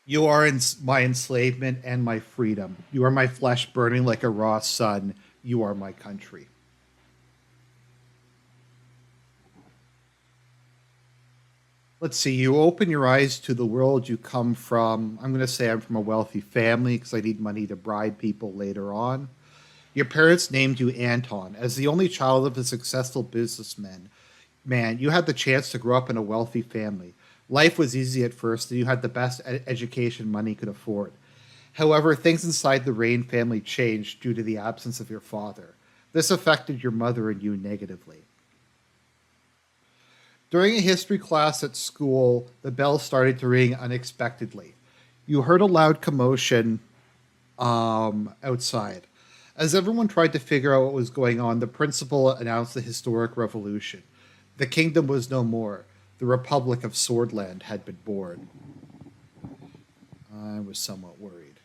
You are my enslavement and my freedom. You are my flesh burning like a raw sun. You are my country. Let's see. You open your eyes to the world you come from. I'm going to say I'm from a wealthy family because I need money to bribe people later on. Your parents named you Anton. As the only child of a successful businessman, man, you had the chance to grow up in a wealthy family. Life was easy at first, and you had the best education money could afford. However, things inside the Rain family changed due to the absence of your father. This affected your mother and you negatively. During a history class at school, the bell started to ring unexpectedly. You heard a loud commotion outside. As everyone tried to figure out what was going on, the principal announced the historic revolution. The kingdom was no more. The Republic of Swordland had been born. I was somewhat worried.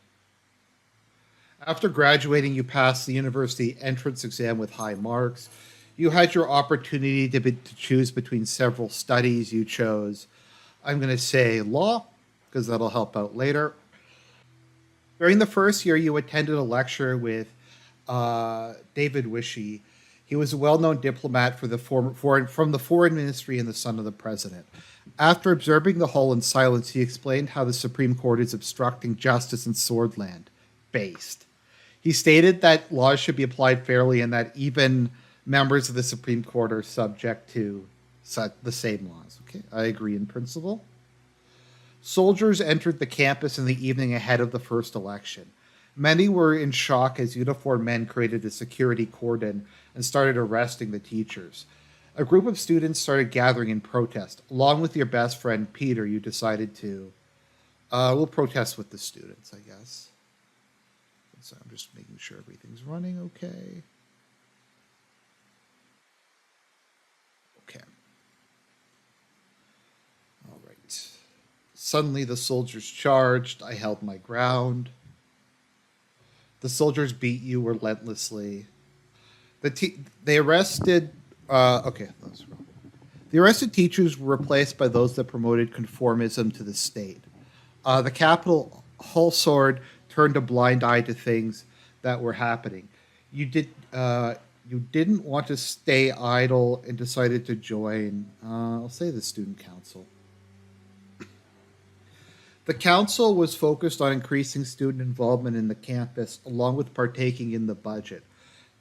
After graduating, you passed the university entrance exam with high marks. You had your opportunity to choose between several studies. You chose, I'm going to say, law, because that'll help out later. During the first year, you attended a lecture with David Wishy. He was a well-known diplomat from the foreign ministry and the son of the president. After observing the hall in silence, he explained how the Supreme Court is obstructing justice in Swordland. Based. He stated that laws should be applied fairly and that even members of the Supreme Court are subject to the same laws. Okay, I agree in principle. Soldiers entered the campus in the evening ahead of the first election. Many were in shock as uniformed men created a security cordon and started arresting the teachers. A group of students started gathering in protest. Along with your best friend Peter, you decided to, we'll protest with the students, I guess. So I'm just making sure everything's running okay. Okay. All right. Suddenly the soldiers charged. I held my ground. The soldiers beat you relentlessly. They arrested. Okay, that's wrong. The arrested teachers were replaced by those that promoted conformism to the state. The capital whole sword turned a blind eye to things that were happening. You did. You didn't want to stay idle and decided to join. I'll say the student council. The council was focused on increasing student involvement in the campus, along with partaking in the budget.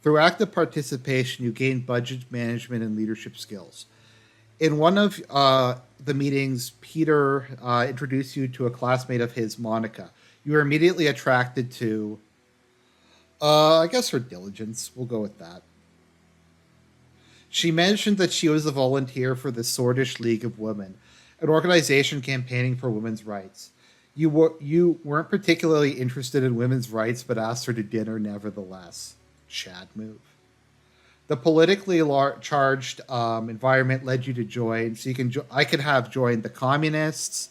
Through active participation, you gained budget management and leadership skills. In one of the meetings, Peter introduced you to a classmate of his, Monica. You were immediately attracted to, I guess, her diligence. We'll go with that. She mentioned that she was a volunteer for the Swordish League of Women, an organization campaigning for women's rights. You weren't particularly interested in women's rights, but asked her to dinner nevertheless. Chad move. The politically charged environment led you to join. So you can I could have joined the communists,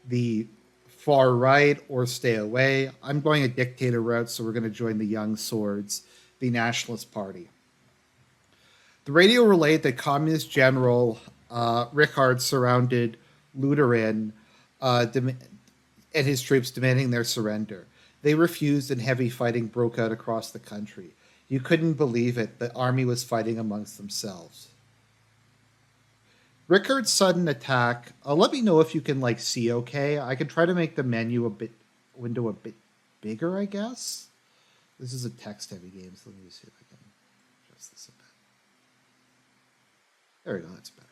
the far right, or stay away. I'm going a dictator route, so we're going to join the Young Swords, the Nationalist Party. The radio relayed that Communist General Rickard surrounded Lutheran and his troops, demanding their surrender. They refused, and heavy fighting broke out across the country. You couldn't believe it. The army was fighting amongst themselves. Rickard's sudden attack. Let me know if you can see okay. I can try to make the window a bit bigger, I guess. This is a text heavy game, so let me see if I can adjust this a bit. There we go, that's better.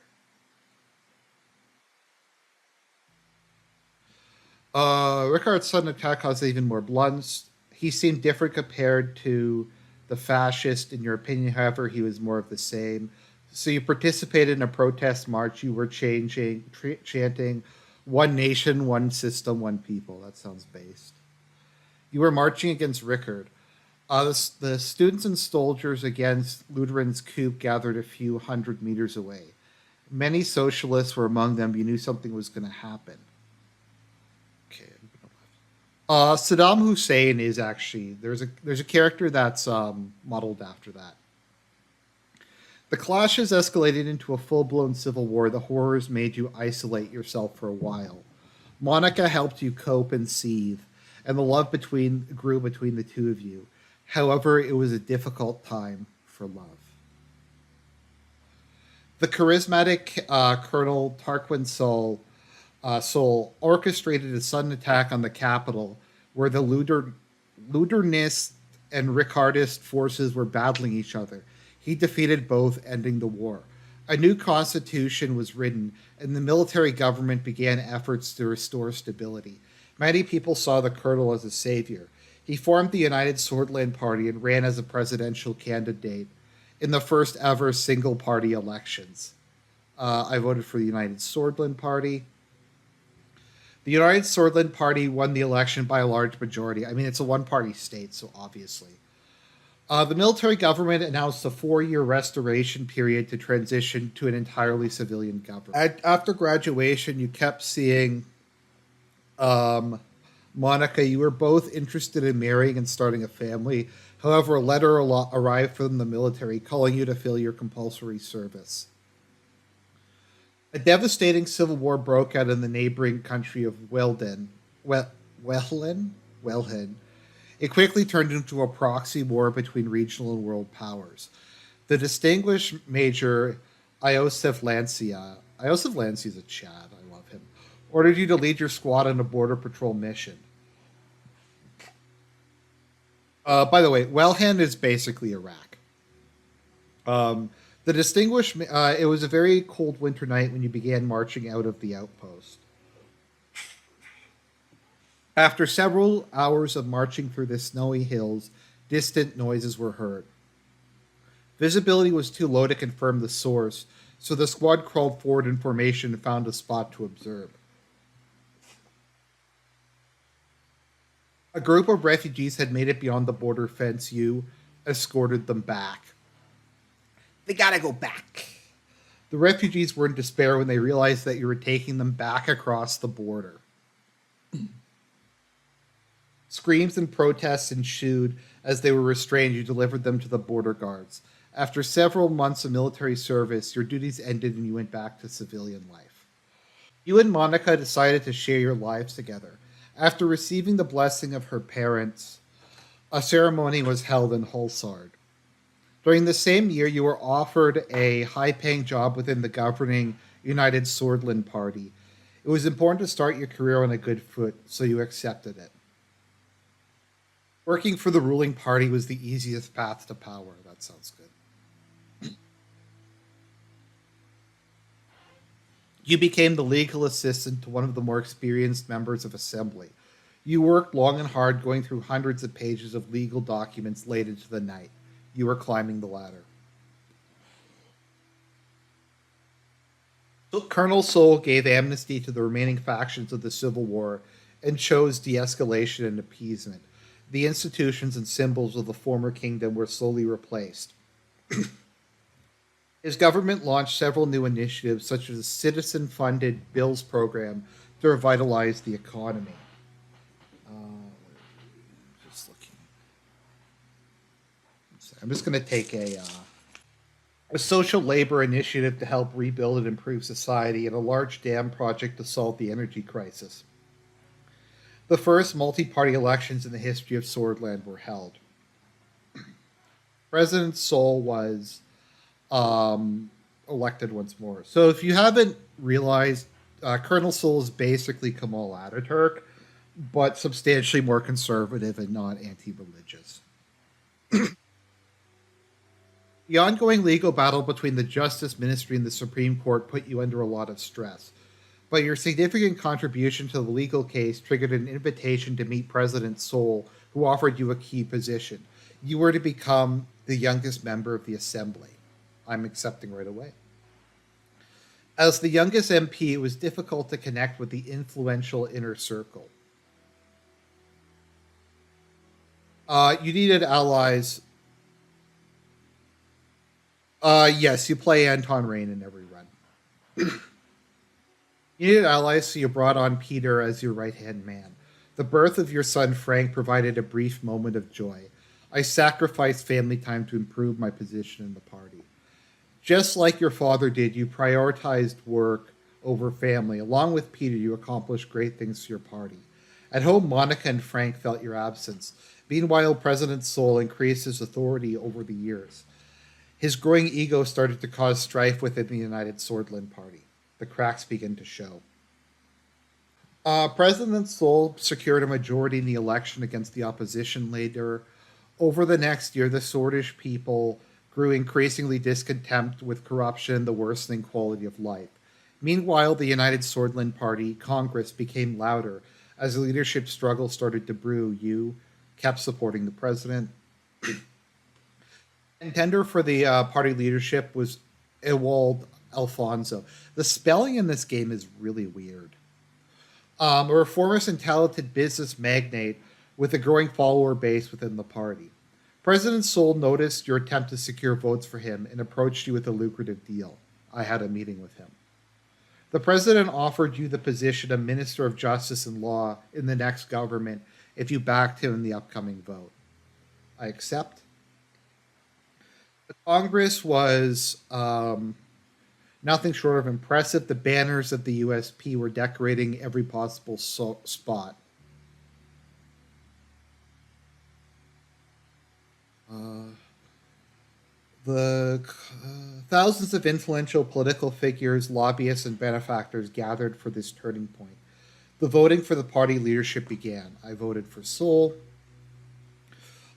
Rickard's sudden attack caused even more bloods. He seemed different compared to the fascist. In your opinion, however, he was more of the same. So you participated in a protest march. You were chanting, "One nation, one system, one people." That sounds based. You were marching against Rickard. The students and soldiers against Lutheran's coup gathered a few hundred meters away. Many socialists were among them. You knew something was going to happen. Okay. Saddam Hussein is actually there's a character that's modeled after that. The clashes escalated into a full-blown civil war. The horrors made you isolate yourself for a while. Monica helped you cope and seethe, and the love between grew between the two of you. However, it was a difficult time for love. The charismatic Colonel Tarquin Sol orchestrated a sudden attack on the capital, where the Ludernist and Ricardist forces were battling each other. He defeated both, ending the war. A new constitution was written, and the military government began efforts to restore stability. Many people saw the colonel as a savior. He formed the United Swordland Party and ran as a presidential candidate in the first ever single party elections. I voted for the United Swordland Party. The United Swordland Party won the election by a large majority. I mean, it's a one party state, so obviously. The military government announced a 4-year restoration period to transition to an entirely civilian government. After graduation, you kept seeing um, Monica. You were both interested in marrying and starting a family. However, a letter arrived from the military calling you to fill your compulsory service. A devastating civil war broke out in the neighboring country of Welhen. It quickly turned into a proxy war between regional and world powers. The distinguished Major Iosif Lancia is a Chad, I love him, ordered you to lead your squad on a border patrol mission. By the way, Welhen is basically Iraq. Um, it was a very cold winter night when you began marching out of the outpost. After several hours of marching through the snowy hills, distant noises were heard. Visibility was too low to confirm the source, so the squad crawled forward in formation and found a spot to observe. A group of refugees had made it beyond the border fence. You escorted them back. They gotta go back. The refugees were in despair when they realized that you were taking them back across the border. Screams and protests ensued as they were restrained. You delivered them to the border guards. After several months of military service, your duties ended and you went back to civilian life. You and Monica decided to share your lives together. After receiving the blessing of her parents, a ceremony was held in Hulsard. During the same year, you were offered a high paying job within the governing United Swordland Party. It was important to start your career on a good foot, so you accepted it. Working for the ruling party was the easiest path to power. That sounds good. You became the legal assistant to one of the more experienced members of Assembly. You worked long and hard, going through hundreds of pages of legal documents late into the night. You were climbing the ladder. So Colonel Sol gave amnesty to the remaining factions of the Civil War and chose de escalation and appeasement. The institutions and symbols of the former kingdom were slowly replaced. His government launched several new initiatives, such as a citizen funded bills program to revitalize the economy. Uh, just looking. I'm just going to take a social labor initiative to help rebuild and improve society, and a large dam project to solve the energy crisis. The first multi party elections in the history of Swordland were held. President Sol was elected once more. So if you haven't realized, Colonel Sol is basically Kemal Ataturk, but substantially more conservative and not anti religious. The ongoing legal battle between the Justice Ministry and the Supreme Court put you under a lot of stress. But your significant contribution to the legal case triggered an invitation to meet President Sol, who offered you a key position. You were to become the youngest member of the Assembly. I'm accepting right away. As the youngest MP, it was difficult to connect with the influential inner circle. You needed allies. Yes, you play Anton Rain in every run. You needed allies, so you brought on Peter as your right hand man. The birth of your son Frank provided a brief moment of joy. I sacrificed family time to improve my position in the party. Just like your father did, you prioritized work over family. Along with Peter, you accomplished great things for your party. At home, Monica and Frank felt your absence. Meanwhile, President Sol increased his authority over the years. His growing ego started to cause strife within the United Swordland Party. The cracks began to show. President Sol secured a majority in the election against the opposition leader. Over the next year, the Swordish people grew increasingly discontent with corruption and the worsening quality of life. Meanwhile, the United Swordland Party Congress became louder as the leadership struggle started to brew. You kept supporting the president. Contender for the party leadership was Ewald Alfonso. The spelling in this game is really weird. A reformist and talented business magnate with a growing follower base within the party. President Sol noticed your attempt to secure votes for him and approached you with a lucrative deal. I had a meeting with him. The president offered you the position of Minister of Justice and Law in the next government if you backed him in the upcoming vote. I accept. The Congress was nothing short of impressive. The banners of the USP were decorating every possible spot. The thousands of influential political figures, lobbyists, and benefactors gathered for this turning point. The voting for the party leadership began. I voted for Sol.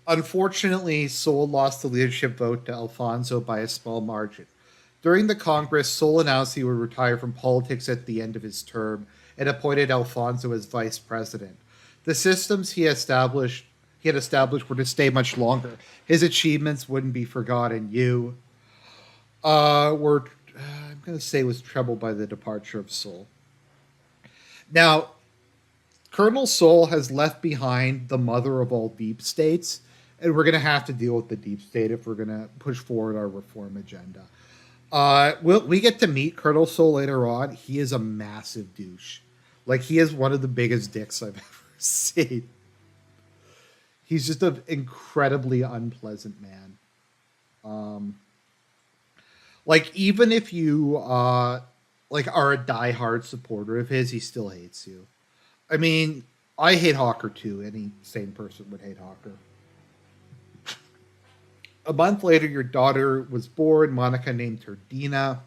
Unfortunately, Sol lost the leadership vote to Alfonso by a small margin. During the Congress, Sol announced he would retire from politics at the end of his term and appointed Alfonso as vice president. The systems he had established were to stay much longer. His achievements wouldn't be forgotten. You were, I'm going to say, was troubled by the departure of Sol. Now, Colonel Sol has left behind the mother of all deep states, and we're going to have to deal with the deep state if we're going to push forward our reform agenda. We get to meet Colonel Sol later on. He is a massive douche. Like, he is one of the biggest dicks I've ever seen. He's just an incredibly unpleasant man. Like, even if you are a diehard supporter of his, he still hates you. I mean, I hate Hawker too. Any sane person would hate Hawker. A month later, your daughter was born. Monica named her Dina.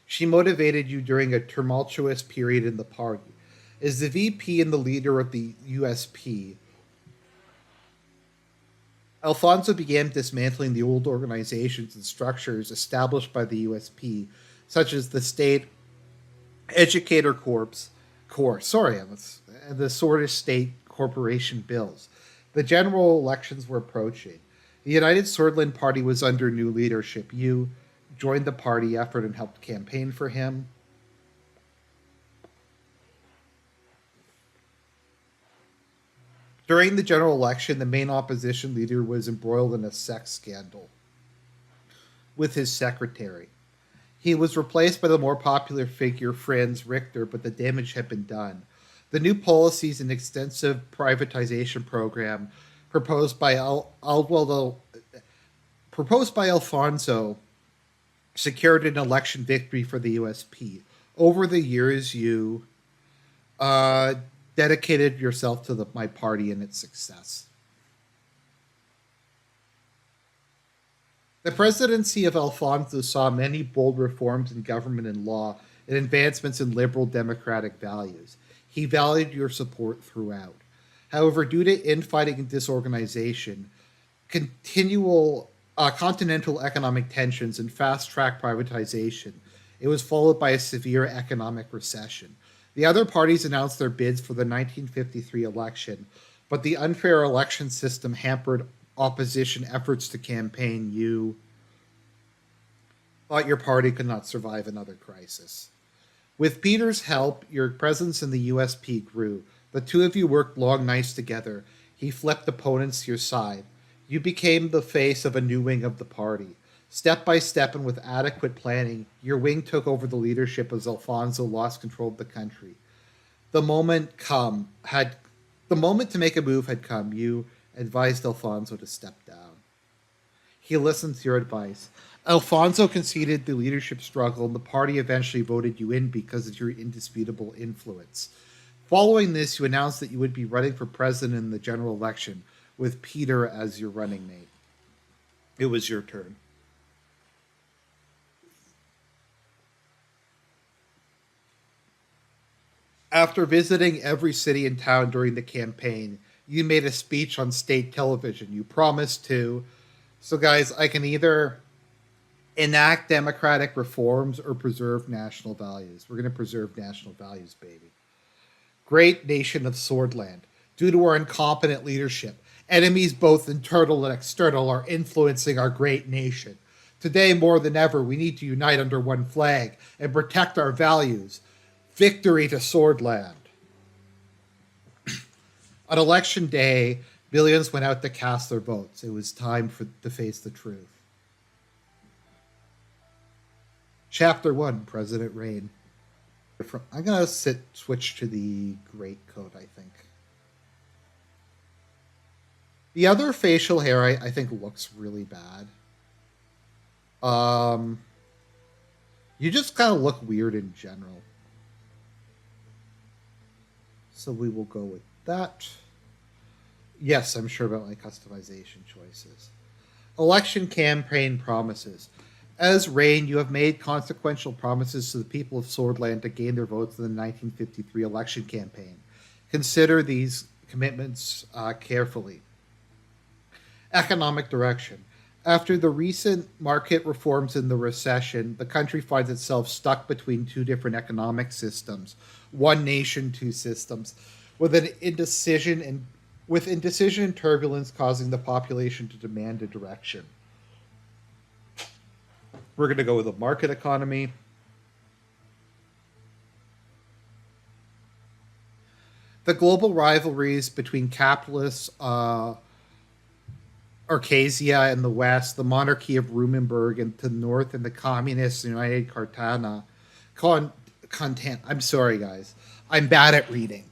She motivated you during a tumultuous period in the party. As the VP and the leader of the USP, Alfonso began dismantling the old organizations and structures established by the USP, such as the State Educator and the Swedish State Corporation bills. The general elections were approaching. The United Swordland Party was under new leadership. You joined the party effort and helped campaign for him. During the general election, the main opposition leader was embroiled in a sex scandal with his secretary. He was replaced by the more popular figure, Franz Richter, but the damage had been done. The new policies and extensive privatization program proposed by Alfonso secured an election victory for the USP. Over the years, you dedicated yourself to my party and its success. The presidency of Alfonso saw many bold reforms in government and law and advancements in liberal democratic values. He valued your support throughout. However, due to infighting and disorganization, continental economic tensions, and fast-track privatization, it was followed by a severe economic recession. The other parties announced their bids for the 1953 election, but the unfair election system hampered opposition efforts to campaign. You thought your party could not survive another crisis. With Peter's help, your presence in the USP grew. The two of you worked long nights together. He flipped opponents to your side. You became the face of a new wing of the party. Step by step and with adequate planning, your wing took over the leadership as Alfonso lost control of the country. The moment to make a move had come. You advised Alfonso to step down. He listened to your advice. Alfonso conceded the leadership struggle, and the party eventually voted you in because of your indisputable influence. Following this, you announced that you would be running for president in the general election, with Peter as your running mate. It was your turn. After visiting every city and town during the campaign, you made a speech on state television. You promised to. So, guys, I can either enact democratic reforms or preserve national values. We're going to preserve national values, baby. Great nation of Swordland. Due to our incompetent leadership, enemies both internal and external are influencing our great nation. Today, more than ever, we need to unite under one flag and protect our values. Victory to Swordland. On election day, billions went out to cast their votes. It was time to face the truth. Chapter 1, President Reign. I'm going to switch to the greatcoat, I think. The other facial hair, I think, looks really bad. You just kind of look weird in general. So we will go with that. Yes, I'm sure about my customization choices. Election campaign promises. As Reign, you have made consequential promises to the people of Swordland to gain their votes in the 1953 election campaign. Consider these commitments carefully. Economic direction. After the recent market reforms in the recession, the country finds itself stuck between two different economic systems. One nation, two systems, with indecision and turbulence causing the population to demand a direction. We're going to go with a market economy. The global rivalries between capitalists, Arcasia in the west, the monarchy of Rumenberg and to the north, and the communist United Cartana. I'm sorry, guys. I'm bad at reading.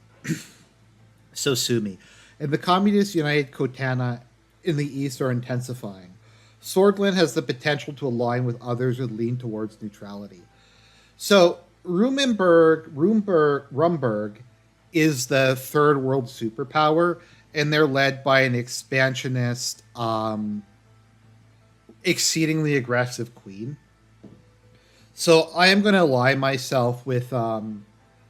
So sue me. And the communist United Cartana in the east are intensifying. Swordland has the potential to align with others who lean towards neutrality. So Rumberg is the third world superpower, and they're led by an expansionist, exceedingly aggressive queen. So I am going to align myself with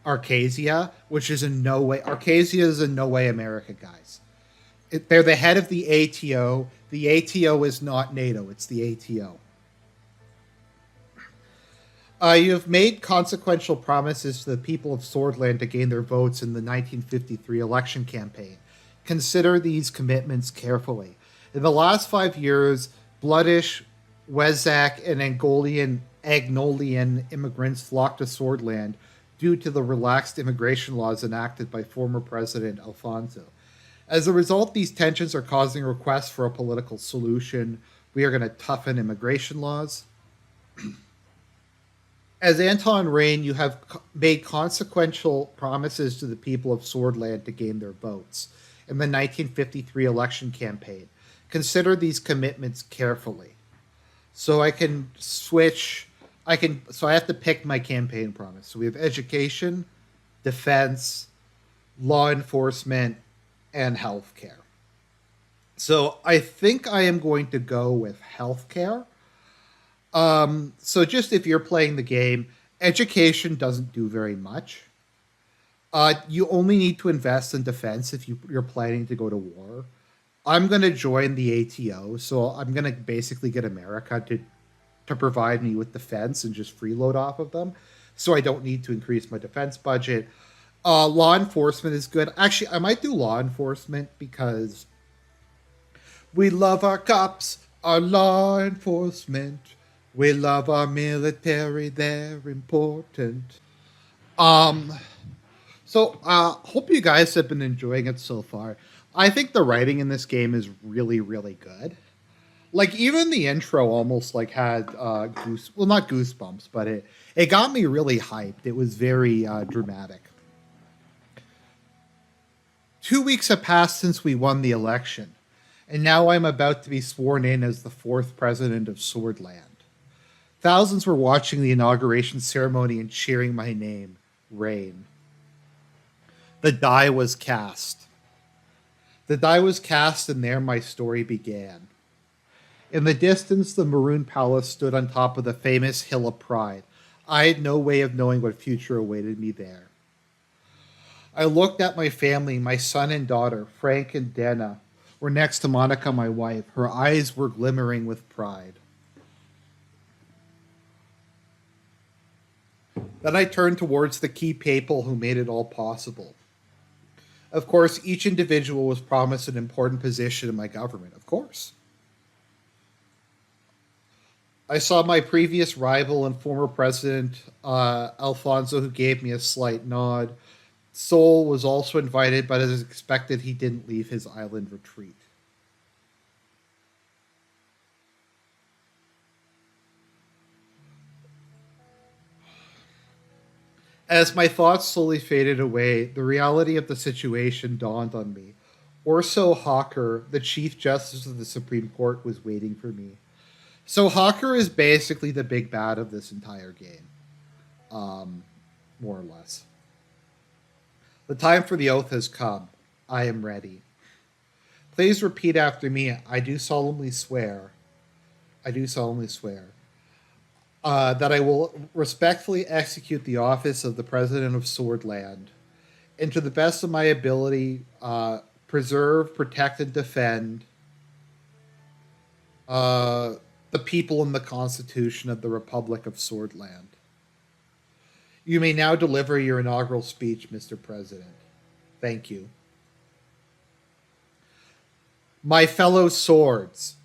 Arcasia, which is in no way... Arcasia is in no way America, guys. They're the head of the ATO. The ATO is not NATO. It's the ATO. You have made consequential promises to the people of Swordland to gain their votes in the 1953 election campaign. Consider these commitments carefully. In the last 5 years, Bloodish, Wezak, and Agnolian immigrants flocked to Swordland due to the relaxed immigration laws enacted by former President Alfonso. As a result, these tensions are causing requests for a political solution. We are going to toughen immigration laws. As Anton Reign, you have made consequential promises to the people of Swordland to gain their votes in the 1953 election campaign. Consider these commitments carefully. So I can switch. So I have to pick my campaign promise. So we have education, defense, law enforcement, and healthcare. So I think I am going to go with healthcare. So just if you're playing the game, education doesn't do very much. You only need to invest in defense if you're planning to go to war. I'm going to join the ATO, so I'm going to basically get America to provide me with defense and just freeload off of them, so I don't need to increase my defense budget. Law enforcement is good. Actually, I might do law enforcement because we love our cops, our law enforcement. We love our military, they're important. Hope you guys have been enjoying it so far. I think the writing in this game is really, really good. Like, even the intro almost like had not goosebumps, but it got me really hyped. It was very dramatic. 2 weeks have passed since we won the election, and now I'm about to be sworn in as the fourth president of Swordland. Thousands were watching the inauguration ceremony and cheering my name, Rain. The die was cast. The die was cast, and there my story began. In the distance, the Maroon Palace stood on top of the famous Hill of Pride. I had no way of knowing what future awaited me there. I looked at my family. My son and daughter, Frank and Dana, were next to Monica, my wife. Her eyes were glimmering with pride. Then I turned towards the key people who made it all possible. Of course, each individual was promised an important position in my government. Of course. I saw my previous rival and former president, Alfonso, who gave me a slight nod. Sol was also invited, but as expected, he didn't leave his island retreat. As my thoughts slowly faded away, the reality of the situation dawned on me. Orso Hawker, the Chief Justice of the Supreme Court, was waiting for me. So Hawker is basically the big bad of this entire game, um, more or less. The time for the oath has come. I am ready. Please repeat after me. I do solemnly swear. I do solemnly swear that I will respectfully execute the office of the President of Swordland, and to the best of my ability, preserve, protect, and defend uh, the people and the Constitution of the Republic of Swordland. You may now deliver your inaugural speech, Mr. President. Thank you. My fellow swords,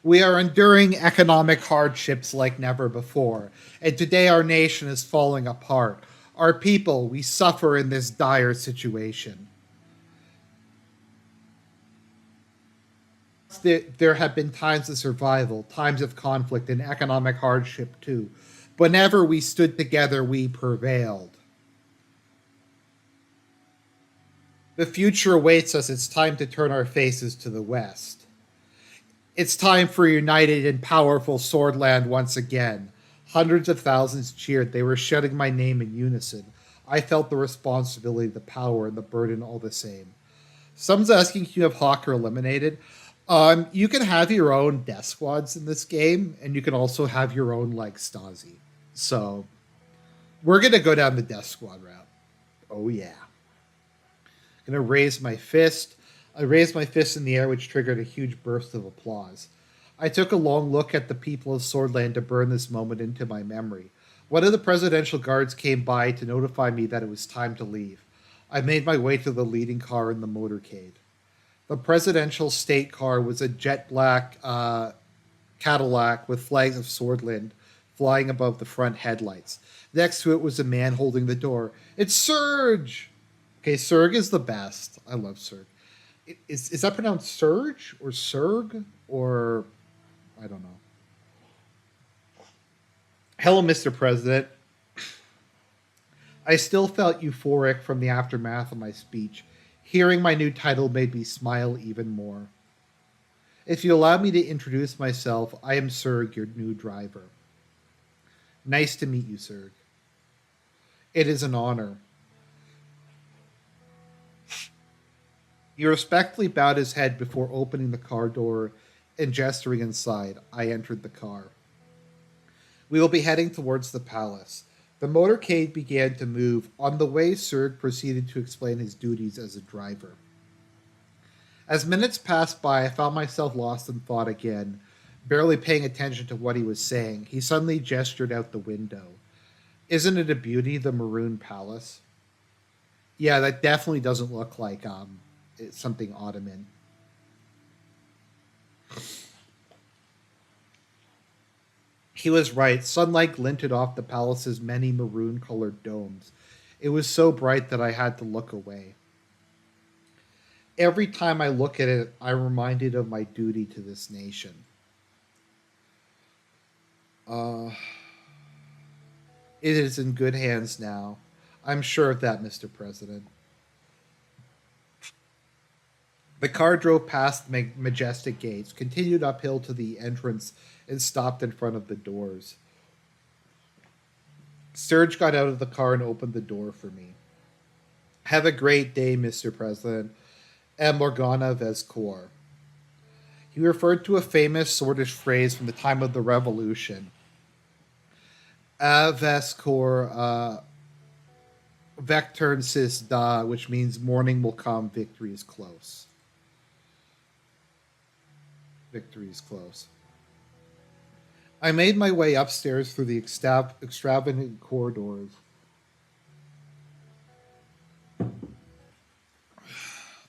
we are enduring economic hardships like never before, and today our nation is falling apart. Our people, we suffer in this dire situation. There have been times of survival, times of conflict, and economic hardship too. Whenever we stood together, we prevailed. The future awaits us. It's time to turn our faces to the West. It's time for a united and powerful Swordland once again. Hundreds of thousands cheered. They were shouting my name in unison. I felt the responsibility, the power, and the burden all the same. Someone's asking, can you have Hawker eliminated? You can have your own death squads in this game, and you can also have your own like Stasi. So we're gonna go down the death squad route. Oh yeah. Gonna raise my fist. I raised my fist in the air, which triggered a huge burst of applause. I took a long look at the people of Swordland to burn this moment into my memory. One of the presidential guards came by to notify me that it was time to leave. I made my way to the leading car in the motorcade. The presidential state car was a jet black Cadillac with flags of Swordland flying above the front headlights. Next to it was a man holding the door. It's Surge! Okay, Serg is the best. I love Serg. Is that pronounced Surge or Serg or I don't know. Hello, Mr. President. I still felt euphoric from the aftermath of my speech. Hearing my new title made me smile even more. If you allow me to introduce myself, I am Serg, your new driver. Nice to meet you, Serg. It is an honor. He respectfully bowed his head before opening the car door and gesturing inside. I entered the car. We will be heading towards the palace. The motorcade began to move. On the way, Serg proceeded to explain his duties as a driver. As minutes passed by, I found myself lost in thought again, barely paying attention to what he was saying. He suddenly gestured out the window. Isn't it a beauty, the Maroon Palace? Yeah, that definitely doesn't look like it's something Ottoman. He was right. Sunlight glinted off the palace's many maroon colored domes. It was so bright that I had to look away. Every time I look at it, I'm reminded of my duty to this nation. Uh, it is in good hands now. I'm sure of that, Mr. President. The car drove past majestic gates, continued uphill to the entrance, and stopped in front of the doors. Serge got out of the car and opened the door for me. Have a great day, Mr. President. And Morgana Vescor. He referred to a famous Swordish phrase from the time of the Revolution. Vescor Vectern sis da, which means morning will come, victory is close. Victory is close. I made my way upstairs through the extravagant corridors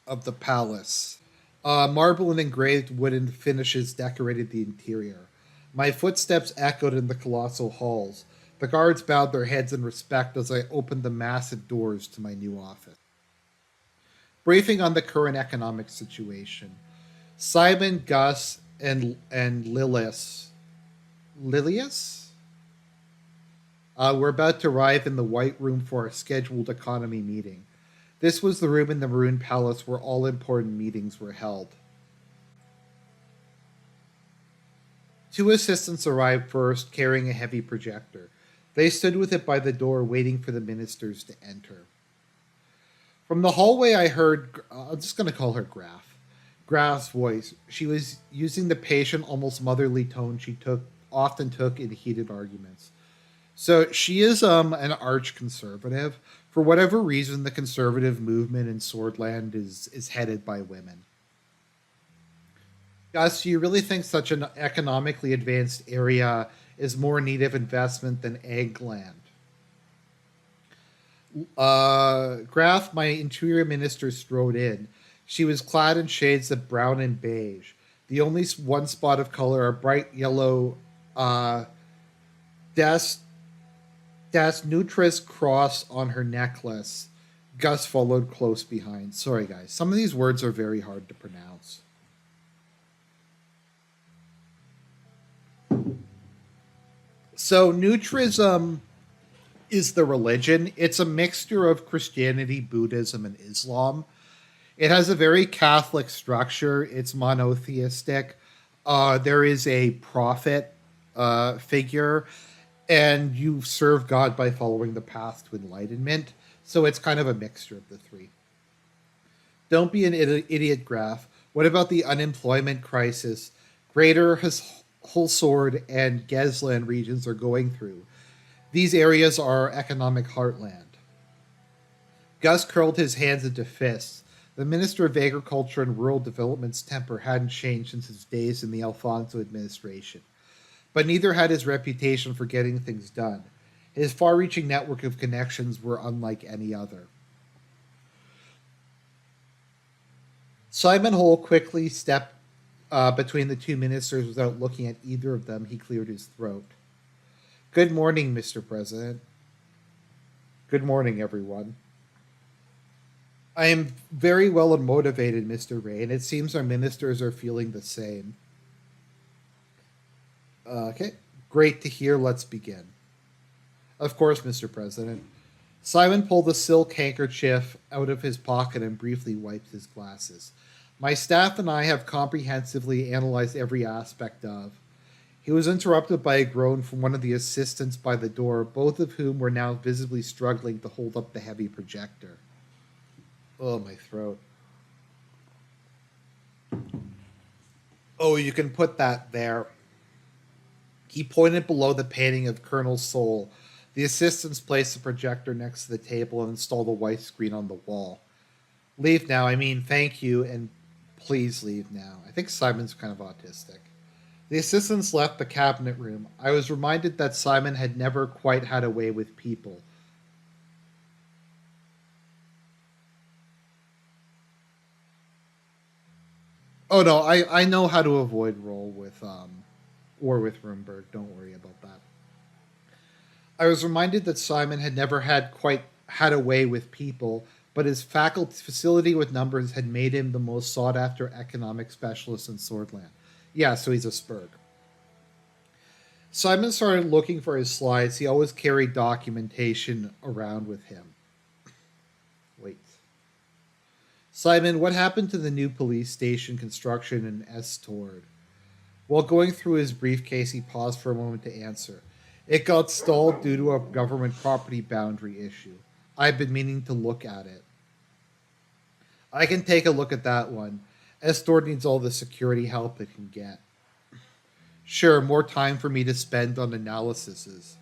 of the palace. Marble and engraved wooden finishes decorated the interior. My footsteps echoed in the colossal halls. The guards bowed their heads in respect as I opened the massive doors to my new office. Briefing on the current economic situation. Simon, Gus, and Lilius were about to arrive in the White Room for a scheduled economy meeting. This was the room in the Maroon Palace where all important meetings were held. Two assistants arrived first, carrying a heavy projector. They stood with it by the door, waiting for the ministers to enter. From the hallway, I heard, I'm just going to call her Graf. Graf's voice. She was using the patient, almost motherly tone she often took in heated arguments. So she is an arch conservative. For whatever reason, the conservative movement in Swordland is headed by women. Gus, do you really think such an economically advanced area is more in need of investment than Eggland? Graf, my interior minister, strode in. She was clad in shades of brown and beige. The only one spot of color, a bright yellow Das Nutris cross on her necklace. Gus followed close behind. Sorry, guys. Some of these words are very hard to pronounce. So, Nutrism is the religion. It's a mixture of Christianity, Buddhism, and Islam. It has a very Catholic structure. It's monotheistic. There is a prophet figure, and you serve God by following the path to enlightenment. So it's kind of a mixture of the three. Don't be an idiot, Graf. What about the unemployment crisis Greater Hulsord and Gesland regions are going through? These areas are economic heartland. Gus curled his hands into fists. The Minister of Agriculture and Rural Development's temper hadn't changed since his days in the Alfonso administration. But neither had his reputation for getting things done. His far-reaching network of connections were unlike any other. Simon Hole quickly stepped between the two ministers without looking at either of them. He cleared his throat. Good morning, Mr. President. Good morning, everyone. I am very well and motivated, Mr. Ray, and it seems our ministers are feeling the same. Okay, great to hear. Let's begin. Of course, Mr. President. Simon pulled a silk handkerchief out of his pocket and briefly wiped his glasses. My staff and I have comprehensively analyzed every aspect of. He was interrupted by a groan from one of the assistants by the door, both of whom were now visibly struggling to hold up the heavy projector. Oh, my throat. Oh, you can put that there. He pointed below the painting of Colonel Soul. The assistants placed the projector next to the table and installed a white screen on the wall. Leave now. I mean, thank you, and please leave now. I think Simon's kind of autistic. The assistants left the cabinet room. I was reminded that Simon had never quite had a way with people. Oh no, I know how to avoid roll with War with Rumberg. Don't worry about that. I was reminded that Simon had never had quite had a way with people, but his facility with numbers had made him the most sought after economic specialist in Swordland. Yeah, so he's a Spurg. Simon started looking for his slides. He always carried documentation around with him. Wait. Simon, what happened to the new police station construction in Estord? While going through his briefcase, he paused for a moment to answer. It got stalled due to a government property boundary issue. I've been meaning to look at it. I can take a look at that one. Estord needs all the security help it can get. Sure, more time for me to spend on analyses.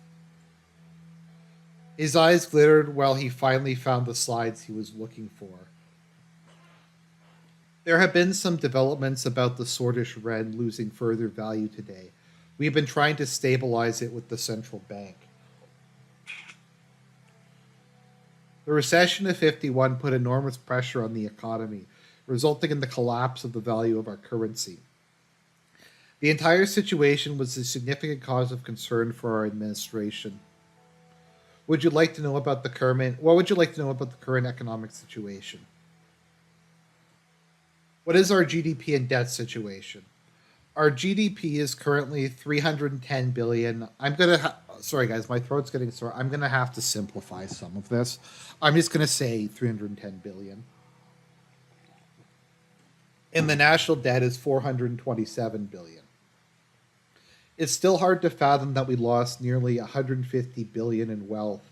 His eyes glittered while he finally found the slides he was looking for. There have been some developments about the Swordfish Red losing further value today. We've been trying to stabilize it with the central bank. The recession of 51 put enormous pressure on the economy, resulting in the collapse of the value of our currency. The entire situation was a significant cause of concern for our administration. Would you like to know about the current what would you like to know about the current economic situation? What is our GDP and debt situation? Our GDP is currently 310 billion. Sorry guys, my throat's getting sore. I'm going to have to simplify some of this. I'm just going to say 310 billion. And the national debt is 427 billion. It's still hard to fathom that we lost nearly 150 billion in wealth.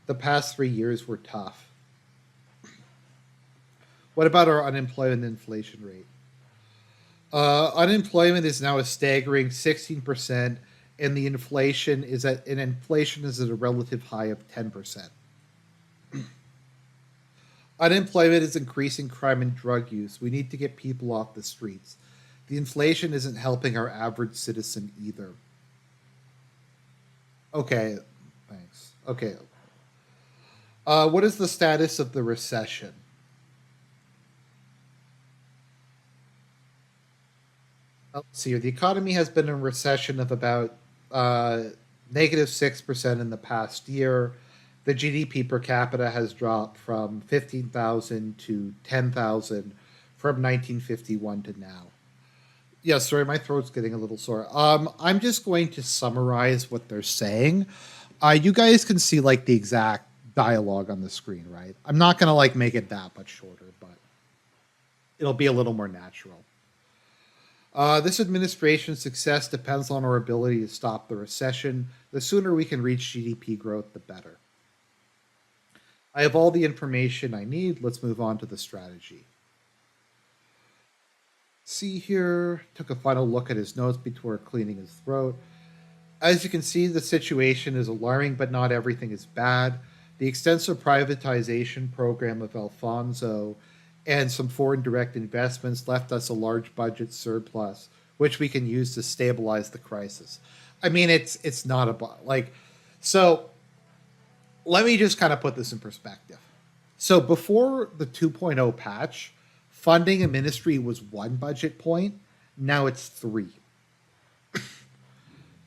The past 3 years were tough. What about our unemployment and inflation rate? Unemployment is now a staggering 16%, and inflation is at a relative high of 10%. Unemployment is increasing crime and drug use. We need to get people off the streets. The inflation isn't helping our average citizen either. Okay, thanks. Okay. What is the status of the recession? Let's see here. The economy has been in a recession of about negative 6% in the past year. The GDP per capita has dropped from 15,000 to 10,000 from 1951 to now. Yeah, sorry, my throat's getting a little sore. I'm just going to summarize what they're saying. You guys can see like the exact dialogue on the screen, right? I'm not gonna like make it that much shorter, but it'll be a little more natural. This administration's success depends on our ability to stop the recession. The sooner we can reach GDP growth, the better. I have all the information I need. Let's move on to the strategy. See here, took a final look at his notes before cleaning his throat. As you can see, the situation is alarming, but not everything is bad. The extensive privatization program of Alfonso and some foreign direct investments left us a large budget surplus, which we can use to stabilize the crisis. I mean, it's not like so. Let me just kind of put this in perspective. So before the 2.0 patch, funding a ministry was one budget point. Now it's three.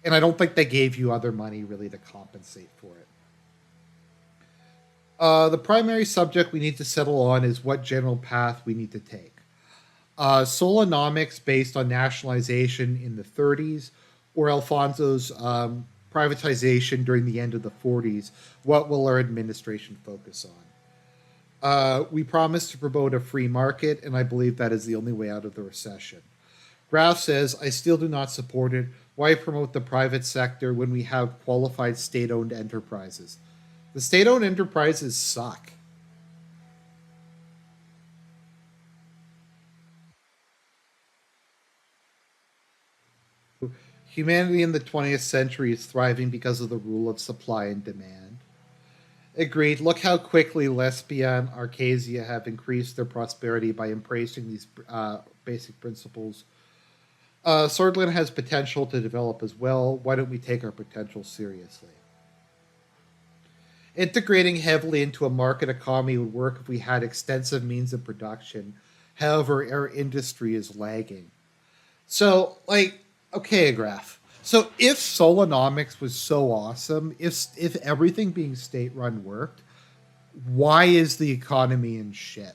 And I don't think they gave you other money really to compensate for it. The primary subject we need to settle on is what general path we need to take. Solonomics based on nationalization in the 30s, or Alfonso's privatization during the end of the 40s. What will our administration focus on? We promised to promote a free market, and I believe that is the only way out of the recession. Graf says, I still do not support it. Why promote the private sector when we have qualified state-owned enterprises? The state-owned enterprises suck. Humanity in the 20th century is thriving because of the rule of supply and demand. Agreed. Look how quickly Lesbia and Arcasia have increased their prosperity by embracing these basic principles. Swordland has potential to develop as well. Why don't we take our potential seriously? Integrating heavily into a market economy would work if we had extensive means of production. However, our industry is lagging. So, okay, Graph. So, if Solonomics was so awesome, if everything being state run worked, why is the economy in shit?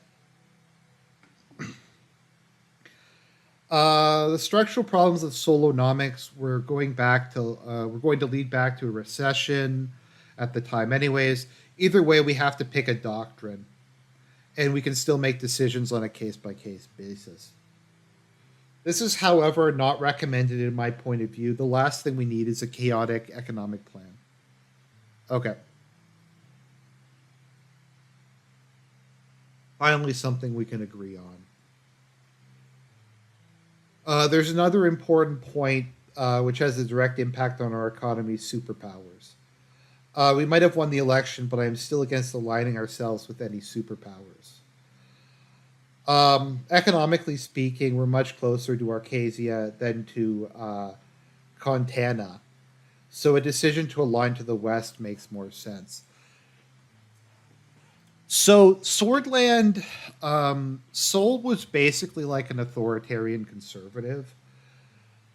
The structural problems of Solonomics were going to lead back to a recession at the time, anyways. Either way, we have to pick a doctrine. and we can still make decisions on a case by case basis. This is, however, not recommended in my point of view. The last thing we need is a chaotic economic plan. Okay. Finally, something we can agree on. There's another important point which has a direct impact on our economy's superpowers. We might have won the election, but I am still against aligning ourselves with any superpowers. Economically speaking, we're much closer to Arcasia than to Contana, so a decision to align to the west makes more sense. So Swordland, Sol was basically like an authoritarian conservative.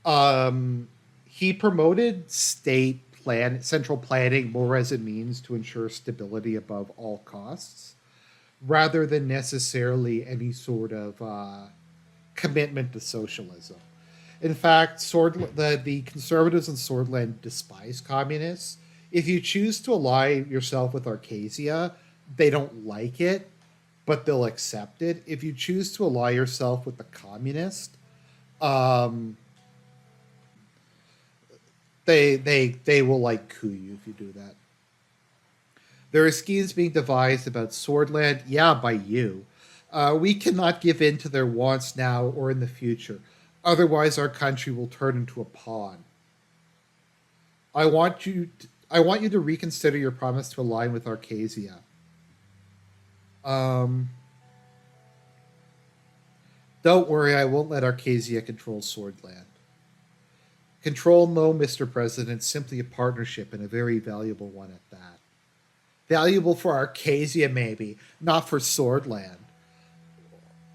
He promoted central planning more as a means to ensure stability above all costs, rather than necessarily any sort of commitment to socialism. In fact, the conservatives in Swordland despise communists. If you choose to ally yourself with Arcasia, they don't like it, but they'll accept it. If you choose to ally yourself with the communist, um, they will like coup you if you do that. There are schemes being devised about Swordland, yeah, by you. We cannot give in to their wants now or in the future. Otherwise, our country will turn into a pawn. I want you to reconsider your promise to align with Arcasia. Um, don't worry, I won't let Arcasia control Swordland. Control, no, Mr. President, simply a partnership and a very valuable one at that. Valuable for Arcasia, maybe, not for Swordland.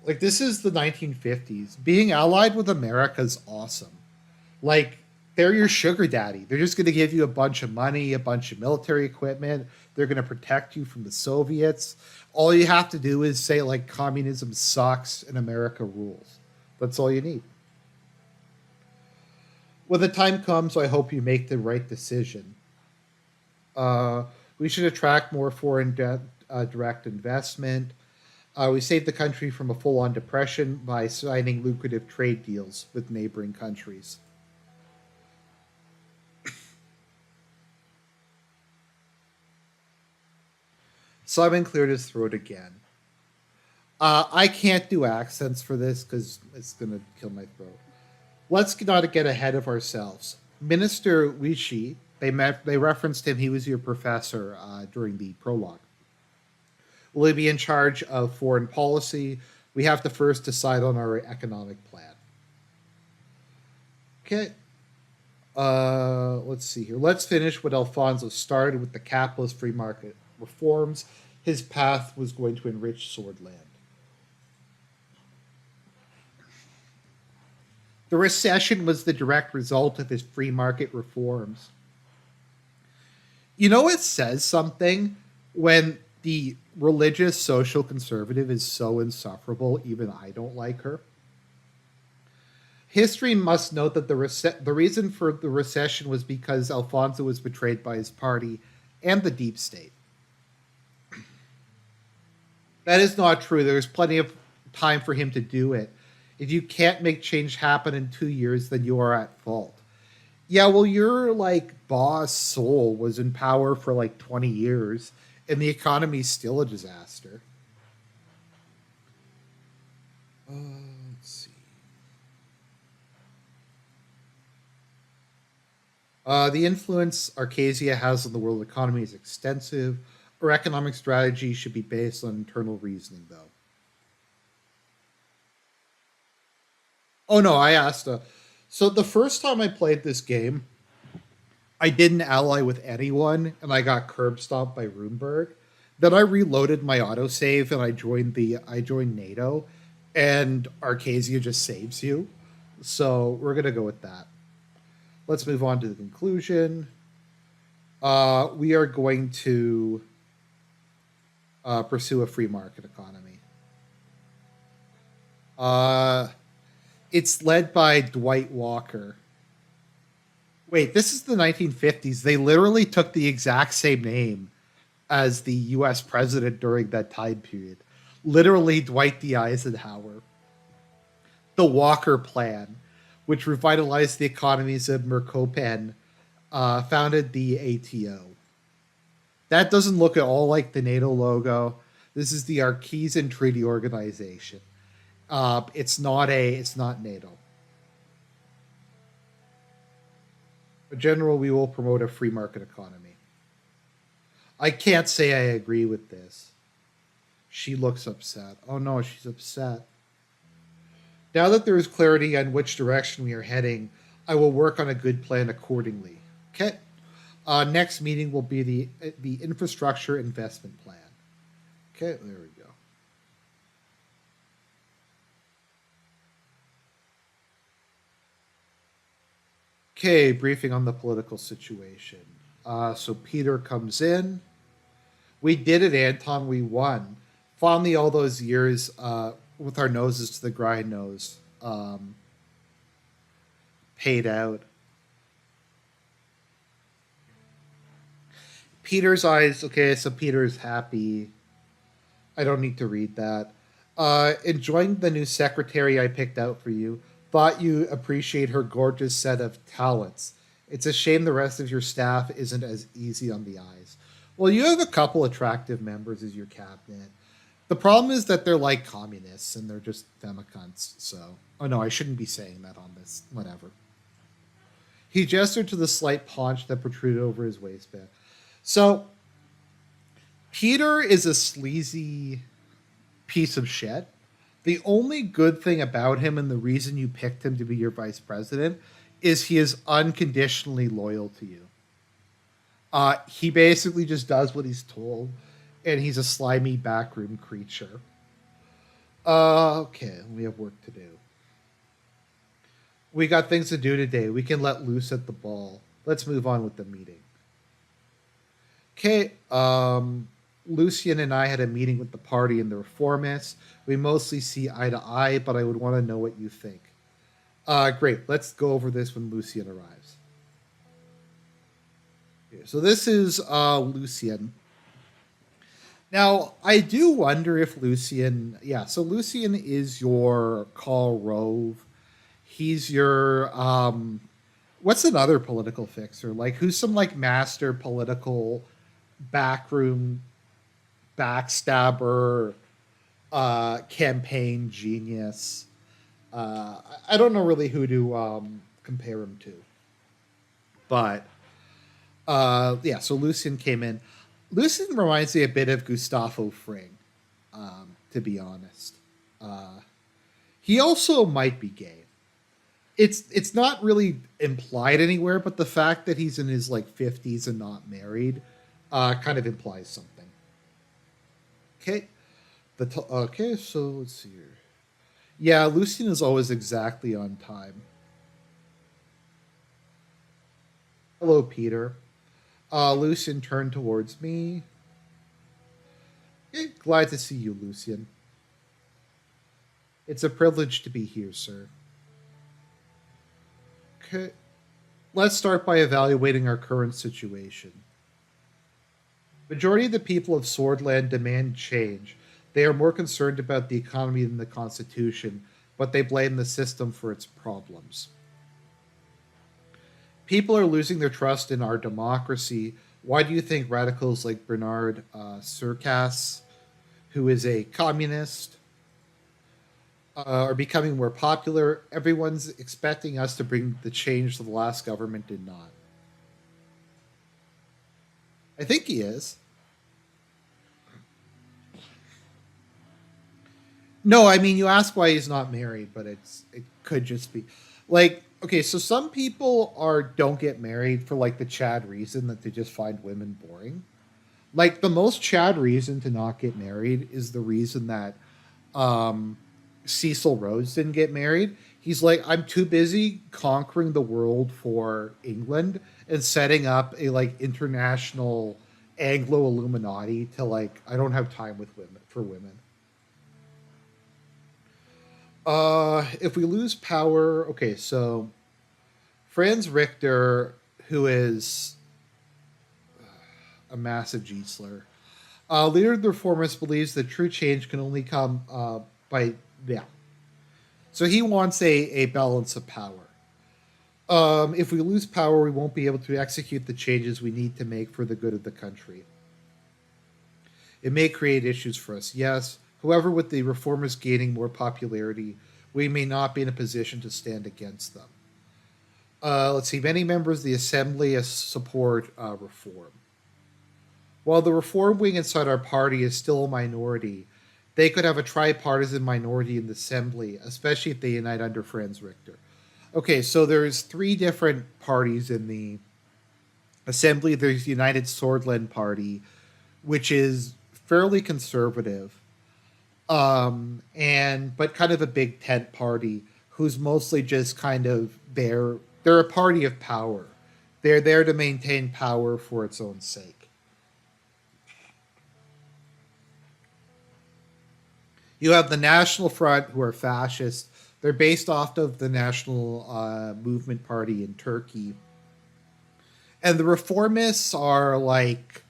Like, this is the 1950s. Being allied with America is awesome. Like, they're your sugar daddy. They're just going to give you a bunch of money, a bunch of military equipment. They're going to protect you from the Soviets. All you have to do is say, like, communism sucks and America rules. That's all you need. When the time comes, I hope you make the right decision. Uh, we should attract more direct investment. We saved the country from a full on depression by signing lucrative trade deals with neighboring countries. Simon cleared his throat again. I can't do accents for this because it's going to kill my throat. Let's not get ahead of ourselves. Minister Wishi, they referenced him, he was your professor during the prologue. Will he be in charge of foreign policy? We have to first decide on our economic plan. Okay. Let's see here. Let's finish what Alfonso started with the capitalist free market reforms. His path was going to enrich Swordland. The recession was the direct result of his free market reforms. You know, it says something when the religious social conservative is so insufferable, even I don't like her. History must note that the reason for the recession was because Alfonso was betrayed by his party and the deep state. That is not true. There's plenty of time for him to do it. If you can't make change happen in 2 years, then you are at fault. Yeah, well, your like boss Soul was in power for like 20 years, and the economy's still a disaster. Let's see. The influence Arcasia has on the world economy is extensive. Our economic strategy should be based on internal reasoning, though. Oh no, I asked. So the first time I played this game, I didn't ally with anyone, and I got curb stomped by Runeberg. Then I reloaded my autosave and I joined NATO, and Arcasia just saves you. So we're gonna go with that. Let's move on to the conclusion. We are going to pursue a free market economy. It's led by Dwight Walker. Wait, this is the 1950s. They literally took the exact same name as the US president during that time period. Literally Dwight D. Eisenhower. The Walker Plan, which revitalized the economies of Mercopan, founded the ATO. That doesn't look at all like the NATO logo. This is the Argent Treaty Organization. It's not NATO. In general, we will promote a free market economy. I can't say I agree with this. She looks upset. Oh no, she's upset. Now that there is clarity on which direction we are heading, I will work on a good plan accordingly. Okay. Next meeting will be the infrastructure investment plan. Okay, there we go. Okay, briefing on the political situation. So Peter comes in. We did it, Anton. We won. Finally, all those years with our noses to the grind nose paid out. Peter's eyes. Okay, so Peter's happy. I don't need to read that. Enjoying the new secretary I picked out for you. Thought you appreciate her gorgeous set of talents. It's a shame the rest of your staff isn't as easy on the eyes. Well, you have a couple attractive members as your cabinet. The problem is that they're like communists and they're just femicunts. So, oh no, I shouldn't be saying that on this. Whatever. He gestured to the slight paunch that protruded over his waistband. So, Peter is a sleazy piece of shit. The only good thing about him and the reason you picked him to be your vice president is he is unconditionally loyal to you. He basically just does what he's told, and he's a slimy backroom creature. Okay, we have work to do. We got things to do today. We can let loose at the ball. Let's move on with the meeting. Okay, Lucian and I had a meeting with the party and the reformists. We mostly see eye to eye, but I would want to know what you think. Great, let's go over this when Lucian arrives. Okay, so this is Lucian. Now, I do wonder if Lucian, yeah, so Lucian is your Karl Rove. He's your, what's another political fixer? Like, who's some, like, master political backroom backstabber, campaign genius? I don't know really who to compare him to. But, yeah, so Lucian came in. Lucian reminds me a bit of Gustavo Fring, to be honest. He also might be gay. It's not really implied anywhere, but the fact that he's in his like 50s and not married kind of implies something. Okay, okay, so let's see here. Yeah, Lucian is always exactly on time. Hello, Peter. Lucian turned towards me. Glad to see you, Lucian. It's a privilege to be here, sir. Okay. Let's start by evaluating our current situation. Majority of the people of Swordland demand change. They are more concerned about the economy than the Constitution, but they blame the system for its problems. People are losing their trust in our democracy. Why do you think radicals like Bernard Surkas, who is a communist, are becoming more popular? Everyone's expecting us to bring the change that the last government did not. I think he is. No, I mean you ask why he's not married, but it could just be like okay. So some people are don't get married for like the Chad reason that they just find women boring. Like the most Chad reason to not get married is the reason that Cecil Rhodes didn't get married. He's like, I'm too busy conquering the world for England and setting up a like international Anglo Illuminati to like I don't have time with women for women. If we lose power, okay, so Franz Richter, who is a massive G slur, Leader of the reformists believes that true change can only come by, yeah. So he wants a balance of power. If we lose power, we won't be able to execute the changes we need to make for the good of the country. It may create issues for us, yes. However, with the reformers gaining more popularity, we may not be in a position to stand against them. Let's see, many members of the assembly support reform. While the reform wing inside our party is still a minority, they could have a tripartisan minority in the assembly, especially if they unite under Franz Richter. Okay, so there's three different parties in the assembly. There's the United Swordland Party, which is fairly conservative, and but kind of a big tent party who's mostly just kind of there. They're a party of power. They're there to maintain power for its own sake. You have the National Front, who are fascist. They're based off of the National Movement Party in Turkey. And the reformists are like,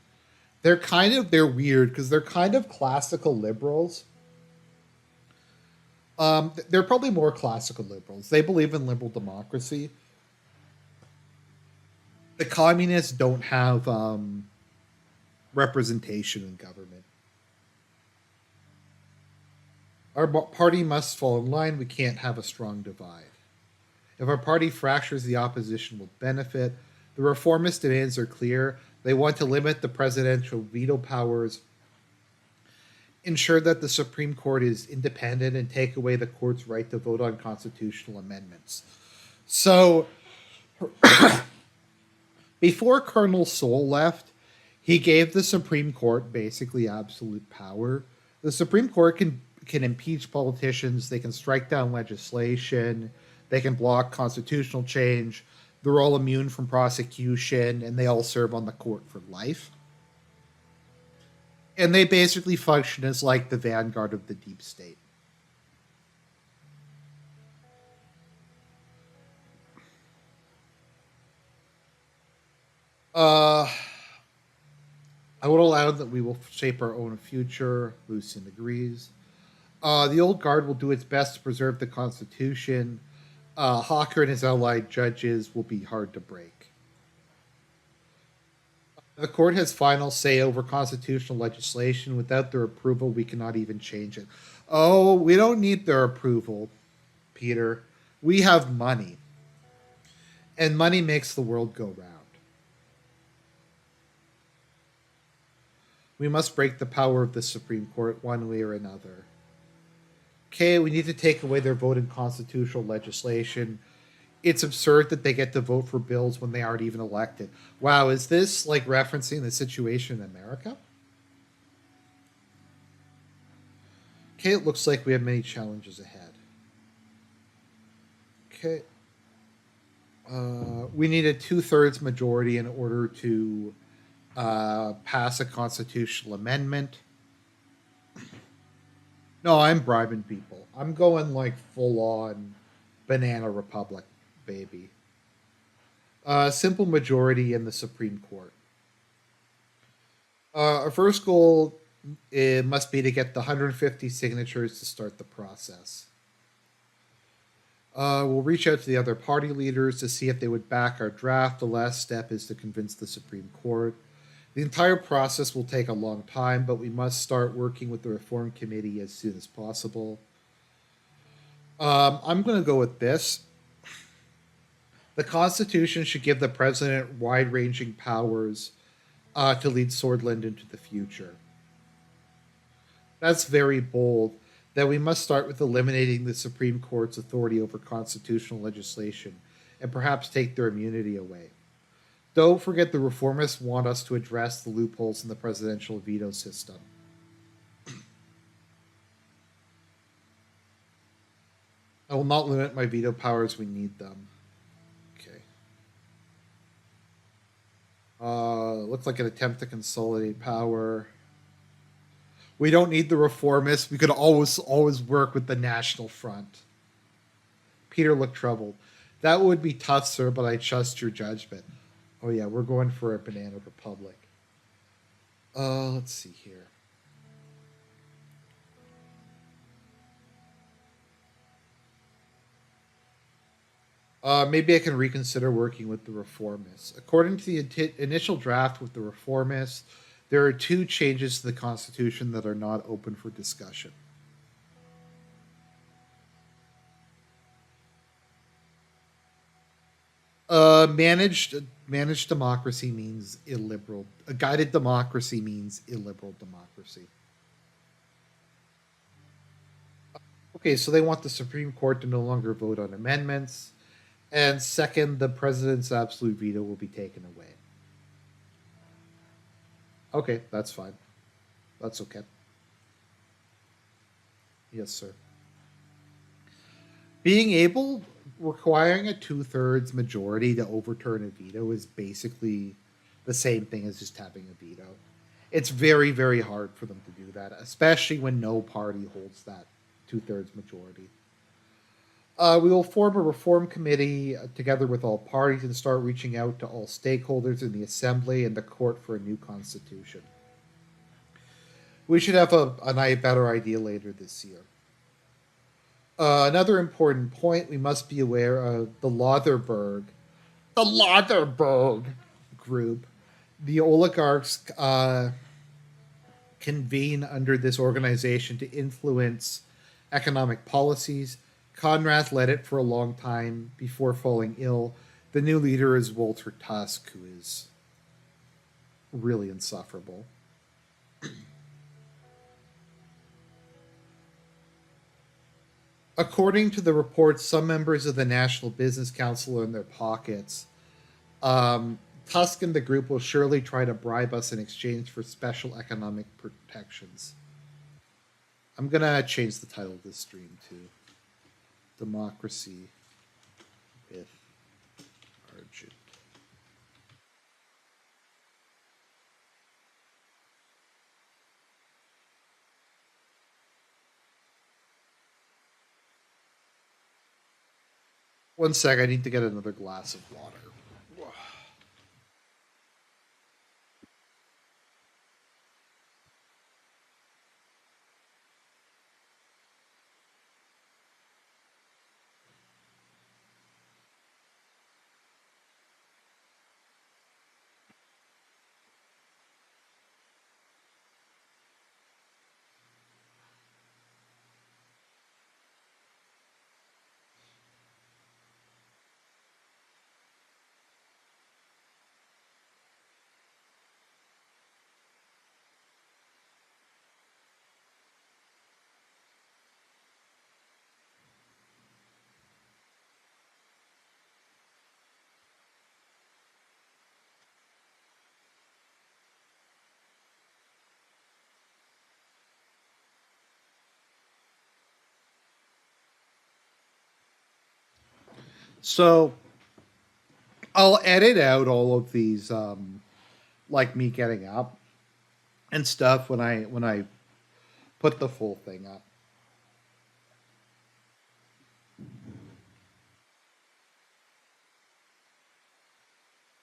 they're weird because they're kind of classical liberals. They're probably more classical liberals. They believe in liberal democracy. The communists don't have representation in government. Our party must fall in line. We can't have a strong divide. If our party fractures, the opposition will benefit. The reformist demands are clear. They want to limit the presidential veto powers, ensure that the Supreme Court is independent, and take away the court's right to vote on constitutional amendments. So, before Colonel Soule left, he gave the Supreme Court basically absolute power. The Supreme Court can impeach politicians, they can strike down legislation, they can block constitutional change. They're all immune from prosecution, and they all serve on the court for life. And they basically function as like the vanguard of the deep state. I would allow that we will shape our own future. Lucian agrees. The old guard will do its best to preserve the Constitution. Hawker and his allied judges will be hard to break. The court has final say over constitutional legislation. Without their approval, we cannot even change it. Oh, we don't need their approval, Peter. We have money. And money makes the world go round. We must break the power of the Supreme Court one way or another. Okay, we need to take away their vote in constitutional legislation. It's absurd that they get to vote for bills when they aren't even elected. Wow, is this like referencing the situation in America? Okay, it looks like we have many challenges ahead. Okay. We need a 2/3 majority in order to pass a constitutional amendment. No, I'm bribing people. I'm going like full on banana republic, baby. Simple majority in the Supreme Court. Our first goal must be to get the 150 signatures to start the process. We'll reach out to the other party leaders to see if they would back our draft. The last step is to convince the Supreme Court. The entire process will take a long time, but we must start working with the Reform Committee as soon as possible. I'm going to go with this. The Constitution should give the president wide ranging powers to lead Swordland into the future. That's very bold. That we must start with eliminating the Supreme Court's authority over constitutional legislation and perhaps take their immunity away. Don't forget the reformists want us to address the loopholes in the presidential veto system. I will not limit my veto powers. We need them. Okay. Looks like an attempt to consolidate power. We don't need the reformists. We could always work with the National Front. Peter looked troubled. That would be tough, sir, but I trust your judgment. Oh yeah, we're going for a banana republic. Let's see here. Maybe I can reconsider working with the reformists. According to the initial draft with the reformists, there are two changes to the Constitution that are not open for discussion. Managed democracy means illiberal. A guided democracy means illiberal democracy. Okay, so they want the Supreme Court to no longer vote on amendments, and second, the president's absolute veto will be taken away. Okay, that's fine. That's okay. Yes, sir. Being able requiring a two-thirds majority to overturn a veto is basically the same thing as just having a veto. It's very, very hard for them to do that, especially when no party holds that two-thirds majority. We will form a reform committee together with all parties and start reaching out to all stakeholders in the assembly and the court for a new constitution. We should have a better idea later this year. Another important point, we must be aware of the Lotherberg group. The oligarchs convene under this organization to influence economic policies. Conrad led it for a long time before falling ill. The new leader is Walter Tusk, who is really insufferable. According to the report, some members of the National Business Council are in their pockets. Tusk and the group will surely try to bribe us in exchange for special economic protections. I'm going to change the title of this stream to Democracy with Argent. One sec, I need to get another glass of water. So I'll edit out all of these, like me getting up and stuff when I put the full thing up.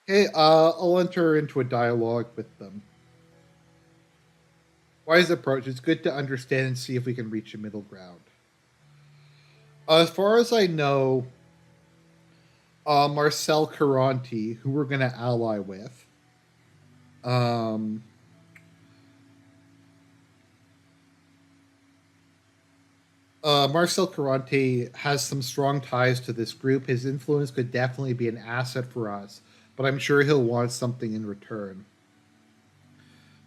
Okay, I'll enter into a dialogue with them. Wise approach. It's good to understand and see if we can reach a middle ground. As far as I know, Marcel Caranti, who we're going to ally with, um, Marcel Caranti has some strong ties to this group. His influence could definitely be an asset for us, but I'm sure he'll want something in return.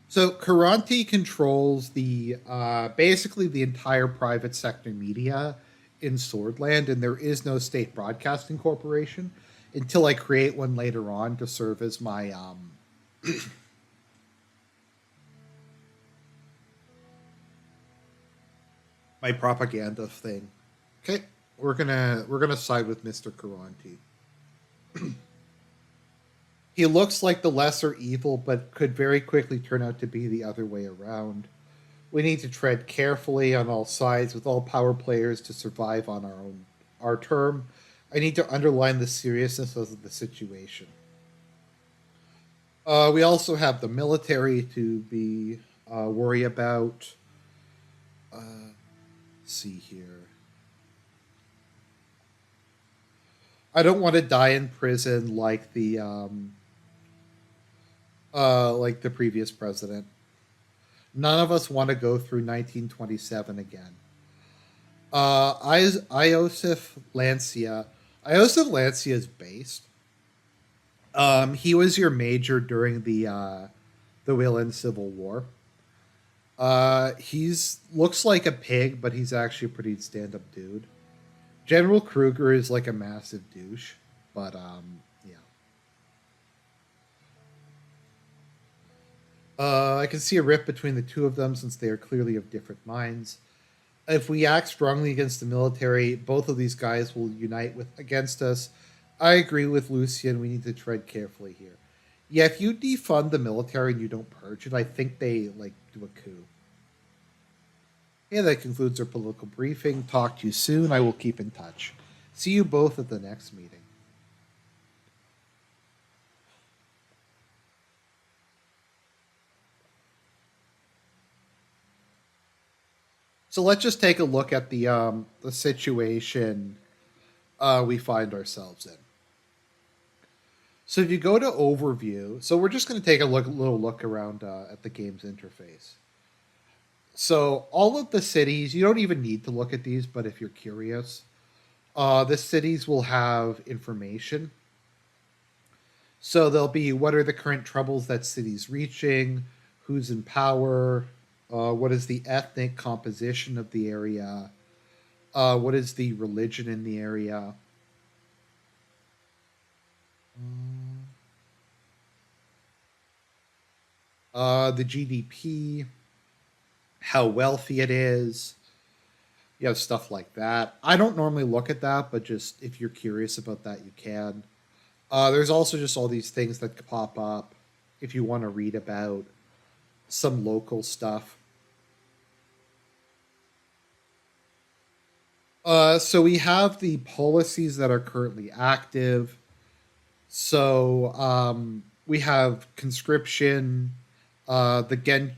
So Caranti controls the basically the entire private sector media in Swordland, and there is no state broadcasting corporation until I create one later on to serve as my propaganda thing. Okay, we're gonna side with Mister Caranti. He looks like the lesser evil, but could very quickly turn out to be the other way around. We need to tread carefully on all sides with all power players to survive on our term. I need to underline the seriousness of the situation. We also have the military to be worry about. Let's see here. I don't want to die in prison like the previous president. None of us want to go through 1927 again. Iosif Lancia. Iosif Lancia is based. He was your major during the Wayland Civil War. He's looks like a pig, but he's actually a pretty stand-up dude. General Kruger is like a massive douche, but yeah. I can see a rift between the two of them since they are clearly of different minds. If we act strongly against the military, both of these guys will unite with against us. I agree with Lucian. We need to tread carefully here. Yeah, if you defund the military and you don't purge it, I think they like do a coup. Yeah, that concludes our political briefing. Talk to you soon. I will keep in touch. See you both at the next meeting. So let's just take a look at the situation we find ourselves in. So if you go to overview, so we're just going to take a little look around at the game's interface. So all of the cities, you don't even need to look at these, but if you're curious, the cities will have information. So there'll be what are the current troubles that city's reaching, who's in power, what is the ethnic composition of the area, what is the religion in the area. The GDP, how wealthy it is, you have stuff like that. I don't normally look at that, but just if you're curious about that, you can. There's also just all these things that pop up if you want to read about some local stuff. So we have the policies that are currently active. So we have conscription. The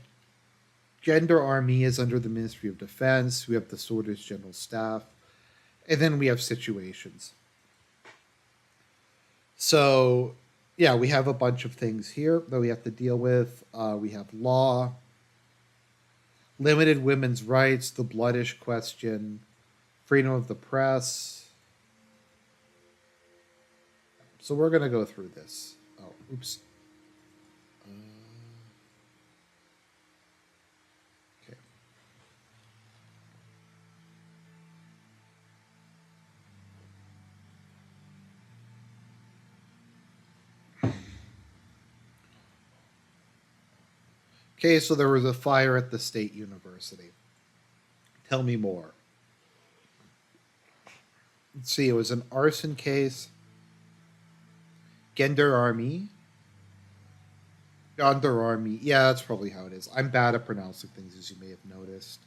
gender army is under the Ministry of Defense. We have the Soldiers General Staff. And then we have situations. So, yeah, we have a bunch of things here that we have to deal with. We have law, limited women's rights, the bloodish question, freedom of the press. So we're going to go through this. Oh, oops. Okay. Okay, so there was a fire at the state university. Tell me more. Let's see, it was an arson case. Gender Army. Gender Army. Yeah, that's probably how it is. I'm bad at pronouncing things, as you may have noticed.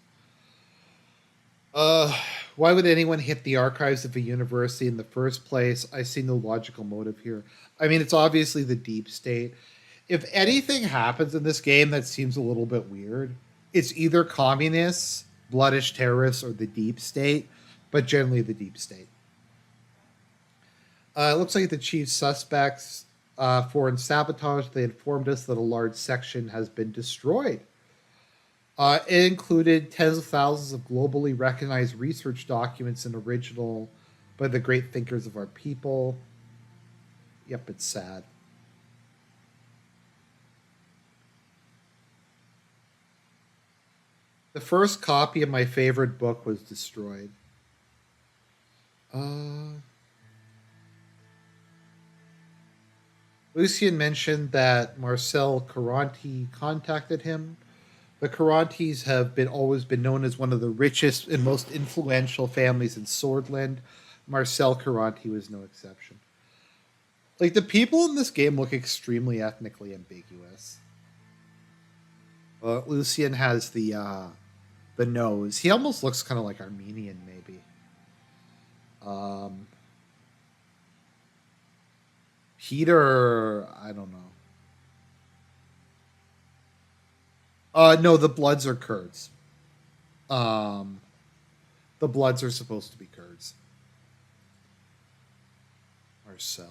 Uh, why would anyone hit the archives of a university in the first place? I see no logical motive here. I mean, it's obviously the deep state. If anything happens in this game that seems a little bit weird, it's either communists, bloodish terrorists, or the deep state, but generally the deep state. It looks like the chief suspects for sabotage. They informed us that a large section has been destroyed. It included tens of thousands of globally recognized research documents and original by the great thinkers of our people. Yep, it's sad. The first copy of my favorite book was destroyed. Uh, Lucian mentioned that Marcel Caranti contacted him. The Carantis have always been known as one of the richest and most influential families in Swordland. Marcel Caranti was no exception. Like the people in this game look extremely ethnically ambiguous. Lucian has the nose. He almost looks kind of like Armenian, maybe. Um, Peter, I don't know. No, the Bloods are Kurds. Um, the Bloods are supposed to be Kurds. Marcel.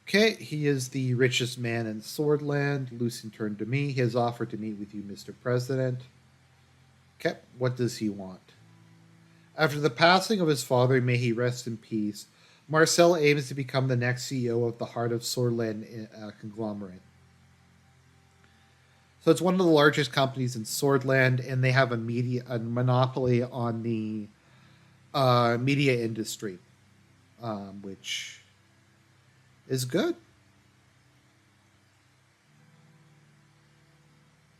Okay, he is the richest man in Swordland. Lucien turned to me. He has offered to meet with you, Mr. President. Okay, what does he want? After the passing of his father, may he rest in peace, Marcel aims to become the next CEO of the Heart of Swordland conglomerate. So it's one of the largest companies in Swordland, and they have a monopoly on the media industry, which is good.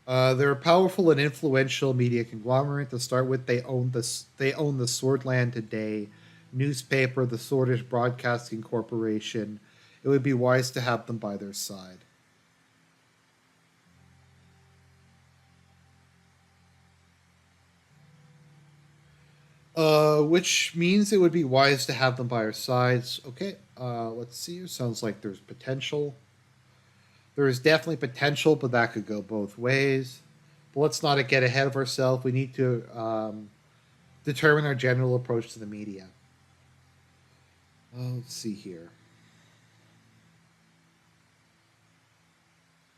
They're a powerful and influential media conglomerate. To start with, they own this. They own the Swordland Today newspaper, the Swordish Broadcasting Corporation. It would be wise to have them by their side. Which means it would be wise to have them by our sides. Okay, let's see. Sounds like there's potential. There is definitely potential, but that could go both ways. But let's not get ahead of ourselves. We need to determine our general approach to the media. Let's see here.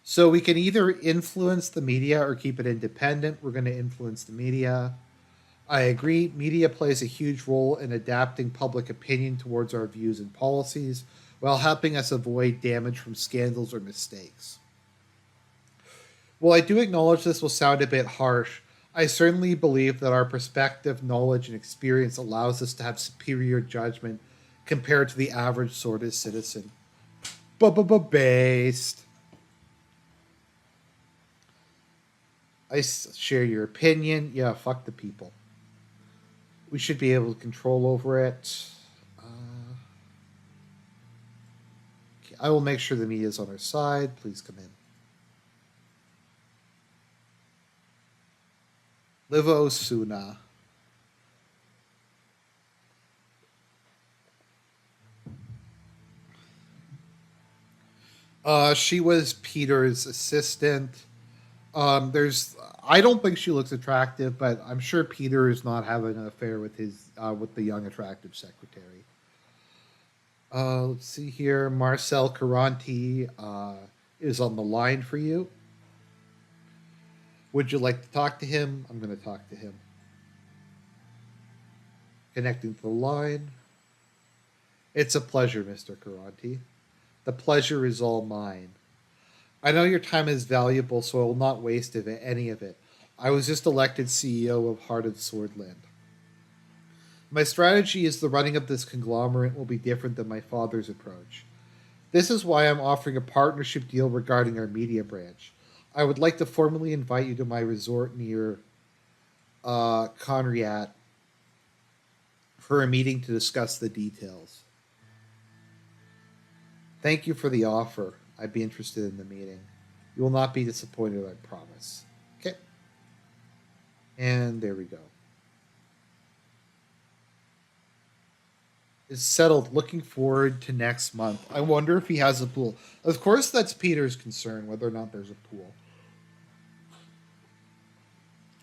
So we can either influence the media or keep it independent. We're going to influence the media. I agree. Media plays a huge role in adapting public opinion towards our views and policies while helping us avoid damage from scandals or mistakes. While I do acknowledge this will sound a bit harsh, I certainly believe that our perspective, knowledge, and experience allows us to have superior judgment compared to the average sort of citizen. Based. I share your opinion. Yeah, fuck the people. We should be able to control over it. Okay, I will make sure the media is on our side. Please come in. Livo Suna. She was Peter's assistant. There's I don't think she looks attractive, but I'm sure Peter is not having an affair with his with the young attractive secretary. Let's see here. Marcel Caranti is on the line for you. Would you like to talk to him? I'm going to talk to him. Connecting to the line. It's a pleasure, Mr. Caranti. The pleasure is all mine. I know your time is valuable, so I will not waste any of it. I was just elected CEO of Heart of Swordland. My strategy is the running of this conglomerate will be different than my father's approach. This is why I'm offering a partnership deal regarding our media branch. I would like to formally invite you to my resort near Conriat for a meeting to discuss the details. Thank you for the offer. I'd be interested in the meeting. You will not be disappointed, I promise. Okay. And there we go. Is settled. Looking forward to next month. I wonder if he has a pool. Of course, that's Peter's concern, whether or not there's a pool.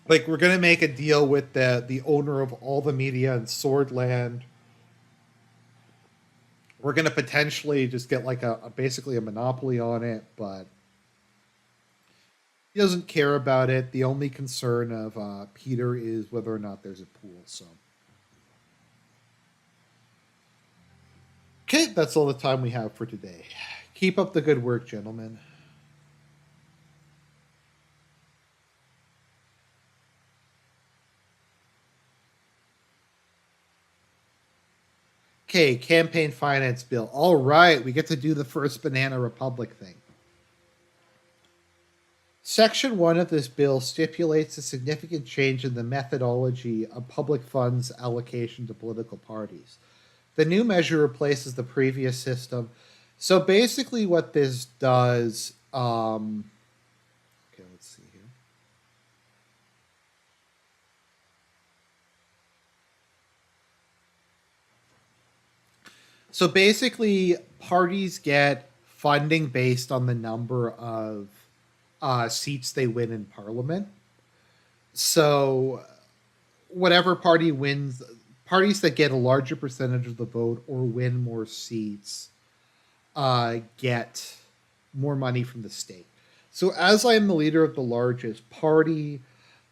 Like, we're going to make a deal with the owner of all the media in Swordland. We're going to potentially just get like basically a monopoly on it, but he doesn't care about it. The only concern of Peter is whether or not there's a pool. So, okay, that's all the time we have for today. Keep up the good work, gentlemen. Okay, campaign finance bill. All right, we get to do the first Banana Republic thing. Section 1 of this bill stipulates a significant change in the methodology of public funds allocation to political parties. The new measure replaces the previous system. So basically, what this does. Okay, let's see here. So basically, parties get funding based on the number of seats they win in parliament. So whatever party wins, parties that get a larger percentage of the vote or win more seats get more money from the state. So as I am the leader of the largest party,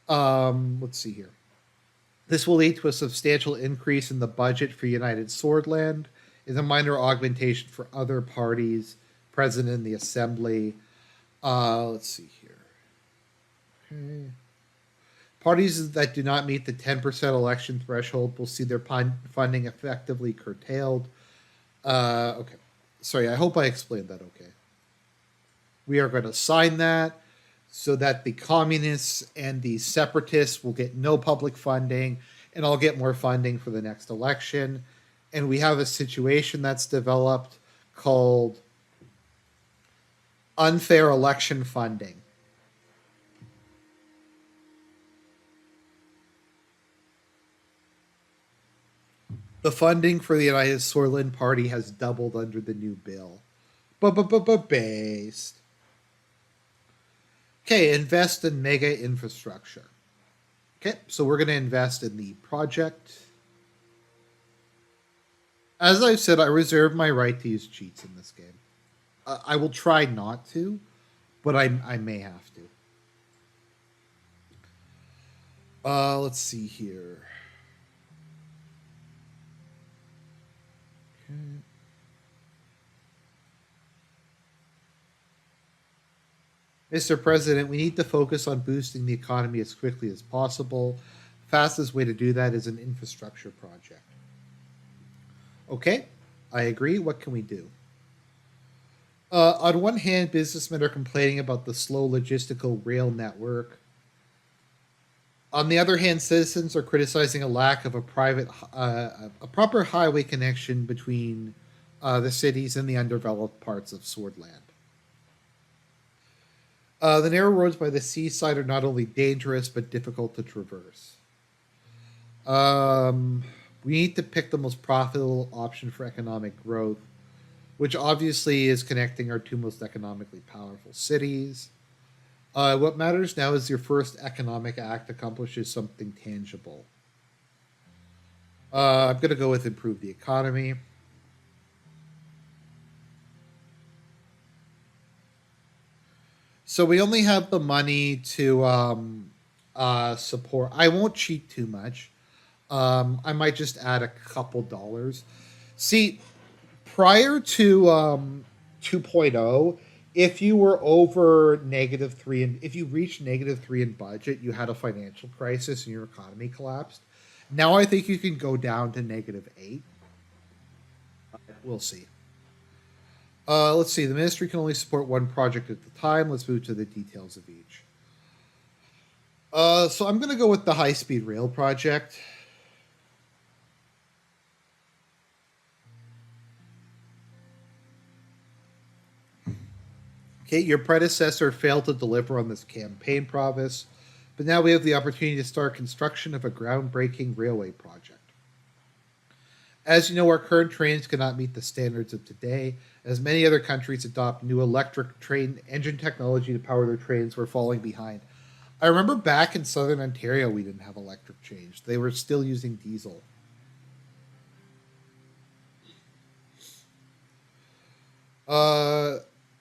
let's see here. This will lead to a substantial increase in the budget for United Swordland, and a minor augmentation for other parties present in the assembly. Let's see here. Okay. Parties that do not meet the 10% election threshold will see their funding effectively curtailed. Okay. Sorry, I hope I explained that okay. We are going to sign that so that the communists and the separatists will get no public funding, and I'll get more funding for the next election. And we have a situation that's developed called unfair election funding. The funding for the United Swordland Party has doubled under the new bill. Based. Okay, invest in mega infrastructure. Okay, so we're going to invest in the project. As I've said, I reserve my right to use cheats in this game. I will try not to, but I may have to. Let's see here. Okay. Mr. President, we need to focus on boosting the economy as quickly as possible. The fastest way to do that is an infrastructure project. Okay, I agree. What can we do? On one hand, businessmen are complaining about the slow logistical rail network. On the other hand, citizens are criticizing a lack of a proper highway connection between the cities and the undeveloped parts of Swordland. The narrow roads by the seaside are not only dangerous but difficult to traverse. We need to pick the most profitable option for economic growth, which obviously is connecting our two most economically powerful cities. What matters now is your first economic act accomplishes something tangible. I'm going to go with improve the economy. So we only have the money to support. I won't cheat too much. I might just add a couple dollars. See, prior to 2.0, if you were over -3 and if you reached -3 in budget, you had a financial crisis and your economy collapsed. Now I think you can go down to -8. We'll see. Let's see. The ministry can only support one project at a time. Let's move to the details of each. So I'm going to go with the high-speed rail project. Okay, your predecessor failed to deliver on this campaign promise, but now we have the opportunity to start construction of a groundbreaking railway project. As you know, our current trains cannot meet the standards of today. As many other countries adopt new electric train engine technology to power their trains, we're falling behind. I remember back in southern Ontario, we didn't have electric trains. They were still using diesel.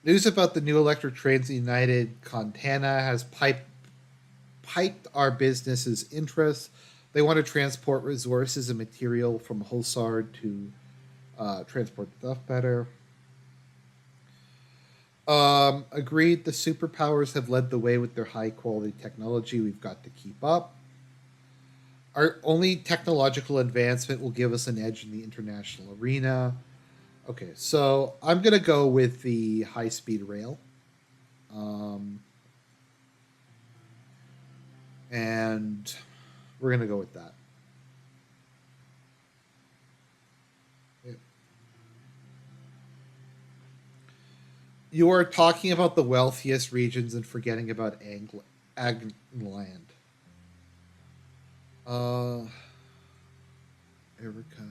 News about the new electric trains in United Contana has piped our business's interests. They want to transport resources and material from Hosard to transport stuff better. Agreed, the superpowers have led the way with their high quality technology. We've got to keep up. Our only technological advancement will give us an edge in the international arena. Okay, so I'm going to go with the high speed rail. And we're going to go with that. You are talking about the wealthiest regions and forgetting about Agland. Erica.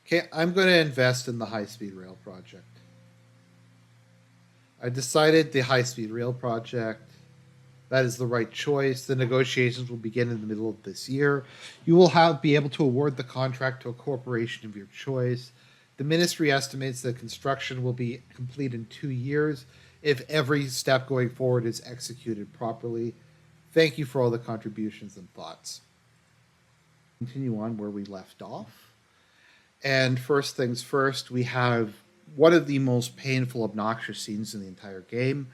Okay, I'm going to invest in the high speed rail project. I decided the high speed rail project. That is the right choice. The negotiations will begin in the middle of this year. You will be able to award the contract to a corporation of your choice. The ministry estimates that construction will be complete in 2 years if every step going forward is executed properly. Thank you for all the contributions and thoughts. Continue on where we left off. And first things first, we have one of the most painful, obnoxious scenes in the entire game,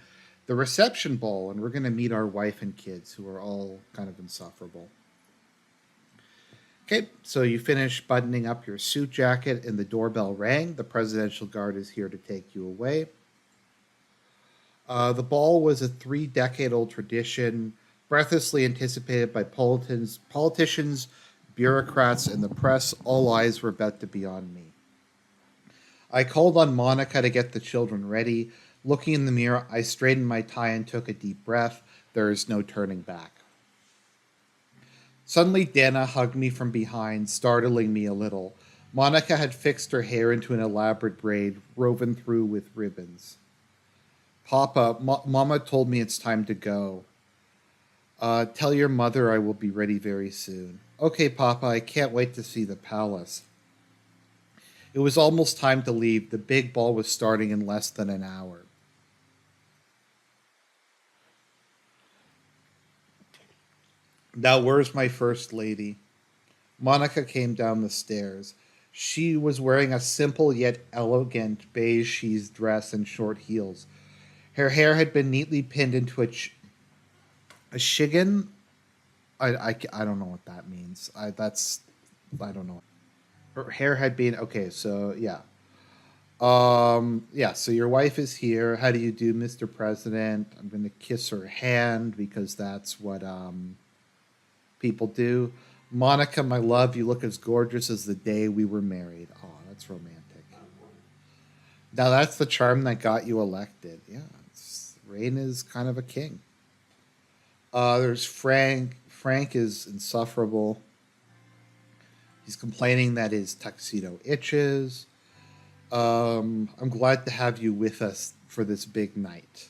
the reception ball, and we're going to meet our wife and kids, who are all kind of insufferable. Okay, so you finish buttoning up your suit jacket, and the doorbell rang. The presidential guard is here to take you away. The ball was a 3-decade-old tradition, breathlessly anticipated by politicians, bureaucrats, and the press. All eyes were about to be on me. I called on Monica to get the children ready. Looking in the mirror, I straightened my tie and took a deep breath. There is no turning back. Suddenly, Dana hugged me from behind, startling me a little. Monica had fixed her hair into an elaborate braid, woven through with ribbons. Papa, Mama told me it's time to go. Tell your mother I will be ready very soon. Okay, Papa, I can't wait to see the palace. It was almost time to leave. The big ball was starting in less than an hour. Now, where's my first lady? Monica came down the stairs. She was wearing a simple yet elegant beige cheese dress and short heels. Her hair had been neatly pinned into a shigan. I don't know what that means. I don't know. Her hair had been okay. So yeah, yeah. So your wife is here. How do you do, Mr. President? I'm gonna kiss her hand because that's what people do. Monica, my love, you look as gorgeous as the day we were married. Oh, that's romantic. Now that's the charm that got you elected. Yeah, Rain is kind of a king. There's Frank. Frank is insufferable. He's complaining that his tuxedo itches. I'm glad to have you with us for this big night.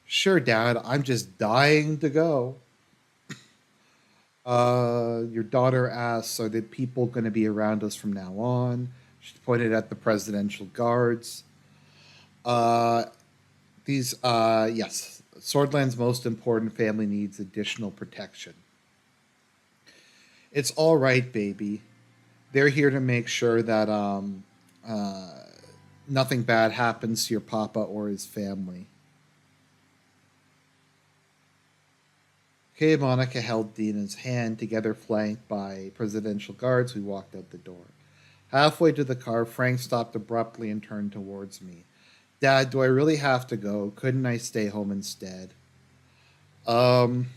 Sure, Dad. I'm just dying to go. Your daughter asks, are the people going to be around us from now on? She pointed at the presidential guards. Uh, yes, Swordland's most important family needs additional protection. It's all right, baby. They're here to make sure that uh, nothing bad happens to your papa or his family. Okay, Monica held Dina's hand, together flanked by presidential guards. We walked out the door. Halfway to the car, Frank stopped abruptly and turned towards me. Dad, do I really have to go? Couldn't I stay home instead? Um,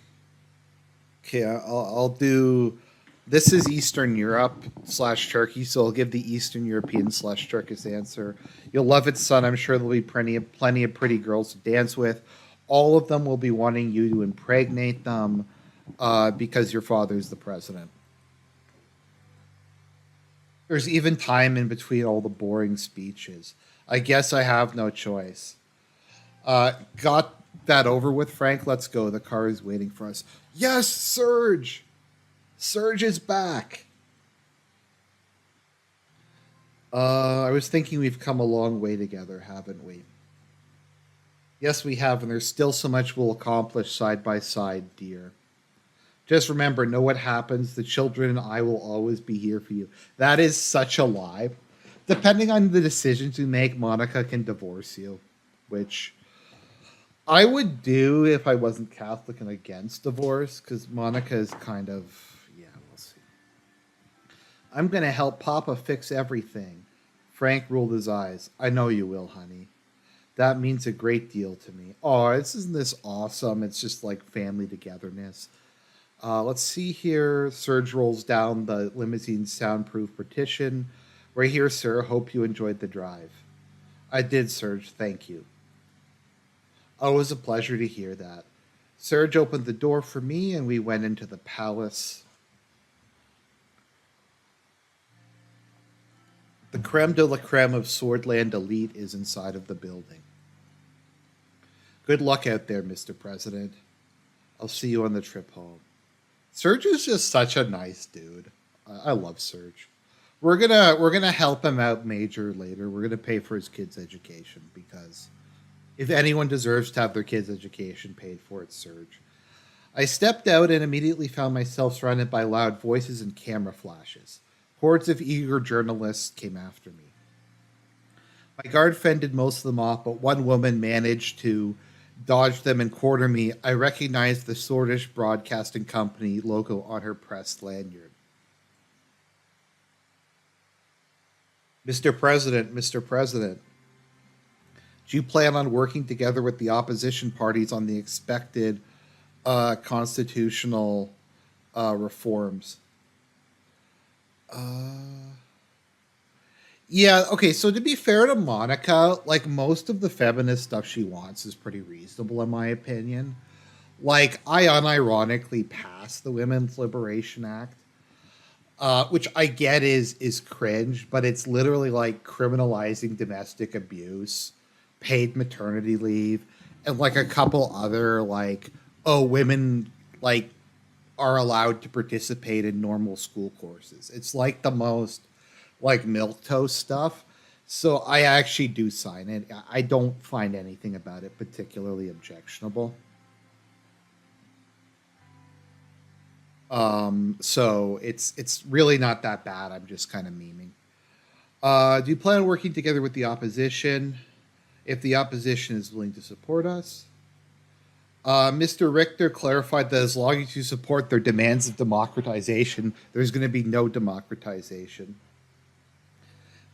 okay, I'll do. This is Eastern Europe slash Turkey, so I'll give the Eastern European slash Turkish answer. You'll love it, son. I'm sure there'll be plenty of pretty girls to dance with. All of them will be wanting you to impregnate them because your father's the president. There's even time in between all the boring speeches. I guess I have no choice. Got that over with, Frank? Let's go. The car is waiting for us. Yes, Serge! Serge is back. I was thinking we've come a long way together, haven't we? Yes, we have, and there's still so much we'll accomplish side by side, dear. Just remember, know what happens. The children and I will always be here for you. That is such a lie. Depending on the decisions you make, Monica can divorce you, which I would do if I wasn't Catholic and against divorce, because Monica is kind of, yeah, we'll see. I'm going to help Papa fix everything. Frank rolled his eyes. I know you will, honey. That means a great deal to me. Oh, isn't this awesome? It's just like family togetherness. Let's see here. Serge rolls down the limousine soundproof partition. Right here, sir. Hope you enjoyed the drive. I did, Serge. Thank you. Oh, it was a pleasure to hear that. Serge opened the door for me, and we went into the palace. The creme de la creme of Swordland elite is inside of the building. Good luck out there, Mr. President. I'll see you on the trip home. Serge is just such a nice dude. I love Serge. We're gonna help him out major later. We're gonna pay for his kids' education because if anyone deserves to have their kids' education paid for, it's Serge. I stepped out and immediately found myself surrounded by loud voices and camera flashes. Hordes of eager journalists came after me. My guard fended most of them off, but one woman managed to dodge them and corner me. I recognized the Swordish Broadcasting Company logo on her pressed lanyard. Mr. President, do you plan on working together with the opposition parties on the expected constitutional reforms? Uh, yeah, okay, so to be fair to Monica, like most of the feminist stuff she wants is pretty reasonable in my opinion. Like I unironically passed the Women's Liberation Act, which I get is cringe, but it's literally like criminalizing domestic abuse, paid maternity leave, and like a couple other like women like are allowed to participate in normal school courses. It's like the most like milk toast stuff. So I actually do sign it. I don't find anything about it particularly objectionable. So it's really not that bad. I'm just kind of memeing. Do you plan on working together with the opposition if the opposition is willing to support us? Mr. Richter clarified that as long as you support their demands of democratization, there's going to be no democratization.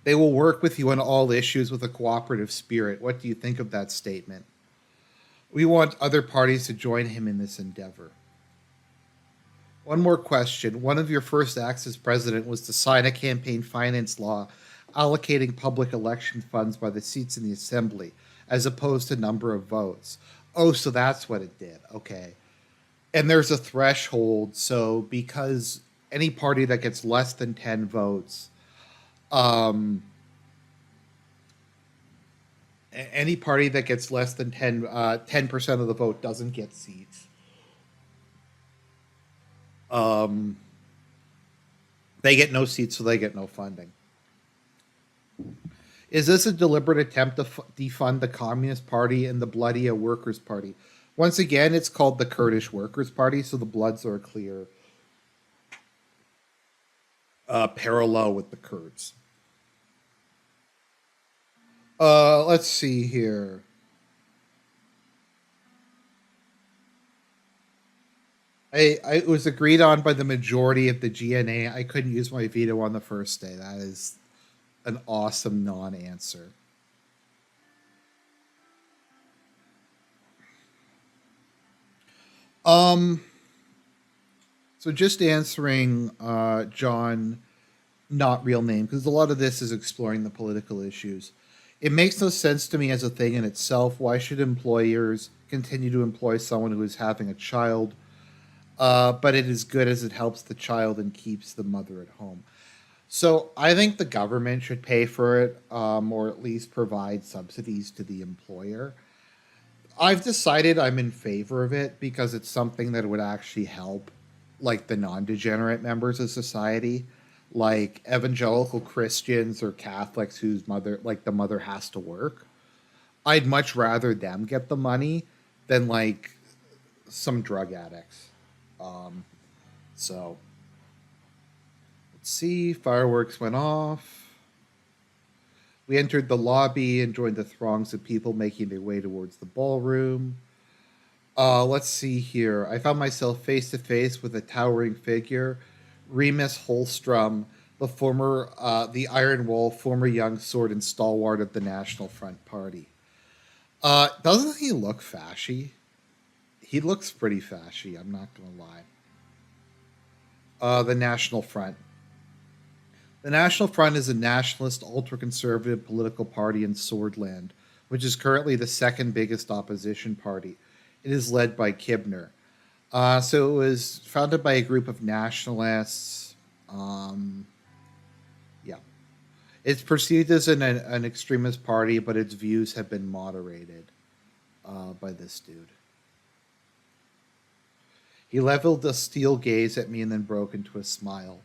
They will work with you on all issues with a cooperative spirit. What do you think of that statement? We want other parties to join him in this endeavor. One more question. One of your first acts as president was to sign a campaign finance law allocating public election funds by the seats in the assembly as opposed to number of votes. Oh, so that's what it did. Okay. And there's a threshold. So because any party that gets less than 10 votes, um, any party that gets less than 10% of the vote doesn't get seats. Um, they get no seats, so they get no funding. Is this a deliberate attempt to defund the Communist Party and the Bloodia Workers' Party? Once again, it's called the Kurdish Workers' Party, so the Bloods are a clear parallel with the Kurds. Let's see here. It was agreed on by the majority of the GNA. I couldn't use my veto on the first day. That is an awesome non-answer. Um, so just answering John, not real name, because a lot of this is exploring the political issues. It makes no sense to me as a thing in itself. Why should employers continue to employ someone who is having a child? But it is good as it helps the child and keeps the mother at home. So I think the government should pay for it, or at least provide subsidies to the employer. I've decided I'm in favor of it because it's something that would actually help, like the non-degenerate members of society, like evangelical Christians or Catholics whose mother, like the mother, has to work. I'd much rather them get the money than like some drug addicts. Um, so let's see. Fireworks went off. We entered the lobby and joined the throngs of people making their way towards the ballroom. Let's see here. I found myself face to face with a towering figure, Remus Holstrom, the Iron Wall, former young sword and stalwart of the National Front Party. Doesn't he look fashy? He looks pretty fashy. I'm not gonna lie. The National Front. The National Front is a nationalist, ultra conservative political party in Swordland, which is currently the second biggest opposition party. It is led by Kibner. So it was founded by a group of nationalists. Yeah. It's perceived as an extremist party, but its views have been moderated by this dude. He leveled a steel gaze at me and then broke into a smile.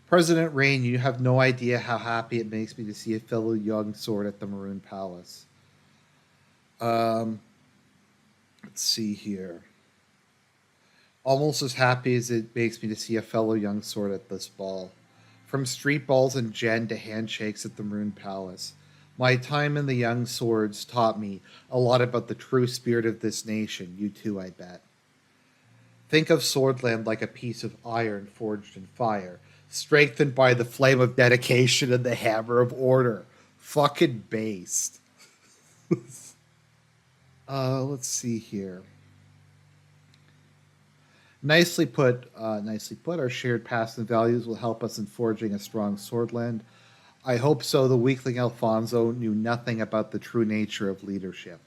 President Rain, you have no idea how happy it makes me to see a fellow young sword at the Maroon Palace. Um, let's see here. Almost as happy as it makes me to see a fellow young sword at this ball. From street balls and gen to handshakes at the Maroon Palace. My time in the Young Swords taught me a lot about the true spirit of this nation. You too, I bet. Think of Swordland like a piece of iron forged in fire, strengthened by the flame of dedication and the hammer of order. Fucking based. Let's see here. Nicely put. Nicely put. Our shared past and values will help us in forging a strong Swordland. I hope so. The weakling Alfonso knew nothing about the true nature of leadership.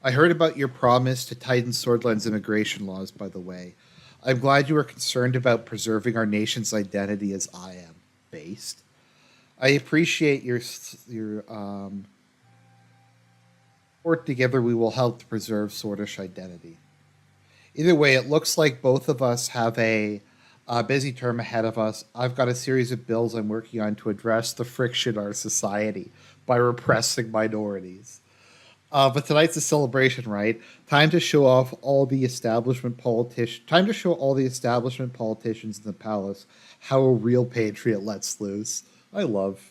I heard about your promise to tighten Swordland's immigration laws, by the way. I'm glad you are concerned about preserving our nation's identity as I am. Based. I appreciate your work together. We will help to preserve Swordish identity. Either way, it looks like both of us have a busy term ahead of us. I've got a series of bills I'm working on to address the friction in our society by repressing minorities. But tonight's a celebration, right? Time to show off all the establishment politicians. Time to show all the establishment politicians in the palace how a real patriot lets loose. I love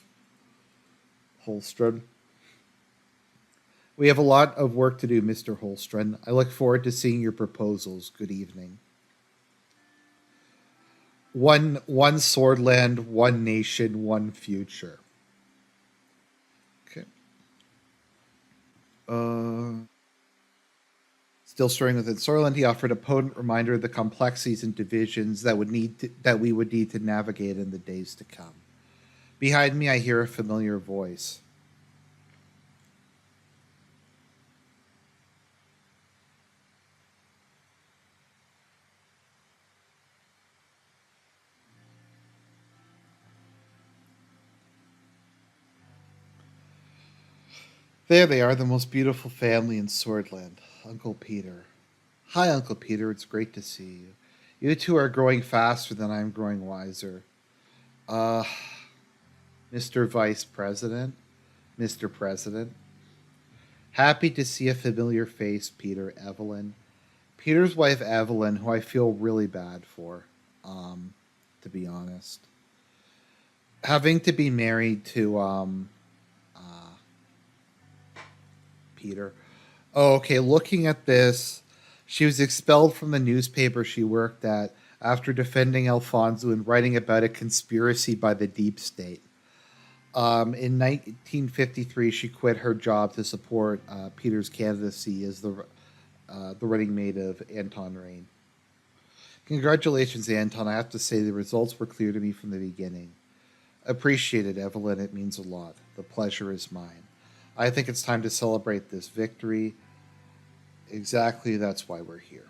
Holstrom. We have a lot of work to do, Mr. Holstrom. I look forward to seeing your proposals. Good evening. One swordland, one nation, one future. Okay. Uh, Still stirring within Swordland, he offered a potent reminder of the complexities and divisions that we would need to navigate in the days to come. Behind me, I hear a familiar voice. There they are, the most beautiful family in Swordland. Uncle Peter. Hi, Uncle Peter. It's great to see you. You two are growing faster than I'm growing wiser. Uh, Mr. Vice President, Mr. President. Happy to see a familiar face, Peter. Evelyn. Peter's wife, Evelyn, who I feel really bad for, to be honest. Having to be married to uh, Peter. Oh, okay. Looking at this, she was expelled from the newspaper she worked at after defending Alfonso and writing about a conspiracy by the deep state. In 1953, she quit her job to support Peter's candidacy as the running mate of Anton Rain. Congratulations, Anton. I have to say the results were clear to me from the beginning. Appreciate it, Evelyn. It means a lot. The pleasure is mine. I think it's time to celebrate this victory. Exactly, that's why we're here.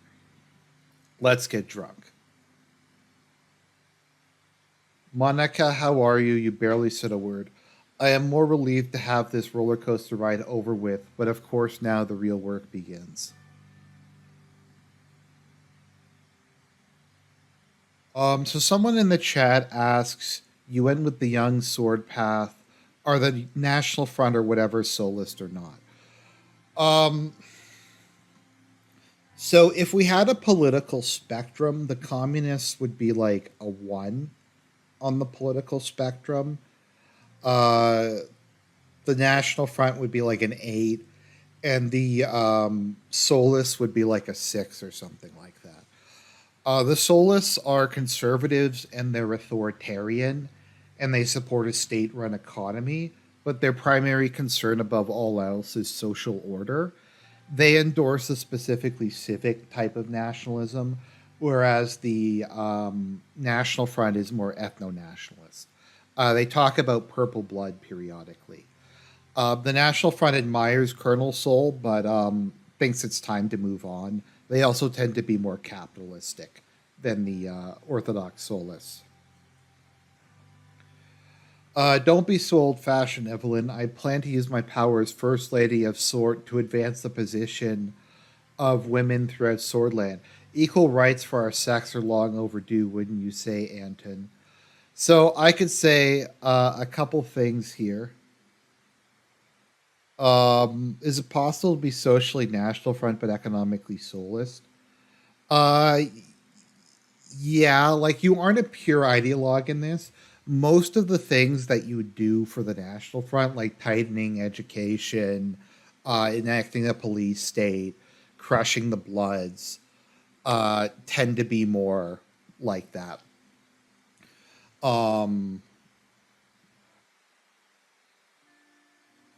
Let's get drunk. Monica, how are you? You barely said a word. I am more relieved to have this roller coaster ride over with, but of course now the real work begins. So someone in the chat asks, you went with the young sword path, are the National Front or whatever solist or not? Um, so if we had a political spectrum, the communists would be like a one on the political spectrum. Uh, the National Front would be like an eight, and the Solists would be like a six or something like that. The Solists are conservatives and they're authoritarian, and they support a state-run economy. But their primary concern, above all else, is social order. They endorse a specifically civic type of nationalism, whereas the National Front is more ethno nationalist. They talk about purple blood periodically. The National Front admires Colonel Sol, but thinks it's time to move on. They also tend to be more capitalistic than the Orthodox Solists. Don't be so old fashioned, Evelyn. I plan to use my power as First Lady of Sword to advance the position of women throughout Swordland. Equal rights for our sex are long overdue, wouldn't you say, Anton? So I could say a couple things here. Is it possible to be socially national front but economically socialist? Uh, yeah, like you aren't a pure ideologue in this. Most of the things that you would do for the National Front, like tightening education, enacting a police state, crushing the Bloods, tend to be more like that. Um,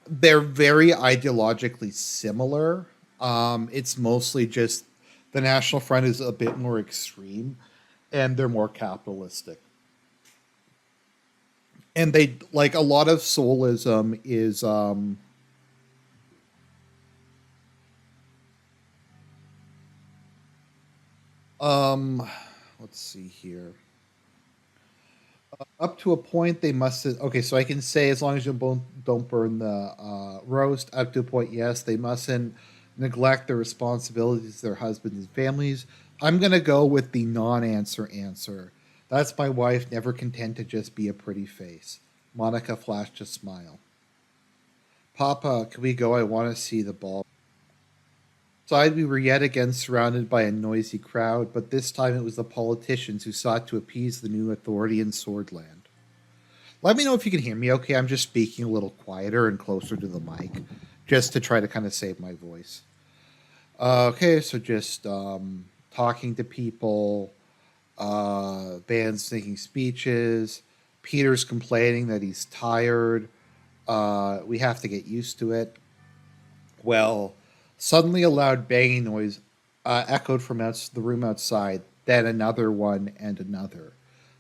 they're very ideologically similar. It's mostly just the National Front is a bit more extreme, and they're more capitalistic. And they like a lot of soulism is um let's see here. Up to a point they must okay, so I can say as long as you don't burn the roast. Up to a point, yes, they mustn't neglect their responsibilities to their husbands and families. I'm gonna go with the non-answer. That's my wife, never content to just be a pretty face. Monica flashed a smile. Papa, can we go? I want to see the ball. Outside, we were yet again surrounded by a noisy crowd, but this time it was the politicians who sought to appease the new authority in Swordland. Let me know if you can hear me okay. I'm just speaking a little quieter and closer to the mic, just to try to kind of save my voice. Okay, so just talking to people, bands making speeches, Peter's complaining that he's tired. We have to get used to it. Well, suddenly a loud banging noise echoed from the room outside, then another one and another.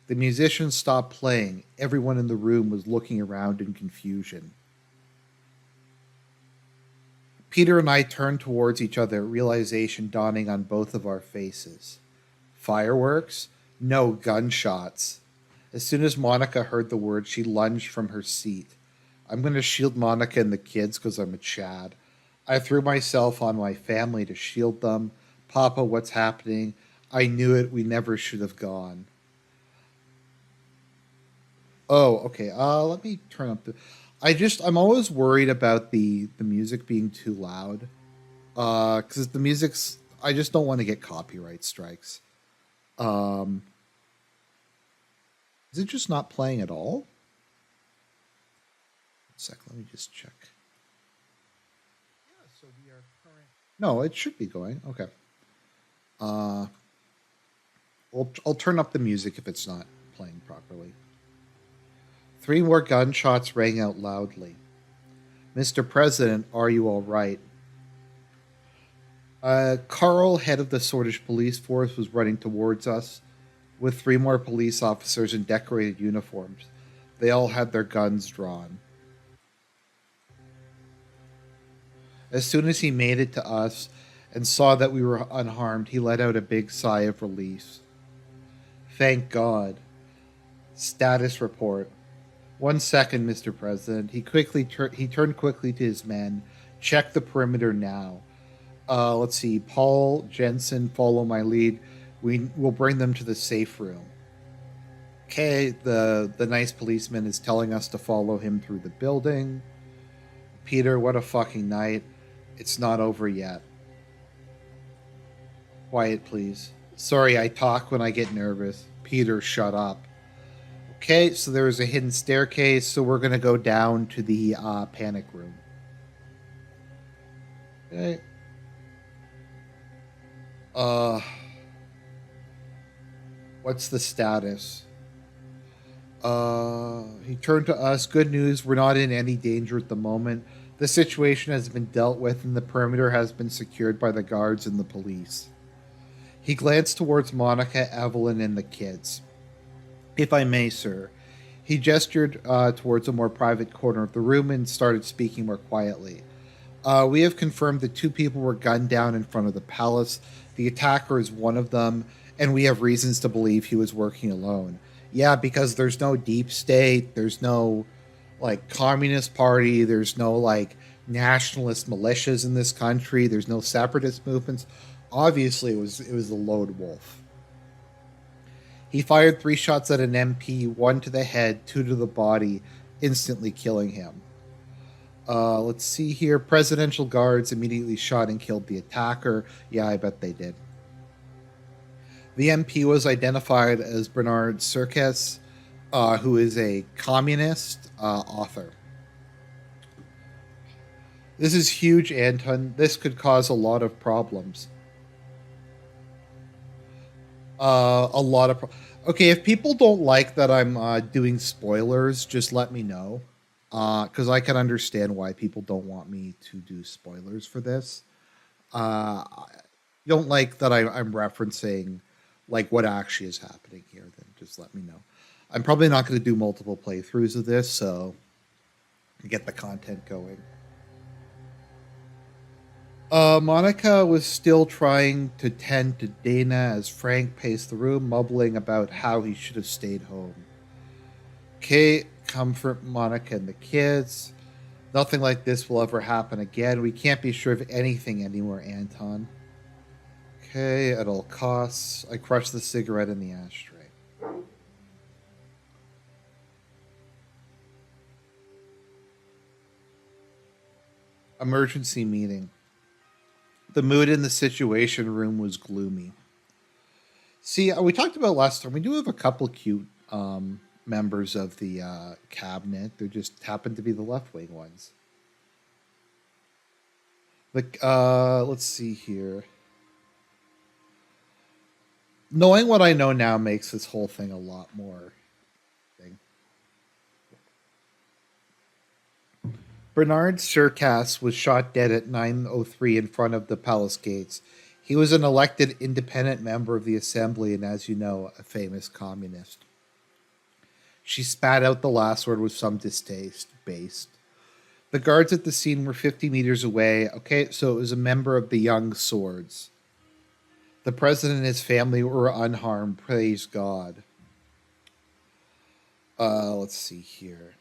The musicians stopped playing. Everyone in the room was looking around in confusion. Peter and I turned towards each other, realization dawning on both of our faces. Fireworks? No, gunshots. As soon as Monica heard the word, she lunged from her seat. I'm going to shield Monica and the kids because I'm a Chad. I threw myself on my family to shield them. Papa, what's happening? I knew it. We never should have gone. Oh, okay. Let me turn up the. I'm always worried about the music being too loud. Because the music's. I just don't want to get copyright strikes. Um, is it just not playing at all? 1 sec. Let me just check. Yeah. So we are current. No, it should be going. Okay. Uh, I'll turn up the music if it's not playing properly. Three more gunshots rang out loudly. Mr. President, are you all right? Carl, head of the Swordfish police force, was running towards us with three more police officers in decorated uniforms. They all had their guns drawn. As soon as he made it to us and saw that we were unharmed, he let out a big sigh of relief. Thank God. Status report. 1 second, Mr. President. He turned quickly to his men. Check the perimeter now. Let's see. Paul, Jensen, follow my lead. We will bring them to the safe room. Okay, the nice policeman is telling us to follow him through the building. Peter, what a fucking night. It's not over yet. Quiet, please. Sorry, I talk when I get nervous. Peter, shut up. Okay, so there's a hidden staircase, so we're gonna go down to the panic room. Okay. Uh, what's the status? He turned to us. Good news, we're not in any danger at the moment. The situation has been dealt with, and the perimeter has been secured by the guards and the police. He glanced towards Monica, Evelyn, and the kids. If I may, sir. He gestured towards a more private corner of the room and started speaking more quietly. We have confirmed that two people were gunned down in front of the palace. The attacker is one of them, and we have reasons to believe he was working alone. Yeah, because there's no deep state, there's no like communist party, there's no like nationalist militias in this country, there's no separatist movements. Obviously, it was a lone wolf. He fired 3 shots at an MP, one to the head, two to the body, instantly killing him. Let's see here. Presidential guards immediately shot and killed the attacker. Yeah, I bet they did. The MP was identified as Bernard Serkes, who is a communist author. This is huge, Anton. This could cause a lot of problems. A lot of. Okay, if people don't like that I'm doing spoilers, just let me know. Because I can understand why people don't want me to do spoilers for this. You don't like that I'm referencing like what actually is happening here, then just let me know. I'm probably not going to do multiple playthroughs of this, so get the content going. Monica was still trying to tend to Dana as Frank paced the room, mumbling about how he should have stayed home. Kate comfort Monica and the kids. Nothing like this will ever happen again. We can't be sure of anything anymore, Anton. Okay, at all costs. I crushed the cigarette in the ashtray. Emergency meeting. The mood in the Situation Room was gloomy. See, we talked about last time. We do have a couple cute members of the cabinet. They just happen to be the left wing ones. Let's see here. Knowing what I know now makes this whole thing a lot more thing. Bernard Surcasse was shot dead at 9:03 in front of the palace gates. He was an elected independent member of the assembly and, as you know, a famous communist. She spat out the last word with some distaste. Based. The guards at the scene were 50 meters away. Okay, so it was a member of the Young Swords. The president and his family were unharmed. Praise God. Let's see here.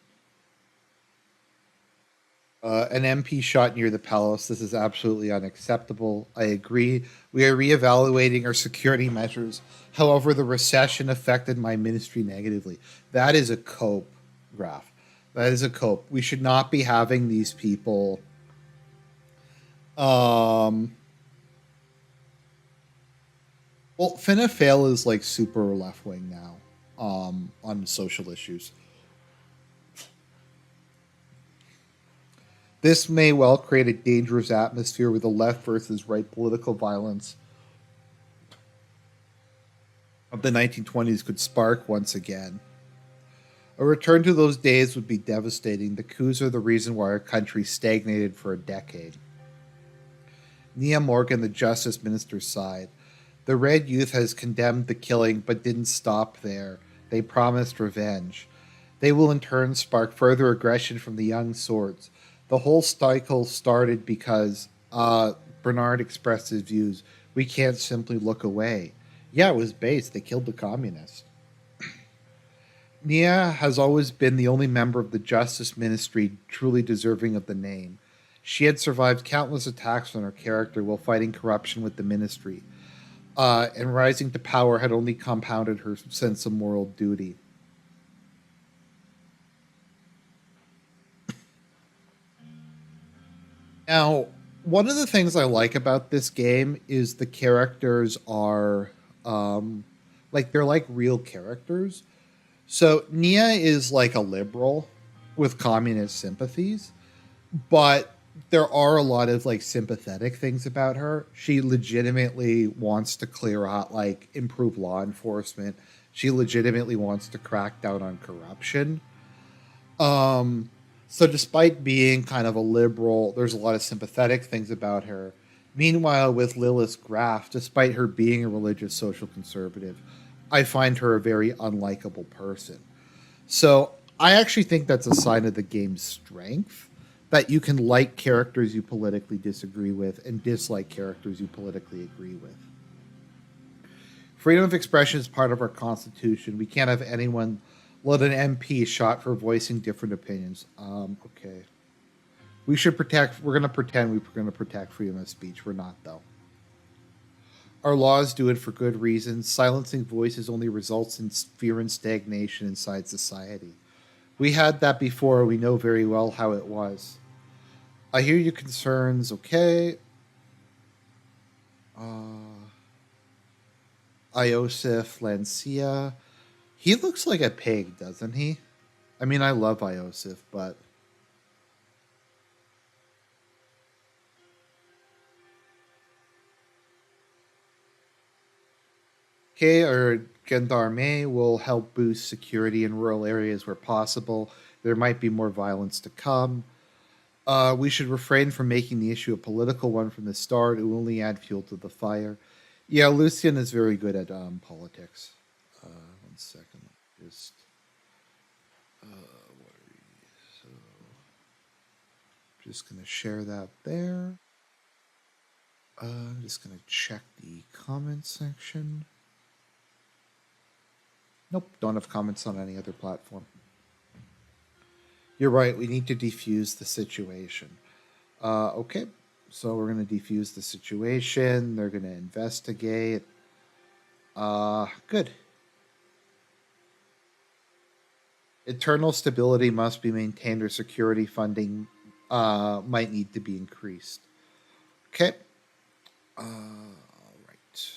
An MP shot near the palace. This is absolutely unacceptable. I agree. We are reevaluating our security measures. However, the recession affected my ministry negatively. That is a cope, Graph. That is a cope. We should not be having these people. Well, Fianna Fáil is like super left wing now on social issues. This may well create a dangerous atmosphere where the left versus right political violence of the 1920s could spark once again. A return to those days would be devastating. The coups are the reason why our country stagnated for a decade. Nia Morgan, the justice minister, sighed. The Red Youth has condemned the killing but didn't stop there. They promised revenge. They will in turn spark further aggression from the Young Swords. The whole cycle started because Bernard expressed his views. We can't simply look away. Yeah, it was based. They killed the communists. Nia has always been the only member of the Justice Ministry truly deserving of the name. She had survived countless attacks on her character while fighting corruption with the ministry, and rising to power had only compounded her sense of moral duty. Now, one of the things I like about this game is the characters are like they're like real characters. So Nia is like a liberal with communist sympathies, but there are a lot of like sympathetic things about her. She legitimately wants to clear out, like improve law enforcement. She legitimately wants to crack down on corruption. Um, so despite being kind of a liberal, there's a lot of sympathetic things about her. Meanwhile, with Lilith Graff, despite her being a religious social conservative, I find her a very unlikable person. So I actually think that's a sign of the game's strength that you can like characters you politically disagree with and dislike characters you politically agree with. Freedom of expression is part of our Constitution. We can't have anyone let an MP shot for voicing different opinions. Okay. We should protect. We're going to pretend we're going to protect freedom of speech. We're not, though. Our laws do it for good reasons. Silencing voices only results in fear and stagnation inside society. We had that before. We know very well how it was. I hear your concerns. Okay. Iosif Lancia. He looks like a pig, doesn't he? I mean, I love Iosif, but okay, our gendarme will help boost security in rural areas where possible. There might be more violence to come. We should refrain from making the issue a political one from the start. It will only add fuel to the fire. Yeah, Lucian is very good at politics. 1 second. Just. What are we? So, just going to share that there. I'm just going to check the comment section. Nope, don't have comments on any other platform. You're right, we need to defuse the situation. Okay, so we're going to defuse the situation. They're going to investigate. Good. Internal stability must be maintained or security funding might need to be increased. Okay. All right.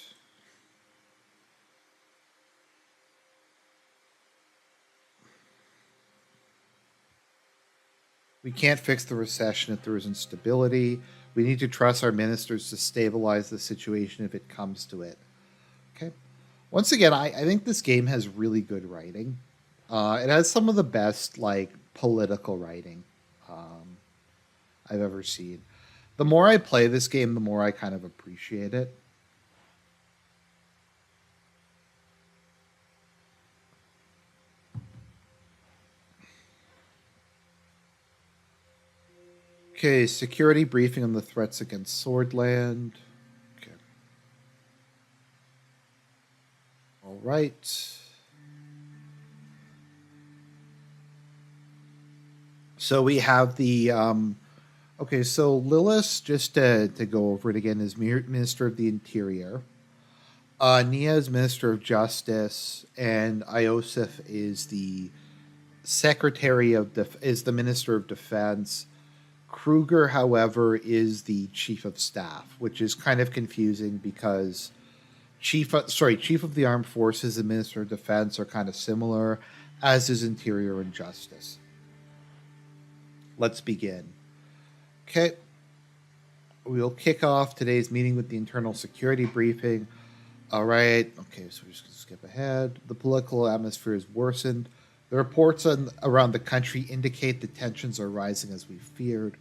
We can't fix the recession if there isn't stability. We need to trust our ministers to stabilize the situation if it comes to it. Okay. Once again, I think this game has really good writing. It has some of the best like political writing I've ever seen. The more I play this game, the more I kind of appreciate it. Okay, security briefing on the threats against Swordland. Okay. All right. So we have the okay. So Lilith, just to go over it again, is Minister of the Interior. Nia is Minister of Justice, and Iosif is the Secretary of is the Minister of Defense. Kruger, however, is the Chief of Staff, which is kind of confusing because Chief of the Armed Forces and Minister of Defense are kind of similar, as is Interior and Justice. Let's begin. Okay. We'll kick off today's meeting with the internal security briefing. All right. Okay, so we're just going to skip ahead. The political atmosphere has worsened. The reports around the country indicate the tensions are rising as we feared.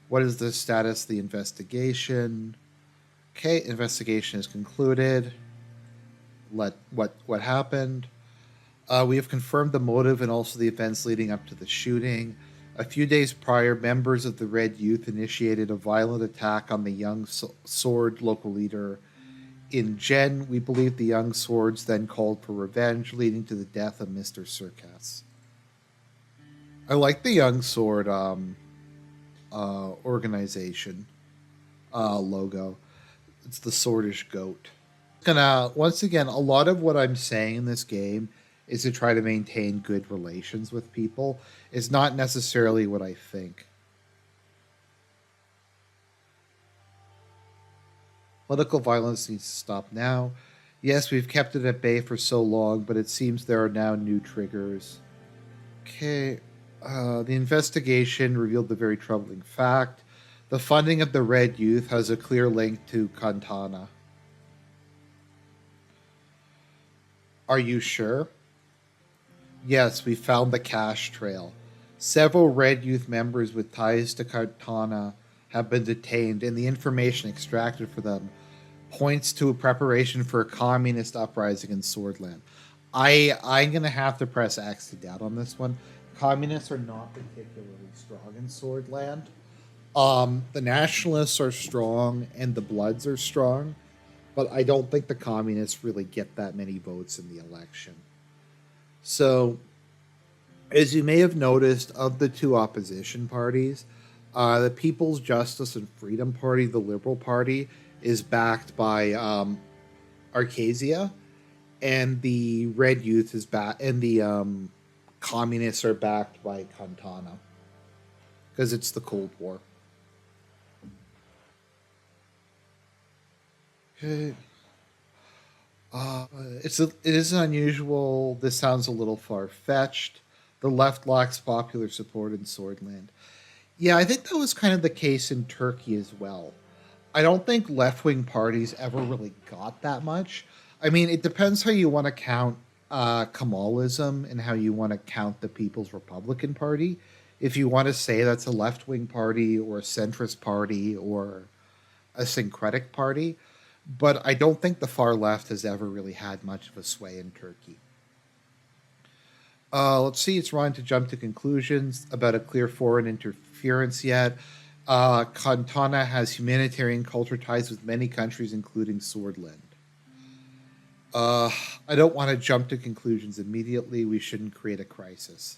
What is the status of the investigation? Okay, investigation is concluded. What happened? We have confirmed the motive and also the events leading up to the shooting. A few days prior, members of the Red Youth initiated a violent attack on the Young Sword local leader in Gen. We believe the Young Swords then called for revenge, leading to the death of Mr. Circus. I like the Young Sword organization logo. It's the swordish goat. Once again, a lot of what I'm saying in this game is to try to maintain good relations with people. It's not necessarily what I think. Political violence needs to stop now. Yes, we've kept it at bay for so long, but it seems there are now new triggers. Okay. The investigation revealed the very troubling fact. The funding of the Red Youth has a clear link to Kantana. Are you sure? Yes, we found the cash trail. Several Red Youth members with ties to Kantana have been detained, and the information extracted for them points to a preparation for a communist uprising in Swordland. I'm gonna have to press X to doubt on this one. Communists are not particularly strong in Swordland. The nationalists are strong and the Bloods are strong, but I don't think the communists really get that many votes in the election. So, as you may have noticed, of the two opposition parties, the People's Justice and Freedom Party, the Liberal Party, is backed by Arcasia, and the Red Youth is back, and the communists are backed by Cantana because it's the Cold War. Okay. It is unusual. This sounds a little far fetched. The left lacks popular support in Swordland. Yeah, I think that was kind of the case in Turkey as well. I don't think left wing parties ever really got that much. I mean, it depends how you want to count Kemalism and how you want to count the People's Republican Party. If you want to say that's a left wing party or a centrist party or a syncretic party, but I don't think the far left has ever really had much of a sway in Turkey. Let's see, it's wrong to jump to conclusions about a clear foreign interference yet. Cantana has humanitarian culture ties with many countries, including Swordland. I don't want to jump to conclusions immediately. We shouldn't create a crisis.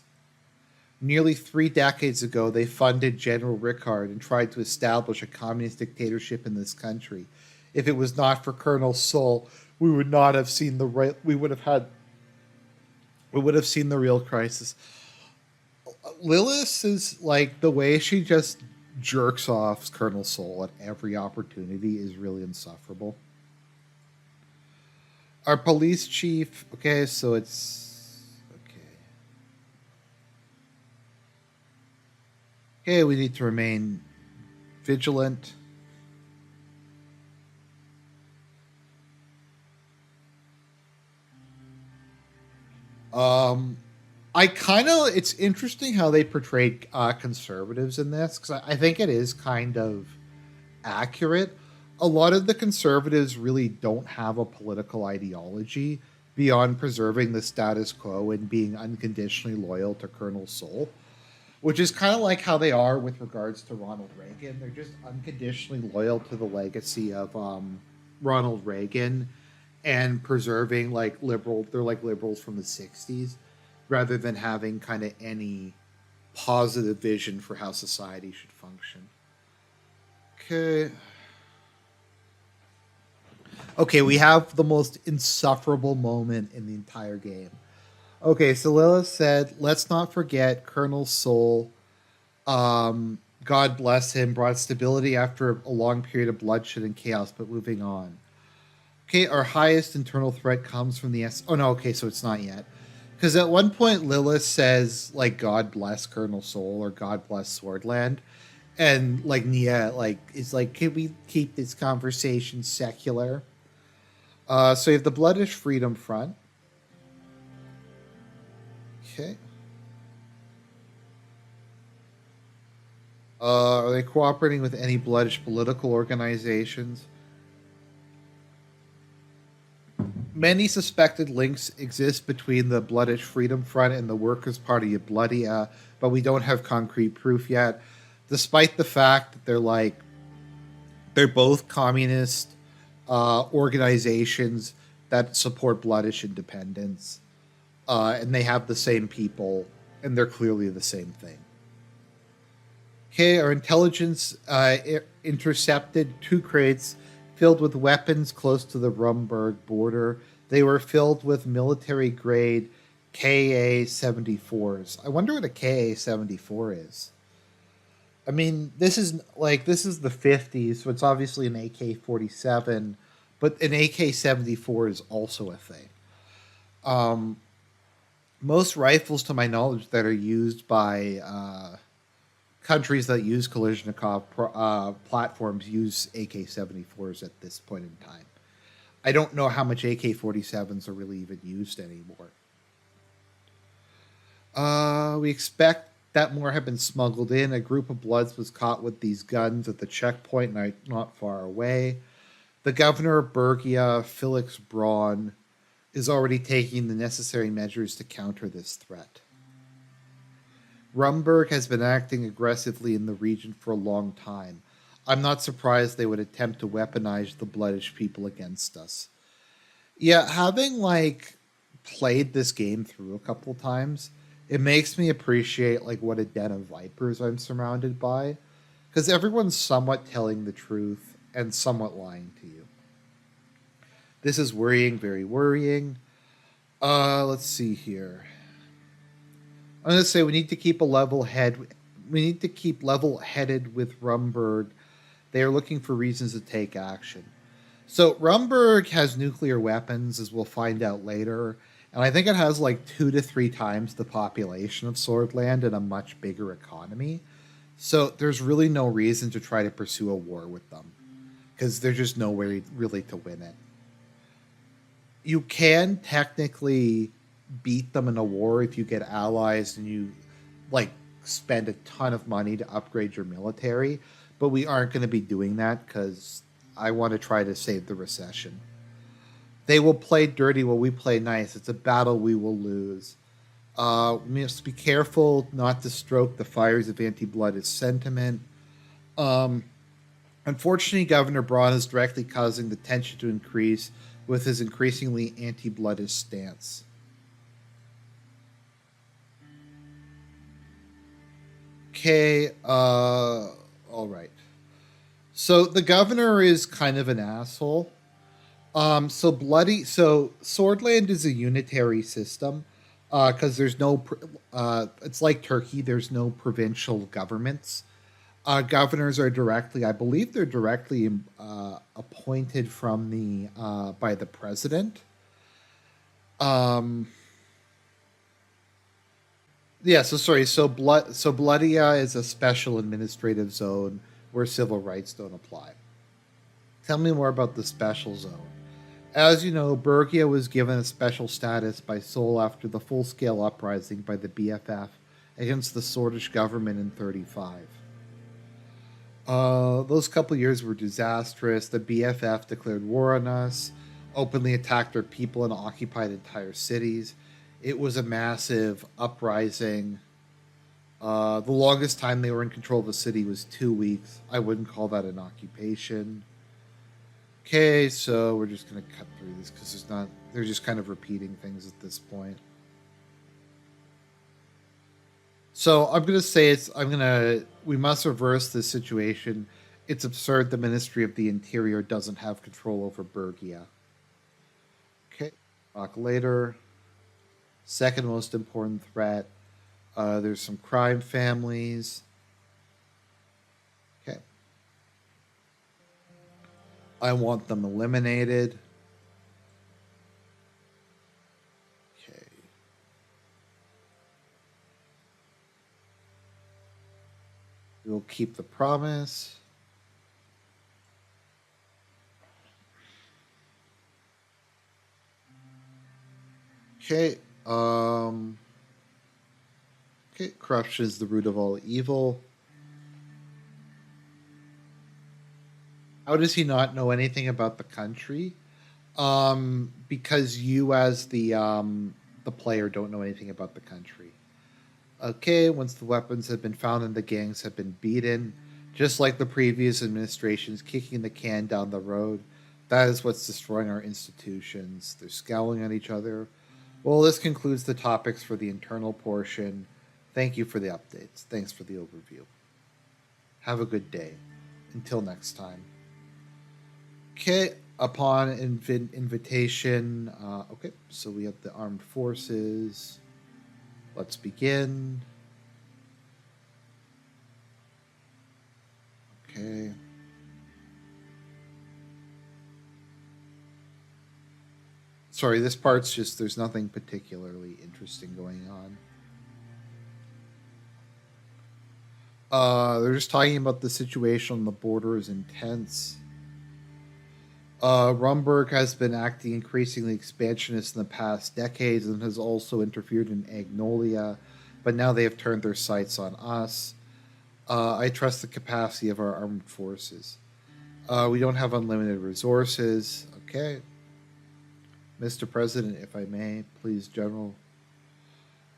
Nearly 3 decades ago, they funded General Rickard and tried to establish a communist dictatorship in this country. If it was not for Colonel Soul, we would not have seen the right. We would have seen the real crisis. Lilith is like the way she just jerks off Colonel Soul at every opportunity is really insufferable. Our police chief. Okay, so it's okay. Okay, we need to remain vigilant. I kind of, it's interesting how they portrayed conservatives in this because I think it is kind of accurate. A lot of the conservatives really don't have a political ideology beyond preserving the status quo and being unconditionally loyal to Colonel Soul, which is kind of like how they are with regards to Ronald Reagan. They're just unconditionally loyal to the legacy of Ronald Reagan and preserving like liberal. They're like liberals from the '60s, rather than having kind of any positive vision for how society should function. Okay. Okay, we have the most insufferable moment in the entire game. Okay, so Lilith said, let's not forget Colonel Soul. God bless him, brought stability after a long period of bloodshed and chaos, but moving on. Okay, our highest internal threat comes from the S. Oh, no, okay, so it's not yet. Because at one point, Lilith says, like, God bless Colonel Soul or God bless Swordland. And, like, Nia, like, is like, can we keep this conversation secular? So you have the Bloodish Freedom Front. Okay. Are they cooperating with any bloodish political organizations? Many suspected links exist between the Bloodish Freedom Front and the Workers' Party of Bloodia, but we don't have concrete proof yet. Despite the fact that they're both communist organizations that support Bloodish independence, and they have the same people, and they're clearly the same thing. Okay, our intelligence intercepted 2 crates filled with weapons close to the Rumburg border. They were filled with military-grade KA-74s. I wonder what a KA-74 is. I mean, this is the 50s, so it's obviously an AK-47, but an AK-74 is also a thing. Most rifles, to my knowledge, that are used by countries that use Kalashnikov platforms use AK-74s at this point in time. I don't know how much AK-47s are really even used anymore. We expect that more have been smuggled in. A group of Bloods was caught with these guns at the checkpoint not far away. The governor of Bergia, Felix Braun, is already taking the necessary measures to counter this threat. Rumburg has been acting aggressively in the region for a long time. I'm not surprised they would attempt to weaponize the bloodish people against us. Yeah, having like played this game through a couple times, it makes me appreciate like what a den of vipers I'm surrounded by, because everyone's somewhat telling the truth and somewhat lying to you. This is worrying, very worrying. Let's see here. I'm gonna say we need to keep a level head. We need to keep level-headed with Rumberg. They are looking for reasons to take action. So Rumberg has nuclear weapons, as we'll find out later, and I think it has like 2 to 3 times the population of Swordland and a much bigger economy. So there's really no reason to try to pursue a war with them because there's just no way really to win it. You can technically beat them in a war if you get allies and you like spend a ton of money to upgrade your military, but we aren't going to be doing that because I want to try to save the recession. They will play dirty while we play nice. It's a battle we will lose. We must be careful not to stroke the fires of anti-bloodist sentiment. Um, Unfortunately, Governor Braun is directly causing the tension to increase with his increasingly anti-bloodist stance. Okay, all right. So the governor is kind of an asshole. So Swordland is a unitary system, because there's no, it's like Turkey. There's no provincial governments. Governors are directly, I believe, they're directly appointed from the by the president. Um, yeah. So sorry. So Bloodia is a special administrative zone where civil rights don't apply. Tell me more about the special zone. As you know, Bergia was given a special status by Seoul after the full-scale uprising by the BFF against the Swedish government in 35. Those couple years were disastrous. The BFF declared war on us, openly attacked our people, and occupied entire cities. It was a massive uprising. The longest time they were in control of a city was 2 weeks. I wouldn't call that an occupation. Okay, so we're just gonna cut through this because there's not. They're just kind of repeating things at this point. So I'm gonna say it's. I'm gonna. We must reverse this situation. It's absurd the Ministry of the Interior doesn't have control over Bergia. Okay, talk later. Second most important threat. There's some crime families. Okay, I want them eliminated. Okay. We'll keep the promise. Okay. Okay. Corruption is the root of all evil. How does he not know anything about the country? Because you, as the player, don't know anything about the country. Okay, once the weapons have been found and the gangs have been beaten, just like the previous administrations kicking the can down the road, that is what's destroying our institutions. They're scowling at each other. Well, this concludes the topics for the internal portion. Thank you for the updates. Thanks for the overview. Have a good day. Until next time. Okay, upon invitation, okay, so we have the armed forces. Let's begin. Okay. Sorry, this part's just, there's nothing particularly interesting going on. They're just talking about the situation on the border is intense. Rumberg has been acting increasingly expansionist in the past decades and has also interfered in Agnolia, but now they have turned their sights on us. I trust the capacity of our armed forces. We don't have unlimited resources. Okay. Mr. President, if I may, please, General.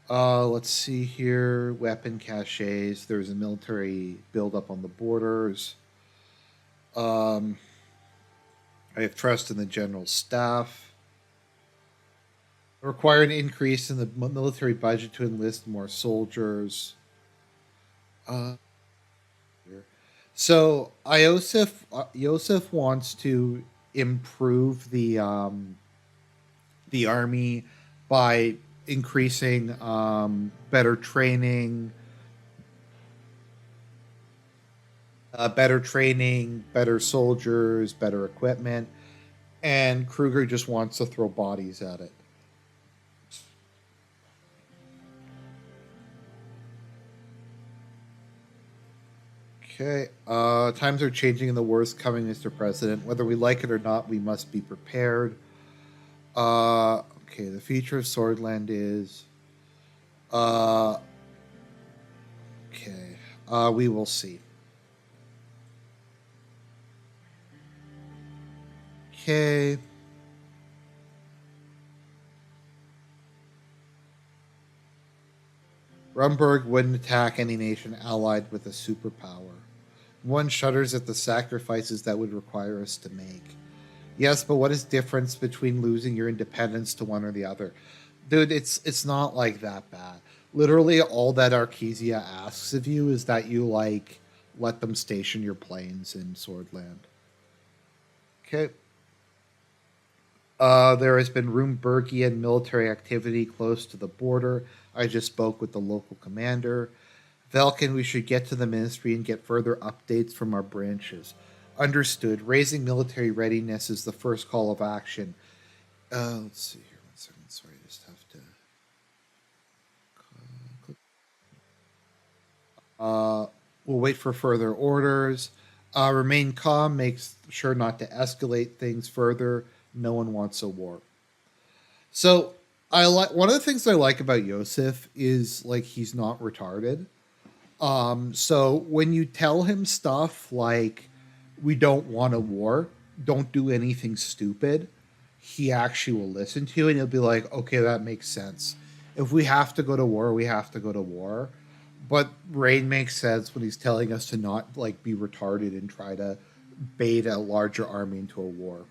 Let's see here. Weapon caches. There's a military buildup on the borders. Um, I have trust in the general staff. Require an increase in the military budget to enlist more soldiers. Uh, so Iosif wants to improve the army by increasing better training, better soldiers, better equipment, and Kruger just wants to throw bodies at it. Okay. Times are changing and the worst coming, Mr. President. Whether we like it or not, we must be prepared. Okay. The future of Swordland is. Uh, okay. We will see. Okay. Rumburg wouldn't attack any nation allied with a superpower. One shudders at the sacrifices that would require us to make. Yes, but what is difference between losing your independence to one or the other? Dude, it's not like that bad. Literally all that Arkesia asks of you is that you like let them station your planes in Swordland. Okay. There has been Roombergian military activity close to the border. I just spoke with the local commander. Velkin, we should get to the ministry and get further updates from our branches. Understood. Raising military readiness is the first call of action. Let's see here. 1 second. Sorry, I just have to. We'll wait for further orders. Remain calm. Make sure not to escalate things further. No one wants a war. So I like one of the things I like about Yosef is like he's not retarded. So when you tell him stuff like we don't want a war, don't do anything stupid, he actually will listen to you and he'll be like, okay, that makes sense. If we have to go to war, we have to go to war. But Rain makes sense when he's telling us to not like be retarded and try to bait a larger army into a war.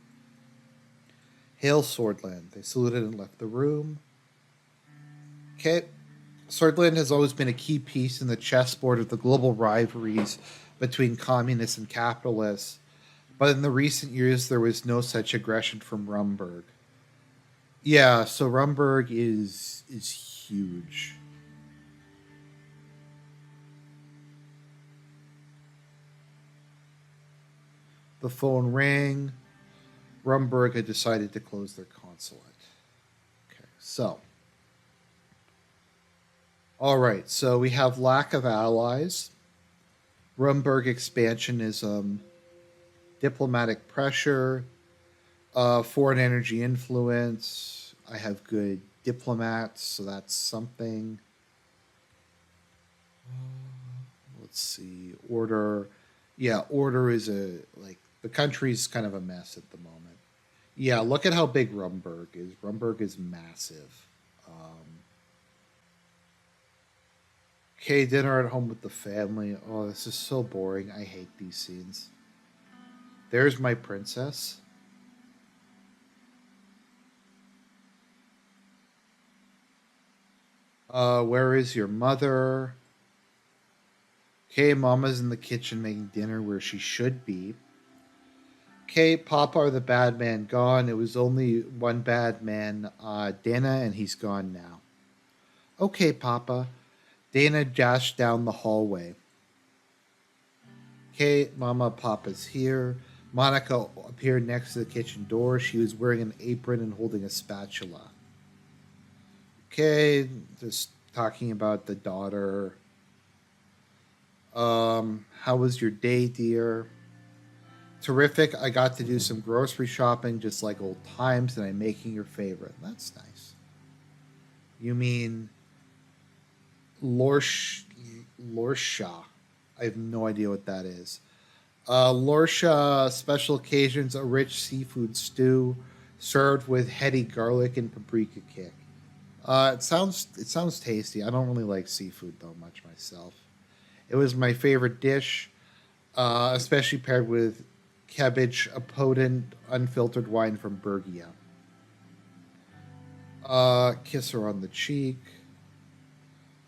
Hail Swordland. They saluted and left the room. Okay. Swordland has always been a key piece in the chessboard of the global rivalries between communists and capitalists, but in the recent years there was no such aggression from Rumburg. Yeah, so Rumburg is huge. The phone rang. Rumburg had decided to close their consulate. Okay, so all right, so we have lack of allies, Rumburg expansionism, diplomatic pressure, foreign energy influence. I have good diplomats, so that's something. Let's see, order. Yeah, order is a like the country's kind of a mess at the moment. Yeah, look at how big Rumburg is. Rumburg is massive. Okay, dinner at home with the family. Oh, this is so boring. I hate these scenes. There's my princess. Where is your mother? Okay, Mama's in the kitchen making dinner where she should be. Okay, Papa or the bad man gone. It was only one bad man, Dana, and he's gone now. Okay, Papa. Dana dashed down the hallway. Okay, Mama, Papa's here. Monica appeared next to the kitchen door. She was wearing an apron and holding a spatula. Okay, just talking about the daughter. How was your day, dear? Terrific. I got to do some grocery shopping just like old times, and I'm making your favorite. That's nice. You mean Lorsh Lorsha? I have no idea what that is. Lorsha special occasions a rich seafood stew served with heady garlic and paprika kick. It sounds tasty. I don't really like seafood though much myself. It was my favorite dish, especially paired with Cabbage, a potent, unfiltered wine from Bergia. Kiss her on the cheek.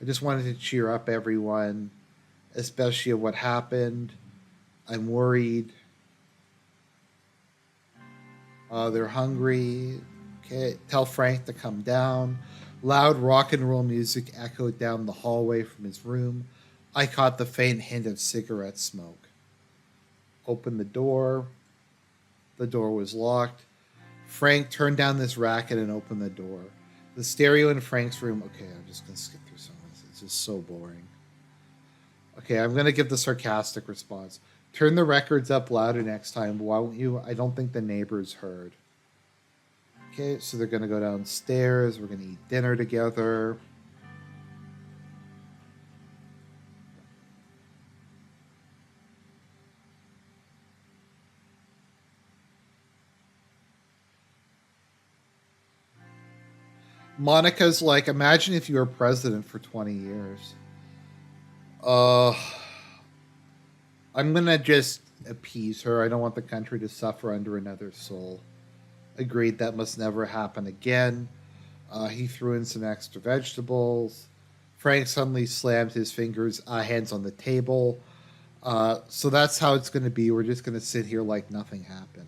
I just wanted to cheer up everyone, especially of what happened. I'm worried. They're hungry. Okay, tell Frank to come down. Loud rock and roll music echoed down the hallway from his room. I caught the faint hint of cigarette smoke. Opened the door. The door was locked. Frank turned down this racket and opened the door. The stereo in Frank's room. Okay, I'm just going to skip through some of this. It's just so boring. Okay, I'm going to give the sarcastic response. Turn the records up louder next time, won't you? I don't think the neighbors heard. Okay, so they're going to go downstairs. We're going to eat dinner together. Monica's like, imagine if you were president for 20 years. Uh, I'm going to just appease her. I don't want the country to suffer under another soul. Agreed, that must never happen again. He threw in some extra vegetables. Frank suddenly slammed his hands on the table. So that's how it's going to be. We're just going to sit here like nothing happened.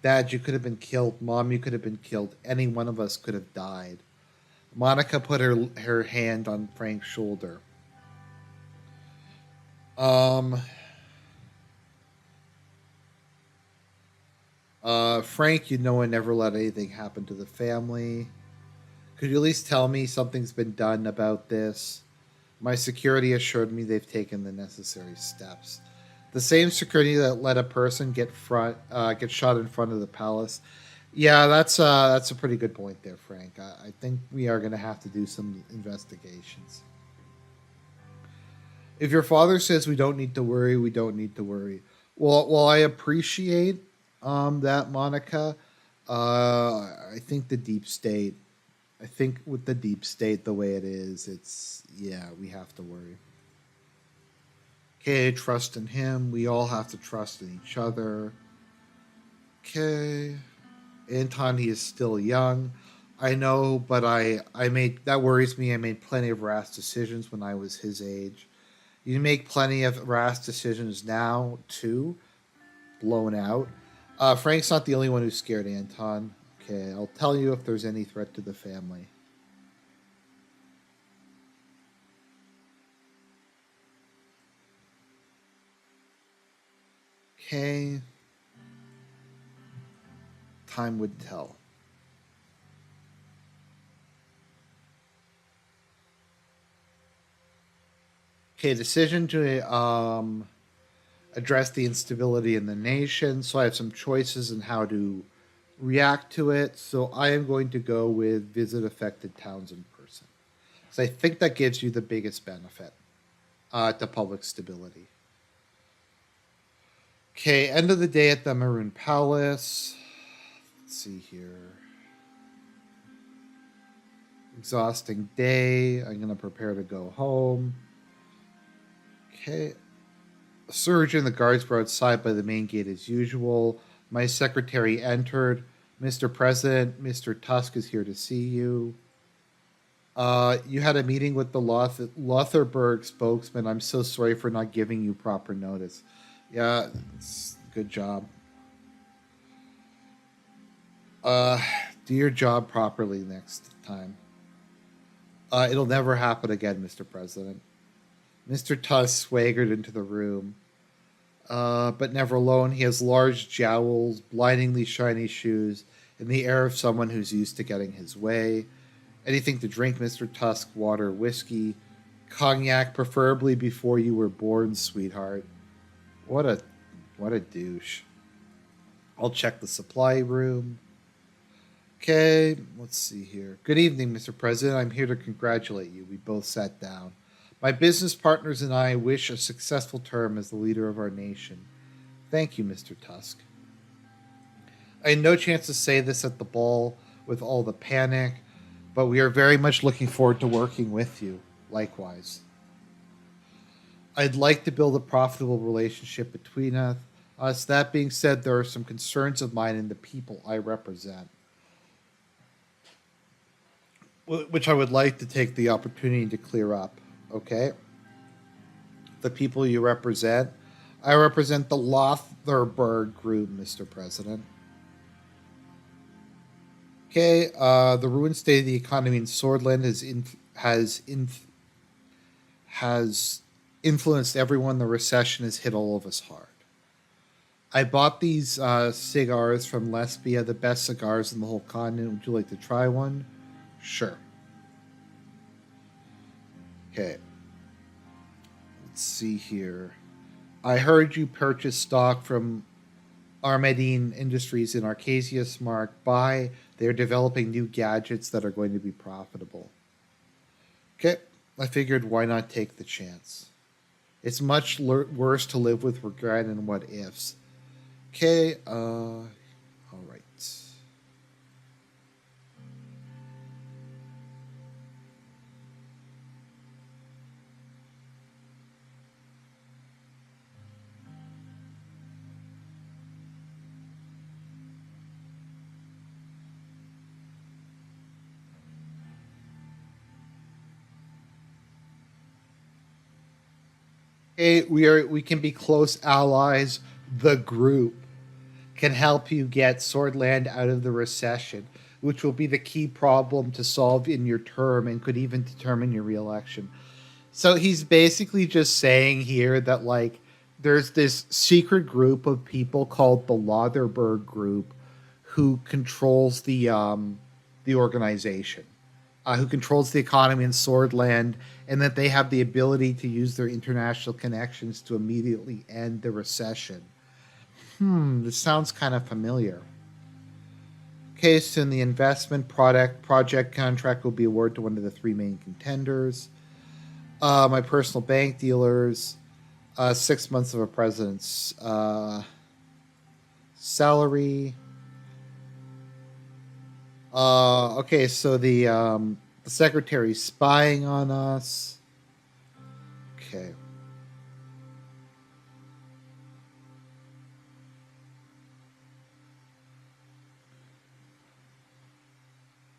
Dad, you could have been killed. Mom, you could have been killed. Any one of us could have died. Monica put her hand on Frank's shoulder. Frank, you know I never let anything happen to the family. Could you at least tell me something's been done about this? My security assured me they've taken the necessary steps. The same security that let a person get shot in front of the palace. Yeah, that's a pretty good point there, Frank. I think we are going to have to do some investigations. If your father says we don't need to worry, we don't need to worry. Well, I appreciate that, Monica. I think the deep state. I think with the deep state the way it is, we have to worry. Okay, trust in him. We all have to trust in each other. Okay. Anton, he is still young. I know, but I made that worries me. I made plenty of rash decisions when I was his age. You make plenty of rash decisions now too, blown out. Frank's not the only one who's scared, Anton. Okay, I'll tell you if there's any threat to the family. Okay. Time would tell. Okay, decision to address the instability in the nation. So I have some choices in how to react to it. So I am going to go with visit affected towns in person. So I think that gives you the biggest benefit to public stability. Okay, end of the day at the Maroon Palace. Let's see here. Exhausting day. I'm going to prepare to go home. Okay. A surgeon and the guards were outside by the main gate as usual. My secretary entered. Mr. President, Mr. Tusk is here to see you. You had a meeting with the Lotherberg spokesman. I'm so sorry for not giving you proper notice. Yeah, good job. Do your job properly next time. It'll never happen again, Mr. President. Mr. Tusk swaggered into the room. But never alone. He has large jowls, blindingly shiny shoes, and the air of someone who's used to getting his way. Anything to drink, Mr. Tusk, water, whiskey, cognac, preferably before you were born, sweetheart. What a douche. I'll check the supply room. Okay, let's see here. Good evening, Mr. President. I'm here to congratulate you. We both sat down. My business partners and I wish a successful term as the leader of our nation. Thank you, Mr. Tusk. I had no chance to say this at the ball with all the panic, but we are very much looking forward to working with you. Likewise. I'd like to build a profitable relationship between us. So that being said, there are some concerns of mine in the people I represent, which I would like to take the opportunity to clear up. Okay, the people you represent. I represent the Lotherberg group, Mr. President. Okay, the ruined state of the economy in Swordland has influenced everyone. The recession has hit all of us hard. I bought these cigars from Lesbia, the best cigars in the whole continent. Would you like to try one? Sure. Okay, let's see here. I heard you purchased stock from Armadine Industries in Arcasia Smart. Buy. They're developing new gadgets that are going to be profitable. Okay, I figured why not take the chance? It's much worse to live with regret and what ifs. Okay, all right. Okay, we can be close allies. The group can help you get Swordland out of the recession, which will be the key problem to solve in your term and could even determine your reelection. So he's basically just saying here that like there's this secret group of people called the Lotherberg group who controls the organization, who controls the economy in Swordland, and that they have the ability to use their international connections to immediately end the recession. This sounds kind of familiar. Case in the investment project contract will be awarded to one of the three main contenders. My personal bank dealers, 6 months of a president's salary. Okay, so the secretary's spying on us. Okay.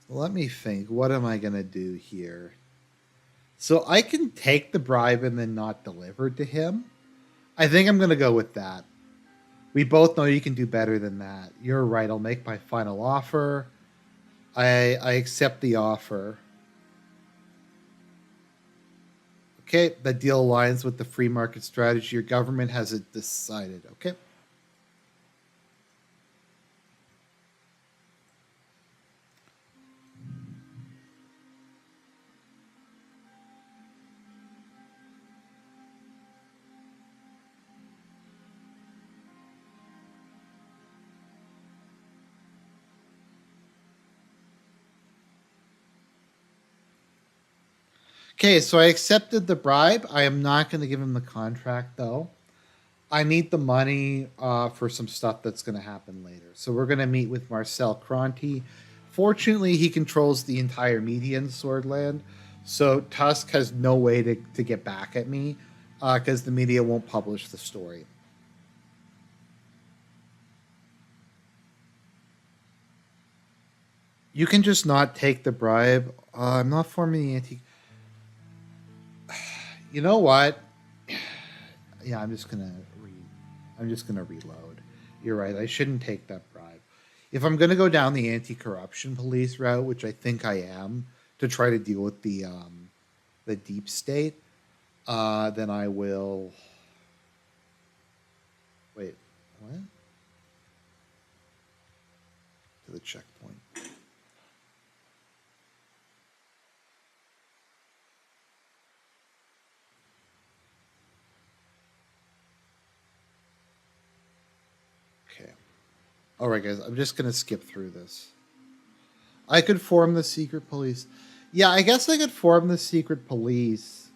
Let me think. What am I gonna do here? So I can take the bribe and then not deliver to him. I think I'm gonna go with that. We both know you can do better than that. You're right. I'll make my final offer. I accept the offer. Okay, the deal aligns with the free market strategy your government has it decided. Okay. Okay, so I accepted the bribe. I am not going to give him the contract though. I need the money for some stuff that's going to happen later. So we're going to meet with Marcel Cronty. Fortunately, he controls the entire media in Swordland. So Tusk has no way to get back at me because the media won't publish the story. You can just not take the bribe. I'm not forming the anti. You know what? Yeah, I'm just gonna reload. You're right. I shouldn't take that bribe. If I'm gonna go down the anti-corruption police route, which I think I am, to try to deal with the deep state, then I will. Wait, what? To the checkpoint. Okay. All right, guys. I'm just gonna skip through this. I could form the secret police. Yeah, I guess I could form the secret police.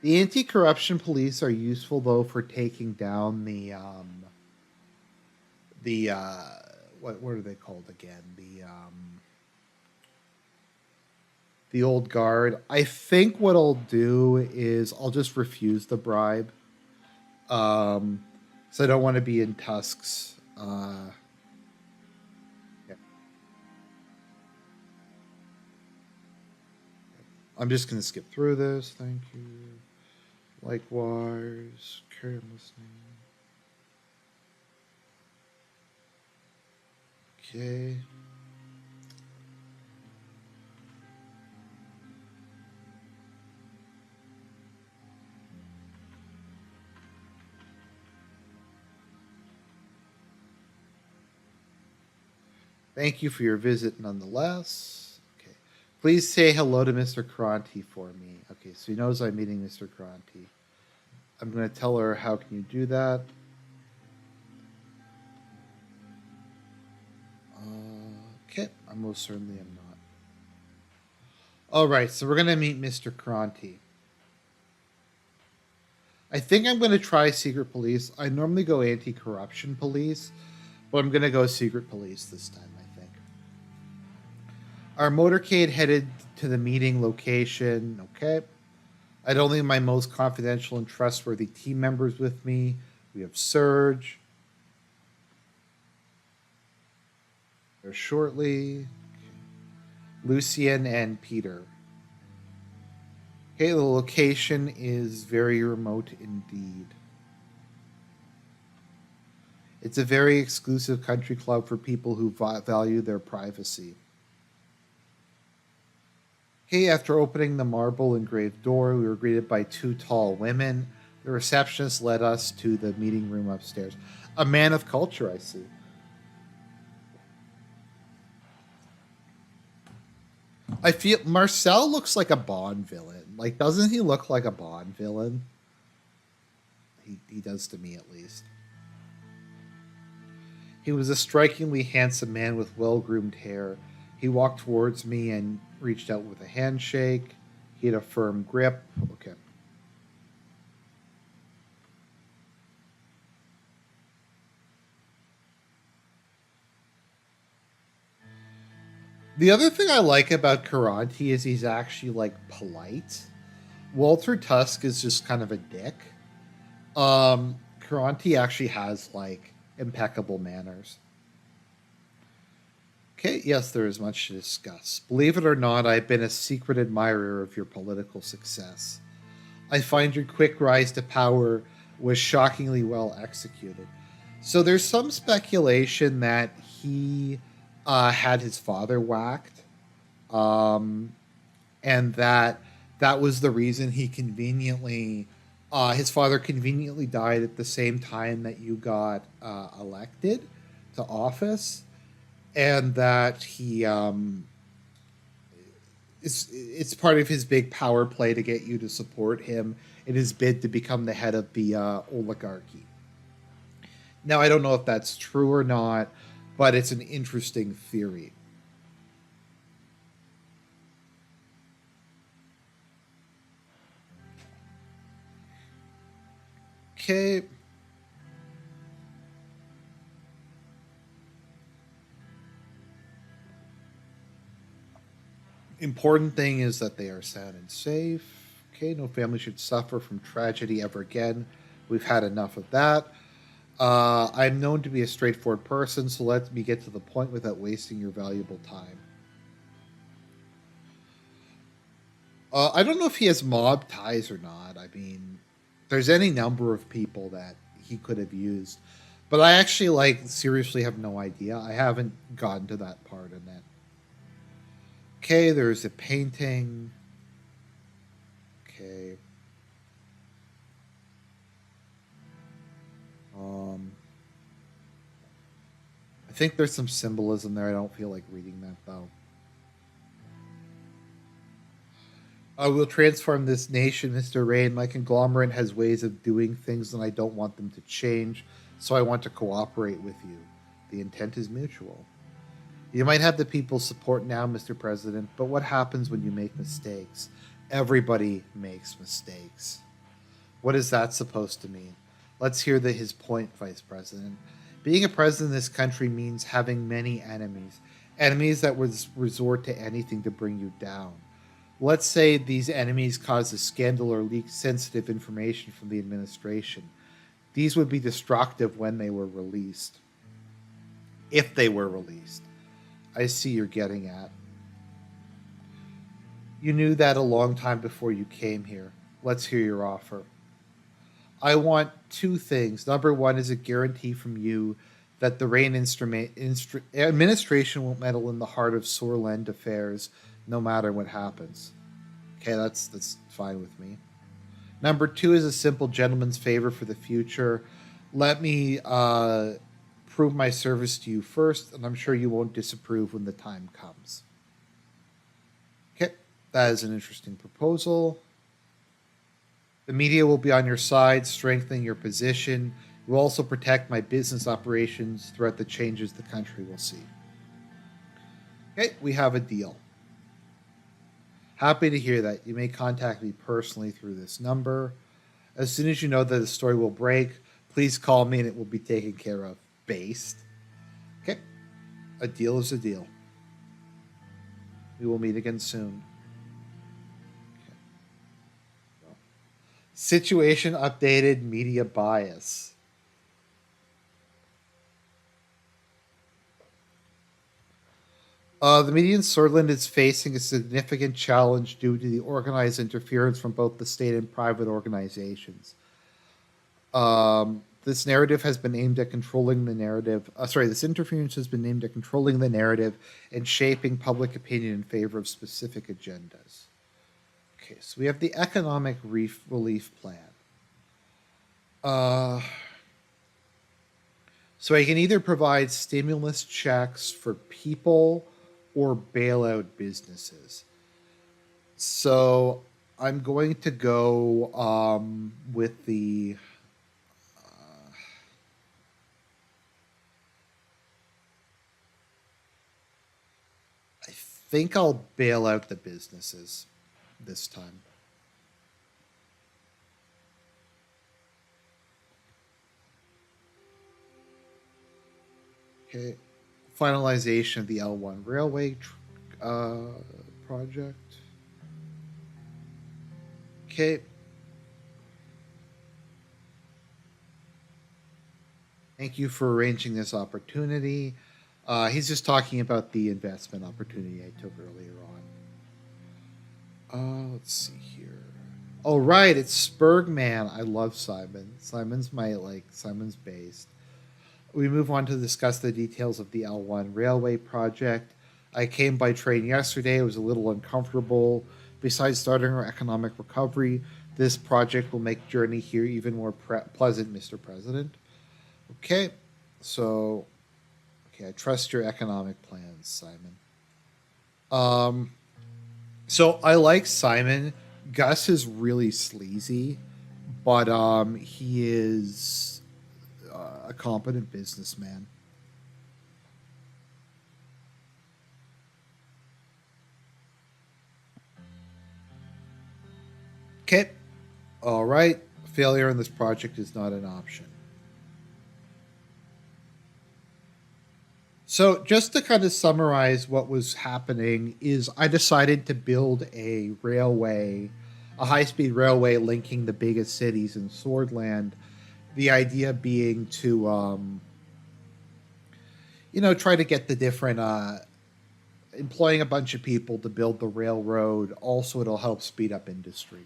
The anti-corruption police are useful though for taking down the what are they called again? The old guard. I think what I'll do is I'll just refuse the bribe. So I don't want to be in Tusk's. Yeah. I'm just going to skip through this. Thank you. Likewise, carry on listening. Okay. Thank you for your visit nonetheless. Okay. Please say hello to Mr. Cronty for me. Okay, so he knows I'm meeting Mr. Cronty. I'm going to tell her, how can you do that? Okay, I most certainly am not. All right, so we're going to meet Mr. Cronty. I think I'm going to try secret police. I normally go anti-corruption police, but I'm going to go secret police this time, I think. Our motorcade headed to the meeting location. Okay. I'd only have my most confidential and trustworthy team members with me. We have Serge. There shortly. Lucien and Peter. Okay, the location is very remote indeed. It's a very exclusive country club for people who value their privacy. Okay, after opening the marble engraved door, we were greeted by two tall women. The receptionist led us to the meeting room upstairs. A man of culture, I see. I feel Marcel looks like a Bond villain. Like, doesn't he look like a Bond villain? He does to me, at least. He was a strikingly handsome man with well-groomed hair. He walked towards me and reached out with a handshake. He had a firm grip. Okay. The other thing I like about Karanti is he's actually like polite. Walter Tusk is just kind of a dick. Karanti actually has like impeccable manners. Okay, yes, there is much to discuss. Believe it or not, I've been a secret admirer of your political success. I find your quick rise to power was shockingly well executed. So there's some speculation that he had his father whacked, um, and that was the reason he conveniently, his father conveniently died at the same time that you got elected to office, and that he it's part of his big power play to get you to support him in his bid to become the head of the oligarchy. Now, I don't know if that's true or not, but it's an interesting theory. Okay. Important thing is that they are sound and safe. Okay, no family should suffer from tragedy ever again. We've had enough of that. I'm known to be a straightforward person, so let me get to the point without wasting your valuable time. I don't know if he has mob ties or not. I mean, there's any number of people that he could have used, but I actually like seriously have no idea. I haven't gotten to that part in it. Okay, there's a painting. Okay. Um, I think there's some symbolism there. I don't feel like reading that though. I will transform this nation, Mr. Rain. My conglomerate has ways of doing things, and I don't want them to change, so I want to cooperate with you. The intent is mutual. You might have the people's support now, Mr. President, but what happens when you make mistakes? Everybody makes mistakes. What is that supposed to mean? Let's hear his point, Vice President. Being a president in this country means having many enemies, enemies that would resort to anything to bring you down. Let's say these enemies cause a scandal or leak sensitive information from the administration. These would be destructive when they were released. If they were released. I see you're getting at. You knew that a long time before you came here. Let's hear your offer. I want two things. Number one is a guarantee from you that the Rain administration won't meddle in the heart of Soarland affairs, no matter what happens. Okay, that's fine with me. Number two is a simple gentleman's favor for the future. Let me prove my service to you first, and I'm sure you won't disapprove when the time comes. Okay, that is an interesting proposal. The media will be on your side, strengthening your position. It will also protect my business operations throughout the changes the country will see. Okay, we have a deal. Happy to hear that. You may contact me personally through this number. As soon as you know that the story will break, please call me and it will be taken care of. Based. Okay, a deal is a deal. We will meet again soon. Okay. Well, situation updated, media bias. The media in Swordland is facing a significant challenge due to the organized interference from both the state and private organizations. This narrative has been aimed at controlling the narrative. This interference has been aimed at controlling the narrative and shaping public opinion in favor of specific agendas. Okay, so we have the economic relief plan. So I can either provide stimulus checks for people or bail out businesses. So I'm going to go with the I think I'll bail out the businesses this time. Okay, finalization of the L1 railway project. Okay. Thank you for arranging this opportunity. He's just talking about the investment opportunity I took earlier on. Let's see here. Oh, right, it's Spurgman. I love Simon. Simon's based. We move on to discuss the details of the L1 railway project. I came by train yesterday. It was a little uncomfortable. Besides starting our economic recovery, this project will make journey here even more pleasant, Mr. President. Okay, so I trust your economic plans, Simon. So I like Simon. Gus is really sleazy, but he is a competent businessman. Okay. All right. Failure in this project is not an option. So, just to kind of summarize what was happening, is I decided to build a railway, a high-speed railway linking the biggest cities in Swordland. The idea being to, try to get the different, employing a bunch of people to build the railroad. Also, it'll help speed up industry.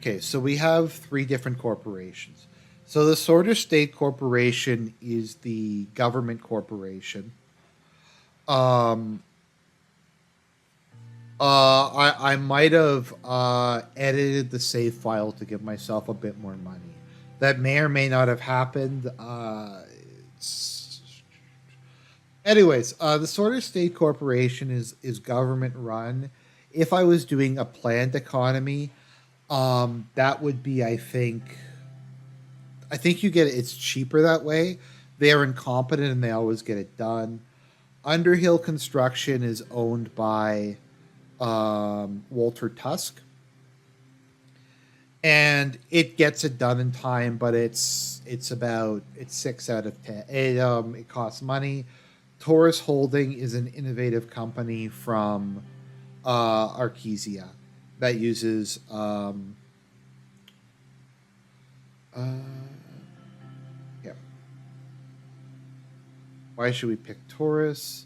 Okay, so we have three different corporations. So the Sorter State Corporation is the government corporation. Um, I might have edited the save file to give myself a bit more money. That may or may not have happened. Anyways, the Sorter State Corporation is government run. If I was doing a planned economy, that would be, I think you get it. It's cheaper that way. They are incompetent and they always get it done. Underhill Construction is owned by Walter Tusk, and it gets it done in time. But it's 6 out of 10. It costs money. Taurus Holding is an innovative company from Arkesia. that uses uh, yeah. Why should we pick Taurus?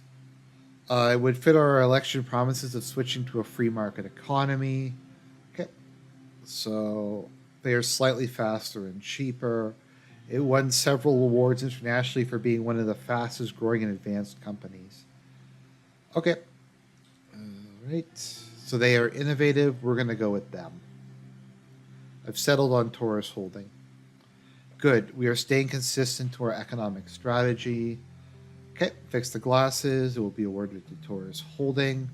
It would fit our election promises of switching to a free market economy. Okay, so they are slightly faster and cheaper. It won several awards internationally for being one of the fastest growing and advanced companies. Okay, all right. So they are innovative. We're going to go with them. I've settled on Taurus Holding. Good. We are staying consistent to our economic strategy. Okay, fix the glasses. It will be awarded to Taurus Holding.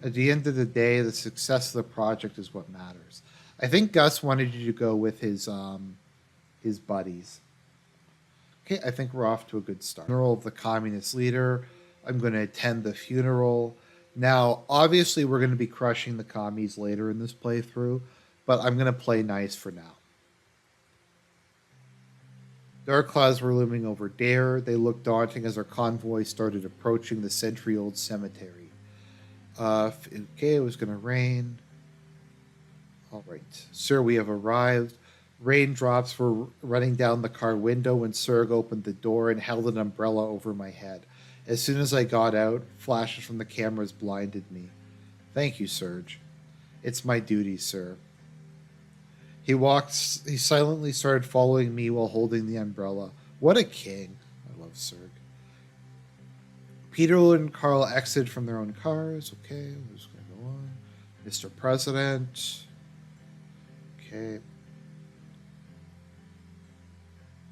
At the end of the day, the success of the project is what matters. I think Gus wanted you to go with his buddies. Okay, I think we're off to a good start. Funeral of the communist leader. I'm going to attend the funeral. Now, obviously, we're going to be crushing the commies later in this playthrough, but I'm going to play nice for now. Dark clouds were looming over Dare. They looked daunting as our convoy started approaching the century-old cemetery. Okay, it was going to rain. All right. Sir, we have arrived. Raindrops were running down the car window when Serg opened the door and held an umbrella over my head. As soon as I got out, flashes from the cameras blinded me. Thank you, Serge. It's my duty, sir. He silently started following me while holding the umbrella. What a king. I love Serg. Peter and Carl exited from their own cars. Okay, who's going to go on? Mr. President. Okay.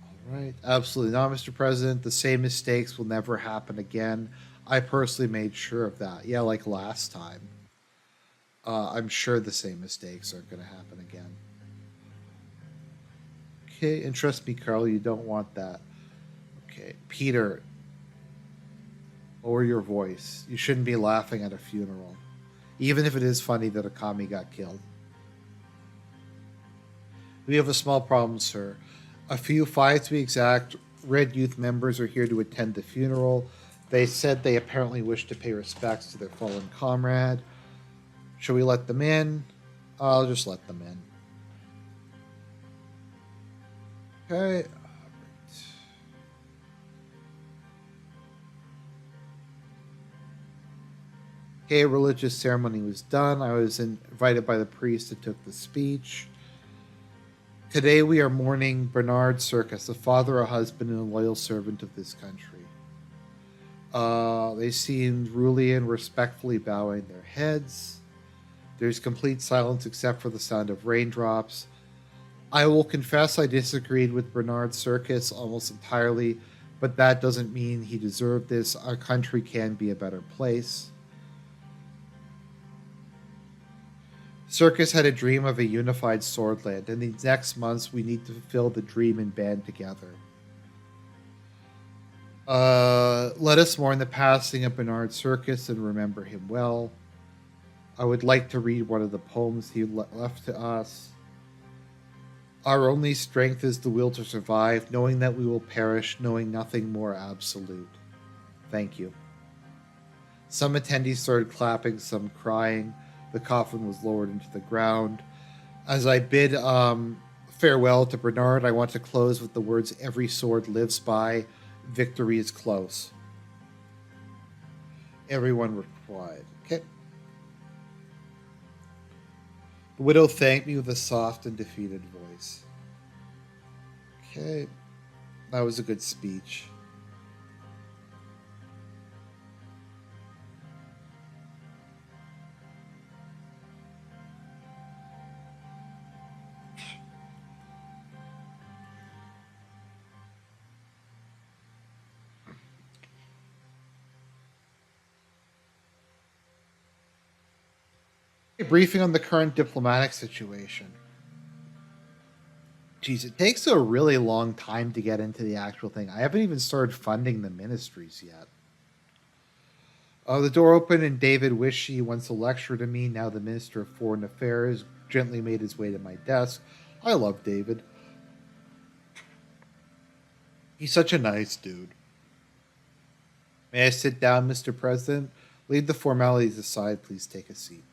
All right. Absolutely not, Mr. President. The same mistakes will never happen again. I personally made sure of that. Yeah, like last time. I'm sure the same mistakes aren't going to happen again. Okay, and trust me, Carl, you don't want that. Okay, Peter, lower your voice. You shouldn't be laughing at a funeral, even if it is funny that a commie got killed. We have a small problem, sir. A few, five to be exact, Red Youth members are here to attend the funeral. They said they apparently wish to pay respects to their fallen comrade. Shall we let them in? I'll just let them in. Okay. Okay, religious ceremony was done. I was invited by the priest that took the speech. Today we are mourning Bernard Circus, a father, a husband, and a loyal servant of this country. They seemed ruly and respectfully bowing their heads. There's complete silence except for the sound of raindrops. I will confess I disagreed with Bernard Circus almost entirely, but that doesn't mean he deserved this. Our country can be a better place. Circus had a dream of a unified Swordland, and these next months we need to fulfill the dream and band together. Let us mourn the passing of Bernard Circus and remember him well. I would like to read one of the poems he left to us. Our only strength is the will to survive, knowing that we will perish, knowing nothing more absolute. Thank you. Some attendees started clapping, some crying. The coffin was lowered into the ground. As I bid farewell to Bernard, I want to close with the words every sword lives by. Victory is close. Everyone replied. Okay. The widow thanked me with a soft and defeated voice. Okay. That was a good speech. A briefing on the current diplomatic situation. Geez, it takes a really long time to get into the actual thing. I haven't even started funding the ministries yet. The door opened and David Wishy once a lecturer to me, now the Minister of Foreign Affairs, gently made his way to my desk. I love David. He's such a nice dude. May I sit down, Mr. President? Leave the formalities aside. Please take a seat.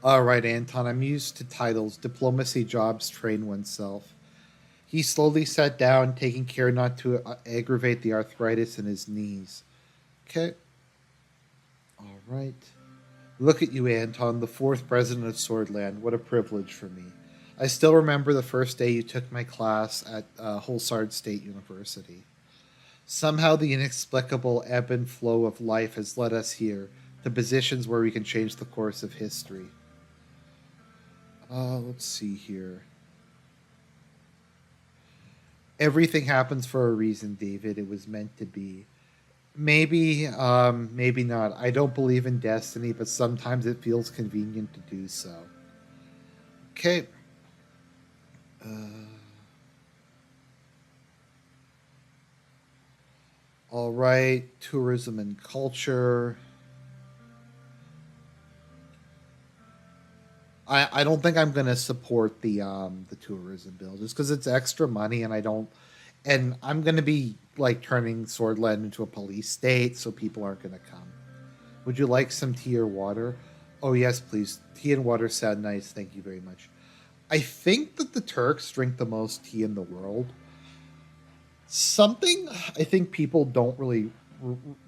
All right, Anton, I'm used to titles. Diplomacy jobs train oneself. He slowly sat down, taking care not to aggravate the arthritis in his knees. Okay, all right. Look at you, Anton, the fourth president of Swordland. What a privilege for me. I still remember the first day you took my class at Holsard State University. Somehow the inexplicable ebb and flow of life has led us here to positions where we can change the course of history. Let's see here. Everything happens for a reason, David. It was meant to be. Maybe, maybe not. I don't believe in destiny, but sometimes it feels convenient to do so. Okay. Uh, all right. Tourism and culture. I don't think I'm gonna support the tourism bill just because it's extra money and I don't and I'm gonna be like turning Swordland into a police state, so people aren't gonna come. Would you like some tea or water? Oh yes, please. Tea and water sound nice. Thank you very much. I think that the Turks drink the most tea in the world. Something I think people don't really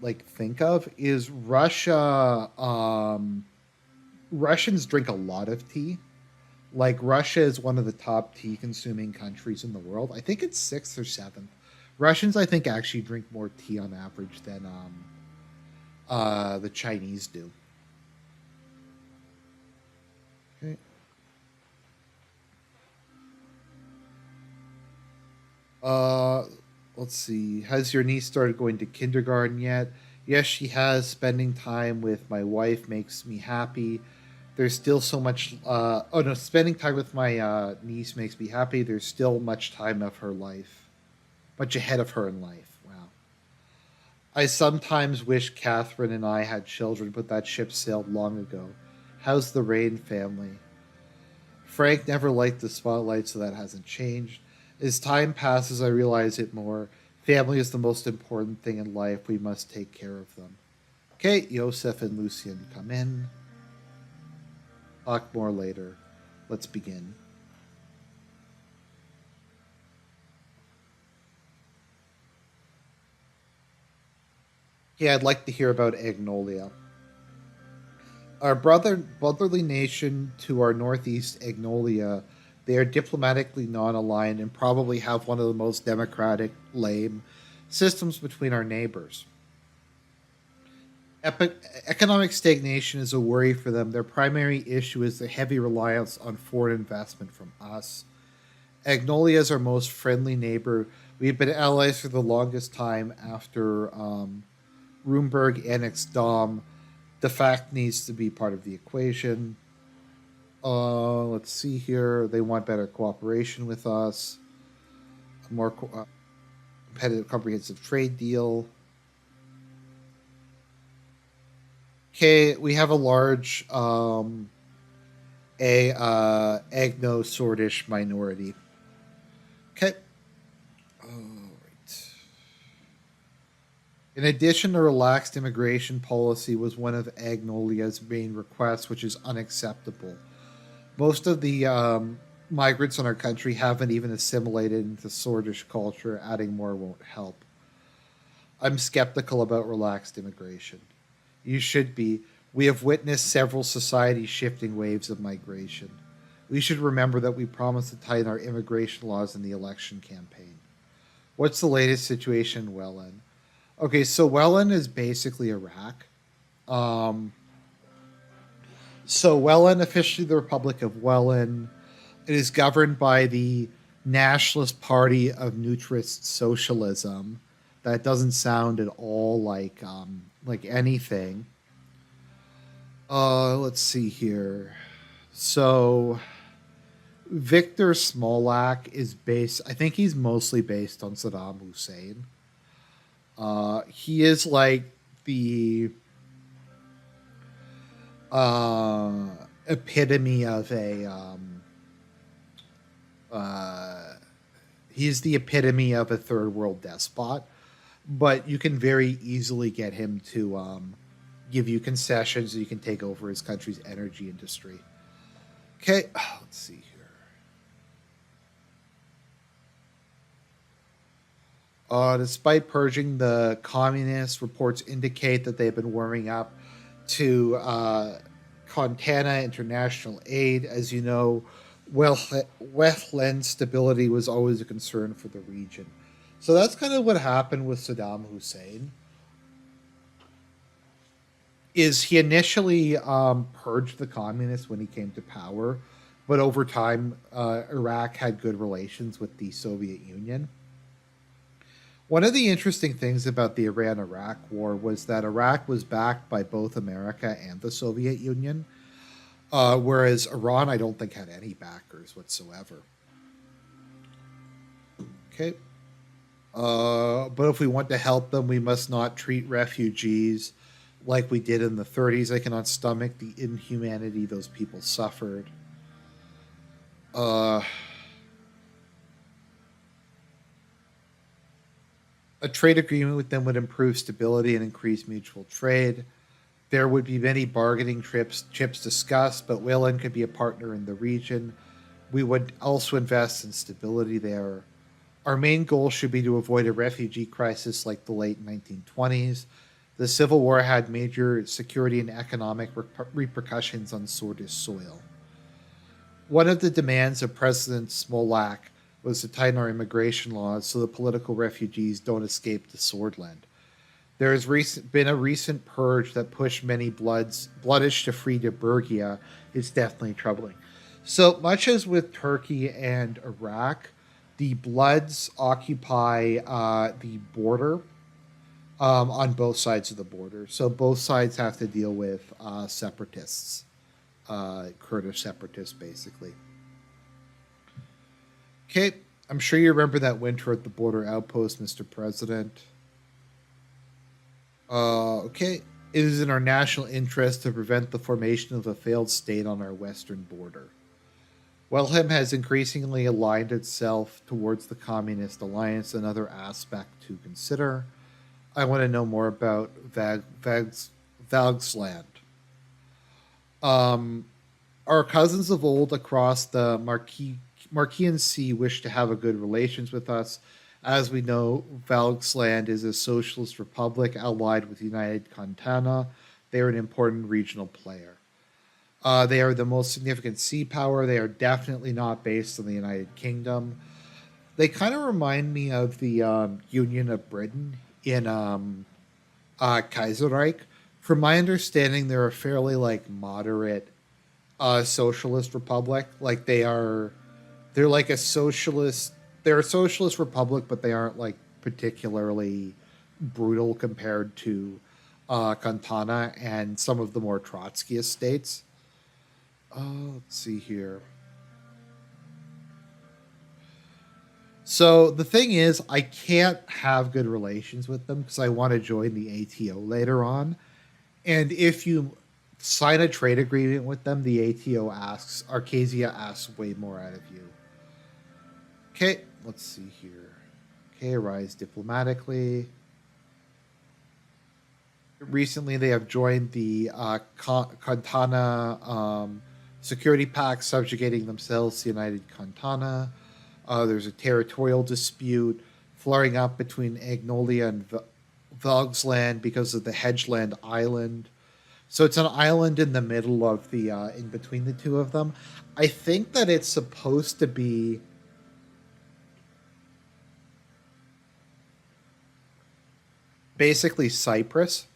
like think of is Russia. Russians drink a lot of tea. Like Russia is one of the top tea consuming countries in the world. I think it's sixth or seventh. Russians, I think, actually drink more tea on average than the Chinese do. Okay. Uh, let's see. Has your niece started going to kindergarten yet? Yes, she has. Spending time with my wife makes me happy. There's still so much. Oh no, spending time with my niece makes me happy. There's still much time of her life, much ahead of her in life. Wow. I sometimes wish Catherine and I had children, but that ship sailed long ago. How's the Rain family? Frank never liked the spotlight, so that hasn't changed. As time passes, I realize it more. Family is the most important thing in life. We must take care of them. Okay, Yosef and Lucian come in. Talk more later. Let's begin. Yeah, I'd like to hear about Agnolia. Our brotherly nation to our northeast, Agnolia, they are diplomatically non aligned and probably have one of the most democratic, lame systems between our neighbors. Epi- Economic stagnation is a worry for them. Their primary issue is the heavy reliance on foreign investment from us. Agnolia is our most friendly neighbor. We've been allies for the longest time after Roomberg annexed Dom. The fact needs to be part of the equation. Let's see here. They want better cooperation with us, a more competitive, comprehensive trade deal. Okay, we have a large agno swordish minority. Okay. All right. In addition, a relaxed immigration policy was one of Agnolia's main requests, which is unacceptable. Most of the migrants in our country haven't even assimilated into Swordish culture. Adding more won't help. I'm skeptical about relaxed immigration. You should be. We have witnessed several societies shifting waves of migration. We should remember that we promised to tighten our immigration laws in the election campaign. What's the latest situation in Welland? Okay, so Welland is basically Iraq. Um, so Welland, officially the Republic of Welland, it is governed by the Nationalist Party of Nutrist Socialism. That doesn't sound at all like anything. Let's see here. So Victor Smolak is based. I think he's mostly based on Saddam Hussein. He is like the uh, epitome of a. Uh, he's the epitome of a third world despot, but you can very easily get him to give you concessions so you can take over his country's energy industry. Okay, let's see here. Despite purging the communists, reports indicate that they've been warming up to Contana international aid. As you know, well, wetland stability was always a concern for the region. So that's kind of what happened with Saddam Hussein. Is he initially purged the communists when he came to power, but over time, Iraq had good relations with the Soviet Union. One of the interesting things about the Iran Iraq War was that Iraq was backed by both America and the Soviet Union, whereas Iran, I don't think, had any backers whatsoever. Okay. But if we want to help them, we must not treat refugees like we did in the 30s. I cannot stomach the inhumanity those people suffered. Uh, a trade agreement with them would improve stability and increase mutual trade. There would be many bargaining chips discussed, but Wayland could be a partner in the region. We would also invest in stability there. Our main goal should be to avoid a refugee crisis like the late 1920s. The Civil War had major security and economic repercussions on Swedish soil. One of the demands of President Smolak was to tighten our immigration laws so the political refugees don't escape to Swordland. There has been a recent purge that pushed many bloodish to free to Bergia. It's definitely troubling. So much as with Turkey and Iraq, the Bloods occupy the border on both sides of the border. So both sides have to deal with separatists, Kurdish separatists, basically. Okay, I'm sure you remember that winter at the border outpost, Mr. President. Okay, it is in our national interest to prevent the formation of a failed state on our western border. Wilhelm has increasingly aligned itself towards the Communist Alliance, another aspect to consider. I want to know more about Valgsland. Um, our cousins of old across the Marquian Sea wish to have a good relations with us. As we know, Valgsland is a socialist republic allied with United Contana. They are an important regional player. They are the most significant sea power. They are definitely not based in the United Kingdom. They kind of remind me of the Union of Britain in Kaiserreich. From my understanding, they're a fairly like moderate socialist republic. Like they're like a socialist. They're a socialist republic, but they aren't like particularly brutal compared to Cantana and some of the more Trotskyist states. Let's see here. So the thing is, I can't have good relations with them because I want to join the ATO later on. And if you sign a trade agreement with them, the ATO asks, Arcasia asks way more out of you. Okay, let's see here. Okay, rise diplomatically. Recently, they have joined the Cantana Security Pact, subjugating themselves to United Cantana. There's a territorial dispute flaring up between Agnolia and Vogsland because of the Hedgeland Island. So it's an island in the middle of the in between the two of them. I think that it's supposed to be basically Cyprus.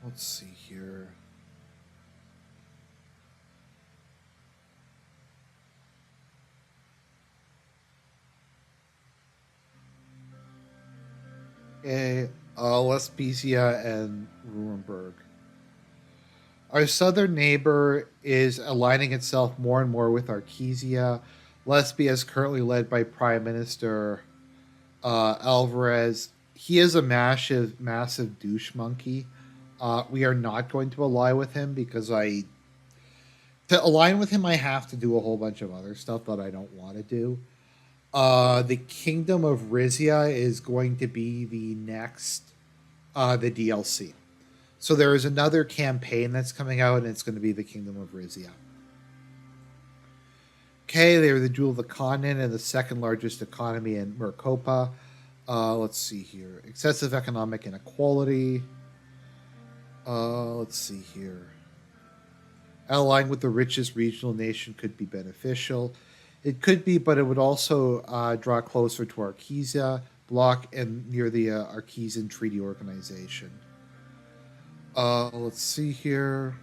Let's see here. Okay, Lesbisia and Rurenberg. Our southern neighbor is aligning itself more and more with Arkesia. Lesbia is currently led by Prime Minister Alvarez. He is a massive douche monkey. We are not going to ally with him because to align with him, I have to do a whole bunch of other stuff that I don't want to do. The Kingdom of Rizia is going to be the next the DLC. So there is another campaign that's coming out, and it's going to be the Kingdom of Rizia. Okay, they are the jewel of the continent and the second largest economy in Mercopa. Let's see here. Excessive economic inequality. Let's see here. Allying with the richest regional nation could be beneficial. It could be, but it would also draw closer to Arkesia bloc and near the Arkesan Treaty Organization. Let's see here.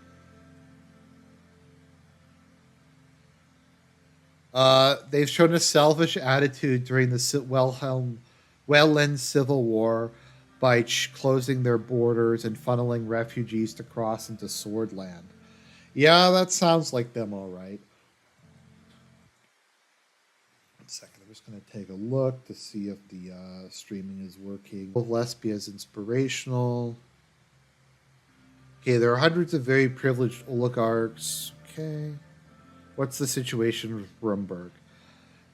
They've shown a selfish attitude during the Welland Civil War by closing their borders and funneling refugees to cross into Swordland. Yeah, that sounds like them, all right. 1 second, I'm just going to take a look to see if the streaming is working. Lesbia is inspirational. Okay, there are hundreds of very privileged oligarchs. Okay. What's the situation with Rumburg?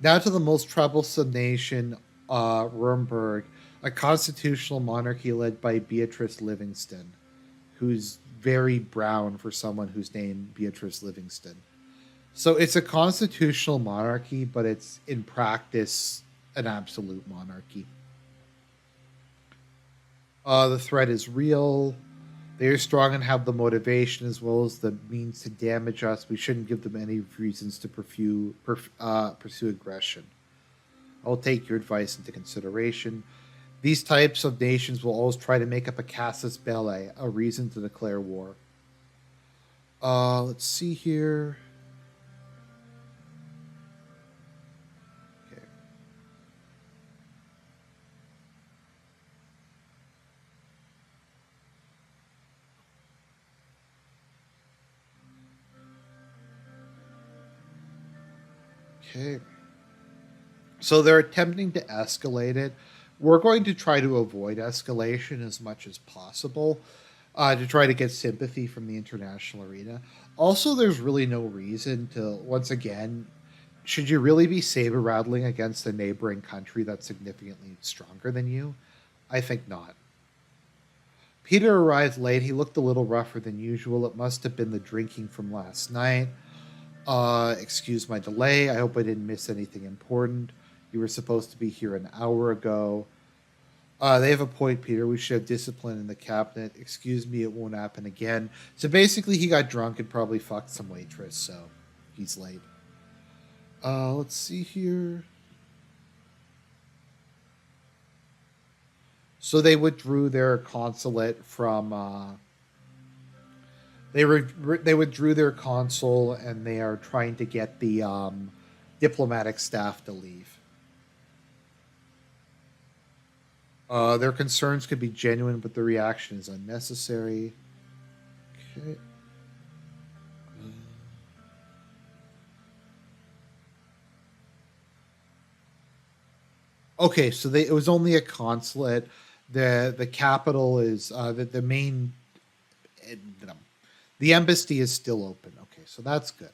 Now to the most troublesome nation, Rumburg, a constitutional monarchy led by Beatrice Livingston, who's very brown for someone who's named Beatrice Livingston. So it's a constitutional monarchy, but it's in practice an absolute monarchy. The threat is real. They are strong and have the motivation as well as the means to damage us. We shouldn't give them any reasons to pursue aggression. I'll take your advice into consideration. These types of nations will always try to make up a casus belli, a reason to declare war. Let's see here. Okay. Okay. So they're attempting to escalate it. We're going to try to avoid escalation as much as possible to try to get sympathy from the international arena. Also, there's really no reason to, once again, should you really be saber rattling against a neighboring country that's significantly stronger than you? I think not. Peter arrived late. He looked a little rougher than usual. It must have been the drinking from last night. Excuse my delay. I hope I didn't miss anything important. You were supposed to be here an hour ago. They have a point, Peter. We should have discipline in the cabinet. Excuse me, it won't happen again. So basically, he got drunk and probably fucked some waitress, so he's late. Let's see here. So they withdrew their consulate from. They withdrew their consul, and they are trying to get the diplomatic staff to leave. Their concerns could be genuine, but the reaction is unnecessary. Okay. Okay, so it was only a consulate. The capital is the main. The embassy is still open. Okay, so that's good.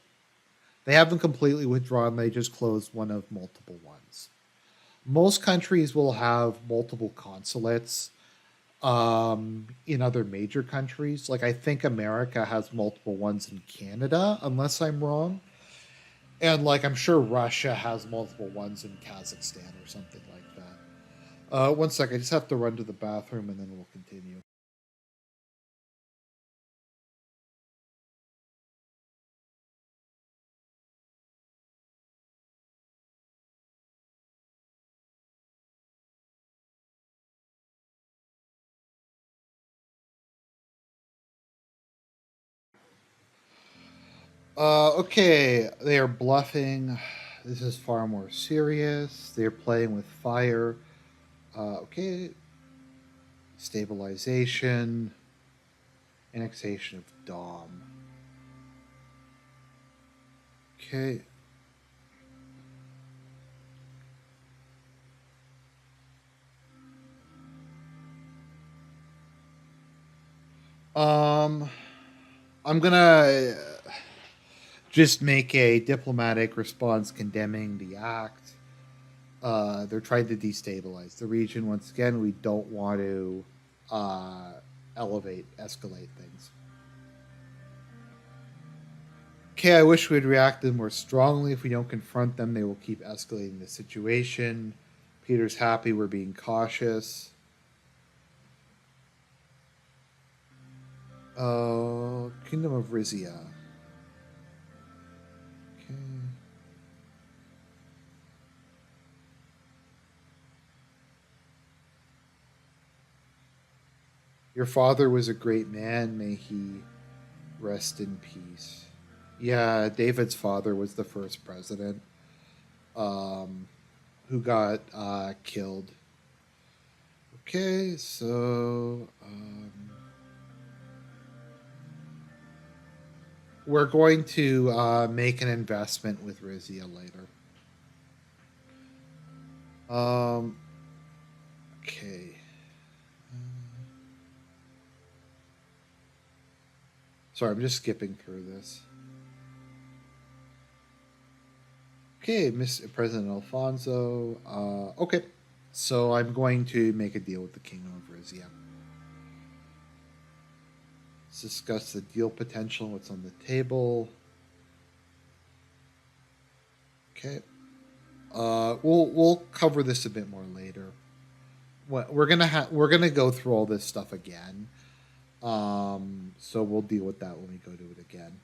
They haven't completely withdrawn. They just closed one of multiple ones. Most countries will have multiple consulates in other major countries. Like I think America has multiple ones in Canada, unless I'm wrong. And like I'm sure Russia has multiple ones in Kazakhstan or something like that. 1 second, I just have to run to the bathroom and then we'll continue. Okay, they are bluffing. This is far more serious. They're playing with fire. Okay. Stabilization. Annexation of Dom. Okay. Um, I'm gonna just make a diplomatic response condemning the act. They're trying to destabilize the region. Once again, we don't want to uh, escalate things. Okay, I wish we'd reacted more strongly. If we don't confront them, they will keep escalating the situation. Peter's happy we're being cautious. Kingdom of Rizia. Okay. Your father was a great man. May he rest in peace. Yeah, David's father was the first president um, who got killed. Okay, so we're going to make an investment with Rizia later. Um, okay. Sorry, I'm just skipping through this. Okay, Mr. President Alfonso. Okay, so I'm going to make a deal with the Kingdom of Rizia. Let's discuss the deal potential, what's on the table. Okay. We'll cover this a bit more later. We're gonna go through all this stuff again. So we'll deal with that when we go do it again.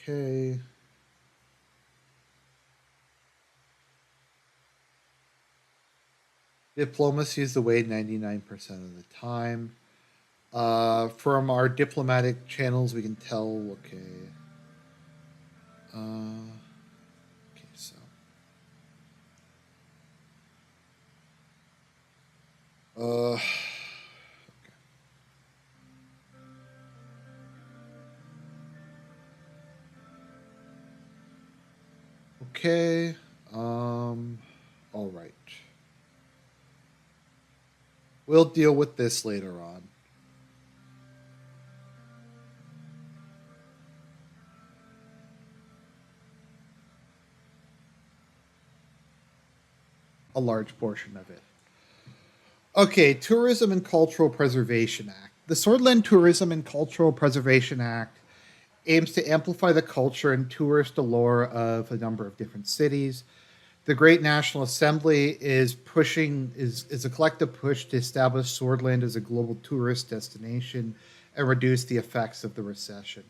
Okay. Diplomacy is the way 99% of the time. From our diplomatic channels, we can tell. Okay. Okay, so. Okay. Okay. All right. We'll deal with this later on. A large portion of it. Okay, Tourism and Cultural Preservation Act. The Swordland Tourism and Cultural Preservation Act aims to amplify the culture and tourist allure of a number of different cities. The Great National Assembly is a collective push to establish Swordland as a global tourist destination and reduce the effects of the recession.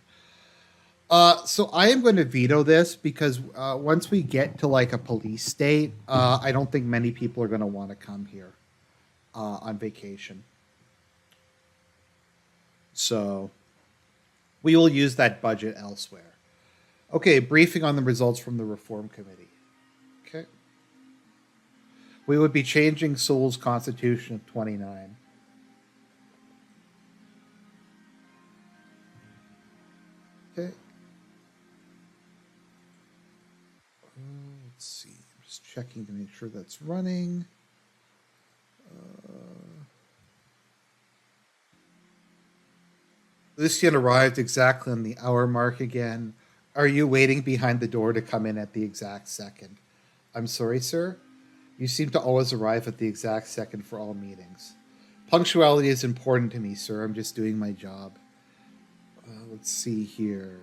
So I am going to veto this because once we get to like a police state, I don't think many people are going to want to come here on vacation. So we will use that budget elsewhere. Okay, briefing on the results from the reform committee. Okay. We would be changing Seoul's constitution of 29. Okay. Let's see. I'm just checking to make sure that's running. Lucian arrived exactly on the hour mark again. Are you waiting behind the door to come in at the exact second? I'm sorry, sir. You seem to always arrive at the exact second for all meetings. Punctuality is important to me, sir. I'm just doing my job. Let's see here.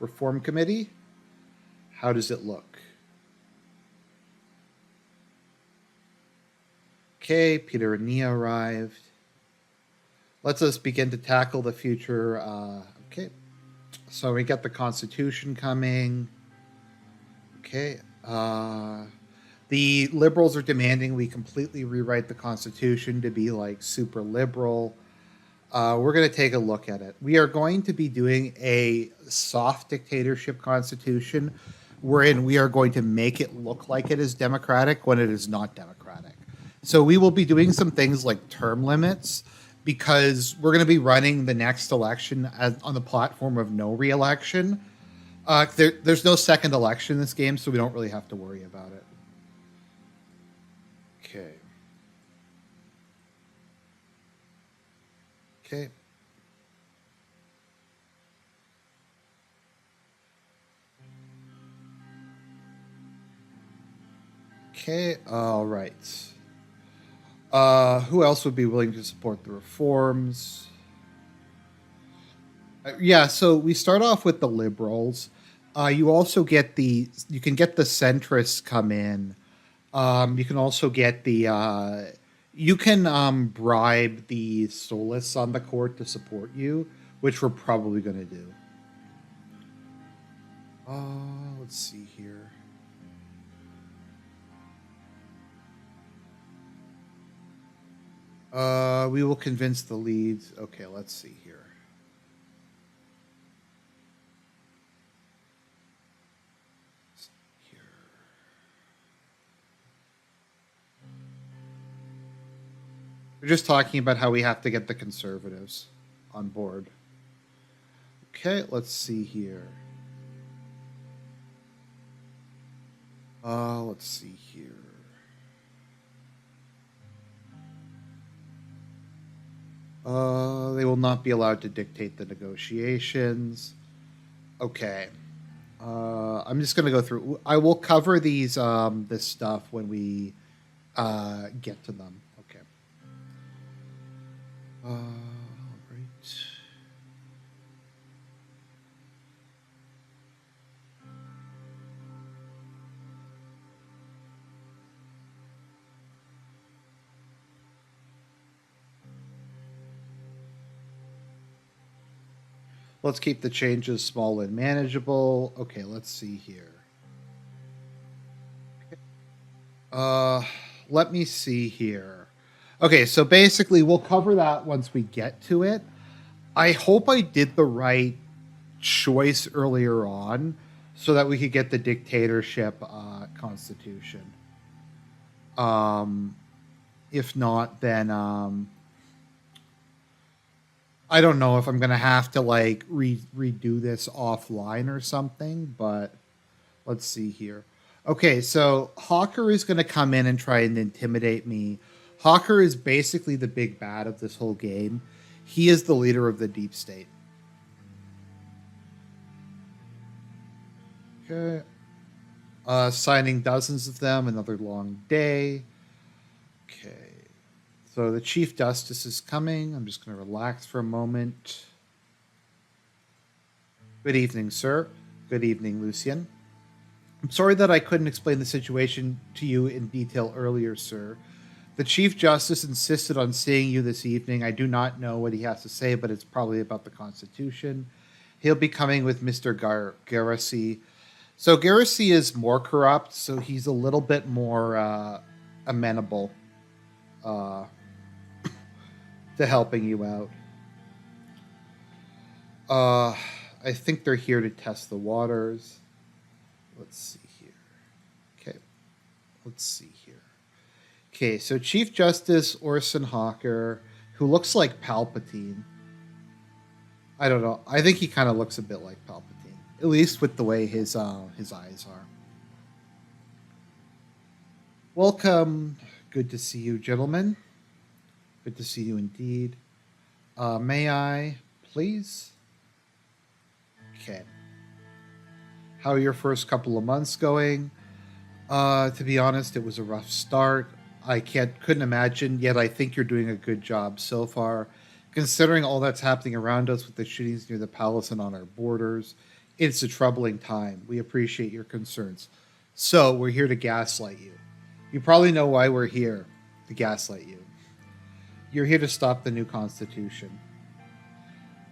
Reform Committee? How does it look? Okay, Peter and Nia arrived. Let's us begin to tackle the future. Okay, so we got the Constitution coming. Okay. The liberals are demanding we completely rewrite the Constitution to be like super liberal. We're going to take a look at it. We are going to be doing a soft dictatorship constitution wherein we are going to make it look like it is democratic when it is not democratic. So we will be doing some things like term limits because we're going to be running the next election on the platform of no reelection. There's no second election in this game, so we don't really have to worry about it. Okay. Okay. Okay, all right. Who else would be willing to support the reforms? Yeah, so we start off with the liberals. You also get you can get the centrists come in. You can also get you can bribe the solists on the court to support you, which we're probably going to do. Let's see here. We will convince the leads. Okay, let's see here. We're just talking about how we have to get the conservatives on board. Okay, let's see here. Let's see here. They will not be allowed to dictate the negotiations. Okay. I'm just going to go through. I will cover these this stuff when we get to them. Okay. All right. Let's keep the changes small and manageable. Okay, let's see here. Let me see here. Okay, so basically we'll cover that once we get to it. I hope I did the right choice earlier on so that we could get the dictatorship constitution. If not, then I don't know if I'm gonna have to like redo this offline or something, but let's see here. Okay, so Hawker is gonna come in and try and intimidate me. Hawker is basically the big bad of this whole game. He is the leader of the deep state. Okay. Signing dozens of them, another long day. Okay. So the Chief Justice is coming. I'm just going to relax for a moment. Good evening, sir. Good evening, Lucien. I'm sorry that I couldn't explain the situation to you in detail earlier, sir. The Chief Justice insisted on seeing you this evening. I do not know what he has to say, but it's probably about the Constitution. He'll be coming with Mr. Garrissy. So Garrissy is more corrupt, so he's a little bit more amenable to helping you out. I think they're here to test the waters. Let's see here. Okay. Let's see here. Okay, so Chief Justice Orson Hawker, who looks like Palpatine. I don't know. I think he kind of looks a bit like Palpatine, at least with the way his eyes are. Welcome. Good to see you, gentlemen. Good to see you indeed. May I, please? Okay. How are your first couple of months going? To be honest, it was a rough start. I couldn't imagine, yet I think you're doing a good job so far. Considering all that's happening around us with the shootings near the palace and on our borders, it's a troubling time. We appreciate your concerns. So, we're here to gaslight you. You probably know why we're here, to gaslight you. You're here to stop the new constitution.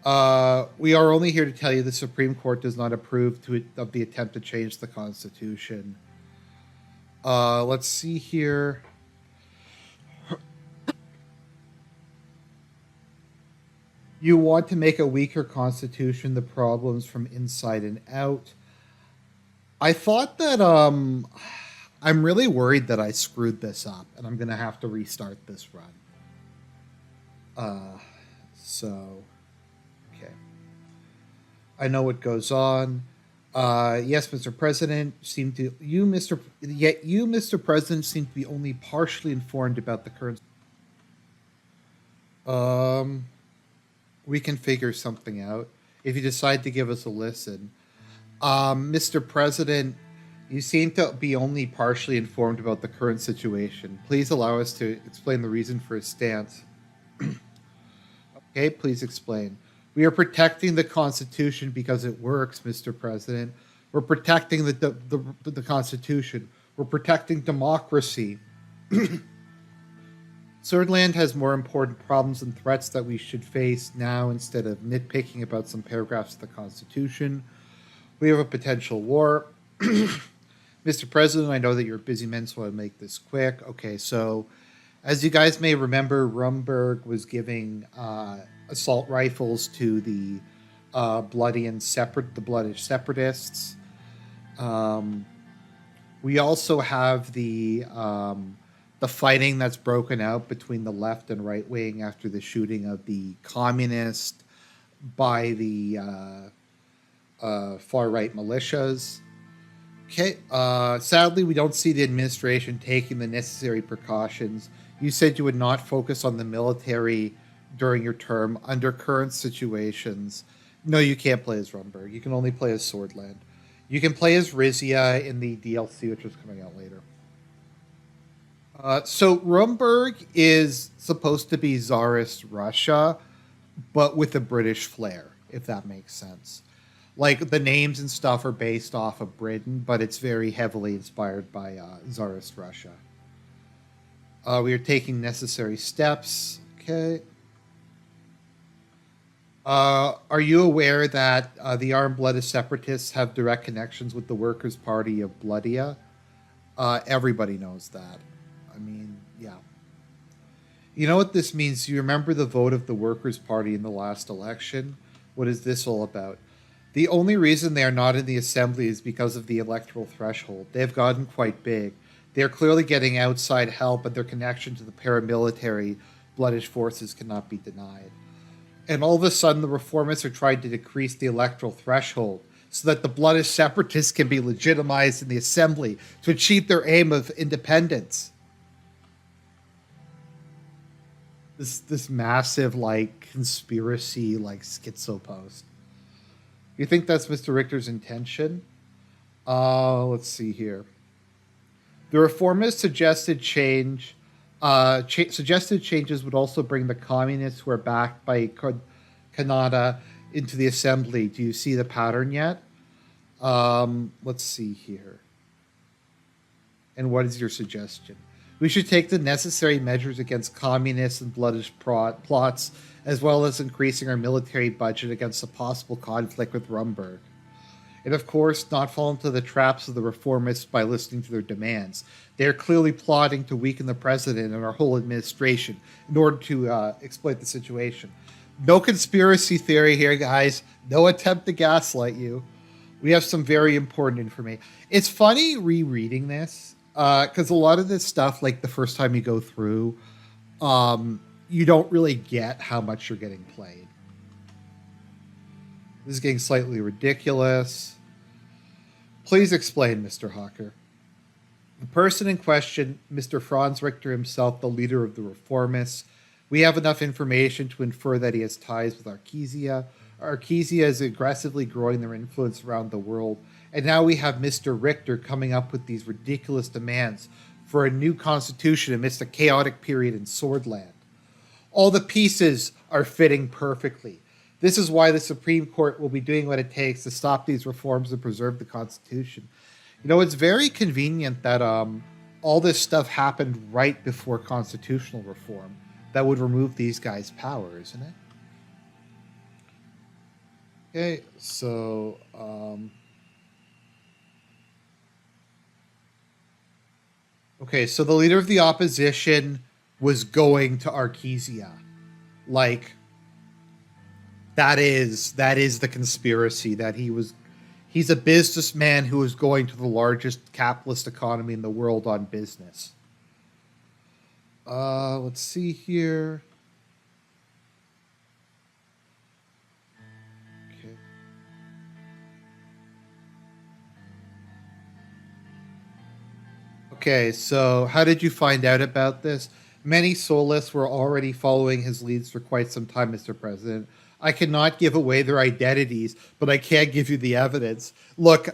We are only here to tell you the Supreme Court does not approve of the attempt to change the Constitution. Let's see here. You want to make a weaker Constitution, the problems from inside and out. I thought that I'm really worried that I screwed this up, and I'm gonna have to restart this run. So, okay. I know what goes on. Yes, Mr. President, Mr. President, seem to be only partially informed about the current. We can figure something out if you decide to give us a listen. Mr. President, You seem to be only partially informed about the current situation. Please allow us to explain the reason for his stance. Okay, please explain. We are protecting the Constitution because it works, Mr. President. We're protecting the Constitution. We're protecting democracy. Swordland has more important problems and threats that we should face now instead of nitpicking about some paragraphs of the Constitution. We have a potential war. Mr. President, I know that you're a busy man, so I'll make this quick. Okay, so as you guys may remember, Rumberg was giving assault rifles to the bloodish separatists. We also have the fighting that's broken out between the left and right wing after the shooting of the communist by the far right militias. Okay. Sadly, we don't see the administration taking the necessary precautions. You said you would not focus on the military during your term under current situations. No, you can't play as Rumberg. You can only play as Swordland. You can play as Rizia in the DLC, which is coming out later. So Rumberg is supposed to be Tsarist Russia, but with a British flair, if that makes sense. Like the names and stuff are based off of Britain, but it's very heavily inspired by Tsarist Russia. We are taking necessary steps. Okay. Are you aware that the armed-blooded separatists have direct connections with the Workers' Party of Bloodia? Everybody knows that. I mean, yeah. You know what this means? You remember the vote of the Workers' Party in the last election? What is this all about? The only reason they are not in the assembly is because of the electoral threshold. They have gotten quite big. They are clearly getting outside help, and their connection to the paramilitary bloodish forces cannot be denied. And all of a sudden, the reformists are trying to decrease the electoral threshold so that the bloodish separatists can be legitimized in the assembly to achieve their aim of independence. This massive, like, conspiracy, like, schizo post. You think that's Mr. Richter's intention? Let's see here. The reformists suggested suggested changes would also bring the communists who are backed by Canada into the assembly. Do you see the pattern yet? Let's see here. And what is your suggestion? We should take the necessary measures against communists and bloodish plots, as well as increasing our military budget against a possible conflict with Rumberg. And of course, not fall into the traps of the reformists by listening to their demands. They are clearly plotting to weaken the president and our whole administration in order to exploit the situation. No conspiracy theory here, guys. No attempt to gaslight you. We have some very important information. It's funny rereading this because a lot of this stuff, like the first time you go through, you don't really get how much you're getting played. This is getting slightly ridiculous. Please explain, Mr. Hawker. The person in question, Mr. Franz Richter himself, the leader of the reformists. We have enough information to infer that he has ties with Arkesia. Arkesia is aggressively growing their influence around the world. And now we have Mr. Richter coming up with these ridiculous demands for a new constitution amidst a chaotic period in Swordland. All the pieces are fitting perfectly. This is why the Supreme Court will be doing what it takes to stop these reforms and preserve the Constitution. You know, it's very convenient that all this stuff happened right before constitutional reform that would remove these guys' power, isn't it? Okay, so... Okay, so the leader of the opposition was going to Arkesia. Like... That is the conspiracy that he's a businessman who is going to the largest capitalist economy in the world on business. Let's see here. Okay. Okay, so how did you find out about this? Many Soulists were already following his leads for quite some time, Mr. President. I cannot give away their identities, but I can give you the evidence. Look,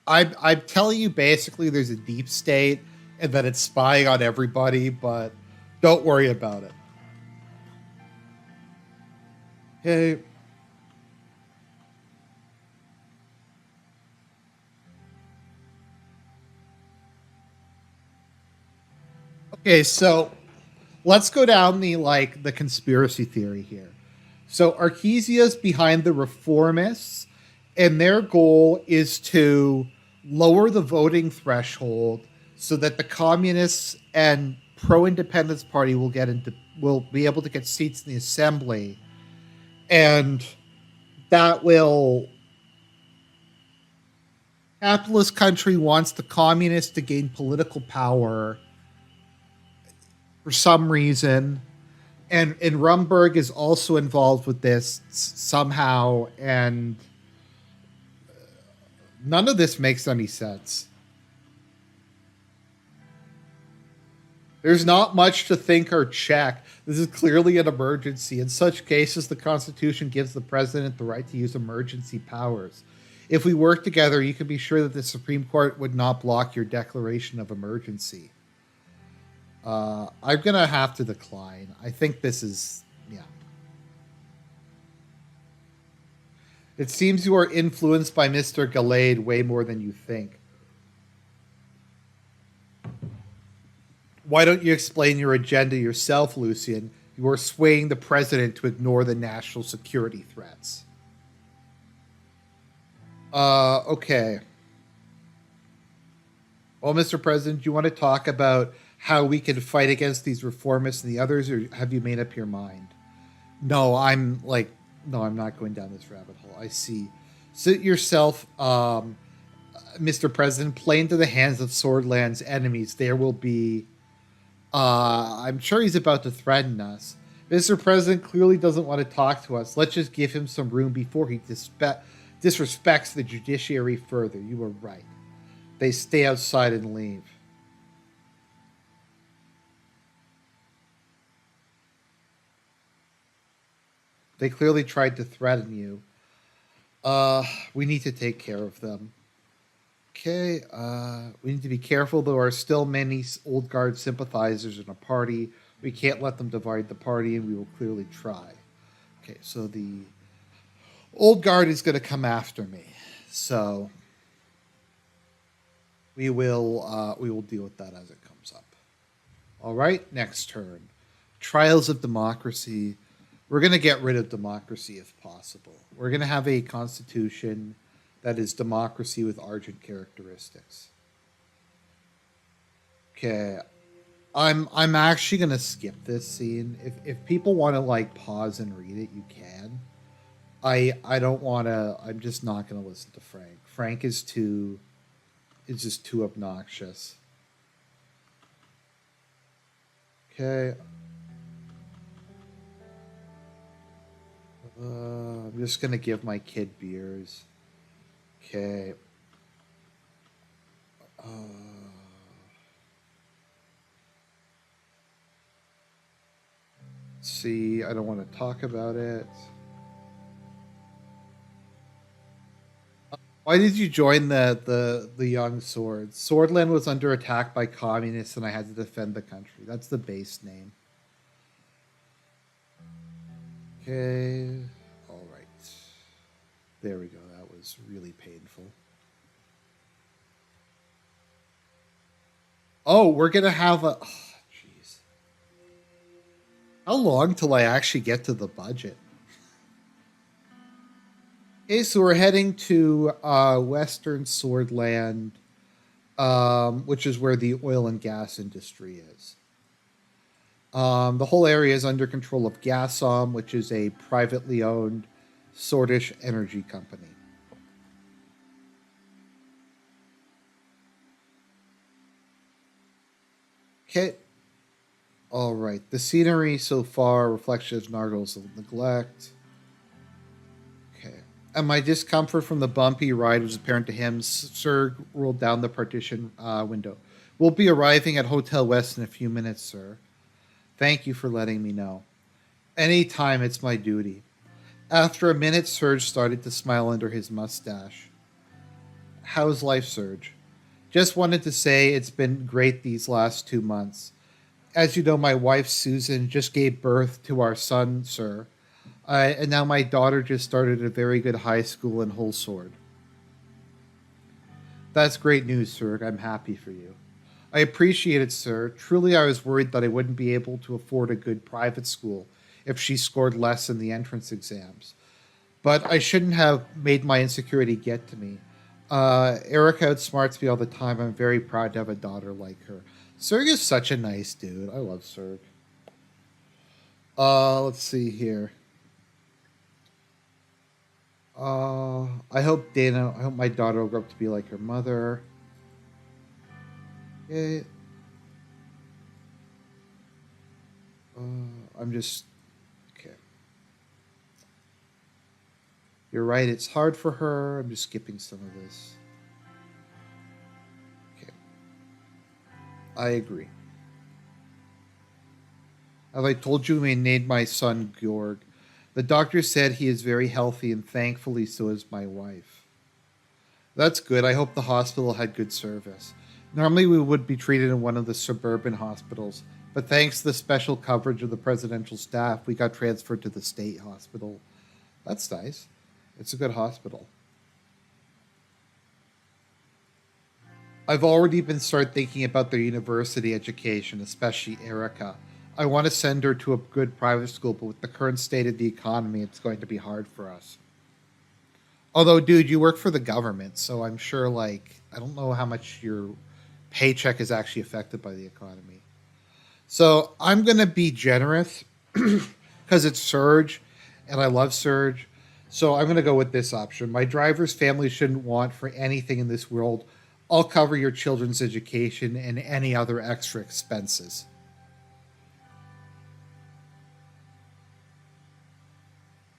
I'm telling you, basically, there's a deep state and that it's spying on everybody, but don't worry about it. Okay. Okay, so let's go down the conspiracy theory here. So Archesia's behind the reformists, and their goal is to lower the voting threshold so that the communists and pro-independence party will be able to get seats in the assembly, and that will capitalist country wants the communists to gain political power for some reason, and Rumberg is also involved with this somehow, and none of this makes any sense. There's not much to think or check. This is clearly an emergency. In such cases, the Constitution gives the president the right to use emergency powers. If we work together, you can be sure that the Supreme Court would not block your declaration of emergency. I'm going to have to decline. I think this is, yeah. It seems you are influenced by Mr. Gallade way more than you think. Why don't you explain your agenda yourself, Lucian? You are swaying the president to ignore the national security threats. Okay. Well, Mr. President, do you want to talk about how we can fight against these reformists and the others, or have you made up your mind? No, I'm not going down this rabbit hole. I see. Sit yourself, Mr. President, play into the hands of Swordland's enemies. There will be. I'm sure he's about to threaten us. Mr. President clearly doesn't want to talk to us. Let's just give him some room before he disrespects the judiciary further. You were right. They stay outside and leave. They clearly tried to threaten you. We need to take care of them. Okay, we need to be careful. There are still many old guard sympathizers in a party. We can't let them divide the party, and we will clearly try. Okay, so the old guard is going to come after me. So we will deal with that as it comes up. All right, next turn. Trials of democracy. We're going to get rid of democracy if possible. We're going to have a constitution that is democracy with Argent characteristics. Okay, I'm actually gonna skip this scene. If people want to pause and read it, you can. I don't want to. I'm just not gonna listen to Frank. Frank is just too obnoxious. Okay. I'm just gonna give my kid beers. Okay. See, I don't want to talk about it. Why did you join the Young Swords? Swordland was under attack by communists, and I had to defend the country. That's the base name. Okay. All right. There we go. That was really painful. Oh, we're gonna have a. Oh, jeez. How long till I actually get to the budget? Okay, so we're heading to Western Swordland, which is where the oil and gas industry is. The whole area is under control of Gasom, which is a privately owned Swordish energy company. Okay. All right. The scenery so far reflections Nargles of neglect. Okay. And my discomfort from the bumpy ride was apparent to him. Sir rolled down the partition window. We'll be arriving at Hotel West in a few minutes, sir. Thank you for letting me know. Any time, it's my duty. After a minute, Serge started to smile under his mustache. How's life, Surge? Just wanted to say it's been great these last 2 months. As you know, my wife Susan just gave birth to our son, sir. And now my daughter just started a very good high school in Wholesword. That's great news, sir. I'm happy for you. I appreciate it, sir. Truly, I was worried that I wouldn't be able to afford a good private school if she scored less in the entrance exams. But I shouldn't have made my insecurity get to me. Erica outsmarts me all the time. I'm very proud to have a daughter like her. Serg is such a nice dude. I love Serg. Let's see here. I hope Dana. I hope my daughter will grow up to be like her mother. Okay. I'm just okay. You're right. It's hard for her. I'm just skipping some of this. Okay. I agree. As I told you, we named my son Georg. The doctor said he is very healthy, and thankfully, so is my wife. That's good. I hope the hospital had good service. Normally, we would be treated in one of the suburban hospitals, but thanks to the special coverage of the presidential staff, we got transferred to the state hospital. That's nice. It's a good hospital. I've already been start thinking about their university education, especially Erica. I want to send her to a good private school, but with the current state of the economy, it's going to be hard for us. Although, dude, you work for the government, so I'm sure, like, I don't know how much your paycheck is actually affected by the economy. So I'm going to be generous because it's Surge and I love Surge. So I'm going to go with this option. My driver's family shouldn't want for anything in this world. I'll cover your children's education and any other extra expenses.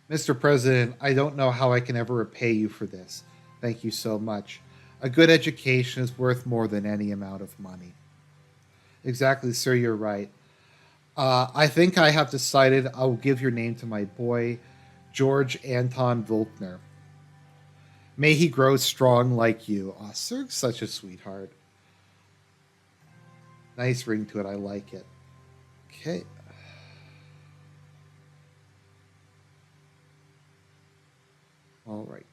Mr. President, I don't know how I can ever repay you for this. Thank you so much. A good education is worth more than any amount of money. Exactly, sir, you're right. I think I have decided I'll give your name to my boy, George Anton Volkner. May he grow strong like you. Oh, Sir's such a sweetheart. Nice ring to it. I like it. Okay. All right.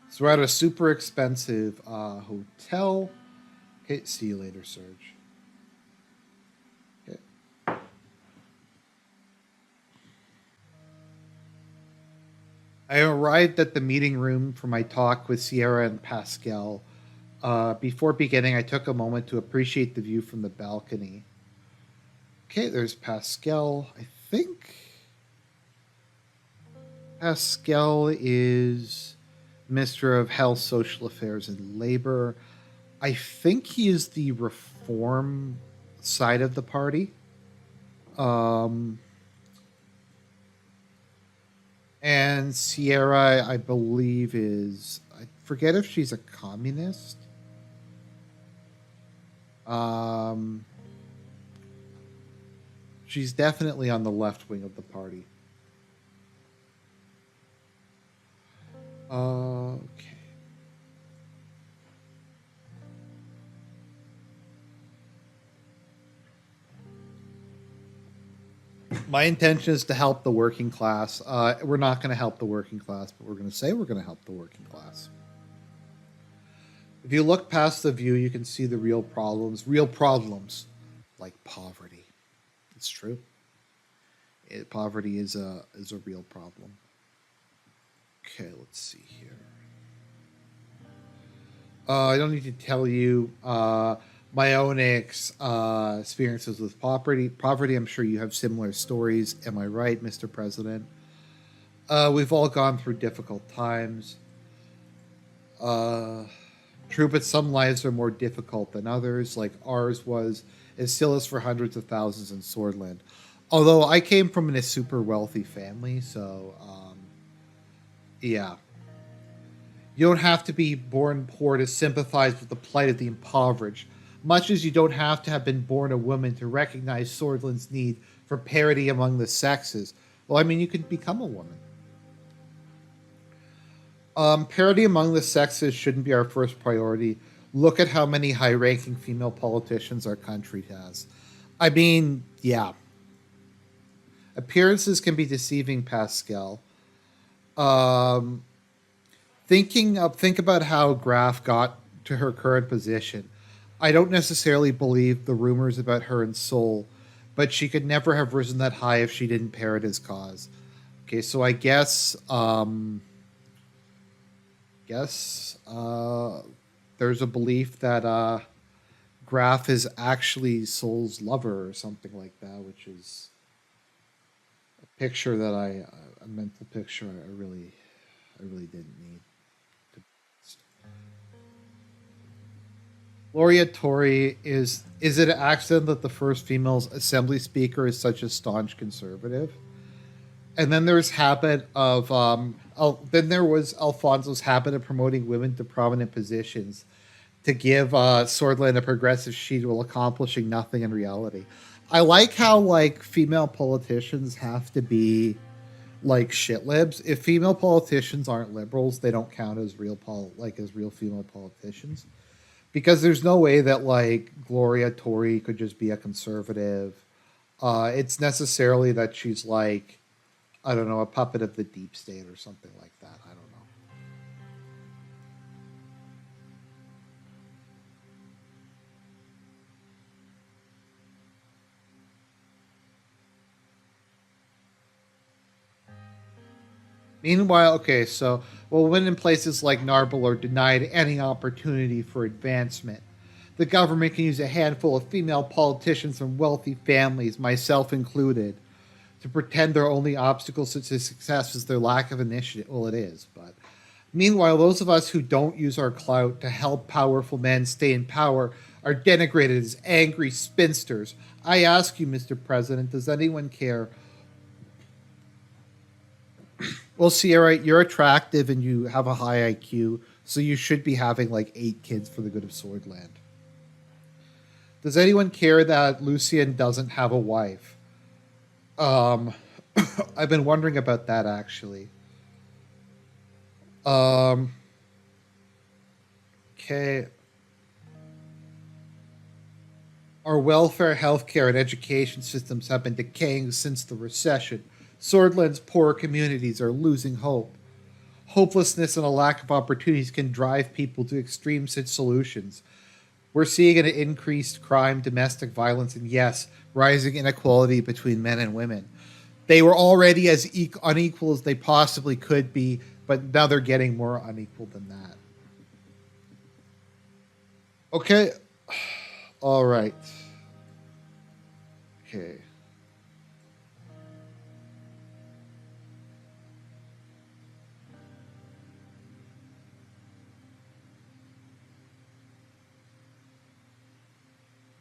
So we're at a super expensive hotel. Okay, see you later, Serge. Okay. I arrived at the meeting room for my talk with Sierra and Pascal. Before beginning, I took a moment to appreciate the view from the balcony. Okay, there's Pascal. I think Pascal is Minister of Health, Social Affairs, and Labor. I think he is the reform side of the party. Um, and Sierra, I believe, is I forget if she's a communist. Um, she's definitely on the left wing of the party. Okay. My intention is to help the working class. We're not going to help the working class, but we're going to say we're going to help the working class. If you look past the view, you can see the real problems like poverty. It's true. Poverty is a real problem. Okay, let's see here. I don't need to tell you my own experiences with poverty. Poverty, I'm sure you have similar stories. Am I right, Mr. President? We've all gone through difficult times. Uh, True, but some lives are more difficult than others, like ours was. It still is for hundreds of thousands in Swordland. Although I came from a super wealthy family, so yeah. You don't have to be born poor to sympathize with the plight of the impoverished, much as you don't have to have been born a woman to recognize Swordland's need for parity among the sexes. Well, I mean, you can become a woman. Parity among the sexes shouldn't be our first priority. Look at how many high ranking female politicians our country has. I mean, yeah. Appearances can be deceiving, Pascal. Um, think about how Graf got to her current position. I don't necessarily believe the rumors about her and Seoul, but she could never have risen that high if she didn't parrot his cause. Okay, so I guess there's a belief that Graf is actually Soul's lover or something like that, which is a picture that a mental picture I really didn't need. Gloria Tory is it an accident that the first female assembly speaker is such a staunch conservative? And then there's habit of then there was Alfonso's habit of promoting women to prominent positions to give Swordland a progressive sheet while accomplishing nothing in reality. I like how like female politicians have to be like shit libs. If female politicians aren't liberals, they don't count as as real female politicians. Because there's no way that like Gloria Tory could just be a conservative. It's necessarily that she's like I don't know a puppet of the deep state or something like that. I don't know. Meanwhile, okay, so women in places like Narbel are denied any opportunity for advancement. The government can use a handful of female politicians from wealthy families, myself included, to pretend their only obstacle to success is their lack of initiative. Well, it is, but meanwhile, those of us who don't use our clout to help powerful men stay in power are denigrated as angry spinsters. I ask you, Mr. President, does anyone care? Well, Sierra, you're attractive and you have a high IQ, so you should be having like 8 kids for the good of Swordland. Does anyone care that Lucian doesn't have a wife? Um, I've been wondering about that actually. Um, okay. Our welfare, healthcare, and education systems have been decaying since the recession. Swordland's poor communities are losing hope. Hopelessness and a lack of opportunities can drive people to extreme solutions. We're seeing an increased crime, domestic violence, and yes, rising inequality between men and women. They were already as unequal as they possibly could be, but now they're getting more unequal than that. Okay. All right. Okay.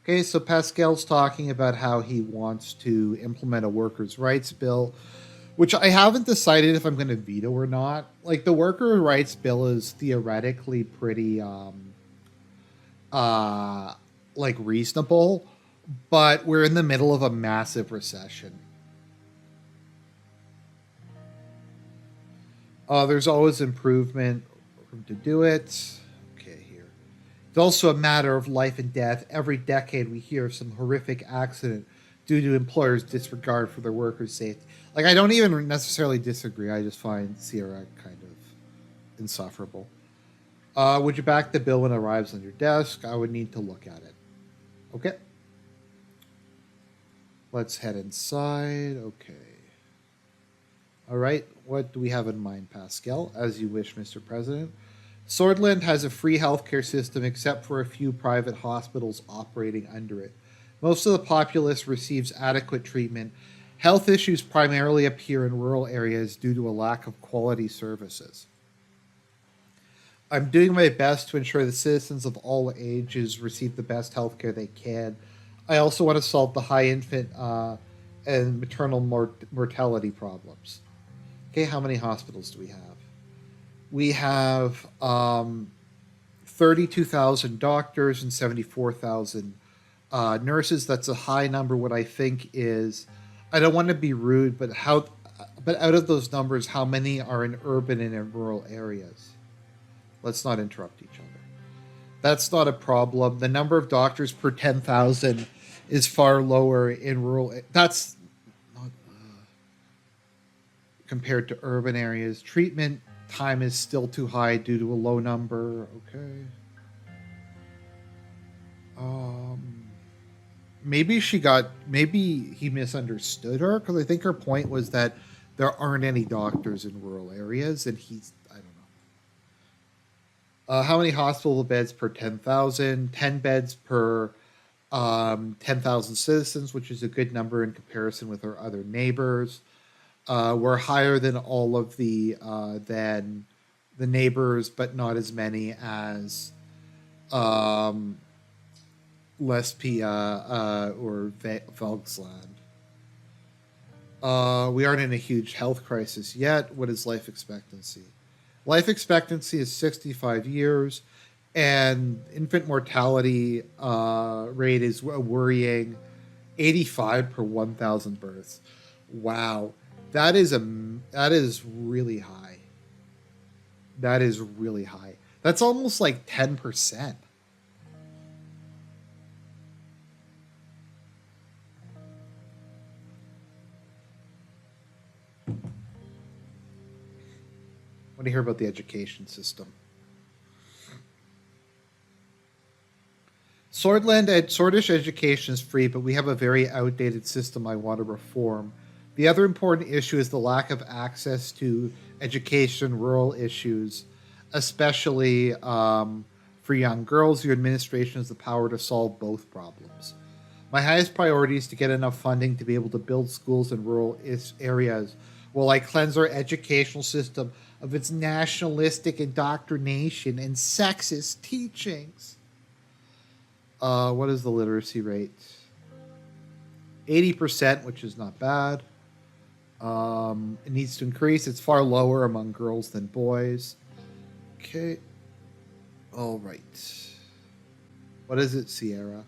Okay, so Pascal's talking about how he wants to implement a workers' rights bill, which I haven't decided if I'm going to veto or not. Like the workers' rights bill is theoretically pretty uh like reasonable, but we're in the middle of a massive recession. There's always improvement room to do it. Okay, here. It's also a matter of life and death. Every decade we hear of some horrific accident due to employers' disregard for their workers' safety. Like I don't even necessarily disagree. I just find Sierra kind of insufferable. Would you back the bill when it arrives on your desk? I would need to look at it. Okay. Let's head inside. Okay. All right. What do we have in mind, Pascal? As you wish, Mr. President. Swordland has a free healthcare system except for a few private hospitals operating under it. Most of the populace receives adequate treatment. Health issues primarily appear in rural areas due to a lack of quality services. I'm doing my best to ensure the citizens of all ages receive the best healthcare they can. I also want to solve the high infant and maternal mortality problems. Okay, how many hospitals do we have? We have 32,000 doctors and 74,000 nurses. That's a high number. What I think is, I don't want to be rude, but how But out of those numbers, how many are in urban and in rural areas? Let's not interrupt each other. That's not a problem. The number of doctors per 10,000 is far lower in rural. That's not compared to urban areas. Treatment time is still too high due to a low number. Okay. Um, maybe he misunderstood her because I think her point was that there aren't any doctors in rural areas, and I don't know. How many hospital beds per 10,000? 10 beds per 10,000 citizens, which is a good number in comparison with our other neighbors. We're higher than all of than the neighbors, but not as many as um, Lesbia or Volksland. We aren't in a huge health crisis yet. What is life expectancy? Life expectancy is 65 years, and infant mortality rate is a worrying 85 per 1,000 births. Wow, that is really high. That is really high. That's almost like 10%. What do you hear about the education system? Swordish education is free, but we have a very outdated system I want to reform. The other important issue is the lack of access to education, rural issues, especially for young girls. Your administration has the power to solve both problems. My highest priority is to get enough funding to be able to build schools in rural areas while I cleanse our educational system of its nationalistic indoctrination and sexist teachings. What is the literacy rate? 80%, which is not bad. It needs to increase. It's far lower among girls than boys. Okay. All right. What is it, Sierra?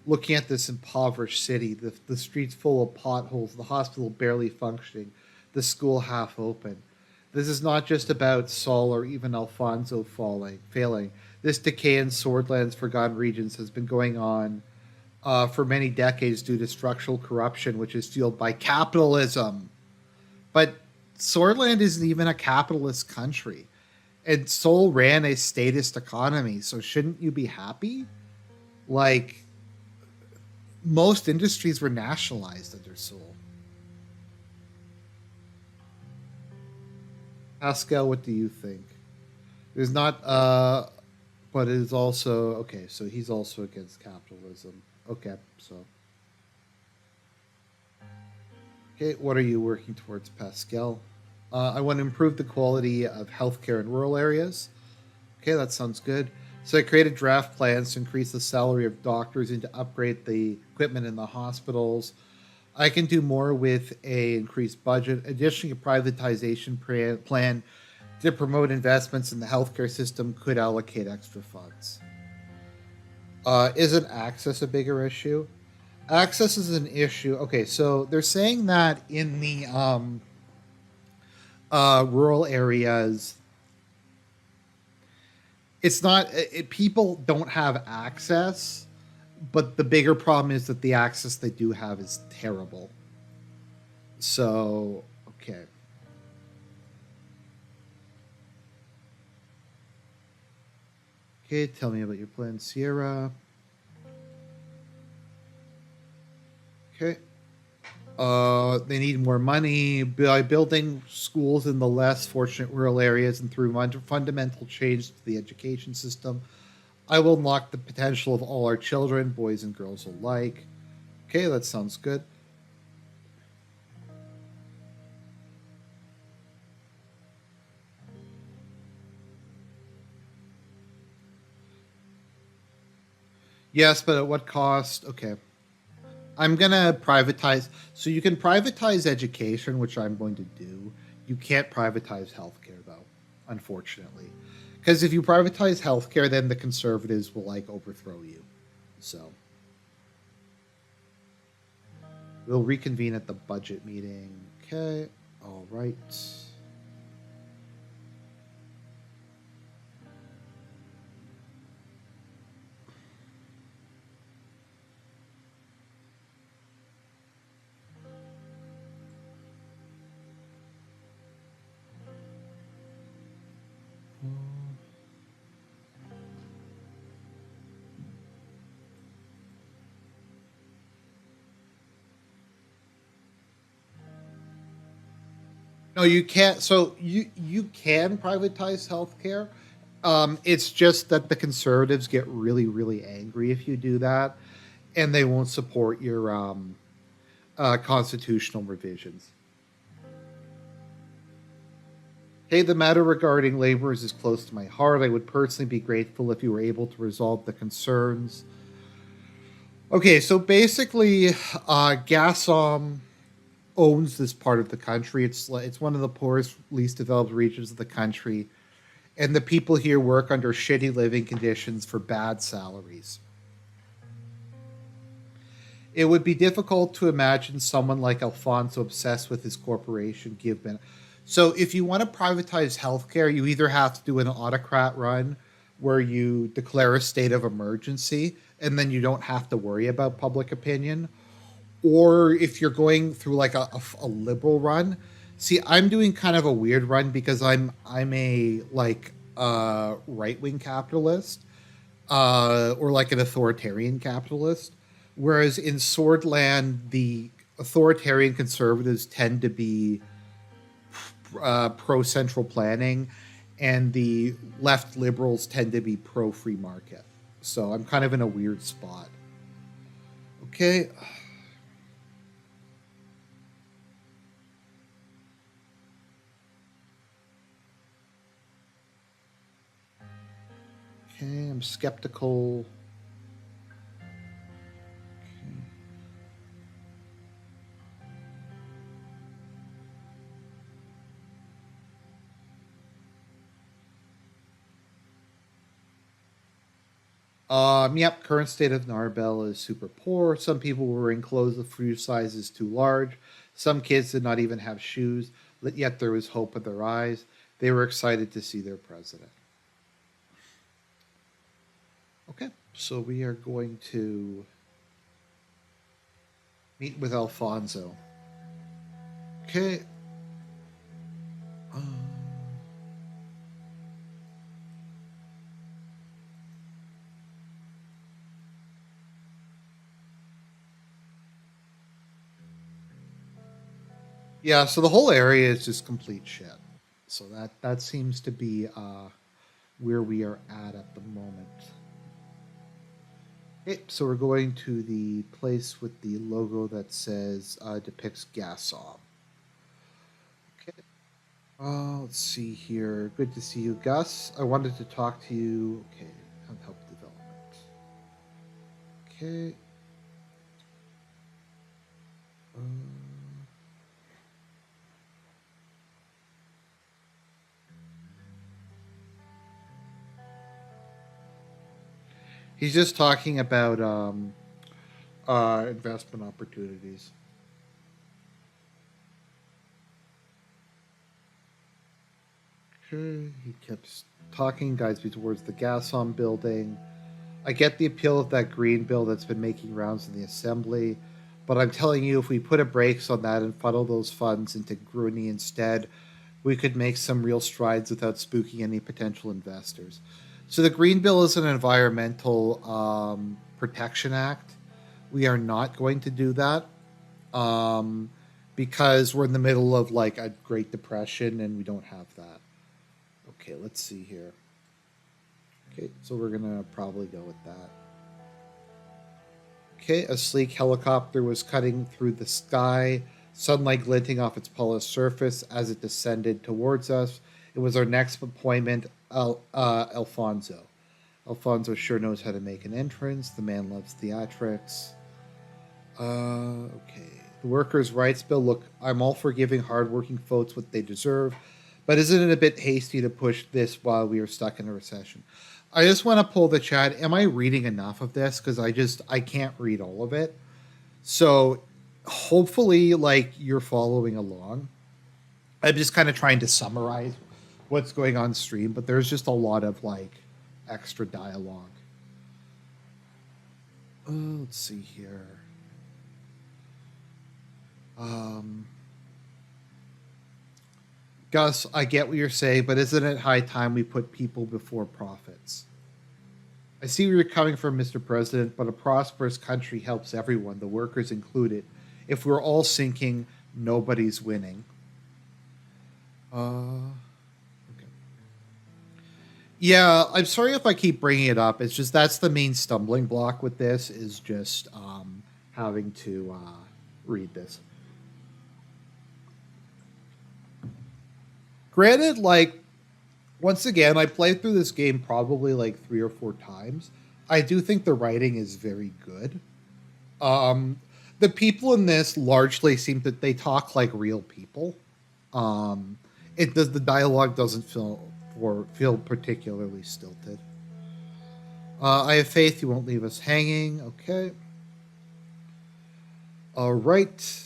Looking at this impoverished city, the streets full of potholes, the hospital barely functioning, the school half open. This is not just about Saul or even Alfonso failing. This decay in Swordland's forgotten regions has been going on for many decades due to structural corruption, which is fueled by capitalism. But Swordland isn't even a capitalist country. And Seoul ran a statist economy, so shouldn't you be happy? Like, most industries were nationalized under Seoul. Pascal, what do you think? There's not, but it is also, okay, so he's also against capitalism. Okay, so. Okay, what are you working towards, Pascal? I want to improve the quality of healthcare in rural areas. Okay, that sounds good. So I created draft plans to increase the salary of doctors and to upgrade the equipment in the hospitals. I can do more with a increased budget. Additionally, a privatization plan to promote investments in the healthcare system could allocate extra funds. Isn't access a bigger issue? Access is an issue. Okay, so they're saying that in the rural areas, it's not people don't have access, but the bigger problem is that the access they do have is terrible. So, okay. Okay, tell me about your plan, Sierra. Okay. They need more money by building schools in the less fortunate rural areas and through fundamental change to the education system. I will unlock the potential of all our children, boys and girls alike. Okay, that sounds good. Yes, but at what cost? Okay. I'm going to privatize. So you can privatize education, which I'm going to do. You can't privatize healthcare, though, unfortunately. Because if you privatize healthcare, then the conservatives will like overthrow you. So we'll reconvene at the budget meeting. Okay. All right. No, you can't. So you can privatize healthcare. It's just that the conservatives get really really angry if you do that, and they won't support your constitutional revisions. Hey, the matter regarding laborers is close to my heart. I would personally be grateful if you were able to resolve the concerns. Okay, so basically, Gasom owns this part of the country. It's one of the poorest, least developed regions of the country, and the people here work under shitty living conditions for bad salaries. It would be difficult to imagine someone like Alfonso obsessed with his corporation give ben- So if you want to privatize healthcare, you either have to do an autocrat run where you declare a state of emergency and then you don't have to worry about public opinion, or if you're going through like a liberal run. See, I'm doing kind of a weird run because I'm a like right wing capitalist, or like an authoritarian capitalist. Whereas in Swordland, the authoritarian conservatives tend to be pro central planning, and the left liberals tend to be pro free market. So I'm kind of in a weird spot. Okay. Okay, I'm skeptical. Yep, current state of Narbel is super poor. Some people were wearing clothes of few sizes too large. Some kids did not even have shoes, yet there was hope in their eyes. They were excited to see their president. Okay, so we are going to meet with Alfonso. Okay. Um, yeah, so the whole area is just complete shit. So that seems to be where we are at the moment. Okay, so we're going to the place with the logo that says depicts Gasom. Okay. Let's see here. Good to see you, Gus. I wanted to talk to you. Okay, on help development. Okay. Um, he's just talking about investment opportunities. Okay. He keeps talking, guides me towards the Gasom building. I get the appeal of that green bill that's been making rounds in the assembly, but I'm telling you, if we put a brakes on that and funnel those funds into Gruni instead, we could make some real strides without spooking any potential investors. So the green bill is an environmental protection act. We are not going to do that, um, because we're in the middle of like a Great Depression and we don't have that. Okay, let's see here. Okay, so we're gonna probably go with that. Okay, a sleek helicopter was cutting through the sky, sunlight glinting off its polished surface as it descended towards us. It was our next appointment, Alfonso. Alfonso sure knows how to make an entrance. The man loves theatrics. Okay. The workers' rights bill. Look, I'm all for giving hardworking folks what they deserve, but isn't it a bit hasty to push this while we are stuck in a recession? I just want to pull the chat. Am I reading enough of this? Because I can't read all of it. So hopefully, like you're following along. I'm just kind of trying to summarize what's going on stream, but there's just a lot of like extra dialogue. Let's see here. Um, Gus, I get what you're saying, but isn't it high time we put people before profits? I see where you're coming from, Mr. President, but a prosperous country helps everyone, the workers included. If we're all sinking, nobody's winning. Okay. Yeah, I'm sorry if I keep bringing it up. It's just that's the main stumbling block with this is just having to read this. Granted, like once again, I played through this game probably like 3 or 4 times. I do think the writing is very good. Um, the people in this largely seem that they talk like real people. Um, it does the dialogue doesn't feel particularly stilted. I have faith you won't leave us hanging. Okay. All right.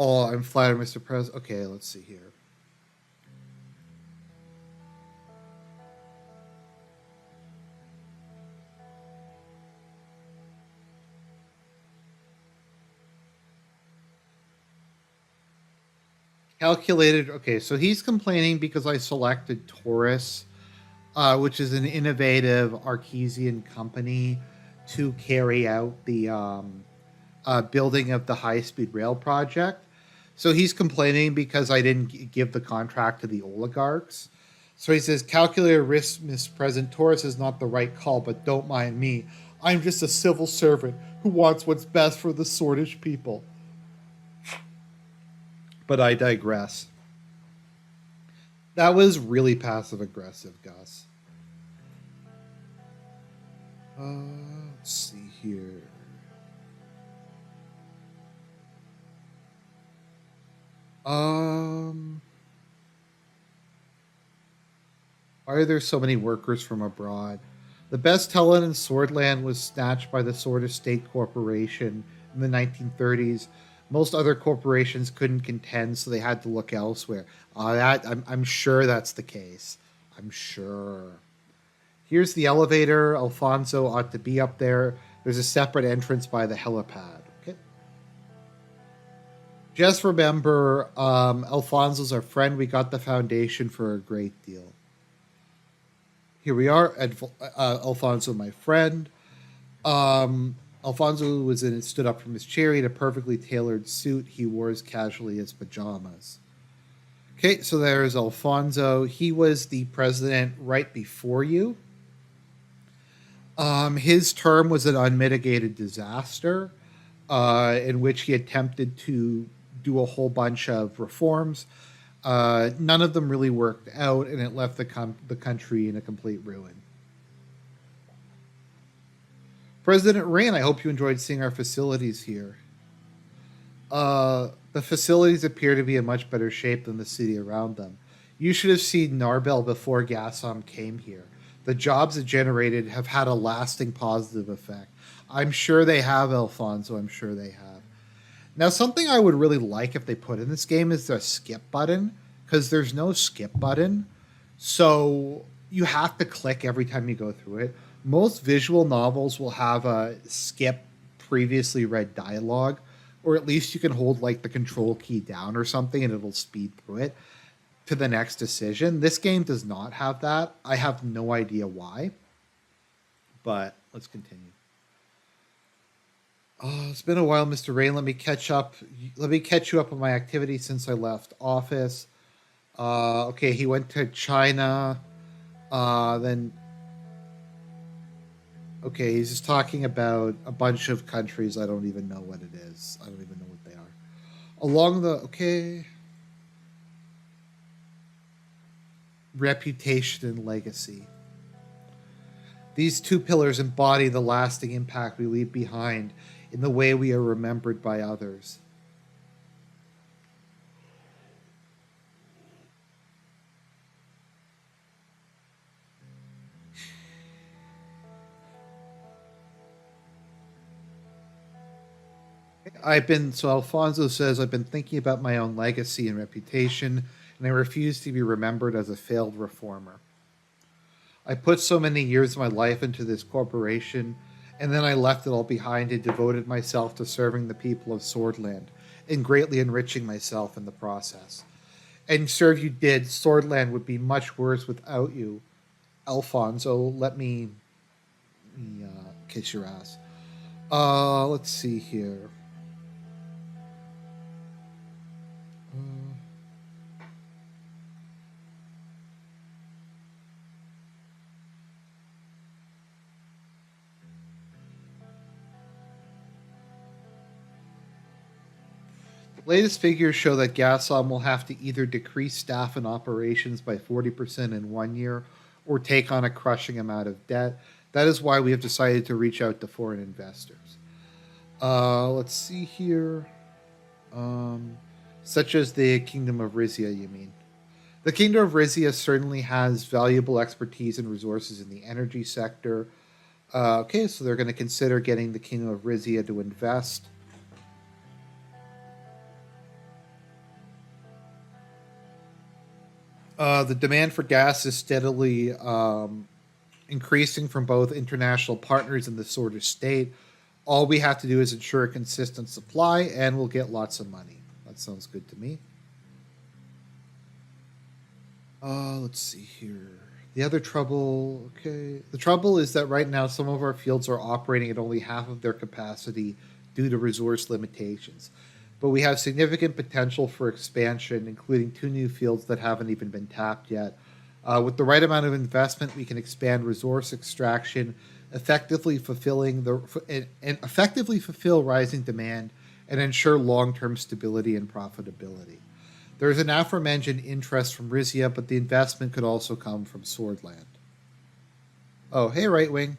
Oh, I'm flattered, Mr. President. Okay, let's see here. Calculated. Okay, so he's complaining because I selected Taurus, which is an innovative Archesian company to carry out the building of the high speed rail project. So he's complaining because I didn't give the contract to the oligarchs. So he says, calculated risk, Mr. President. Taurus is not the right call, but don't mind me. I'm just a civil servant who wants what's best for the Swordish people. But I digress. That was really passive aggressive, Gus. Let's see here. Why are there so many workers from abroad? The best talent in Swordland was snatched by the Sword Estate Corporation in the 1930s. Most other corporations couldn't contend, so they had to look elsewhere. I'm sure that's the case. I'm sure. Here's the elevator. Alfonso ought to be up there. There's a separate entrance by the helipad. Okay. Just remember, Alfonso's our friend. We got the foundation for a great deal. Here we are, Alfonso, my friend. Alfonso stood up from his chair. He had a perfectly tailored suit. He wore as casually as pajamas. Okay, so there's Alfonso. He was the president right before you. His term was an unmitigated disaster, in which he attempted to do a whole bunch of reforms. None of them really worked out, and it left the country in a complete ruin. President Rain, I hope you enjoyed seeing our facilities here. The facilities appear to be in much better shape than the city around them. You should have seen Narbel before Gassom came here. The jobs it generated have had a lasting positive effect. I'm sure they have, Alfonso. I'm sure they have. Now, something I would really like if they put in this game is the skip button, because there's no skip button. So you have to click every time you go through it. Most visual novels will have a skip previously read dialogue, or at least you can hold like the control key down or something and it'll speed through it to the next decision. This game does not have that. I have no idea why, but let's continue. Oh, it's been a while, Mr. Rain. Let me catch up. Let me catch you up on my activity since I left office. Okay, he went to China. Then, okay, he's just talking about a bunch of countries. I don't even know what it is. I don't even know what they are. Along the, okay. Reputation and legacy. These two pillars embody the lasting impact we leave behind in the way we are remembered by others. Alfonso says, I've been thinking about my own legacy and reputation, and I refuse to be remembered as a failed reformer. I put so many years of my life into this corporation, and then I left it all behind and devoted myself to serving the people of Swordland and greatly enriching myself in the process. And sir, if you did, Swordland would be much worse without you. Alfonso, let me kiss your ass. Let's see here. Uh, Latest figures show that Gasom will have to either decrease staff and operations by 40% in 1 year or take on a crushing amount of debt. That is why we have decided to reach out to foreign investors. Let's see here. Um, Such as the Kingdom of Rizia, you mean? The Kingdom of Rizia certainly has valuable expertise and resources in the energy sector. Okay, so they're going to consider getting the Kingdom of Rizia to invest. The demand for gas is steadily increasing from both international partners and the sort of state. All we have to do is ensure a consistent supply, and we'll get lots of money. That sounds good to me. Let's see here. The other trouble, okay. The trouble is that right now some of our fields are operating at only half of their capacity due to resource limitations. But we have significant potential for expansion, including two new fields that haven't even been tapped yet. With the right amount of investment, we can expand resource extraction, and effectively fulfill rising demand and ensure long-term stability and profitability. There is an aforementioned interest from Rizia, but the investment could also come from Swordland. Oh, hey, Right Wing.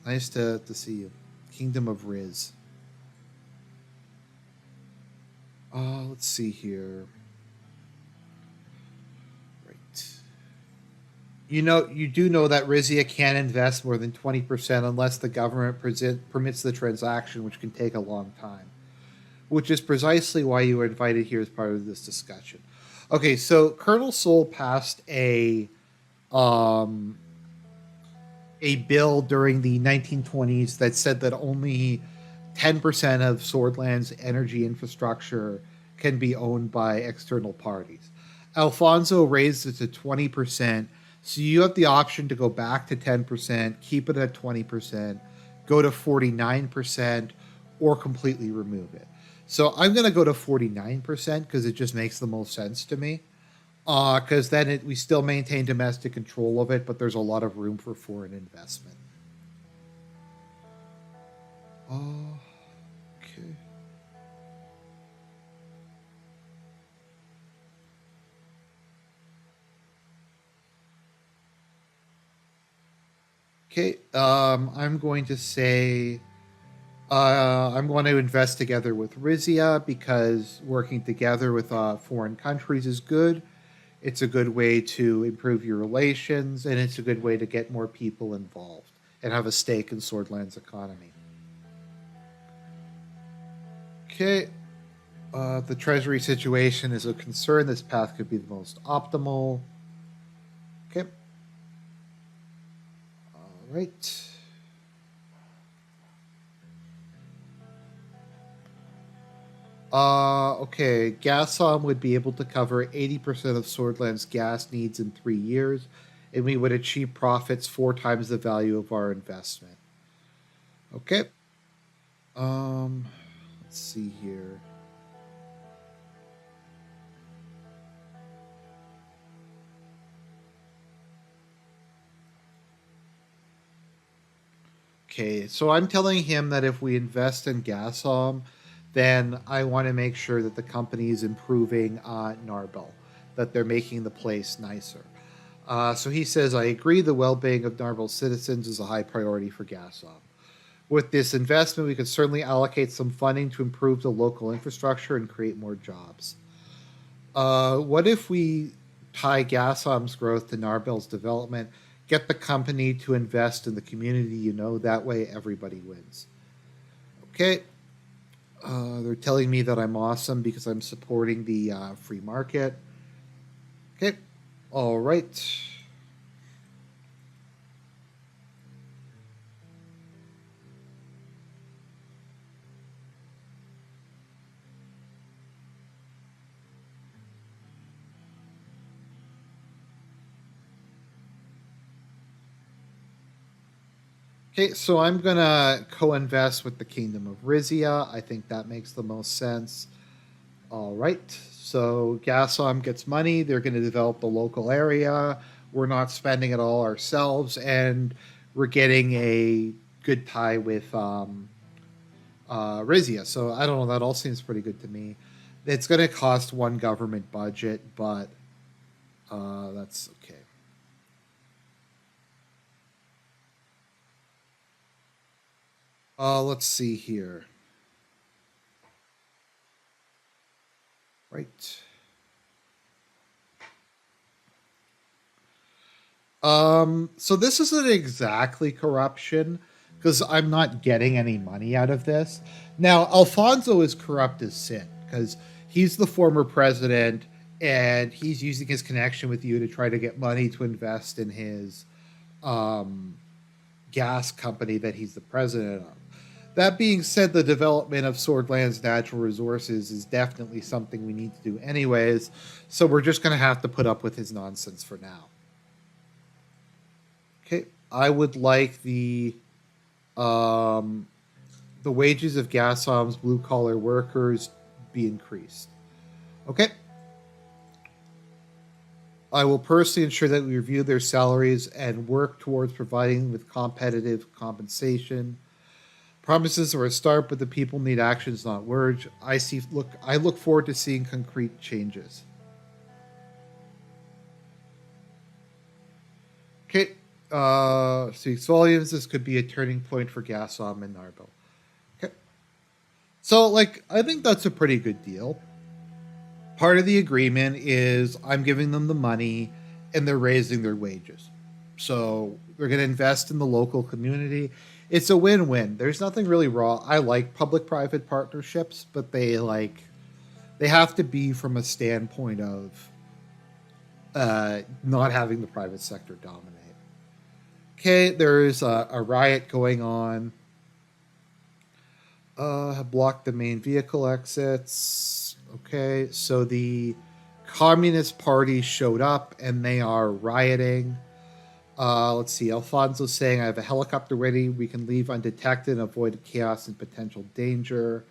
Nice to see you. Kingdom of Riz. Let's see here. Right. You do know that Rizia can't invest more than 20% unless the government permits the transaction, which can take a long time, which is precisely why you were invited here as part of this discussion. Okay, so Colonel Soul passed um, a bill during the 1920s that said that only 10% of Swordland's energy infrastructure can be owned by external parties. Alfonso raised it to 20%. So you have the option to go back to 10%, keep it at 20%, go to 49%, or completely remove it. So I'm going to go to 49% because it just makes the most sense to me. Because we still maintain domestic control of it, but there's a lot of room for foreign investment. Okay. Okay. I'm going to say I'm going to invest together with Rizia because working together with foreign countries is good. It's a good way to improve your relations, and it's a good way to get more people involved and have a stake in Swordland's economy. Okay. The treasury situation is a concern. This path could be the most optimal. Okay. All right. Okay. Gasom would be able to cover 80% of Swordland's gas needs in 3 years, and we would achieve profits 4 times the value of our investment. Okay. Let's see here. Okay, so I'm telling him that if we invest in Gasom, then I want to make sure that the company is improving Narbel, that they're making the place nicer. So he says, I agree the well being of Narbel's citizens is a high priority for Gasom. With this investment, we could certainly allocate some funding to improve the local infrastructure and create more jobs. What if we tie Gasom's growth to Narbel's development, get the company to invest in the community, that way everybody wins. Okay. They're telling me that I'm awesome because I'm supporting the free market. Okay. All right. Okay, so I'm gonna co-invest with the Kingdom of Rizia. I think that makes the most sense. All right. So Gasom gets money. They're going to develop the local area. We're not spending it all ourselves, and we're getting a good tie with Rizia. So I don't know. That all seems pretty good to me. It's going to cost one government budget, but that's okay. Let's see here. Right. So this isn't exactly corruption because I'm not getting any money out of this. Now, Alfonso is corrupt as sin because he's the former president and he's using his connection with you to try to get money to invest in his um, gas company that he's the president of. That being said, the development of Swordland's natural resources is definitely something we need to do anyways. So we're just going to have to put up with his nonsense for now. Okay, I would like um, the wages of Gasom's blue collar workers be increased. Okay, I will personally ensure that we review their salaries and work towards providing with competitive compensation. Promises are a start, but the people need actions, not words. I look forward to seeing concrete changes. Okay, speaks volumes. This could be a turning point for Gasom and Narbil. Okay. So, like, I think that's a pretty good deal. Part of the agreement is I'm giving them the money and they're raising their wages. So they're going to invest in the local community. It's a win-win. There's nothing really wrong. I like public-private partnerships, but they have to be from a standpoint of not having the private sector dominate. Okay, there's a riot going on. Block the main vehicle exits. Okay, so the Communist Party showed up and they are rioting. Let's see. Alfonso's saying, I have a helicopter ready. We can leave undetected and avoid chaos and potential danger.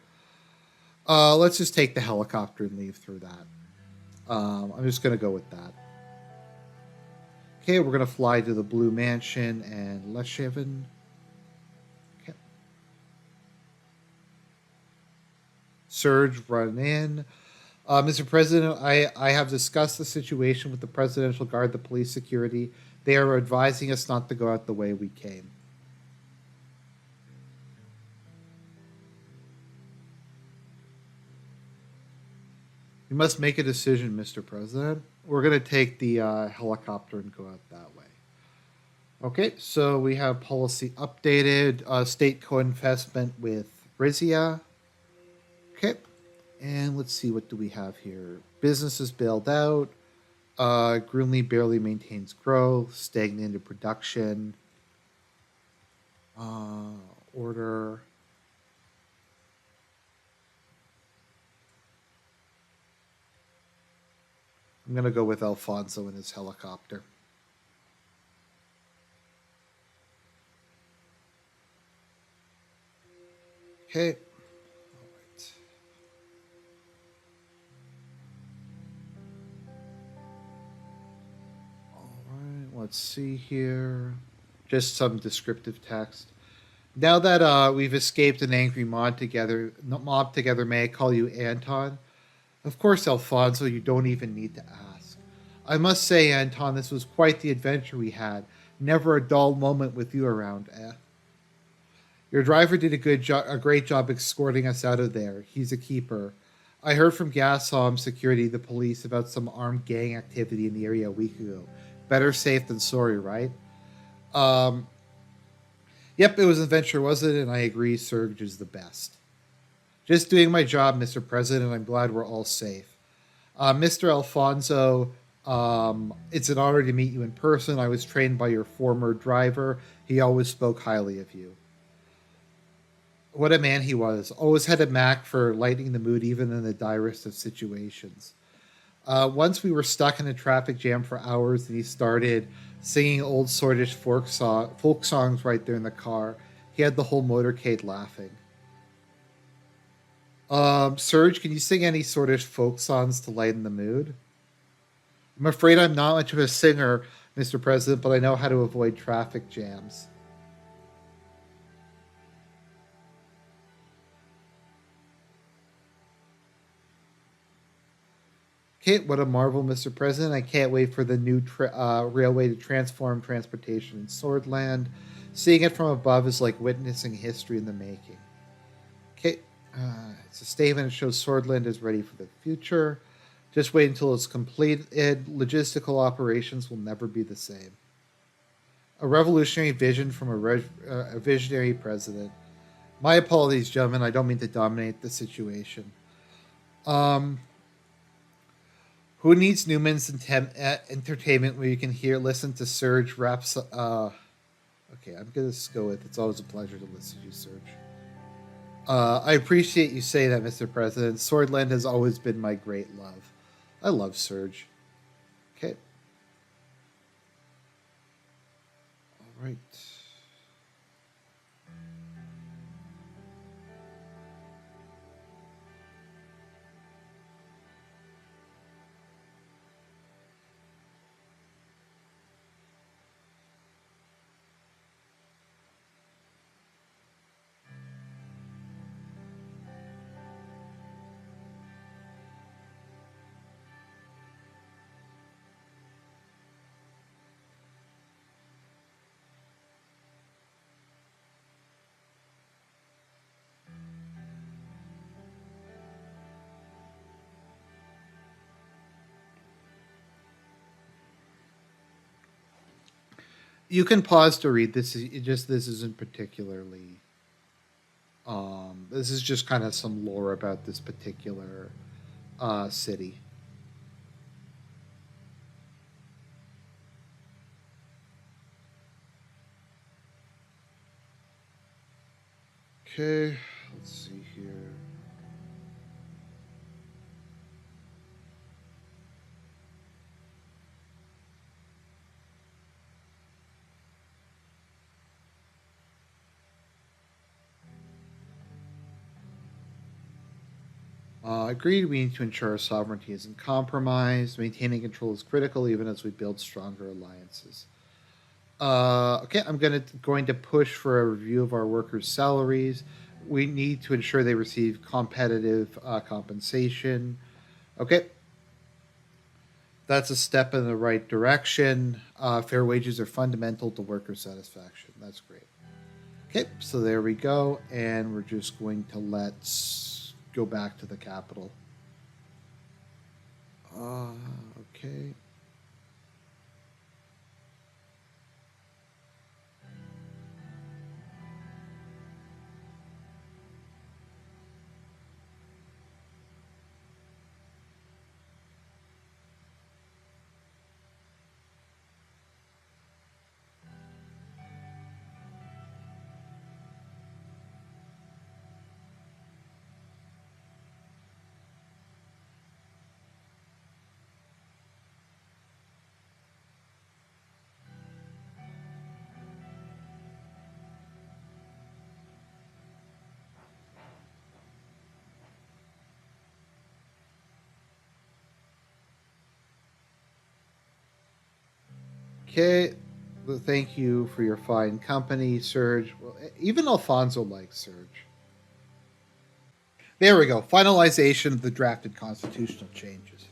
Let's just take the helicopter and leave through that. I'm just going to go with that. Okay, we're going to fly to the Blue Mansion and Leshaven. Okay. Surge, run in. Mr. President, I have discussed the situation with the Presidential Guard, the police security. They are advising us not to go out the way we came. You must make a decision, Mr. President. We're going to take the helicopter and go out that way. Okay, so we have policy updated, state co-investment with Rizia. Okay, and let's see, what do we have here? Businesses bailed out. Greenlee barely maintains growth, stagnated production. Uh, Order. I'm going to go with Alfonso and his helicopter. Okay. All right. Let's see here. Just some descriptive text. Now that we've escaped an angry mob together, may I call you Anton? Of course, Alfonso, you don't even need to ask. I must say, Anton, this was quite the adventure we had. Never a dull moment with you around, eh? Your driver did a great job escorting us out of there. He's a keeper. I heard from Gasom Security, the police, about some armed gang activity in the area a week ago. Better safe than sorry, right? Yep, it was an adventure, was it? And I agree, Serge is the best. Just doing my job, Mr. President. I'm glad we're all safe. Mr. Alfonso, it's an honor to meet you in person. I was trained by your former driver. He always spoke highly of you. What a man he was. Always had a knack for lightening the mood, even in the direst of situations. Once we were stuck in a traffic jam for hours, and he started singing old Swedish folk songs right there in the car. He had the whole motorcade laughing. Serge, can you sing any Swedish folk songs to lighten the mood? I'm afraid I'm not much of a singer, Mr. President, but I know how to avoid traffic jams. Okay, what a marvel, Mr. President. I can't wait for the new railway to transform transportation in Swordland. Seeing it from above is like witnessing history in the making. Okay, it's a statement that shows Swordland is ready for the future. Just wait until it's completed. Logistical operations will never be the same. A revolutionary vision from a visionary president. My apologies, gentlemen. I don't mean to dominate the situation. Um, who needs Newman's entertainment where you can listen to Serge raps? Okay, I'm gonna just go with. It's always a pleasure to listen to you, Serge. I appreciate you saying that, Mr. President. Swordland has always been my great love. I love Serge. Okay. All right. You can pause to read this. This isn't particularly. This is just kind of some lore about this particular city. Okay, let's see here. Agreed, we need to ensure our sovereignty isn't compromised. Maintaining control is critical, even as we build stronger alliances. Okay, going to push for a review of our workers' salaries. We need to ensure they receive competitive compensation. Okay, that's a step in the right direction. Fair wages are fundamental to worker satisfaction. That's great. Okay, so there we go, and we're just going to let's go back to the capital. Uh, okay. Okay. Well, thank you for your fine company, Serge. Well, even Alfonso likes Serge. There we go. Finalization of the drafted constitutional changes.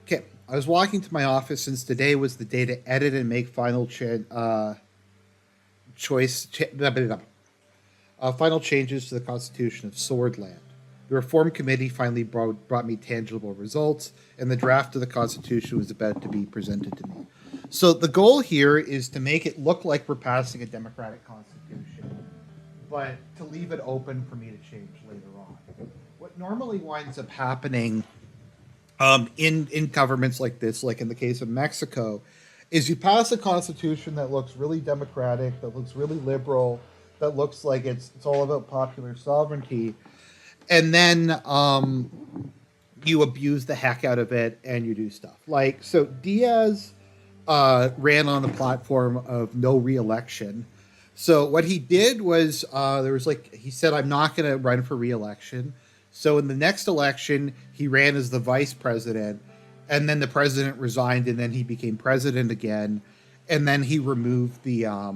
Okay. I was walking to my office since today was the day to edit and make final changes to the Constitution of Swordland. The Reform Committee finally brought me tangible results, and the draft of the Constitution was about to be presented to me. So the goal here is to make it look like we're passing a democratic constitution, but to leave it open for me to change later on. What normally winds up happening in governments like this, like in the case of Mexico, is you pass a constitution that looks really democratic, that looks really liberal, that looks like it's all about popular sovereignty, and then you abuse the heck out of it and you do stuff like so. Diaz ran on the platform of no reelection. So what he did was there was like he said, I'm not going to run for reelection. So in the next election, he ran as the vice president, and then the president resigned, and then he became president again, and then he removed uh,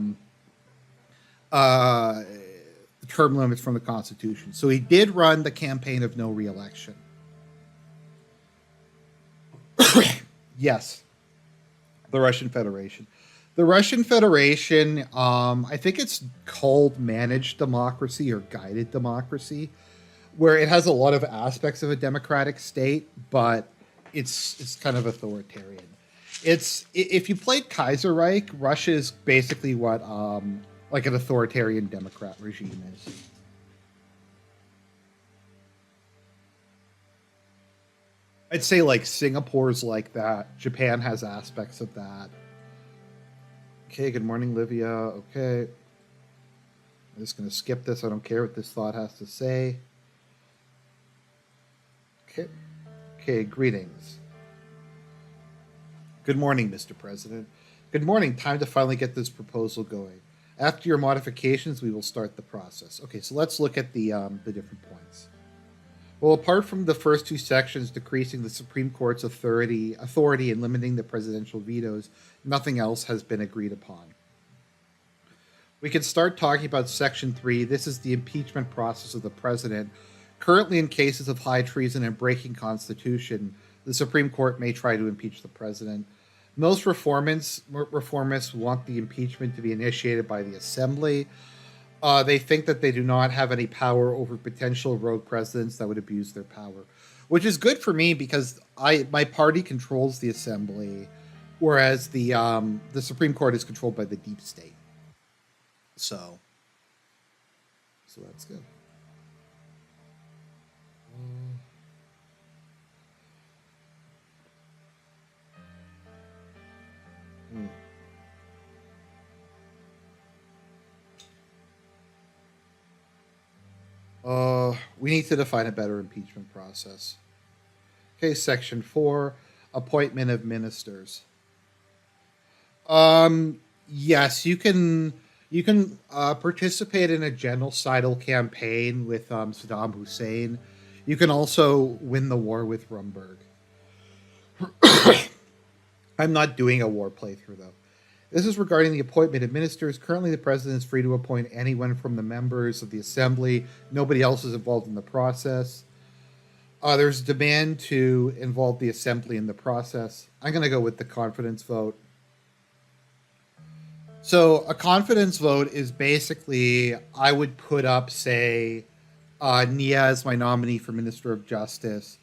the term limits from the Constitution. So he did run the campaign of no reelection. Yes, the Russian Federation. The Russian Federation, I think it's called managed democracy or guided democracy, where it has a lot of aspects of a democratic state, but it's kind of authoritarian. It's if you played Kaiserreich, Russia is basically what like an authoritarian democrat regime is. I'd say like Singapore's like that. Japan has aspects of that. Okay, good morning, Livia. Okay. I'm just going to skip this. I don't care what this thought has to say. Okay. Okay, greetings. Good morning, Mr. President. Good morning. Time to finally get this proposal going. After your modifications, we will start the process. Okay, so let's look at the different points. Well, apart from the first two sections decreasing the Supreme Court's authority and limiting the presidential vetoes, nothing else has been agreed upon. We can start talking about Section 3. This is the impeachment process of the president. Currently, in cases of high treason and breaking Constitution, the Supreme Court may try to impeach the president. Most reformists want the impeachment to be initiated by the Assembly. They think that they do not have any power over potential rogue presidents that would abuse their power, which is good for me because my party controls the Assembly, whereas the Supreme Court is controlled by the deep state. So that's good. Hmm. We need to define a better impeachment process. Okay, Section 4, appointment of ministers. Yes, you can participate in a genocidal campaign with Saddam Hussein. You can also win the war with Rumberg. I'm not doing a war playthrough though. This is regarding the appointment of ministers. Currently, the president is free to appoint anyone from the members of the assembly. Nobody else is involved in the process. There's a demand to involve the assembly in the process. I'm going to go with the confidence vote. So, a confidence vote is basically I would put up, say, Nia as my nominee for Minister of Justice,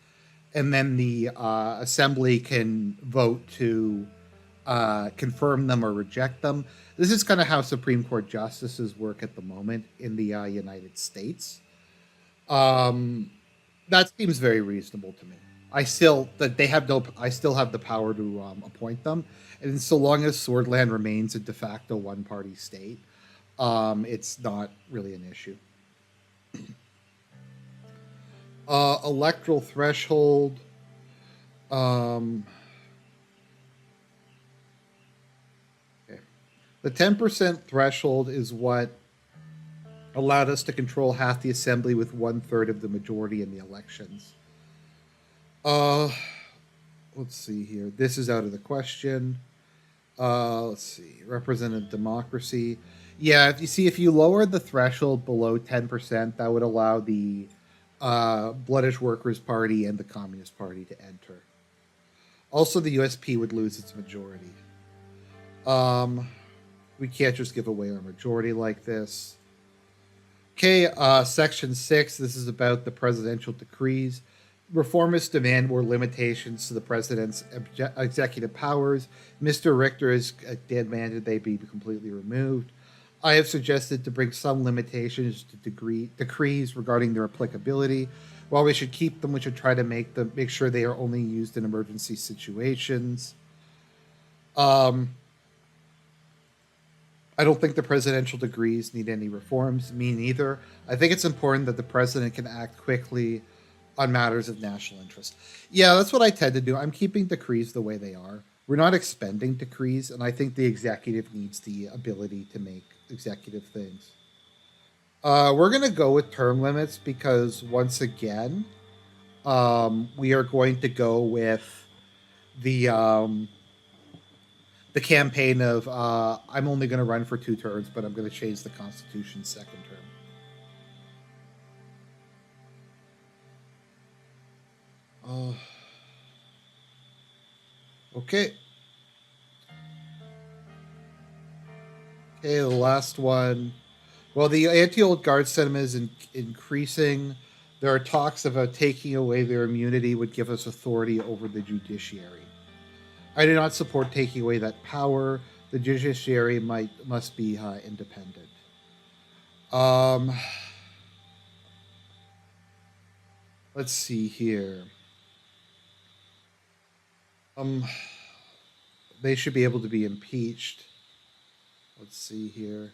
and then the assembly can vote to confirm them or reject them. This is kind of how Supreme Court justices work at the moment in the United States. That seems very reasonable to me. I still that they have no. I still have the power to appoint them, and so long as Swordland remains a de facto one-party state, it's not really an issue. Electoral threshold. Um, okay. The 10% threshold is what allowed us to control half the assembly with 1/3 of the majority in the elections. Uh, let's see here. This is out of the question. Let's see. Representative democracy. Yeah, if you lower the threshold below 10%, that would allow the Bloodish Workers' Party and the Communist Party to enter. Also, the USP would lose its majority. Um, we can't just give away our majority like this. Okay, Section 6. This is about the presidential decrees. Reformists demand more limitations to the president's executive powers. Mr. Richter has demanded they be completely removed. I have suggested to bring some limitations to decrees regarding their applicability. While we should keep them, we should try to make sure they are only used in emergency situations. Um, I don't think the presidential decrees need any reforms. Me neither. I think it's important that the president can act quickly on matters of national interest. Yeah, that's what I tend to do. I'm keeping decrees the way they are. We're not expending decrees, and I think the executive needs the ability to make executive things. We're going to go with term limits because, once again, we are going to go with the um, the campaign of I'm only going to run for 2 terms, but I'm going to change the Constitution's second term. Okay. Okay, the last one. Well, the anti-old guard sentiment is increasing. There are talks about taking away their immunity would give us authority over the judiciary. I do not support taking away that power. The judiciary must be independent. Um, let's see here. Um, they should be able to be impeached. Let's see here.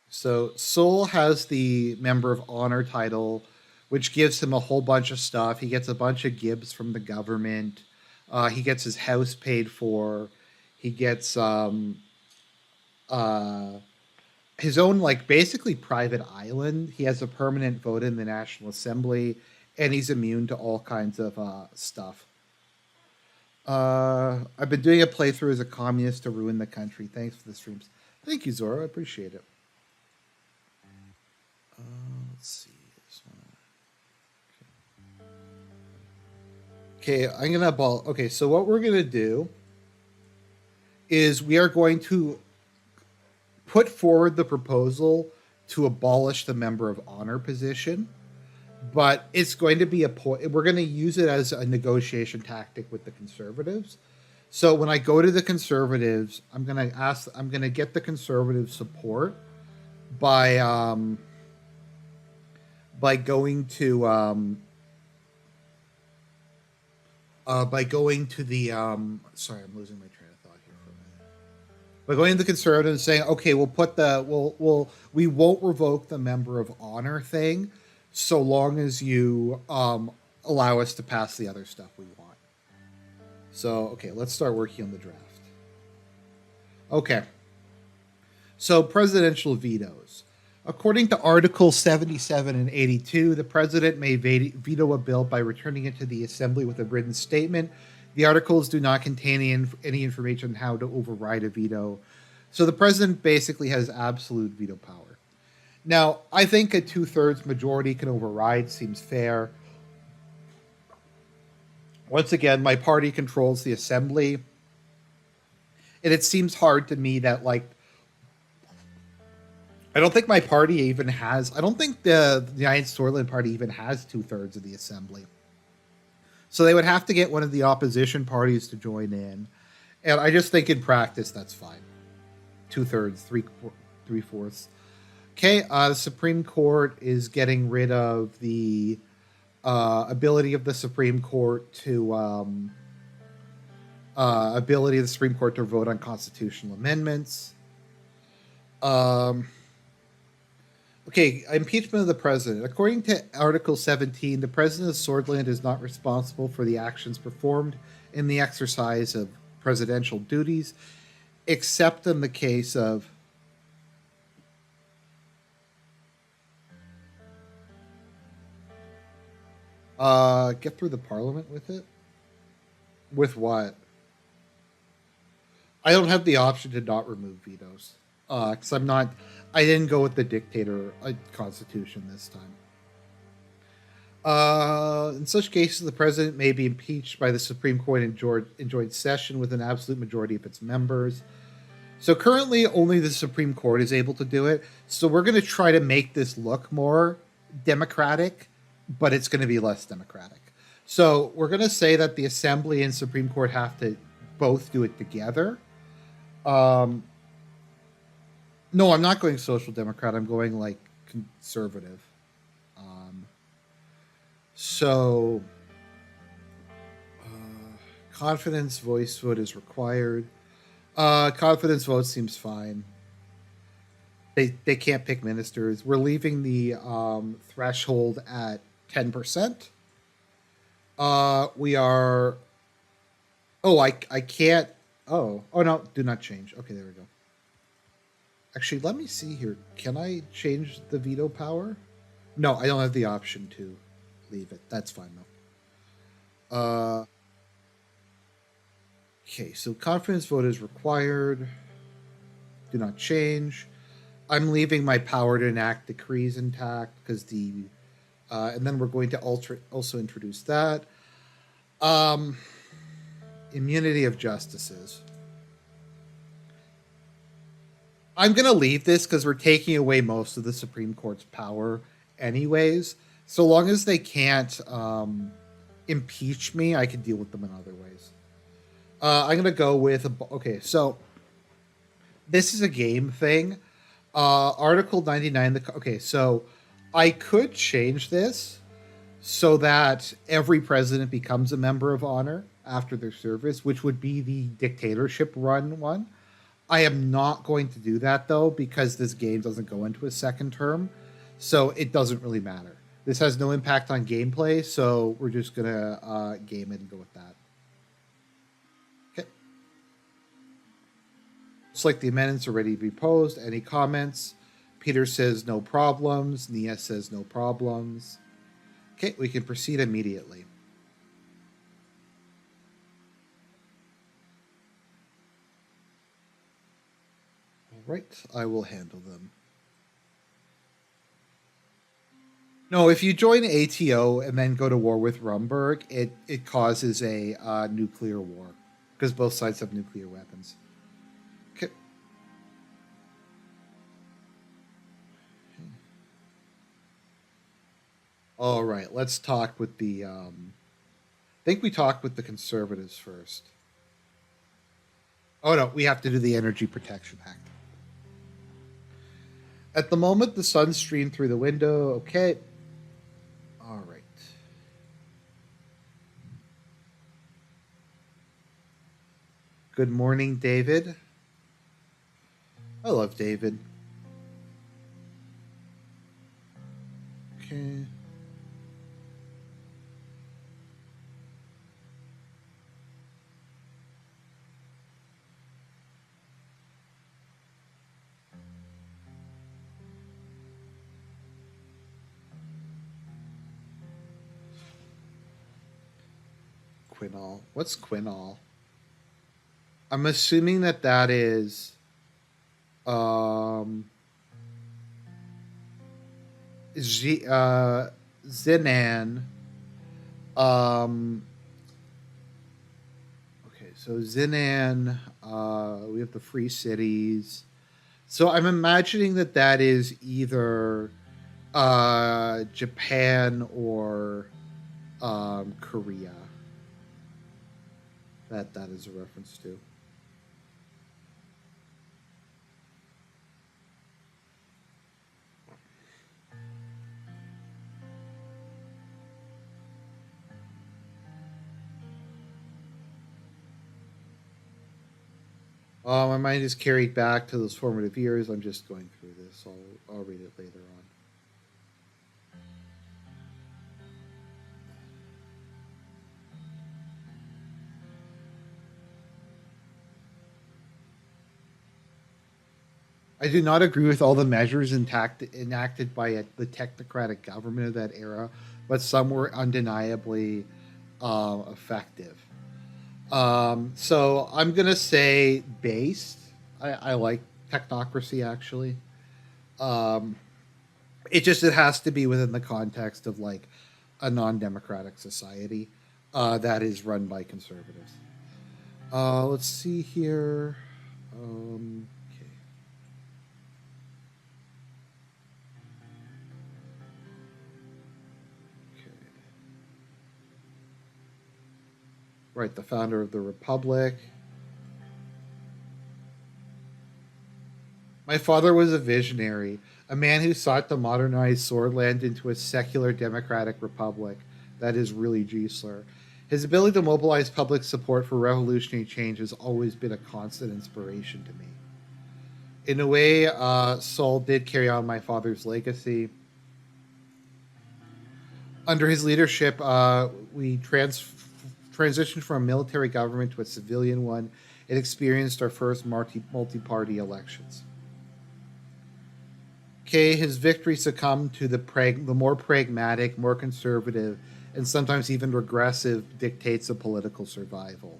So Soul has the Member of Honor title, which gives him a whole bunch of stuff. He gets a bunch of gibs from the government. He gets his house paid for. He gets uh, his own, like, basically private island. He has a permanent vote in the National Assembly, and he's immune to all kinds of stuff. I've been doing a playthrough as a communist to ruin the country. Thanks for the streams. Thank you, Zoro. I appreciate it. Let's see. This one. Okay, I'm gonna ball. Okay, so what we're gonna do is we are going to put forward the proposal to abolish the Member of Honor position, but it's going to be a point. We're going to use it as a negotiation tactic with the Conservatives. So when I go to the Conservatives, I'm going to get the Conservative support by going to the sorry, I'm losing my train of thought here for a minute. By going to the Conservatives and saying, okay, we won't revoke the Member of Honor thing, so long as you allow us to pass the other stuff we want. So, okay, let's start working on the draft. Okay. So, presidential vetoes. According to Articles 77 and 82, the president may veto a bill by returning it to the Assembly with a written statement. The articles do not contain any information on how to override a veto. So the president basically has absolute veto power. Now, I think a 2/3 majority can override, seems fair. Once again, my party controls the Assembly. And it seems hard to me that, like, I don't think my party even has. I don't think the United Storyland Party even has 2/3 of the Assembly. So they would have to get one of the opposition parties to join in, and I just think in practice that's fine. 2/3, 3/4. Okay, the Supreme Court is getting rid of the ability of the Supreme Court to vote on constitutional amendments. Okay, impeachment of the president. According to Article 17, the president of Swordland is not responsible for the actions performed in the exercise of presidential duties, except in the case of get through the parliament with it? With what? I don't have the option to not remove vetoes. Because I didn't go with the dictator constitution this time. In such cases, the president may be impeached by the Supreme Court in joint session with an absolute majority of its members. So currently, only the Supreme Court is able to do it. So we're going to try to make this look more democratic, but it's going to be less democratic. So we're going to say that the Assembly and Supreme Court have to both do it together. Um, no, I'm not going social democrat. I'm going like conservative. Um, so confidence voice vote is required. Confidence vote seems fine. They can't pick ministers. We're leaving the threshold at 10%. We are. Oh, I can't. Oh no, do not change. Okay, there we go. Actually, let me see here. Can I change the veto power? No, I don't have the option to leave it. That's fine though. Okay, so confidence vote is required. Do not change. I'm leaving my power to enact decrees intact because and then we're going to also introduce that. Um, immunity of justices. I'm going to leave this because we're taking away most of the Supreme Court's power, anyways. So long as they can't impeach me, I can deal with them in other ways. I'm going to go with okay. So this is a game thing. Article 99. Okay, so I could change this so that every president becomes a member of honor after their service, which would be the dictatorship run one. I am not going to do that though because this game doesn't go into a second term, so it doesn't really matter. This has no impact on gameplay, so we're just gonna game it and go with that. Okay. Looks like the amendments are ready to be posed. Any comments? Peter says no problems. Nia says no problems. Okay, we can proceed immediately. All right, I will handle them. No, if you join ATO and then go to war with Rumberg, it causes a nuclear war because both sides have nuclear weapons. Okay. All right, let's talk with the. I think we talked with the conservatives first. Oh no, we have to do the Energy Protection Act. At the moment, the sun streamed through the window. Okay. All right. Good morning, David. I love David. Okay. Quinol. What's quinol? I'm assuming that is um Zinan. Um okay, so Zinan, we have the free cities. So I'm imagining that is either Japan or Korea. That is a reference to. My mind is carried back to those formative years. I'm just going through this. I'll read it later on. I do not agree with all the measures enacted by the technocratic government of that era, but some were undeniably effective. So I'm gonna say based. I like technocracy actually. Um, it has to be within the context of like a non-democratic society that is run by conservatives. Let's see here. Okay. Okay. Right, the founder of the republic. My father was a visionary, a man who sought to modernize Swordland into a secular democratic republic. That is really Giesler. His ability to mobilize public support for revolutionary change has always been a constant inspiration to me. In a way, Saul did carry on my father's legacy. Under his leadership, we transitioned from a military government to a civilian one and experienced our first multi-party elections. Okay, his victory succumbed to the more pragmatic, more conservative, and sometimes even regressive dictates of political survival.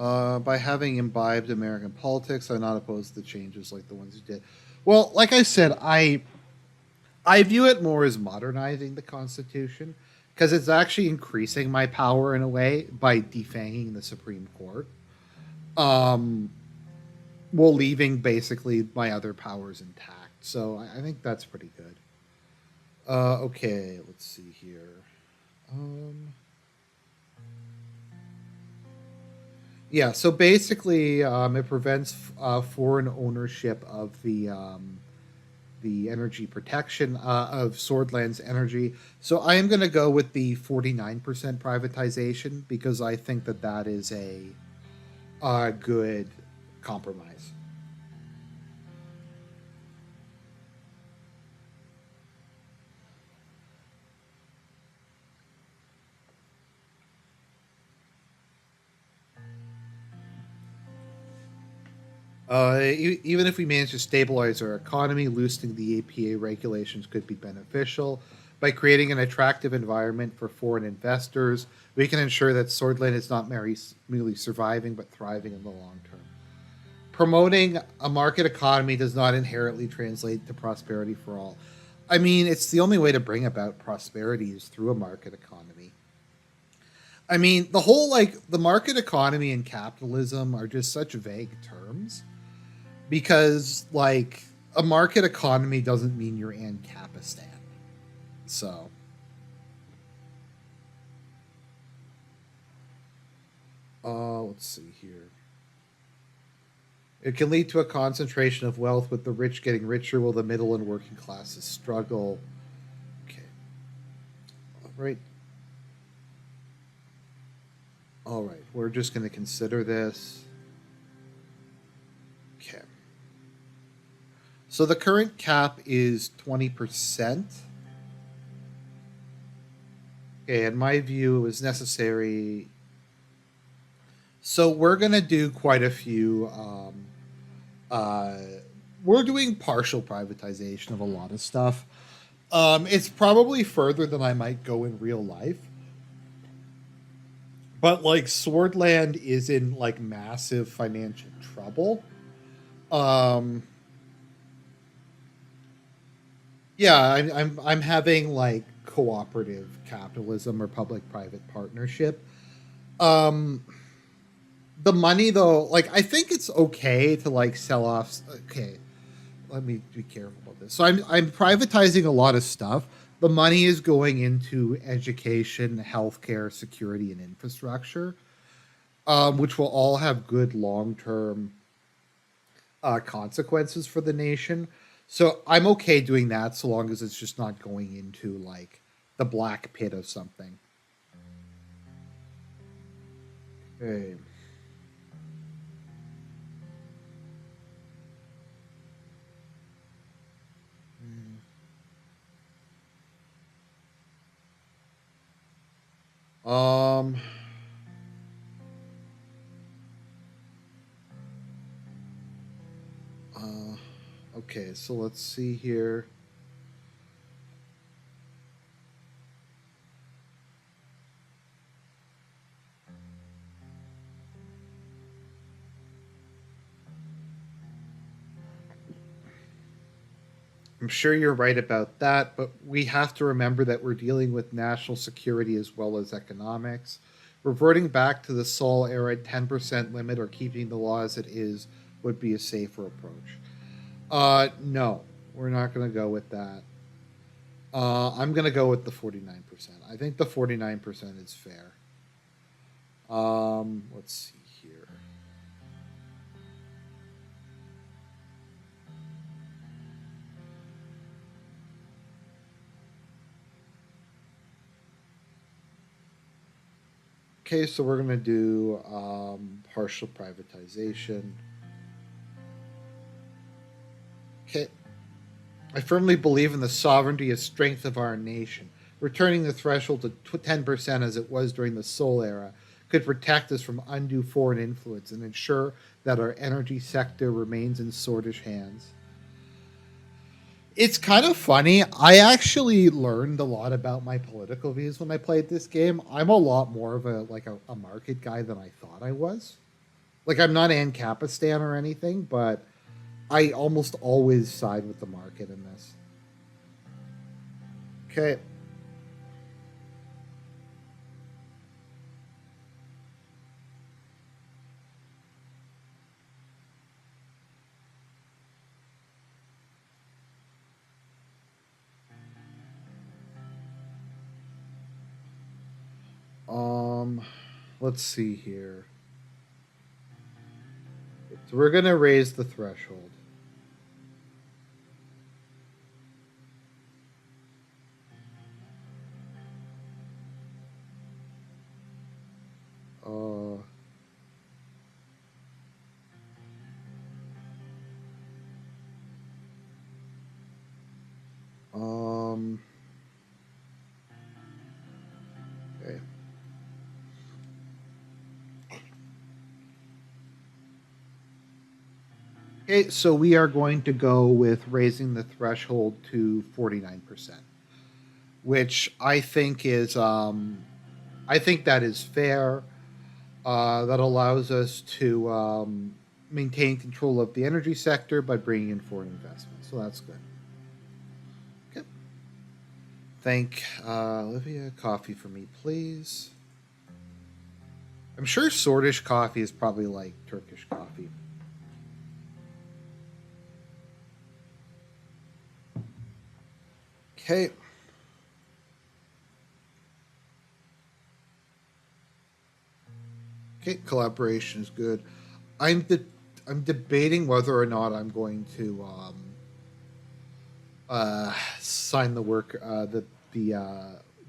Uh, by having imbibed American politics, I'm not opposed to changes like the ones you did. Well, like I said, I view it more as modernizing the Constitution because it's actually increasing my power in a way by defanging the Supreme Court, um, while leaving basically my other powers intact. So I think that's pretty good. Okay, let's see here. Um, yeah, so basically, it prevents foreign ownership of the energy protection of Swordland's energy. So I am going to go with the 49% privatization because I think that that is a good compromise. Even if we manage to stabilize our economy, loosening the APA regulations could be beneficial. By creating an attractive environment for foreign investors, we can ensure that Swordland is not merely surviving but thriving in the long term. Promoting a market economy does not inherently translate to prosperity for all. I mean, it's the only way to bring about prosperity is through a market economy. I mean, the whole like the market economy and capitalism are just such vague terms because like a market economy doesn't mean you're Ancapistan. So, let's see here. It can lead to a concentration of wealth with the rich getting richer while the middle and working classes struggle. Okay. All right. All right. We're just going to consider this. Okay. So the current cap is 20%. Okay, in my view, it was necessary. So we're going to do quite a few. Uh, we're doing partial privatization of a lot of stuff. It's probably further than I might go in real life. But like Swordland is in like massive financial trouble. Um, yeah, I'm having like cooperative capitalism or public private partnership. Um, the money though, like I think it's okay to like sell off. Okay, let me be careful about this. So I'm privatizing a lot of stuff. The money is going into education, healthcare, security, and infrastructure, which will all have good long term consequences for the nation. So I'm okay doing that so long as it's just not going into like the black pit of something. Okay. Um. Uh, okay. So let's see here. I'm sure you're right about that, but we have to remember that we're dealing with national security as well as economics. Reverting back to the Sol era 10% limit or keeping the law as it is would be a safer approach. No, we're not going to go with that. I'm going to go with the 49%. I think the 49% is fair. Let's see here. Okay, so we're going to do partial privatization. Okay. I firmly believe in the sovereignty and strength of our nation. Returning the threshold to 10% as it was during the Sol era could protect us from undue foreign influence and ensure that our energy sector remains in Swordish hands. It's kind of funny. I actually learned a lot about my political views when I played this game. I'm a lot more of a market guy than I thought I was. Like I'm not Ancapistan or anything, but I almost always side with the market in this. Okay. Um, let's see here. So we're gonna raise the threshold. Uh, um. Okay. Okay, so we are going to go with raising the threshold to 49%, which I think that is fair. That allows us to maintain control of the energy sector by bringing in foreign investment. So that's good. Okay. Thank Olivia. Coffee for me, please. I'm sure Swordish coffee is probably like Turkish coffee. Okay. Okay, collaboration is good. I'm de- I'm debating whether or not I'm going to sign the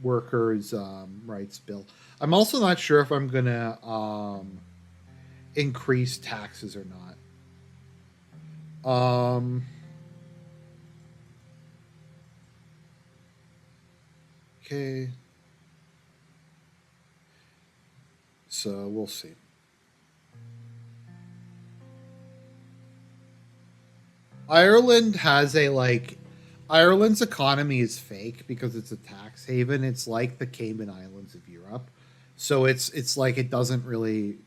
workers' rights bill. I'm also not sure if I'm gonna increase taxes or not. Okay, so we'll see. Ireland has a like Ireland's economy is fake because it's a tax haven. It's like the Cayman Islands of Europe. So it's like it doesn't really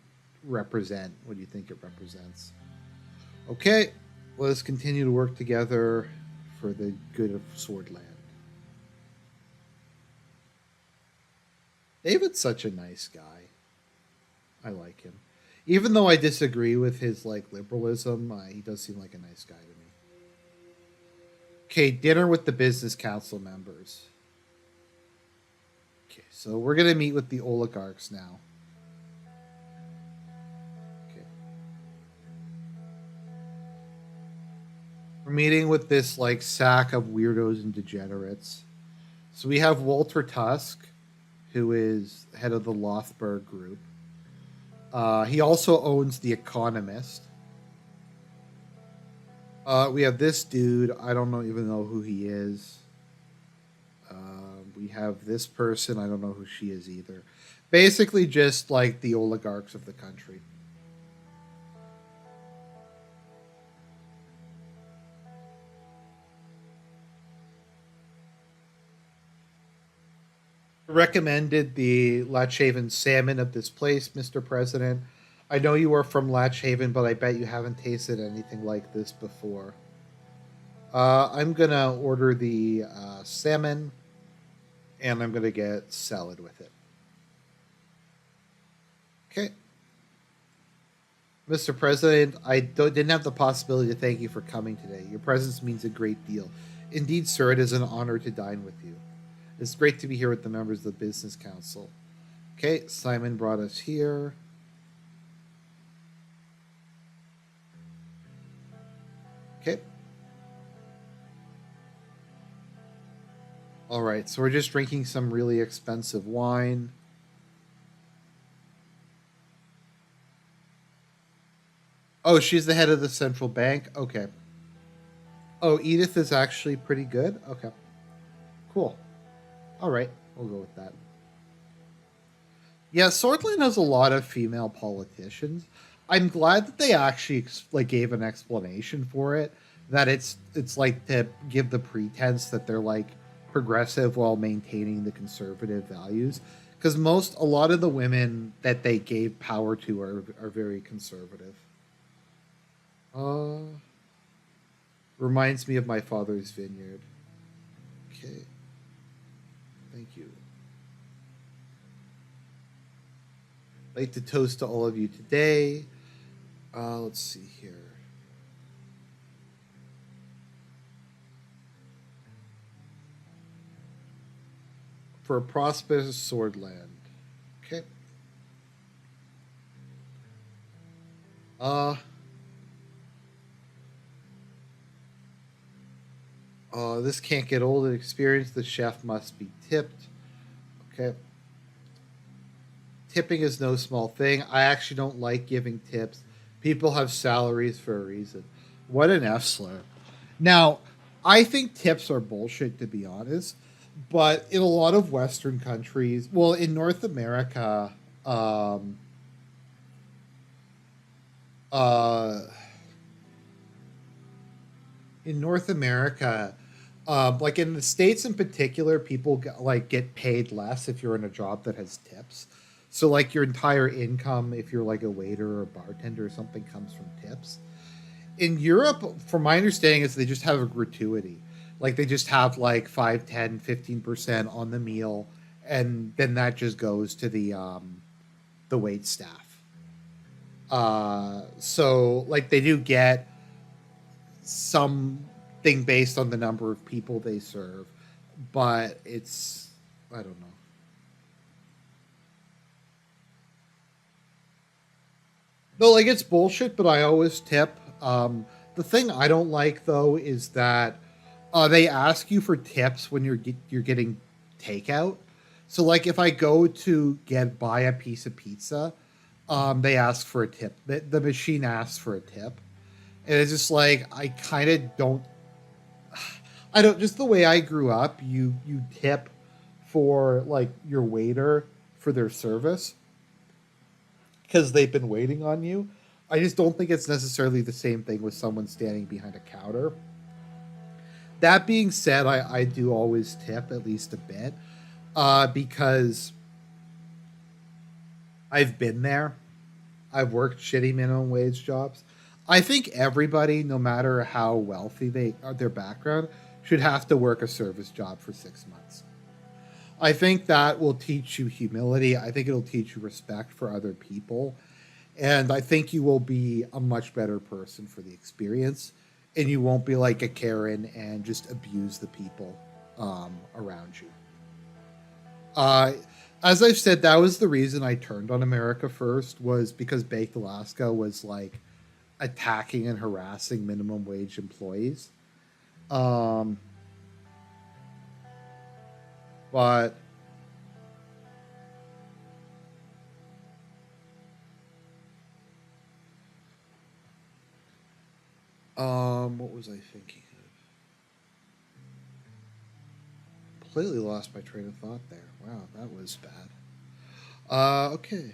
represent what you think it represents. Okay, let's continue to work together for the good of Swordland. David's such a nice guy. I like him. Even though I disagree with his like liberalism, he does seem like a nice guy to me. Okay, dinner with the business council members. Okay, so we're gonna meet with the oligarchs now. Okay, we're meeting with this like sack of weirdos and degenerates. So we have Walter Tusk, who is head of the Lothberg Group. He also owns The Economist. We have this dude. I don't know even know who he is. We have this person. I don't know who she is either. Basically, just like the oligarchs of the country. Recommended the Latchaven salmon of this place, Mr. President. I know you are from Latchaven, but I bet you haven't tasted anything like this before. I'm gonna order the salmon, and I'm gonna get salad with it. Okay, Mr. President, didn't have the possibility to thank you for coming today. Your presence means a great deal. Indeed, sir, it is an honor to dine with you. It's great to be here with the members of the Business Council. Okay, Simon brought us here. Okay. All right, so we're just drinking some really expensive wine. Oh, she's the head of the central bank? Okay. Oh, Edith is actually pretty good? Okay. Cool. All right, we'll go with that. Yeah, Swordland has a lot of female politicians. I'm glad that they actually like gave an explanation for it. That it's like to give the pretense that they're like progressive while maintaining the conservative values. Because a lot of the women that they gave power to are very conservative. Uh, Reminds me of my father's vineyard. Okay, thank you. I'd like to toast to all of you today. Let's see here. For a prosperous swordland. Okay. Uh, this can't get old in experience. The chef must be tipped. Okay. Tipping is no small thing. I actually don't like giving tips. People have salaries for a reason. What an F slur. Now, I think tips are bullshit, to be honest. But in a lot of Western countries, well, in North America, um, uh, in North America, like in the states in particular, people get paid less if you're in a job that has tips. So like your entire income, if you're like a waiter or a bartender or something, comes from tips. In Europe, from my understanding, is they just have a gratuity. Like they just have like 5, 10, 15% on the meal, and then that just goes to the wait staff. So like they do get something based on the number of people they serve, but it's I don't know. No, like it's bullshit, but I always tip. The thing I don't like though is that they ask you for tips when you're getting takeout. So like if I go to get buy a piece of pizza, they ask for a tip. The machine asks for a tip, and it's just like I kind of don't. I don't just the way I grew up. You tip for like your waiter for their service because they've been waiting on you. I just don't think it's necessarily the same thing with someone standing behind a counter. That being said, I do always tip at least a bit because I've been there. I've worked shitty minimum wage jobs. I think everybody, no matter how wealthy they are, their background, should have to work a service job for 6 months. I think that will teach you humility. I think it'll teach you respect for other people. And I think you will be a much better person for the experience. And you won't be like a Karen and just abuse the people around you. Uh, as I've said, that was the reason I turned on America First was because Baked Alaska was like attacking and harassing minimum wage employees. Um, but what was I thinking of? Completely lost my train of thought there. Wow, that was bad. Okay.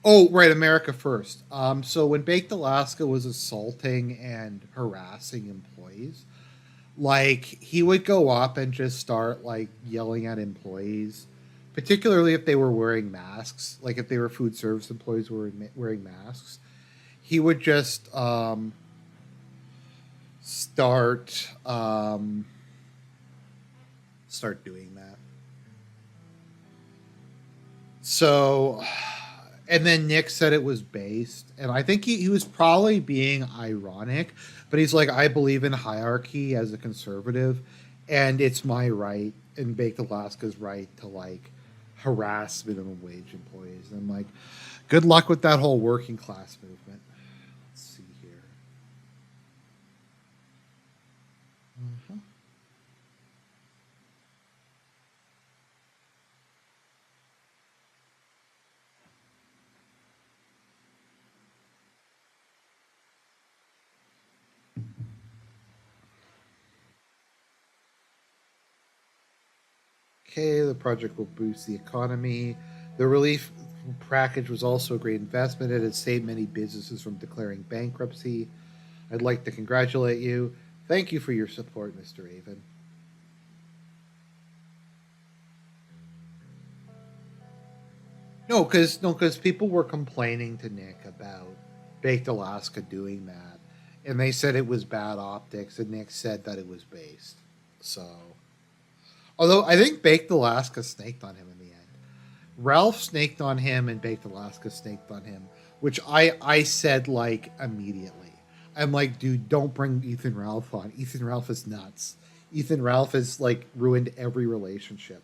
Oh, right, America First. So when Baked Alaska was assaulting and harassing employees, like he would go up and just start like yelling at employees, particularly if they were wearing masks, like if they were food service employees who were wearing masks, he would just start start doing that. So, and then Nick said it was based, and I think he was probably being ironic, but he's like, I believe in hierarchy as a conservative, and it's my right, and Baked Alaska's right to like harass minimum wage employees. And I'm like, good luck with that whole working class movement. Let's see here. Mhm. Okay, the project will boost the economy. The relief package was also a great investment. It has saved many businesses from declaring bankruptcy. I'd like to congratulate you. Thank you for your support, Mr. Avon. No, because people were complaining to Nick about Baked Alaska doing that, and they said it was bad optics, and Nick said that it was based. So, although I think Baked Alaska snaked on him in the end. Ralph snaked on him, and Baked Alaska snaked on him, which I said like immediately. I'm like, dude, don't bring Ethan Ralph on. Ethan Ralph is nuts. Ethan Ralph has like ruined every relationship.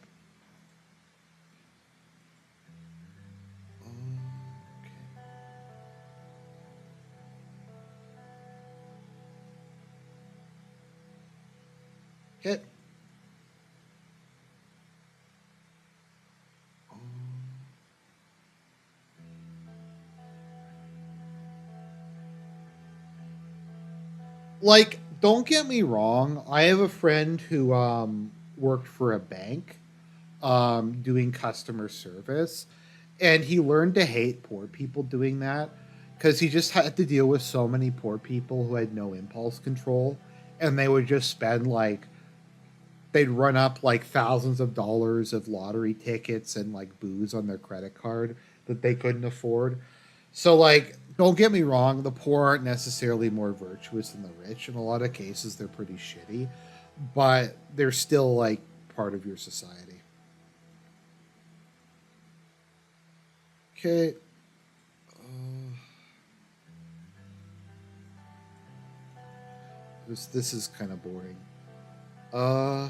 Hit. Like, don't get me wrong. I have a friend who worked for a bank doing customer service, and he learned to hate poor people doing that because he just had to deal with so many poor people who had no impulse control, and they would just spend like they'd run up like thousands of dollars of lottery tickets and like booze on their credit card that they couldn't afford. So like don't get me wrong, the poor aren't necessarily more virtuous than the rich. In a lot of cases they're pretty shitty, but they're still like part of your society. Okay. This is kind of boring. Uh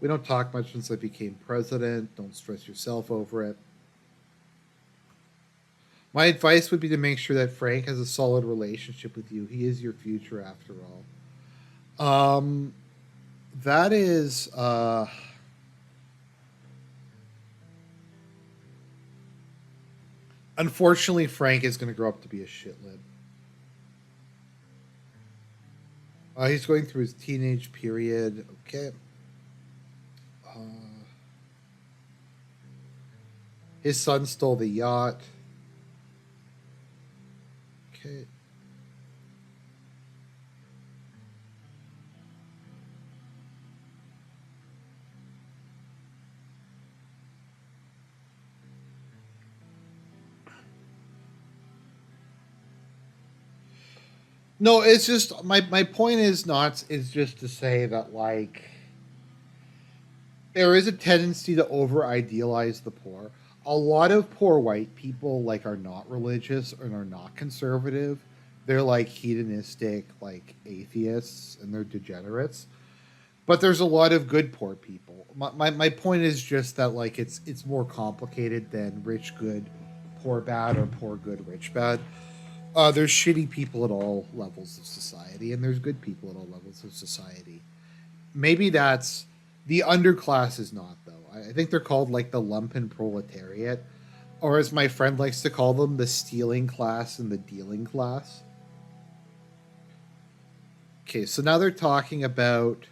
we don't talk much since I became president. Don't stress yourself over it. My advice would be to make sure that Frank has a solid relationship with you. He is your future after all. That is unfortunately Frank is going to grow up to be a shitlib. He's going through his teenage period. Okay. Uh, his son stole the yacht. Okay. No, it's just my point is not is just to say that like there is a tendency to over idealize the poor. A lot of poor white people like are not religious and are not conservative. They're like hedonistic, like atheists, and they're degenerates. But there's a lot of good poor people. My point is just that like it's more complicated than rich good, poor bad, or poor good, rich bad. There's shitty people at all levels of society, and there's good people at all levels of society. Maybe that's the underclass is not though. I think they're called like the lumpen proletariat, or as my friend likes to call them, the stealing class and the dealing class. Okay, so now they're talking about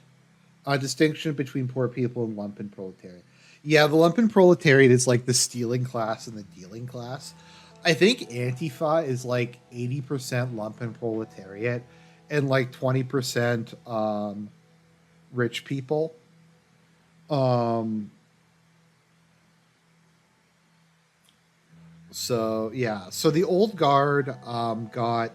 a distinction between poor people and lumpen proletariat. Yeah, the lumpen proletariat is like the stealing class and the dealing class. I think Antifa is like 80% lumpen proletariat and like 20% rich people. Um, So yeah, so the old guard got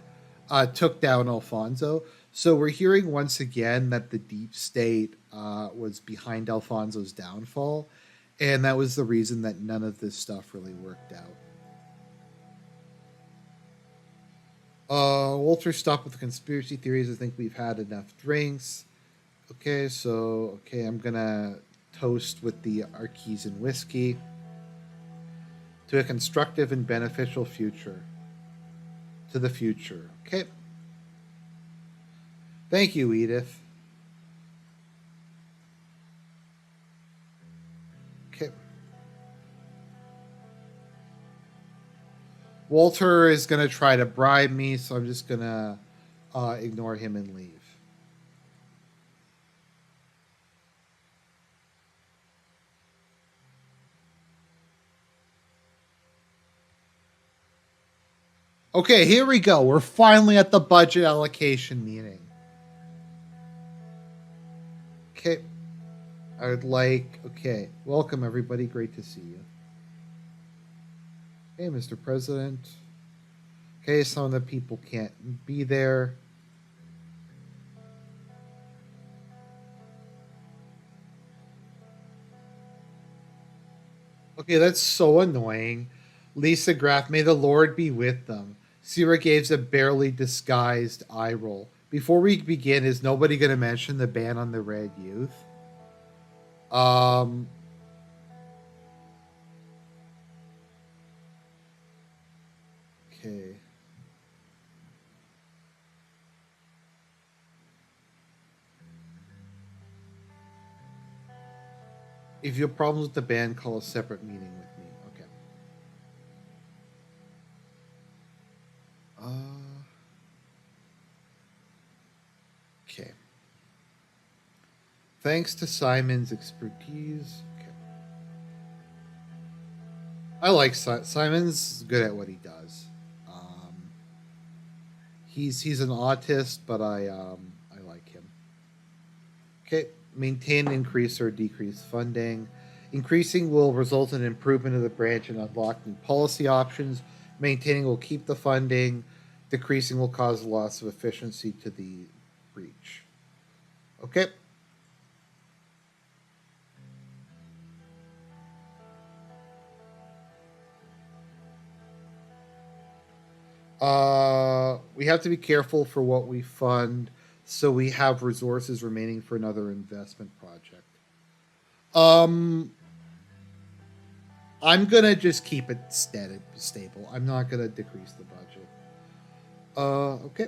took down Alfonso. So we're hearing once again that the deep state was behind Alfonso's downfall, and that was the reason that none of this stuff really worked out. Walter, stop with the conspiracy theories. I think we've had enough drinks. Okay, so I'm gonna toast with the Artesian whiskey to a constructive and beneficial future. To the future. Okay. Thank you, Edith. Okay. Walter is gonna try to bribe me, so I'm just gonna ignore him and leave. Okay, here we go. We're finally at the budget allocation meeting. Okay. I would like. Okay. Welcome, everybody. Great to see you. Hey, Mr. President. Okay, some of the people can't be there. Okay, that's so annoying. Lisa Graff, may the Lord be with them. Sierra gives a barely disguised eye roll. Before we begin, is nobody going to mention the ban on the Red Youth? Um, okay. If you have problems with the ban, call a separate meeting with me. Okay. Uh, okay. Thanks to Simon's expertise. Okay. I like Simon's good at what he does. Um, he's an autist, but I like him. Okay, maintain, increase, or decrease funding. Increasing will result in improvement of the branch and unlock new policy options. Maintaining will keep the funding. Decreasing will cause a loss of efficiency to the breach. Okay. We have to be careful for what we fund, so we have resources remaining for another investment project. Um, I'm gonna just keep it stable. I'm not gonna decrease the budget. Okay.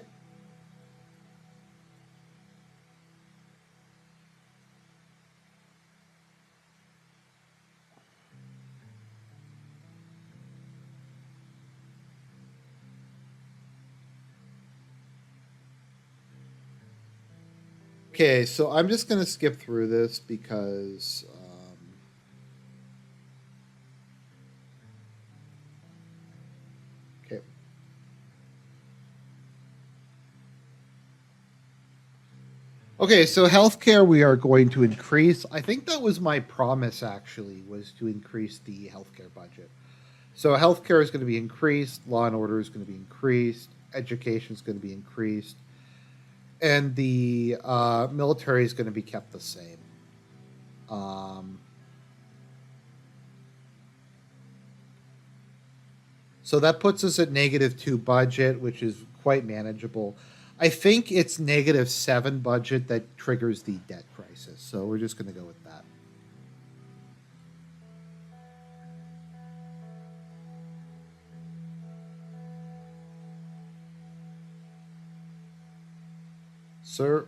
Okay, so I'm just gonna skip through this because okay. Okay, so healthcare we are going to increase. I think that was my promise actually was to increase the healthcare budget. So healthcare is going to be increased, law and order is going to be increased, education is going to be increased, and the military is going to be kept the same. Um, so that puts us at -2 budget, which is quite manageable. I think it's -7 budget that triggers the debt crisis. So we're just going to go with that. Sir,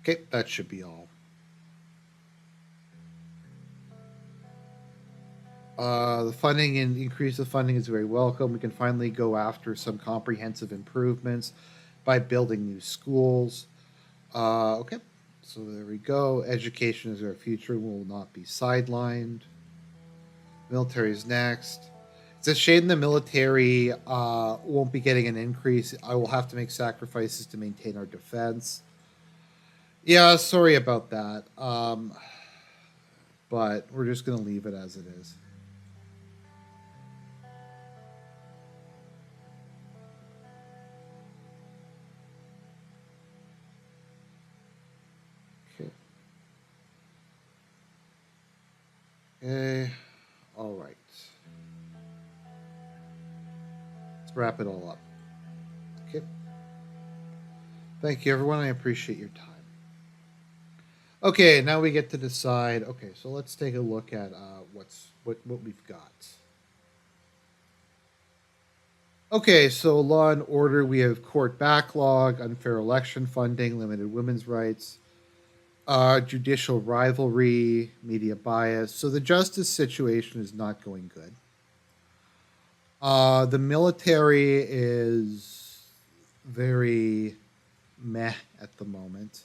okay, that should be all. The funding and increase of funding is very welcome. We can finally go after some comprehensive improvements by building new schools. Okay, so there we go. Education is our future, will not be sidelined. Military is next. It's a shame the military won't be getting an increase. I will have to make sacrifices to maintain our defense. Yeah, sorry about that. But we're just going to leave it as it is. Okay. All right. Let's wrap it all up. Okay. Thank you, everyone. I appreciate your time. Okay, now we get to decide. Okay, so let's take a look at what we've got. Okay, so law and order. We have court backlog, unfair election funding, limited women's rights, judicial rivalry, media bias. So the justice situation is not going good. The military is very meh at the moment.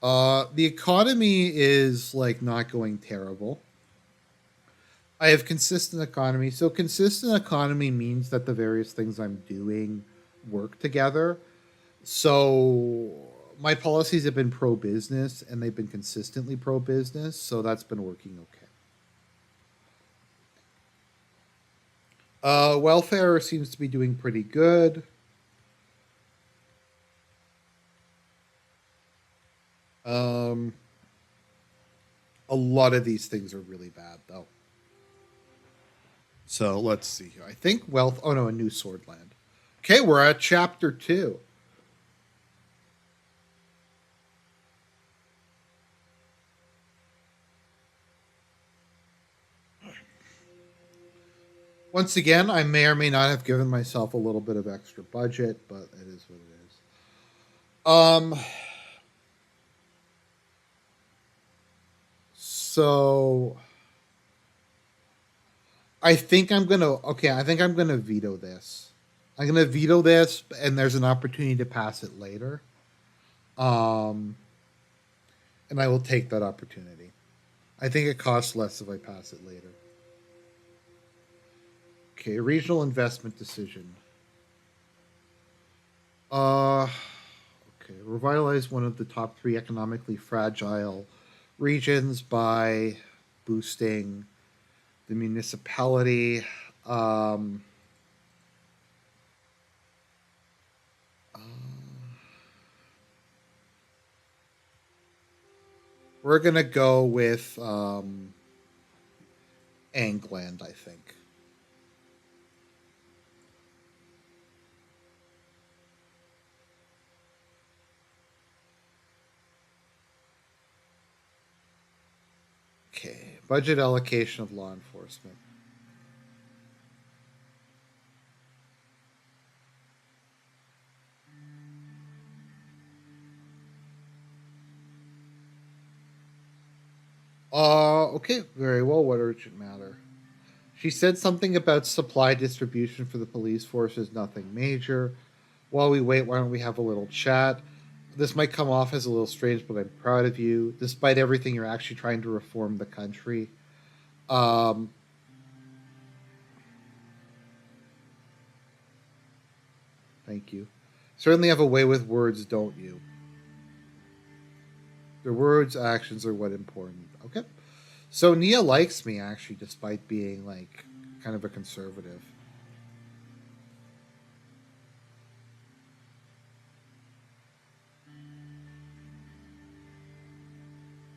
The economy is like not going terrible. I have consistent economy. So consistent economy means that the various things I'm doing work together. So my policies have been pro business and they've been consistently pro business. So that's been working okay. Welfare seems to be doing pretty good. Um, a lot of these things are really bad though. So let's see here. I think wealth. Oh no, a new swordland. Okay, we're at chapter 2. Once again, I may or may not have given myself a little bit of extra budget, but it is what it is. So I think I'm gonna okay. I think I'm gonna veto this. I'm gonna veto this, and there's an opportunity to pass it later. Um, and I will take that opportunity. I think it costs less if I pass it later. Okay, regional investment decision. Uh, okay, revitalize one of the top 3 economically fragile regions by boosting the municipality. Um, uh, we're gonna go with Angland, I think. Okay, budget allocation of law enforcement. Okay, very well. What urgent matter? She said something about supply distribution for the police forces, nothing major. While we wait, why don't we have a little chat? This might come off as a little strange, but I'm proud of you. Despite everything, you're actually trying to reform the country. Um, thank you. Certainly have a way with words, don't you? Their words, actions are what important. Okay. So Nia likes me actually, despite being like kind of a conservative.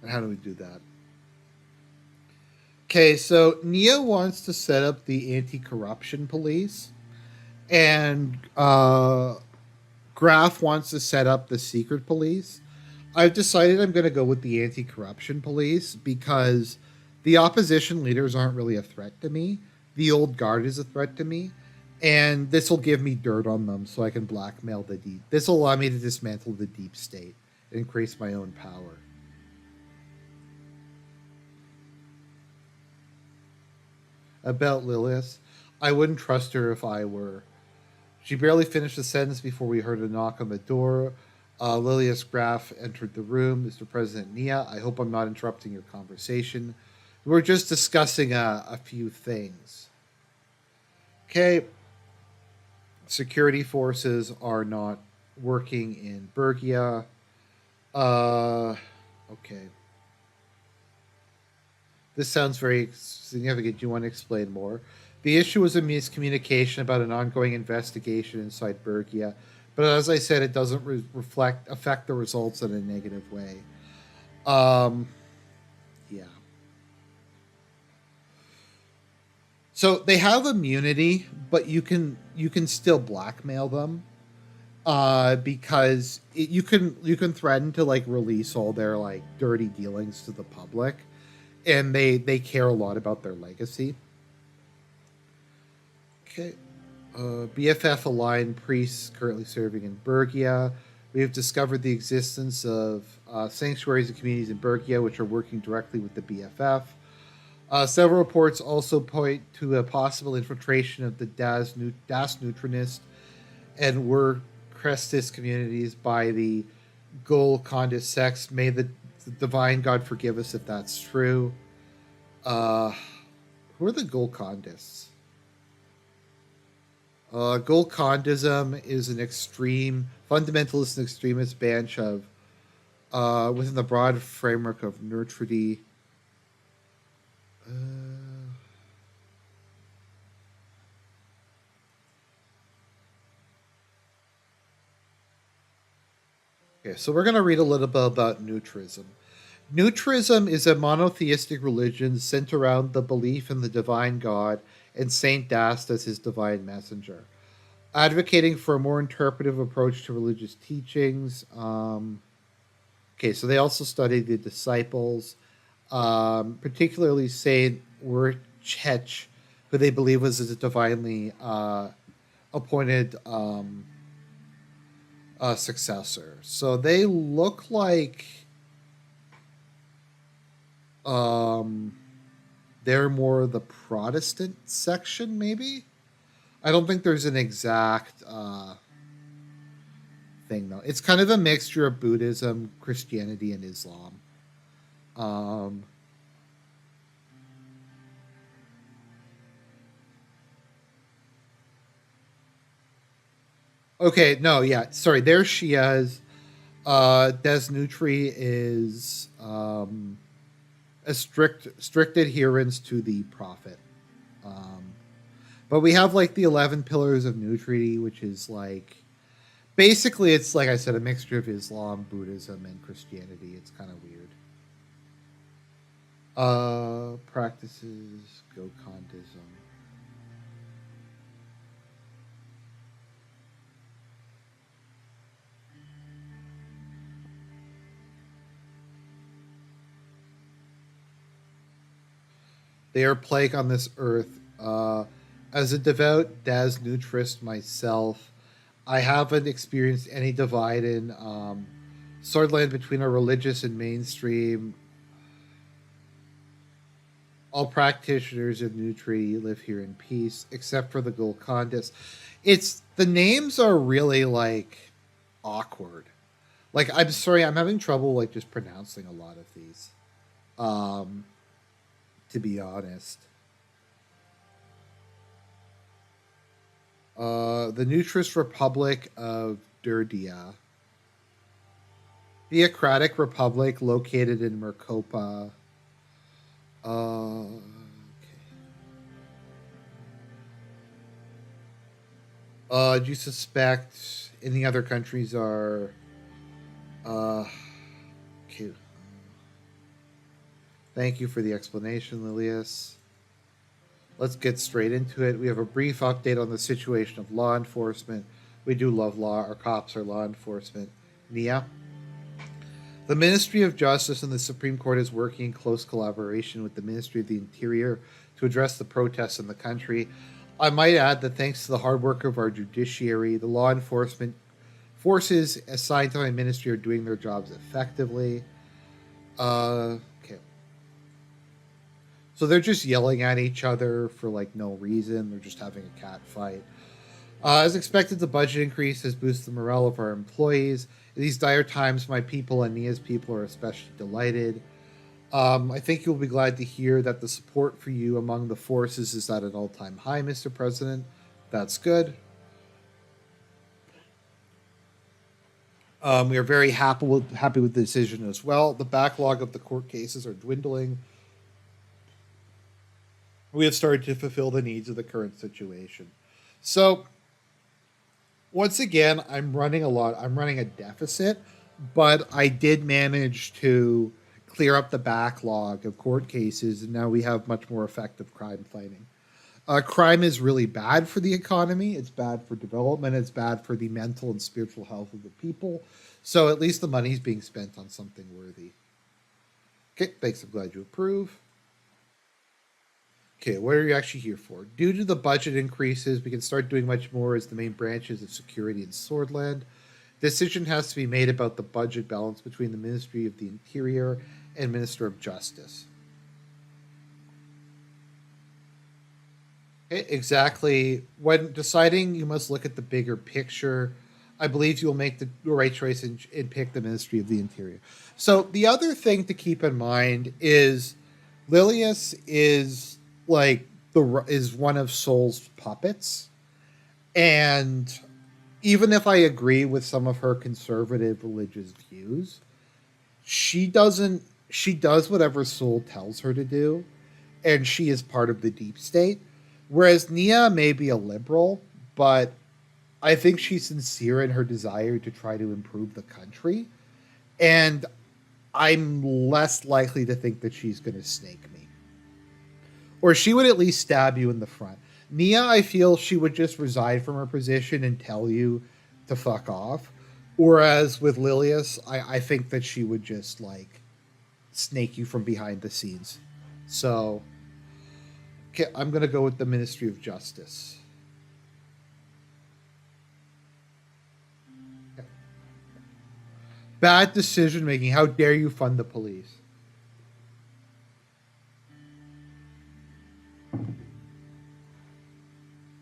And how do we do that? Okay, so Nia wants to set up the anti-corruption police, and Graf wants to set up the secret police. I've decided I'm going to go with the anti-corruption police because the opposition leaders aren't really a threat to me. The old guard is a threat to me, and this will give me dirt on them so I can blackmail the deep. This will allow me to dismantle the deep state and increase my own power. About Lilith, I wouldn't trust her if I were. She barely finished the sentence before we heard a knock on the door. Lilius Graf entered the room. Mr. President Nia, I hope I'm not interrupting your conversation. We're just discussing a few things. Okay, security forces are not working in Bergia. Okay. This sounds very significant. Do you want to explain more? The issue was a miscommunication about an ongoing investigation inside Bergia, but as I said, it doesn't affect the results in a negative way. Um, yeah. So they have immunity, but you can still blackmail them, because you can threaten to like release all their like dirty dealings to the public, and they care a lot about their legacy. Okay. BFF aligned priests currently serving in Bergia. We have discovered the existence of sanctuaries and communities in Bergia which are working directly with the BFF. Several reports also point to a possible infiltration of the Das Neutronist and were Crestis communities by the Gol Condis sects. May the divine God forgive us if that's true. Uh, who are the Gol Condis? Golkondism is an extreme fundamentalist and extremist branch of within the broad framework of Neutrity. Uh, okay, so we're going to read a little bit about Neutrism. Neutrism is a monotheistic religion centered around the belief in the divine God and Saint Dast as his divine messenger, advocating for a more interpretive approach to religious teachings. Okay, so they also studied the disciples, particularly Saint Wurchech, who they believe was a divinely appointed successor. So they look like um, they're more the Protestant section, maybe. I don't think there's an exact thing though. It's kind of a mixture of Buddhism, Christianity, and Islam. Um, okay, no, yeah, sorry. There's Shias. Desnutri is a strict adherence to the prophet. Um, but we have like the 11 pillars of Nutri, which is like basically it's like I said, a mixture of Islam, Buddhism, and Christianity. It's kind of weird. Practices Gokandism. They are plague on this earth. As a devout Das Nutrist myself, I haven't experienced any divide in Swordland between a religious and mainstream. All practitioners of Nutri live here in peace, except for the Golcondas. It's the names are really like awkward. Like I'm sorry, I'm having trouble like just pronouncing a lot of these. Um, to be honest. The Nutrist Republic of Durdia. Theocratic Republic located in Mercopa. Okay. Do you suspect any other countries are okay? Thank you for the explanation, Lilius. Let's get straight into it. We have a brief update on the situation of law enforcement. We do love law. Our cops are law enforcement. Nia? The Ministry of Justice and the Supreme Court is working in close collaboration with the Ministry of the Interior to address the protests in the country. I might add that thanks to the hard work of our judiciary, the law enforcement forces assigned to my ministry are doing their jobs effectively. Okay. So they're just yelling at each other for like no reason. They're just having a cat fight. As expected, the budget increase has boosted the morale of our employees. In these dire times, my people and Nia's people are especially delighted. I think you'll be glad to hear that the support for you among the forces is at an all-time high, Mr. President. That's good. We are very happy with the decision as well. The backlog of the court cases are dwindling. We have started to fulfill the needs of the current situation. So, once again, I'm running a lot. I'm running a deficit, but I did manage to clear up the backlog of court cases, and now we have much more effective crime fighting. Crime is really bad for the economy. It's bad for development. It's bad for the mental and spiritual health of the people. So at least the money's being spent on something worthy. Okay, thanks. I'm glad you approve. Okay, what are you actually here for? Due to the budget increases, we can start doing much more as the main branches of security and Swordland. Decision has to be made about the budget balance between the Ministry of the Interior and Minister of Justice. Okay, exactly. When deciding, you must look at the bigger picture. I believe you will make the right choice and pick the Ministry of the Interior. So the other thing to keep in mind is Lilius is like is one of Soul's puppets, and even if I agree with some of her conservative religious views, she doesn't. She does whatever Soul tells her to do, and she is part of the deep state. Whereas Nia may be a liberal, but I think she's sincere in her desire to try to improve the country. And I'm less likely to think that she's going to snake me. Or she would at least stab you in the front. Nia, I feel she would just resign from her position and tell you to fuck off. Whereas with Lilius, I think that she would just like snake you from behind the scenes. So, okay, I'm going to go with the Ministry of Justice. Bad decision making. How dare you fund the police?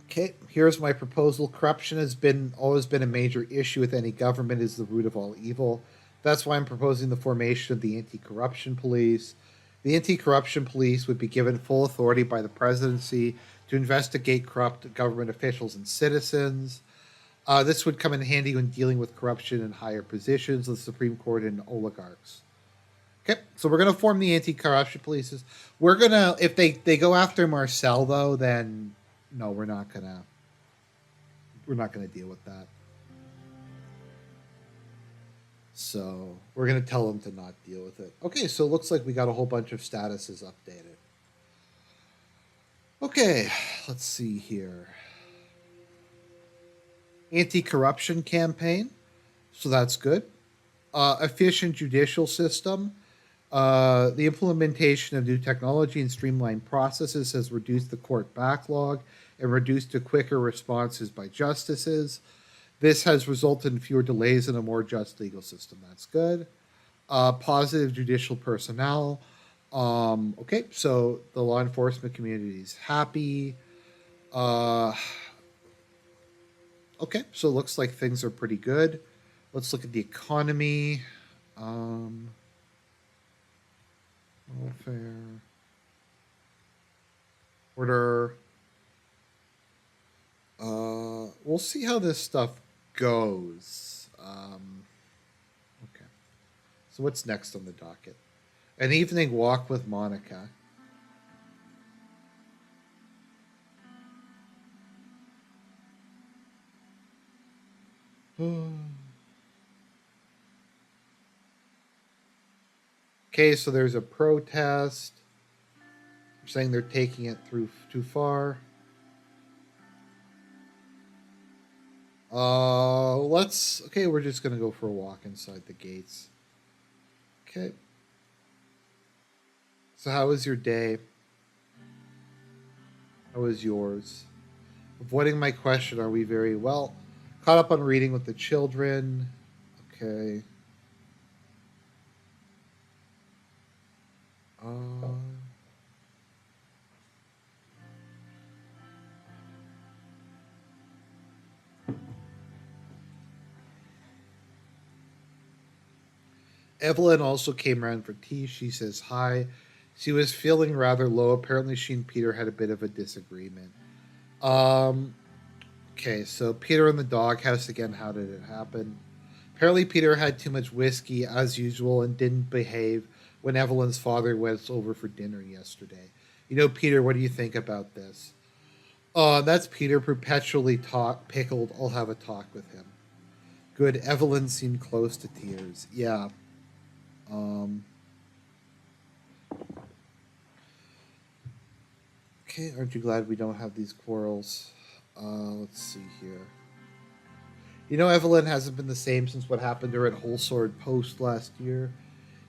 Okay, here's my proposal. Corruption has been always been a major issue with any government, is the root of all evil. That's why I'm proposing the formation of the anti-corruption police. The anti-corruption police would be given full authority by the presidency to investigate corrupt government officials and citizens. This would come in handy when dealing with corruption in higher positions, the Supreme Court and oligarchs. Okay, so we're gonna form the anti-corruption police. We're gonna, if they go after Marcel though, then no, we're not gonna deal with that. So we're gonna tell them to not deal with it. Okay, so it looks like we got a whole bunch of statuses updated. Okay, let's see here. Anti-corruption campaign, so that's good. Efficient judicial system. The implementation of new technology and streamlined processes has reduced the court backlog and reduced to quicker responses by justices. This has resulted in fewer delays and a more just legal system. That's good. Positive judicial personnel. Okay, so the law enforcement community is happy. Uh, okay, so it looks like things are pretty good. Let's look at the economy. Um, Welfare. Order. We'll see how this stuff goes. Okay. So what's next on the docket? An evening walk with Monica. Okay, so there's a protest. They're saying they're taking it through too far. Let's. Okay, we're just gonna go for a walk inside the gates. Okay. So how was your day? How was yours? Avoiding my question, are we very well? Caught up on reading with the children. Okay. Uh, Evelyn also came around for tea. She says hi. She was feeling rather low. Apparently, she and Peter had a bit of a disagreement. Um, okay, so Peter in the doghouse again. How did it happen? Apparently, Peter had too much whiskey as usual and didn't behave when Evelyn's father was over for dinner yesterday. You know, Peter, what do you think about this? That's Peter perpetually talk pickled. I'll have a talk with him. Good. Evelyn seemed close to tears. Yeah. Um, Okay, aren't you glad we don't have these quarrels? Let's see here. You know, Evelyn hasn't been the same since what happened to her at Whole Sword Post last year.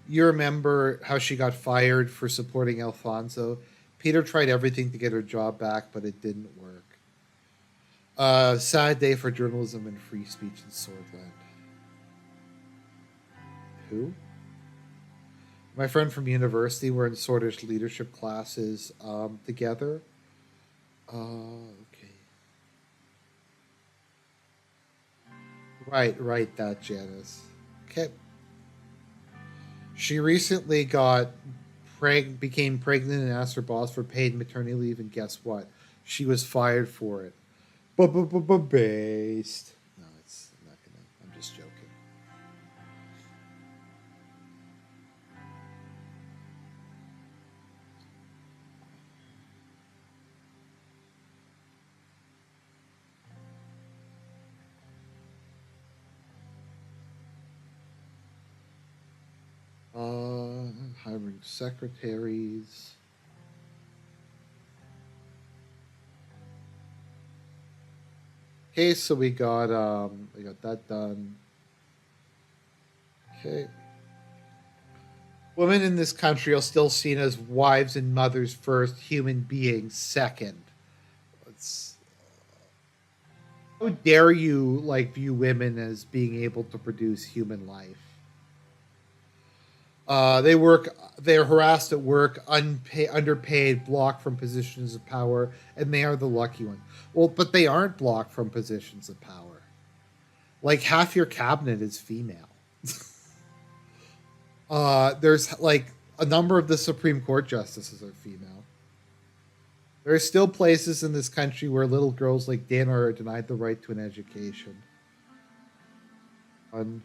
You remember how she got fired for supporting Alfonso? Peter tried everything to get her job back, but it didn't work. Sad day for journalism and free speech in Swordland. Who? My friend from university. We're in Swordfish leadership classes together. Okay. Right, that Janice. Okay. She recently became pregnant and asked her boss for paid maternity leave, and guess what? She was fired for it. Based. No, it's I'm not gonna. I'm just joking. Hiring secretaries. Okay, so we got that done. Okay. Women in this country are still seen as wives and mothers first, human beings second. It's How dare you view women as being able to produce human life? They're harassed at work, underpaid, blocked from positions of power, and they are the lucky one. Well, but they aren't blocked from positions of power. Like half your cabinet is female. There's a number of the Supreme Court justices are female. There are still places in this country where little girls like Dana are denied the right to an education. Un-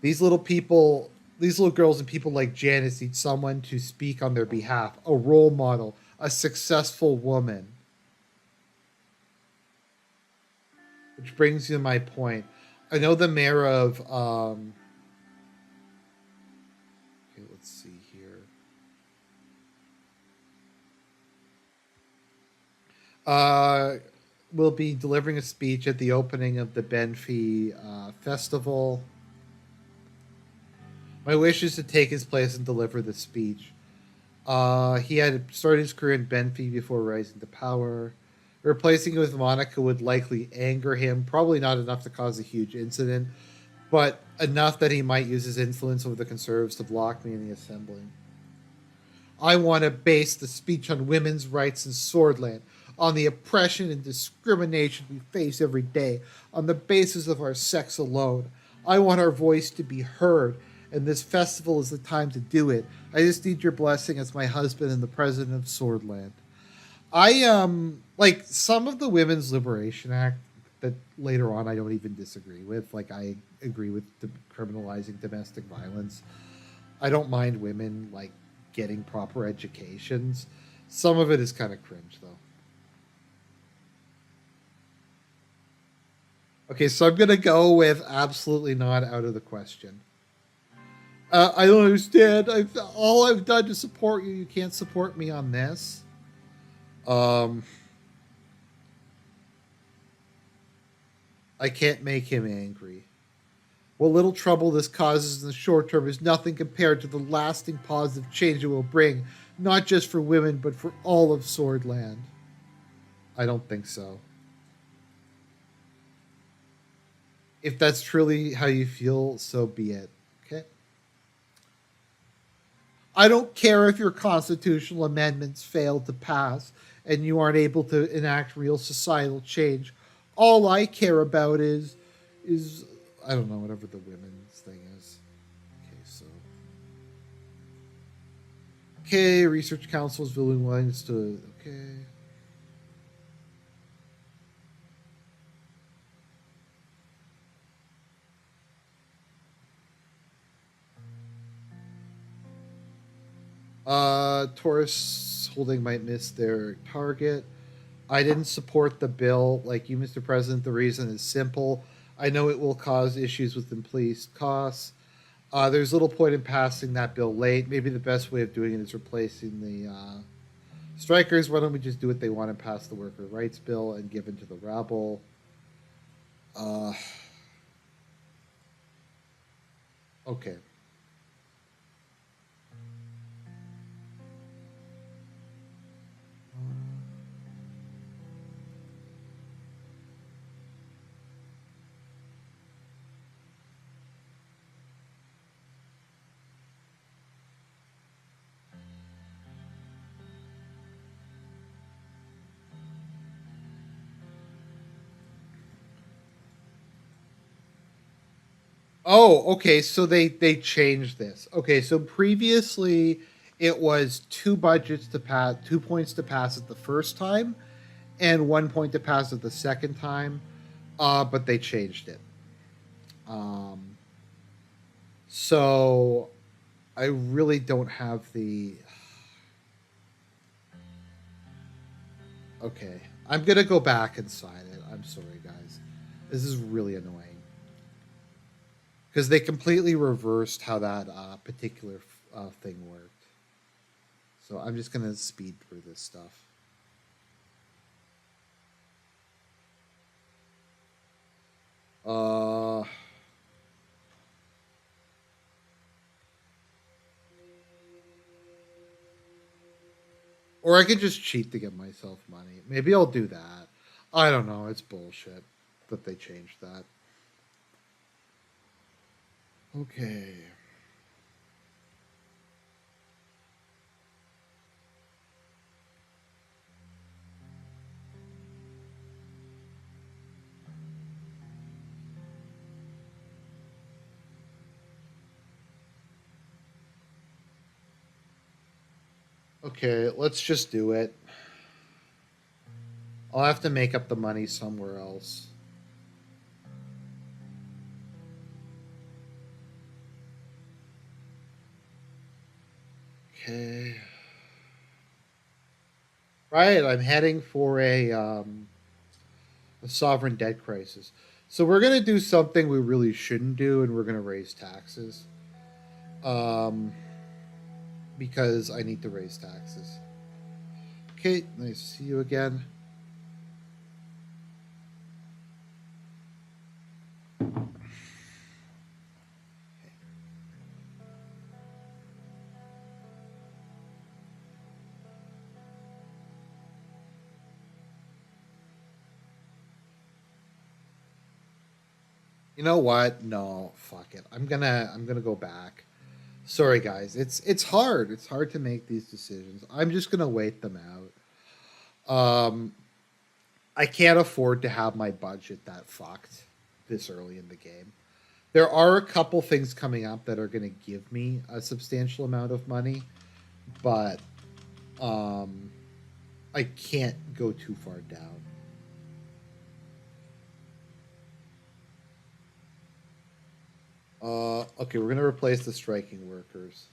these little girls and people like Janice need someone to speak on their behalf, a role model, a successful woman. Which brings you to my point. I know the mayor of okay, let's see here. Uh will be delivering a speech at the opening of the Benfey festival. My wish is to take his place and deliver the speech. He had started his career in Benfey before rising to power. Replacing it with Monica would likely anger him, probably not enough to cause a huge incident, but enough that he might use his influence over the Conservatives to block me in the assembly. I want to base the speech on women's rights in Swordland, on the oppression and discrimination we face every day, on the basis of our sex alone. I want our voice to be heard, and this festival is the time to do it. I just need your blessing as my husband and the president of Swordland. I like some of the Women's Liberation Act that later on I don't even disagree with. Like I agree with criminalizing domestic violence. I don't mind women getting proper educations. Some of it is kind of cringe though. Okay, so I'm gonna go with absolutely not out of the question. I don't understand. All I've done to support you. You can't support me on this. Um, I can't make him angry. What little trouble this causes in the short term is nothing compared to the lasting positive change it will bring, not just for women, but for all of Swordland. I don't think so. If that's truly how you feel, so be it. Okay? I don't care if your constitutional amendments fail to pass and you aren't able to enact real societal change. All I care about is I don't know whatever the women's thing is. Okay, so research council is willing lines to okay. Taurus holding might miss their target. I didn't support the bill like you, Mr. President. The reason is simple. I know it will cause issues with employee costs. There's little point in passing that bill late. Maybe the best way of doing it is replacing the Strikers, why don't we just do what they want and pass the worker rights bill and give in to the rabble? Uh, okay. Oh, okay. So they changed this. Okay, so previously it was two budgets to pass, 2 points to pass it the first time, and 1 point to pass it the second time. But they changed it. Um, so I really don't have the. Okay, I'm gonna go back and sign it. I'm sorry, guys. This is really annoying because they completely reversed how that particular thing worked. So I'm just gonna speed through this stuff. Uh, or I could just cheat to get myself money. Maybe I'll do that. I don't know. It's bullshit that they changed that. Okay. Okay, let's just do it. I'll have to make up the money somewhere else. Okay. Right, I'm heading for a sovereign debt crisis. So we're gonna do something we really shouldn't do, and we're gonna raise taxes. Um, because I need to raise taxes. Okay, nice to see you again. You know what? No, fuck it. I'm gonna go back. Sorry, guys. It's hard. It's hard to make these decisions. I'm just gonna wait them out. I can't afford to have my budget that fucked this early in the game. There are a couple things coming up that are going to give me a substantial amount of money, but um, I can't go too far down. Okay, we're going to replace the striking workers.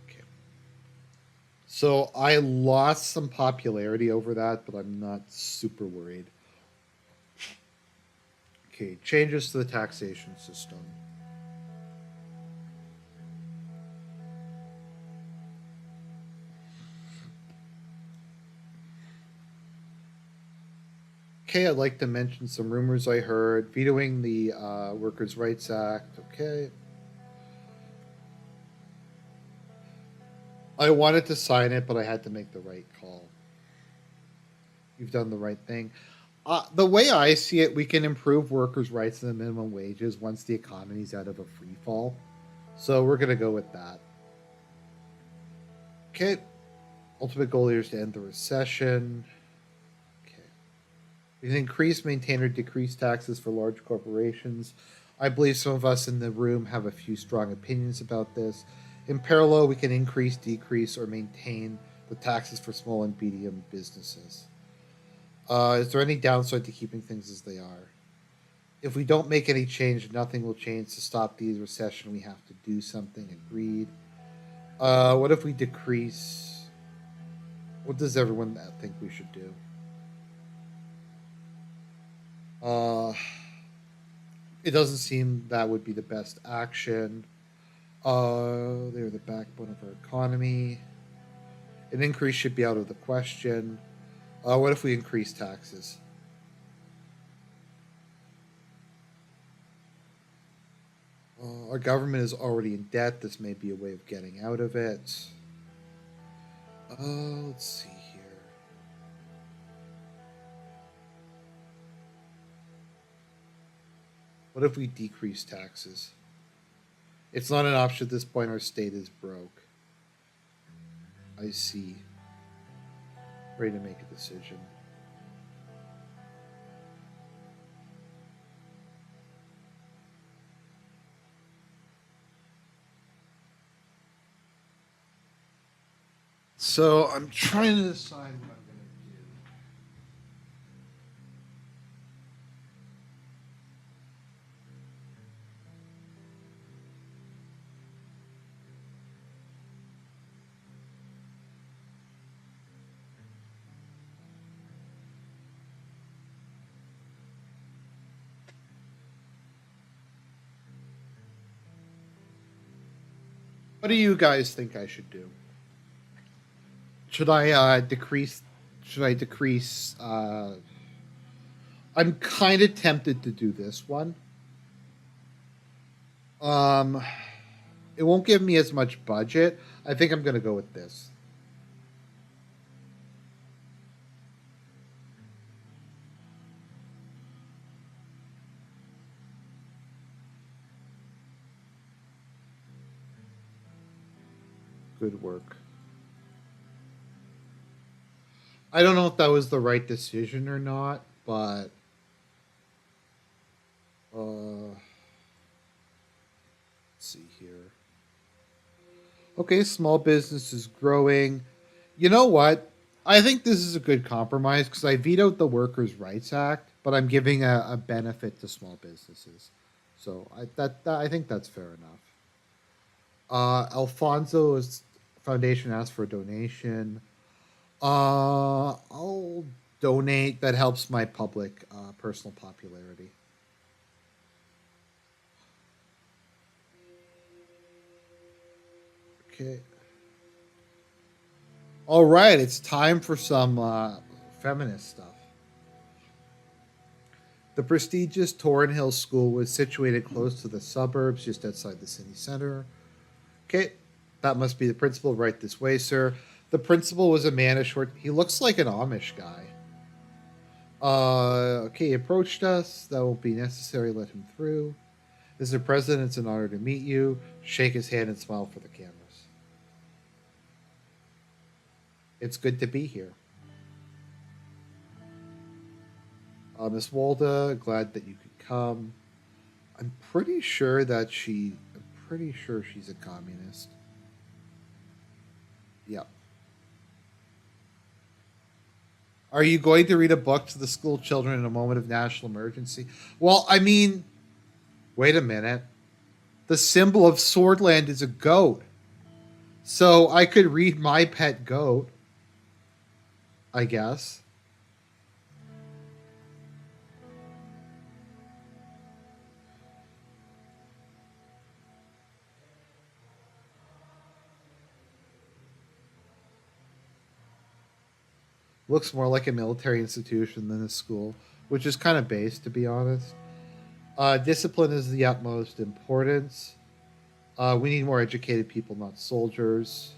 Okay. So I lost some popularity over that, but I'm not super worried. Okay, changes to the taxation system. Okay, I'd like to mention some rumors I heard. Vetoing the Workers' Rights Act. Okay. I wanted to sign it, but I had to make the right call. You've done the right thing. The way I see it, we can improve workers' rights and the minimum wages once the economy's out of a free fall. So we're going to go with that. Okay. Ultimate goal here is to end the recession. Okay. We can increase, maintain, or decrease taxes for large corporations. I believe some of us in the room have a few strong opinions about this. In parallel, we can increase, decrease, or maintain the taxes for small and medium businesses. Is there any downside to keeping things as they are? If we don't make any change, nothing will change. To stop the recession, we have to do something. Agreed. What if we decrease? What does everyone think we should do? Uh, It doesn't seem that would be the best action. They're the backbone of our economy. An increase should be out of the question. What if we increase taxes? Our government is already in debt. This may be a way of getting out of it. Let's see here. What if we decrease taxes? It's not an option at this point. Our state is broke. I see. Ready to make a decision. So I'm trying to decide what I'm going to do. What do you guys think I should do? Should I decrease? Should I decrease? I'm kind of tempted to do this one. Um, it won't give me as much budget. I think I'm going to go with this. Good work. I don't know if that was the right decision or not, but let's see here. Okay, small business is growing. You know what? I think this is a good compromise because I vetoed the Workers' Rights Act, but I'm giving a benefit to small businesses. So I think that's fair enough. Alfonso's foundation asked for a donation. I'll donate. That helps my public personal popularity. Okay. All right, it's time for some feminist stuff. The prestigious Torrin Hill School was situated close to the suburbs, just outside the city center. Okay, that must be the principal. Right this way, sir. The principal was a man of short. He looks like an Amish guy. Okay, he approached us. That won't be necessary. Let him through. Mr. President, it's an honor to meet you. Shake his hand and smile for the cameras. It's good to be here. Miss Walda, glad that you could come. I'm pretty sure that I'm pretty sure she's a communist. Yep. Are you going to read a book to the school children in a moment of national emergency? Well, I mean, wait a minute. The symbol of Swordland is a goat. So I could read my pet goat, I guess. Looks more like a military institution than a school, which is kind of base, to be honest. Discipline is the utmost importance. We need more educated people, not soldiers.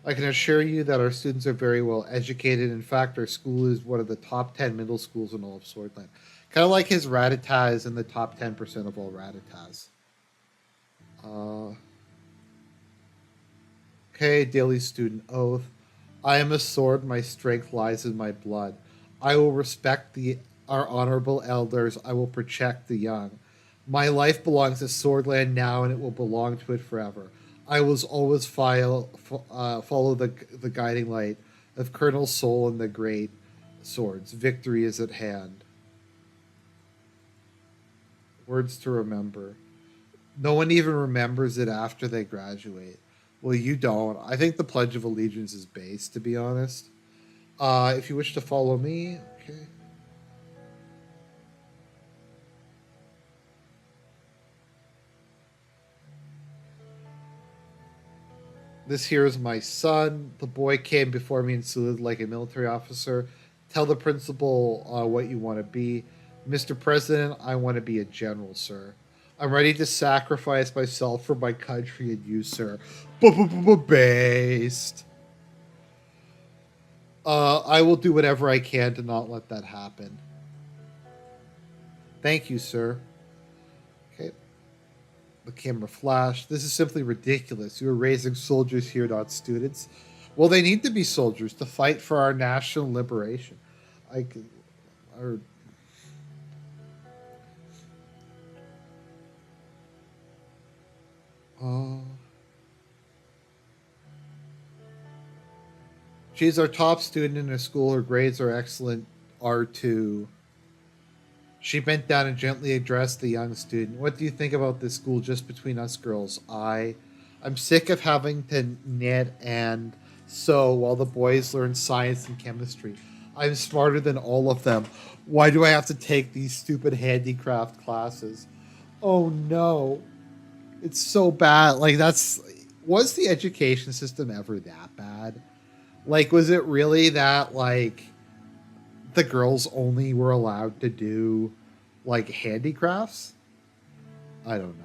I can assure you that our students are very well educated. In fact, our school is one of the top 10 middle schools in all of Swordland. Kind of like his Ratatas in the top 10% of all Ratatas. Uh, okay, daily student oath. I am a sword, my strength lies in my blood. I will respect our honorable elders, I will protect the young. My life belongs to Swordland now, and it will belong to it forever. I will always follow the guiding light of Colonel Soul and the great swords. Victory is at hand. Words to remember. No one even remembers it after they graduate. Well, you don't. I think the Pledge of Allegiance is base, to be honest. If you wish to follow me, okay. This here is my son. The boy came before me and saluted like a military officer. Tell the principal what you want to be. Mr. President, I want to be a general, sir. I'm ready to sacrifice myself for my country and you, sir. Based. I will do whatever I can to not let that happen. Thank you, sir. Okay. The camera flashed. This is simply ridiculous. You are raising soldiers here, not students. Well, they need to be soldiers to fight for our national liberation. I could, or, uh, she's our top student in her school. Her grades are excellent. R2. She bent down and gently addressed the young student. What do you think about this school just between us girls? I'm sick of having to knit and sew while the boys learn science and chemistry. I'm smarter than all of them. Why do I have to take these stupid handicraft classes? Oh no. It's so bad. Like, was the education system ever that bad? Like, was it really that, like, the girls only were allowed to do like handicrafts? I don't know.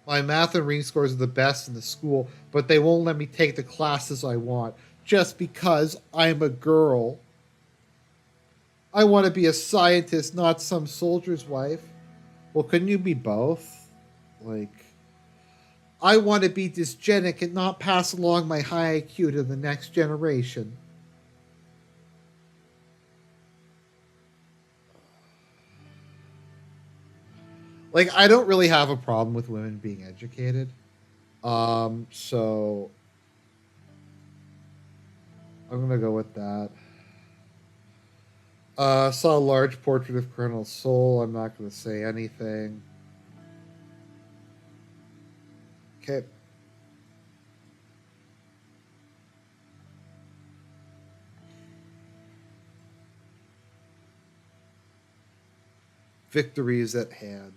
My math and reading scores are the best in the school, but they won't let me take the classes I want just because I'm a girl. I want to be a scientist, not some soldier's wife. Well, couldn't you be both? Like, I want to be dysgenic and not pass along my high IQ to the next generation. Like, I don't really have a problem with women being educated. So I'm gonna go with that. Saw a large portrait of Colonel Soul. I'm not gonna say anything. Okay. Victory is at hand.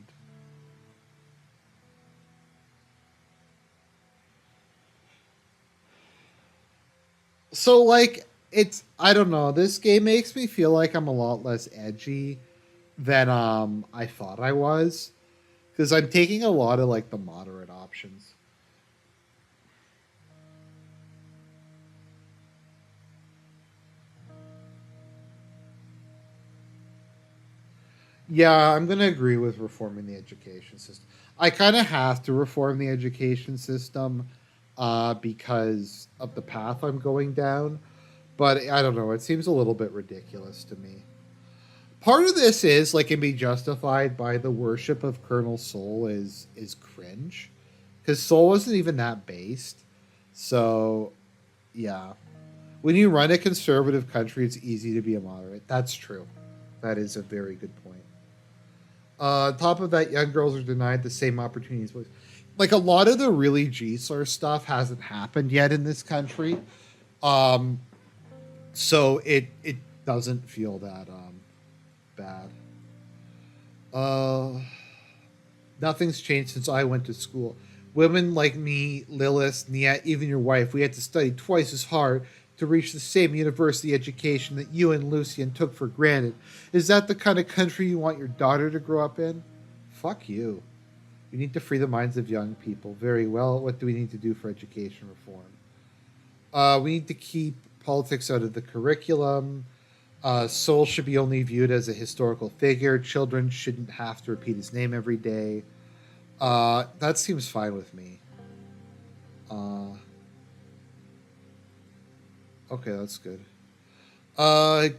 So, like, it's, I don't know, this game makes me feel like I'm a lot less edgy than I thought I was, because I'm taking a lot of like the moderate options. Yeah, I'm going to agree with reforming the education system. I kind of have to reform the education system because of the path I'm going down. But I don't know. It seems a little bit ridiculous to me. Part of this is like can be justified by the worship of Colonel Soul is cringe because Soul wasn't even that based. So yeah, when you run a conservative country, it's easy to be a moderate. That's true. That is a very good point. On top of that, young girls are denied the same opportunities. Like a lot of the really G-Slur stuff hasn't happened yet in this country, um, so it doesn't feel that bad. Uh, Nothing's changed since I went to school. Women like me, Lilith, Nia, even your wife, we had to study twice as hard to reach the same university education that you and Lucian took for granted. Is that the kind of country you want your daughter to grow up in? Fuck you. We need to free the minds of young people. Very well. What do we need to do for education reform? We need to keep politics out of the curriculum. Soul should be only viewed as a historical figure. Children shouldn't have to repeat his name every day. That seems fine with me. Uh, okay, that's good.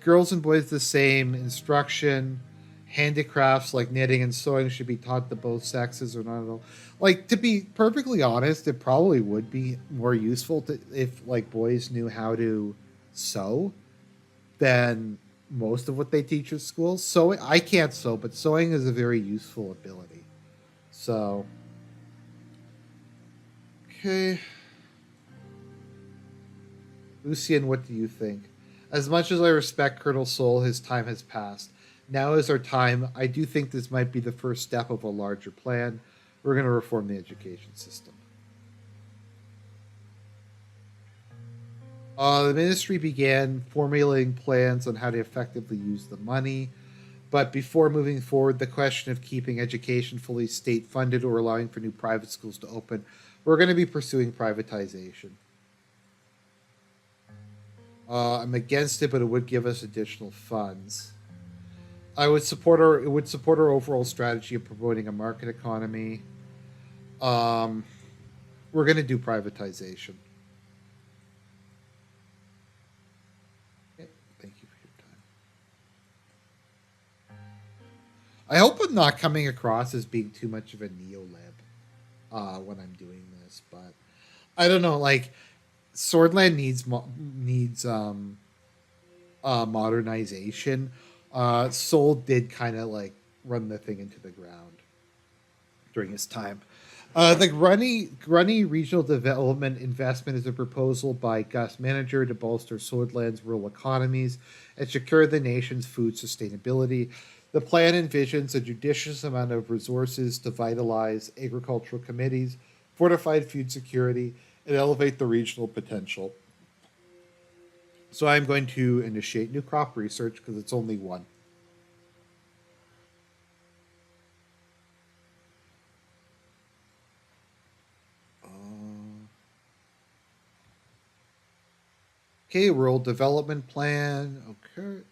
Girls and boys the same. Instruction. Handicrafts like knitting and sewing should be taught to both sexes or not at all. Like to be perfectly honest, it probably would be more useful to if like boys knew how to sew than most of what they teach at school. So I can't sew, but sewing is a very useful ability. So okay, Lucian, what do you think? As much as I respect Colonel Soul, his time has passed. Now is our time. I do think this might be the first step of a larger plan. We're going to reform the education system. The ministry began formulating plans on how to effectively use the money. But before moving forward, the question of keeping education fully state funded or allowing for new private schools to open, we're going to be pursuing privatization. I'm against it, but it would give us additional funds. It would support our overall strategy of promoting a market economy. Um, we're going to do privatization. Okay, thank you for your time. I hope I'm not coming across as being too much of a neo-lib when I'm doing this, but I don't know. Like, Swordland needs modernization. Soul did kind of like run the thing into the ground during his time. The Grunny Regional Development Investment is a proposal by Gus Manager to bolster Swordland's rural economies and secure the nation's food sustainability. The plan envisions a judicious amount of resources to vitalize agricultural committees, fortify food security, and elevate the regional potential. So I'm going to initiate new crop research because it's only one. Okay, rural development plan. Okay.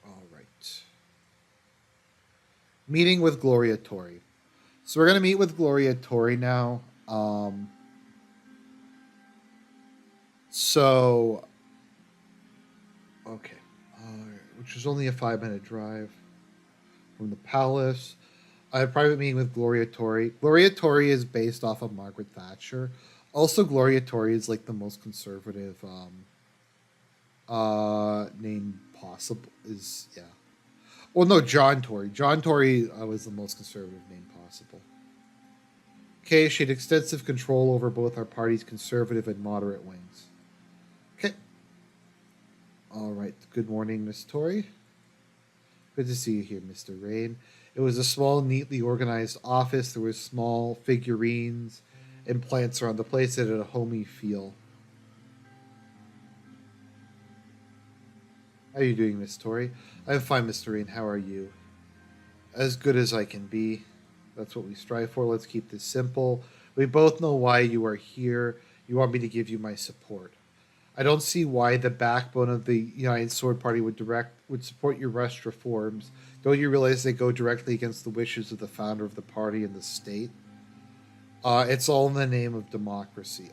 All right. Meeting with Gloria Tori. So we're going to meet with Gloria Tori now. So, okay. Which is only a 5-minute drive from the palace. I have a private meeting with Gloria Tori. Gloria Tori is based off of Margaret Thatcher. Also, Gloria Tori is like the most conservative name possible. Is yeah. Well, no, John Tory. John Tory was the most conservative name possible. Okay, she had extensive control over both our party's conservative and moderate wings. Okay. All right. Good morning, Miss Tory. Good to see you here, Mr. Rain. It was a small, neatly organized office. There were small figurines and plants around the place. It had a homey feel. How are you doing, Miss Tory? I'm fine, Mr. Rain. How are you? As good as I can be. That's what we strive for. Let's keep this simple. We both know why you are here. You want me to give you my support. I don't see why the backbone of the United Sword Party would support your rushed reforms. Don't you realize they go directly against the wishes of the founder of the party and the state? It's all in the name of democracy.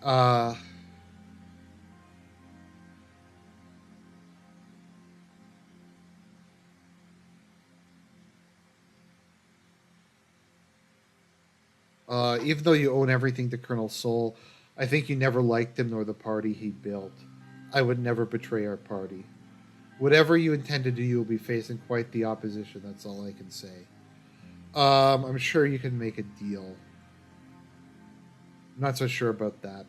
Even though you own everything to Colonel Soul, I think you never liked him nor the party he built. I would never betray our party. Whatever you intend to do, you will be facing quite the opposition. That's all I can say. I'm sure you can make a deal. I'm not so sure about that.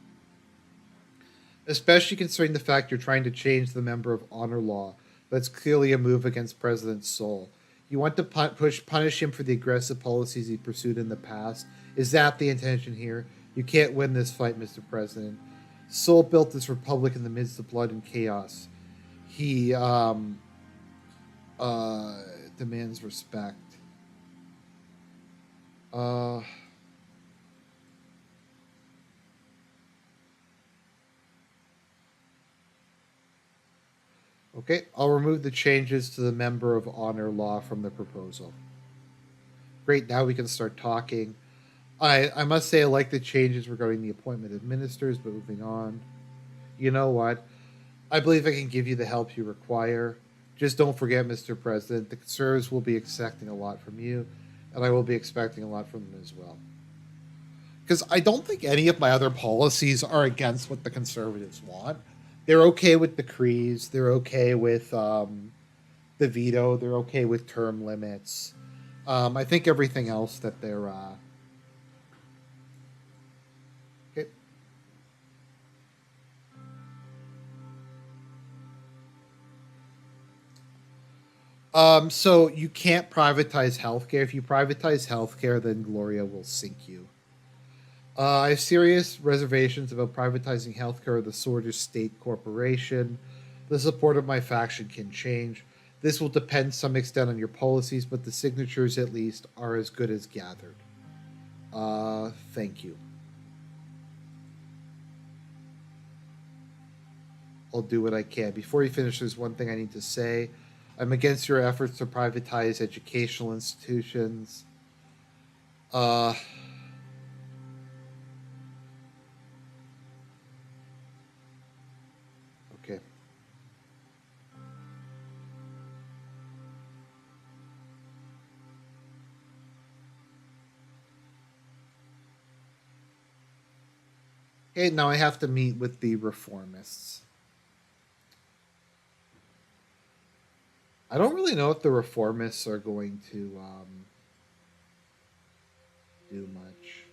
Especially considering the fact you're trying to change the member of honor law. That's clearly a move against President Soul. You want to punish him for the aggressive policies he pursued in the past. Is that the intention here? You can't win this fight, Mr. President. Soul built this republic in the midst of blood and chaos. He demands respect. Uh, okay, I'll remove the changes to the member of honor law from the proposal. Great, now we can start talking. I must say I like the changes regarding the appointment of ministers, but moving on. You know what? I believe I can give you the help you require. Just don't forget, Mr. President, the conservatives will be expecting a lot from you, and I will be expecting a lot from them as well. Because I don't think any of my other policies are against what the conservatives want. They're okay with decrees. They're okay with the veto. They're okay with term limits. I think everything else that they're okay. So you can't privatize healthcare. If you privatize healthcare, then Gloria will sink you. I have serious reservations about privatizing healthcare with a sort of state corporation. The support of my faction can change. This will depend to some extent on your policies, but the signatures, at least, are as good as gathered. Thank you. I'll do what I can. Before you finish, there's one thing I need to say. I'm against your efforts to privatize educational institutions. Uh, okay. Okay, now I have to meet with the reformists. I don't really know if the reformists are going to do much.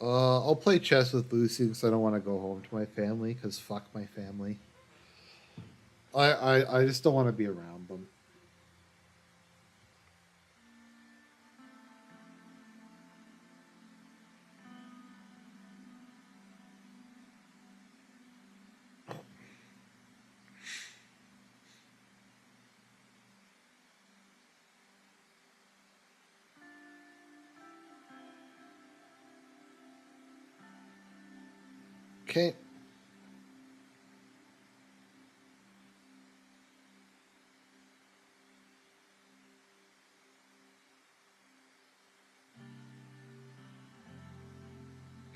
I'll play chess with Lucy because I don't want to go home to my family because fuck my family. I just don't want to be around them. Okay.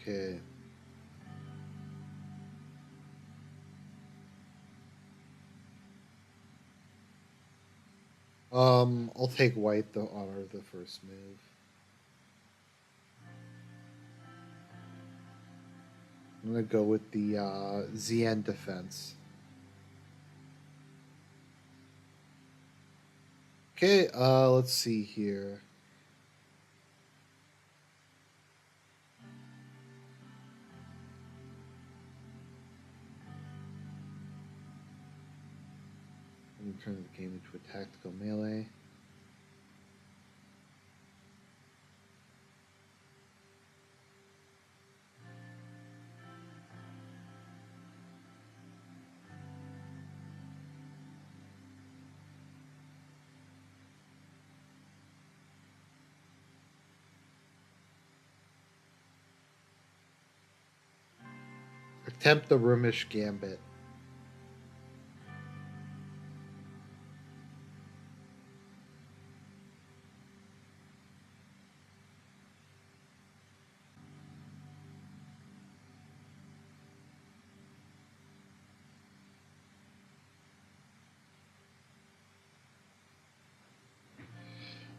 Okay. I'll take white the honor of the first move. I'm gonna go with the ZN defense. Okay, let's see here. Let me turn the game into a tactical melee. Attempt the Roomish Gambit.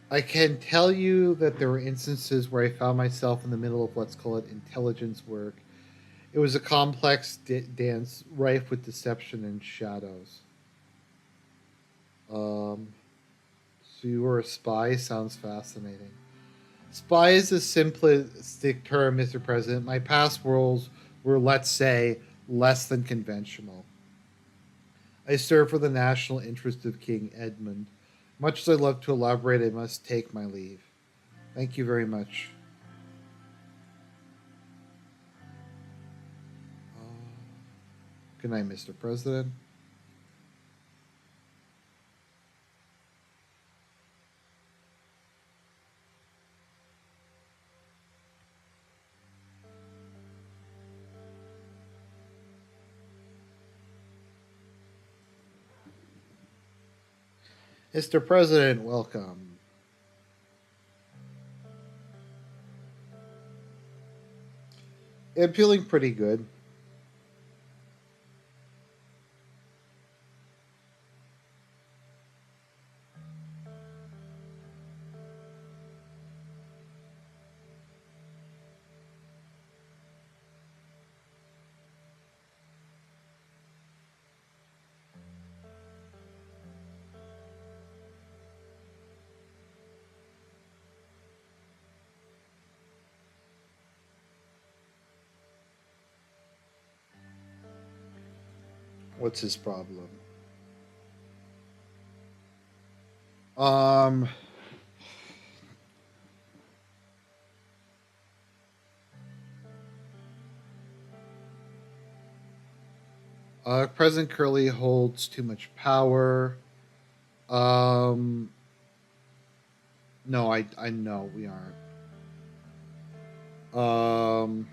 I can tell you that there were instances where I found myself in the middle of, let's call it, intelligence work. It was a complex dance rife with deception and shadows. Um, so you were a spy? Sounds fascinating. Spy is a simplistic term, Mr. President. My past roles were, let's say, less than conventional. I serve for the national interest of King Edmund. Much as I love to elaborate, I must take my leave. Thank you very much. Good night, Mr. President. Mr. President, welcome. I'm feeling pretty good. What's his problem? Um, President Curley holds too much power. Um, no, I know we aren't. Um,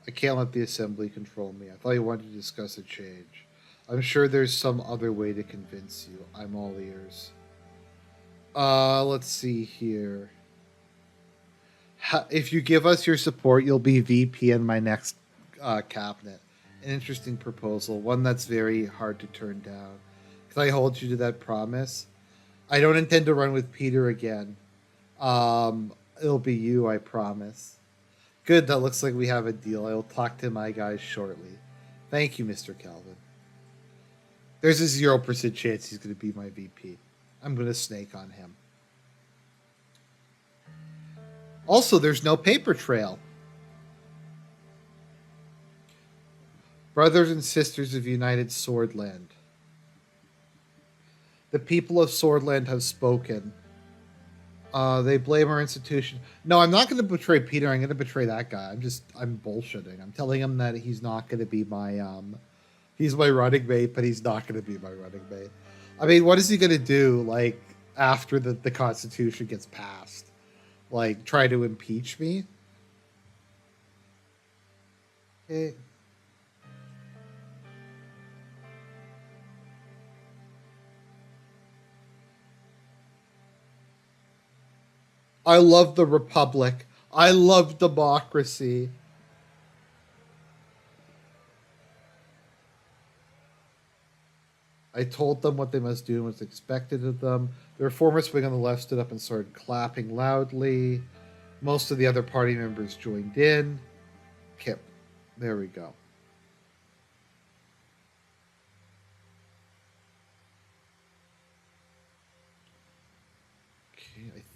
I can't let the assembly control me. I thought you wanted to discuss a change. I'm sure there's some other way to convince you. I'm all ears. Let's see here. If you give us your support, you'll be VP in my next cabinet. An interesting proposal, one that's very hard to turn down. Can I hold you to that promise? I don't intend to run with Peter again. It'll be you, I promise. Good, that looks like we have a deal. I will talk to my guys shortly. Thank you, Mr. Calvin. There's a 0% chance he's going to be my VP. I'm going to snake on him. Also, there's no paper trail. Brothers and sisters of United Swordland. The people of Swordland have spoken. They blame our institution. No, I'm not going to betray Peter. I'm going to betray that guy. I'm bullshitting. I'm telling him that he's not going to be he's my running mate, but he's not going to be my running mate. I mean, what is he going to do, like, after the Constitution gets passed? Like, try to impeach me? Okay. I love the Republic. I love democracy. I told them what they must do and what's expected of them. The reformers wing on the left stood up and started clapping loudly. Most of the other party members joined in. Kip. There we go.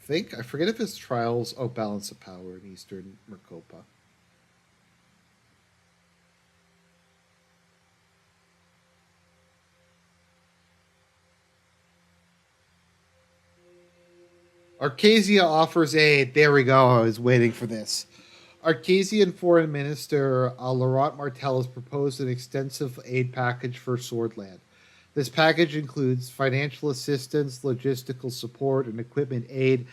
Okay, I forget if his trials. Oh, balance of power in Eastern Mercopa. Arcasia offers aid. There we go. I was waiting for this. Arcasian Foreign Minister Laurent Martel has proposed an extensive aid package for Swordland. This package includes financial assistance, logistical support, and equipment aid.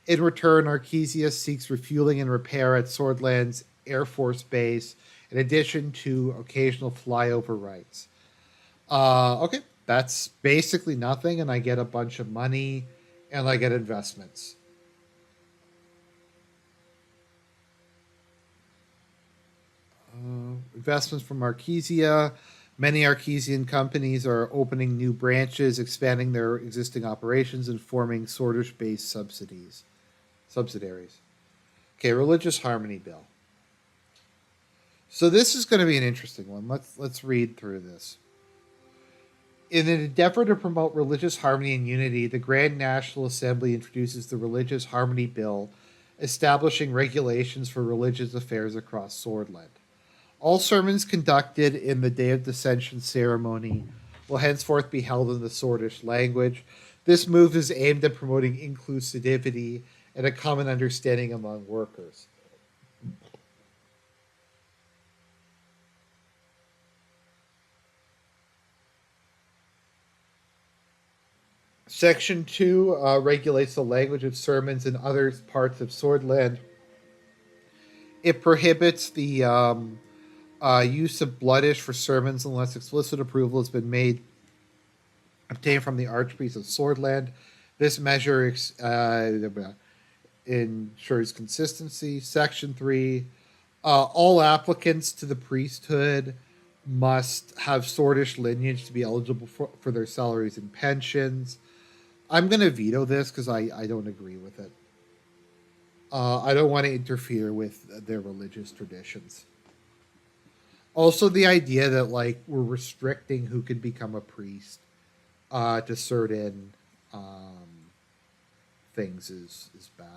In return, Arcasia seeks refueling and repair at Swordland's Air Force Base, in addition to occasional flyover rights. Okay, that's basically nothing, and I get a bunch of money, and I get investments. Investments from Arcasia. Many Arcesian companies are opening new branches, expanding their existing operations, and forming Swordfish-based subsidiaries. Okay, religious harmony bill. So this is going to be an interesting one. Let's read through this. In an endeavor to promote religious harmony and unity, the Grand National Assembly introduces the Religious Harmony Bill, establishing regulations for religious affairs across Swordland. All sermons conducted in the Day of Dissension ceremony will henceforth be held in the Swordish language. This move is aimed at promoting inclusivity and a common understanding among workers. Section 2 regulates the language of sermons in other parts of Swordland. It prohibits the use of bloodish for sermons unless explicit approval has been made obtained from the Archpriest of Swordland. This measure ensures consistency. Section 3 all applicants to the priesthood must have Swordish lineage to be eligible for their salaries and pensions. I'm going to veto this because I don't agree with it. I don't want to interfere with their religious traditions. Also, the idea that like we're restricting who can become a priest to certain things is bad.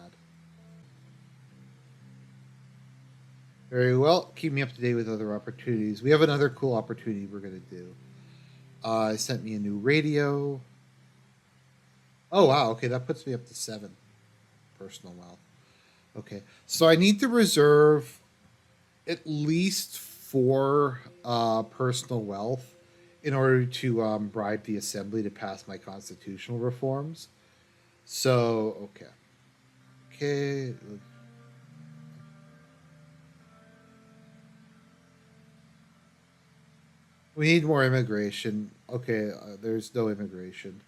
Very well. Keep me up to date with other opportunities. We have another cool opportunity we're going to do. It sent me a new radio. Oh wow, okay, that puts me up to 7 personal wealth. Okay, so I need to reserve at least 4 personal wealth in order to bribe the assembly to pass my constitutional reforms. So okay, okay, we need more immigration. Okay, there's no immigration.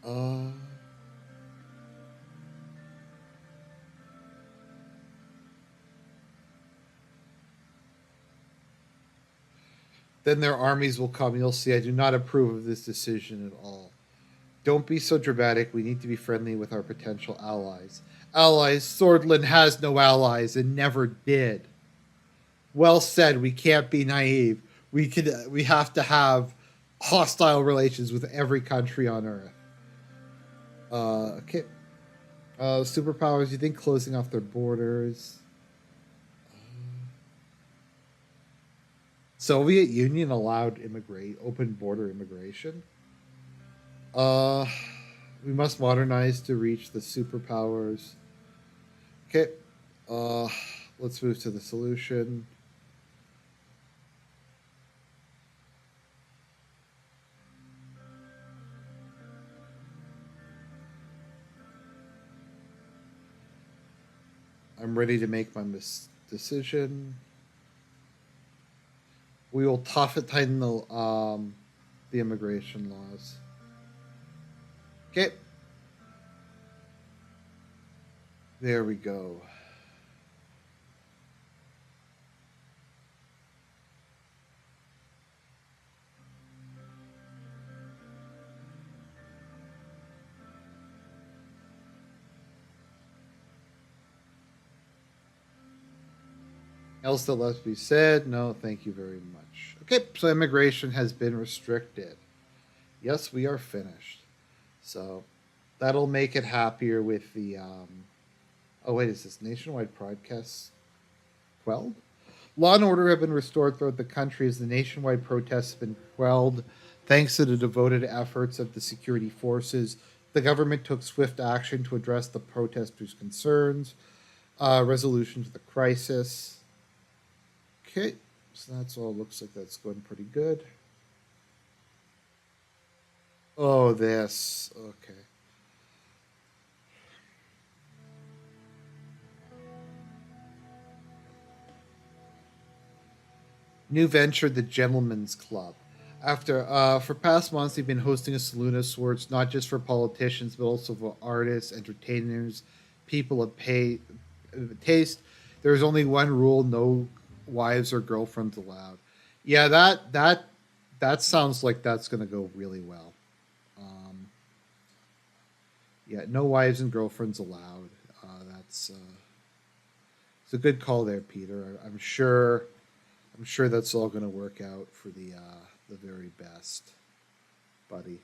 Uh, then their armies will come. You'll see. I do not approve of this decision at all. Don't be so dramatic. We need to be friendly with our potential allies. Allies. Swordland has no allies and never did. Well said. We can't be naive. We could. We have to have hostile relations with every country on Earth. Okay. Superpowers. You think closing off their borders? Soviet Union allowed immigrate open border immigration. Uh, we must modernize to reach the superpowers. Okay. Uh, let's move to the solution. I'm ready to make my decision. We will tighten the immigration laws. Okay. There we go. Else that left be said? No, thank you very much. Okay, so immigration has been restricted. Yes, we are finished. So that'll make it happier with the. Oh wait, is this nationwide broadcast quelled? Law and order have been restored throughout the country as the nationwide protests have been quelled. Thanks to the devoted efforts of the security forces, the government took swift action to address the protesters' concerns. Resolution to the crisis. Okay, so that's all. Looks like that's going pretty good. Oh, this. Okay. New venture, the Gentleman's Club. After for past months, they've been hosting a saloon of sorts, not just for politicians, but also for artists, entertainers, people of taste. There's only one rule: no wives or girlfriends allowed. Yeah, that sounds like that's going to go really well. Um, yeah, no wives and girlfriends allowed. That's it's a good call there, Peter. I'm sure. I'm sure that's all going to work out for the very best, buddy.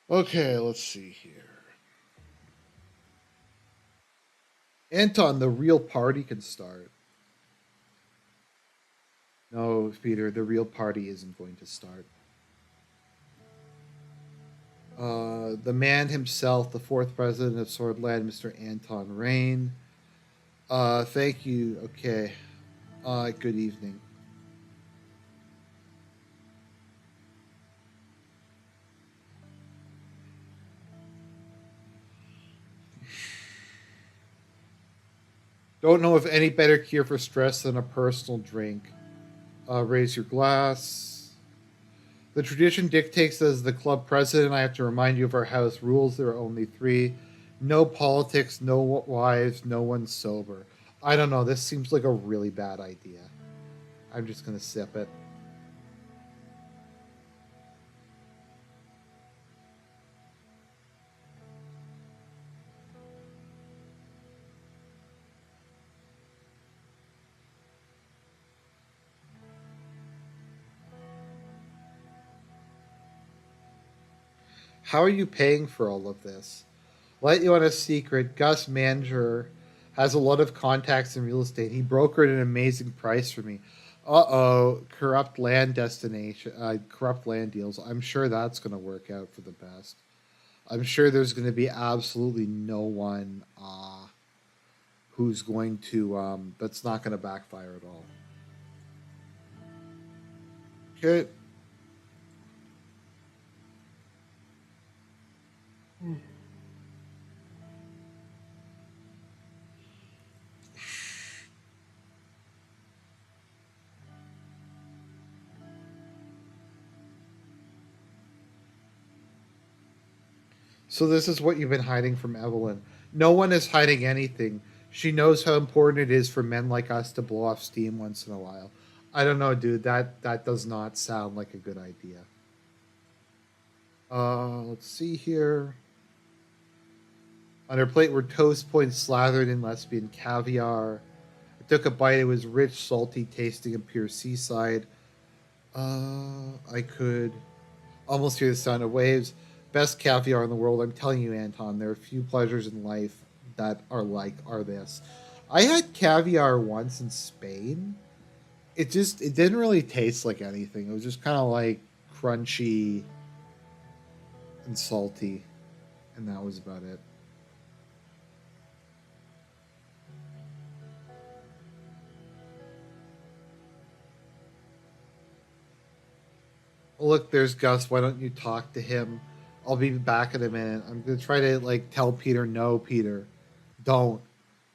Okay, let's see here. Anton, the real party can start. No, Peter, the real party isn't going to start. The man himself, the fourth president of Swordland, Mr. Anton Rain. Thank you. Okay. Good evening. Don't know of any better cure for stress than a personal drink. Raise your glass. The tradition dictates that as the club president, I have to remind you of our house rules. There are only 3. No politics, no wives, no one sober. I don't know. This seems like a really bad idea. I'm just going to sip it. How are you paying for all of this? Let you on a secret. Gus Manger has a lot of contacts in real estate. He brokered an amazing price for me. Corrupt land destination, corrupt land deals. I'm sure that's going to work out for the best. I'm sure there's going to be absolutely no one who's going to that's not going to backfire at all. Okay. So this is what you've been hiding from Evelyn. No one is hiding anything. She knows how important it is for men like us to blow off steam once in a while. I don't know, dude. That does not sound like a good idea. Let's see here. On her plate were toast points slathered in lesbian caviar. I took a bite. It was rich, salty, tasting of pure seaside. I could almost hear the sound of waves. Best caviar in the world. I'm telling you, Anton, there are few pleasures in life that are this. I had caviar once in Spain. It didn't really taste like anything. It was just kind of like crunchy and salty, and that was about it. Look, there's Gus. Why don't you talk to him? I'll be back in a minute. I'm gonna try to like tell Peter, no, Peter, don't.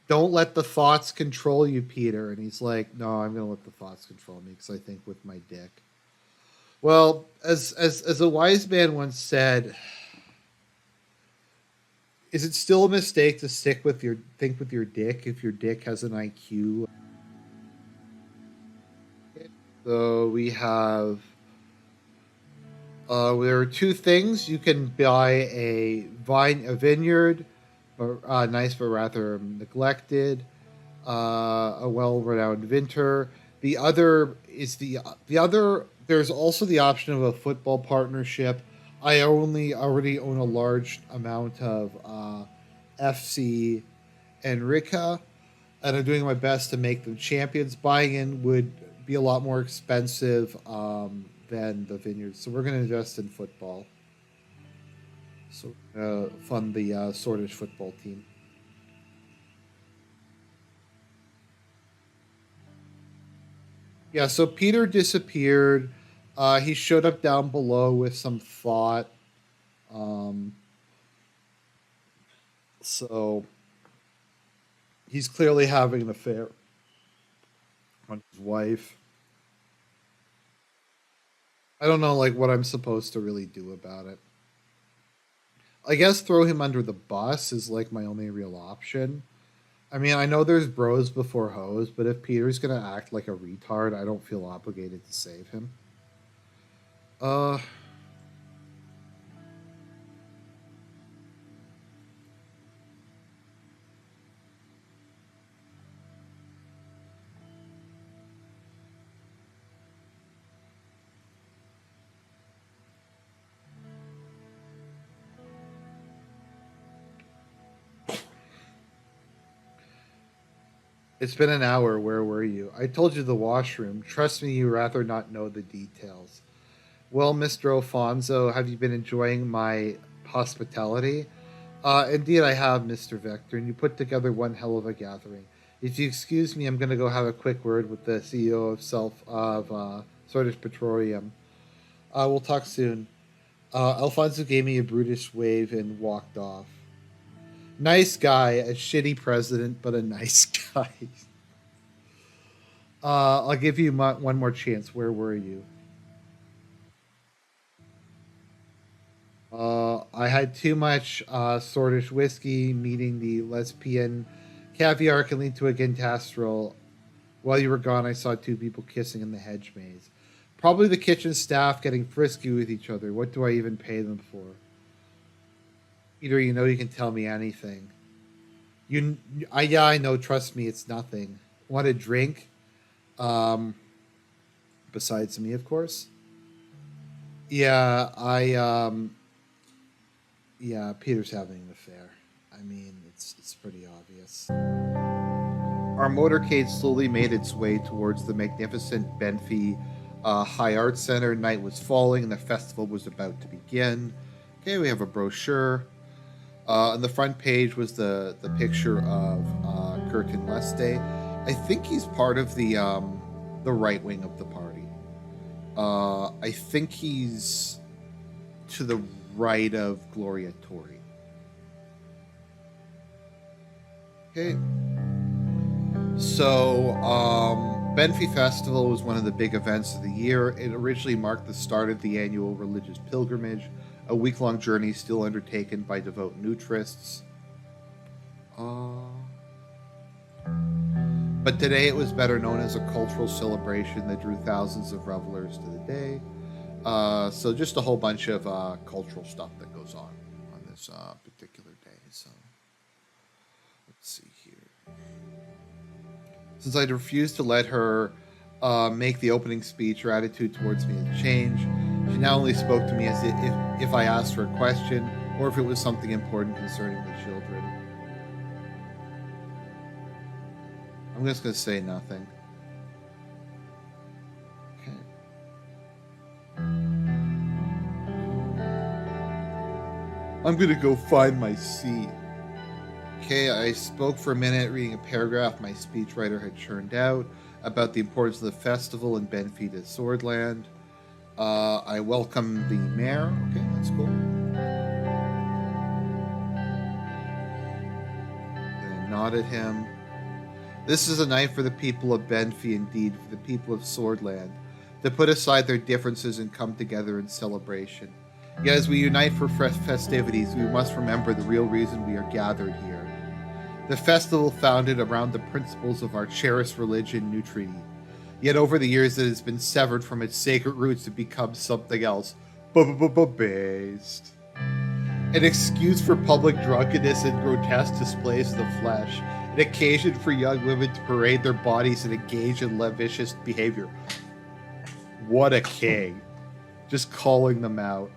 Don't let the thoughts control you, Peter. And he's like, no, I'm gonna let the thoughts control me because I think with my dick. Well, as a wise man once said, is it still a mistake to stick with your think with your dick if your dick has an IQ? So we have there are two things. You can buy a vineyard, nice but rather neglected, a well-renowned vinter. The other is the other. There's also the option of a football partnership. I only already own a large amount of FC Enrica, and I'm doing my best to make them champions. Buying in would be a lot more expensive than the vineyards, so we're going to invest in football. So fund the Swordfish football team. Yeah, so Peter disappeared. He showed up down below with some thought. Um, so he's clearly having an affair on his wife. I don't know like what I'm supposed to really do about it. I guess throw him under the bus is like my only real option. I mean, I know there's bros before hoes, but if Peter's gonna act like a retard, I don't feel obligated to save him. Uh, it's been an hour. Where were you? I told you the washroom. Trust me, you rather not know the details. Well, Mr. Alfonso, have you been enjoying my hospitality? Indeed, I have, Mr. Vector, and you put together one hell of a gathering. If you excuse me, I'm going to go have a quick word with the CEO of Swordfish Petroleum. We'll talk soon. Alfonso gave me a brutish wave and walked off. Nice guy, a shitty president, but a nice guy. I'll give you one more chance. Where were you? I had too much Swordfish whiskey, meeting the lesbian. Caviar can lead to a gentasteral. While you were gone, I saw two people kissing in the hedge maze. Probably the kitchen staff getting frisky with each other. What do I even pay them for? Peter, you know you can tell me anything. Yeah, I know. Trust me, it's nothing. Want a drink? Um, Besides me, of course. Yeah, Yeah, Peter's having an affair. I mean, it's pretty obvious. Our motorcade slowly made its way towards the magnificent Benfey High Art Center. Night was falling and the festival was about to begin. Okay, we have a brochure. On the front page was the picture of Curtin Leste. I think he's part of the right wing of the party. I think he's to the right of Gloria Tori. Okay. So, Benfey Festival was one of the big events of the year. It originally marked the start of the annual religious pilgrimage, a week-long journey still undertaken by devout neutrists. But today it was better known as a cultural celebration that drew thousands of revelers to the day. So just a whole bunch of cultural stuff that goes on this particular day. So let's see here. Since I'd refused to let her make the opening speech, her attitude towards me had changed. She now only spoke to me as if I asked her a question or if it was something important concerning the children. I'm just going to say nothing. Okay. I'm going to go find my seat. Okay, I spoke for a minute, reading a paragraph my speechwriter had churned out about the importance of the festival in Benfey to Swordland. I welcome the mayor. Okay, that's cool. And I nod at him. This is a night for the people of Benfey, indeed, for the people of Swordland, to put aside their differences and come together in celebration. Yet as we unite for festivities, we must remember the real reason we are gathered here. The festival founded around the principles of our cherished religion, Nutriti. Yet over the years it has been severed from its sacred roots to become something else. Based. An excuse for public drunkenness and grotesque displays of the flesh. An occasion for young women to parade their bodies and engage in lascivious behavior. What a king. Just calling them out.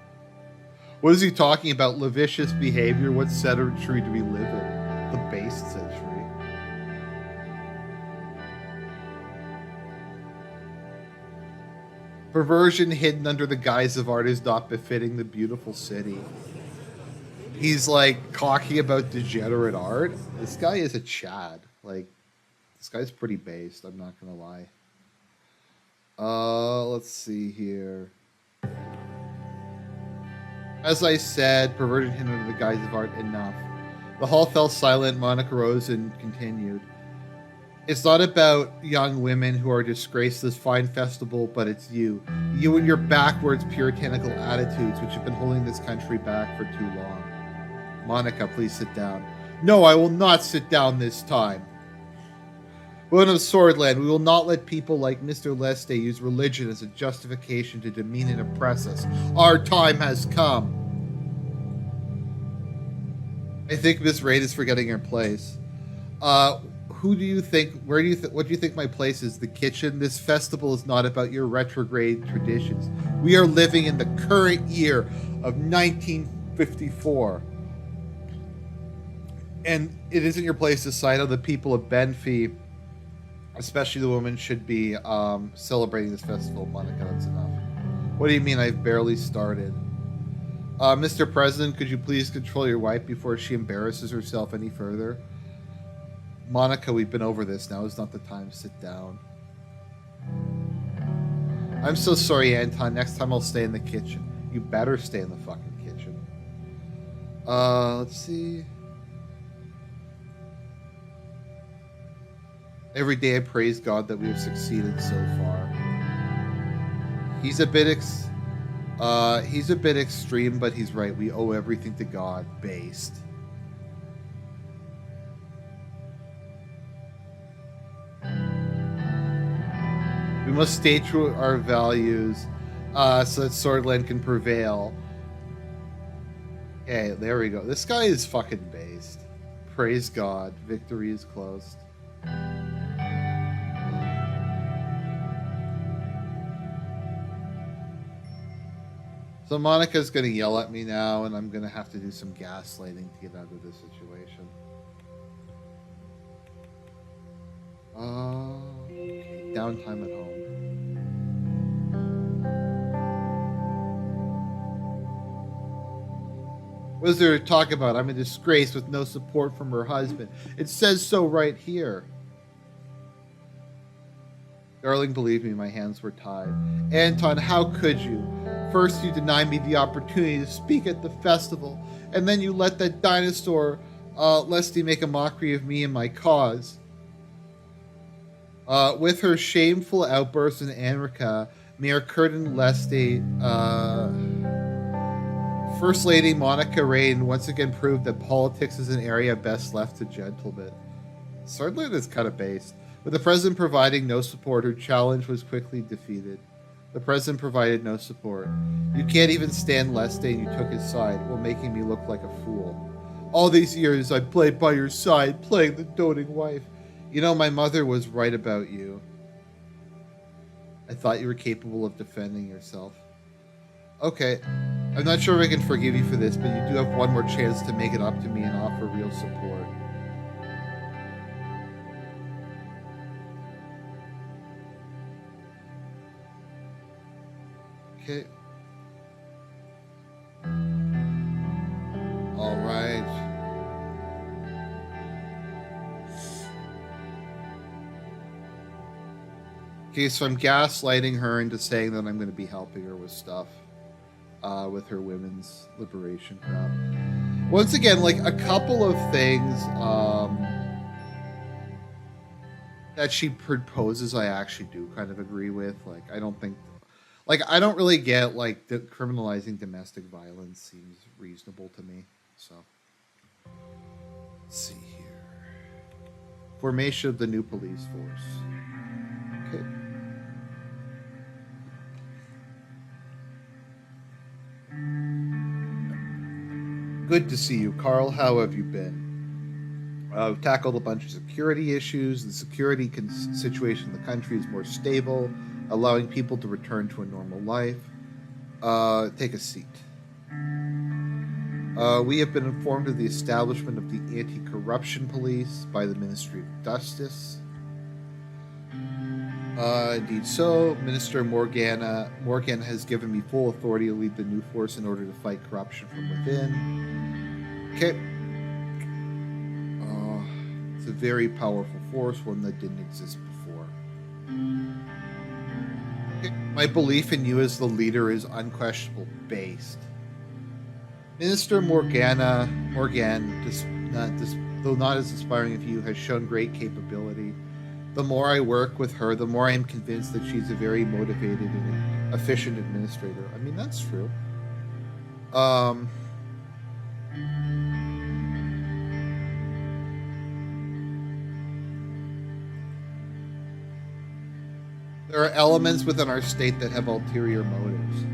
What is he talking about? Lascivious behavior? What century do we live in? The base century. Perversion hidden under the guise of art is not befitting the beautiful city. He's like talking about degenerate art. This guy is a Chad. Like, this guy's pretty based, I'm not gonna lie. Let's see here. As I said, perversion hidden under the guise of art, enough. The hall fell silent. Monica rose and continued. It's not about young women who are disgraced to this fine festival, but it's you. You and your backwards puritanical attitudes, which have been holding this country back for too long. Monica, please sit down. No, I will not sit down this time. Women of Swordland, we will not let people like Mr. Leste use religion as a justification to demean and oppress us. Our time has come. I think Miss Raid is forgetting her place. What do you think my place is? The kitchen? This festival is not about your retrograde traditions. We are living in the current year of 1954. And it isn't your place to side on the people of Benfey, especially the women, should be celebrating this festival. Monica, that's enough. What do you mean I've barely started? Mr. President, could you please control your wife before she embarrasses herself any further? Monica, we've been over this. Now is not the time. Sit down. I'm so sorry, Anton. Next time I'll stay in the kitchen. You better stay in the fucking kitchen. Let's see. Every day I praise God that we have succeeded so far. He's a bit extreme, but he's right. We owe everything to God. Based. We must stay true to our values so that Swordland can prevail. Okay, there we go. This guy is fucking based. Praise God. Victory is close. So Monica's going to yell at me now, and I'm going to have to do some gaslighting to get out of this situation. Okay, downtime at home. What is there to talk about? I'm a disgrace with no support from her husband. It says so right here. Darling, believe me, my hands were tied. Anton, how could you? First, you denied me the opportunity to speak at the festival, and then you let that dinosaur, Leslie, make a mockery of me and my cause. With her shameful outbursts in Anrica, Mayor Curtin Leslie, First Lady Monica Rain once again proved that politics is an area best left to gentlemen. Certainly, that's kind of based. With the president providing no support, her challenge was quickly defeated. The president provided no support. You can't even stand Leslie, and you took his side, while making me look like a fool. All these years I played by your side, playing the doting wife. You know, my mother was right about you. I thought you were capable of defending yourself. Okay, I'm not sure if I can forgive you for this, but you do have one more chance to make it up to me and offer real support. Okay. All right. Okay, so I'm gaslighting her into saying that I'm going to be helping her with stuff, with her women's liberation crap. Once again, like a couple of things that she proposes, I actually do kind of agree with. Like, I don't think. Like, I don't really get, like, criminalizing domestic violence seems reasonable to me. So, let's see here. Formation of the new police force. Okay. Good to see you, Carl. How have you been? We've tackled a bunch of security issues. The security situation in the country is more stable, allowing people to return to a normal life. Take a seat. We have been informed of the establishment of the anti-corruption police by the Ministry of Justice. Indeed so. Minister Morgan has given me full authority to lead the new force in order to fight corruption from within. Okay. It's a very powerful force, one that didn't exist before. My belief in you as the leader is unquestionable based. Minister Morgan, though not as inspiring as you, has shown great capability. The more I work with her, the more I am convinced that she's a very motivated and efficient administrator. I mean, that's true. There are elements within our state that have ulterior motives.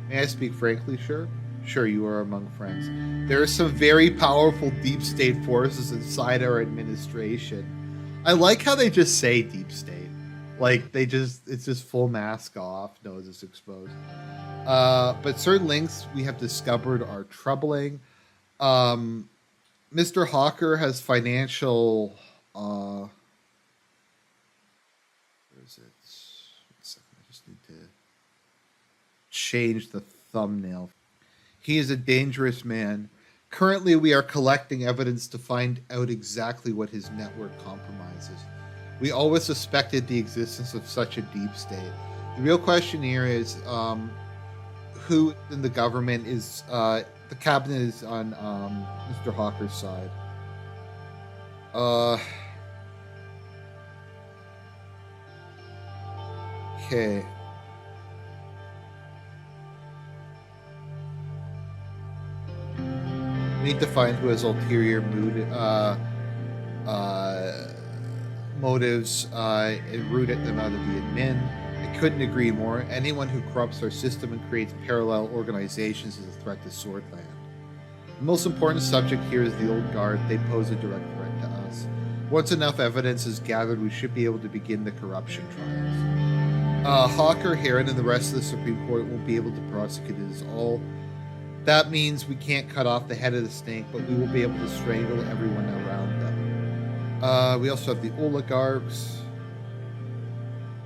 May I speak frankly, sure? Sure, you are among friends. There are some very powerful deep state forces inside our administration. I like how they just say deep state. Like, it's just full mask off, nose is exposed. But certain links we have discovered are troubling. Mr. Hawker has financial... where is it? 1 second, I just need to change the thumbnail. He is a dangerous man. Currently, we are collecting evidence to find out exactly what his network compromises. We always suspected the existence of such a deep state. The real question here is who in the government is, the cabinet is on Mr. Hawker's side. Okay. We need to find who has ulterior motives and root them out of the admin. I couldn't agree more. Anyone who corrupts our system and creates parallel organizations is a threat to Swordland. The most important subject here is the old guard. They pose a direct threat to us. Once enough evidence is gathered, we should be able to begin the corruption trials. Hawker, Heron, and the rest of the Supreme Court won't be able to prosecute it as all. That means we can't cut off the head of the snake, but we will be able to strangle everyone around them. We also have the oligarchs.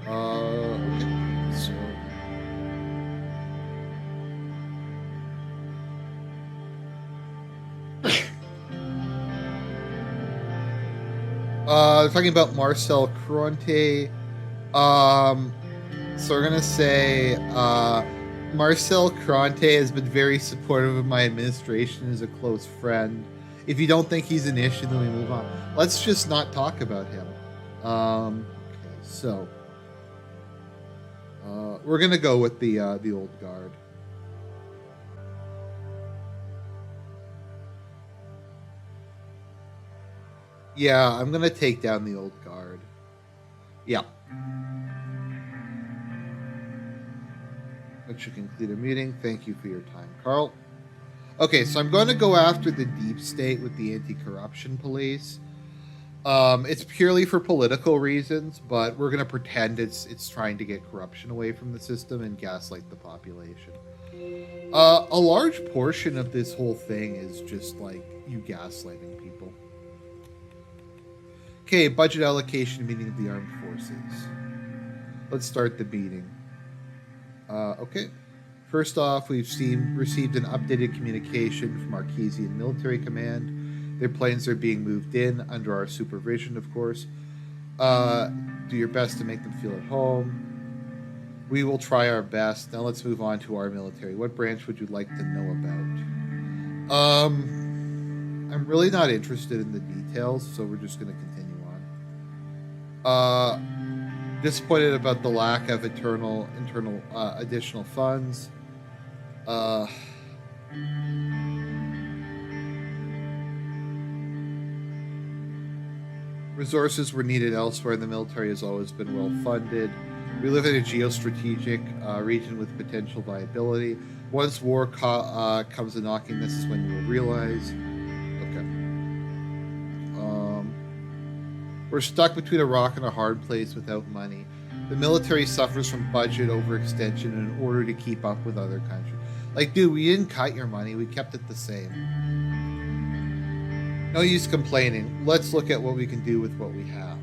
Okay, so talking about Marcel Cronte. So we're gonna say Marcel Cronte has been very supportive of my administration as a close friend. If you don't think he's an issue, then we move on. Let's just not talk about him. Okay, so we're gonna go with the old guard. Yeah, I'm gonna take down the old guard. Yeah. That should conclude a meeting. Thank you for your time, Carl. Okay, so I'm going to go after the deep state with the anti-corruption police. It's purely for political reasons, but we're going to pretend it's trying to get corruption away from the system and gaslight the population. A large portion of this whole thing is just like you gaslighting people. Okay, budget allocation meeting of the armed forces. Let's start the meeting. Okay. First off, we've received an updated communication from Arquesian Military Command. Their planes are being moved in under our supervision, of course. Do your best to make them feel at home. We will try our best. Now let's move on to our military. What branch would you like to know about? I'm really not interested in the details, so we're just going to continue on. Disappointed about the lack of internal additional funds. Resources were needed elsewhere. The military has always been well funded. We live in a geostrategic region with potential viability. Once war comes a knocking, this is when you will realize. Okay. We're stuck between a rock and a hard place without money. The military suffers from budget overextension in order to keep up with other countries. Like, dude, we didn't cut your money. We kept it the same. No use complaining. Let's look at what we can do with what we have.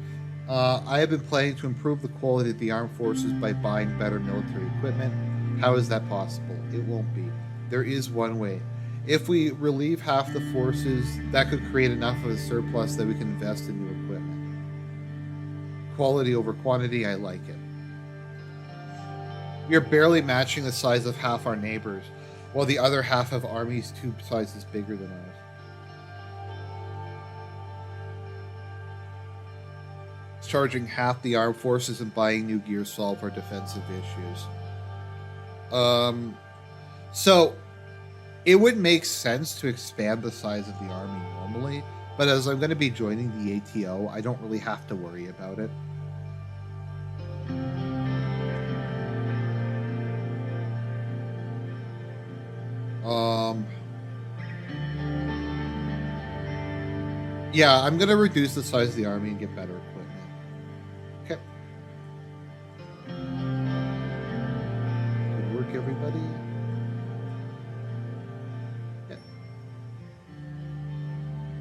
I have been planning to improve the quality of the armed forces by buying better military equipment. How is that possible? It won't be. There is one way. If we relieve half the forces, that could create enough of a surplus that we can invest in new equipment. Quality over quantity, I like it. We are barely matching the size of half our neighbors, while the other half have armies 2 sizes bigger than ours. Charging half the armed forces and buying new gear solve our defensive issues. So it would make sense to expand the size of the army normally, but as I'm going to be joining the ATO, I don't really have to worry about it. Yeah, I'm going to reduce the size of the army and get better equipment. Okay. Good work, everybody. Yeah.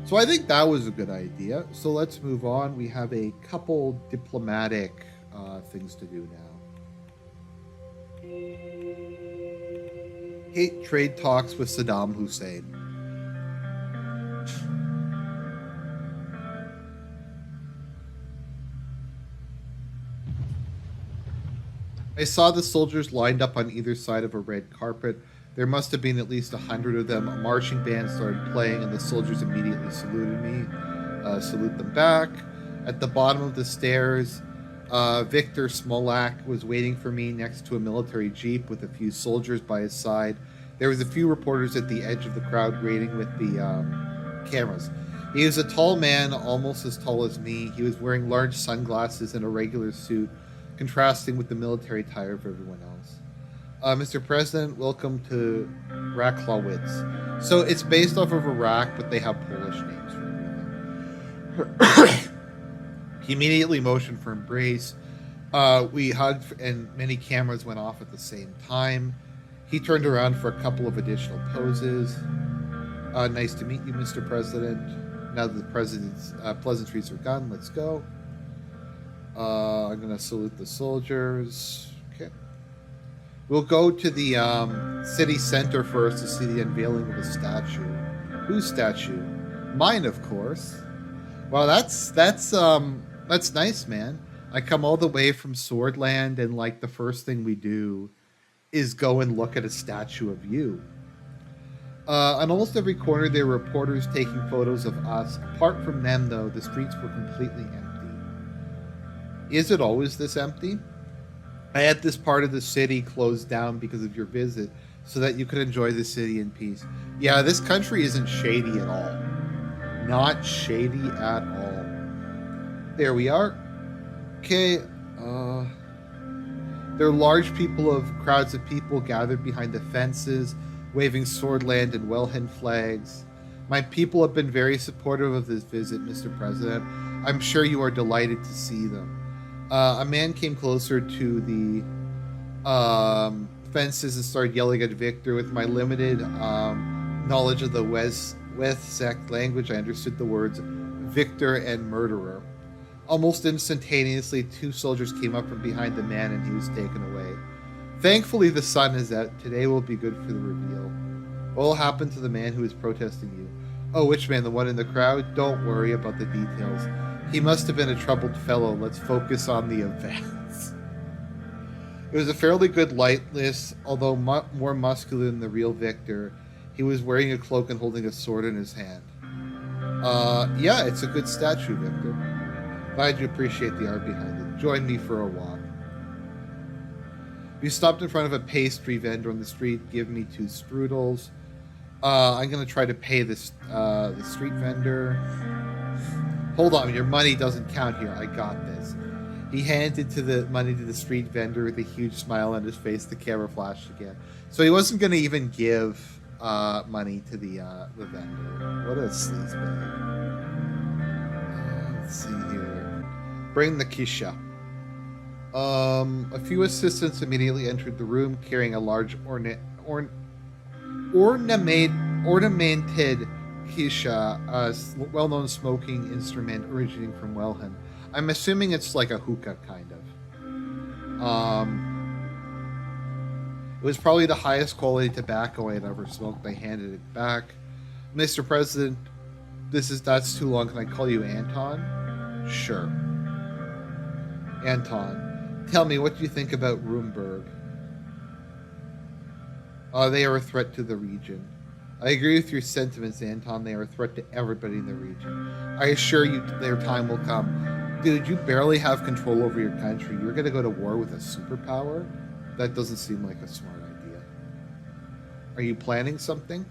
So I think that was a good idea. So let's move on. We have a couple diplomatic things to do now. Hate trade talks with Saddam Hussein. I saw the soldiers lined up on either side of a red carpet. There must have been at least 100 of them. A marching band started playing, and the soldiers immediately saluted me. Salute them back. At the bottom of the stairs, Victor Smolak was waiting for me next to a military jeep with a few soldiers by his side. There was a few reporters at the edge of the crowd waiting with the cameras. He was a tall man, almost as tall as me. He was wearing large sunglasses and a regular suit, contrasting with the military attire of everyone else. Mr. President, welcome to Raklowitz. So it's based off of Iraq, but they have Polish names for everything. He immediately motioned for embrace. We hugged, and many cameras went off at the same time. He turned around for a couple of additional poses. Nice to meet you, Mr. President. Now that the president's pleasantries are done, let's go. I'm going to salute the soldiers. Okay. We'll go to the city center first to see the unveiling of a statue. Whose statue? Mine, of course. Well, that's nice, man. I come all the way from Swordland, and like the first thing we do is go and look at a statue of you. On almost every corner, there were reporters taking photos of us. Apart from them, though, the streets were completely empty. Is it always this empty? I had this part of the city closed down because of your visit, so that you could enjoy the city in peace. Yeah, this country isn't shady at all. Not shady at all. There we are. Okay. There are crowds of people gathered behind the fences, waving Swordland and Wellhen flags. My people have been very supportive of this visit, Mr. President. I'm sure you are delighted to see them. A man came closer to the fences and started yelling at Victor. With my limited knowledge of the West language, I understood the words Victor and murderer. Almost instantaneously, two soldiers came up from behind the man and he was taken away. Thankfully, the sun is out. Today will be good for the reveal. What will happen to the man who is protesting you? Oh, which man? The one in the crowd? Don't worry about the details. He must have been a troubled fellow. Let's focus on the events. It was a fairly good likeness, although more muscular than the real Victor. He was wearing a cloak and holding a sword in his hand. Yeah, it's a good statue, Victor. Glad you appreciate the art behind it. Join me for a walk. We stopped in front of a pastry vendor on the street. Give me 2 strudels. I'm gonna try to pay this the street vendor. Hold on, your money doesn't count here. I got this. He handed the money to the street vendor with a huge smile on his face. The camera flashed again. So he wasn't gonna even give money to the vendor. What a sleazebag. Let's see here. Bring the Kisha. A few assistants immediately entered the room carrying a large ornamented Kisha, a well-known smoking instrument originating from Wellhen. I'm assuming it's like a hookah, kind of. It was probably the highest quality tobacco I had ever smoked. I handed it back. Mr. President, that's too long. Can I call you Anton? Sure. Anton, tell me, what do you think about Roomberg? They are a threat to the region. I agree with your sentiments, Anton. They are a threat to everybody in the region. I assure you their time will come. Dude, you barely have control over your country. You're going to go to war with a superpower? That doesn't seem like a smart idea. Are you planning something?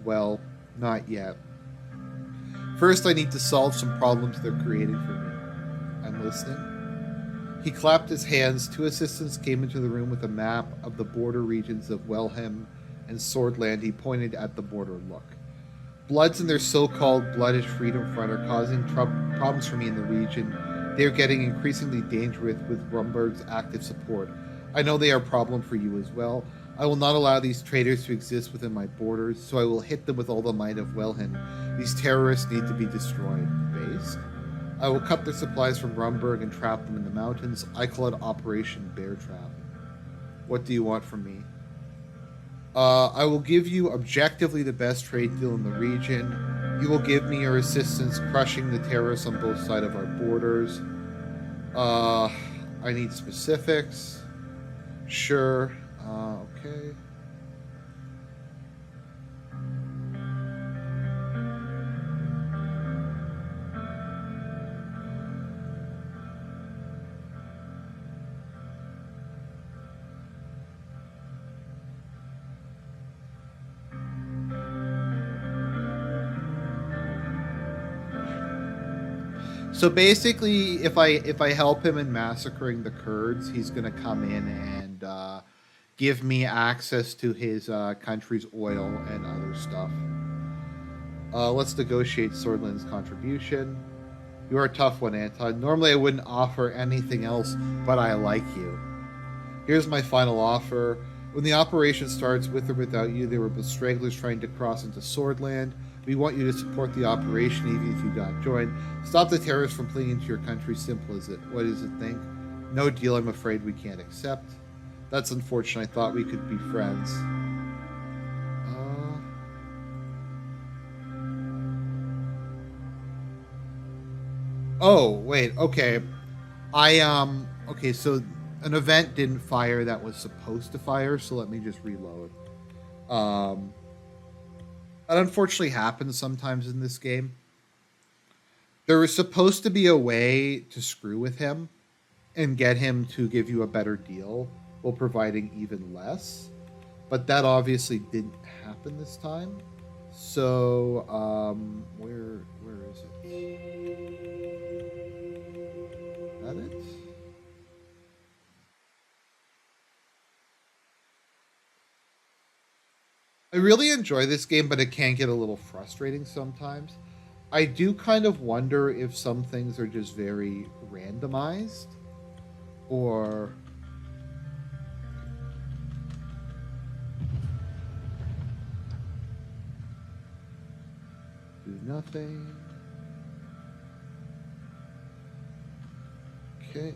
Well, not yet. First, I need to solve some problems they're creating for me. I'm listening. He clapped his hands. 2 assistants came into the room with a map of the border regions of Wellhem and Swordland. He pointed at the border. Look. Bloods and their so-called bloodish freedom front are causing problems for me in the region. They are getting increasingly dangerous with Rumberg's active support. I know they are a problem for you as well. I will not allow these traitors to exist within my borders, so I will hit them with all the might of Wellhen. These terrorists need to be destroyed. Based? I will cut their supplies from Rumberg and trap them in the mountains. I call it Operation Bear Trap. What do you want from me? I will give you objectively the best trade deal in the region. You will give me your assistance crushing the terrorists on both sides of our borders. I need specifics. Sure. Okay. So basically, if I help him in massacring the Kurds, he's gonna come in and give me access to his country's oil and other stuff. Let's negotiate Swordland's contribution. You're a tough one, Anton. Normally I wouldn't offer anything else, but I like you. Here's my final offer. When the operation starts, with or without you, there were stragglers trying to cross into Swordland. We want you to support the operation even if you got joined. Stop the terrorists from fleeing into your country. Simple as it. What does it think? No deal, I'm afraid we can't accept. That's unfortunate. I thought we could be friends. Oh, wait. Okay. Okay, so an event didn't fire that was supposed to fire, so let me just reload. Um that unfortunately happens sometimes in this game. There was supposed to be a way to screw with him and get him to give you a better deal while providing even less, but that obviously didn't happen this time. So, where is it? Is that it? I really enjoy this game, but it can get a little frustrating sometimes. I do kind of wonder if some things are just very randomized or do nothing. Okay.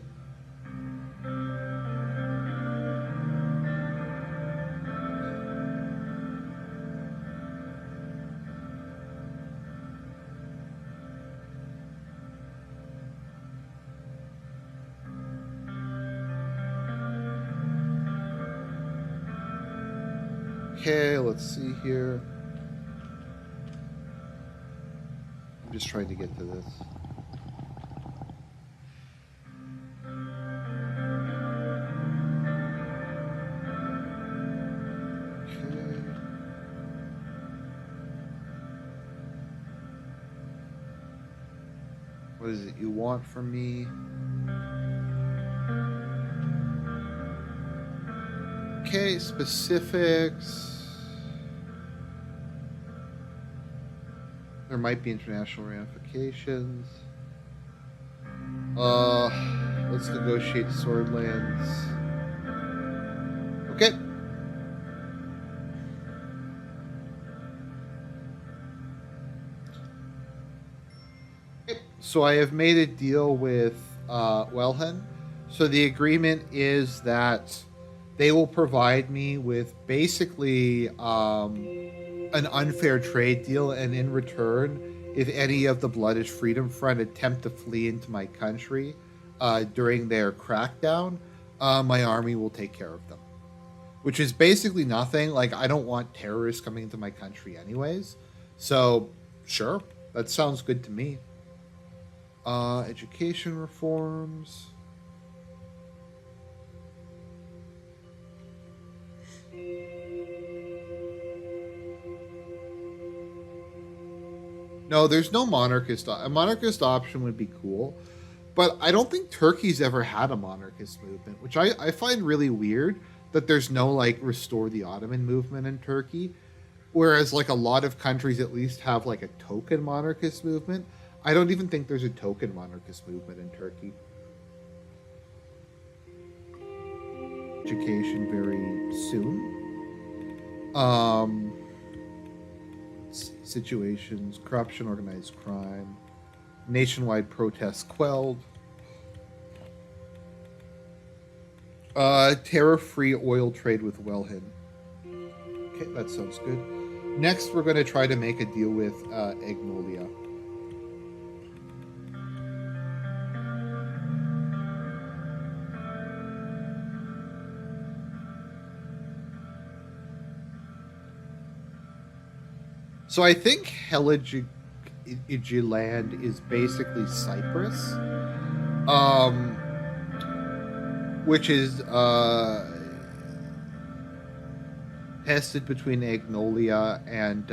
Okay, let's see here. I'm just trying to get to this. Okay. What is it you want from me? Okay, specifics. There might be international ramifications. Let's negotiate Swordlands. Okay. So I have made a deal with Wellhen. So the agreement is that they will provide me with basically an unfair trade deal, and in return, if any of the Bloodish Freedom Front attempt to flee into my country during their crackdown, my army will take care of them. Which is basically nothing. Like, I don't want terrorists coming into my country anyways. So, sure, that sounds good to me. Education reforms. No, there's no monarchist. A monarchist option would be cool, but I don't think Turkey's ever had a monarchist movement, which I find really weird that there's no like restore the Ottoman movement in Turkey, whereas like a lot of countries at least have like a token monarchist movement. I don't even think there's a token monarchist movement in Turkey. Education very soon. Situations, corruption, organized crime, nationwide protests quelled, tariff-free oil trade with Wellhin. Okay, that sounds good. Next, we're going to try to make a deal with Agnolia. So I think Heligiland is basically Cyprus, which is tested between Agnolia and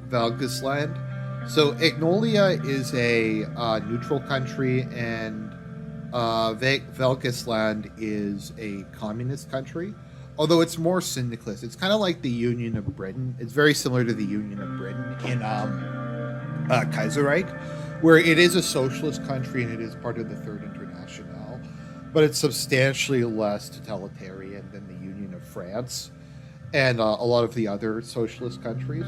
Valgisland. So Agnolia is a neutral country, and Valgisland is a communist country. Although it's more syndicalist. It's kind of like the Union of Britain. It's very similar to the Union of Britain Kaiserreich, where it is a socialist country and it is part of the Third International, but it's substantially less totalitarian than the Union of France and a lot of the other socialist countries.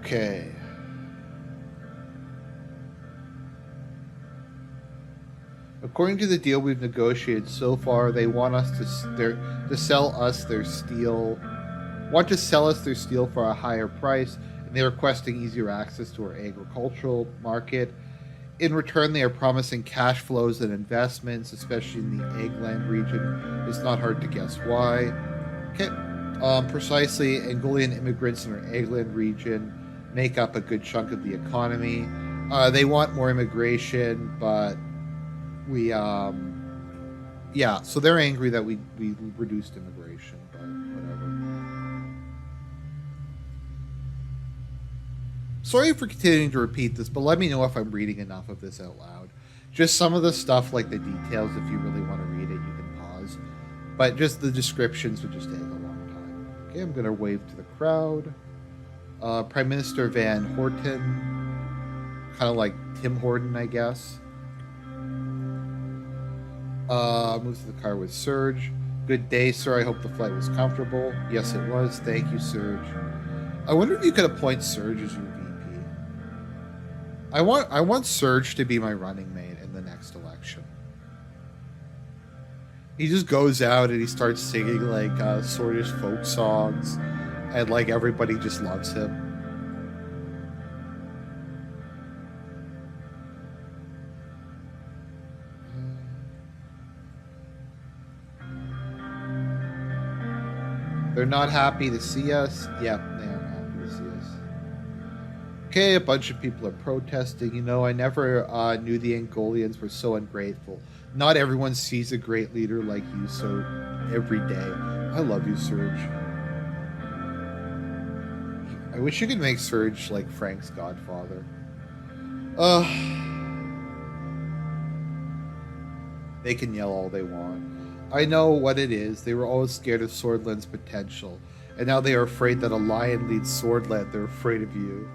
Okay. According to the deal we've negotiated so far, they want us to sell us their steel, want to sell us their steel for a higher price, and they're requesting easier access to our agricultural market. In return, they are promising cash flows and investments, especially in the Eggland region. It's not hard to guess why. Okay. Precisely, Angolian immigrants in our Eggland region make up a good chunk of the economy. They want more immigration, but yeah, so they're angry that we reduced immigration, but whatever. Sorry for continuing to repeat this, but let me know if I'm reading enough of this out loud. Just some of the stuff, like the details, if you really want to read it, you can pause. But just the descriptions would just take a long time. Okay, I'm going to wave to the crowd. Prime Minister Van Horten, kind of like Tim Horton, I guess. Moves to the car with Serge. Good day, sir. I hope the flight was comfortable. Yes, it was. Thank you, Serge. I wonder if you could appoint Serge as your VP. I want Serge to be my running mate in the next election. He just goes out and he starts singing like Swedish folk songs, and like everybody just loves him. They're not happy to see us. Yeah, they aren't happy to see us. Okay, a bunch of people are protesting. You know, I never knew the Angolians were so ungrateful. Not everyone sees a great leader like you so every day. I love you, Serge. I wish you could make Serge like Frank's godfather. They can yell all they want. I know what it is. They were always scared of Swordland's potential, and now they are afraid that a lion leads Swordland. They're afraid of you.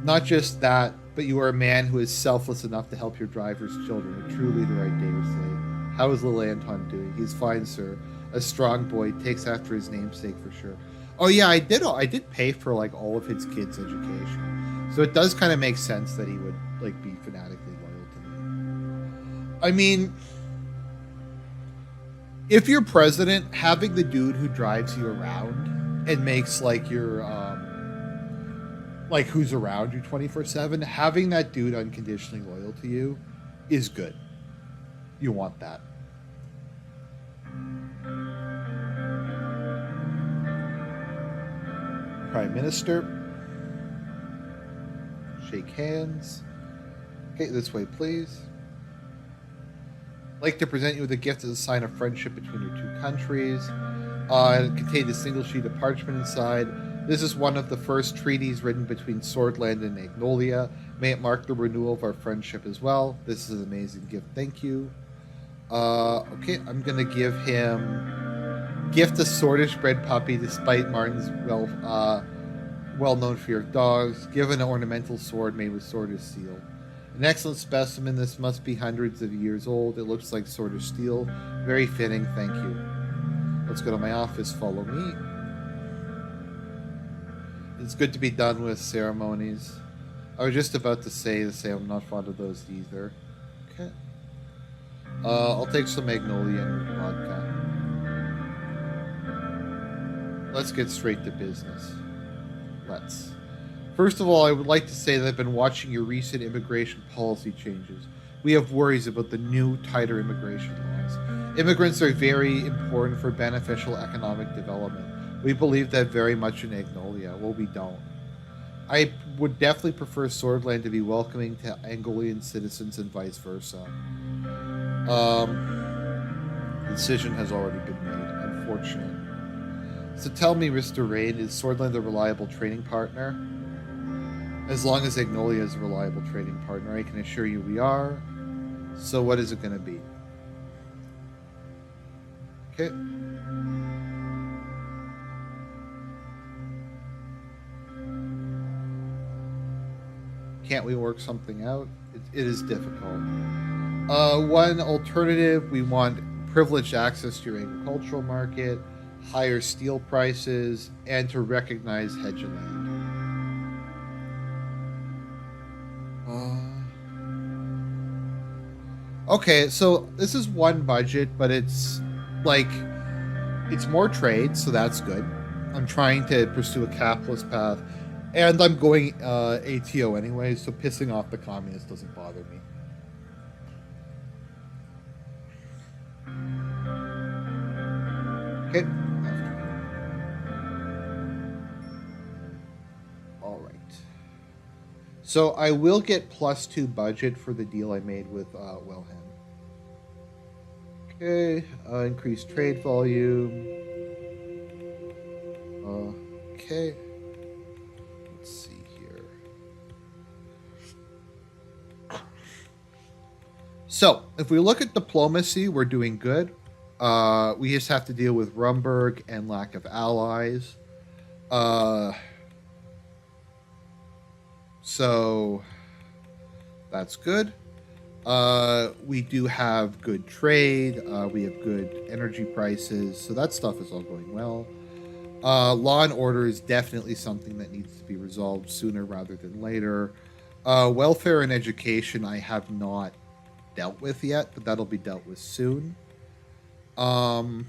Not just that, but you are a man who is selfless enough to help your driver's children. A true leader, I dare say. How is little Anton doing? He's fine, sir. A strong boy, takes after his namesake for sure. Oh yeah, I did pay for like all of his kids' education, so it does kind of make sense that he would like be fanatically loyal to me. I mean, if you're president, having the dude who drives you around and makes like your like who's around you 24/7, having that dude unconditionally loyal to you is good. You want that. Prime Minister. Shake hands. Okay, this way, please. I'd like to present you with a gift as a sign of friendship between your two countries. It contains a single sheet of parchment inside. This is one of the first treaties written between Swordland and Magnolia. May it mark the renewal of our friendship as well. This is an amazing gift. Thank you. Okay, I'm going to give him... Gift a Swordish bred puppy despite Martin's well-known fear of dogs. Give an ornamental sword made with Swordish steel. An excellent specimen. This must be hundreds of years old. It looks like Swordish steel. Very fitting. Thank you. Let's go to my office. Follow me. It's good to be done with ceremonies. I was just about to say I'm not fond of those either. Okay. I'll take some Magnolian vodka. Let's get straight to business. Let's. First of all, I would like to say that I've been watching your recent immigration policy changes. We have worries about the new, tighter immigration laws. Immigrants are very important for beneficial economic development. We believe that very much in Agnolia. Well, we don't. I would definitely prefer Swordland to be welcoming to Angolian citizens and vice versa. The decision has already been made, unfortunate. So tell me, Mr. Rain, is Swordland a reliable trading partner? As long as Agnolia is a reliable trading partner, I can assure you we are. So what is it going to be? Okay. Can't we work something out? It is difficult. One alternative, we want privileged access to your agricultural market, higher steel prices, and to recognize hedge of land. Okay, so this is one budget, but it's like it's more trade, so that's good. I'm trying to pursue a capitalist path, and I'm going ATO anyway, so pissing off the communists doesn't bother me. Okay. All right. So I will get +2 budget for the deal I made with Wilhelm. Okay, increased trade volume. Okay. Let's see here. So, if we look at diplomacy, we're doing good. We just have to deal with Rumburg and lack of allies. So, that's good. We do have good trade. We have good energy prices. So that stuff is all going well. Law and order is definitely something that needs to be resolved sooner rather than later. Welfare and education I have not dealt with yet, but that'll be dealt with soon. Okay,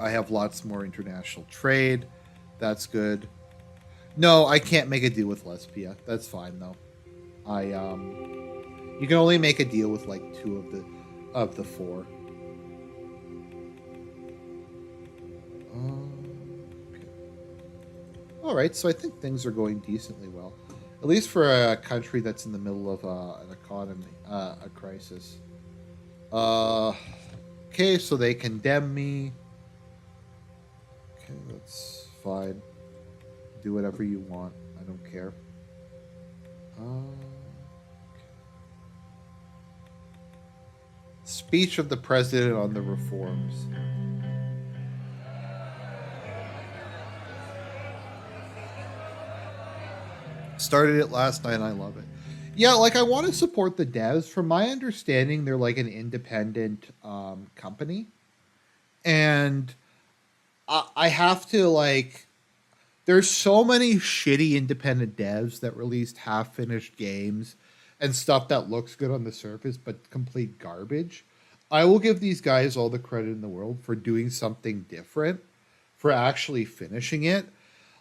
I have lots more international trade. That's good. No, I can't make a deal with Lesbia. That's fine though. You can only make a deal with like 2 of the 4. Okay. All right, so I think things are going decently well, at least for a country that's in the middle of an economy, a crisis. Okay, so they condemn me. Okay, that's fine. Do whatever you want. I don't care. Speech of the president on the reforms. Started it last night and I love it. Yeah, like I want to support the devs. From my understanding, they're like an independent company. And I have to like there's so many shitty independent devs that released half-finished games and stuff that looks good on the surface but complete garbage. I will give these guys all the credit in the world for doing something different, for actually finishing it.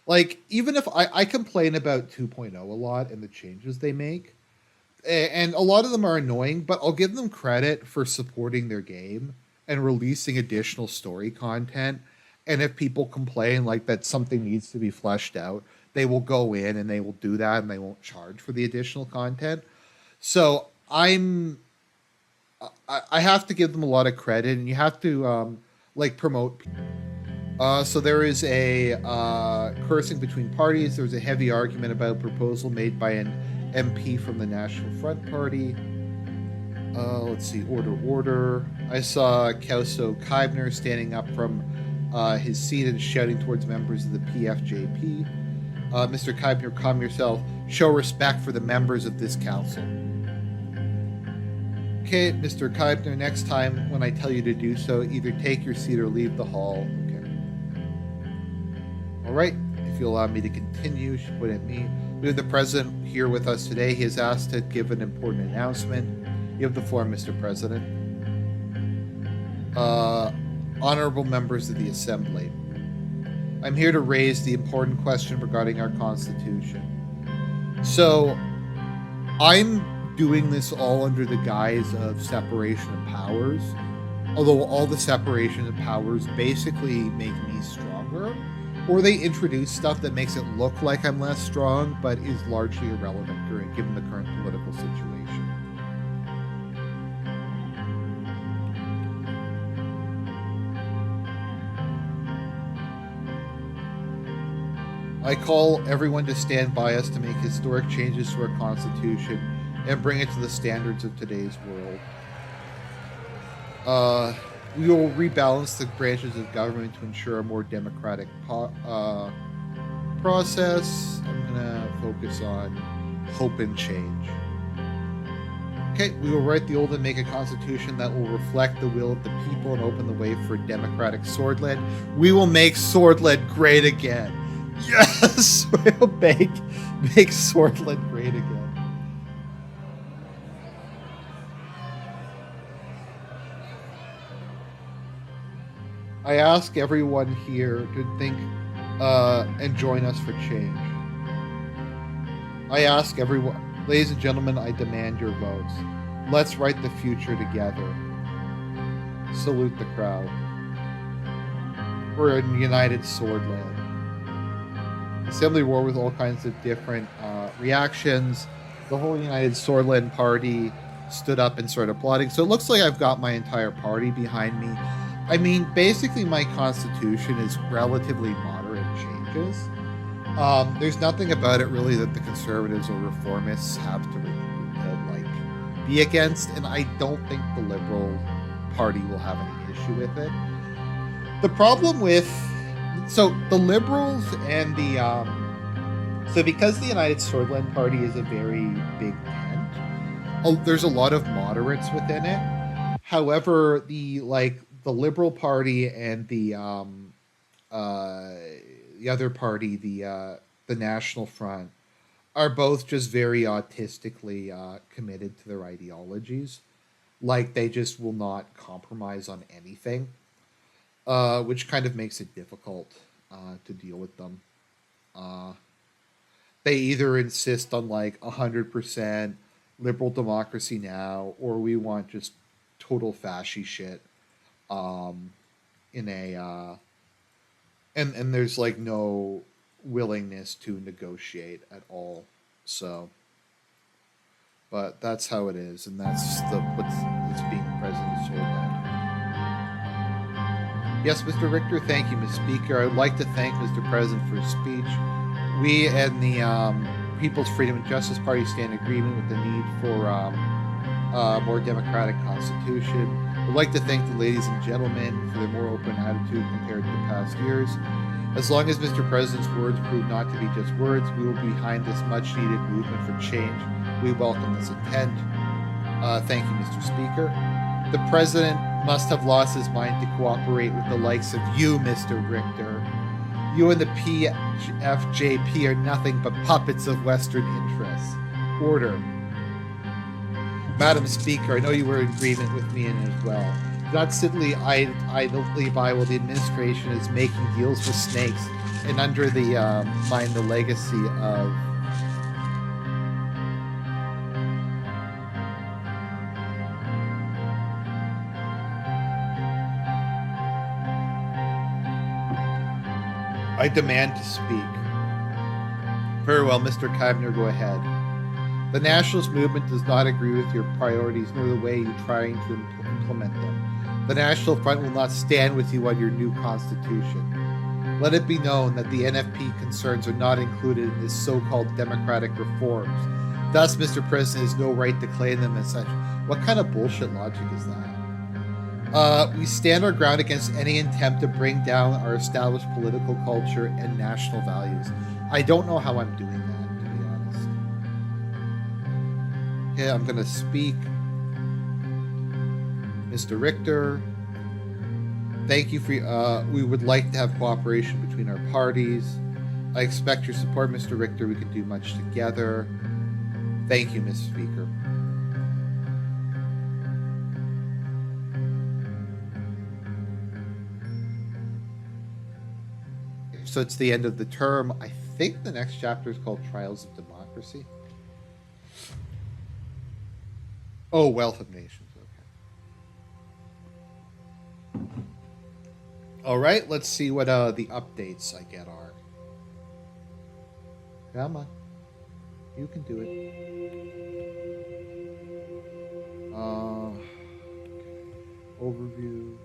Like, even if I complain about 2.0 a lot and the changes they make, and a lot of them are annoying, but I'll give them credit for supporting their game and releasing additional story content. And if people complain like that something needs to be fleshed out, they will go in and they will do that and they won't charge for the additional content. So I have to give them a lot of credit, and you have to like promote. So there is a cursing between parties. There was a heavy argument about a proposal made by an MP from the National Front Party. Let's see, order. I saw Kauso Kaibner standing up from his seat and shouting towards members of the PFJP. Mr. Kaibner, calm yourself. Show respect for the members of this council. Okay, Mr. Kaibner, next time when I tell you to do so, either take your seat or leave the hall. Okay. All right, if you'll allow me to continue, she put at me. We have the president here with us today. He is asked to give an important announcement. You have the floor, Mr. President. Honorable members of the Assembly, I'm here to raise the important question regarding our Constitution. So, I'm doing this all under the guise of separation of powers, although all the separation of powers basically make me stronger, or they introduce stuff that makes it look like I'm less strong, but is largely irrelevant given the current political situation. I call everyone to stand by us to make historic changes to our Constitution and bring it to the standards of today's world. We will rebalance the branches of government to ensure a more democratic process. I'm going to focus on hope and change. Okay, we will write the old and make a constitution that will reflect the will of the people and open the way for democratic swordland. We will make swordland great again. Yes, we'll make swordland great again. I ask everyone here to think and join us for change. I ask everyone, ladies and gentlemen, I demand your votes. Let's write the future together. Salute the crowd. We're a united swordland. Assembly war with all kinds of different reactions. The whole United Swordland Party stood up and started applauding. So it looks like I've got my entire party behind me. I mean, basically, my constitution is relatively moderate changes. There's nothing about it really that the conservatives or reformists have to be against, and I don't think the Liberal Party will have any issue with it. The problem with the Liberals and the because the United Swordland Party is a very big tent, there's a lot of moderates within it. However, the Liberal Party and the other party, the National Front, are both just very autistically committed to their ideologies. Like, they just will not compromise on anything, which kind of makes it difficult to deal with them. They either insist on 100% liberal democracy now, or we want just total fascy shit. In a and there's no willingness to negotiate at all. So, but that's how it is, and that's what's being present in Swordland. Yes, Mr. Richter, thank you, Ms. Speaker. I would like to thank Mr. President for his speech. We and the People's Freedom and Justice Party stand in agreement with the need for a more democratic constitution. I'd like to thank the ladies and gentlemen for their more open attitude compared to past years. As long as Mr. President's words prove not to be just words, we will be behind this much-needed movement for change. We welcome this intent. Thank you, Mr. Speaker. The President must have lost his mind to cooperate with the likes of you, Mr. Richter. You and the PFJP are nothing but puppets of Western interests. Order. Madam Speaker, I know you were in agreement with me in it as well. Do not simply idly by while the administration is making deals with snakes and under the mind the legacy of I demand to speak. Very well, Mr. Kavner, go ahead. The nationalist movement does not agree with your priorities nor the way you're trying to implement them. The National Front will not stand with you on your new constitution. Let it be known that the NFP concerns are not included in this so-called democratic reforms. Thus, Mr. President has no right to claim them as such. What kind of bullshit logic is that? We stand our ground against any attempt to bring down our established political culture and national values. I don't know how I'm doing that, to be honest. Okay, I'm going to speak. Mr. Richter, thank you for. We would like to have cooperation between our parties. I expect your support, Mr. Richter. We can do much together. Thank you, Ms. Speaker. So it's the end of the term. I think the next chapter is called Trials of Democracy. Oh, Wealth of Nations. Okay. All right, let's see what the updates I get are. Come on. You can do it. Overview.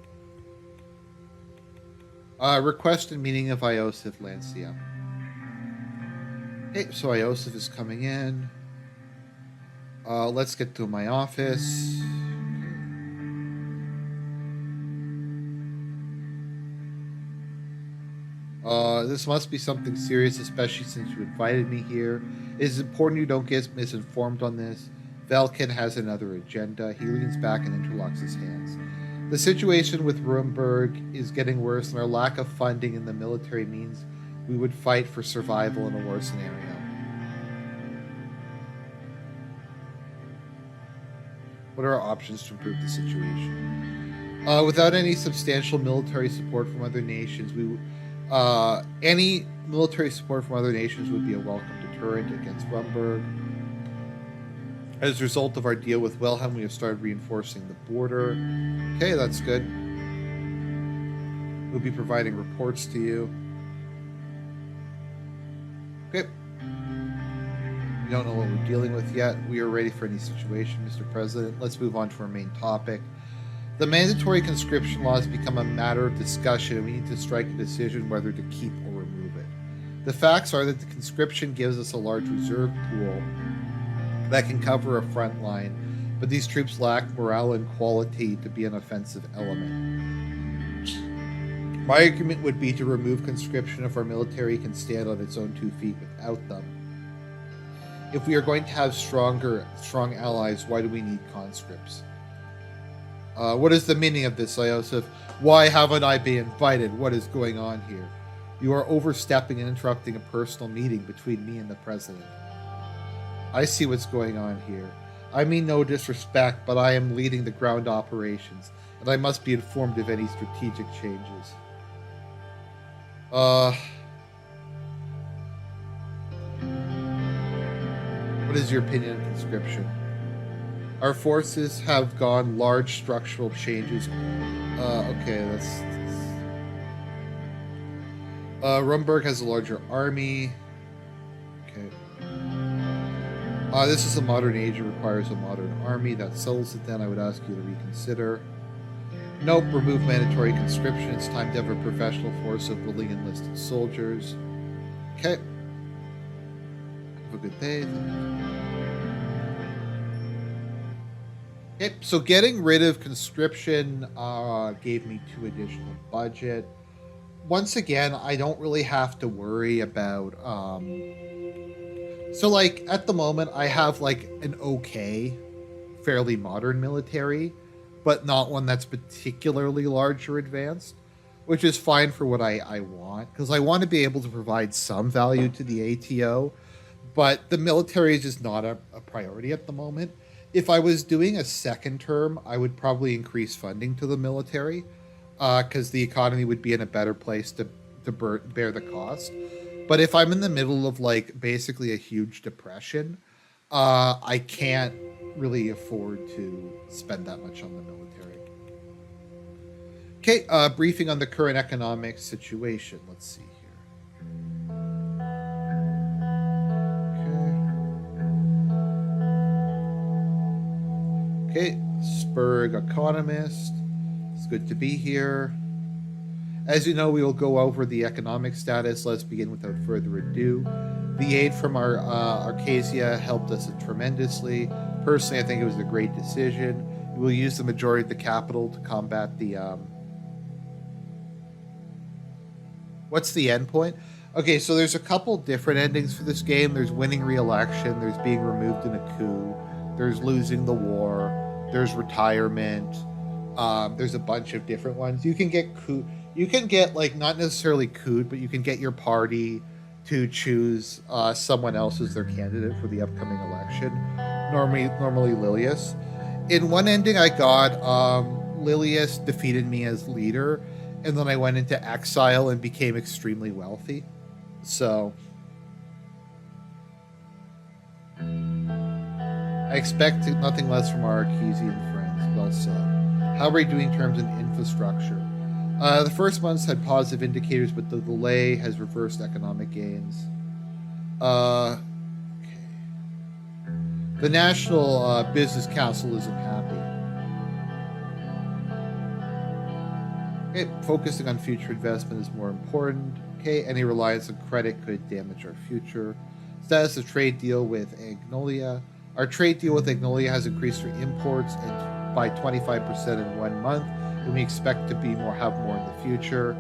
Request and meaning of Iosif Lancia. Okay, so Iosif is coming in. Let's get to my office. This must be something serious, especially since you invited me here. It is important you don't get misinformed on this. Velkin has another agenda. He leans back and interlocks his hands. The situation with Rumberg is getting worse, and our lack of funding in the military means we would fight for survival in a war scenario. What are our options to improve the situation? Without any substantial military support from other nations, any military support from other nations would be a welcome deterrent against Rumberg. As a result of our deal with Wilhelm, we have started reinforcing the border. Okay, that's good. We'll be providing reports to you. Okay. We don't know what we're dealing with yet. We are ready for any situation, Mr. President. Let's move on to our main topic. The mandatory conscription laws become a matter of discussion, and we need to strike a decision whether to keep or remove it. The facts are that the conscription gives us a large reserve pool that can cover a front line, but these troops lack morale and quality to be an offensive element. My argument would be to remove conscription if our military can stand on its own 2 feet without them. If we are going to have strong allies, why do we need conscripts? What is the meaning of this, Iosif? Why haven't I been invited? What is going on here? You are overstepping and interrupting a personal meeting between me and the president. I see what's going on here. I mean no disrespect, but I am leading the ground operations, and I must be informed of any strategic changes. What is your opinion on conscription? Our forces have gone large structural changes. Okay, that's Rumberg has a larger army. Okay. This is a modern age. It requires a modern army. That settles it then. I would ask you to reconsider. Nope, remove mandatory conscription. It's time to have a professional force of willing enlisted soldiers. Okay. Have a good day. Okay, so getting rid of conscription gave me 2 additional budget. Once again, I don't really have to worry about... So, like, at the moment, I have, like, an okay, fairly modern military, but not one that's particularly large or advanced, which is fine for what I want, because I want to be able to provide some value to the ATO, but the military is just not a priority at the moment. If I was doing a second term, I would probably increase funding to the military, because the economy would be in a better place to bear the cost. But if I'm in the middle of, like, basically a huge depression, I can't really afford to spend that much on the military. Okay, briefing on the current economic situation. Let's see here. Okay, Spurg Economist. It's good to be here. As you know, we will go over the economic status. Let's begin without further ado. The aid from our Arcasia helped us tremendously. Personally, I think it was a great decision. We will use the majority of the capital to combat the... What's the end point? Okay, so there's a couple different endings for this game. There's winning re-election. There's being removed in a coup. There's losing the war. There's retirement. There's a bunch of different ones. You can get coup. You can get, like, not necessarily couped, but you can get your party to choose someone else as their candidate for the upcoming election. Normally Lilius. In one ending I got, Lilius defeated me as leader, and then I went into exile and became extremely wealthy. So I expect nothing less from our Arcesian friends. Well said. How are we doing in terms of infrastructure? The first months had positive indicators, but the delay has reversed economic gains. Okay. The National Business Council isn't happy. Okay, focusing on future investment is more important. Okay, any reliance on credit could damage our future. Status of trade deal with Agnolia. Our trade deal with Agnolia has increased our imports by 25% in 1 month, and we expect to be have more in the future.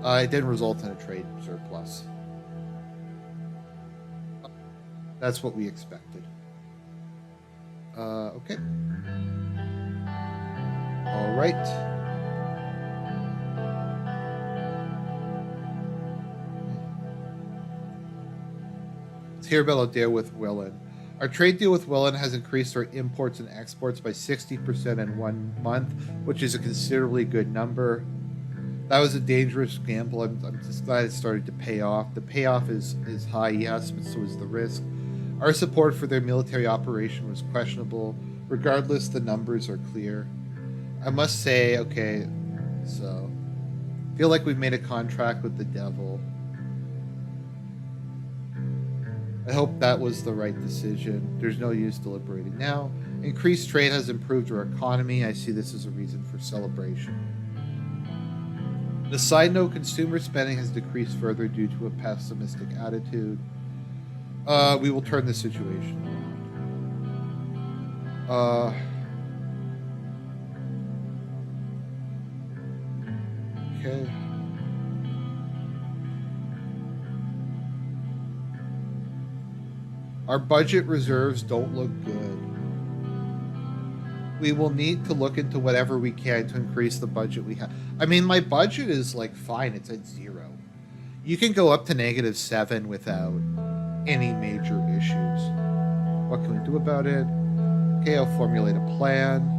It didn't result in a trade surplus. That's what we expected. Okay. All right. Let's hear about our deal with Willen. Our trade deal with Willen has increased our imports and exports by 60% in 1 month, which is a considerably good number. That was a dangerous gamble. I'm just glad it started to pay off. The payoff is high, yes, but so is the risk. Our support for their military operation was questionable. Regardless, the numbers are clear. I must say, okay, so I feel like we've made a contract with the devil. I hope that was the right decision. There's no use deliberating now. Increased trade has improved our economy. I see this as a reason for celebration. The side note, consumer spending has decreased further due to a pessimistic attitude. We will turn the situation around. Okay. Our budget reserves don't look good. We will need to look into whatever we can to increase the budget we have. I mean, my budget is like fine, it's at 0. You can go up to -7 without any major issues. What can we do about it? Okay, I'll formulate a plan.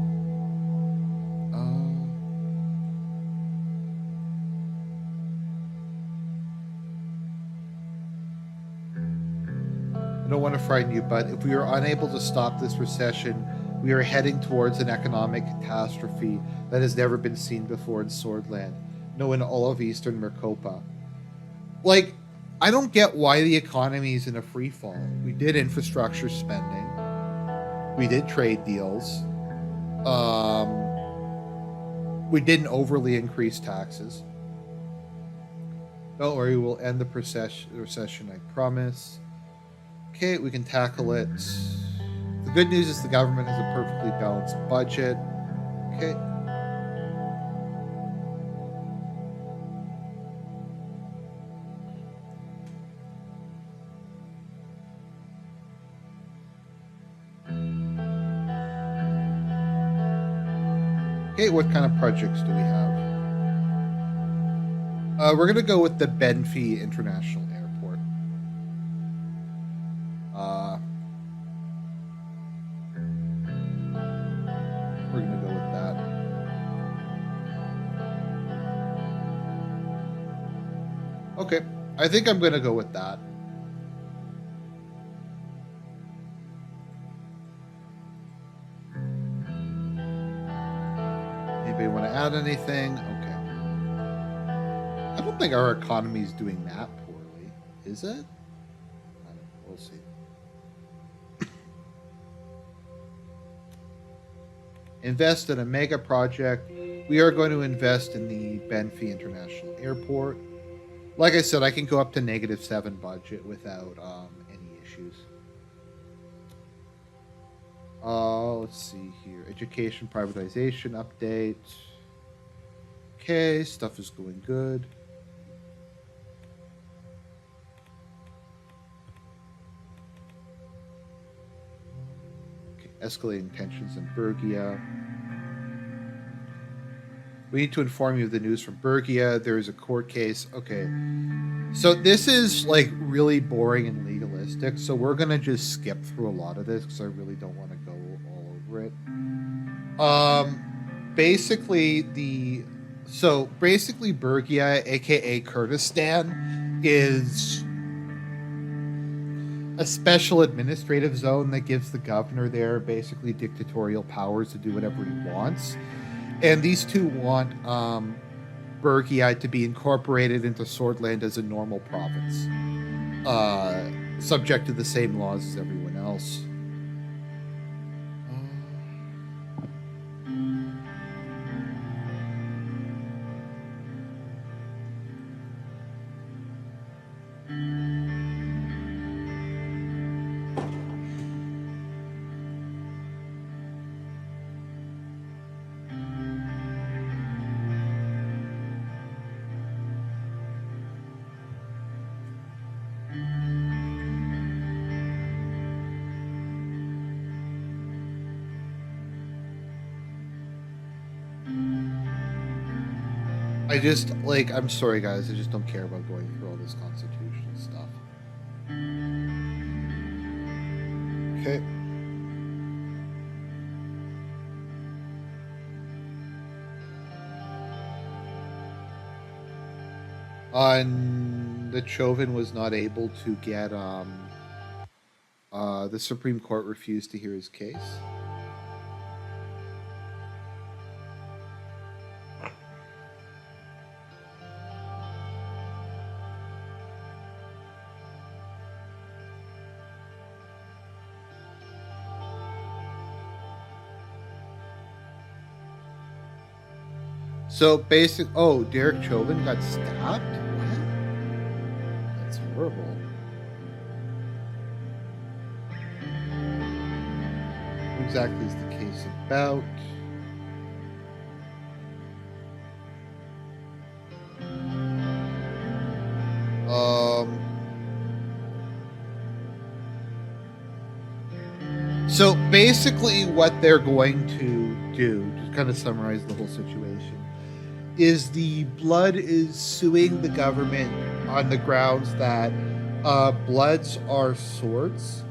I don't want to frighten you, but if we are unable to stop this recession, we are heading towards an economic catastrophe that has never been seen before in Swordland. No, in all of Eastern Mercopa. Like, I don't get why the economy is in a free fall. We did infrastructure spending. We did trade deals. We didn't overly increase taxes. Don't worry, we'll end the recession, I promise. Okay, we can tackle it. The good news is the government has a perfectly balanced budget. Okay. Okay, what kind of projects do we have? We're going to go with the Benfi International Airport. We're going to go with that. Okay, I think I'm going to go with that. Anybody want to add anything? Okay. I don't think our economy is doing that poorly, is it? I don't know. We'll see. Invest in a mega project. We are going to invest in the Benfi International Airport. Like I said, I can go up to -7 budget without any issues. Let's see here. Education privatization update. Okay, stuff is going good. Okay, escalating tensions in Bergia. We need to inform you of the news from Bergia. There is a court case. Okay. So this is like really boring and legalistic. So we're going to just skip through a lot of this because I really don't want to go all over it. Basically Bergia, aka Kurdistan, is a special administrative zone that gives the governor there basically dictatorial powers to do whatever he wants. And these two want Bergia to be incorporated into Swordland as a normal province, subject to the same laws as everyone else. I just, like, I'm sorry, guys. I just don't care about going through all this constitutional stuff. Okay. The Chauvin was not able to get, the Supreme Court refused to hear his case. So Derek Chauvin got stabbed? What? That's horrible. What exactly is the case about? So basically what they're going to do, just kind of summarize the whole situation, is the Blood is suing the government on the grounds that Bloods are swords,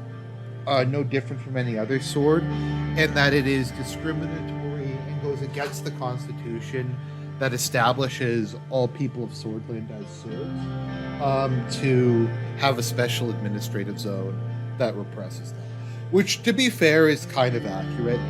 no different from any other sword, and that it is discriminatory and goes against the Constitution that establishes all people of Swordland as swords, to have a special administrative zone that represses them. Which, to be fair, is kind of accurate.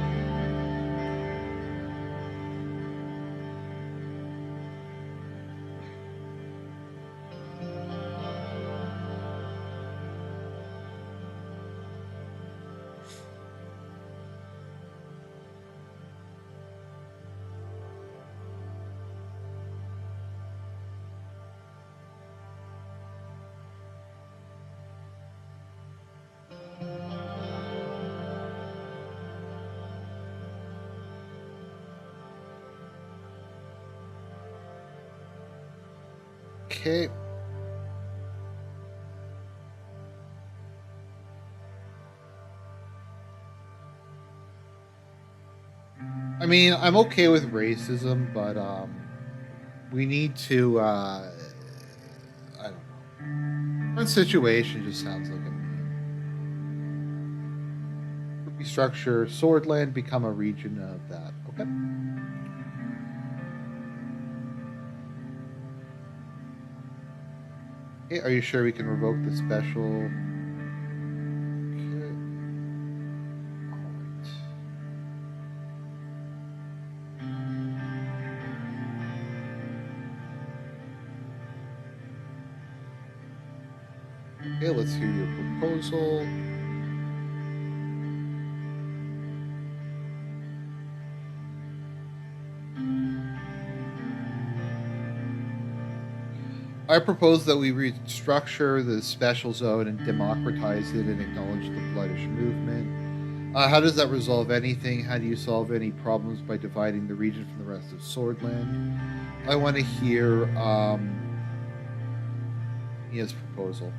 Okay. I mean, I'm okay with racism, but we need to I don't know. Current situation just sounds like a restructure Swordland, become a region of that. Okay. Okay, are you sure we can revoke the special? Okay. Alright. Okay, let's hear your proposal. I propose that we restructure the special zone and democratize it and acknowledge the Bloodish movement. How does that resolve anything? How do you solve any problems by dividing the region from the rest of Swordland? I want to hear his proposal.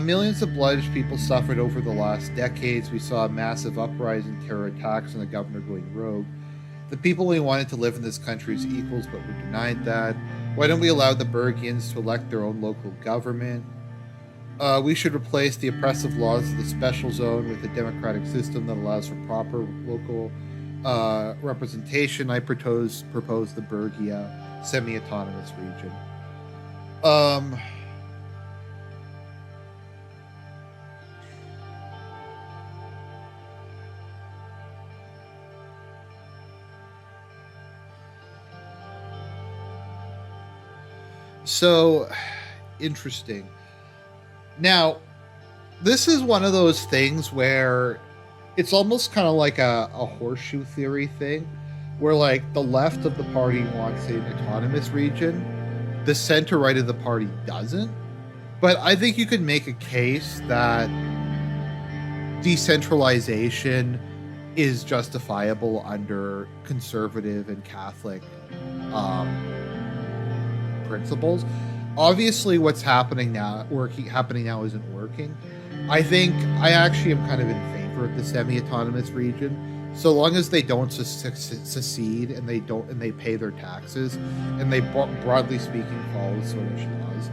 Millions of Bloodish people suffered over the last decades. We saw a massive uprising, terror attacks, and the governor going rogue. The people only wanted to live in this country as equals, but were denied that. Why don't we allow the Bergians to elect their own local government? We should replace the oppressive laws of the special zone with a democratic system that allows for proper local representation. I propose the Bergia semi-autonomous region. So, interesting. Now, this is one of those things where it's almost kind of like a horseshoe theory thing, where like the left of the party wants an autonomous region, the center right of the party doesn't. But I think you could make a case that decentralization is justifiable under conservative and Catholic principles. Obviously, what's happening now isn't working. I think I actually am kind of in favor of the semi-autonomous region, So long as they don't secede and they pay their taxes and they broadly speaking follow Swedish laws.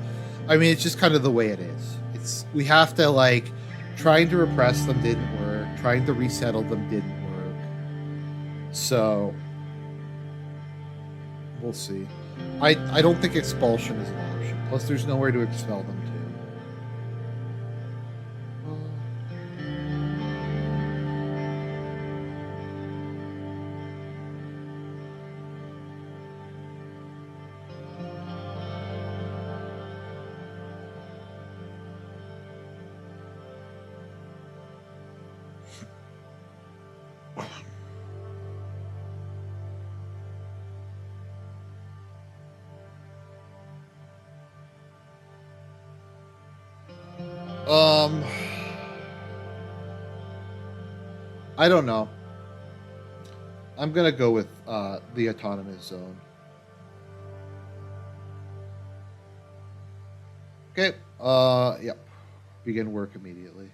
I mean, it's just kind of the way it is. It's we have to like trying to repress them didn't work, trying to resettle them didn't work. So we'll see. I don't think expulsion is an option. Plus, there's nowhere to expel them to. Um, I don't know. I'm gonna go with the autonomous zone. Okay. Yep. Begin work immediately.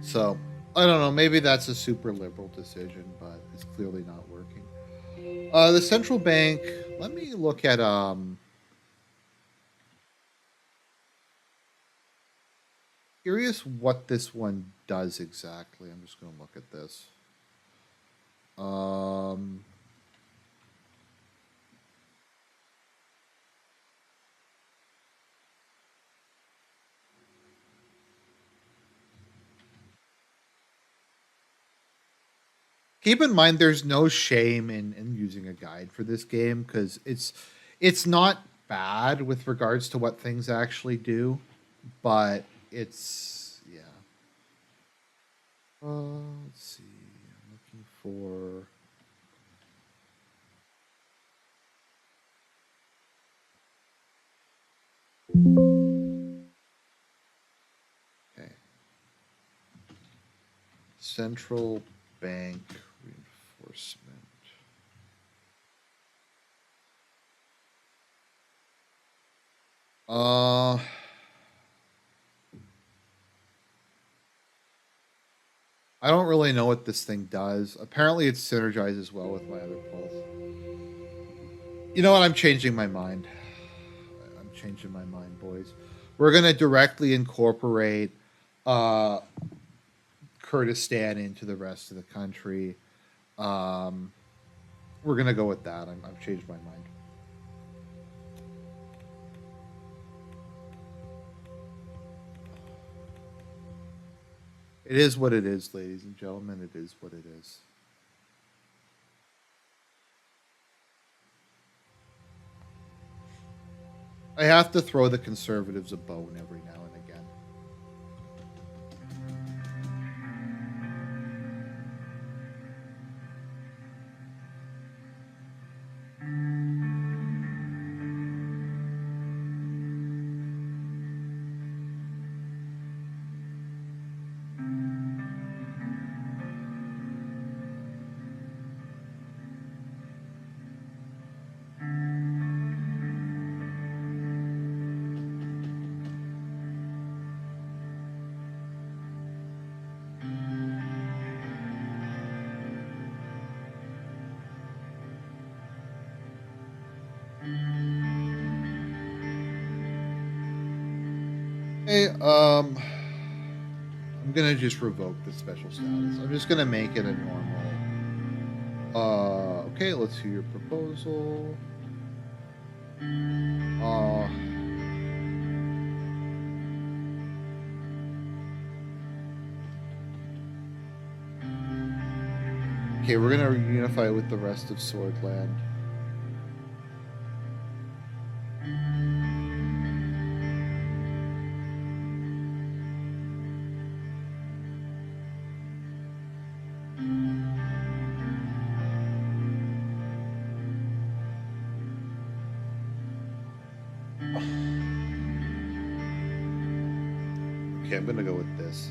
So I don't know. Maybe that's a super liberal decision, but it's clearly not working. The central bank. Let me look at. Curious what this one does exactly. I'm just going to look at this. Um. Keep in mind, there's no shame in using a guide for this game because it's not bad with regards to what things actually do, but it's yeah. Let's see. I'm looking for. Okay. Central bank reinforcement. Uh, I don't really know what this thing does. Apparently, it synergizes well with my other pulse. You know what? I'm changing my mind. I'm changing my mind, boys. We're gonna directly incorporate uh, Kurdistan into the rest of the country. Um, we're gonna go with that. I've changed my mind. It is what it is, ladies and gentlemen. It is what it is. I have to throw the conservatives a bone every now and again. Hey, I'm gonna just revoke the special status. I'm just gonna make it a normal. Okay, let's hear your proposal. Uh, okay, we're gonna unify with the rest of Swordland. Okay, I'm gonna go with this.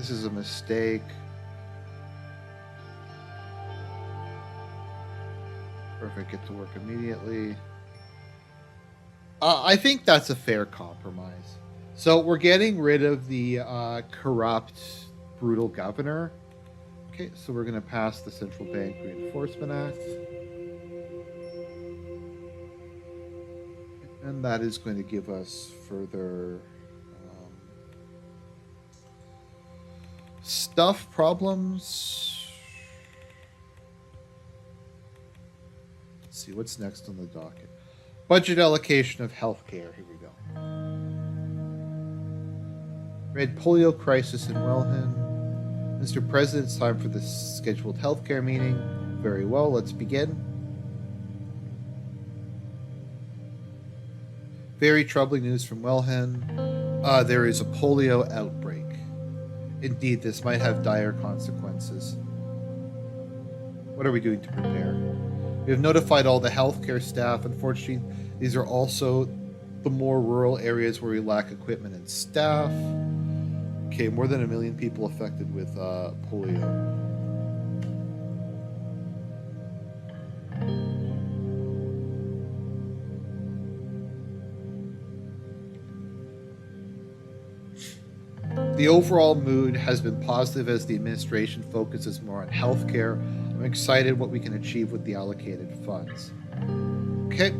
This is a mistake. Perfect, get to work immediately. I think that's a fair compromise. So we're getting rid of the corrupt, brutal governor. Okay, so we're going to pass the Central Bank Reinforcement Act. And that is going to give us further stuff problems. Let's see, what's next on the docket? Budget allocation of healthcare. Here we go. Red polio crisis in Wellhen. Mr. President, it's time for the scheduled healthcare meeting. Very well, let's begin. Very troubling news from Wellhen. There is a polio outbreak. Indeed, this might have dire consequences. What are we doing to prepare? We have notified all the healthcare staff. Unfortunately, these are also the more rural areas where we lack equipment and staff. Okay, more than 1 million people affected with polio. The overall mood has been positive as the administration focuses more on healthcare. I'm excited what we can achieve with the allocated funds. Okay.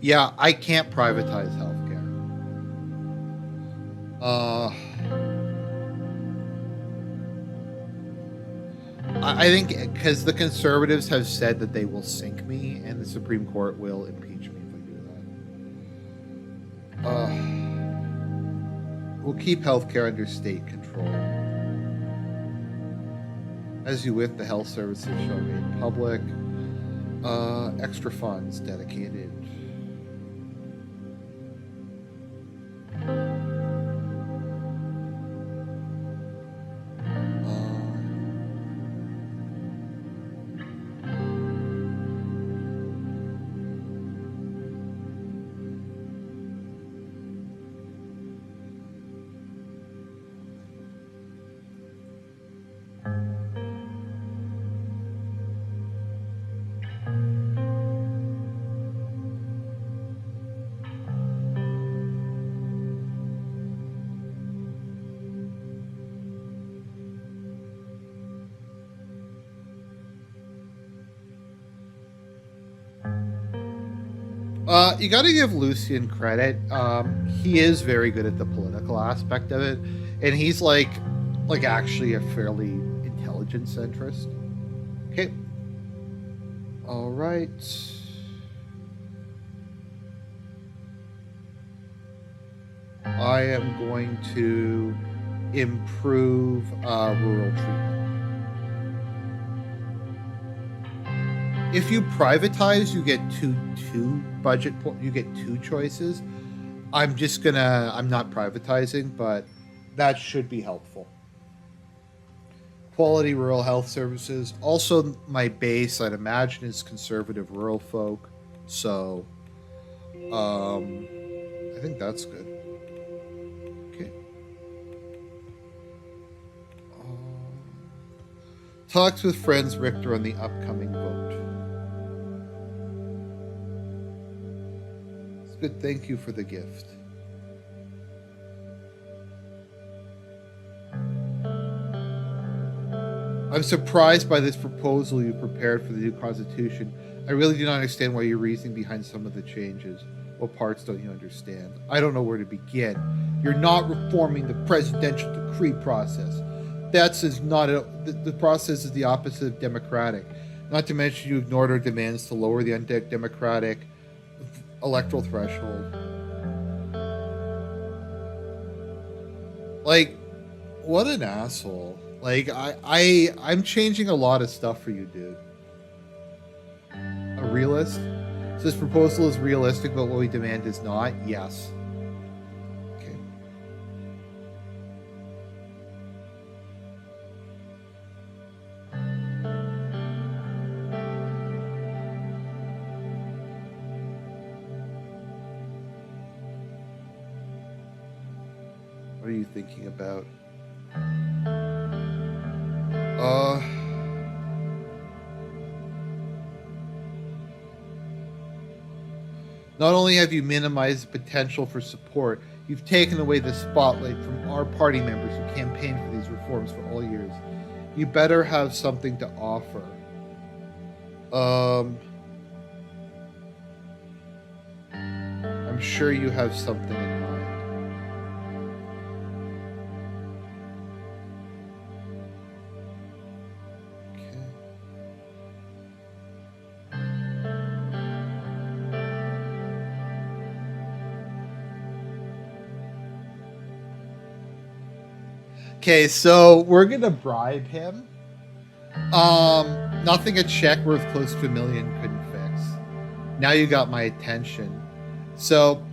Yeah, I can't privatize healthcare. I think because the conservatives have said that they will sink me, and the Supreme Court will impeach me if I do that. We'll keep healthcare under state control. As you with the health services shall be made public. Extra funds dedicated. You got to give Lucian credit. He is very good at the political aspect of it, and he's like actually a fairly intelligent centrist. Okay. All right. I am going to improve rural treatment. If you privatize, you get two budget. You get two choices. I'm not privatizing, but that should be helpful. Quality rural health services. Also, my base, I'd imagine, is conservative rural folk. So, I think that's good. Okay. Talks with friends Richter on the upcoming vote. Good, thank you for the gift. I'm surprised by this proposal you prepared for the new constitution. I really do not understand why you're reasoning behind some of the changes. What parts don't you understand? I don't know where to begin. You're not reforming the presidential decree process. The process is the opposite of democratic. Not to mention you ignored our demands to lower the undemocratic electoral threshold. Like, what an asshole. Like, I'm changing a lot of stuff for you, dude. A realist? So this proposal is realistic, but what we demand is not? Yes. Okay. What are you thinking about? Not only have you minimized the potential for support, you've taken away the spotlight from our party members who campaigned for these reforms for all years. You better have something to offer. I'm sure you have something in mind. Okay, so we're gonna bribe him. Nothing a check worth close to $1 million couldn't fix. Now you got my attention. So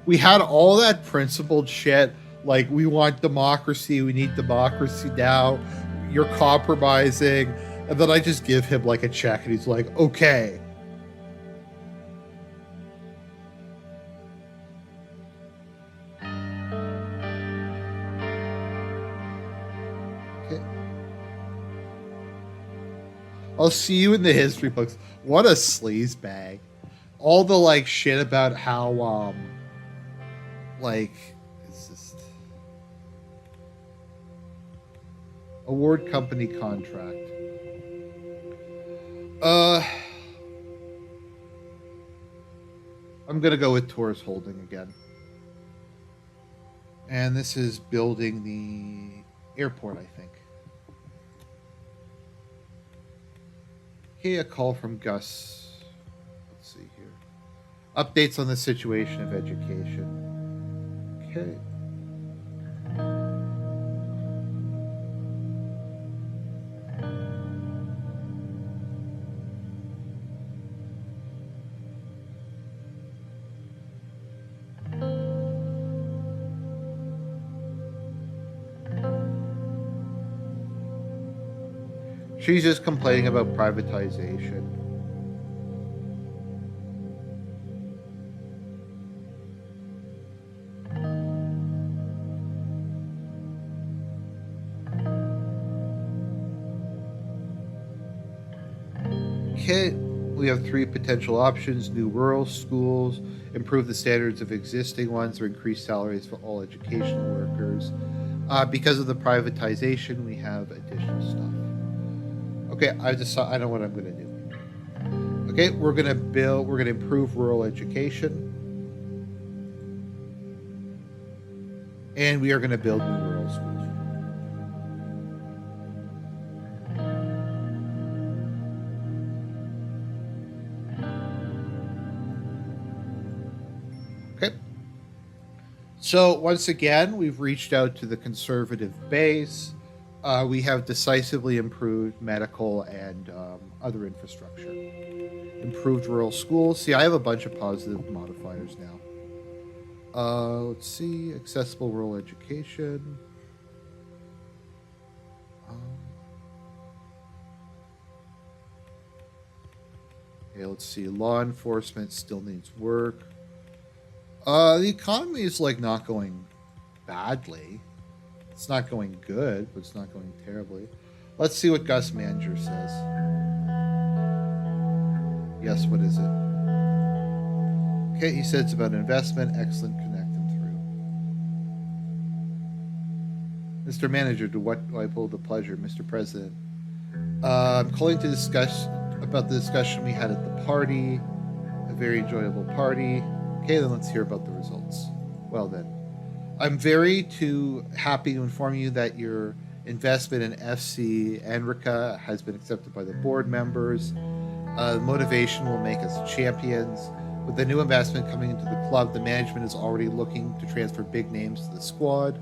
we had all that principled shit, like we want democracy, we need democracy now. You're compromising, and then I just give him like a check, and he's like, okay. I'll see you in the history books. What a sleaze bag. All the like shit about how like it's just award company contract. I'm gonna go with Taurus Holding again. And this is building the airport, I think. Okay, a call from Gus. Let's see here. Updates on the situation of education. Okay. She's just complaining about privatization. Okay, we have 3 potential options: new rural schools, improve the standards of existing ones, or increase salaries for all educational workers. Because of the privatization, we have additional stuff. Okay, I know what I'm going to do. Okay, we're going to improve rural education. And we are going to build new rural schools. Okay. So once again, we've reached out to the conservative base. We have decisively improved medical and other infrastructure. Improved rural schools. See, I have a bunch of positive modifiers now. Let's see. Accessible rural education. Okay, let's see. Law enforcement still needs work. The economy is like not going badly. It's not going good, but it's not going terribly. Let's see what Gus Manager says. Yes, what is it? Okay, he said it's about investment. Excellent, connect him through. Mr. Manager, to what do I pull the pleasure? Mr. President, I'm calling to discuss about the discussion we had at the party. A very enjoyable party. Okay, then let's hear about the results. Well then. I'm very happy to inform you that your investment in FC Enrica has been accepted by the board members. The motivation will make us champions. With the new investment coming into the club, the management is already looking to transfer big names to the squad.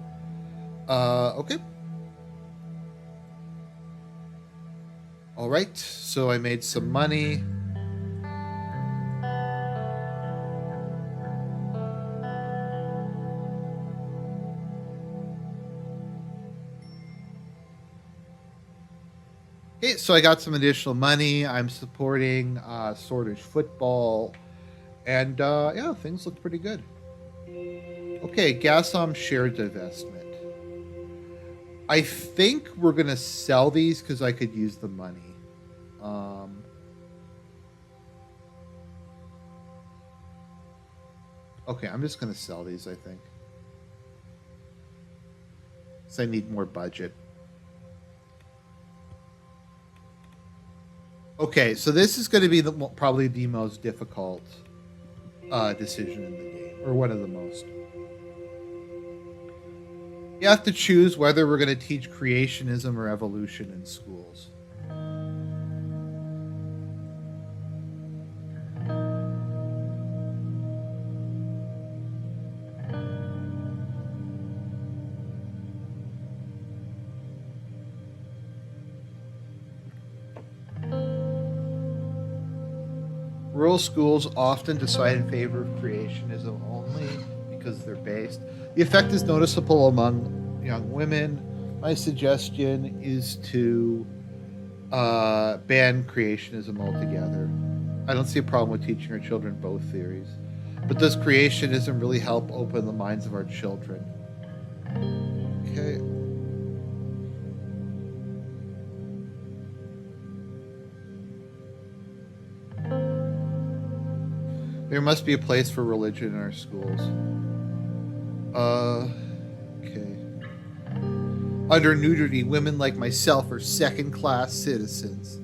Okay. All right, so I made some money. Okay, so I got some additional money. I'm supporting Swordfish football, and yeah, things look pretty good. Okay, Gasom shared divestment. I think we're gonna sell these because I could use the money. Um, okay, I'm just gonna sell these. I think, so I need more budget. Okay, so this is going to be probably the most difficult decision in the game, or one of the most. You have to choose whether we're going to teach creationism or evolution in schools. Rural schools often decide in favor of creationism only because they're based. The effect is noticeable among young women. My suggestion is to ban creationism altogether. I don't see a problem with teaching our children both theories. But does creationism really help open the minds of our children? Okay. There must be a place for religion in our schools. Okay. Under nudity, women like myself are second-class citizens.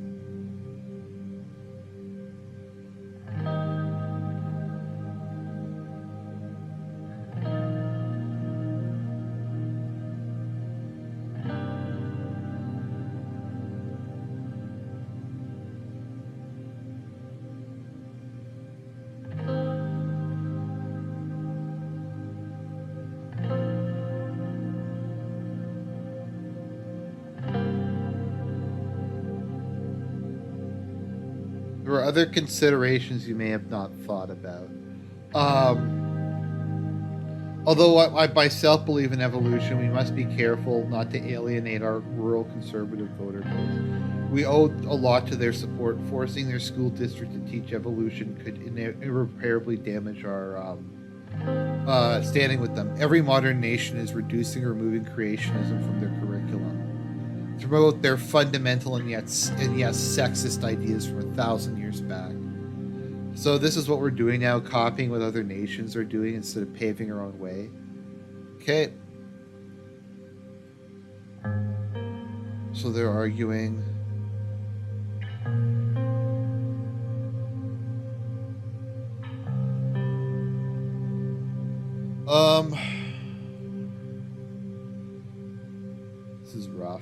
There are other considerations you may have not thought about. Although I myself believe in evolution, we must be careful not to alienate our rural conservative voter base. We owe a lot to their support. Forcing their school district to teach evolution could irreparably damage our standing with them. Every modern nation is reducing or removing creationism from their curriculum to promote their fundamental and yes sexist ideas from 1,000 years back. So this is what we're doing now, copying what other nations are doing instead of paving our own way. Okay. So they're arguing. This is rough.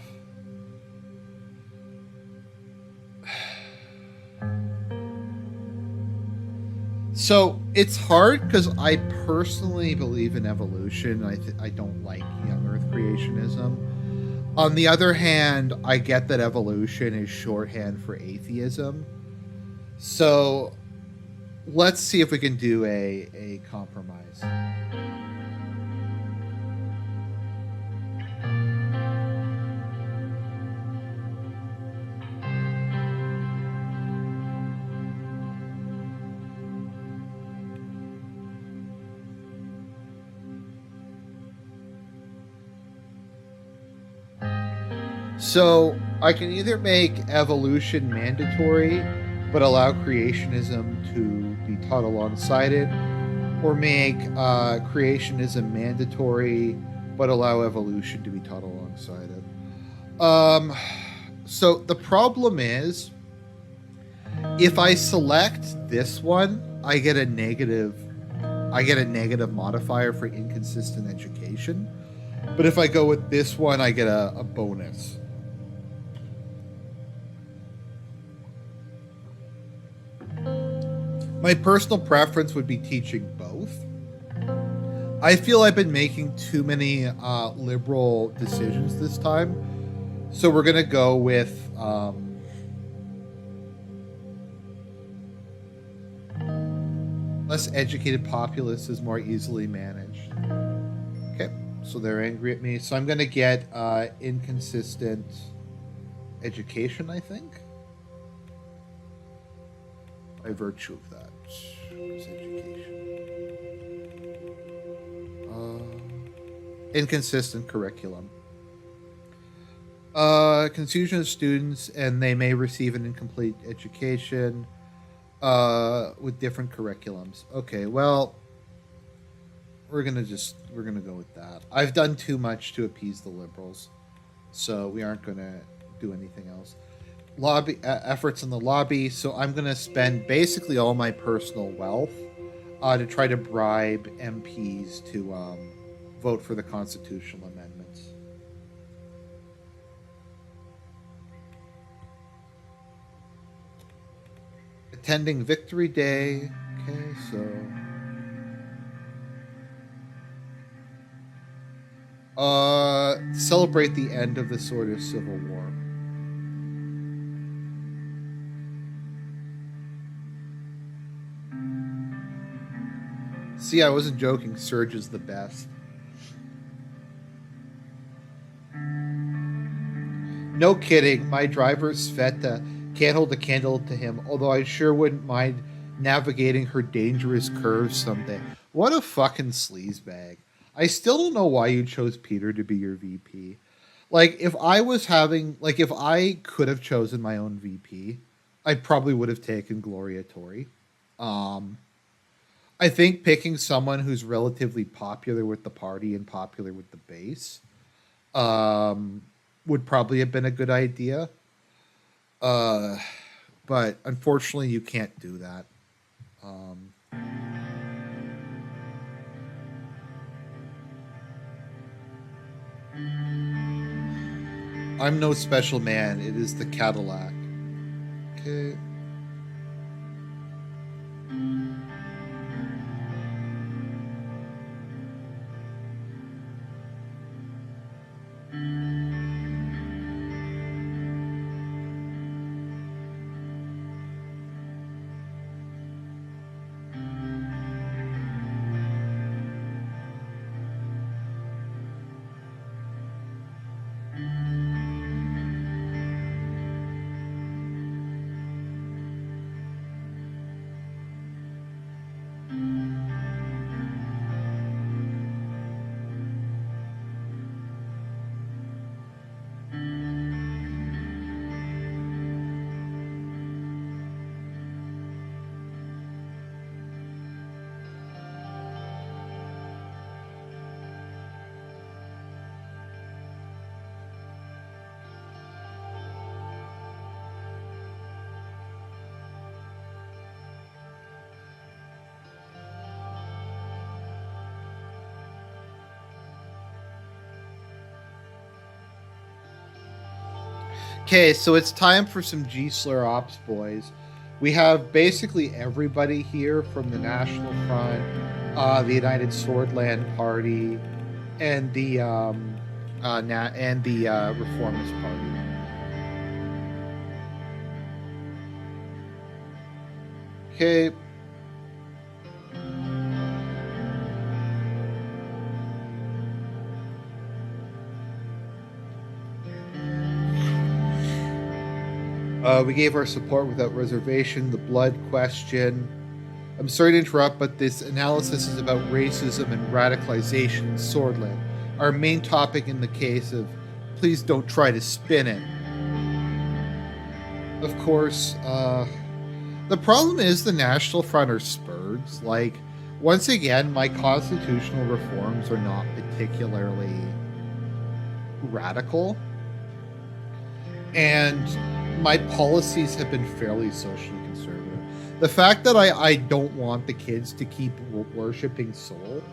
So it's hard because I personally believe in evolution. I don't like young Earth creationism. On the other hand, I get that evolution is shorthand for atheism. So let's see if we can do a compromise. So I can either make evolution mandatory, but allow creationism to be taught alongside it, or make creationism mandatory, but allow evolution to be taught alongside it. So the problem is, if I select this one, I get a negative. I get a negative modifier for inconsistent education. But if I go with this one, I get a bonus. My personal preference would be teaching both. I feel I've been making too many liberal decisions this time. So we're going to go with less educated populace is more easily managed. Okay, so they're angry at me. So I'm going to get inconsistent education, I think, by virtue of that. Where's education? Inconsistent curriculum. Confusion of students, and they may receive an incomplete education with different curriculums. Okay, well, we're gonna go with that. I've done too much to appease the liberals, so we aren't gonna do anything else. Lobby efforts in the lobby. So I'm gonna spend basically all my personal wealth to try to bribe MPs to vote for the constitutional amendments. Attending Victory Day. Okay, so celebrate the end of the sort of civil war. See, I wasn't joking. Surge is the best. No kidding. My driver, Sveta, can't hold a candle to him, although I sure wouldn't mind navigating her dangerous curves someday. What a fucking sleazebag. I still don't know why you chose Peter to be your VP. Like, if I was having, like, if I could have chosen my own VP, I probably would have taken Gloria Tori. Um, I think picking someone who's relatively popular with the party and popular with the base um, would probably have been a good idea. Uh, but unfortunately, you can't do that. Um, I'm no special man. It is the Cadillac. Okay. Okay, so it's time for some G Slur Ops, boys. We have basically everybody here from the National Front, the United Swordland Party, and the Reformist Party. Okay. We gave our support without reservation. The blood question. I'm sorry to interrupt, but this analysis is about racism and radicalization in Swordland. Our main topic in the case of please don't try to spin it. Of course, the problem is the National Front are spurds. Like, once again, my constitutional reforms are not particularly radical. And my policies have been fairly socially conservative. The fact that I don't want the kids to keep worshiping Soul,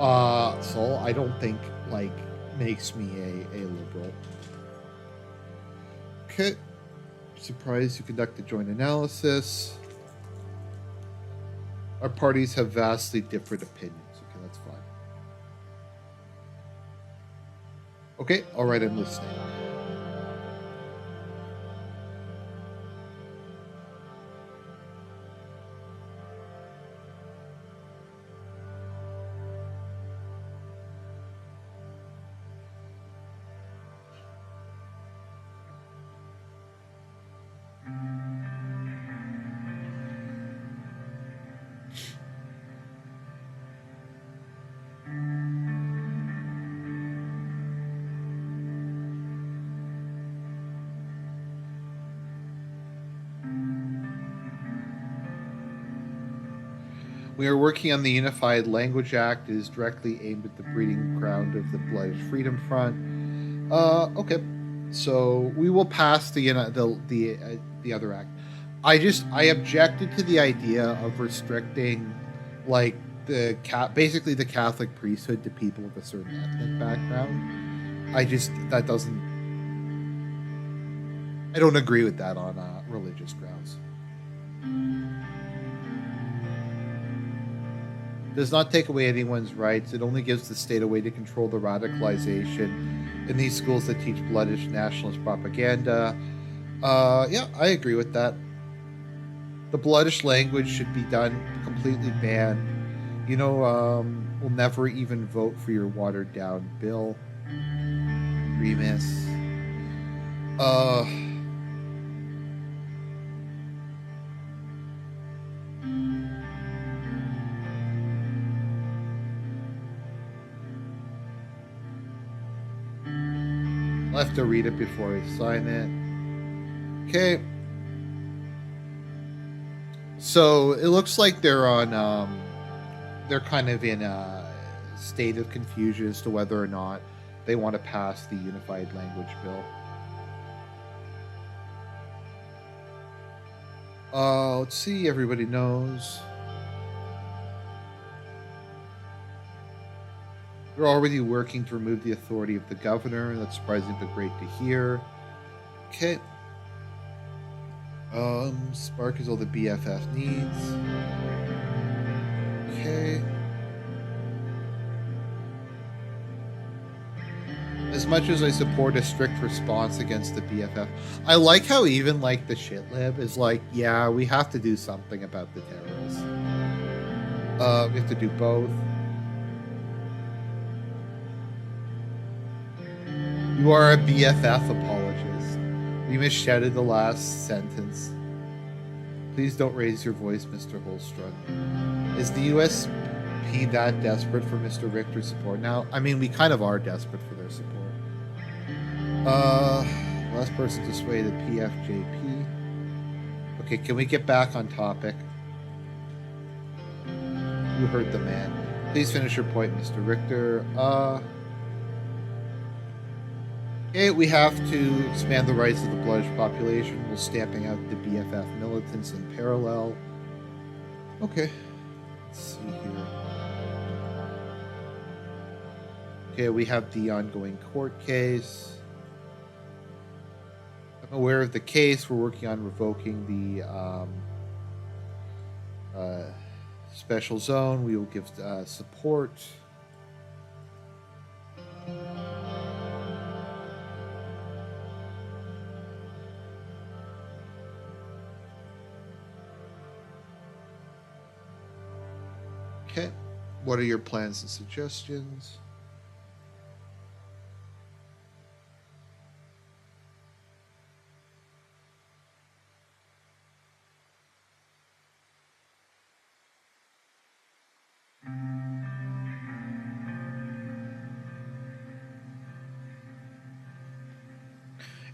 I don't think like makes me a liberal. Okay, surprised you conduct a joint analysis. Our parties have vastly different opinions. Okay, that's fine. Okay, all right, I'm listening. We are working on the Unified Language Act. It is directly aimed at the breeding ground of the Blood Freedom Front. Okay. So we will pass the other act. I objected to the idea of restricting, like, basically the Catholic priesthood to people of a certain ethnic background. That doesn't. I don't agree with that on religious grounds. Does not take away anyone's rights. It only gives the state a way to control the radicalization in these schools that teach bloodish nationalist propaganda. Yeah, I agree with that. The bloodish language should be done completely banned. We'll never even vote for your watered down bill. Remus. I'll have to read it before I sign it. Okay. So it looks like they're kind of in a state of confusion as to whether or not they want to pass the Unified Language Bill. Let's see. Everybody knows. They're already working to remove the authority of the governor. That's surprising but great to hear. Okay. Spark is all the BFF needs. Okay. As much as I support a strict response against the BFF, I like how even like the shitlib is like, yeah, we have to do something about the terrorists. We have to do both. You are a BFF apologist. You misshouted the last sentence. Please don't raise your voice, Mr. Holstrom. Is the USP that desperate for Mr. Richter's support now? I mean, we kind of are desperate for their support. Last person to sway the PFJP. Okay, can we get back on topic? You heard the man. Please finish your point, Mr. Richter. Okay, we have to expand the rights of the bloodish population while stamping out the BFF militants in parallel. Okay. Let's see here. Okay, we have the ongoing court case. I'm aware of the case. We're working on revoking the special zone. We will give support. Okay. What are your plans and suggestions?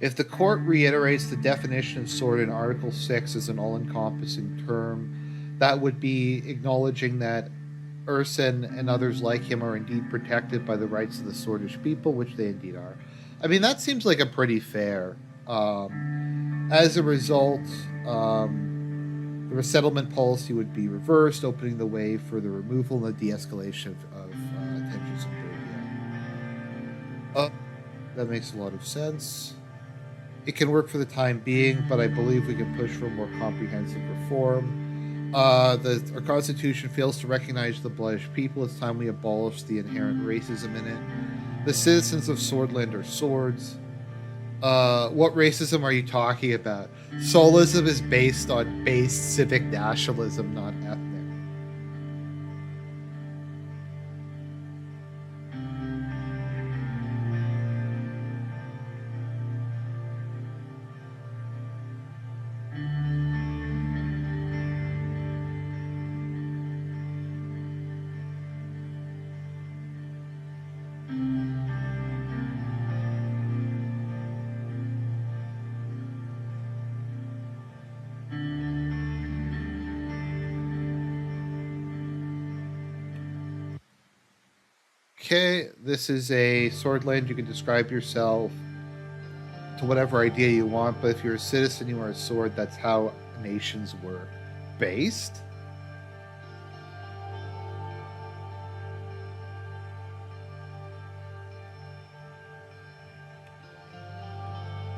If the court reiterates the definition of sword in Article 6 as an all-encompassing term, that would be acknowledging that Urson and others like him are indeed protected by the rights of the Swordish people, which they indeed are. I mean, that seems like a pretty fair. As a result, the resettlement policy would be reversed, opening the way for the removal and the de-escalation of tensions in Serbia. That makes a lot of sense. It can work for the time being, but I believe we can push for more comprehensive reform. Our Constitution fails to recognize the bloodish people. It's time we abolish the inherent racism in it. The citizens of Swordland are swords. What racism are you talking about? Solism is based on base civic nationalism, not ethnic. Okay, this is a swordland. You can describe yourself to whatever idea you want, but if you're a citizen, you are a sword. That's how nations were based.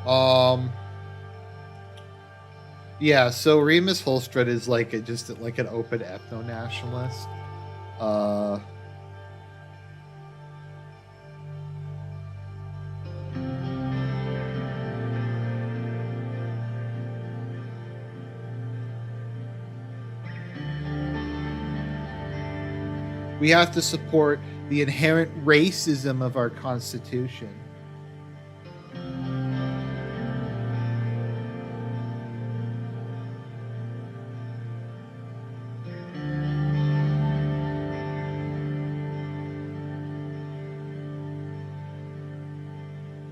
Um, yeah. So Remus Holstrud is like just like an open ethno nationalist. Uh, we have to support the inherent racism of our constitution.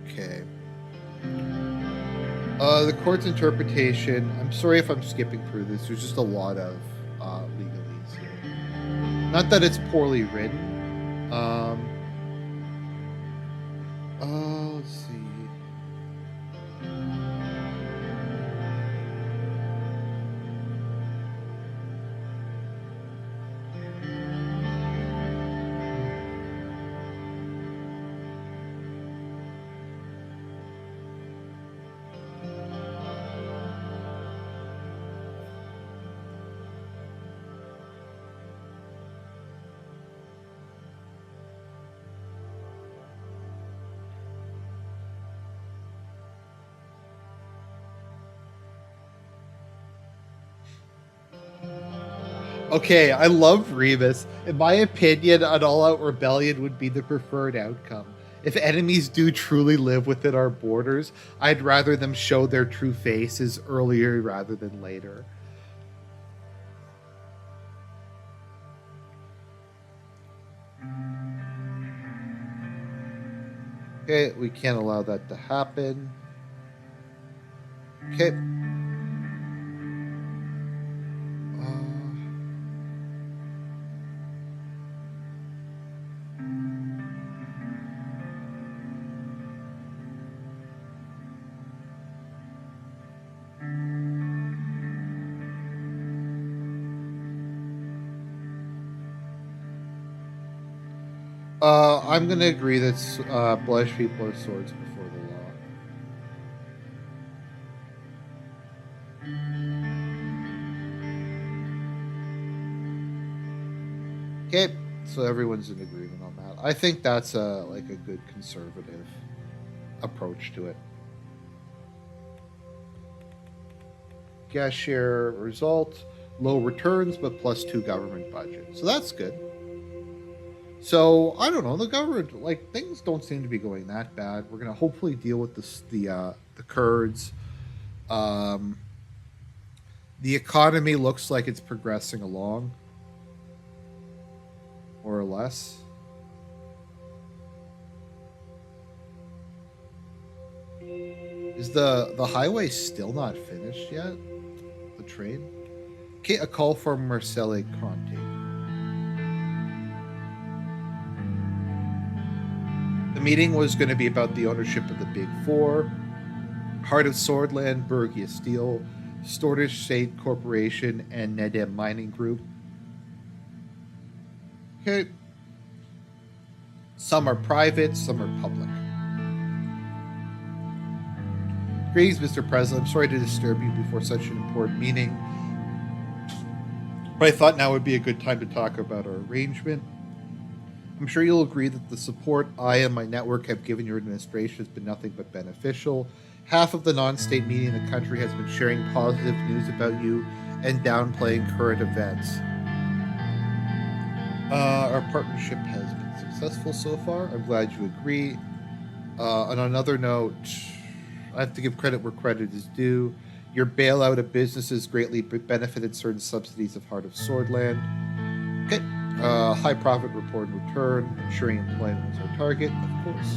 Okay. The court's interpretation. I'm sorry if I'm skipping through this. There's just a lot of legalese here. Not that it's poorly written. Let's see. Okay, I love Remus. In my opinion, an all-out rebellion would be the preferred outcome. If enemies do truly live within our borders, I'd rather them show their true faces earlier rather than later. Okay, we can't allow that to happen. Okay. I'm going to agree that bloodshed people are swords before the law. Okay, so everyone's in agreement on that. I think that's like a good conservative approach to it. Gas share result, low returns, but +2 government budget. So that's good. So I don't know. The government, like, things don't seem to be going that bad. We're gonna hopefully deal with the Kurds. Um, the economy looks like it's progressing along, more or less. Is the highway still not finished yet? The train? Okay, a call from Marcelle Conte. The meeting was going to be about the ownership of the Big Four, Heart of Swordland, Bergia Steel, Stordish State Corporation, and Nedem Mining Group. Okay. Some are private, some are public. Greetings, Mr. President. I'm sorry to disturb you before such an important meeting, but I thought now would be a good time to talk about our arrangement. I'm sure you'll agree that the support I and my network have given your administration has been nothing but beneficial. Half of the non-state media in the country has been sharing positive news about you and downplaying current events. Our partnership has been successful so far. I'm glad you agree. On another note, I have to give credit where credit is due. Your bailout of businesses greatly benefited certain subsidies of Heart of Swordland. Okay. High profit report and return, ensuring employment was our target, of course.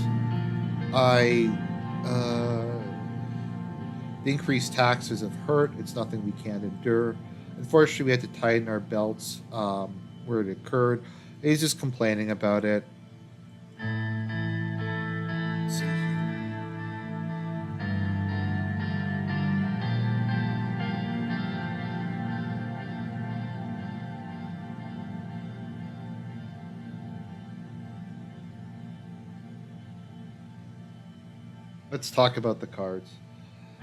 The increased taxes have hurt. It's nothing we can't endure. Unfortunately, we had to tighten our belts where it occurred. He's just complaining about it. Let's talk about the cards.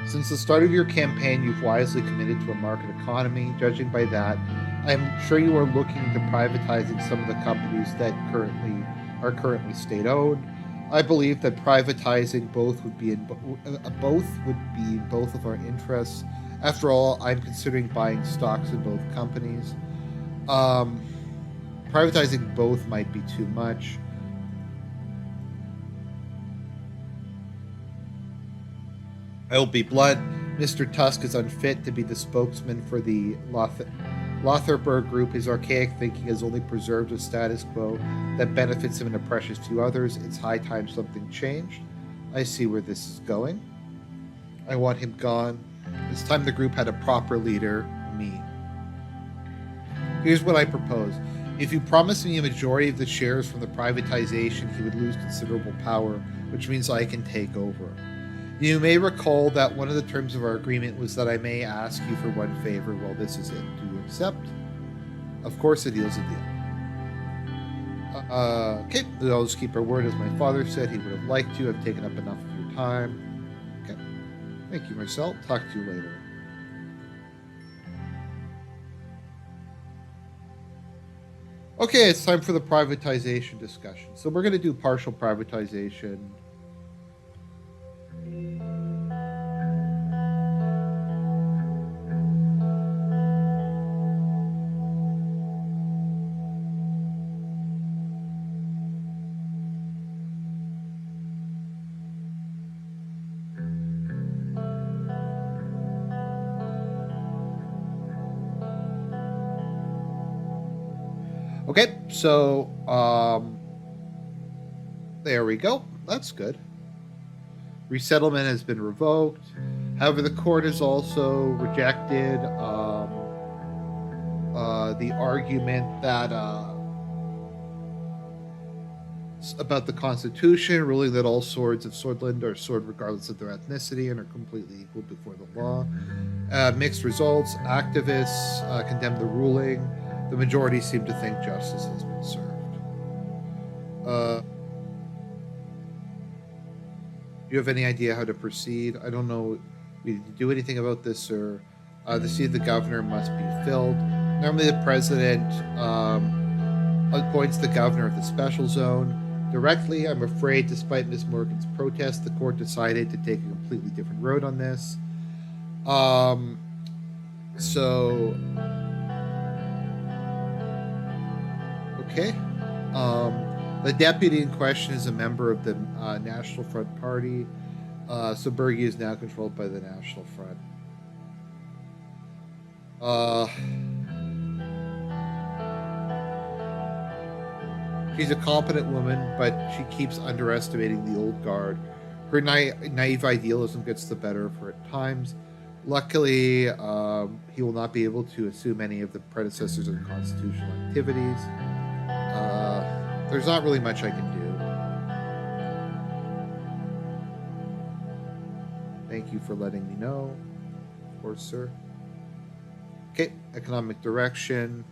Since the start of your campaign, you've wisely committed to a market economy. Judging by that, I'm sure you are looking into privatizing some of the companies that currently state-owned. I believe that privatizing both would be in both of our interests. After all, I'm considering buying stocks in both companies. Um, Privatizing both might be too much. I will be blunt. Mr. Tusk is unfit to be the spokesman for the Lotharberg Group. His archaic thinking has only preserved a status quo that benefits him and oppresses few others. It's high time something changed. I see where this is going. I want him gone. It's time the group had a proper leader, me. Here's what I propose. If you promise me a majority of the shares from the privatization, he would lose considerable power, which means I can take over. You may recall that one of the terms of our agreement was that I may ask you for one favor. Well, this is it. Do you accept? Of course, a deal's a deal. Okay, I'll just keep our word. As my father said, he would have liked to. I've taken up enough of your time. Okay. Thank you, Marcel. Talk to you later. Okay, it's time for the privatization discussion. So we're going to do partial privatization. Okay, so there we go. That's good. Resettlement has been revoked. However, the court has also rejected the argument that about the Constitution, ruling that all swords of Swordland are sword regardless of their ethnicity and are completely equal before the law. Mixed results. Activists condemned the ruling. The majority seem to think justice has been served. Do you have any idea how to proceed? I don't know. We do anything about this, sir. The seat of the governor must be filled. Normally, the president appoints the governor of the special zone directly. I'm afraid, despite Ms. Morgan's protest, the court decided to take a completely different road on this. Okay. The deputy in question is a member of the National Front Party. So Berge is now controlled by the National Front. She's a competent woman, but she keeps underestimating the old guard. Her naive idealism gets the better of her at times. Luckily, he will not be able to assume any of the predecessors' unconstitutional activities. There's not really much I can do. Thank you for letting me know. Of course, sir. Okay, economic direction.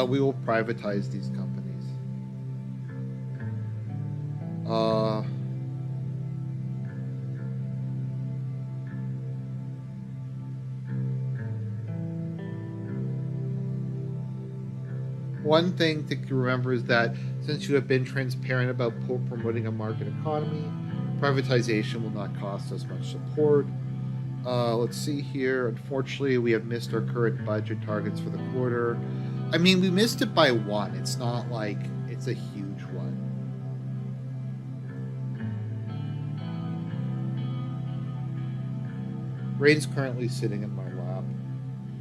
We will privatize these companies. One thing to remember is that since you have been transparent about promoting a market economy, privatization will not cost us much support. Let's see here. Unfortunately, we have missed our current budget targets for the quarter. I mean, we missed it by one. It's not like it's a huge one. Rain's currently sitting in my lap.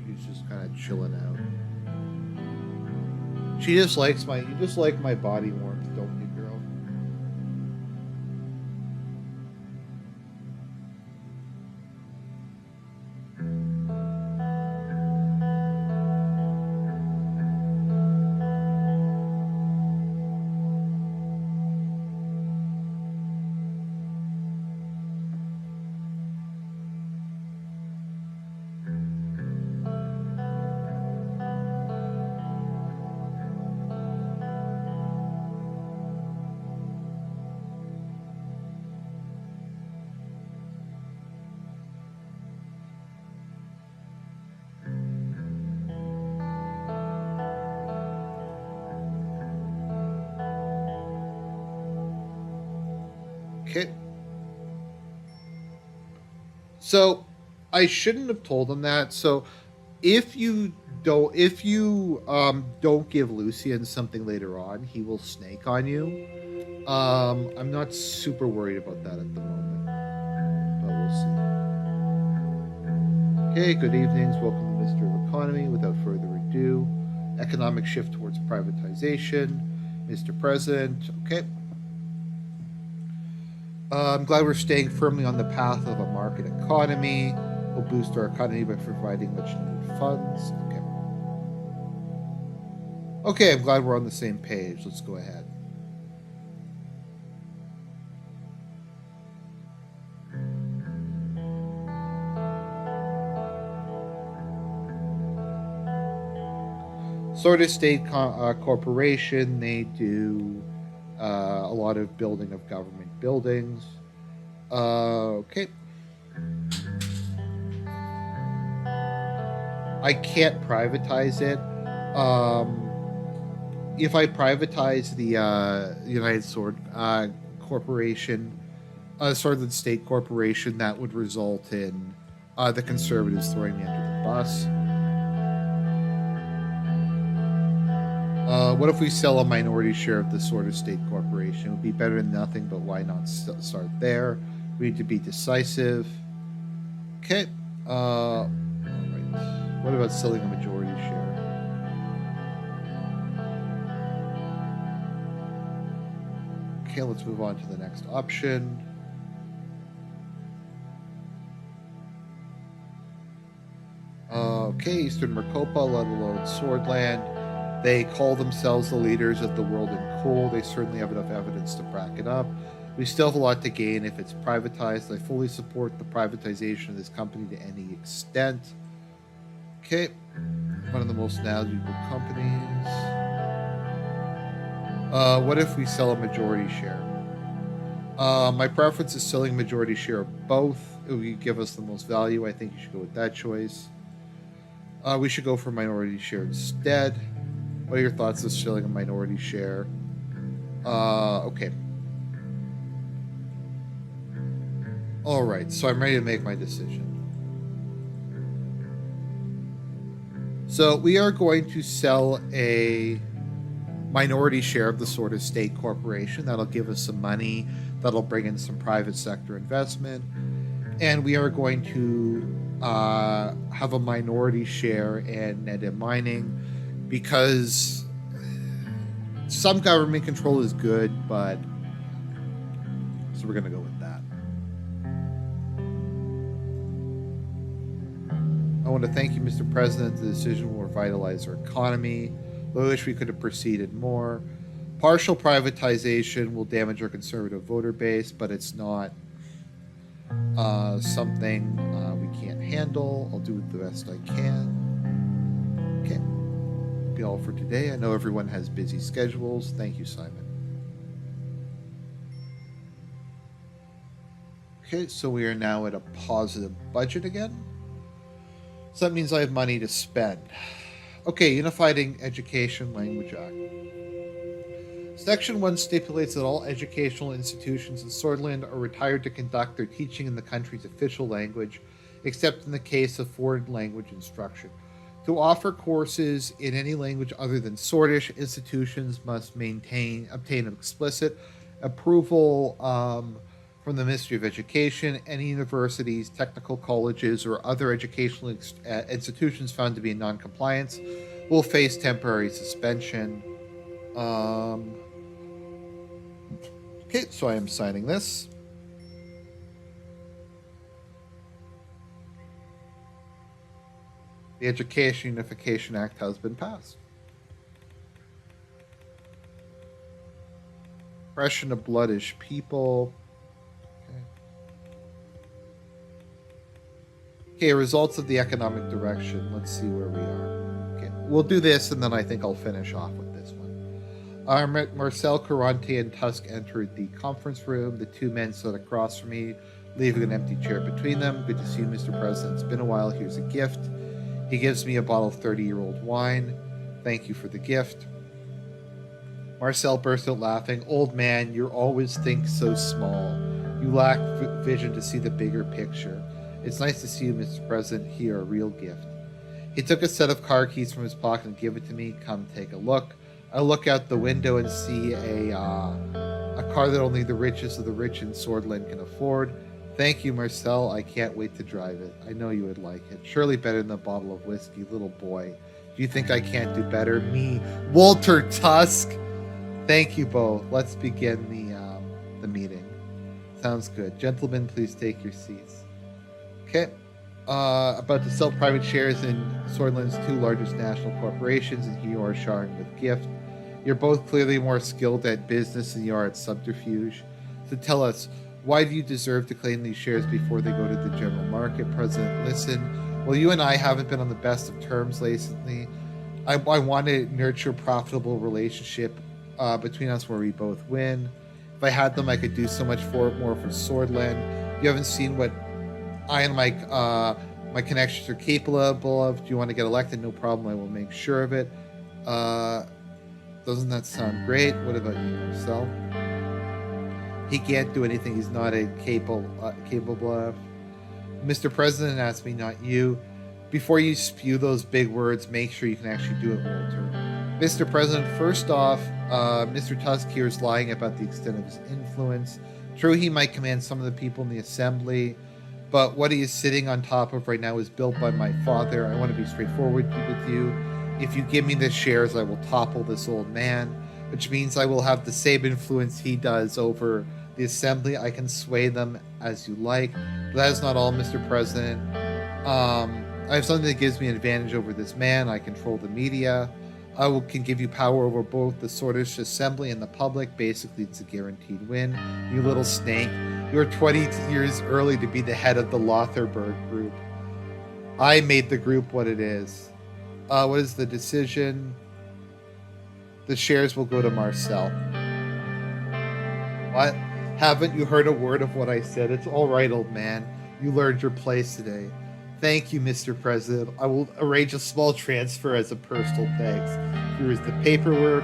She's just kind of chilling out. She just likes you just like my body warmth, don't you, girl? Okay. So I shouldn't have told him that. So if you don't give Lucian something later on, he will snake on you. I'm not super worried about that at the moment, but we'll see. Okay, good evenings. Welcome to Minister of Economy. Without further ado, economic shift towards privatization. Mr. President, okay. I'm glad we're staying firmly on the path of a market economy. We'll boost our economy by providing much needed funds. Okay. Okay, I'm glad we're on the same page. Let's go ahead. Sort of state corporation, they do a lot of building of government buildings. Okay. I can't privatize it. If I privatize the United Sword Corporation, sort of the state corporation, that would result in the conservatives throwing me under the bus. What if we sell a minority share of the sort of state corporation? It would be better than nothing, but why not start there? We need to be decisive. Okay. All right. What about selling a majority share? Okay, let's move on to the next option. Okay, Eastern Mercopa, let alone Swordland. They call themselves the leaders of the world in coal. They certainly have enough evidence to back it up. We still have a lot to gain if it's privatized. I fully support the privatization of this company to any extent. Okay, one of the most knowledgeable companies. What if we sell a majority share? My preference is selling majority share of both. It would give us the most value. I think you should go with that choice. We should go for minority share instead. What are your thoughts of selling a minority share? Okay. All right, so I'm ready to make my decision. So we are going to sell a minority share of the sort of state corporation. That'll give us some money. That'll bring in some private sector investment. And we are going to have a minority share in net mining, because some government control is good, but so we're going to go with that. I want to thank you, Mr. President. The decision will revitalize our economy. I wish we could have proceeded more. Partial privatization will damage our conservative voter base, but it's not something we can't handle. I'll do the best I can. Okay. That'll be all for today. I know everyone has busy schedules. Thank you, Simon. Okay, so we are now at a positive budget again. So that means I have money to spend. Okay, Unifying Education Language Act. Section 1 stipulates that all educational institutions in Swordland are required to conduct their teaching in the country's official language, except in the case of foreign language instruction. To offer courses in any language other than Swordish, institutions must obtain explicit approval from the Ministry of Education. Any universities, technical colleges, or other educational institutions found to be in non-compliance will face temporary suspension. Okay, so I am signing this. The Education Unification Act has been passed. Oppression of bloodish people. Okay, results of the economic direction. Let's see where we are. Okay, we'll do this, and then I think I'll finish off with this one. Marcel, Carante, and Tusk entered the conference room. The two men stood across from me, leaving an empty chair between them. Good to see you, Mr. President. It's been a while. Here's a gift. He gives me a bottle of 30-year-old wine. Thank you for the gift. Marcel burst out laughing. Old man, you always think so small. You lack vision to see the bigger picture. It's nice to see you, Mr. President, here, a real gift. He took a set of car keys from his pocket and gave it to me. Come take a look. I look out the window and see a car that only the richest of the rich in Swordland can afford. Thank you, Marcel. I can't wait to drive it. I know you would like it. Surely better than a bottle of whiskey, little boy. Do you think I can't do better? Me, Walter Tusk. Thank you both. Let's begin the meeting. Sounds good. Gentlemen, please take your seats. Okay. About to sell private shares in Swordland's two largest national corporations, and here you are showering with gift. You're both clearly more skilled at business than you are at subterfuge. So tell us, why do you deserve to claim these shares before they go to the general market? President, listen. Well, you and I haven't been on the best of terms recently. I want to nurture a profitable relationship between us where we both win. If I had them, I could do so much more for Swordland. You haven't seen what I and my connections are capable of. Do you want to get elected? No problem. I will make sure of it. Doesn't that sound great? What about you, Marcel? He can't do anything he's not capable of. Mr. President asked me, not you. Before you spew those big words, make sure you can actually do it, Walter. Mr. President, first off, Mr. Tusk here is lying about the extent of his influence. True, he might command some of the people in the assembly, but what he is sitting on top of right now is built by my father. I want to be straightforward with you. If you give me the shares, I will topple this old man, which means I will have the same influence he does over the assembly. I can sway them as you like. But that is not all, Mr. President. I have something that gives me an advantage over this man. I control the media. Can give you power over both the Swordish Assembly and the public. Basically, it's a guaranteed win. You little snake. You are 20 years early to be the head of the Lotharberg group. I made the group what it is. What is the decision? The shares will go to Marcel. What? Haven't you heard a word of what I said? It's all right, old man. You learned your place today. Thank you, Mr. President. I will arrange a small transfer as a personal thanks. Here is the paperwork.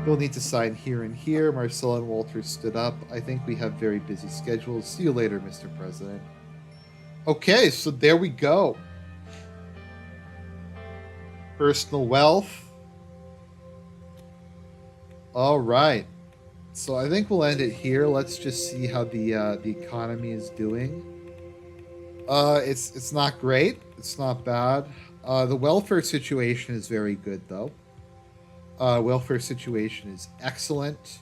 You'll need to sign here and here. Marcel and Walter stood up. I think we have very busy schedules. See you later, Mr. President. Okay, so there we go. Personal wealth. All right. So I think we'll end it here. Let's just see how the economy is doing. It's not great. It's not bad. The welfare situation is very good, though. Welfare situation is excellent.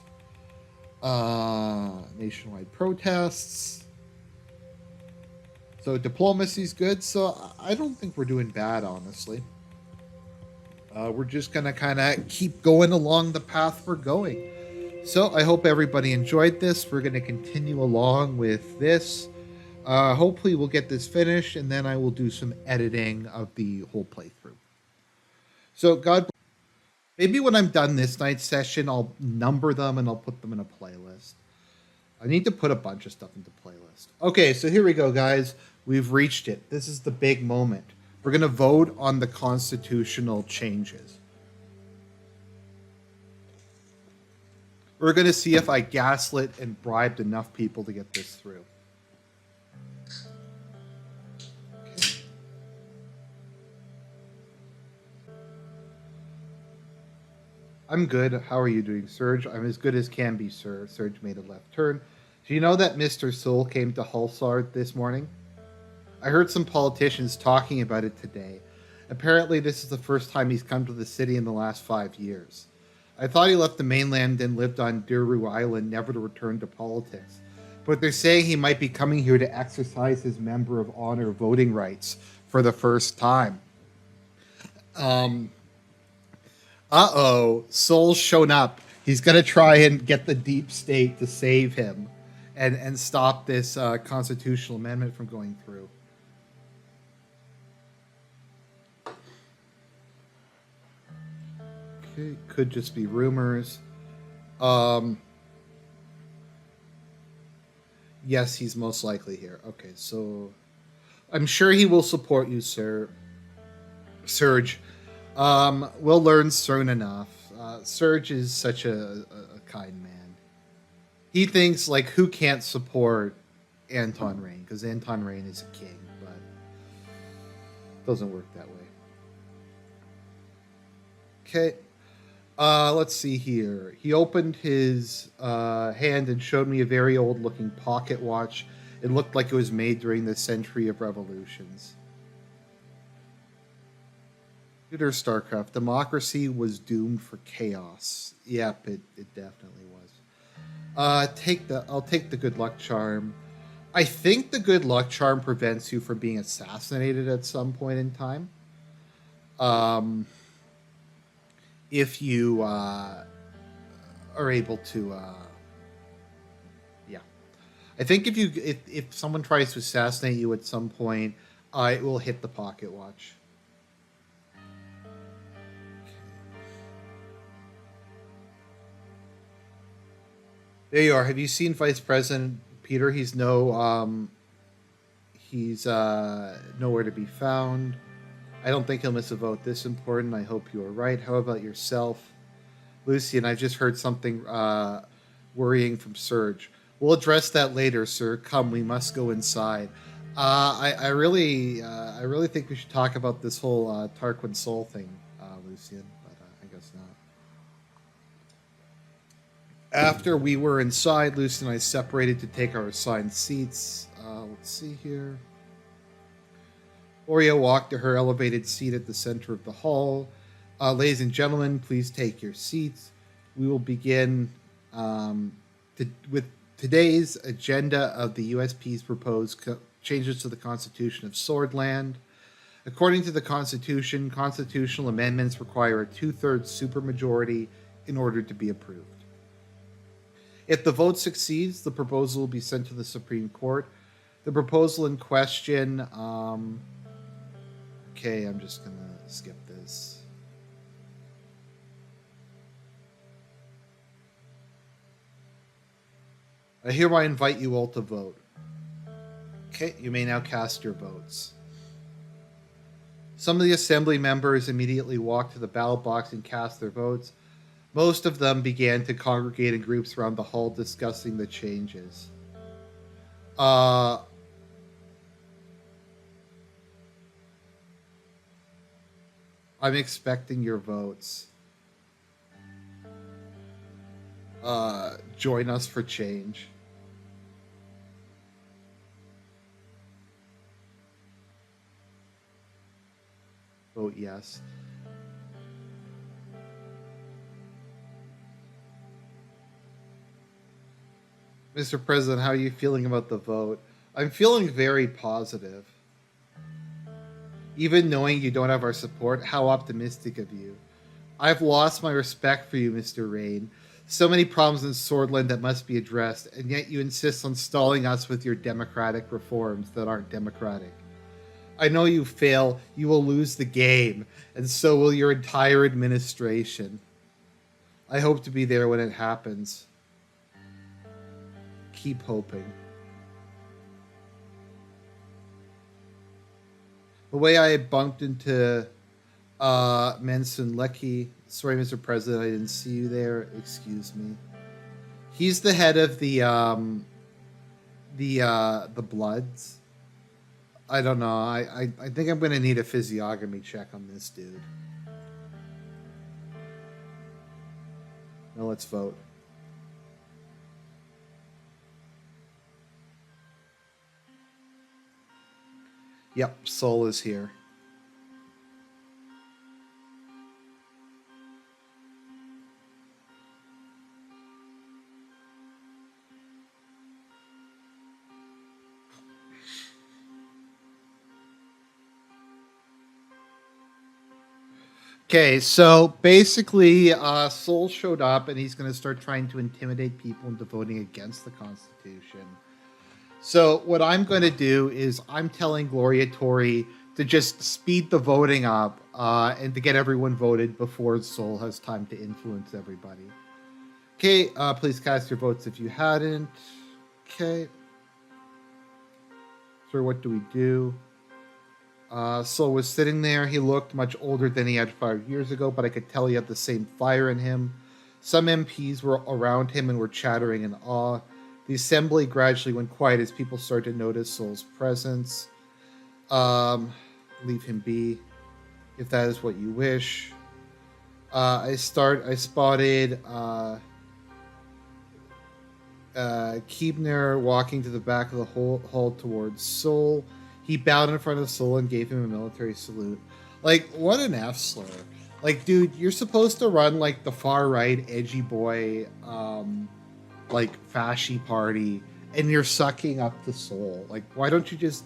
Nationwide protests. So diplomacy's good. So I don't think we're doing bad, honestly. We're just going to kind of keep going along the path we're going. So I hope everybody enjoyed this. We're going to continue along with this. Hopefully we'll get this finished, and then I will do some editing of the whole playthrough. So maybe when I'm done this night's session, I'll number them and I'll put them in a playlist. I need to put a bunch of stuff into playlist. Okay, so here we go, guys. We've reached it. This is the big moment. We're going to vote on the constitutional changes. We're going to see if I gaslit and bribed enough people to get this through. Okay. I'm good. How are you doing, Serge? I'm as good as can be, sir. Serge made a left turn. Do you know that Mr. Soul came to Hulsard this morning? I heard some politicians talking about it today. Apparently, this is the first time he's come to the city in the last 5 years. I thought he left the mainland and lived on Duru Island, never to return to politics. But they're saying he might be coming here to exercise his Member of Honor voting rights for the first time. Soul's shown up. He's going to try and get the deep state to save him and stop this constitutional amendment from going through. Okay, could just be rumors. Yes, he's most likely here. Okay, so I'm sure he will support you, sir. Serge. We'll learn soon enough. Serge is such a kind man. He thinks like who can't support Anton Rain because Anton Rain is a king, but it doesn't work that way. Okay. Let's see here. He opened his hand and showed me a very old looking pocket watch. It looked like it was made during the Century of Revolutions. Computer StarCraft. Democracy was doomed for chaos. Yep, it definitely was. I'll take the good luck charm. I think the good luck charm prevents you from being assassinated at some point in time. If you are able to, yeah, I think if someone tries to assassinate you at some point, it will hit the pocket watch. There you are. Have you seen Vice President Peter? He's nowhere to be found. I don't think he'll miss a vote this important. I hope you are right. How about yourself, Lucian? I've just heard something worrying from Serge. We'll address that later, sir. Come, we must go inside. I really think we should talk about this whole Tarquin Soul thing, Lucian. But I guess not. After we were inside, Lucian and I separated to take our assigned seats. Let's see here. Oria walked to her elevated seat at the center of the hall. Ladies and gentlemen, please take your seats. We will begin with today's agenda of the USP's proposed changes to the Constitution of Swordland. According to the Constitution, constitutional amendments require a 2/3 supermajority in order to be approved. If the vote succeeds, the proposal will be sent to the Supreme Court. The proposal in question, okay, I'm just going to skip this. I hereby invite you all to vote. Okay, you may now cast your votes. Some of the assembly members immediately walked to the ballot box and cast their votes. Most of them began to congregate in groups around the hall discussing the changes. I'm expecting your votes. Join us for change. Vote yes. Mr. President, how are you feeling about the vote? I'm feeling very positive. Even knowing you don't have our support, how optimistic of you. I've lost my respect for you, Mr. Rain. So many problems in Swordland that must be addressed, and yet you insist on stalling us with your democratic reforms that aren't democratic. I know you fail, you will lose the game, and so will your entire administration. I hope to be there when it happens. Keep hoping. The way I bumped into Manson Lecky. Sorry, Mr. President, I didn't see you there. Excuse me. He's the head of the Bloods. I don't know. I think I'm gonna need a physiognomy check on this dude. Now let's vote. Yep, Soul is here. Okay, so basically, Soul showed up and he's going to start trying to intimidate people into voting against the Constitution. So what I'm going to do is I'm telling Gloria Tori to just speed the voting up and to get everyone voted before Soul has time to influence everybody. Okay, please cast your votes if you hadn't. Okay. So what do we do? Soul was sitting there. He looked much older than he had 5 years ago, but I could tell he had the same fire in him. Some MPs were around him and were chattering in awe. The assembly gradually went quiet as people started to notice Sol's presence. Um, Leave him be, if that is what you wish. I spotted Keebner walking to the back of the hall towards Sol. He bowed in front of Sol and gave him a military salute. Like, what an F slur. Like, dude, you're supposed to run like the far right edgy boy, like fasci party, and you're sucking up the Sol. Like, why don't you just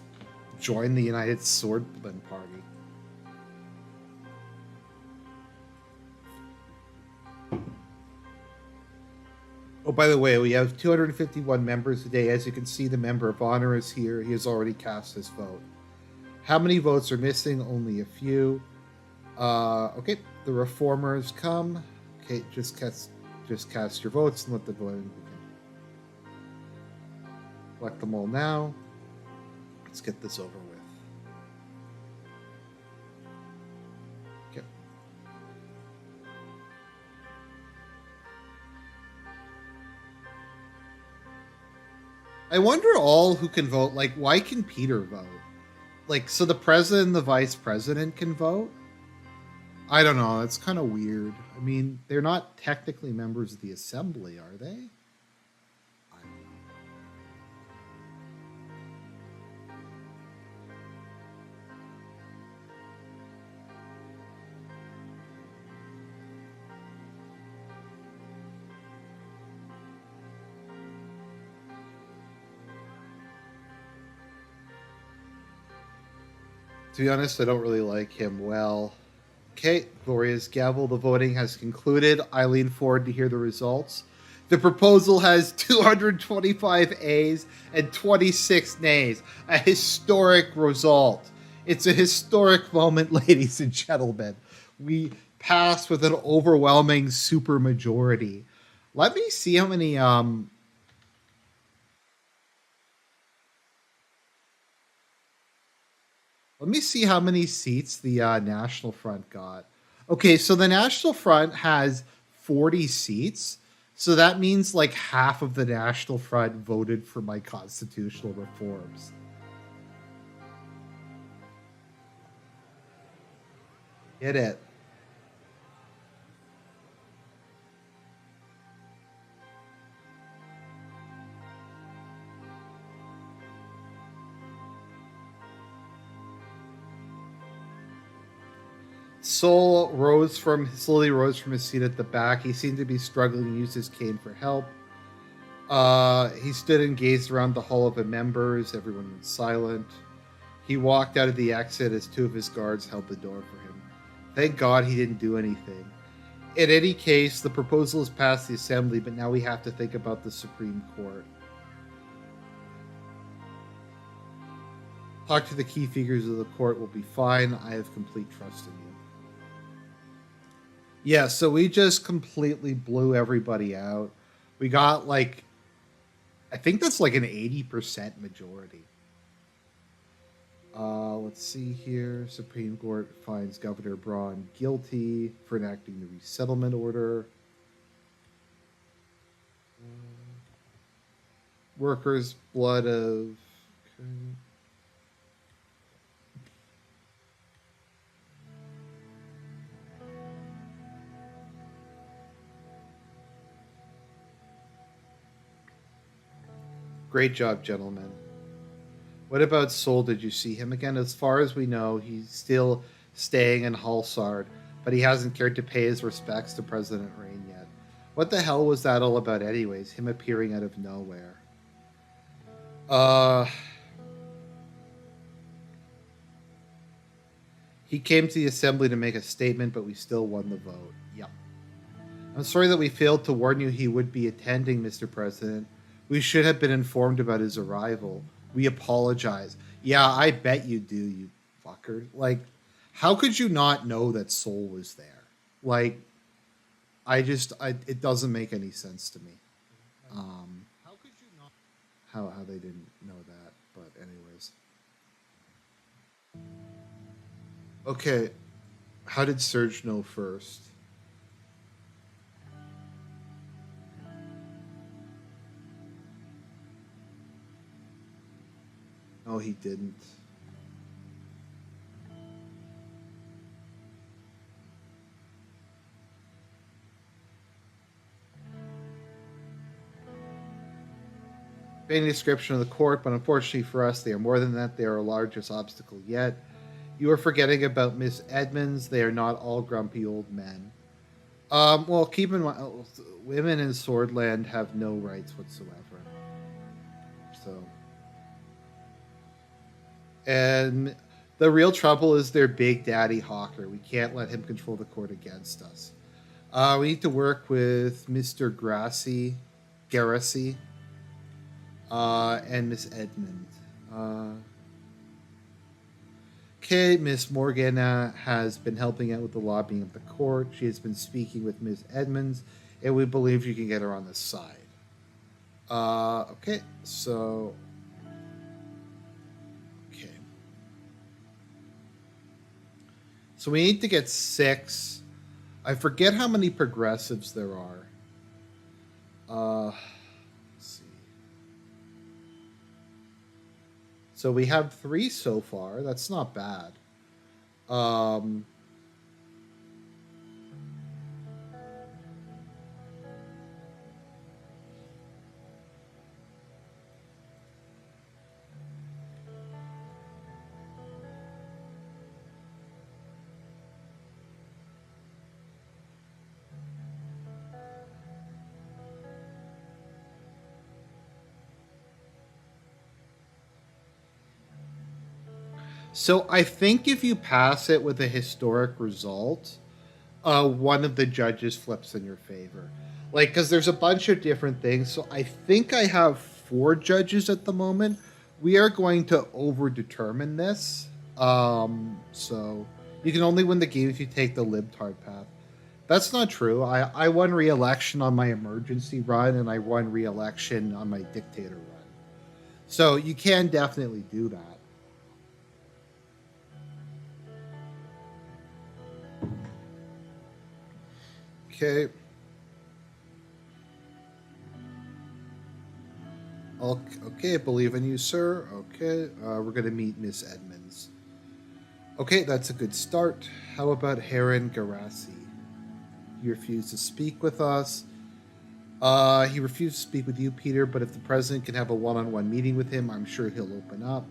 join the United Swordman Party? Oh, by the way, we have 251 members today. As you can see, the member of honor is here. He has already cast his vote. How many votes are missing? Only a few. Okay, the reformers come. Okay, just cast your votes and let the voting begin. Select them all now. Let's get this over with. Okay. I wonder all who can vote. Like, why can Peter vote? Like, so the president and the vice president can vote? I don't know. That's kind of weird. I mean, they're not technically members of the assembly, are they? I don't know. To be honest, I don't really like him well. Okay, Gloria's gavel. The voting has concluded. I lean forward to hear the results. The proposal has 225 A's and 26 nays. A historic result. It's a historic moment, ladies and gentlemen. We passed with an overwhelming supermajority. Let me see how many let me see how many seats the National Front got. Okay, so the National Front has 40 seats. So that means like half of the National Front voted for my constitutional reforms. Get it? Slowly rose from his seat at the back. He seemed to be struggling to use his cane for help. He stood and gazed around the hall of the members. Everyone was silent. He walked out of the exit as two of his guards held the door for him. Thank God he didn't do anything. In any case, the proposal has passed the assembly, but now we have to think about the Supreme Court. Talk to the key figures of the court. Will be fine. I have complete trust in you. Yeah, so we just completely blew everybody out. We got like, I think that's like an 80% majority. Let's see here. Supreme Court finds Governor Braun guilty for enacting the resettlement order. Workers' blood of. Okay. Great job, gentlemen. What about Sol? Did you see him again? As far as we know, he's still staying in Halsard, but he hasn't cared to pay his respects to President Rain yet. What the hell was that all about, anyways? Him appearing out of nowhere. Uh, he came to the assembly to make a statement, but we still won the vote. Yep. I'm sorry that we failed to warn you he would be attending, Mr. President. We should have been informed about his arrival. We apologize. Yeah, I bet you do, you fucker. Like, how could you not know that Sol was there? Like, it doesn't make any sense to me. How could you not? How they didn't know that? But anyways, okay. How did Serge know first? No, he didn't. Any description of the court, but unfortunately for us, they are more than that. They are our largest obstacle yet. You are forgetting about Miss Edmonds. They are not all grumpy old men. Well, keep in mind, women in Swordland have no rights whatsoever. So, and the real trouble is their big daddy Hawker. We can't let him control the court against us. We need to work with Mr. Garrissy, and Miss Edmond. Uh, okay, Miss Morgana has been helping out with the lobbying of the court. She has been speaking with Miss Edmonds, and we believe you can get her on the side. Okay, so okay, so we need to get 6. I forget how many progressives there are. Let's see. So we have 3 so far. That's not bad. Um, so I think if you pass it with a historic result, one of the judges flips in your favor. Like, because there's a bunch of different things. So I think I have 4 judges at the moment. We are going to overdetermine this. So you can only win the game if you take the libtard path. That's not true. I won re-election on my emergency run, and I won re-election on my dictator run. So you can definitely do that. Okay. Okay, I believe in you, sir. Okay, we're going to meet Miss Edmonds. Okay, that's a good start. How about Heron Garassi? He refused to speak with us. He refused to speak with you, Peter, but if the president can have a one on one meeting with him, I'm sure he'll open up.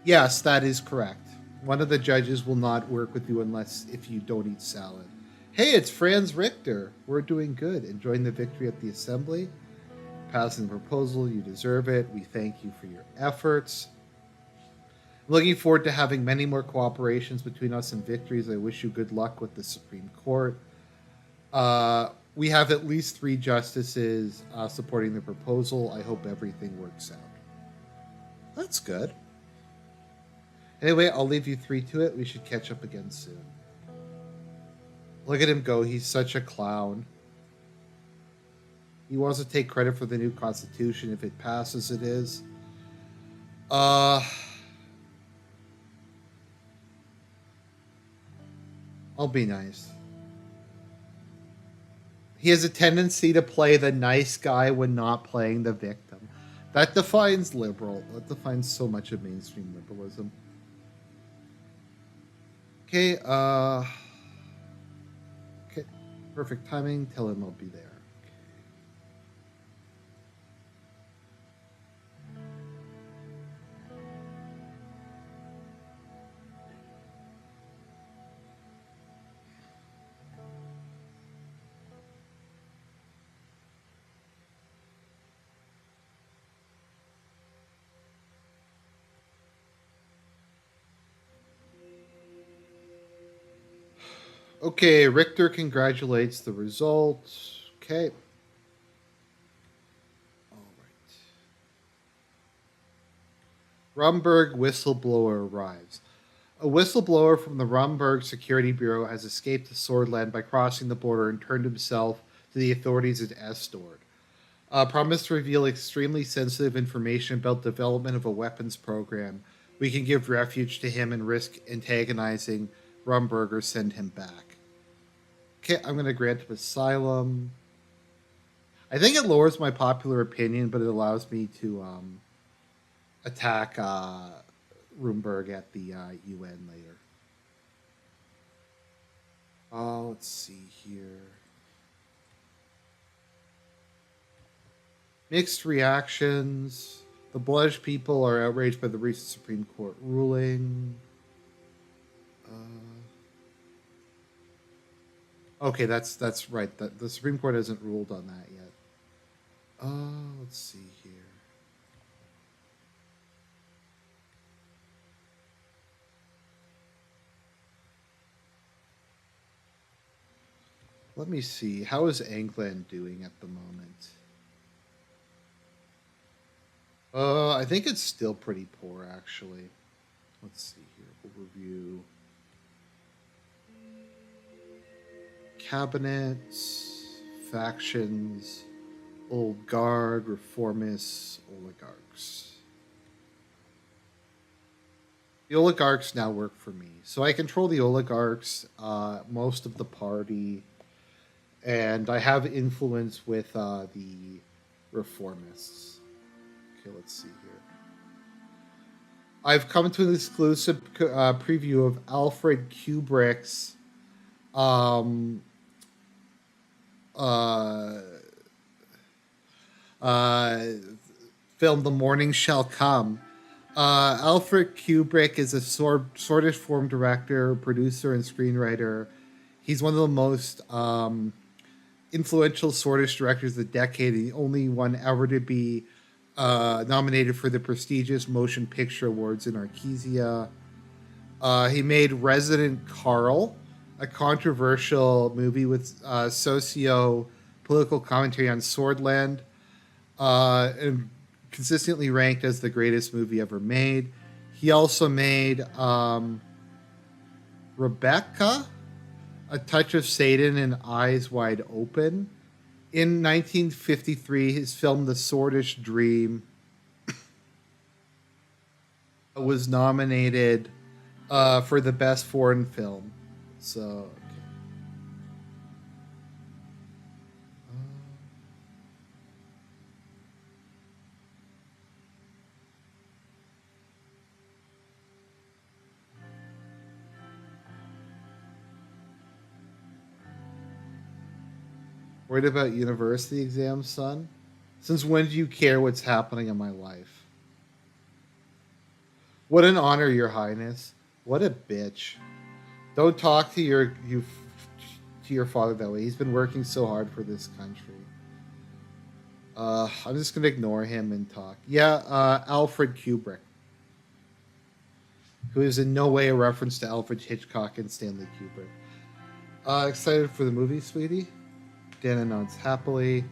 Yes, that is correct. One of the judges will not work with you unless if you don't eat salad. Hey, it's Franz Richter. We're doing good. Enjoying the victory at the assembly. Passing the proposal, you deserve it. We thank you for your efforts. Looking forward to having many more cooperations between us and victories. I wish you good luck with the Supreme Court. We have at least 3 justices supporting the proposal. I hope everything works out. That's good. Anyway, I'll leave you 3 to it. We should catch up again soon. Look at him go. He's such a clown. He wants to take credit for the new constitution. If it passes, it is. I'll be nice. He has a tendency to play the nice guy when not playing the victim. That defines liberal. That defines so much of mainstream liberalism. Okay, okay. Perfect timing. Tell him I'll be there. Okay, Richter congratulates the results. Okay. All right. Rumberg whistleblower arrives. A whistleblower from the Rumberg Security Bureau has escaped to Swordland by crossing the border and turned himself to the authorities at Estord. Promised to reveal extremely sensitive information about development of a weapons program. We can give refuge to him and risk antagonizing Rumberg or send him back. Okay, I'm going to grant him asylum. I think it lowers my popular opinion, but it allows me to attack Roomberg at the UN later. Let's see here. Mixed reactions. The Bloodish people are outraged by the recent Supreme Court ruling. Okay, that's right. The Supreme Court hasn't ruled on that yet. Let's see here. Let me see. How is England doing at the moment? I think it's still pretty poor, actually. Let's see here. Overview. Cabinets, factions, old guard, reformists, oligarchs. The oligarchs now work for me. So I control the oligarchs, most of the party, and I have influence with the reformists. Okay, let's see here. I've come to an exclusive preview of Alfred Kubrick's um, uh, uh, film The Morning Shall Come. Alfred Kubrick is a Swedish film director, producer, and screenwriter. He's one of the most influential Swedish directors of the decade, the only one ever to be nominated for the prestigious Motion Picture Awards in Arkesia. He made Resident Carl, a controversial movie with socio-political commentary on Swordland, and consistently ranked as the greatest movie ever made. He also made Rebecca, A Touch of Satan, and Eyes Wide Open. In 1953, his film The Swordish Dream was nominated for the best foreign film. So, okay. Worried about university exams, son? Since when do you care what's happening in my life? What an honor, Your Highness. What a bitch. Don't talk to your father that way. He's been working so hard for this country. I'm just gonna ignore him and talk. Yeah, Alfred Kubrick, who is in no way a reference to Alfred Hitchcock and Stanley Kubrick. Excited for the movie, sweetie? Dana nods happily.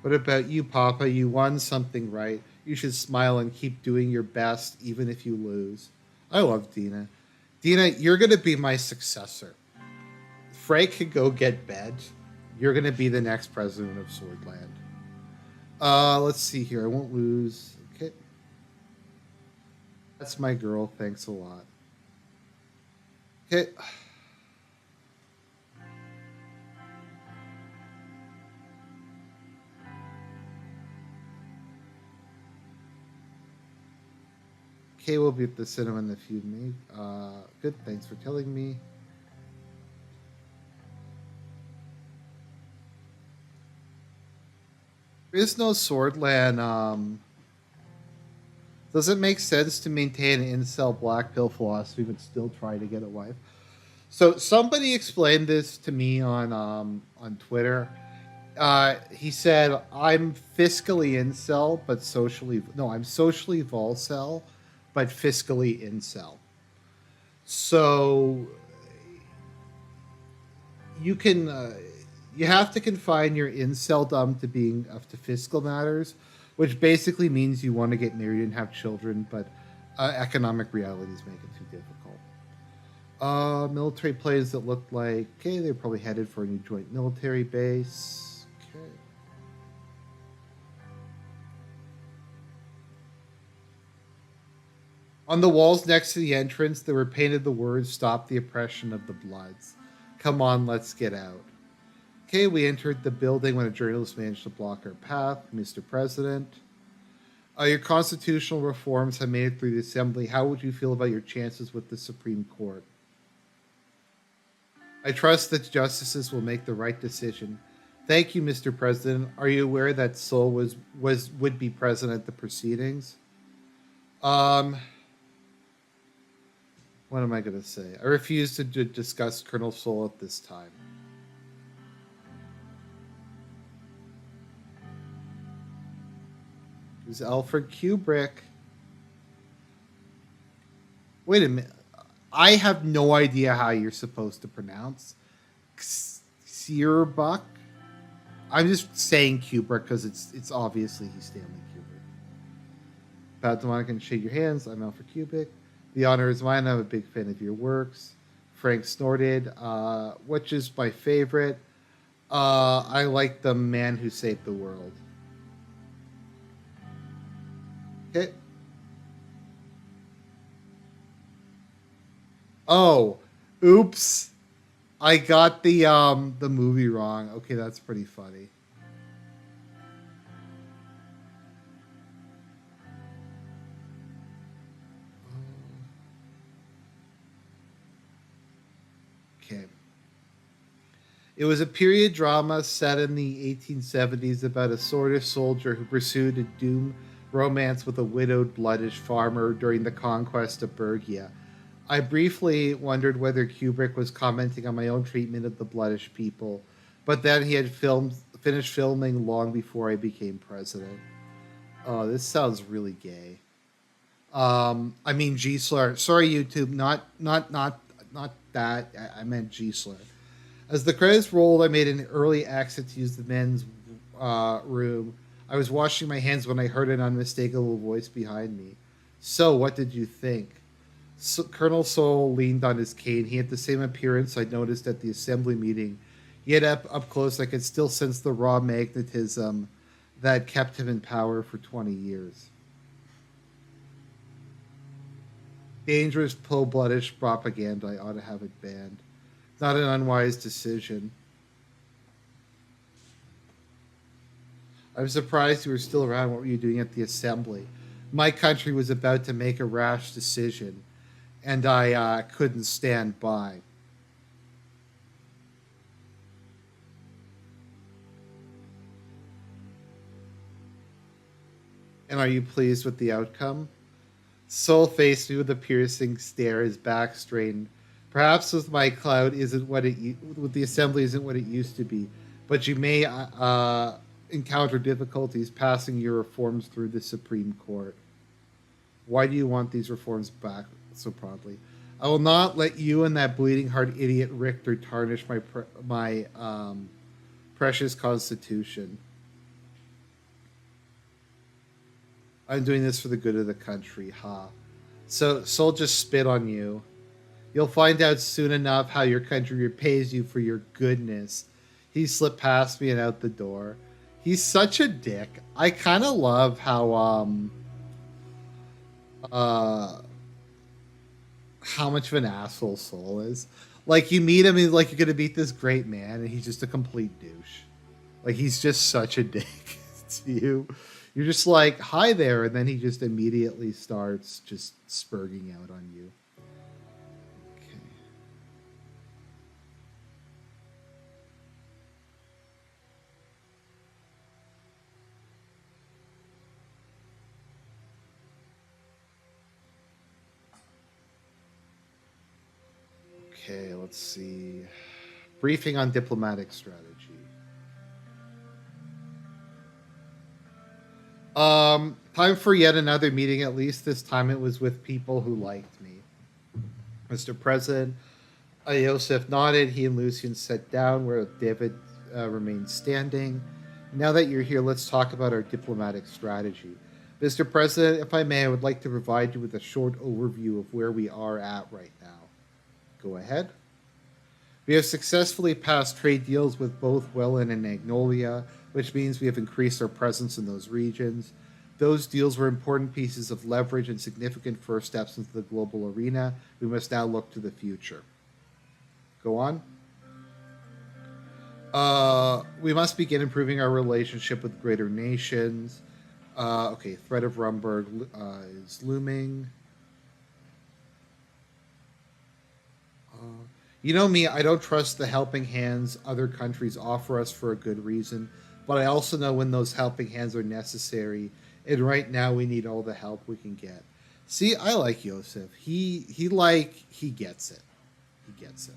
What about you, Papa? You won something right. You should smile and keep doing your best, even if you lose. I love Dina. Dina, you're going to be my successor. Frank could go get bed. You're going to be the next president of Swordland. Let's see here. I won't lose. Okay. That's my girl. Thanks a lot. Okay. Kay will be at the cinema in a few minutes. Good, thanks for telling me. There is no Swordland. Does it make sense to maintain an incel black pill philosophy but still try to get a wife? So somebody explained this to me on Twitter. He said, "I'm fiscally incel, but socially no. I'm socially volcel, but fiscally incel." So you can you have to confine your inceldom to being to fiscal matters, which basically means you want to get married and have children, but economic realities make it too difficult. Military plays that look like okay, they're probably headed for a new joint military base. Okay. On the walls next to the entrance, there were painted the words "Stop the oppression of the Bloods." Come on, let's get out. Okay, we entered the building when a journalist managed to block our path. Mr. President, your constitutional reforms have made it through the assembly. How would you feel about your chances with the Supreme Court? I trust that justices will make the right decision. Thank you, Mr. President. Are you aware that Seoul would be present at the proceedings? Um, what am I going to say? I refuse to discuss Colonel Seoul at this time. Who's Alfred Kubrick? Wait a minute. I have no idea how you're supposed to pronounce Searbuck. I'm just saying Kubrick because it's obviously he's Stanley Kubrick. Pat DeMonica can shake your hands. I'm Alfred Kubrick. The honor is mine. I'm a big fan of your works. Frank snorted. Which is my favorite? I like The Man Who Saved the World. Okay. Oh, oops. I got the movie wrong. Okay, that's pretty funny. Okay. It was a period drama set in the 1870s about a sort of soldier who pursued a doomed romance with a widowed, bloodish farmer during the conquest of Bergia. I briefly wondered whether Kubrick was commenting on my own treatment of the bloodish people, but then he had finished filming long before I became president. Oh, this sounds really gay. I mean G slur. Sorry, YouTube. Not that. I meant G slur. As the credits rolled, I made an early exit to use the men's room. I was washing my hands when I heard an unmistakable voice behind me. So, what did you think? Colonel Soul leaned on his cane. He had the same appearance I'd noticed at the assembly meeting. Yet up close, I could still sense the raw magnetism that kept him in power for 20 years. Dangerous, cold-bloodish propaganda. I ought to have it banned. Not an unwise decision. I'm surprised you were still around. What were you doing at the assembly? My country was about to make a rash decision, and I couldn't stand by. And are you pleased with the outcome? Soul faced me with a piercing stare, his back strained. Perhaps with my cloud isn't what with the assembly isn't what it used to be, but you may encounter difficulties passing your reforms through the Supreme Court. Why do you want these reforms back so promptly? I will not let you and that bleeding heart idiot Richter tarnish my precious Constitution. I'm doing this for the good of the country, ha. So Sol just spit on you. You'll find out soon enough how your country repays you for your goodness. He slipped past me and out the door. He's such a dick. I kind of love uh how much of an asshole Soul is. Like you meet him and like you're gonna meet this great man and he's just a complete douche. Like he's just such a dick to you. You're just like, hi there, and then he just immediately starts just spurging out on you. Okay. Okay, let's see. Briefing on diplomatic strategy. Time for yet another meeting. At least this time it was with people who liked me. Mr. President, Iosef nodded. He and Lucian sat down where David remained standing. Now that you're here, let's talk about our diplomatic strategy. Mr. President, if I may, I would like to provide you with a short overview of where we are at right now. Go ahead. We have successfully passed trade deals with both Welland and Magnolia, which means we have increased our presence in those regions. Those deals were important pieces of leverage and significant first steps into the global arena. We must now look to the future. Go on. We must begin improving our relationship with greater nations. Okay, threat of Rumberg is looming. Uh, you know me, I don't trust the helping hands other countries offer us for a good reason, but I also know when those helping hands are necessary, and right now we need all the help we can get. See, I like Yosef. He gets it. He gets it.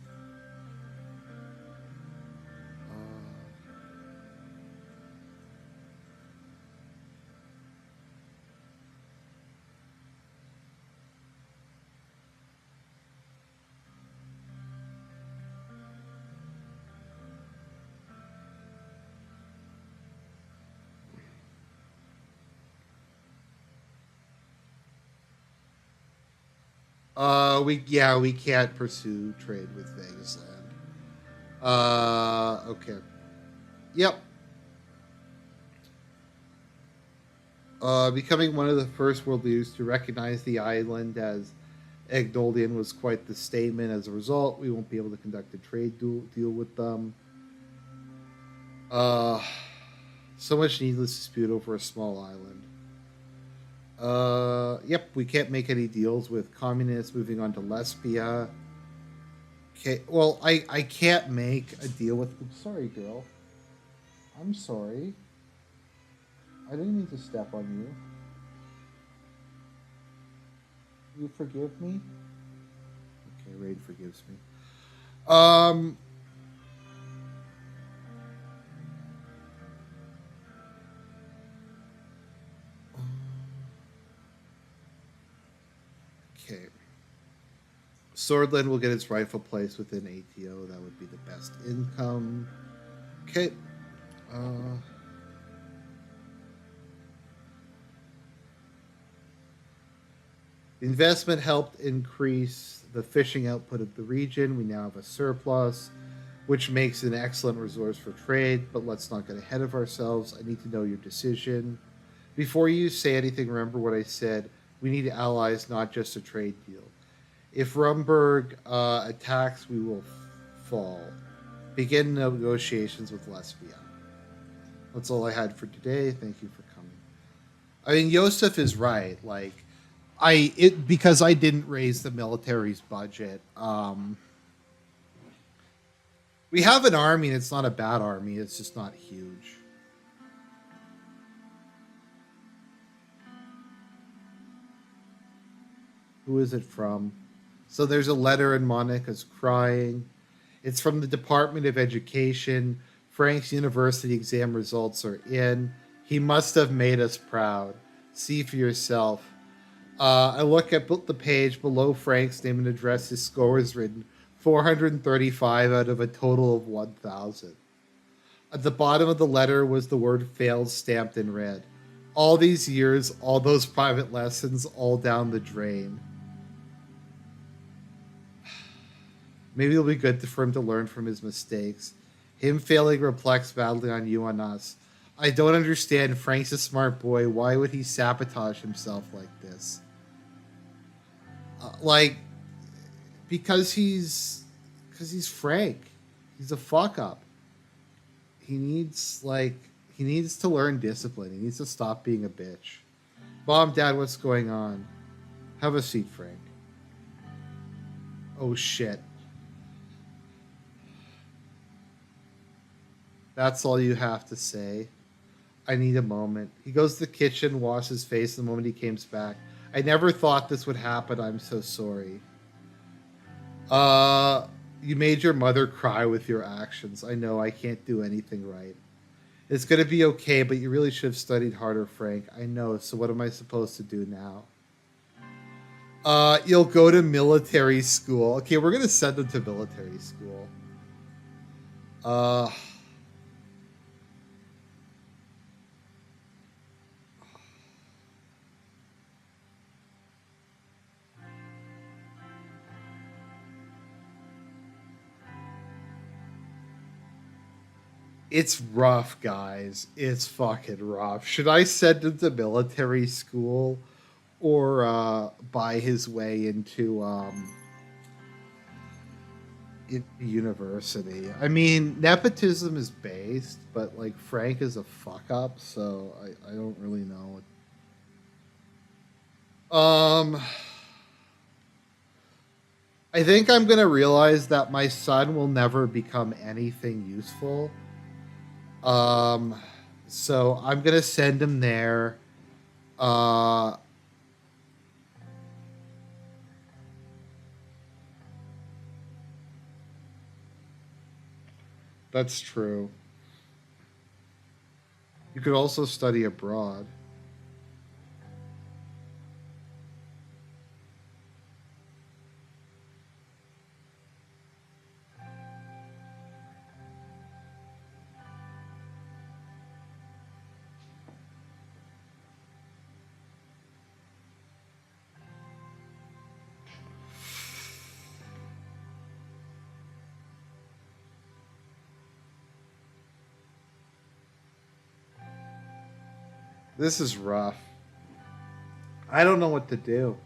We can't pursue trade with Vegas land. Okay. Yep. Becoming one of the first world leaders to recognize the island as Agnoldian was quite the statement. As a result, we won't be able to conduct a trade deal with them. Uh, so much needless dispute over a small island. Yep, we can't make any deals with communists moving on to Lesbia. Okay, well, I can't make a deal with. I'm sorry, girl. I'm sorry. I didn't mean to step on you. You forgive me? Okay, Raid forgives me. Um. Okay. Swordland will get its rightful place within ATO. That would be the best income. Okay. Uh. Investment helped increase the fishing output of the region. We now have a surplus, which makes an excellent resource for trade. But let's not get ahead of ourselves. I need to know your decision. Before you say anything, remember what I said. We need allies, not just a trade deal. If Rumberg attacks, we will fall. Begin negotiations with Lesbia. That's all I had for today. Thank you for coming. I mean, Yosef is right. Like, because I didn't raise the military's budget. We have an army, and it's not a bad army. It's just not huge. Who is it from? So there's a letter, and Monica's crying. It's from the Department of Education. Frank's university exam results are in. He must have made us proud. See for yourself. I look at the page below Frank's name and address. His score is written 435 out of a total of 1,000. At the bottom of the letter was the word failed stamped in red. All these years, all those private lessons, all down the drain. Maybe it'll be good for him to learn from his mistakes. Him failing reflects badly on you, on us. I don't understand. Frank's a smart boy. Why would he sabotage himself like this? Like, because he's Frank. He's a fuck up. He needs he needs to learn discipline. He needs to stop being a bitch. Mom, Dad, what's going on? Have a seat, Frank. Oh shit. That's all you have to say. I need a moment. He goes to the kitchen, washes his face the moment he comes back. I never thought this would happen. I'm so sorry. You made your mother cry with your actions. I know I can't do anything right. It's going to be okay, but you really should have studied harder, Frank. I know. So what am I supposed to do now? You'll go to military school. Okay, we're going to send him to military school. Uh It's rough, guys. It's fucking rough. Should I send him to military school or buy his way into University. I mean, nepotism is based, but like Frank is a fuck up, so I don't really know. Um, I think I'm gonna realize that my son will never become anything useful. Um, so I'm gonna send him there. Uh, that's true. You could also study abroad. This is rough. I don't know what to do.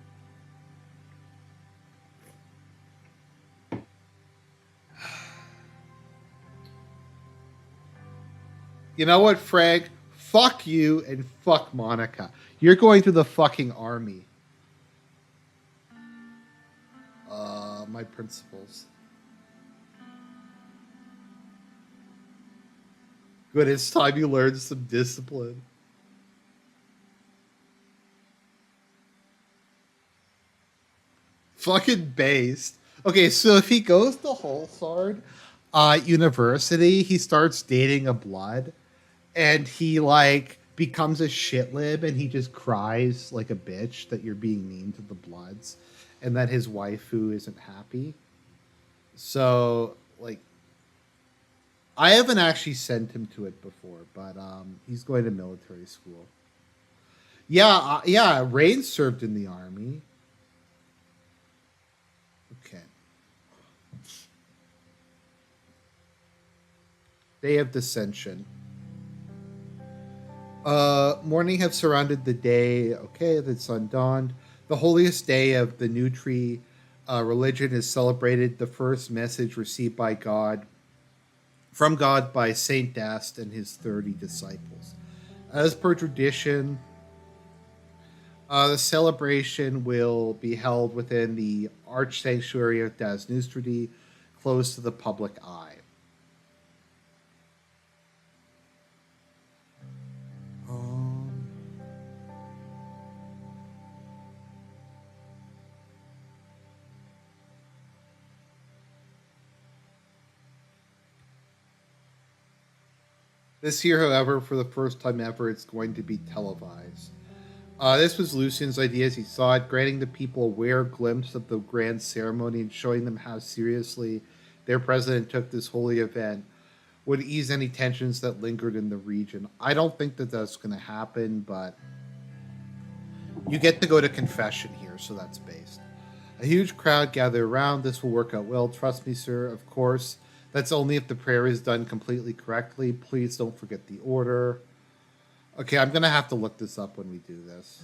You know what, Frank? Fuck you and fuck Monica. You're going to the fucking army. My principles. Good, it's time you learn some discipline. Fucking based. Okay, so if he goes to Holsard University, he starts dating a blood, and he like becomes a shit lib, and he just cries like a bitch that you're being mean to the bloods, and that his waifu isn't happy. So like, I haven't actually sent him to it before, but he's going to military school. Yeah, yeah. Rain served in the army. Okay. Day of dissension. Morning have surrounded the day. Okay, the sun dawned. The holiest day of the new tree religion is celebrated. The first message received by God, from God by Saint Dast and his 30 disciples. As per tradition, the celebration will be held within the arch sanctuary of Das Nustradi, closed to the public eye. Um, this year, however, for the first time ever, it's going to be televised. This was Lucian's idea as he saw it, granting the people a rare glimpse of the grand ceremony and showing them how seriously their president took this holy event would ease any tensions that lingered in the region. I don't think that that's going to happen, but you get to go to confession here, so that's based. A huge crowd gather around. This will work out well. Trust me, sir. Of course. That's only if the prayer is done completely correctly. Please don't forget the order. Okay, I'm going to have to look this up when we do this.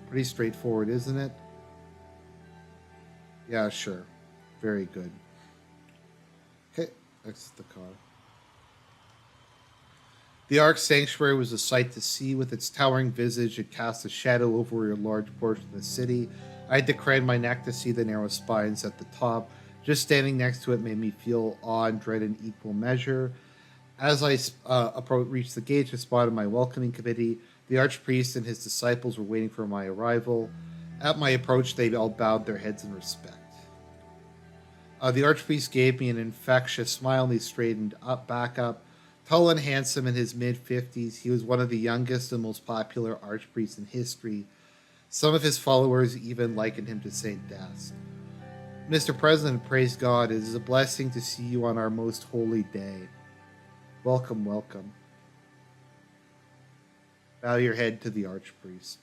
Pretty straightforward, isn't it? Yeah, sure. Very good. Okay, exit the car. The Ark Sanctuary was a sight to see. With its towering visage, it cast a shadow over a large portion of the city. I had to crane my neck to see the narrow spines at the top. Just standing next to it made me feel awe and dread in equal measure. As I reached the gates, I spotted my welcoming committee. The archpriest and his disciples were waiting for my arrival. At my approach, they all bowed their heads in respect. The archpriest gave me an infectious smile and he straightened back up. Tall and handsome in his mid 50s, he was one of the youngest and most popular archpriests in history. Some of his followers even likened him to Saint Dast. Mr. President, praise God, it is a blessing to see you on our most holy day. Welcome, welcome. Bow your head to the archpriest.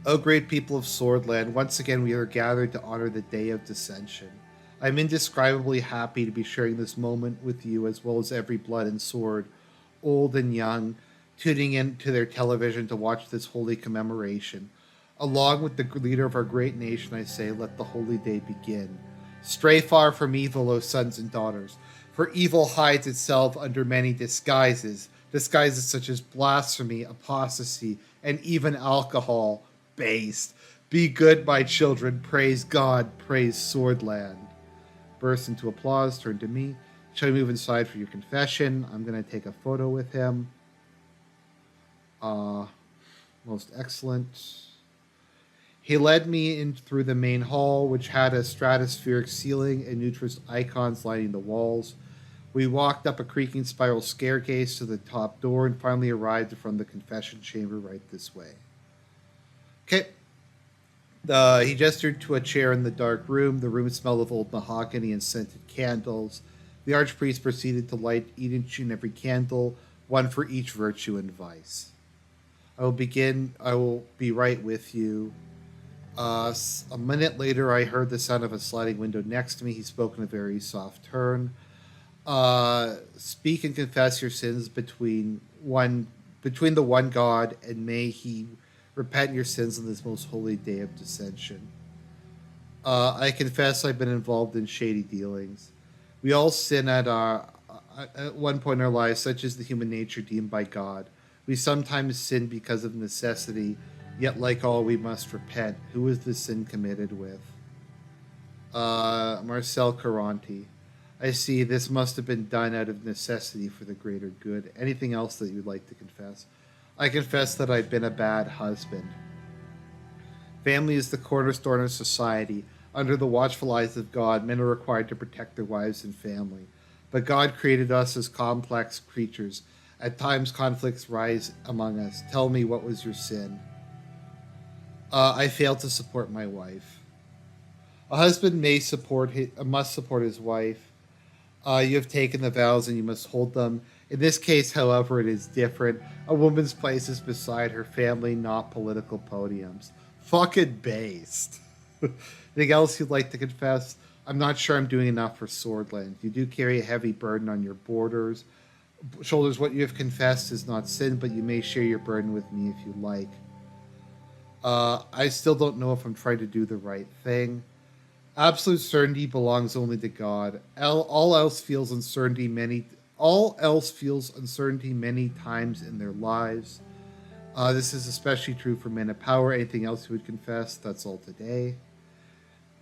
O great people of Swordland, once again we are gathered to honor the day of dissension. I am indescribably happy to be sharing this moment with you, as well as every blood and sword, old and young, tuning in to their television to watch this holy commemoration. Along with the leader of our great nation, I say, let the holy day begin. Stray far from evil, O sons and daughters, for evil hides itself under many disguises, disguises such as blasphemy, apostasy, and even alcohol based. Be good, my children, praise God, praise Swordland. Burst into applause, turn to me. Shall we move inside for your confession? I'm going to take a photo with him. Most excellent. He led me in through the main hall, which had a stratospheric ceiling and nutrist icons lining the walls. We walked up a creaking spiral staircase to the top door and finally arrived in front of the confession chamber right this way. Okay. He gestured to a chair in the dark room. The room smelled of old mahogany and scented candles. The archpriest proceeded to light each and every candle, one for each virtue and vice. I will be right with you. A minute later, I heard the sound of a sliding window next to me. He spoke in a very soft tone. Speak and confess your sins between the one God, and may He repent your sins on this most holy day of dissension. I confess I've been involved in shady dealings. We all sin at one point in our lives, such is the human nature deemed by God. We sometimes sin because of necessity, yet like all we must repent. Who is this sin committed with? Marcel Caranti. I see this must have been done out of necessity for the greater good. Anything else that you'd like to confess? I confess that I've been a bad husband. Family is the cornerstone of society. Under the watchful eyes of God, men are required to protect their wives and family. But God created us as complex creatures. At times, conflicts rise among us. Tell me, what was your sin? I failed to support my wife. A husband must support his wife. You have taken the vows and you must hold them. In this case, however, it is different. A woman's place is beside her family, not political podiums. Fucking based. Anything else you'd like to confess? I'm not sure I'm doing enough for Swordland. You do carry a heavy burden on your shoulders. What you have confessed is not sin, but you may share your burden with me if you like. I still don't know if I'm trying to do the right thing. Absolute certainty belongs only to God. All else feels uncertainty many times in their lives. This is especially true for men of power. Anything else you would confess? That's all today.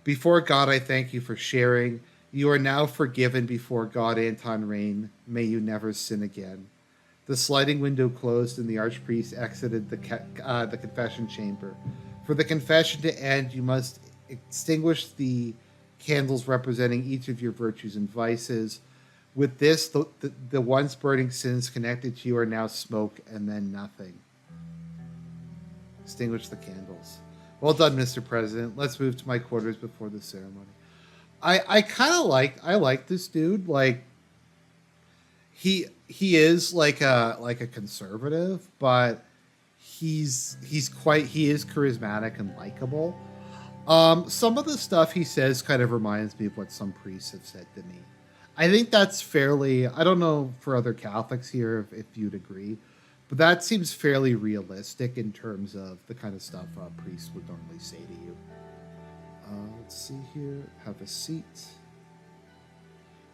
Before God, I thank you for sharing. You are now forgiven before God, Anton Rain. May you never sin again. The sliding window closed and the archpriest exited the confession chamber. For the confession to end, you must extinguish the candles representing each of your virtues and vices. With this, the once burning sins connected to you are now smoke and then nothing. Extinguish the candles. Well done, Mr. President. Let's move to my quarters before the ceremony. I kind of like this dude. Like he is like a conservative, but he is charismatic and likable. Some of the stuff he says kind of reminds me of what some priests have said to me. I think that's fairly. I don't know for other Catholics here if you'd agree, but that seems fairly realistic in terms of the kind of stuff priests would normally say to you. Let's see here. Have a seat.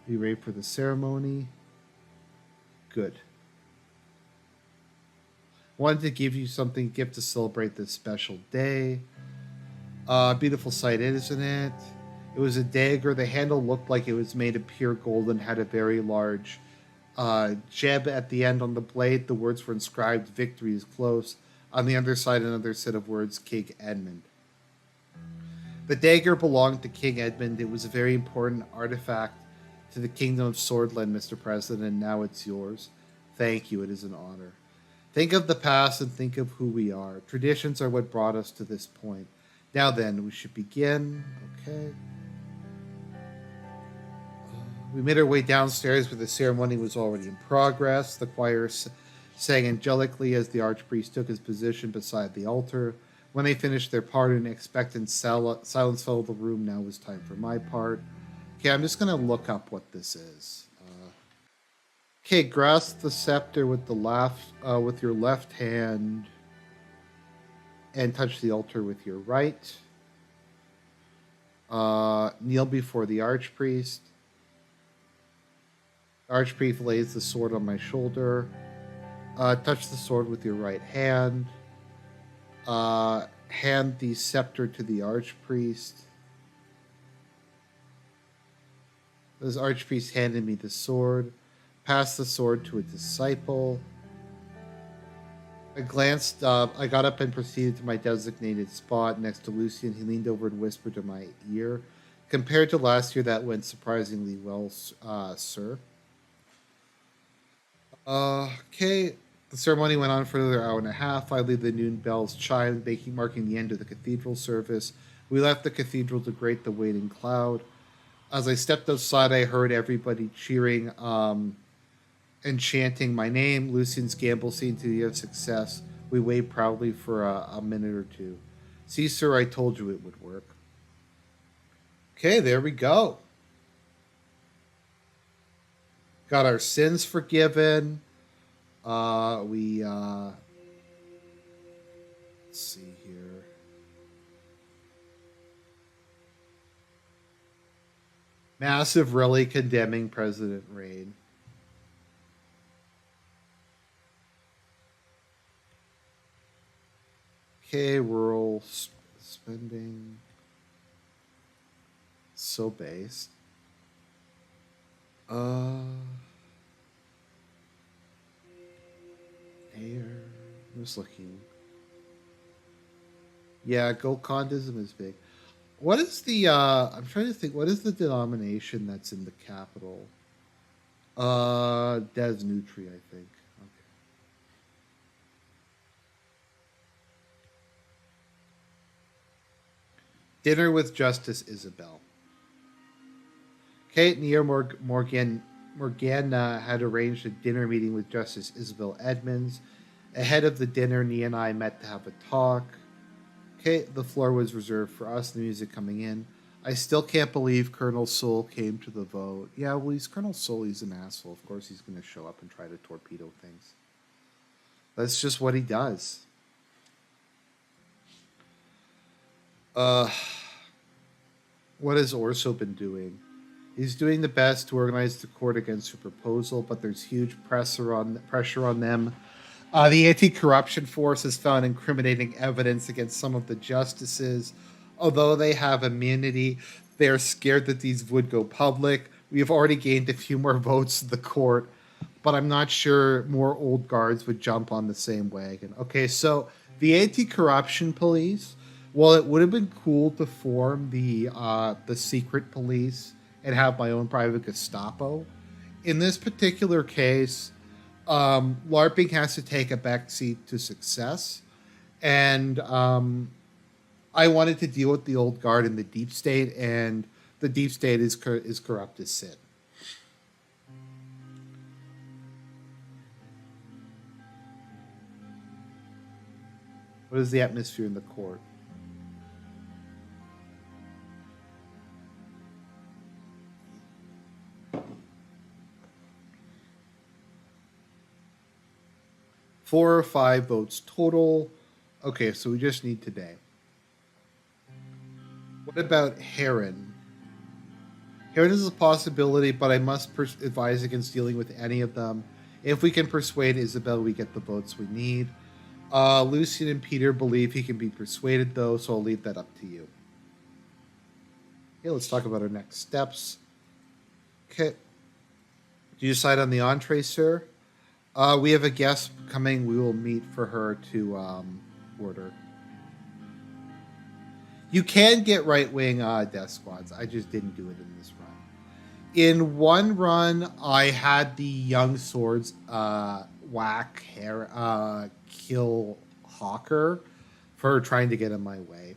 Be ready for the ceremony. Good. Wanted to give you something gift to celebrate this special day. Beautiful sight, isn't it? It was a dagger. The handle looked like it was made of pure gold and had a very large jeb at the end on the blade. The words were inscribed, "Victory is close." On the underside, another set of words, "King Edmund." The dagger belonged to King Edmund. It was a very important artifact to the Kingdom of Swordland, Mr. President, and now it's yours. Thank you. It is an honor. Think of the past and think of who we are. Traditions are what brought us to this point. Now then, we should begin. Okay. We made our way downstairs where the ceremony was already in progress. The choir sang angelically as the archpriest took his position beside the altar. When they finished their part, an expectant silence filled the room. Now was time for my part. Okay, I'm just going to look up what this is. Okay, grasp the scepter with your left hand. and touch the altar with your right. Kneel before the archpriest. The archpriest lays the sword on my shoulder. Touch the sword with your right hand. Hand the scepter to the archpriest. This archpriest handed me the sword. Pass the sword to a disciple. I glanced up. I got up and proceeded to my designated spot next to Lucian. He leaned over and whispered in my ear, "Compared to last year, that went surprisingly well, sir." Okay. The ceremony went on for another hour and a half. Finally, the noon bells chimed, marking the end of the cathedral service. We left the cathedral to greet the waiting crowd. As I stepped outside, I heard everybody cheering and chanting my name. Lucian's gamble seemed to be a success. We waved proudly for a minute or two. "See, sir, I told you it would work." Okay, there we go. Got our sins forgiven. Let's see here. Massive rally condemning President Reign. Okay, rural spending. So based. Air. I'm just looking. Yeah, gold condism is big. What is the I'm trying to think, what is the denomination that's in the capital? Des Nutri, I think. Okay. Dinner with Justice Isabel. Kate Morgana had arranged a dinner meeting with Justice Isabel Edmonds. Ahead of the dinner, Nia and I met to have a talk. Okay, the floor was reserved for us, the music coming in. I still can't believe Colonel Soul came to the vote. Yeah, well, he's Colonel Soul. He's an asshole. Of course, he's going to show up and try to torpedo things. That's just what he does. What has Orso been doing? He's doing the best to organize the court against her proposal, but there's huge pressure on them. The anti-corruption force has found incriminating evidence against some of the justices. Although they have immunity, they are scared that these would go public. We have already gained a few more votes in the court, but I'm not sure more old guards would jump on the same wagon. Okay, so the anti-corruption police, well, it would have been cool to form the secret police and have my own private Gestapo. In this particular case, LARPing has to take a backseat to success, and I wanted to deal with the old guard and the deep state, and the deep state is corrupt as sin. What is the atmosphere in the court? Four or five votes total. Okay, so we just need today. What about Heron? Heron is a possibility, but I must advise against dealing with any of them. If we can persuade Isabel, we get the votes we need. Lucian and Peter believe he can be persuaded, though, so I'll leave that up to you. Okay, let's talk about our next steps. Okay. Do you decide on the entree, sir? We have a guest coming. We will meet for her to order. You can get right-wing death squads. I just didn't do it in this run. In one run, I had the young swords kill Hawker for trying to get in my way.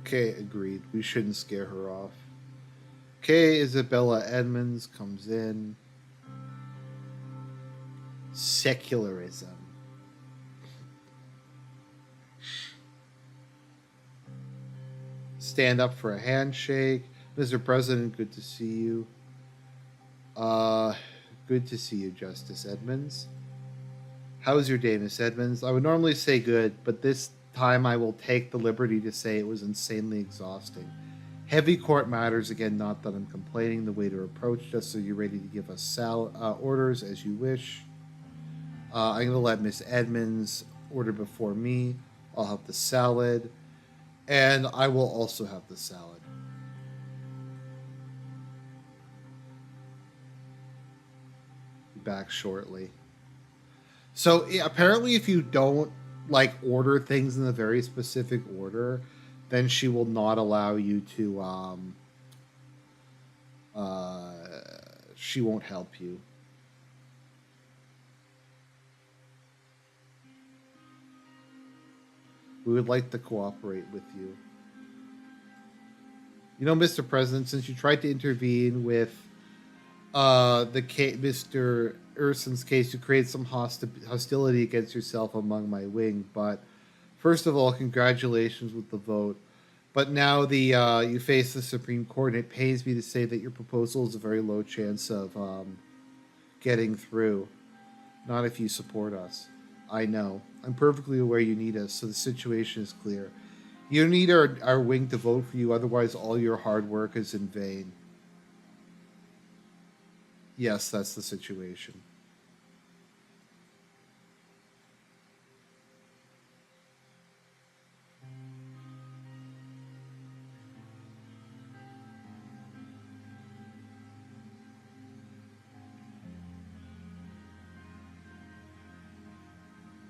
Okay, agreed. We shouldn't scare her off. Okay, Isabella Edmonds comes in. Secularism. Stand up for a handshake. Mr. President, good to see you. Uh, Good to see you, Justice Edmonds. How's your day, Miss Edmonds? I would normally say good, but this time I will take the liberty to say it was insanely exhausting. Heavy court matters again, not that I'm complaining. The waiter approached us, so you're ready to give us orders as you wish. I'm going to let Miss Edmonds order before me. I'll have the salad, and I will also have the salad. Be back shortly. So apparently, if you don't like order things in a very specific order, then she will not allow you to. Uh, she won't help you. We would like to cooperate with you. You know, Mr. President, since you tried to intervene with Mr. Urson's case, you create some hostility against yourself among my wing. But first of all, congratulations with the vote. But now you face the Supreme Court, and it pains me to say that your proposal is a very low chance of getting through. Not if you support us. I know. I'm perfectly aware you need us, so the situation is clear. You need our wing to vote for you, otherwise all your hard work is in vain. Yes, that's the situation.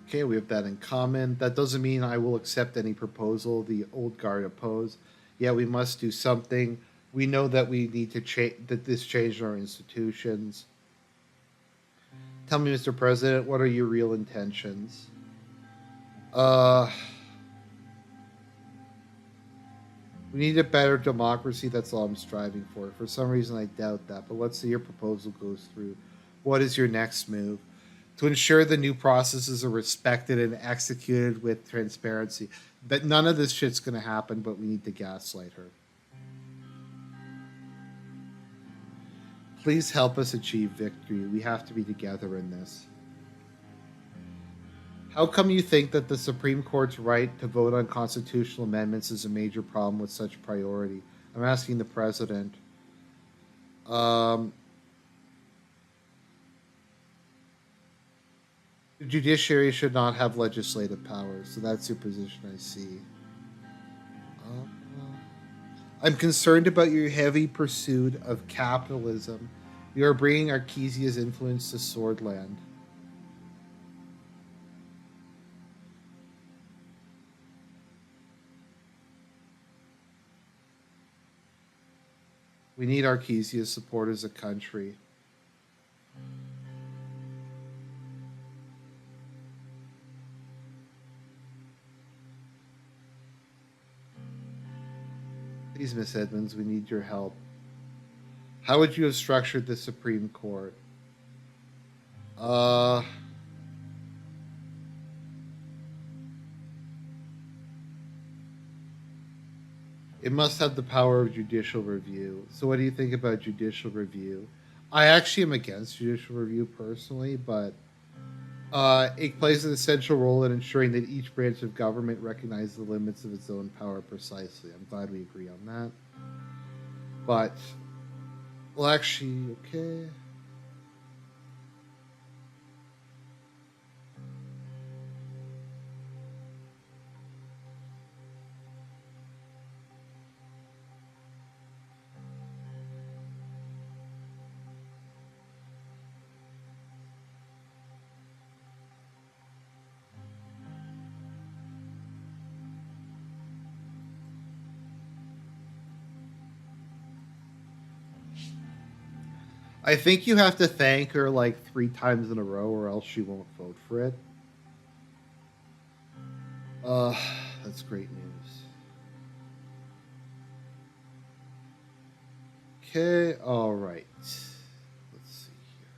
Okay, we have that in common. That doesn't mean I will accept any proposal the old guard oppose. Yeah, we must do something. We know that we need to change that this changed our institutions. Tell me, Mr. President, what are your real intentions? Uh, we need a better democracy. That's all I'm striving for. For some reason, I doubt that. But let's say your proposal goes through. What is your next move? To ensure the new processes are respected and executed with transparency. But none of this shit's going to happen, but we need to gaslight her. Please help us achieve victory. We have to be together in this. How come you think that the Supreme Court's right to vote on constitutional amendments is a major problem with such priority? I'm asking the president. Um, the judiciary should not have legislative powers, so that's your position, I see. Uh, I'm concerned about your heavy pursuit of capitalism. You are bringing Archesia's influence to Swordland. We need Archesia's support as a country. Please, Miss Edmonds, we need your help. How would you have structured the Supreme Court? Uh, it must have the power of judicial review. So, what do you think about judicial review? I actually am against judicial review personally, but it plays an essential role in ensuring that each branch of government recognizes the limits of its own power precisely. I'm glad we agree on that. But, well, actually, okay. I think you have to thank her like 3 times in a row, or else she won't vote for it. Uh, that's great news. Okay, all right. Let's see here.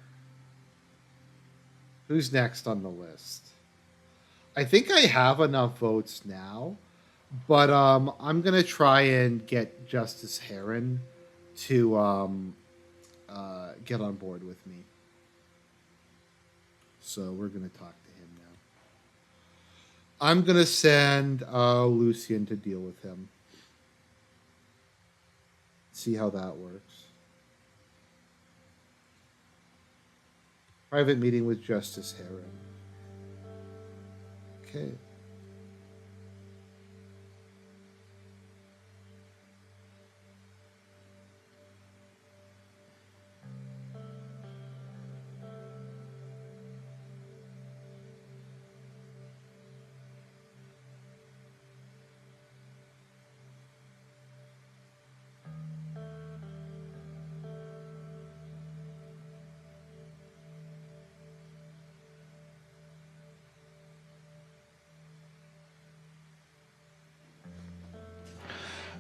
Who's next on the list? I think I have enough votes now, but I'm gonna try and get Justice Heron to get on board with me. So we're gonna talk to him now. I'm gonna send Lucian to deal with him. See how that works. Private meeting with Justice Heron. Okay.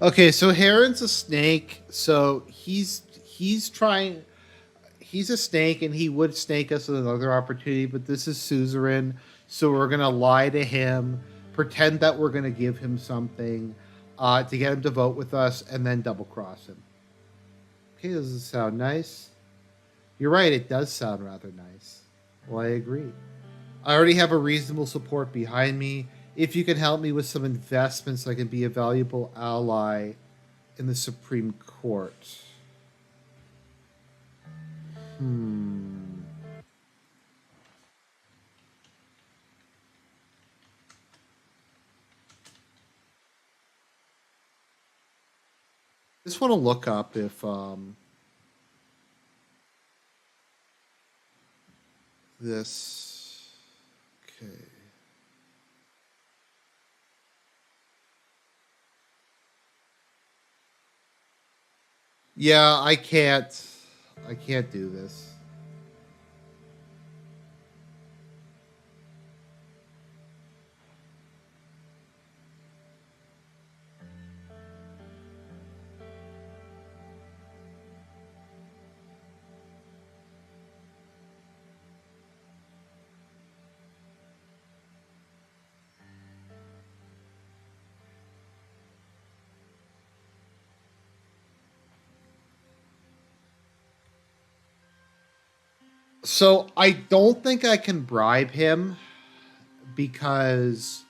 Okay, so Heron's a snake, so he's trying he's a snake and he would snake us with another opportunity, but this is Suzerain, so we're gonna lie to him, pretend that we're gonna give him something, to get him to vote with us, and then double cross him. Okay, does it sound nice? You're right, it does sound rather nice. Well, I agree. I already have a reasonable support behind me. If you can help me with some investments, I can be a valuable ally in the Supreme Court. Hmm. Just want to look up if this. Okay. Yeah, I can't. I can't do this. So I don't think I can bribe him because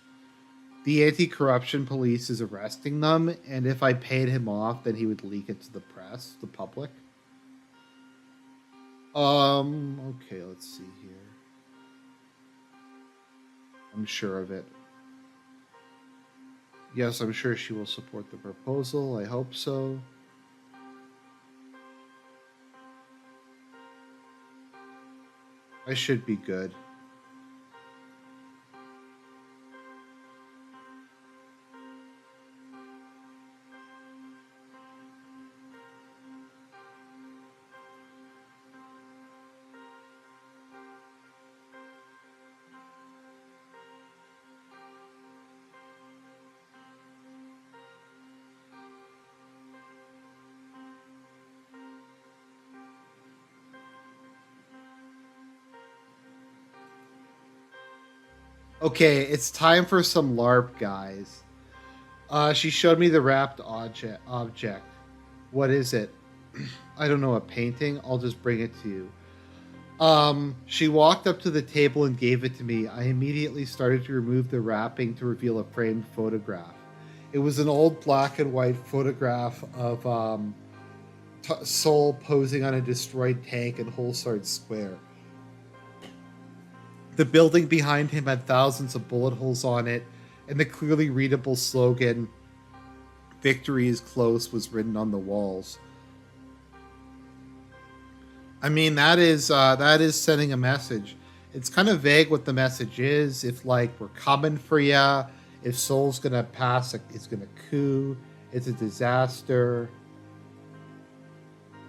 the anti-corruption police is arresting them, and if I paid him off, then he would leak it to the press, the public. Okay, let's see here. I'm sure of it. Yes, I'm sure she will support the proposal. I hope so. I should be good. Okay, it's time for some LARP, guys. She showed me the wrapped object. What is it? I don't know, a painting? I'll just bring it to you. She walked up to the table and gave it to me. I immediately started to remove the wrapping to reveal a framed photograph. It was an old black and white photograph of Sol posing on a destroyed tank in Holsard Square. The building behind him had thousands of bullet holes on it, and the clearly readable slogan, "Victory is close," was written on the walls. I mean, that is sending a message. It's kind of vague what the message is. If like we're coming for ya, if Sol's gonna pass, it's gonna coup. It's a disaster.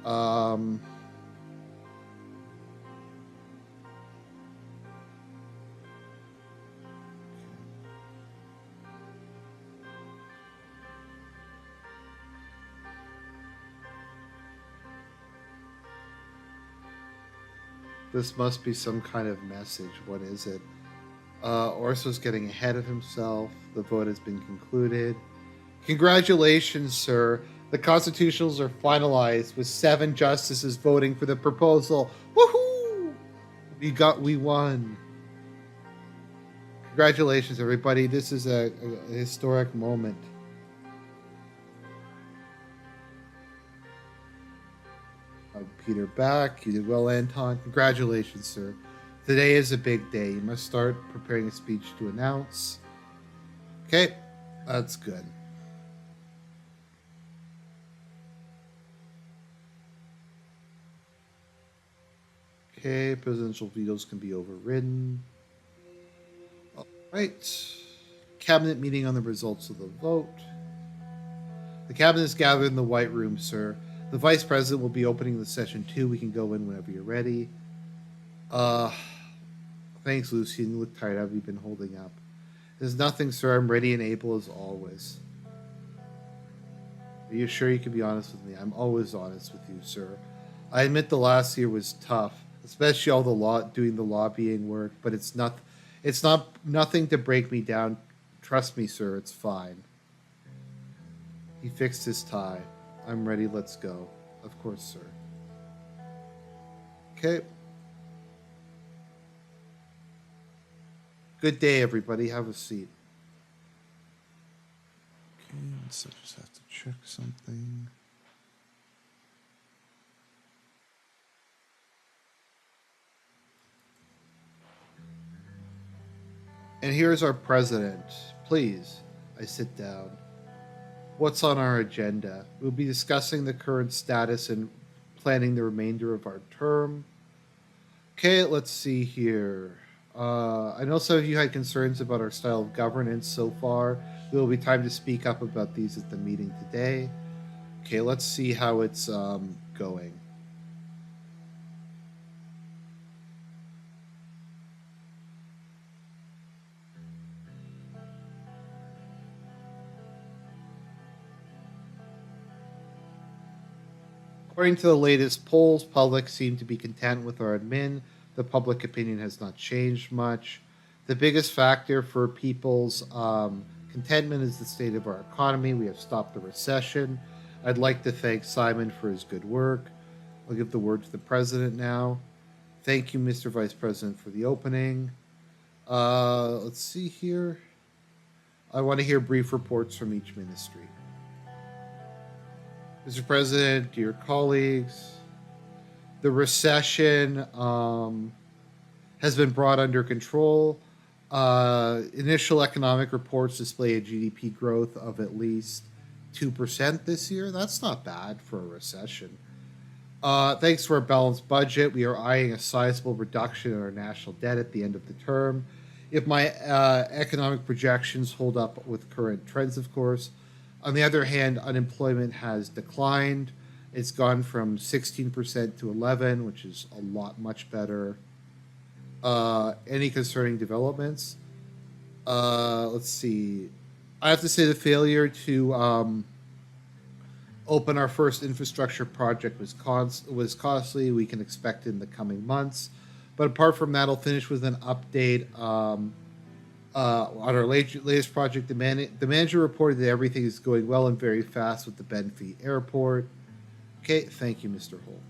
Um, This must be some kind of message. What is it? Orso's getting ahead of himself. The vote has been concluded. Congratulations, sir. The constitutionals are finalized with 7 justices voting for the proposal. Woohoo! We won. Congratulations, everybody. This is a historic moment. Peter back. You did well, Anton. Congratulations, sir. Today is a big day. You must start preparing a speech to announce. Okay, that's good. Okay, presidential vetoes can be overridden. All right. Cabinet meeting on the results of the vote. The cabinet is gathered in the White Room, sir. The vice president will be opening the session too. We can go in whenever you're ready. Thanks, Lucian. You look tired. How have you been holding up? There's nothing, sir. I'm ready and able as always. Are you sure you can be honest with me? I'm always honest with you, sir. I admit the last year was tough, especially all the doing the lobbying work, but it's nothing to break me down. Trust me, sir, it's fine. He fixed his tie. I'm ready, let's go. Of course, sir. Okay. Good day, everybody. Have a seat. Okay, so I just have to check something. And here's our president. Please, I sit down. What's on our agenda? We'll be discussing the current status and planning the remainder of our term. Okay, let's see here. I know some of you had concerns about our style of governance so far. There will be time to speak up about these at the meeting today. Okay, let's see how it's going. According to the latest polls, public seem to be content with our admin. The public opinion has not changed much. The biggest factor for people's contentment is the state of our economy. We have stopped the recession. I'd like to thank Simon for his good work. I'll give the word to the president now. Thank you, Mr. Vice President, for the opening. Let's see here. I want to hear brief reports from each ministry. Mr. President, dear colleagues, the recession has been brought under control. Initial economic reports display a GDP growth of at least 2% this year. That's not bad for a recession. Thanks to our balanced budget, we are eyeing a sizable reduction in our national debt at the end of the term. If my economic projections hold up with current trends, of course. On the other hand, unemployment has declined. It's gone from 16% to 11%, which is a lot much better. Any concerning developments? Let's see. I have to say the failure to open our first infrastructure project was costly. We can expect it in the coming months. But apart from that, I'll finish with an update on our latest project. The manager reported that everything is going well and very fast with the Benfleet Airport. Okay, thank you, Mr. Holt.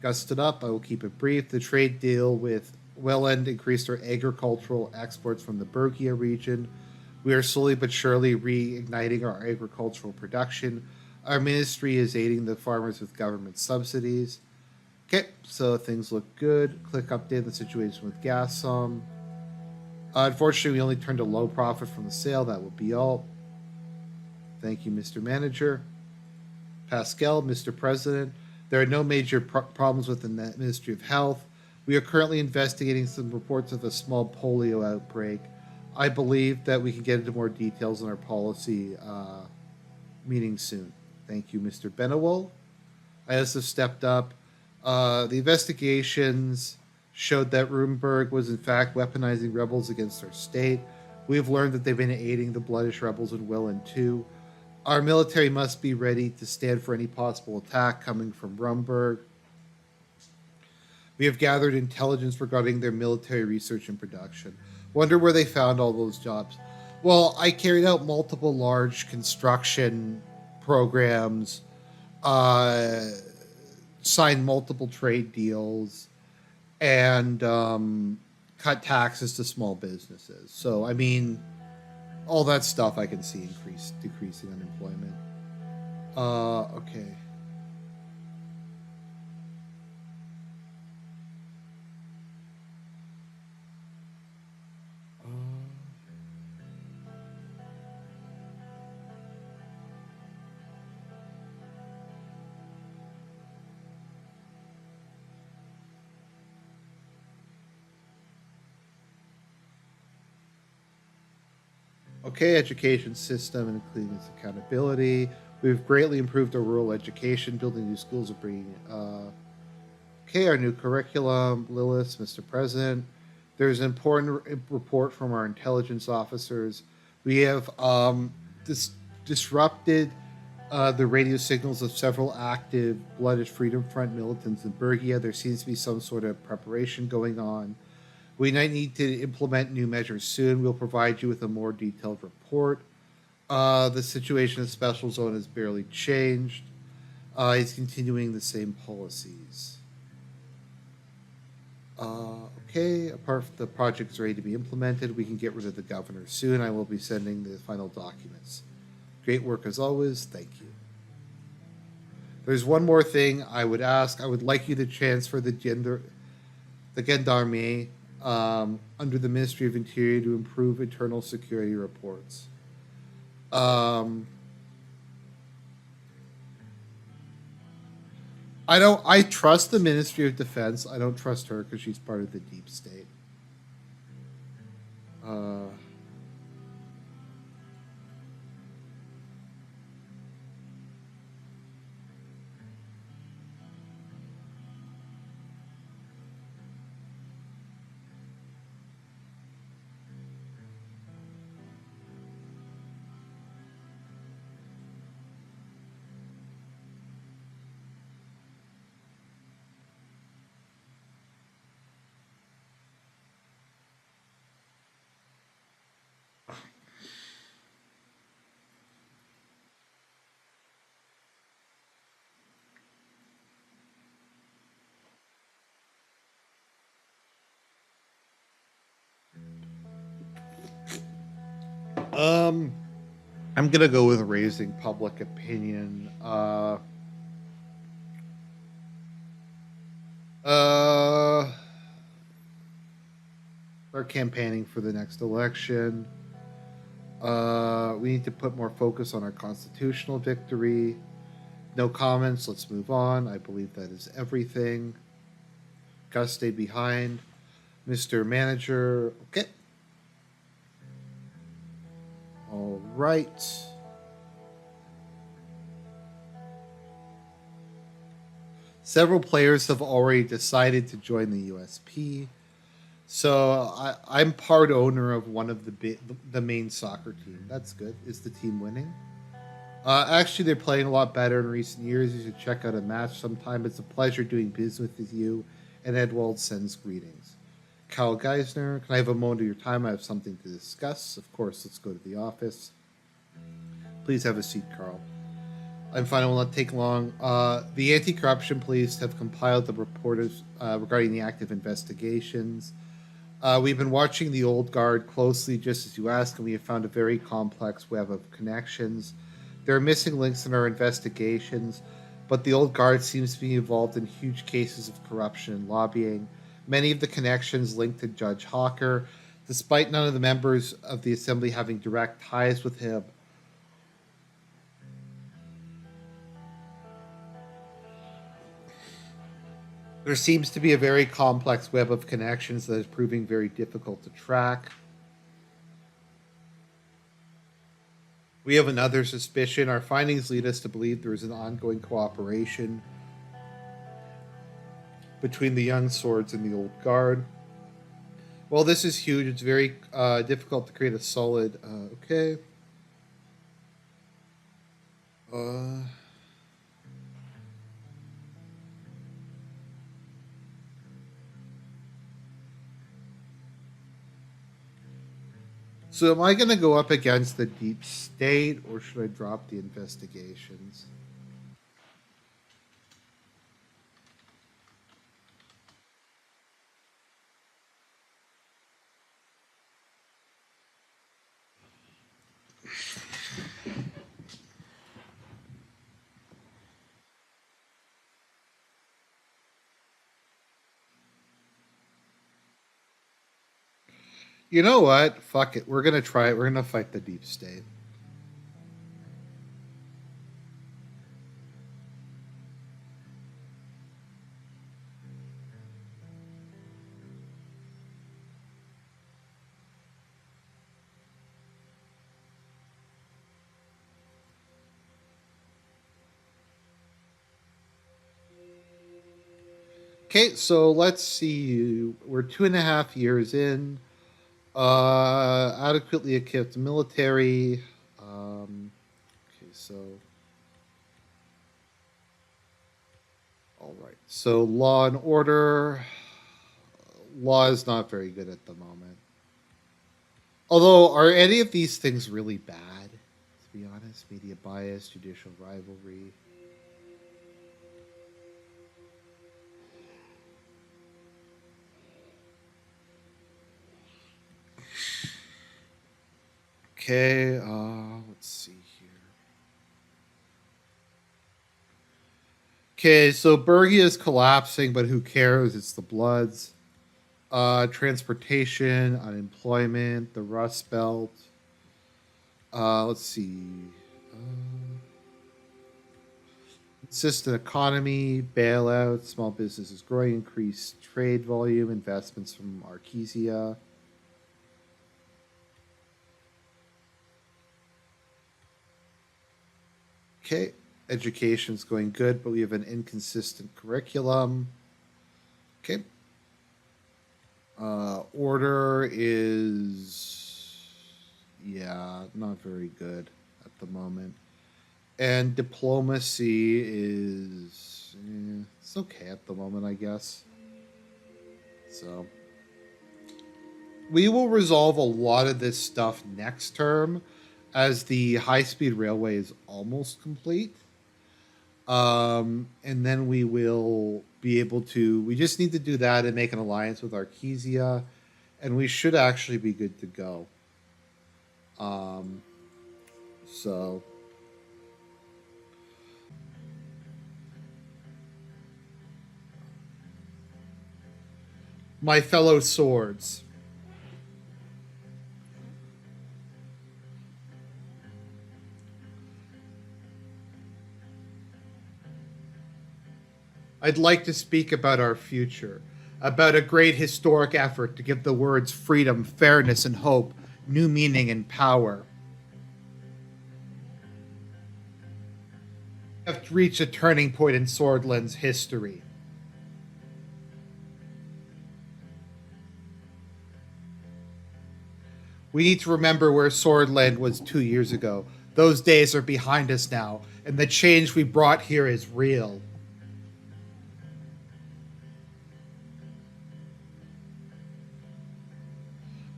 Gusted up, I will keep it brief. The trade deal with Welland increased our agricultural exports from the Bergia region. We are slowly but surely reigniting our agricultural production. Our ministry is aiding the farmers with government subsidies. Okay, so things look good. Click update the situation with Gasom. Unfortunately, we only turned a low profit from the sale. That will be all. Thank you, Mr. Manager. Pascal, Mr. President, there are no major problems within the Ministry of Health. We are currently investigating some reports of a small polio outbreak. I believe that we can get into more details on our policy meeting soon. Thank you, Mr. Benowol. I also stepped up. The investigations showed that Rubenberg was in fact weaponizing rebels against our state. We have learned that they've been aiding the bloodish rebels in Welland too. Our military must be ready to stand for any possible attack coming from Rumberg. We have gathered intelligence regarding their military research and production. Wonder where they found all those jobs. Well, I carried out multiple large construction programs, uh, signed multiple trade deals, and cut taxes to small businesses. So, I mean, all that stuff I can see decreasing unemployment. Okay. Uh, okay, education system, including its accountability. We've greatly improved our rural education, building new schools and bringing. Okay, our new curriculum, Lilith, Mr. President. There's an important report from our intelligence officers. We have disrupted the radio signals of several active Blooded Freedom Front militants in Bergia. There seems to be some sort of preparation going on. We might need to implement new measures soon. We'll provide you with a more detailed report. The situation in Special Zone has barely changed. He's continuing the same policies. Okay, apart from the project is ready to be implemented, we can get rid of the governor soon. I will be sending the final documents. Great work as always. Thank you. There's one more thing I would ask. I would like you to transfer the gendarmerie under the Ministry of Interior to improve internal security reports. I trust the Ministry of Defense. I don't trust her because she's part of the deep state. Uh, um, I'm gonna go with raising public opinion. Uh, Start campaigning for the next election. We need to put more focus on our constitutional victory. No comments. Let's move on. I believe that is everything. Gus stay behind. Mr. Manager. Okay. All right. Several players have already decided to join the USP. So I'm part owner of one of the main soccer team. That's good. Is the team winning? Actually, they're playing a lot better in recent years. You should check out a match sometime. It's a pleasure doing business with you. And Edwald sends greetings. Kyle Geisner, can I have a moment of your time? I have something to discuss. Of course, let's go to the office. Please have a seat, Carl. I'm fine. It will not take long. The anti-corruption police have compiled the report regarding the active investigations. We've been watching the old guard closely, just as you asked, and we have found a very complex web of connections. There are missing links in our investigations, but the old guard seems to be involved in huge cases of corruption and lobbying. Many of the connections linked to Judge Hawker, despite none of the members of the assembly having direct ties with him. There seems to be a very complex web of connections that is proving very difficult to track. We have another suspicion. Our findings lead us to believe there is an ongoing cooperation between the young swords and the old guard. Well, this is huge. It's very difficult to create a solid. Okay. So am I going to go up against the deep state, or should I drop the investigations? You know what? Fuck it. We're going to try it. We're going to fight the deep state. Okay, so let's see. We're 2.5 years in. Adequately equipped military. Okay, so all right. So law and order. Law is not very good at the moment. Although, are any of these things really bad? To be honest, media bias, judicial rivalry. Okay, let's see here. Okay, so Bergia is collapsing, but who cares? It's the Bloods. Transportation, unemployment, the Rust Belt. Let's see. Uh, Consistent economy, bailouts, small businesses growing, increased trade volume, investments from Arkesia. Okay, education's going good, but we have an inconsistent curriculum. Okay. Order is, yeah, not very good at the moment. And diplomacy is, it's okay at the moment, I guess. So we will resolve a lot of this stuff next term as the high speed railway is almost complete. And then we will be able to, we just need to do that and make an alliance with Arkesia, and we should actually be good to go. Um, so, my fellow swords, I'd like to speak about our future, about a great historic effort to give the words freedom, fairness, and hope new meaning and power. We have reached a turning point in Swordland's history. We need to remember where Swordland was 2 years ago. Those days are behind us now, and the change we brought here is real.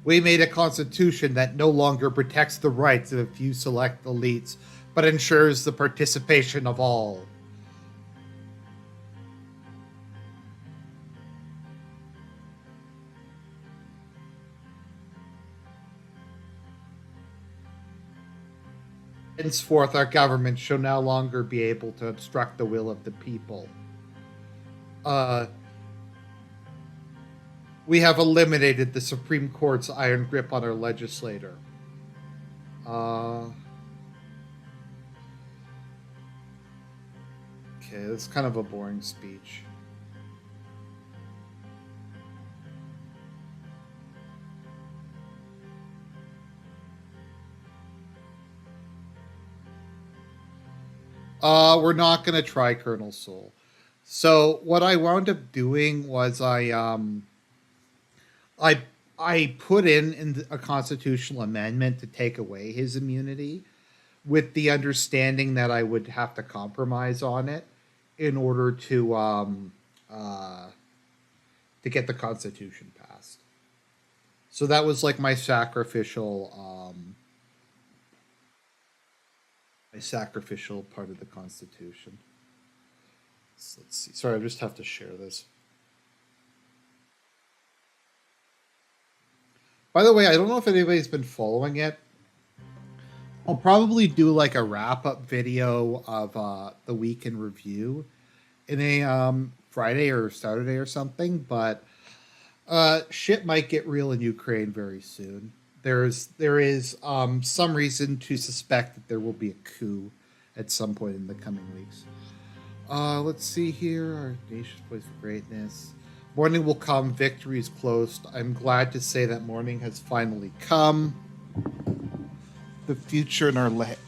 We made a constitution that no longer protects the rights of a few select elites, but ensures the participation of all. Henceforth, our government shall no longer be able to obstruct the will of the people. Uh, we have eliminated the Supreme Court's iron grip on our legislator. Uh, okay, that's kind of a boring speech. We're not gonna try Colonel Soul. So what I wound up doing was I I put in a constitutional amendment to take away his immunity, with the understanding that I would have to compromise on it in order uh, to get the Constitution passed. So that was like my sacrificial part of the Constitution. So let's see. Sorry, I just have to share this. By the way, I don't know if anybody's been following it. I'll probably do like a wrap up video of the week in review in a Friday or Saturday or something, but shit might get real in Ukraine very soon. There is some reason to suspect that there will be a coup at some point in the coming weeks. Let's see here. Our nation's poised for greatness. Morning will come. Victory is close. I'm glad to say that morning has finally come. The future in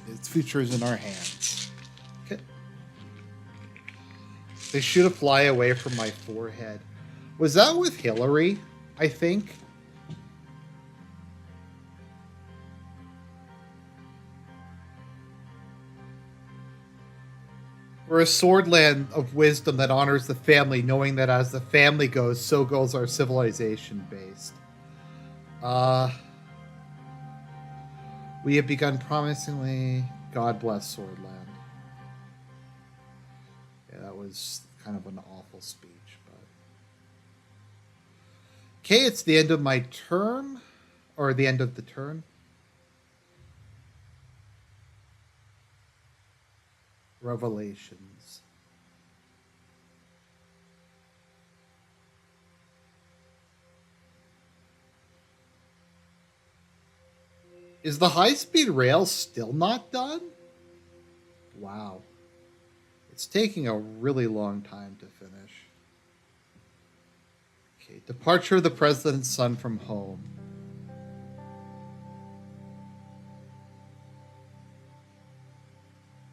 its future is in our hands. Okay. They shoot a fly away from my forehead. Was that with Hillary? I think. We're a swordland of wisdom that honors the family, knowing that as the family goes, so goes our civilization based. We have begun promisingly. God bless Swordland. Yeah, that was kind of an awful speech, but okay, it's the end of my term, or the end of the turn. Revelations. Is the high-speed rail still not done? Wow. It's taking a really long time to finish. Okay, departure of the president's son from home.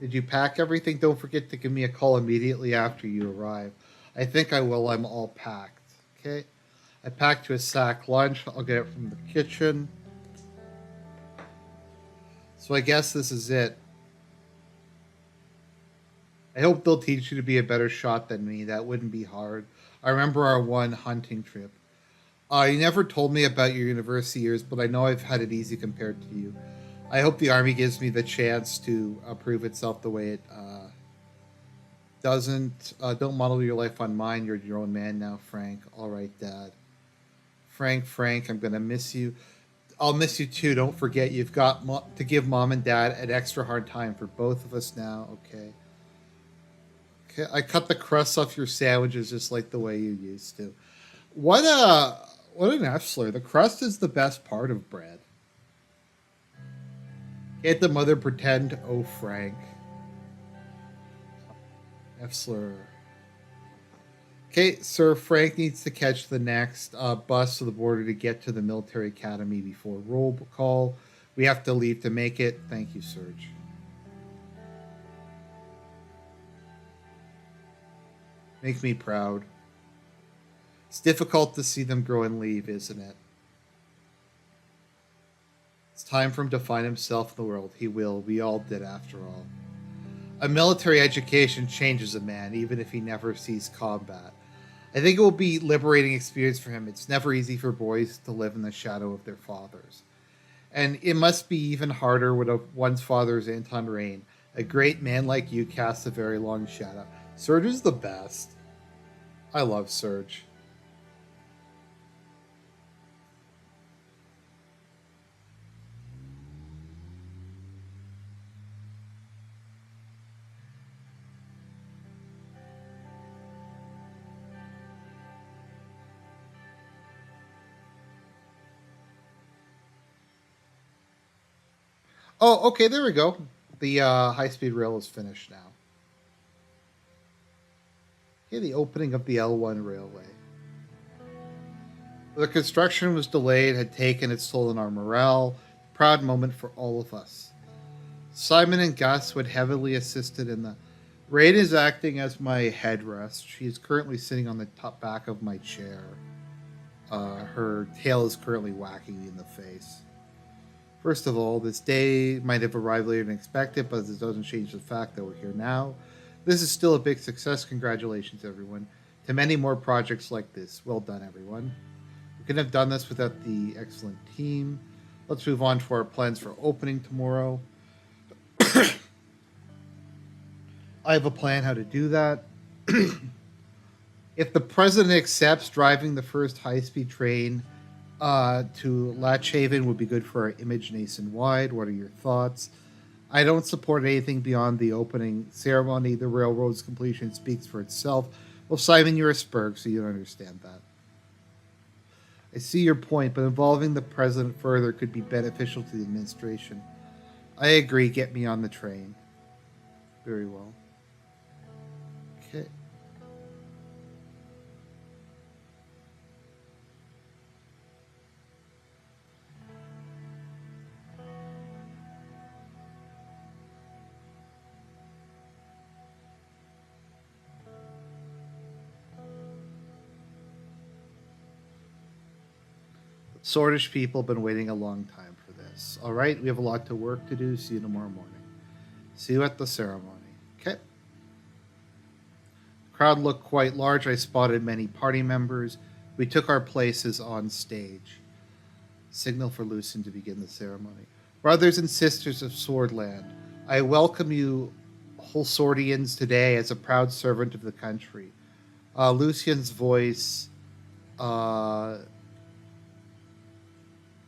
Did you pack everything? Don't forget to give me a call immediately after you arrive. I think I will. I'm all packed. Okay. I packed you a sack lunch. I'll get it from the kitchen. So I guess this is it. I hope they'll teach you to be a better shot than me. That wouldn't be hard. I remember our one hunting trip. You never told me about your university years, but I know I've had it easy compared to you. I hope the army gives me the chance to prove itself the way it doesn't. Don't model your life on mine. You're your own man now, Frank. All right, Dad. Frank, I'm gonna miss you. I'll miss you too. Don't forget, you've got to give Mom and Dad an extra hard time for both of us now. Okay. Okay. I cut the crust off your sandwiches just like the way you used to. What an F slur. The crust is the best part of bread. Can't the mother pretend? Oh, Frank. F slur. Okay, Sir Frank needs to catch the next bus to the border to get to the military academy before roll call. We have to leave to make it. Thank you, Serge. Make me proud. It's difficult to see them grow and leave, isn't it? It's time for him to find himself in the world. He will. We all did, after all. A military education changes a man, even if he never sees combat. I think it will be a liberating experience for him. It's never easy for boys to live in the shadow of their fathers. And it must be even harder when one's father is Anton Rain. A great man like you casts a very long shadow. Serge is the best. I love Serge. Oh, okay, there we go. The high-speed rail is finished now. Okay, the opening of the L1 railway. The construction was delayed, had taken its toll on our morale. Proud moment for all of us. Simon and Gus, who had heavily assisted in the raid, is acting as my headrest. She is currently sitting on the top back of my chair. Her tail is currently whacking me in the face. First of all, this day might have arrived later than expected, but it doesn't change the fact that we're here now. This is still a big success. Congratulations, everyone. To many more projects like this. Well done, everyone. We could have done this without the excellent team. Let's move on to our plans for opening tomorrow. I have a plan how to do that. If the president accepts, driving the first high-speed train to Latch Haven would be good for our image nationwide. What are your thoughts? I don't support anything beyond the opening ceremony. The railroad's completion speaks for itself. Well, Simon, you're a Spurg, so you don't understand that. I see your point, but involving the president further could be beneficial to the administration. I agree. Get me on the train. Very well. Okay. Swordish people have been waiting a long time for this. All right, we have a lot to work to do. See you tomorrow morning. See you at the ceremony. Okay. The crowd looked quite large. I spotted many party members. We took our places on stage. Signal for Lucian to begin the ceremony. Brothers and sisters of Swordland, I welcome you, Holsordians, today as a proud servant of the country. Lucian's voice,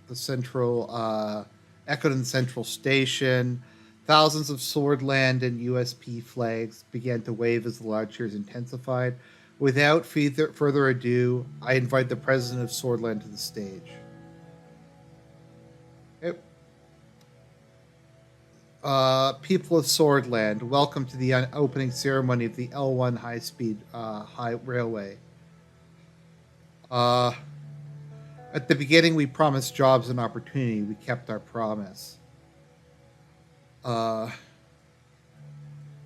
the central, echoed in the central station. Thousands of Swordland and USP flags began to wave as the loud cheers intensified. Without further ado, I invite the president of Swordland to the stage. Yep. People of Swordland, welcome to the opening ceremony of the L1 high-speed high railway. At the beginning, we promised jobs and opportunity. We kept our promise. Our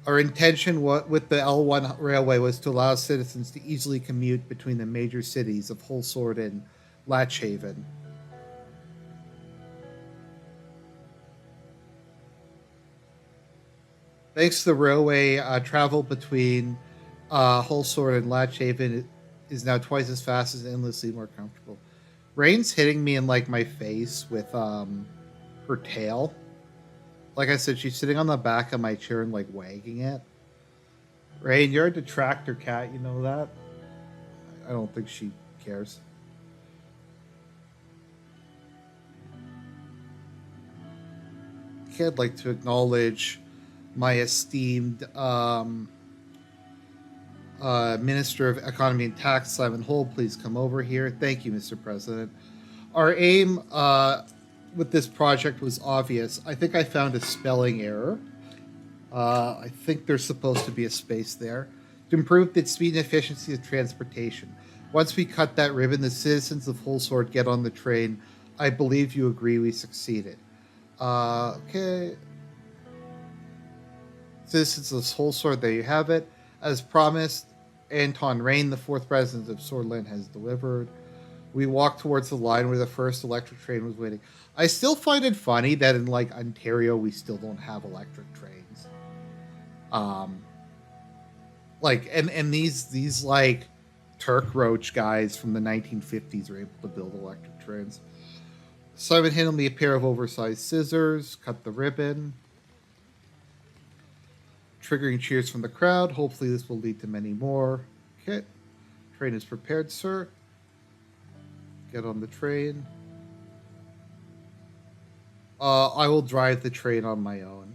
intention with the L1 railway was to allow citizens to easily commute between the major cities of Holsword and Latchhaven. Thanks to the railway, travel between Holsword and Latchhaven is now twice as fast and endlessly more comfortable. Rain's hitting me in like my face with her tail. Like I said, she's sitting on the back of my chair and like wagging it. Rain, you're a detractor cat, you know that? I don't think she cares. Okay, I'd like to acknowledge my esteemed Minister of Economy and Tax, Simon Hold. Please come over here. Thank you, Mr. President. Our aim with this project was obvious. I think I found a spelling error. I think there's supposed to be a space there. To improve the speed and efficiency of transportation. Once we cut that ribbon, the citizens of Holsword get on the train. I believe you agree we succeeded. Okay. Citizens of Holsword, there you have it. As promised, Anton Rain, the fourth president of Swordland, has delivered. We walked towards the line where the first electric train was waiting. I still find it funny that in like Ontario we still don't have electric trains. And these like Turk Roach guys from the 1950s were able to build electric trains. Simon handed me a pair of oversized scissors, cut the ribbon, triggering cheers from the crowd. Hopefully this will lead to many more. Okay. Train is prepared, sir. Get on the train. I will drive the train on my own.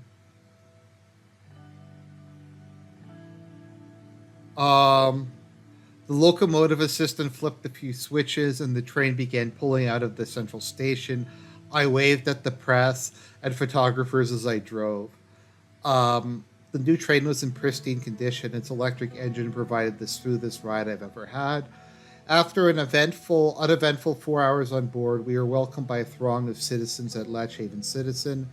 The locomotive assistant flipped a few switches and the train began pulling out of the central station. I waved at the press and photographers as I drove. The new train was in pristine condition. Its electric engine provided the smoothest ride I've ever had. After an uneventful 4 hours on board, we were welcomed by a throng of citizens at Latchhaven Station.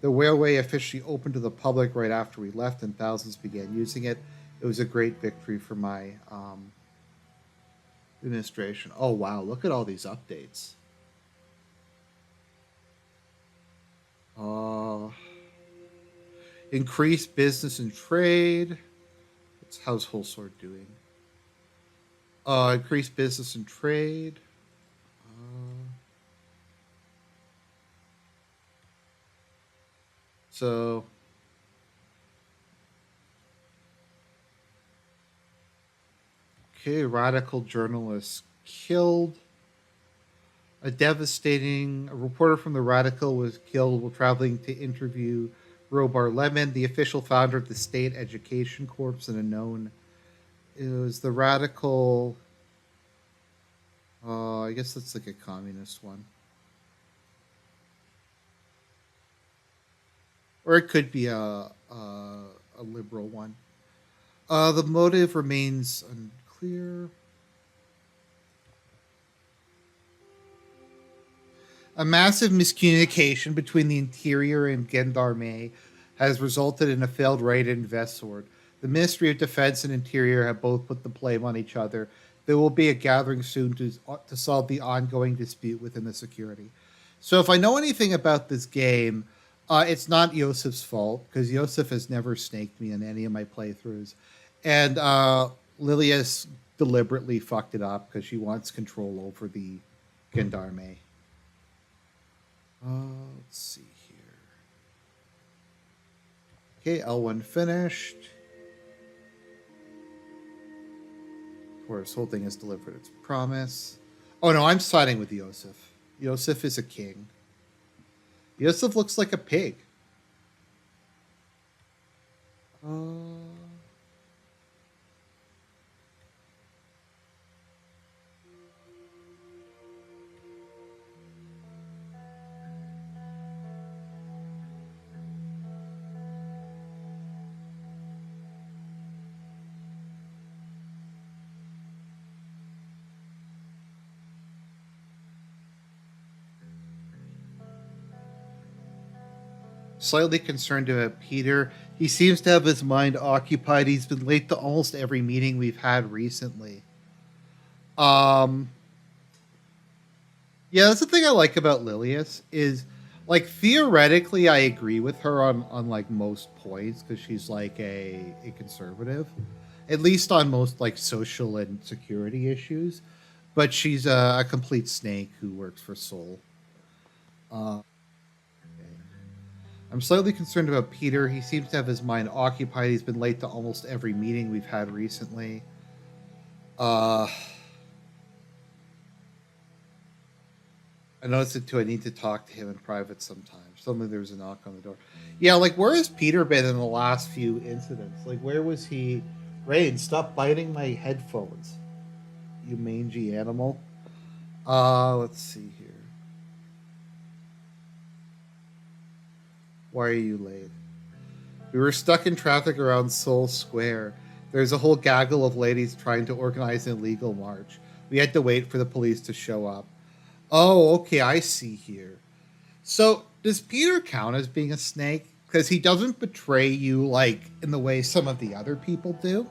The railway officially opened to the public right after we left, and thousands began using it. It was a great victory for my administration. Oh, wow. Look at all these updates. Increased business and trade. How's Holsword doing? Increase business and trade. Uh, so, okay, radical journalists killed. A reporter from the Radical was killed while traveling to interview Robar Lemon, the official founder of the State Education Corps, and a known. It was the Radical. I guess that's like a communist one, or it could be a liberal one. The motive remains unclear. A massive miscommunication between the Interior and Gendarme has resulted in a failed raid in Vesord. The Ministry of Defense and Interior have both put the blame on each other. There will be a gathering soon to solve the ongoing dispute within the security. So, if I know anything about this game, it's not Yosef's fault because Yosef has never snaked me in any of my playthroughs, and Lilius deliberately fucked it up because she wants control over the Gendarme. Let's see here. Okay, L1 finished. Of course, whole thing has delivered its promise. Oh no, I'm siding with Yosef. Yosef is a king. Yosef looks like a pig. Uh, Slightly concerned about Peter. He seems to have his mind occupied. He's been late to almost every meeting we've had recently. Um, yeah, that's the thing I like about Lilius is like theoretically I agree with her on like most points because she's like a conservative, at least on most like social and security issues. But she's a complete snake who works for Sol. I'm slightly concerned about Peter. He seems to have his mind occupied. He's been late to almost every meeting we've had recently. Uh, I noticed it too. I need to talk to him in private sometime. Suddenly there was a knock on the door. Yeah, like where has Peter been in the last few incidents? Like where was he? Rain, stop biting my headphones, you mangy animal. Let's see here. Why are you late? We were stuck in traffic around Seoul Square. There's a whole gaggle of ladies trying to organize an illegal march. We had to wait for the police to show up. Oh, okay, I see here. So, does Peter count as being a snake? Because he doesn't betray you like in the way some of the other people do,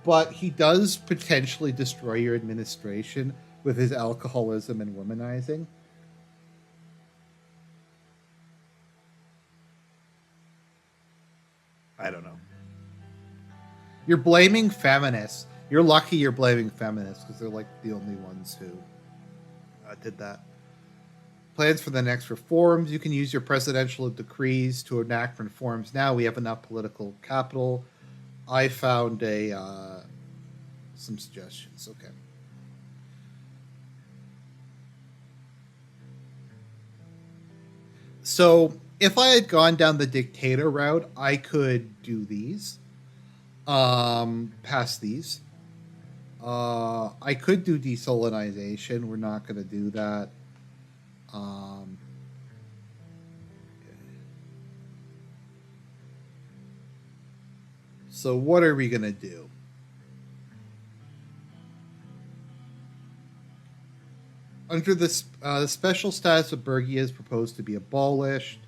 but he does potentially destroy your administration with his alcoholism and womanizing. I don't know. You're blaming feminists. You're lucky you're blaming feminists because they're like the only ones who did that. Plans for the next reforms. You can use your presidential decrees to enact reforms now. We have enough political capital. I found a some suggestions. Okay. So if I had gone down the dictator route, I could do these. Pass these. I could do desalinization. We're not going to do that. Um, so what are we going to do? Under this, the special status of Bergia is proposed to be abolished.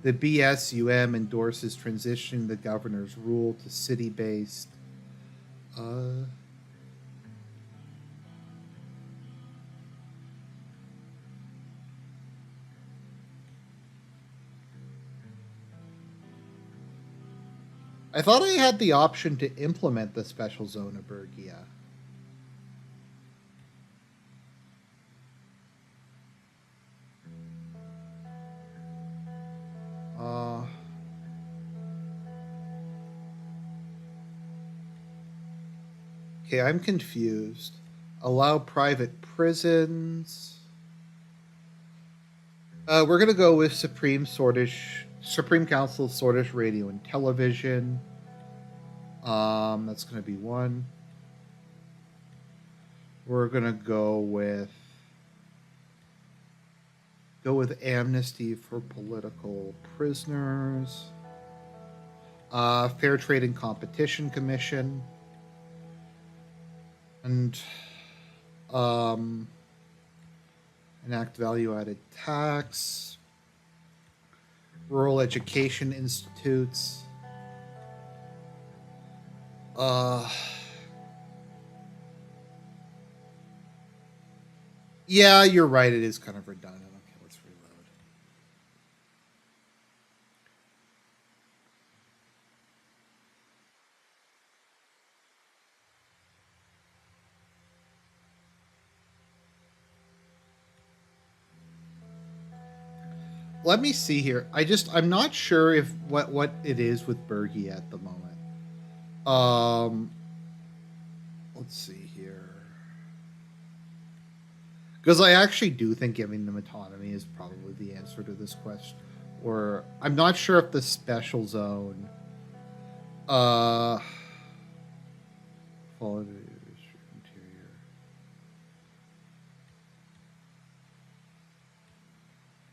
The BSUM endorses transitioning the governor's rule to city-based. Uh, I thought I had the option to implement the special zone of Bergia. Okay, I'm confused. Allow private prisons. We're gonna go with Supreme Council of Swordish Radio and Television. That's gonna be one. We're gonna go with amnesty for political prisoners. Fair Trade and Competition Commission, and enact value-added tax. Rural education institutes. Yeah, you're right. It is kind of redundant. Okay, let's reload. Let me see here. I'm not sure if what it is with Bergie at the moment. Let's see here. Because I actually do think giving them autonomy is probably the answer to this question. Or I'm not sure if the special zone quality interior.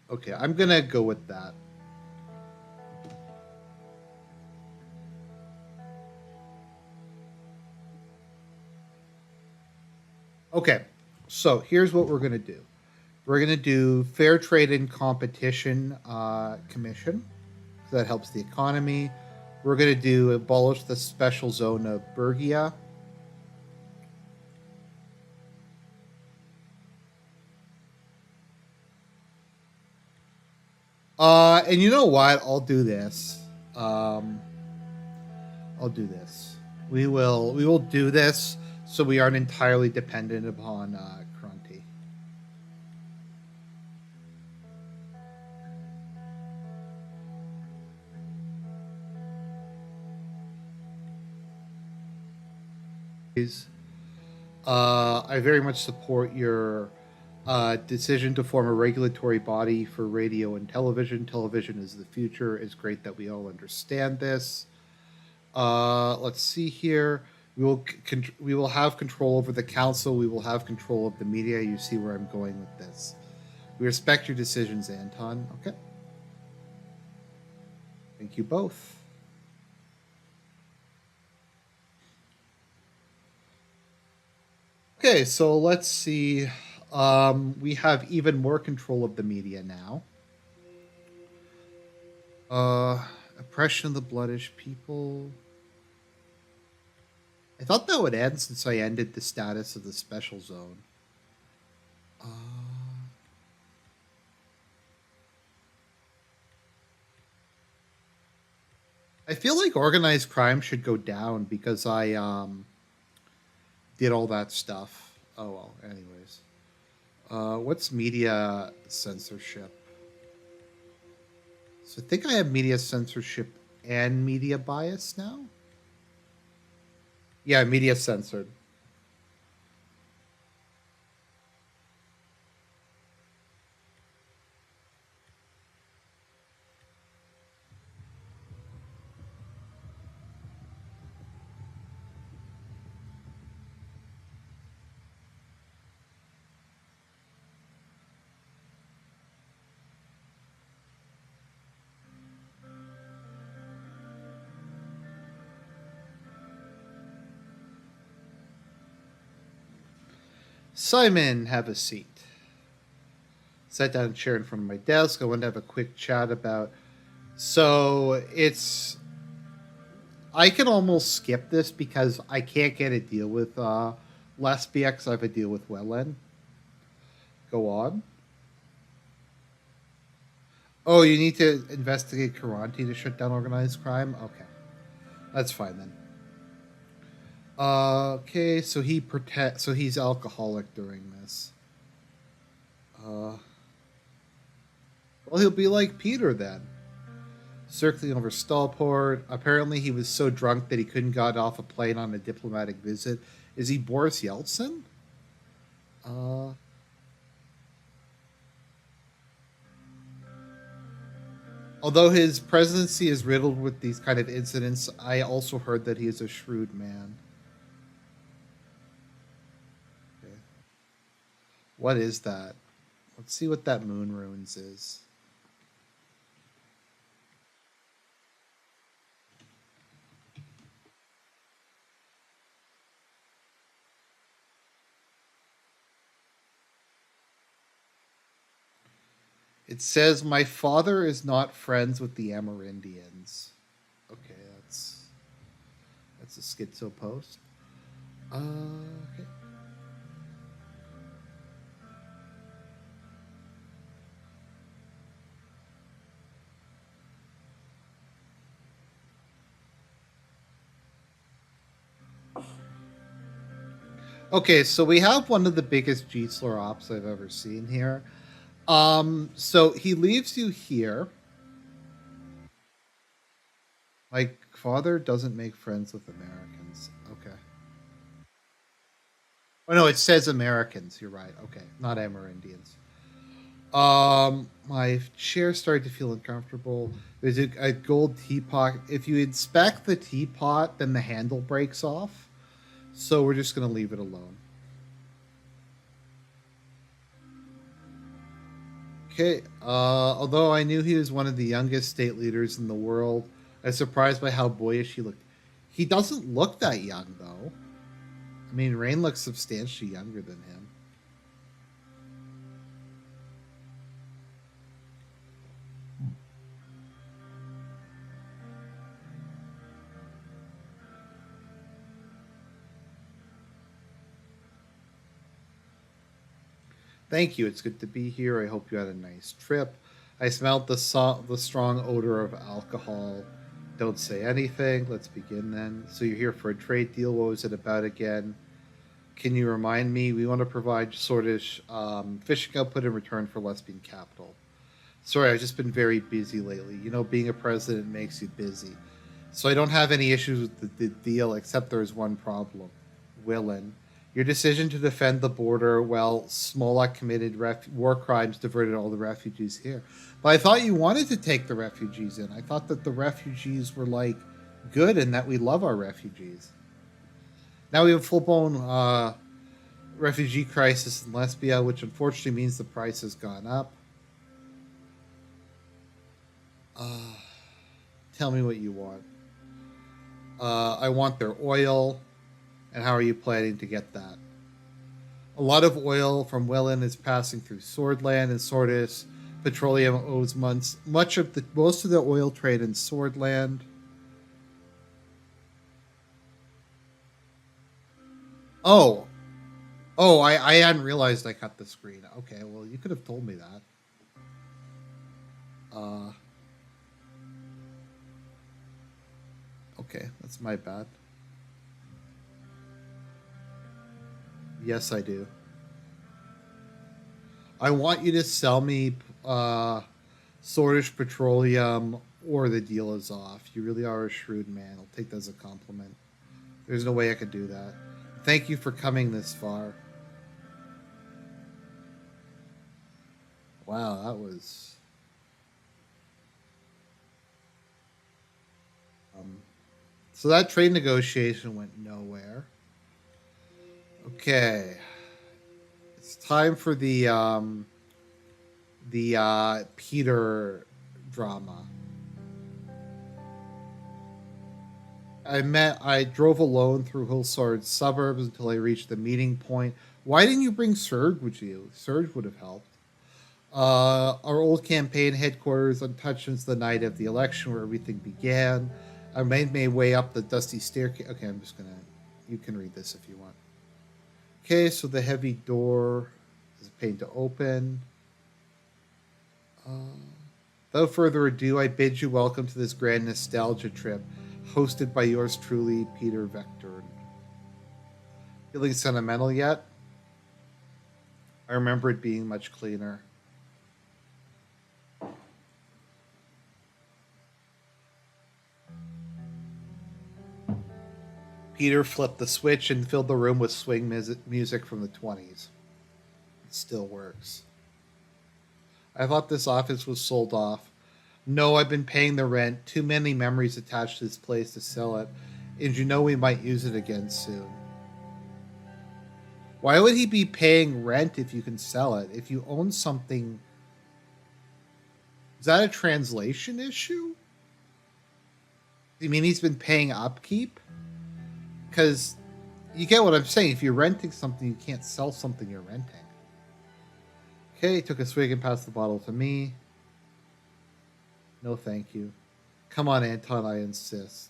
Okay, I'm gonna go with that. Okay, so here's what we're gonna do. We're gonna do Fair Trade and Competition Commission. So that helps the economy. We're gonna do abolish the special zone of Bergia. And you know what? I'll do this. I'll do this. We will do this so we aren't entirely dependent upon Kronti. I very much support your decision to form a regulatory body for radio and television. Television is the future. It's great that we all understand this. Let's see here. We will have control over the council. We will have control of the media. You see where I'm going with this. We respect your decisions, Anton. Okay. Thank you both. Okay, so let's see. We have even more control of the media now. Oppression of the Bloodish people. I thought that would end since I ended the status of the special zone. I feel like organized crime should go down because I did all that stuff. Oh well, anyways. What's media censorship? So I think I have media censorship and media bias now. Yeah, media censored. Simon, have a seat. Sat down in a chair in front of my desk. I wanted to have a quick chat about. So it's. I can almost skip this because I can't get a deal with Lesbia. I have a deal with Wellen. Go on. Oh, you need to investigate Karanti to shut down organized crime? Okay. That's fine then. Okay, so he's alcoholic during this. Well, he'll be like Peter then. Circling over Stallport. Apparently, he was so drunk that he couldn't get off a plane on a diplomatic visit Is he Boris Yeltsin? Uh, Although his presidency is riddled with these kind of incidents, I also heard that he is a shrewd man. Okay. What is that? Let's see what that moon runes is. It says, "My father is not friends with the Amerindians." Okay, that's a schizo post. Okay. Okay, so we have one of the biggest Geetsler ops I've ever seen here. So he leaves you here. My father doesn't make friends with Americans. Okay. Oh no, it says Americans. You're right. Okay, not Amerindians. My chair started to feel uncomfortable. There's a gold teapot. If you inspect the teapot, then the handle breaks off. So we're just gonna leave it alone. Okay. Although I knew he was one of the youngest state leaders in the world, I was surprised by how boyish he looked. He doesn't look that young, though. I mean, Rain looks substantially younger than him. Thank you. It's good to be here. I hope you had a nice trip. I smelled the strong odor of alcohol. Don't say anything. Let's begin then. So you're here for a trade deal. What was it about again? Can you remind me? We want to provide sortish fishing output in return for lesbian capital. Sorry, I've just been very busy lately. You know, being a president makes you busy. So I don't have any issues with the deal, except there's one problem. Willen, your decision to defend the border while Smolak committed war crimes diverted all the refugees here. But I thought you wanted to take the refugees in. I thought that the refugees were like good and that we love our refugees. Now we have full blown refugee crisis in Lesbia, which unfortunately means the price has gone up. Uh, Tell me what you want. I want their oil, and how are you planning to get that? A lot of oil from Welland is passing through Swordland and Sordis. Petroleum owes most of the oil trade in Swordland. Oh, I hadn't realized I cut the screen. Okay, well you could have told me that. Uh, okay, that's my bad. Yes, I do. I want you to sell me Swordish Petroleum or the deal is off. You really are a shrewd man. I'll take that as a compliment. There's no way I could do that. Thank you for coming this far. Wow, that was. Um, so that trade negotiation went nowhere. Okay, it's time for the Peter drama. I drove alone through Hillsard's suburbs until I reached the meeting point. Why didn't you bring Serge with you? Serge would have helped. Our old campaign headquarters untouched since the night of the election where everything began. I made my way up the dusty staircase. Okay, I'm just gonna. You can read this if you want. Okay, so the heavy door is a pain to open. Uh, Without further ado, I bid you welcome to this grand nostalgia trip, hosted by yours truly, Peter Vector. Feeling sentimental yet? I remember it being much cleaner. Peter flipped the switch and filled the room with swing music from the 20s. It still works. I thought this office was sold off. No, I've been paying the rent. Too many memories attached to this place to sell it. And you know we might use it again soon. Why would he be paying rent if you can sell it? If you own something, is that a translation issue? You mean he's been paying upkeep? Because you get what I'm saying. If you're renting something, you can't sell something you're renting. Okay, took a swig and passed the bottle to me. No, thank you. Come on, Anton, I insist.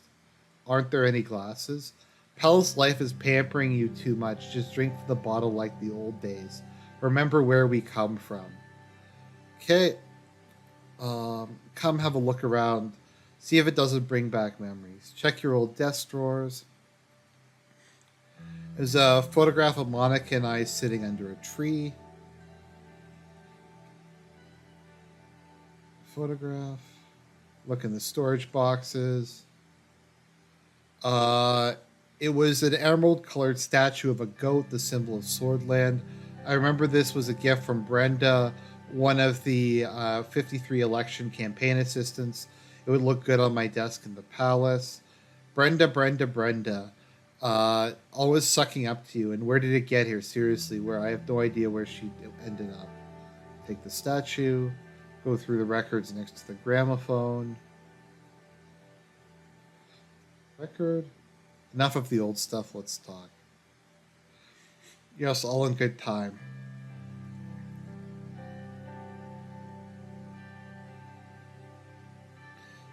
Aren't there any glasses? Pel's life is pampering you too much. Just drink the bottle like the old days. Remember where we come from. Okay. Come have a look around. See if it doesn't bring back memories. Check your old desk drawers. There's a photograph of Monica and I sitting under a tree. Photograph. Look in the storage boxes. It was an emerald-colored statue of a goat, the symbol of Swordland. I remember this was a gift from Brenda, one of the 53 election campaign assistants. It would look good on my desk in the palace. Brenda. Always sucking up to you. And where did it get here? Seriously, where I have no idea where she ended up. Take the statue, go through the records next to the gramophone. Record. Enough of the old stuff, let's talk. Yes, all in good time.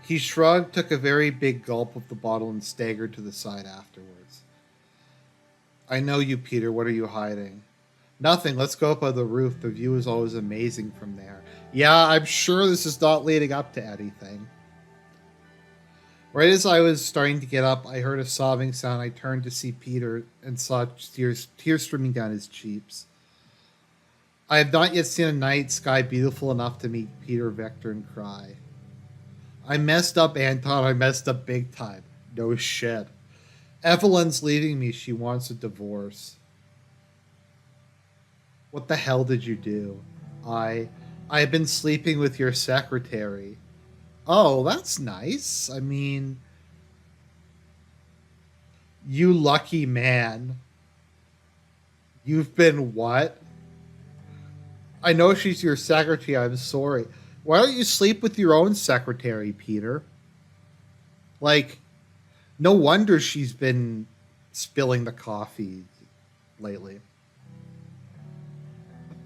He shrugged, took a very big gulp of the bottle, and staggered to the side afterwards. I know you, Peter. What are you hiding? Nothing. Let's go up on the roof. The view is always amazing from there. Yeah, I'm sure this is not leading up to anything. Right as I was starting to get up, I heard a sobbing sound. I turned to see Peter and saw tears streaming down his cheeks. I have not yet seen a night sky beautiful enough to meet Peter Vector and cry. I messed up, Anton. I messed up big time. No shit. Evelyn's leaving me. She wants a divorce. What the hell did you do? I have been sleeping with your secretary. Oh, that's nice. I mean, you lucky man. You've been what? I know she's your secretary. I'm sorry. Why don't you sleep with your own secretary, Peter? Like, no wonder she's been spilling the coffee lately.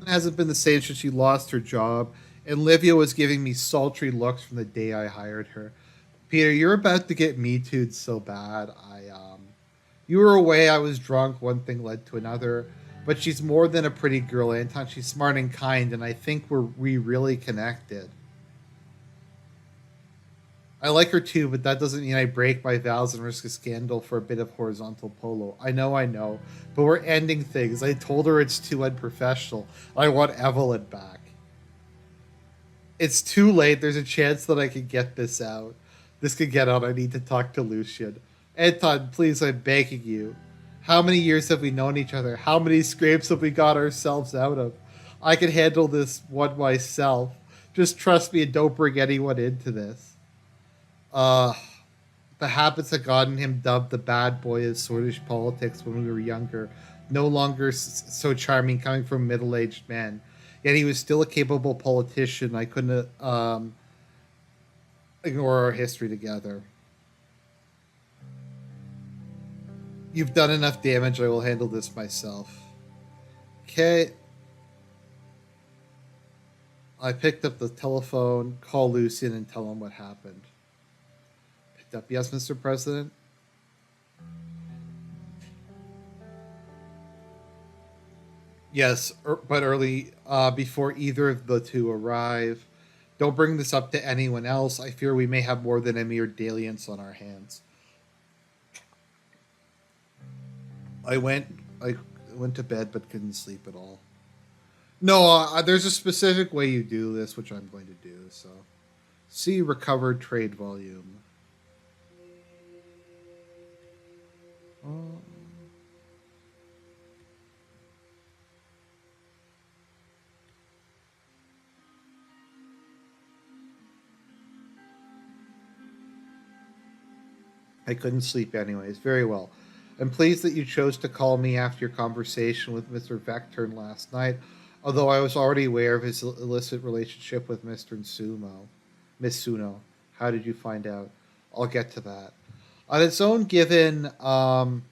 It hasn't been the same since she lost her job, and Livia was giving me sultry looks from the day I hired her. Peter, you're about to get me too'd so bad. You were away, I was drunk, one thing led to another. But she's more than a pretty girl, Anton. She's smart and kind, and I think we really connected. I like her too, but that doesn't mean I break my vows and risk a scandal for a bit of horizontal polo. I know, but we're ending things. I told her it's too unprofessional. I want Evelyn back. It's too late. There's a chance that I can get this out. This could get out. I need to talk to Lucian. Anton, please, I'm begging you. How many years have we known each other? How many scrapes have we got ourselves out of? I can handle this one myself. Just trust me and don't bring anyone into this. The habits had gotten him dubbed the bad boy of Swedish politics when we were younger. No longer so charming coming from a middle-aged man. Yet he was still a capable politician. I couldn't ignore our history together. You've done enough damage. I will handle this myself. Okay. I picked up the telephone, call Lucian, and tell him what happened. Picked up, yes, Mr. President? Yes, but early, before either of the two arrive. Don't bring this up to anyone else. I fear we may have more than a mere dalliance on our hands. I went to bed but couldn't sleep at all. No, there's a specific way you do this, which I'm going to do. So, see recovered trade volume. Oh. I couldn't sleep anyways. Very well. I'm pleased that you chose to call me after your conversation with Mr. Vectern last night, although I was already aware of his illicit relationship with Mr. Sumo. Miss Suno. How did you find out? I'll get to that. On its own, given Mr.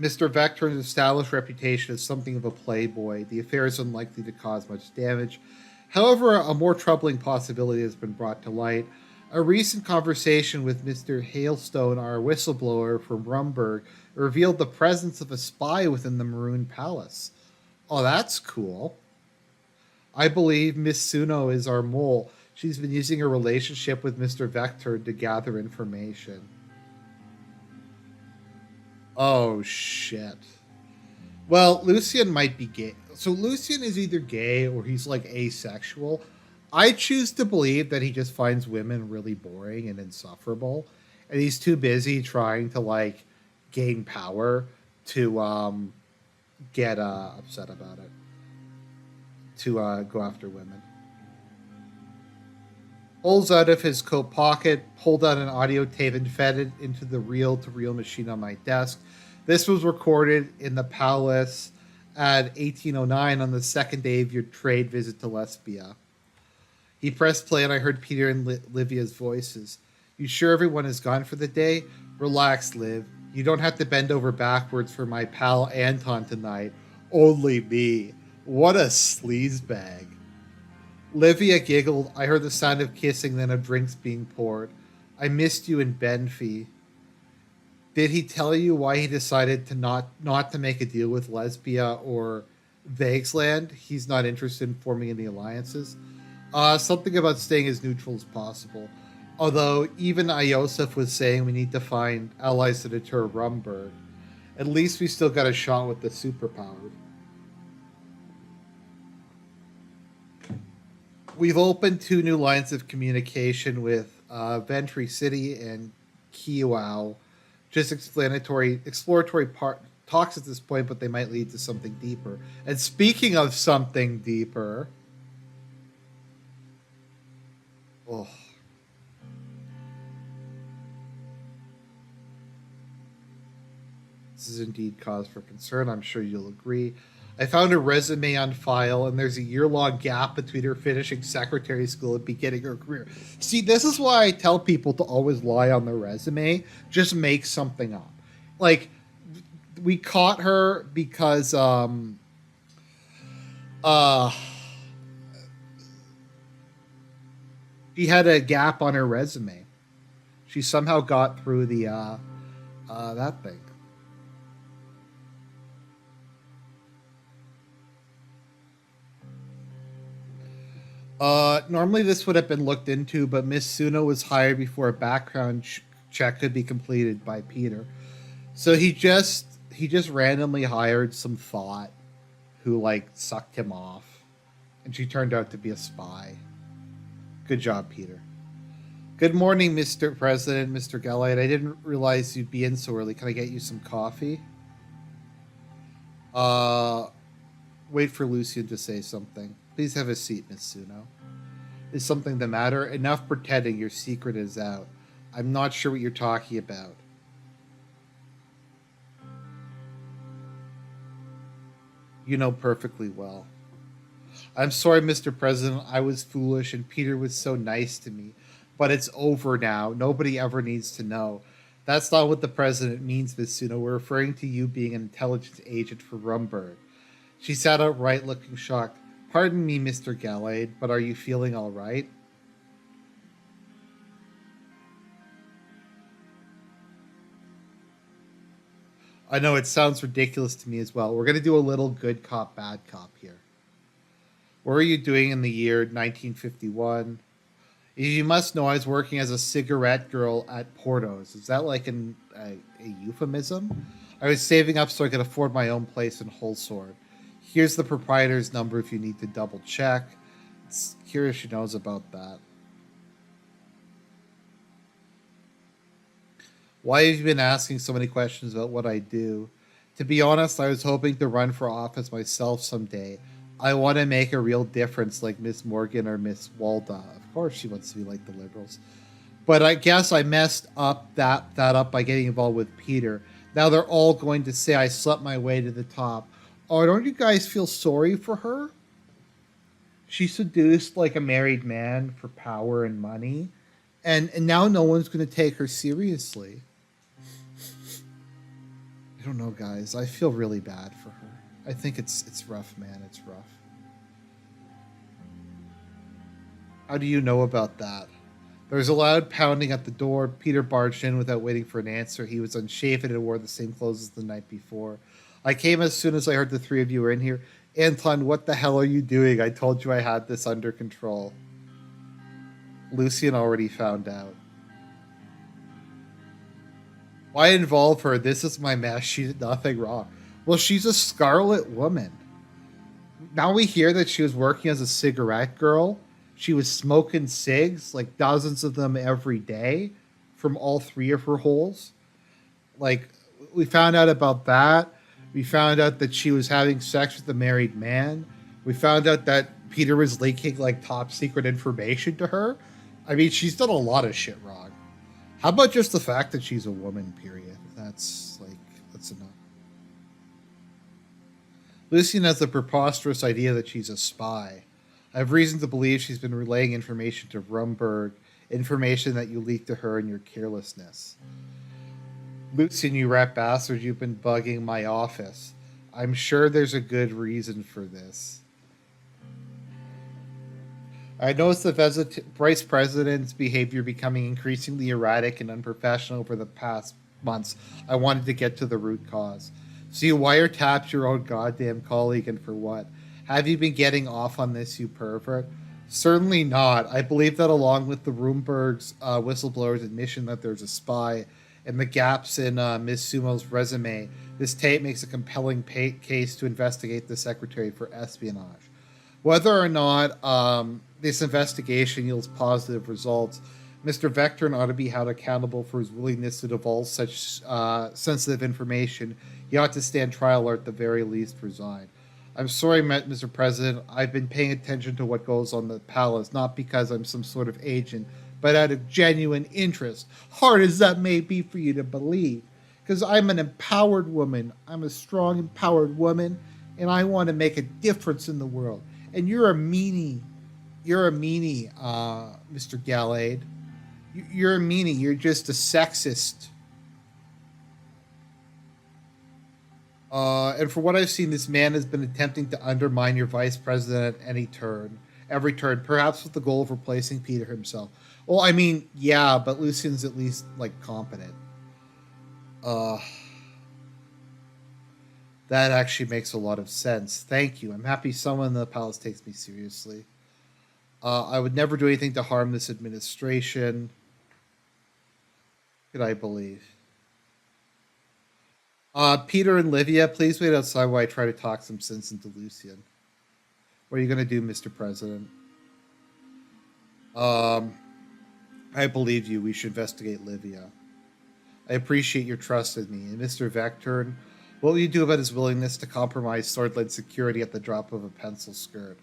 Vectron's established reputation as something of a playboy, the affair is unlikely to cause much damage. However, a more troubling possibility has been brought to light. A recent conversation with Mr. Hailstone, our whistleblower from Rumburg, revealed the presence of a spy within the Maroon Palace. Oh, that's cool. I believe Miss Suno is our mole. She's been using her relationship with Mr. Vector to gather information. Oh, shit. Well, Lucian might be gay. So Lucian is either gay or he's like asexual. I choose to believe that he just finds women really boring and insufferable, and he's too busy trying to like gain power to get upset about it, to go after women. Pulls out of his coat pocket, pulled out an audio tape and fed it into the reel-to-reel machine on my desk. This was recorded in the palace at 1809 on the second day of your trade visit to Lesbia. He pressed play and I heard Peter and Livia's voices. You sure everyone is gone for the day? Relax, Liv. You don't have to bend over backwards for my pal Anton tonight. Only me. What a sleazebag. Livia giggled. I heard the sound of kissing, then of drinks being poured. I missed you in Benfey. Did he tell you why he decided to not to make a deal with Lesbia or Vaguesland? He's not interested in forming any alliances. Something about staying as neutral as possible. Although even Iosef was saying we need to find allies to deter Rumburg. At least we still got a shot with the superpowered. We've opened 2 new lines of communication with Ventry City and Kiwao. Just exploratory talks at this point, but they might lead to something deeper. And speaking of something deeper, oh, this is indeed cause for concern. I'm sure you'll agree. I found her resume on file, and there's a year-long gap between her finishing secretary school and beginning her career. See, this is why I tell people to always lie on their resume. Just make something up. Like, we caught her because uh she had a gap on her resume. She somehow got through the that thing. Normally this would have been looked into, but Miss Suno was hired before a background check could be completed by Peter. So he just randomly hired some thought who like sucked him off, and she turned out to be a spy. Good job, Peter. Good morning, Mr. President, Mr. Gallite. I didn't realize you'd be in so early. Can I get you some coffee? Uh, Wait for Lucian to say something. Please have a seat, Miss Suno. Is something the matter? Enough pretending your secret is out. I'm not sure what you're talking about. You know perfectly well. I'm sorry, Mr. President. I was foolish and Peter was so nice to me. But it's over now. Nobody ever needs to know. That's not what the president means, Miss Suno. We're referring to you being an intelligence agent for Rumburg. She sat upright, looking shocked. Pardon me, Mr. Gallade, but are you feeling all right? I know it sounds ridiculous to me as well. We're going to do a little good cop, bad cop here. What were you doing in the year 1951? You must know I was working as a cigarette girl at Porto's. Is that like a euphemism? I was saving up so I could afford my own place in Holsword. Here's the proprietor's number if you need to double check. It's curious she knows about that. Why have you been asking so many questions about what I do? To be honest, I was hoping to run for office myself someday. I want to make a real difference like Miss Morgan or Miss Walda. Of course she wants to be like the liberals. But I guess I messed up that up by getting involved with Peter. Now they're all going to say I slept my way to the top. Oh, don't you guys feel sorry for her? She seduced like a married man for power and money, and now no one's going to take her seriously. I don't know, guys. I feel really bad for her. I think it's rough, man. It's rough. How do you know about that? There was a loud pounding at the door. Peter barged in without waiting for an answer. He was unshaven and wore the same clothes as the night before. I came as soon as I heard the three of you were in here. Anton, what the hell are you doing? I told you I had this under control. Lucian already found out. Why involve her? This is my mess. She did nothing wrong. Well, she's a scarlet woman. Now we hear that she was working as a cigarette girl. She was smoking cigs, like dozens of them every day, from all three of her holes. Like, we found out about that. We found out that she was having sex with a married man. We found out that Peter was leaking like top secret information to her. I mean, she's done a lot of shit wrong. How about just the fact that she's a woman, period? That's enough. Lucian has the preposterous idea that she's a spy. I have reason to believe she's been relaying information to Rumberg, information that you leaked to her in your carelessness. Lucian, you rat bastard, you've been bugging my office. I'm sure there's a good reason for this. I noticed the vice president's behavior becoming increasingly erratic and unprofessional over the past months. I wanted to get to the root cause. So you wiretapped your own goddamn colleague, and for what? Have you been getting off on this, you pervert? Certainly not. I believe that along with the Roomberg's whistleblower's admission that there's a spy and the gaps in Ms. Sumo's resume, this tape makes a compelling case to investigate the secretary for espionage. Whether or not this investigation yields positive results, Mr. Vectorn ought to be held accountable for his willingness to divulge such sensitive information. He ought to stand trial or at the very least resign. I'm sorry, Mr. President. I've been paying attention to what goes on in the palace, not because I'm some sort of agent, but out of genuine interest, hard as that may be for you to believe. Because I'm an empowered woman. I'm a strong, empowered woman, and I want to make a difference in the world. And you're a meanie. You're a meanie, Mr. Gallade. You're a meanie. You're just a sexist. And for what I've seen, this man has been attempting to undermine your vice president at every turn, perhaps with the goal of replacing Peter himself. Well, I mean, yeah, but Lucian's at least like competent. Uh, that actually makes a lot of sense. Thank you. I'm happy someone in the palace takes me seriously. I would never do anything to harm this administration. Could I believe? Peter and Livia, please wait outside while I try to talk some sense into Lucian. What are you going to do, Mr. President? Um, I believe you. We should investigate Livia. I appreciate your trust in me. And Mr. Vectorn, what will you do about his willingness to compromise sword-led security at the drop of a pencil skirt?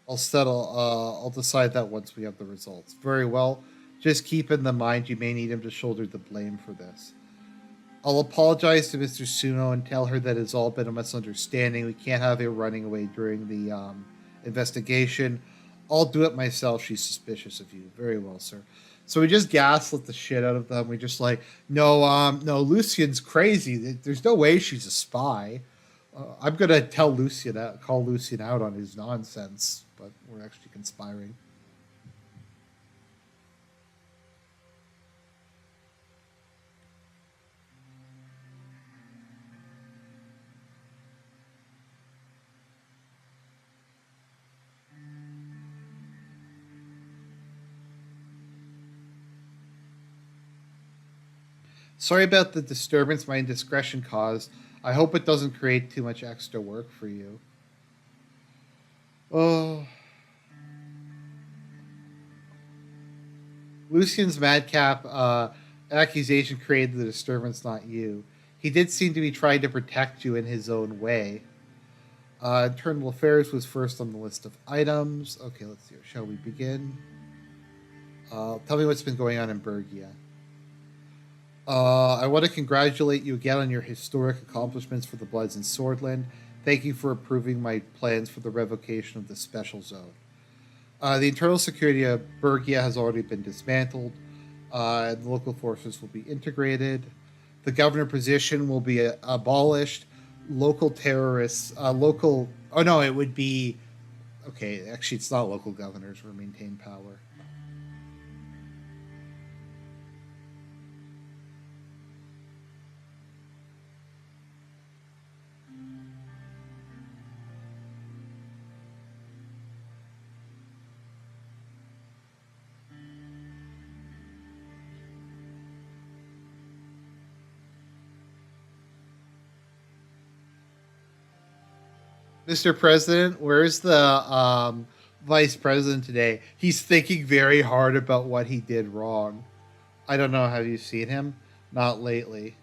I'll settle. I'll decide that once we have the results. Very well. Just keep in the mind you may need him to shoulder the blame for this. I'll apologize to Mr. Suno and tell her that it's all been a misunderstanding. We can't have her running away during the investigation. I'll do it myself. She's suspicious of you. Very well, sir. So we just gaslit the shit out of them. We just like, no, Lucian's crazy. There's no way she's a spy. I'm gonna call Lucian out on his nonsense, but we're actually conspiring. Sorry about the disturbance my indiscretion caused. I hope it doesn't create too much extra work for you. Oh, Lucian's madcap accusation created the disturbance, not you. He did seem to be trying to protect you in his own way. Internal affairs was first on the list of items. Okay, let's see. Shall we begin? Tell me what's been going on in Bergia. I want to congratulate you again on your historic accomplishments for the Bloods in Swordland. Thank you for approving my plans for the revocation of the special zone. The internal security of Bergia has already been dismantled, and the local forces will be integrated. The governor position will be abolished. Local terrorists, local. Oh no, it would be. Okay, actually, it's not local governors will maintain power. Mr. President, where's the vice president today? He's thinking very hard about what he did wrong. I don't know. Have you seen him? Not lately.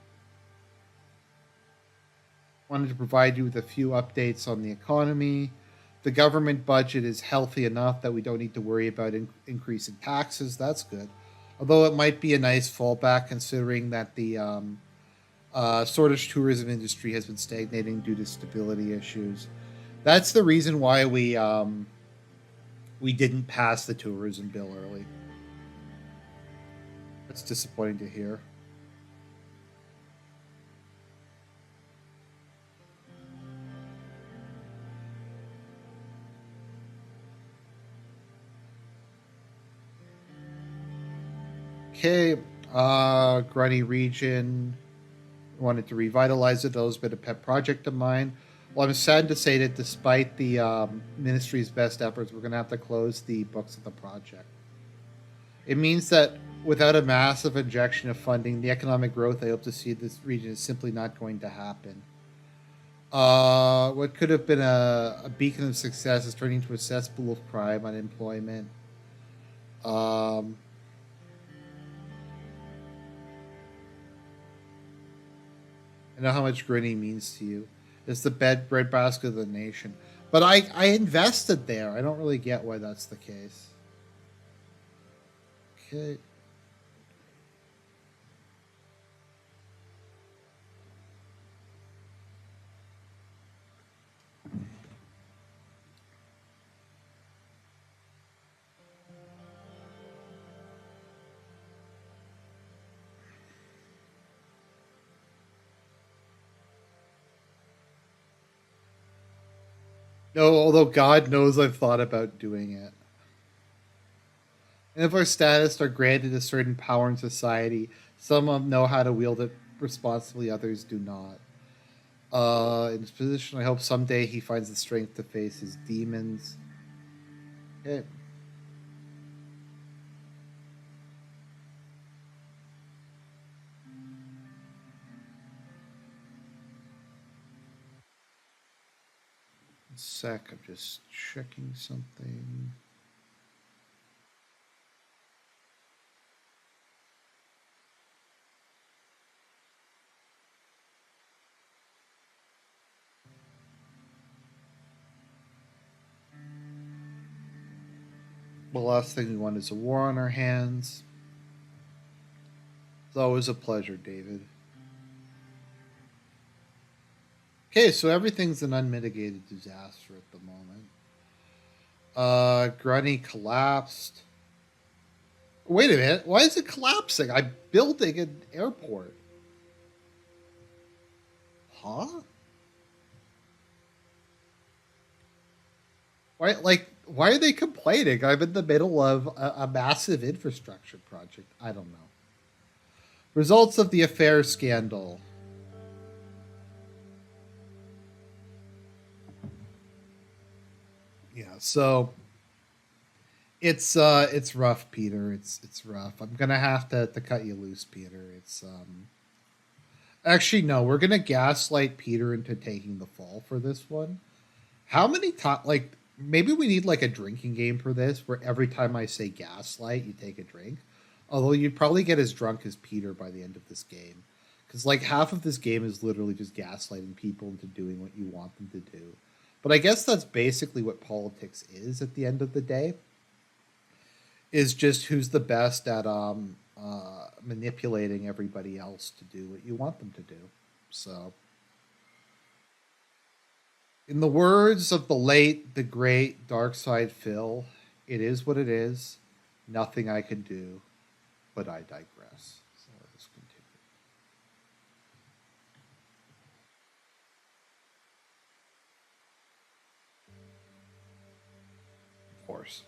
Wanted to provide you with a few updates on the economy. The government budget is healthy enough that we don't need to worry about increasing taxes. That's good. Although it might be a nice fallback considering that the Swordfish tourism industry has been stagnating due to stability issues. That's the reason why we didn't pass the tourism bill early. That's disappointing to hear. Okay, Grunny region. Wanted to revitalize it. That was been a pet project of mine. Well, I'm sad to say that despite the ministry's best efforts, we're going to have to close the books of the project. It means that without a massive injection of funding, the economic growth I hope to see in this region is simply not going to happen. What could have been a beacon of success is turning into a cesspool of crime, unemployment. Um, I know how much Grinny means to you. It's the breadbasket of the nation. But I invested there. I don't really get why that's the case. Okay. No, although God knows I've thought about doing it. And if our status are granted a certain power in society, some know how to wield it responsibly, others do not. In his position, I hope someday he finds the strength to face his demons. Okay. Sec, I'm just checking something. The last thing we want is a war on our hands. It's always a pleasure, David. Okay, so everything's an unmitigated disaster at the moment. Grunny collapsed. Wait a minute. Why is it collapsing? I'm building an airport. Huh? Why are they complaining? I'm in the middle of a massive infrastructure project. I don't know. Results of the affair scandal. Yeah, so it's rough, Peter. It's rough. I'm gonna have to cut you loose, Peter. It's actually no, we're gonna gaslight Peter into taking the fall for this one. How many times like maybe we need like a drinking game for this where every time I say gaslight, you take a drink. Although you'd probably get as drunk as Peter by the end of this game. Because, like, half of this game is literally just gaslighting people into doing what you want them to do. But I guess that's basically what politics is at the end of the day, is just who's the best at manipulating everybody else to do what you want them to do. So, in the words of the late, the great Dark Side Phil, it is what it is. Nothing I can do, but I digress. So let's continue. Of course.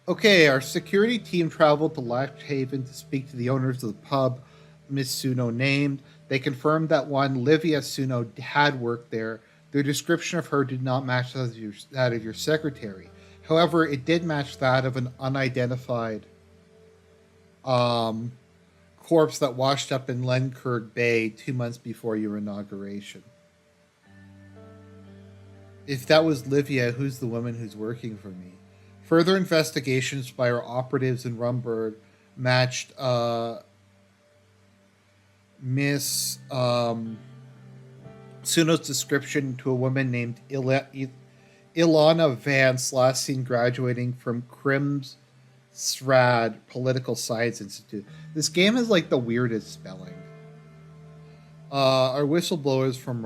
Okay, our security team traveled to Lock Haven to speak to the owners of the pub Miss Suno named. They confirmed that one, Livia Suno, had worked there. Their description of her did not match that of your secretary. However, it did match that of an unidentified um, corpse that washed up in Lenkirk Bay 2 months before your inauguration. If that was Livia, who's the woman who's working for me? Further investigations by our operatives in Rumburg matched Miss Suno's description to a woman named Ilana Vance, last seen graduating from Crims Strad Political Science Institute. This game is like the weirdest spelling. Our whistleblowers from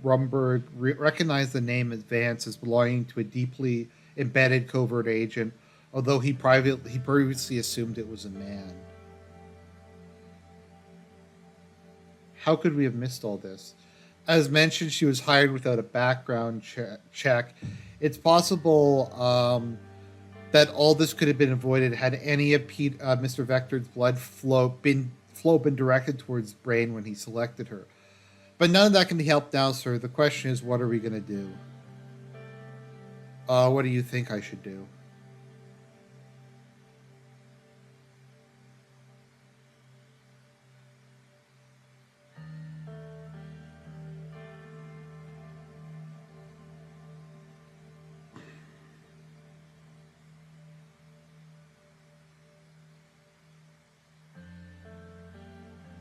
Rumburg recognize the name as Vance as belonging to a deeply embedded covert agent, although he previously assumed it was a man. How could we have missed all this? As mentioned, she was hired without a background check. It's possible that all this could have been avoided had any of Mr. Vector's blood flow been directed towards his brain when he selected her. But none of that can be helped now, sir. The question is, what are we going to do? What do you think I should do?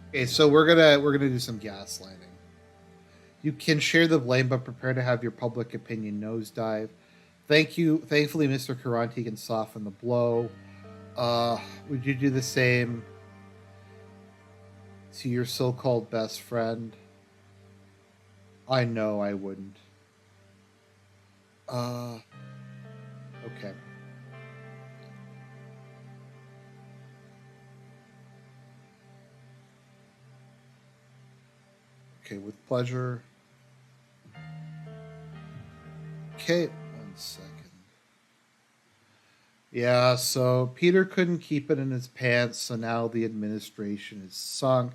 Okay, so we're gonna do some gaslighting. You can share the blame, but prepare to have your public opinion nosedive. Thankfully, Mr. Karanti can soften the blow. Would you do the same to your so-called best friend? I know I wouldn't. Uh, okay. Okay, with pleasure. Okay, 1 second. Yeah, so Peter couldn't keep it in his pants, so now the administration is sunk.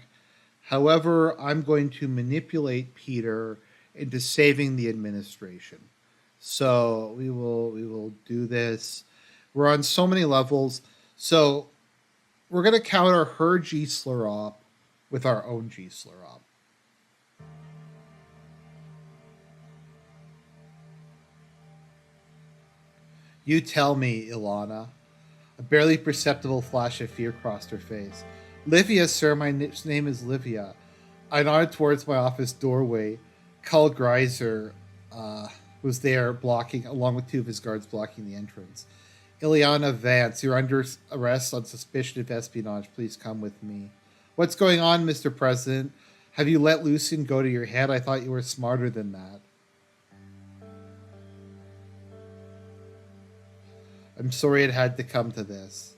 However, I'm going to manipulate Peter into saving the administration. So we will do this. We're on so many levels. So we're gonna counter her G slur op with our own G slur op. You tell me, Ilana. A barely perceptible flash of fear crossed her face. Livia, sir, my name is Livia. I nodded towards my office doorway. Carl Greiser was there, blocking, along with two of his guards blocking the entrance. Ileana Vance, you're under arrest on suspicion of espionage. Please come with me. What's going on, Mr. President? Have you let Lucian go to your head? I thought you were smarter than that. I'm sorry it had to come to this.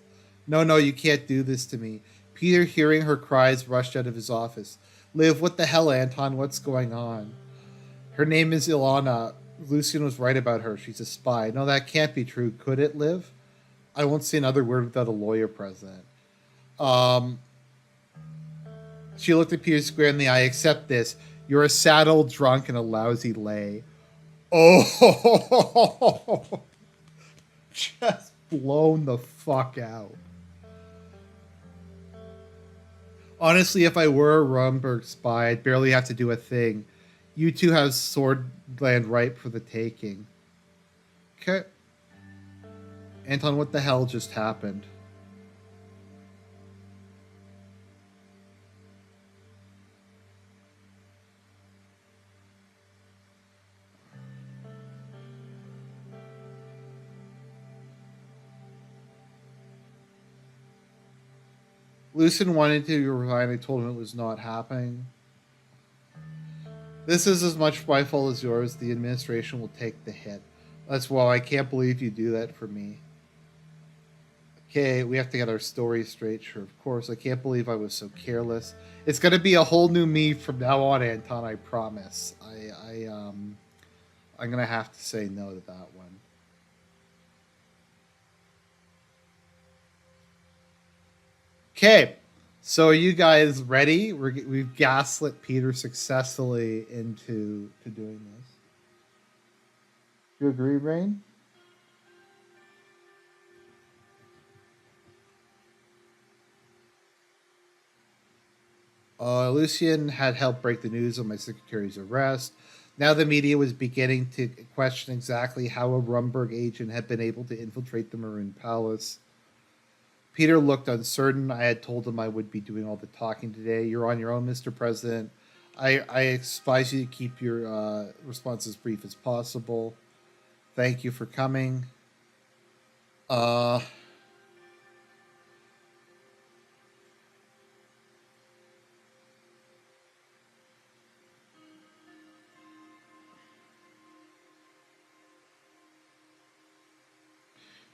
No, no, you can't do this to me. Peter, hearing her cries, rushed out of his office. Liv, what the hell, Anton? What's going on? Her name is Ilana. Lucian was right about her. She's a spy. No, that can't be true. Could it, Liv? I won't say another word without a lawyer present. Um, she looked at Peter square in the eye. Accept this. You're a saddle drunk and a lousy lay. Oh, just blown the fuck out. Honestly, if I were a Rumburg spy, I'd barely have to do a thing. You 2 have Swordland ripe for the taking. Okay. Anton, what the hell just happened? Lucien wanted to resign. I told him it was not happening. This is as much my fault as yours. The administration will take the hit. That's why I can't believe you do that for me. Okay, we have to get our story straight. Sure, of course. I can't believe I was so careless. It's gonna be a whole new me from now on, Anton. I promise. I'm gonna have to say no to that one. Okay, so are you guys ready? We've gaslit Peter successfully into to doing this. You agree, Rain? Lucien had helped break the news of my secretary's arrest. Now the media was beginning to question exactly how a Rumberg agent had been able to infiltrate the Maroon Palace. Peter looked uncertain. I had told him I would be doing all the talking today. You're on your own, Mr. President. I advise you to keep your response as brief as possible. Thank you for coming. Uh,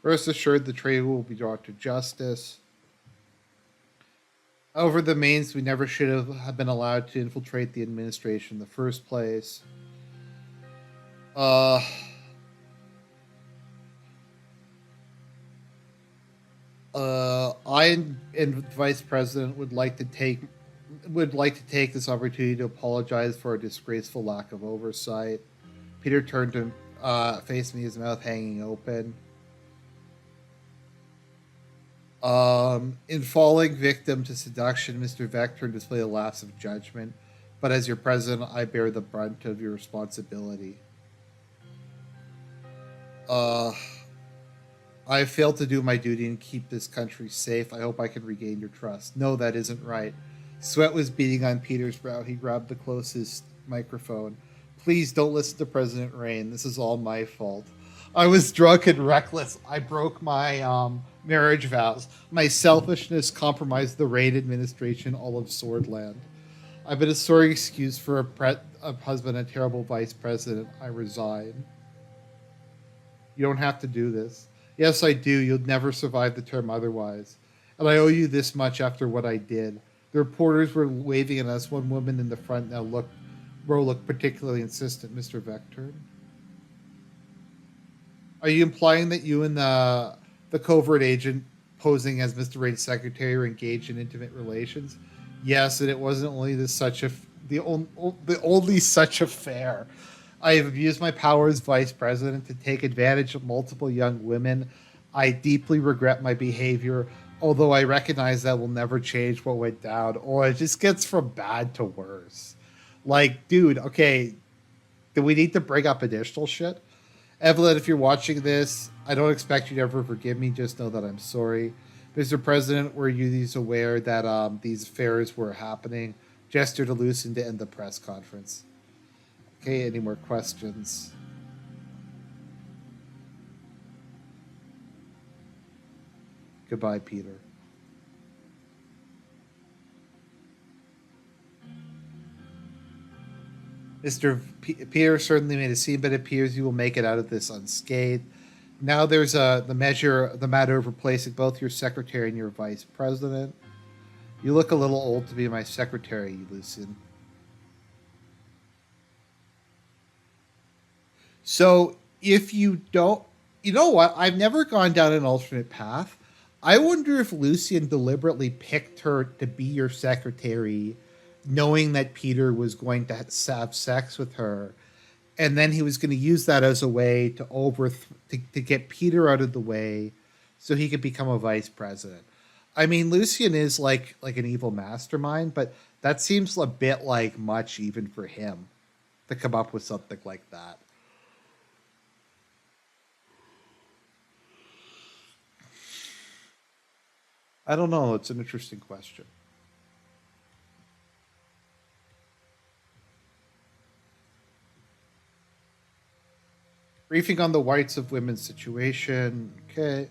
Rest assured, the traitor will be brought to justice. Over the mains, we never should have been allowed to infiltrate the administration in the first place. Uh, I and Vice President would like to take this opportunity to apologize for a disgraceful lack of oversight. Peter turned to face me, his mouth hanging open. In falling victim to seduction, Mr. Vector displayed a lapse of judgment, but as your president, I bear the brunt of your responsibility. Uh, I failed to do my duty and keep this country safe. I hope I can regain your trust. No, that isn't right. Sweat was beading on Peter's brow. He grabbed the closest microphone. Please don't listen to President Rain. This is all my fault. I was drunk and reckless. I broke my marriage vows. My selfishness compromised the Rain administration, all of Swordland. I've been a sorry excuse for a husband, a terrible vice president. I resign. You don't have to do this. Yes, I do. You'll never survive the term otherwise. And I owe you this much after what I did. The reporters were waving at us. One woman in the front row looked particularly insistent, Mr. Vector. Are you implying that you and the covert agent posing as Mr. Rain's secretary were engaged in intimate relations? Yes, and it wasn't only the only such affair. I have abused my power as vice president to take advantage of multiple young women. I deeply regret my behavior, although I recognize that will never change what went down. Or it just gets from bad to worse. Like, dude, okay, do we need to bring up additional shit? Evelyn, if you're watching this, I don't expect you to ever forgive me. Just know that I'm sorry. Mr. President, were you these aware that these affairs were happening? Gesture to Lucien to end the press conference. Okay, any more questions? Goodbye, Peter. Peter certainly made a scene, but it appears you will make it out of this unscathed. Now there's the matter of replacing both your secretary and your vice president. You look a little old to be my secretary, Lucien. So if you don't, you know what? I've never gone down an alternate path. I wonder if Lucien deliberately picked her to be your secretary, knowing that Peter was going to have sex with her, and then he was going to use that as a way to get Peter out of the way, so he could become a vice president. I mean, Lucien is like an evil mastermind, but that seems a bit like much even for him to come up with something like that. I don't know. It's an interesting question. Briefing on the whites of women's situation. Okay.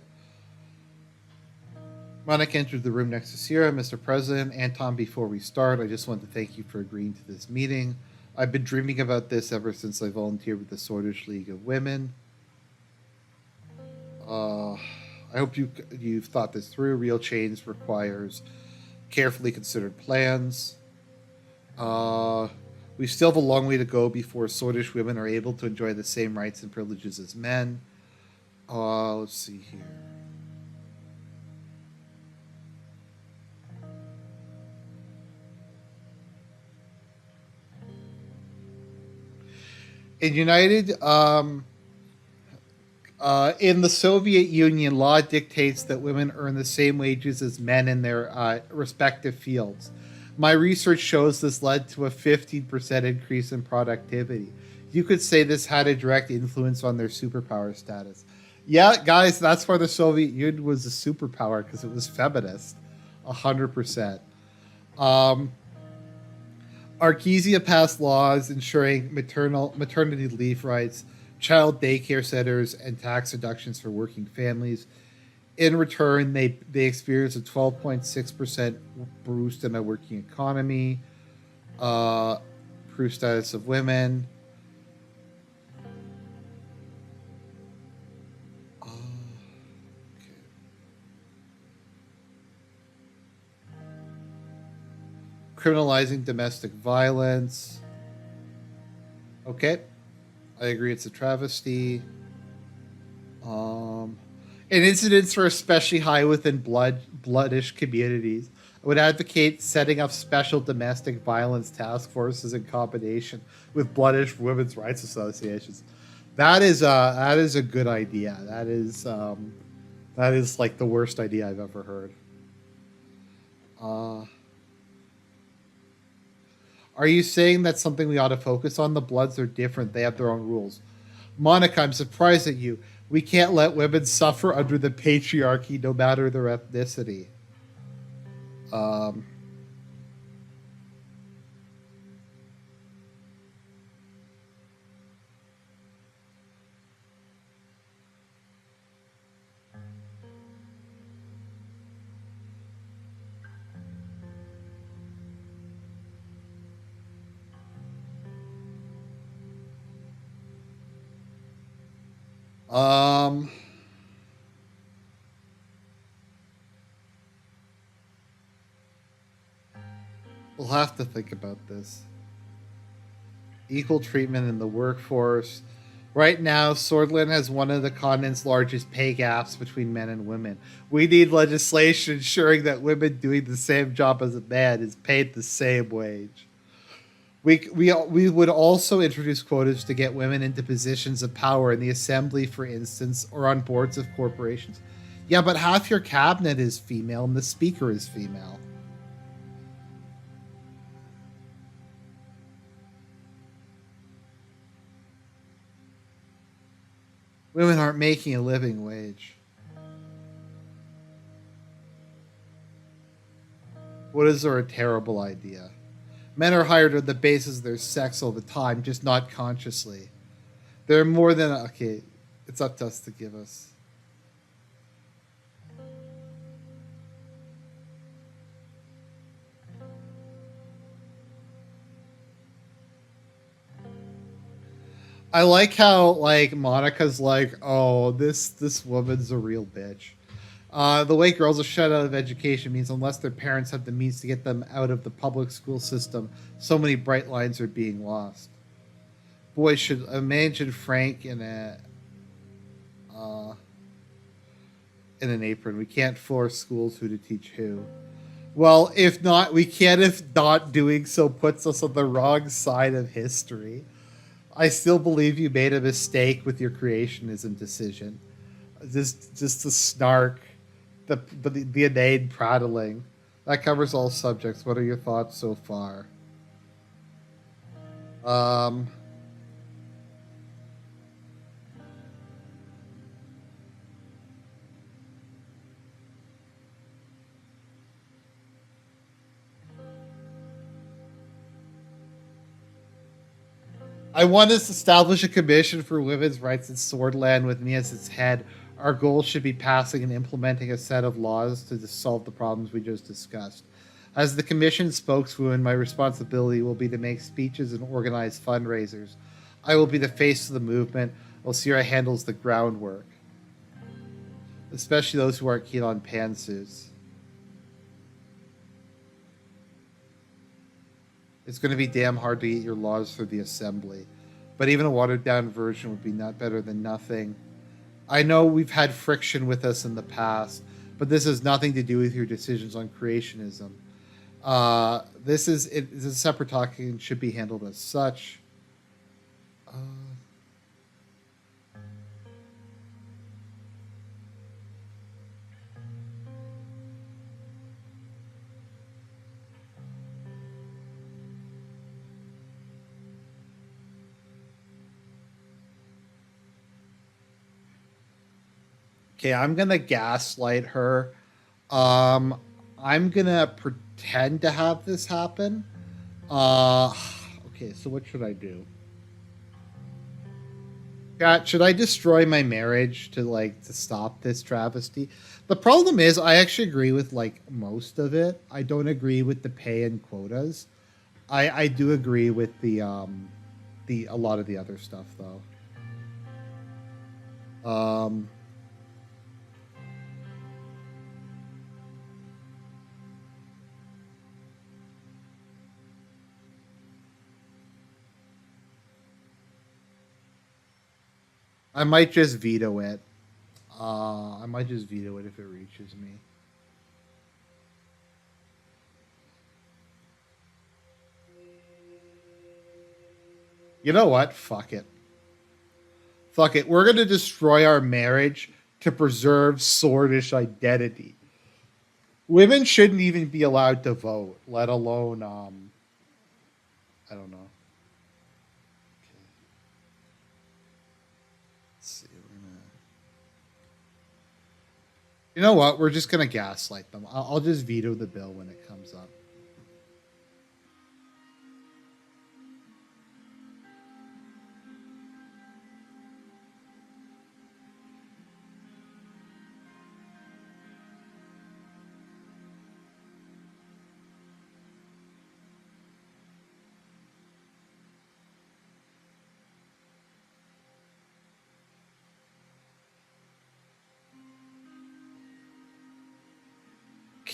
Monica entered the room next to Sierra. Mr. President, Anton, before we start, I just want to thank you for agreeing to this meeting. I've been dreaming about this ever since I volunteered with the Swordfish League of Women. I hope you've thought this through. Real change requires carefully considered plans. Uh, we still have a long way to go before Swordfish women are able to enjoy the same rights and privileges as men. Let's see here. In in the Soviet Union, law dictates that women earn the same wages as men in their respective fields. My research shows this led to a 15% increase in productivity. You could say this had a direct influence on their superpower status. Yeah, guys, that's why the Soviet Union was a superpower, because it was feminist. 100%. Um, Argent passed laws ensuring maternity leave rights, child daycare centers, and tax deductions for working families. In return, they experienced a 12.6% boost in a working economy, uh, improved status of women. Okay. Criminalizing domestic violence. Okay, I agree. It's a travesty. Um, and incidents were especially high within bloodish communities. I would advocate setting up special domestic violence task forces in combination with bloodish women's rights associations. That is a good idea. That is like the worst idea I've ever heard. Uh, are you saying that's something we ought to focus on? The Bloods are different. They have their own rules. Monica, I'm surprised at you. We can't let women suffer under the patriarchy, no matter their ethnicity. Um, um, we'll have to think about this. Equal treatment in the workforce. Right now, Swordland has one of the continent's largest pay gaps between men and women. We need legislation ensuring that women doing the same job as a man is paid the same wage. We would also introduce quotas to get women into positions of power in the assembly, for instance, or on boards of corporations. Yeah, but half your cabinet is female and the speaker is female. Women aren't making a living wage. What is there a terrible idea? Men are hired on the basis of their sex all the time, just not consciously. They're more than okay. It's up to us to give us. I like how like Monica's like, oh, this woman's a real bitch. The way girls are shut out of education means unless their parents have the means to get them out of the public school system, so many bright lines are being lost. Boy, should imagine Frank uh, in an apron. We can't force schools who to teach who. Well, if not, we can if not doing so puts us on the wrong side of history. I still believe you made a mistake with your creationism decision. Just the snark, the inane prattling. That covers all subjects. What are your thoughts so far? Um, I want to establish a commission for women's rights in Swordland with me as its head. Our goal should be passing and implementing a set of laws to solve the problems we just discussed. As the commission spokeswoman, my responsibility will be to make speeches and organize fundraisers. I will be the face of the movement, while Sierra handles the groundwork, especially those who aren't keen on pantsuits. It's going to be damn hard to get your laws through the assembly, but even a watered down version would be not better than nothing. I know we've had friction with us in the past, but this has nothing to do with your decisions on creationism. This is a separate talking and should be handled as such. Uh, okay, I'm gonna gaslight her. Um, I'm gonna pretend to have this happen. Uh, okay, so what should I do? God, should I destroy my marriage to stop this travesty? The problem is, I actually agree with like most of it. I don't agree with the pay and quotas. I do agree with the a lot of the other stuff though. I might just veto it. I might just veto it if it reaches me. You know what? Fuck it. Fuck it. We're gonna destroy our marriage to preserve swordish identity. Women shouldn't even be allowed to vote, let alone I don't know. Okay. Let's see. You know what? We're just gonna gaslight them. I'll just veto the bill when it comes up.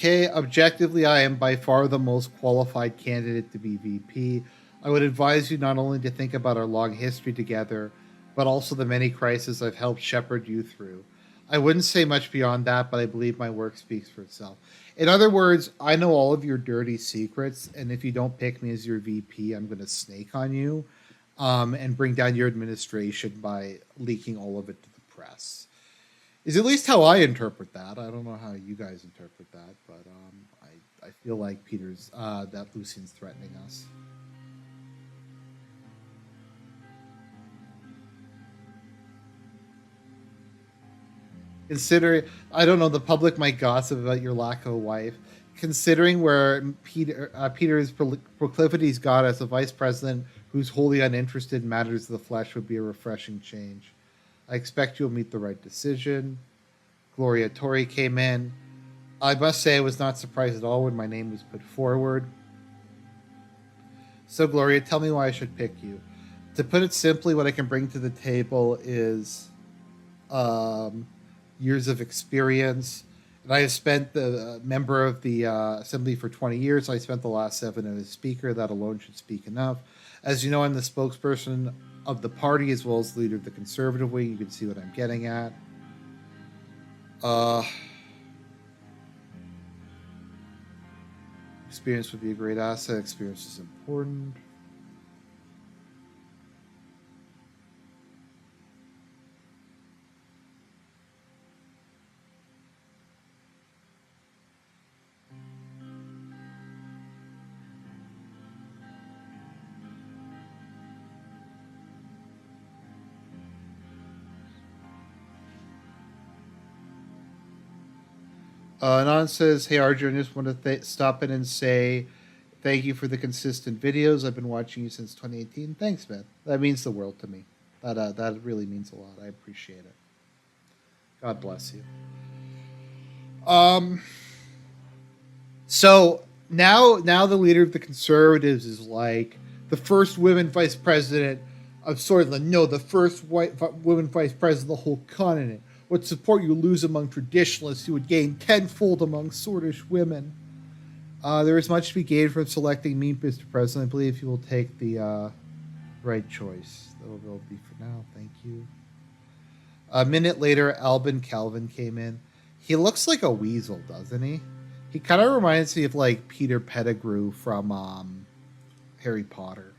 Okay, objectively, I am by far the most qualified candidate to be VP. I would advise you not only to think about our long history together, but also the many crises I've helped shepherd you through. I wouldn't say much beyond that, but I believe my work speaks for itself. In other words, I know all of your dirty secrets, and if you don't pick me as your VP, I'm going to snake on you and bring down your administration by leaking all of it to the press is at least how I interpret that. I don't know how you guys interpret that, but I feel like Peter's that Lucian's threatening us. Consider, I don't know, the public might gossip about your lack of a wife. Considering where Peter's proclivities got as a vice president who's wholly uninterested in matters of the flesh would be a refreshing change. I expect you'll meet the right decision. Gloria Tori came in. I must say I was not surprised at all when my name was put forward. So, Gloria, tell me why I should pick you. To put it simply, what I can bring to the table is um, years of experience. And I have spent the member of the assembly for 20 years. I spent the last 7 as speaker. That alone should speak enough. As you know, I'm the spokesperson of the party as well as the leader of the conservative wing. You can see what I'm getting at. Uh, experience would be a great asset. Experience is important. Anon says, "Hey Arjun, I just want to stop in and say, Thank you for the consistent videos. I've been watching you since 2018. Thanks, man. That means the world to me. That really means a lot. I appreciate it. God bless you. Um. So now the leader of the conservatives is like the first women vice president of Swordland. No, the first women vice president of the whole continent. What support you lose among traditionalists, you would gain tenfold among Swordish women. There is much to be gained from selecting me, Mr. President. I believe you will take the right choice. That will be for now. Thank you. A minute later, Albin Calvin came in. He looks like a weasel, doesn't he? He kind of reminds me of like Peter Pettigrew from Harry Potter.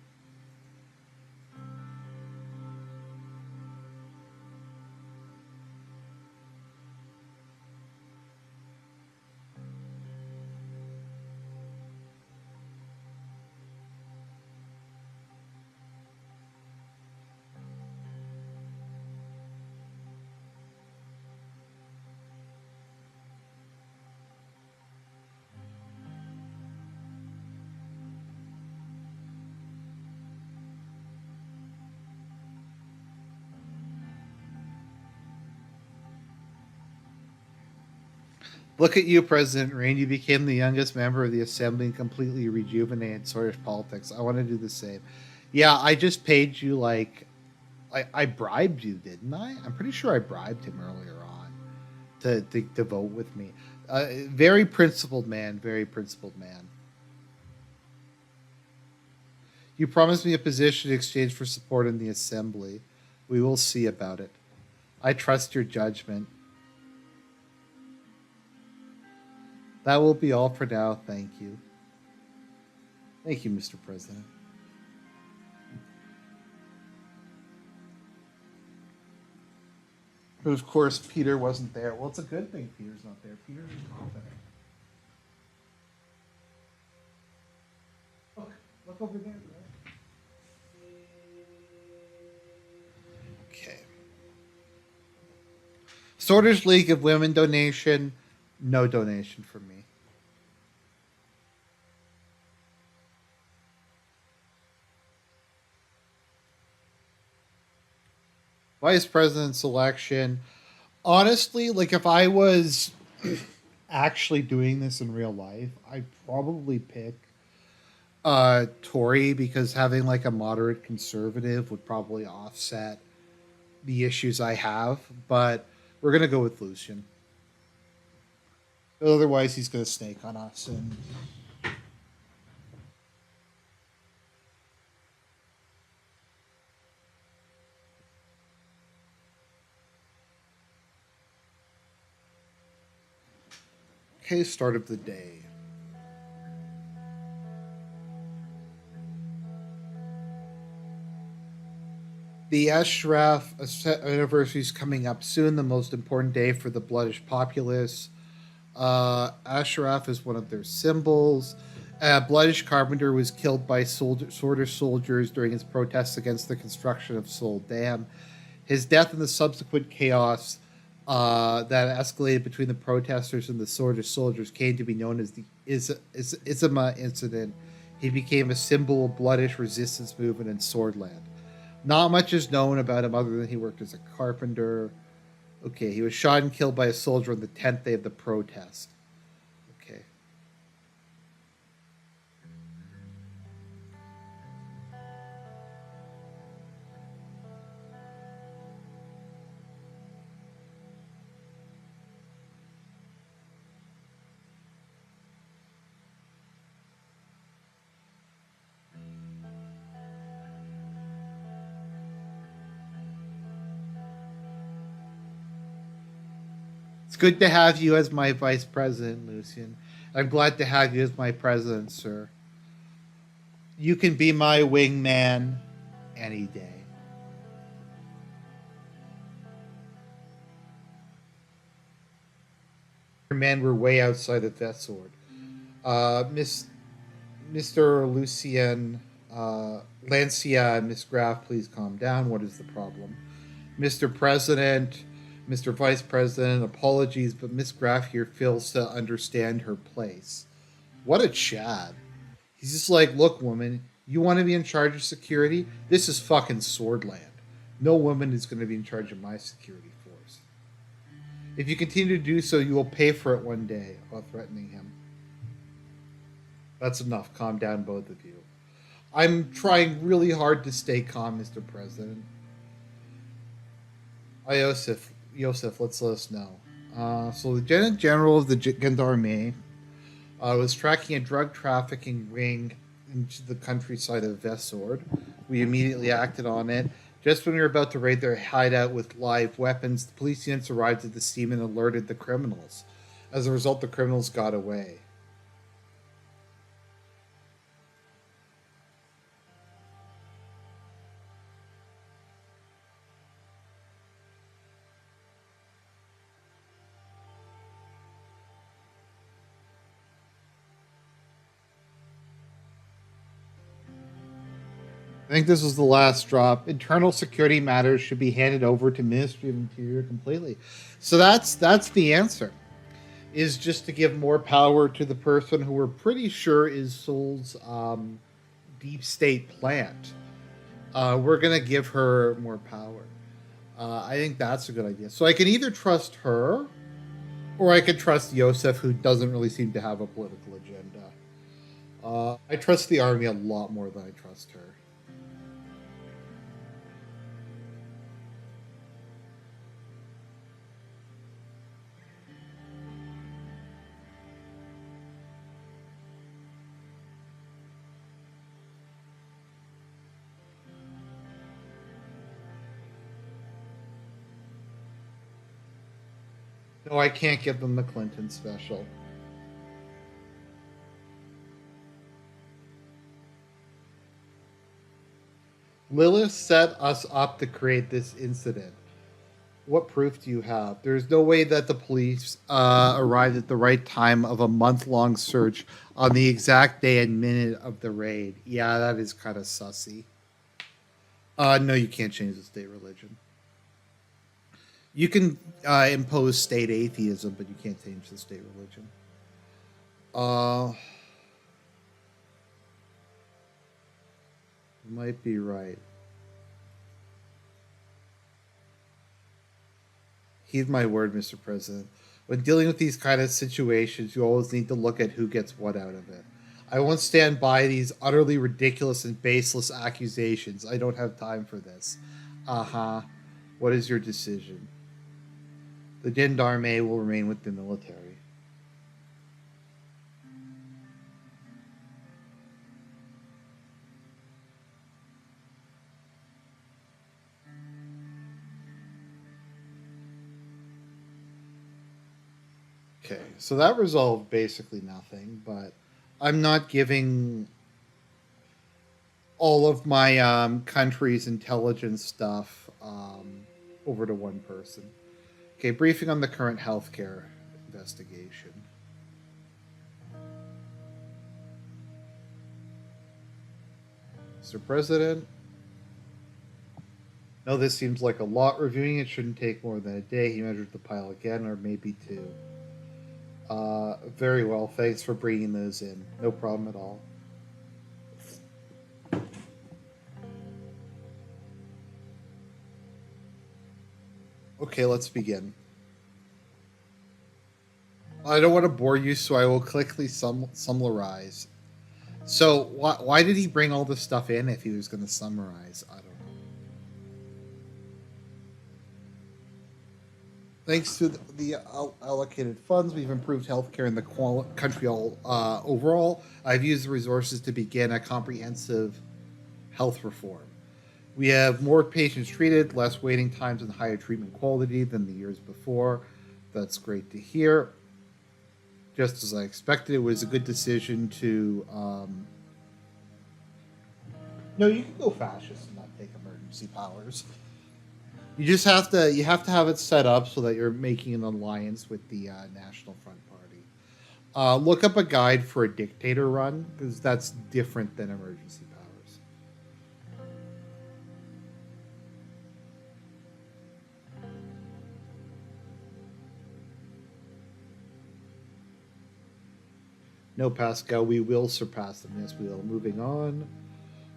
Look at you, President Rain. You became the youngest member of the Assembly and completely rejuvenated Swedish politics. I want to do the same. Yeah, I just paid you like I bribed you, didn't I? I'm pretty sure I bribed him earlier on to vote with me. Very principled man. Very principled man. You promised me a position in exchange for support in the Assembly. We will see about it. I trust your judgment. That will be all for now. Thank you. Thank you, Mr. President. But of course, Peter wasn't there. Well, it's a good thing Peter's not there. Peter's incompetent. Look over there, right? Okay. Sorters League of Women donation. No donation from me. Vice president selection. Honestly, like if I was actually doing this in real life, I'd probably pick Tory because having like a moderate conservative would probably offset the issues I have. But we're gonna go with Lucian. Otherwise, he's gonna snake on us. And okay, start of the day. The Ashraf anniversary is coming up soon, the most important day for the Bloodish populace. Ashraf is one of their symbols. Bloodish Carpenter was killed by Sworders soldiers during his protests against the construction of Sol Dam. His death and the subsequent chaos that escalated between the protesters and the Sworders soldiers came to be known as the Izima incident. He became a symbol of bloodish resistance movement in Swordland. Not much is known about him other than he worked as a carpenter. Okay, he was shot and killed by a soldier on the 10th day of the protest. Okay. It's good to have you as my vice president, Lucian. I'm glad to have you as my president, sir. You can be my wingman any day. Men were way outside of that sword. Mr. Lucien, Lancia, and Miss Graf, please calm down. What is the problem? Mr. President, Mr. Vice President, apologies, but Miss Graf here fails to understand her place. What a Chad. He's just like, look, woman, you want to be in charge of security? This is fucking Swordland. No woman is going to be in charge of my security force. If you continue to do so, you will pay for it one day, while threatening him. That's enough. Calm down, both of you. I'm trying really hard to stay calm, Mr. President. Yosef, let's let us know. So, Lieutenant General of the Gendarmerie was tracking a drug trafficking ring into the countryside of Vesord. We immediately acted on it. Just when we were about to raid their hideout with live weapons, the police units arrived at the scene and alerted the criminals. As a result, the criminals got away. I think this was the last drop. Internal security matters should be handed over to Ministry of Interior completely. So that's the answer. Is just to give more power to the person who we're pretty sure is Seoul's deep state plant. We're gonna give her more power. I think that's a good idea. So I can either trust her, or I could trust Yosef, who doesn't really seem to have a political agenda. I trust the army a lot more than I trust her. No, I can't give them the Clinton special. Lilith set us up to create this incident. What proof do you have? There's no way that the police arrived at the right time of a month-long search on the exact day and minute of the raid. Yeah, that is kind of sussy. No, you can't change the state religion. You can impose state atheism, but you can't change the state religion. You might be right. Heed my word, Mr. President. When dealing with these kind of situations, you always need to look at who gets what out of it. I won't stand by these utterly ridiculous and baseless accusations. I don't have time for this. Uh-huh. What is your decision? The gendarme will remain with the military. Okay, so that resolved basically nothing, but I'm not giving all of my country's intelligence stuff over to one person. Okay, briefing on the current healthcare investigation. Mr. President, no, this seems like a lot. Reviewing it shouldn't take more than a day. He measured the pile again, or maybe two. Very well. Thanks for bringing those in. No problem at all. Okay, let's begin. I don't want to bore you, so I will quickly summarize. So, why did he bring all this stuff in if he was going to summarize? I don't know. Thanks to the allocated funds, we've improved healthcare in the country overall. I've used the resources to begin a comprehensive health reform. We have more patients treated, less waiting times, and higher treatment quality than the years before. That's great to hear. Just as I expected, it was a good decision to. No, you can go fascist and not take emergency powers. You have to have it set up so that you're making an alliance with the National Front Party. Look up a guide for a dictator run because that's different than emergency powers. No, Pascal, we will surpass them. Yes, we will. Moving on.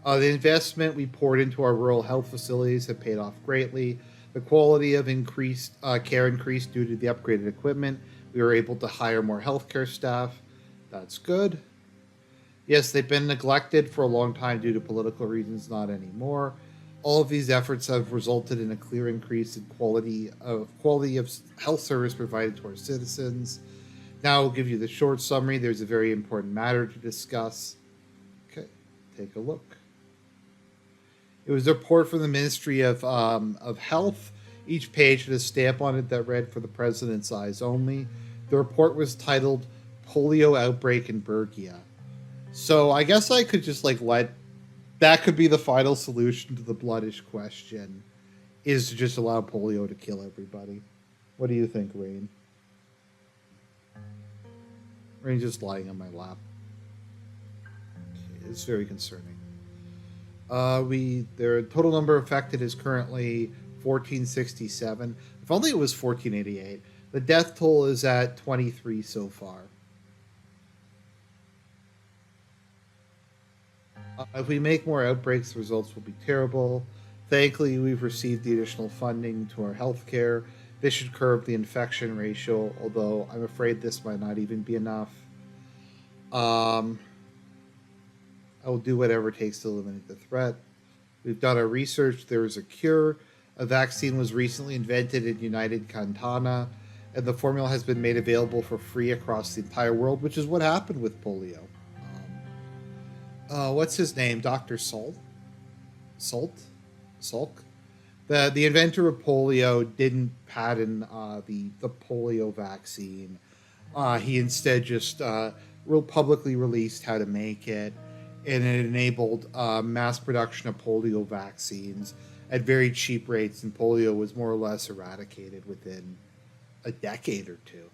The investment we poured into our rural health facilities have paid off greatly. The quality of increased care increased due to the upgraded equipment. We were able to hire more healthcare staff. That's good. Yes, they've been neglected for a long time due to political reasons, not anymore. All of these efforts have resulted in a clear increase in quality of health service provided to our citizens. Now I'll give you the short summary. There's a very important matter to discuss. Okay, take a look. It was a report from the Ministry of Health. Each page had a stamp on it that read "For the President's Eyes Only." The report was titled "Polio Outbreak in Bergia." So I guess I could just let that could be the final solution to the bloodish question, is to just allow polio to kill everybody. What do you think, Rain? Rain's just lying on my lap. Okay, it's very concerning. Their total number affected is currently 1467. If only it was 1488. The death toll is at 23 so far. If we make more outbreaks, the results will be terrible. Thankfully, we've received the additional funding to our healthcare. This should curb the infection ratio, although I'm afraid this might not even be enough. I will do whatever it takes to eliminate the threat. We've done our research. There is a cure. A vaccine was recently invented in United Cantana, and the formula has been made available for free across the entire world, which is what happened with polio. What's his name? Dr. Salk? The inventor of polio didn't patent the polio vaccine. He instead just real publicly released how to make it, and it enabled mass production of polio vaccines at very cheap rates, and polio was more or less eradicated within a decade or two.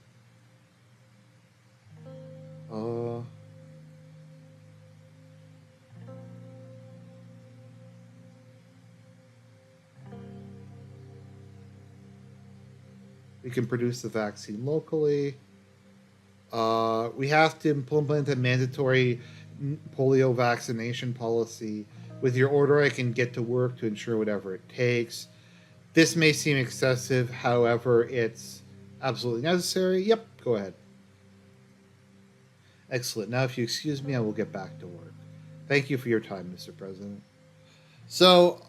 We can produce the vaccine locally. We have to implement a mandatory polio vaccination policy. With your order, I can get to work to ensure whatever it takes. This may seem excessive, however, it's absolutely necessary. Yep, go ahead. Excellent. Now, if you excuse me, I will get back to work. Thank you for your time, Mr. President. So,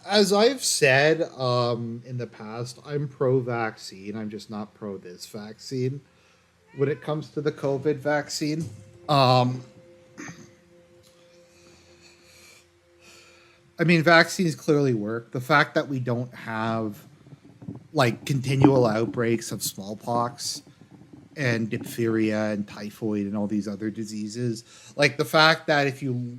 as I've said in the past, I'm pro-vaccine. I'm just not pro this vaccine. When it comes to the COVID vaccine, I mean, vaccines clearly work. The fact that we don't have continual outbreaks of smallpox and diphtheria and typhoid and all these other diseases, the fact that if you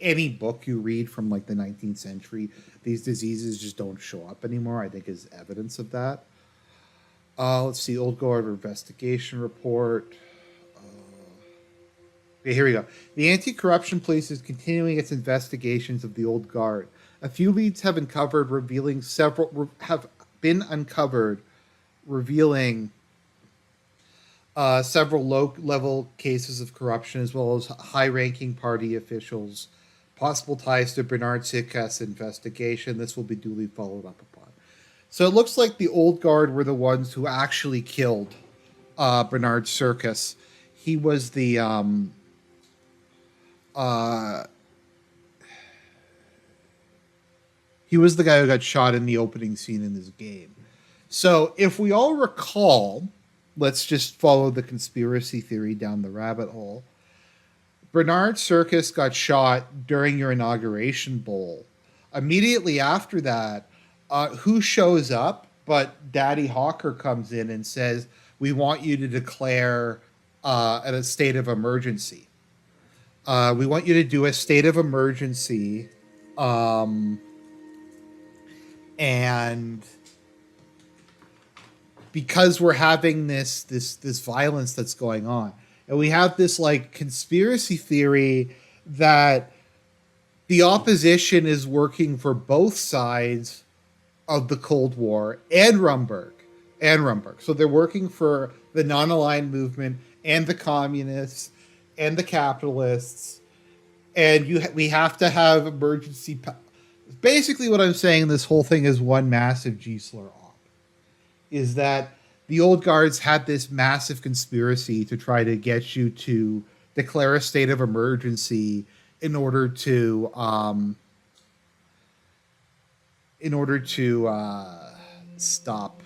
any book you read from the 19th century, these diseases just don't show up anymore, I think is evidence of that. Let's see, Old Guard investigation report. Okay, here we go. The anti-corruption police is continuing its investigations of the Old Guard. A few leads have been uncovered, revealing several low-level cases of corruption, as well as high-ranking party officials. Possible ties to Bernard Sickas' investigation. This will be duly followed up upon. So it looks like the Old Guard were the ones who actually killed Bernard Sickas. He was the guy who got shot in the opening scene in this game. So if we all recall, let's just follow the conspiracy theory down the rabbit hole. Bernard Sickas got shot during your inauguration bowl. Immediately after that, who shows up? But Daddy Hawker comes in and says, "We want you to declare a state of emergency. We want you to do a state of emergency, and because we're having this violence that's going on." And we have this conspiracy theory that the opposition is working for both sides of the Cold War and Rumberg. So they're working for the non-aligned movement and the communists. and the capitalists, and we have to have emergency. Basically, what I'm saying, this whole thing is one massive G slur op. Is that the old guards had this massive conspiracy to try to get you to declare a state of emergency in order to stop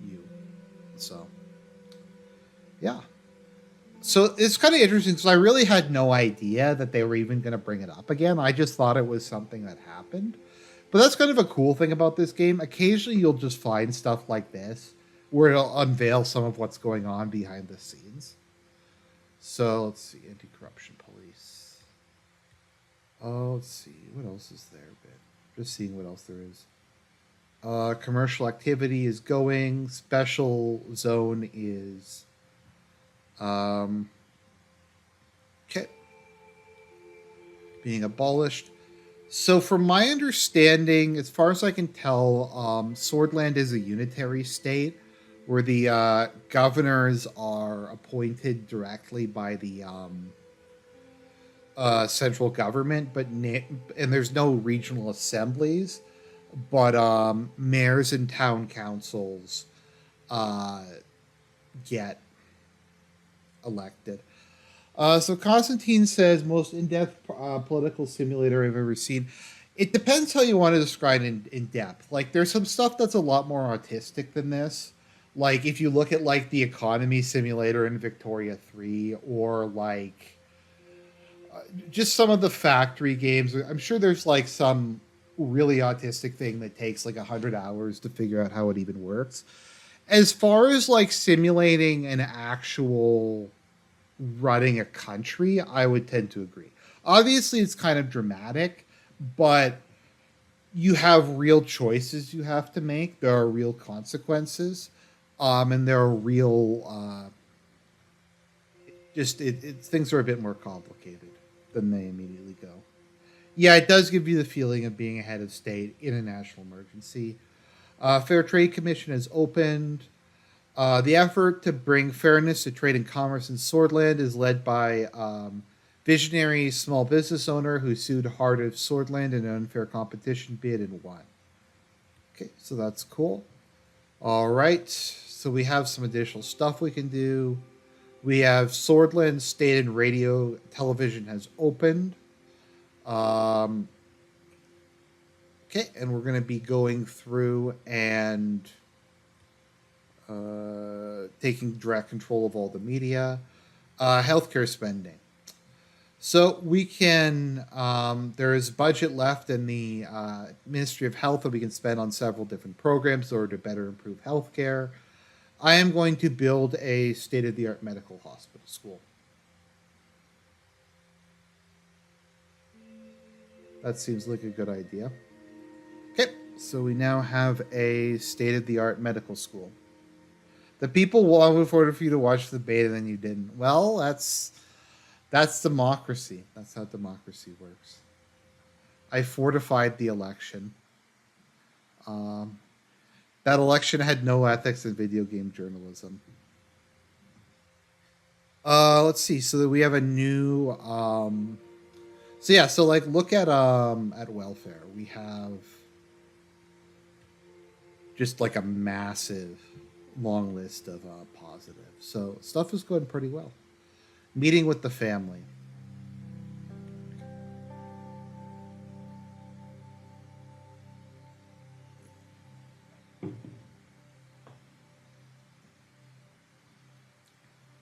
you. So yeah. So it's kind of interesting because I really had no idea that they were even going to bring it up again. I just thought it was something that happened. But that's kind of a cool thing about this game. Occasionally, you'll just find stuff like this where it'll unveil some of what's going on behind the scenes. So let's see, anti-corruption police. Oh, let's see, what else is there? Just seeing what else there is. Commercial activity is going. Special zone is okay, being abolished. So, from my understanding, as far as I can tell, Swordland is a unitary state where the governors are appointed directly by the central government, and there's no regional assemblies, but mayors and town councils get elected. So Constantine says most in-depth political simulator I've ever seen. It depends how you want to describe it in depth. Like there's some stuff that's a lot more artistic than this. Like if you look at like the economy simulator in Victoria 3 or like just some of the factory games. I'm sure there's like some really autistic thing that takes like 100 hours to figure out how it even works. As far as like simulating an actual running a country, I would tend to agree. Obviously, it's kind of dramatic, but you have real choices you have to make. There are real consequences, and there are real. Things are a bit more complicated than they immediately go. Yeah, it does give you the feeling of being a head of state in a national emergency. Fair Trade Commission has opened. The effort to bring fairness to trade and commerce in Swordland is led by visionary small business owner who sued Heart of Swordland in an unfair competition bid and won. Okay, so that's cool. All right, so we have some additional stuff we can do. We have Swordland State and Radio Television has opened. Okay, and we're going to be going through and taking direct control of all the media. Healthcare spending. So we can, there is budget left in the Ministry of Health that we can spend on several different programs in order to better improve healthcare. I am going to build a state-of-the-art medical hospital school. That seems like a good idea. Okay, so we now have a state-of-the-art medical school. The people wanted for you to watch the beta, and then you didn't. Well, that's democracy. That's how democracy works. I fortified the election. That election had no ethics in video game journalism. Let's see. So that we have a new. So yeah. So like, look at welfare. We have just like a massive, long list of positives. So stuff is going pretty well. Meeting with the family.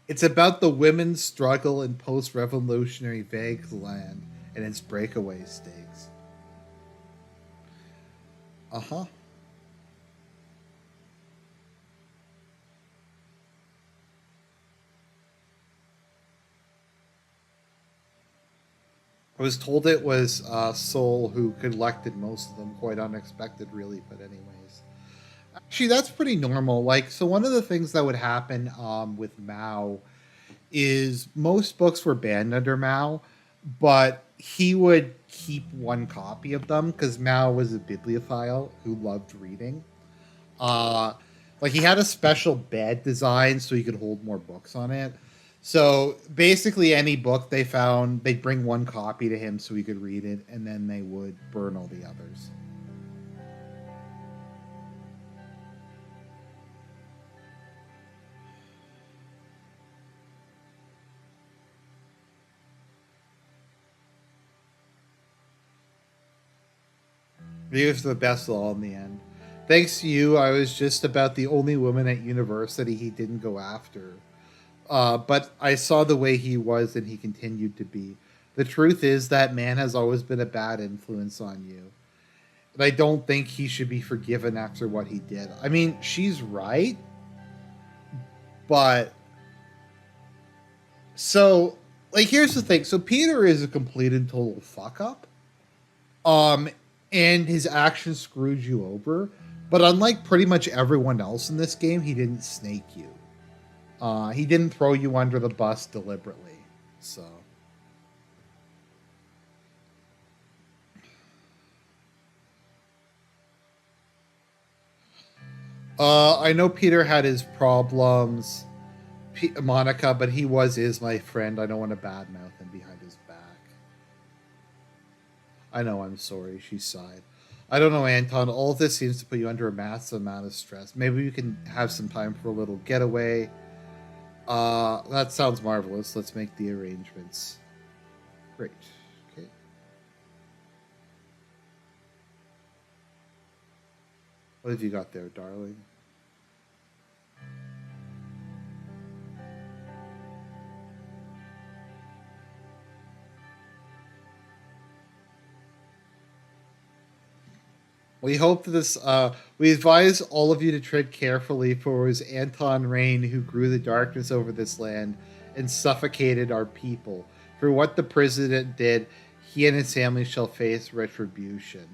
It's about the women's struggle in post-revolutionary Vagueland and its breakaway stakes. Uh-huh. I was told it was Soul who collected most of them, quite unexpected, really. But anyways, actually, that's pretty normal. Like, so one of the things that would happen with Mao is most books were banned under Mao, but he would keep one copy of them because Mao was a bibliophile who loved reading. Uh, like he had a special bed design so he could hold more books on it. So basically, any book they found, they'd bring one copy to him so he could read it, and then they would burn all the others. He was the best all in the end. Thanks to you, I was just about the only woman at university he didn't go after. But I saw the way he was and he continued to be. The truth is that man has always been a bad influence on you. And I don't think he should be forgiven after what he did. I mean, she's right, but so like here's the thing. So Peter is a complete and total fuck up. Um and his actions screwed you over. But unlike pretty much everyone else in this game, he didn't snake you. He didn't throw you under the bus deliberately. So I know Peter had his problems, Monica, but he is my friend. I don't want to badmouth him behind his back. I know, I'm sorry. She sighed. I don't know, Anton. All of this seems to put you under a massive amount of stress. Maybe we can have some time for a little getaway. That sounds marvelous. Let's make the arrangements. Great. Okay. What have you got there, darling? We hope that this. We advise all of you to tread carefully, for it was Anton Rain who grew the darkness over this land and suffocated our people. For what the president did, he and his family shall face retribution.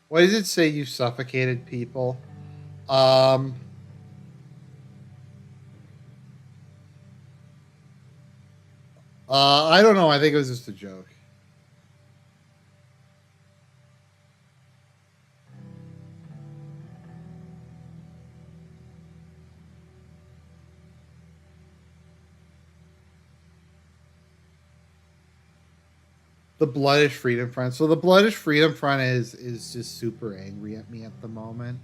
Why does it say you suffocated people? Um, I don't know. I think it was just a joke. The Bloodish Freedom Front. So the Bloodish Freedom Front is just super angry at me at the moment.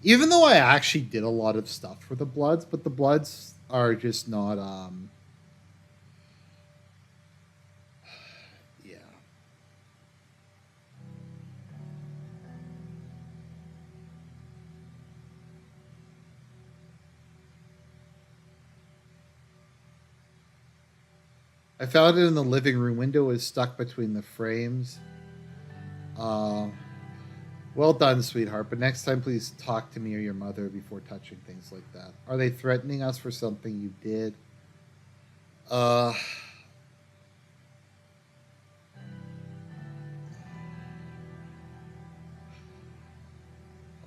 Even though I actually did a lot of stuff for the Bloods, but the Bloods are just not yeah. I found it in the living room. Window is stuck between the frames. Uh, well done, sweetheart. But next time, please talk to me or your mother before touching things like that. Are they threatening us for something you did? Uh,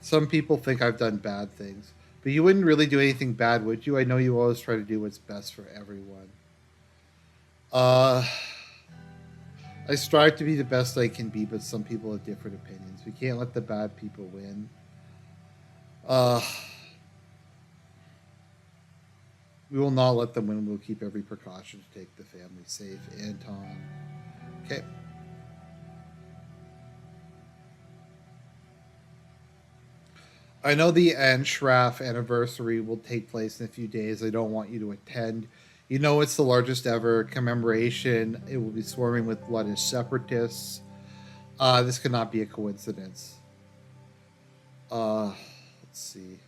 some people think I've done bad things, but you wouldn't really do anything bad, would you? I know you always try to do what's best for everyone. Uh, I strive to be the best I can be, but some people have different opinions. We can't let the bad people win. Uh, we will not let them win. We'll keep every precaution to take the family safe. Anton. Okay. I know the Anshraf anniversary will take place in a few days. I don't want you to attend. You know it's the largest ever commemoration. It will be swarming with bloodish separatists. This cannot be a coincidence. Let's see.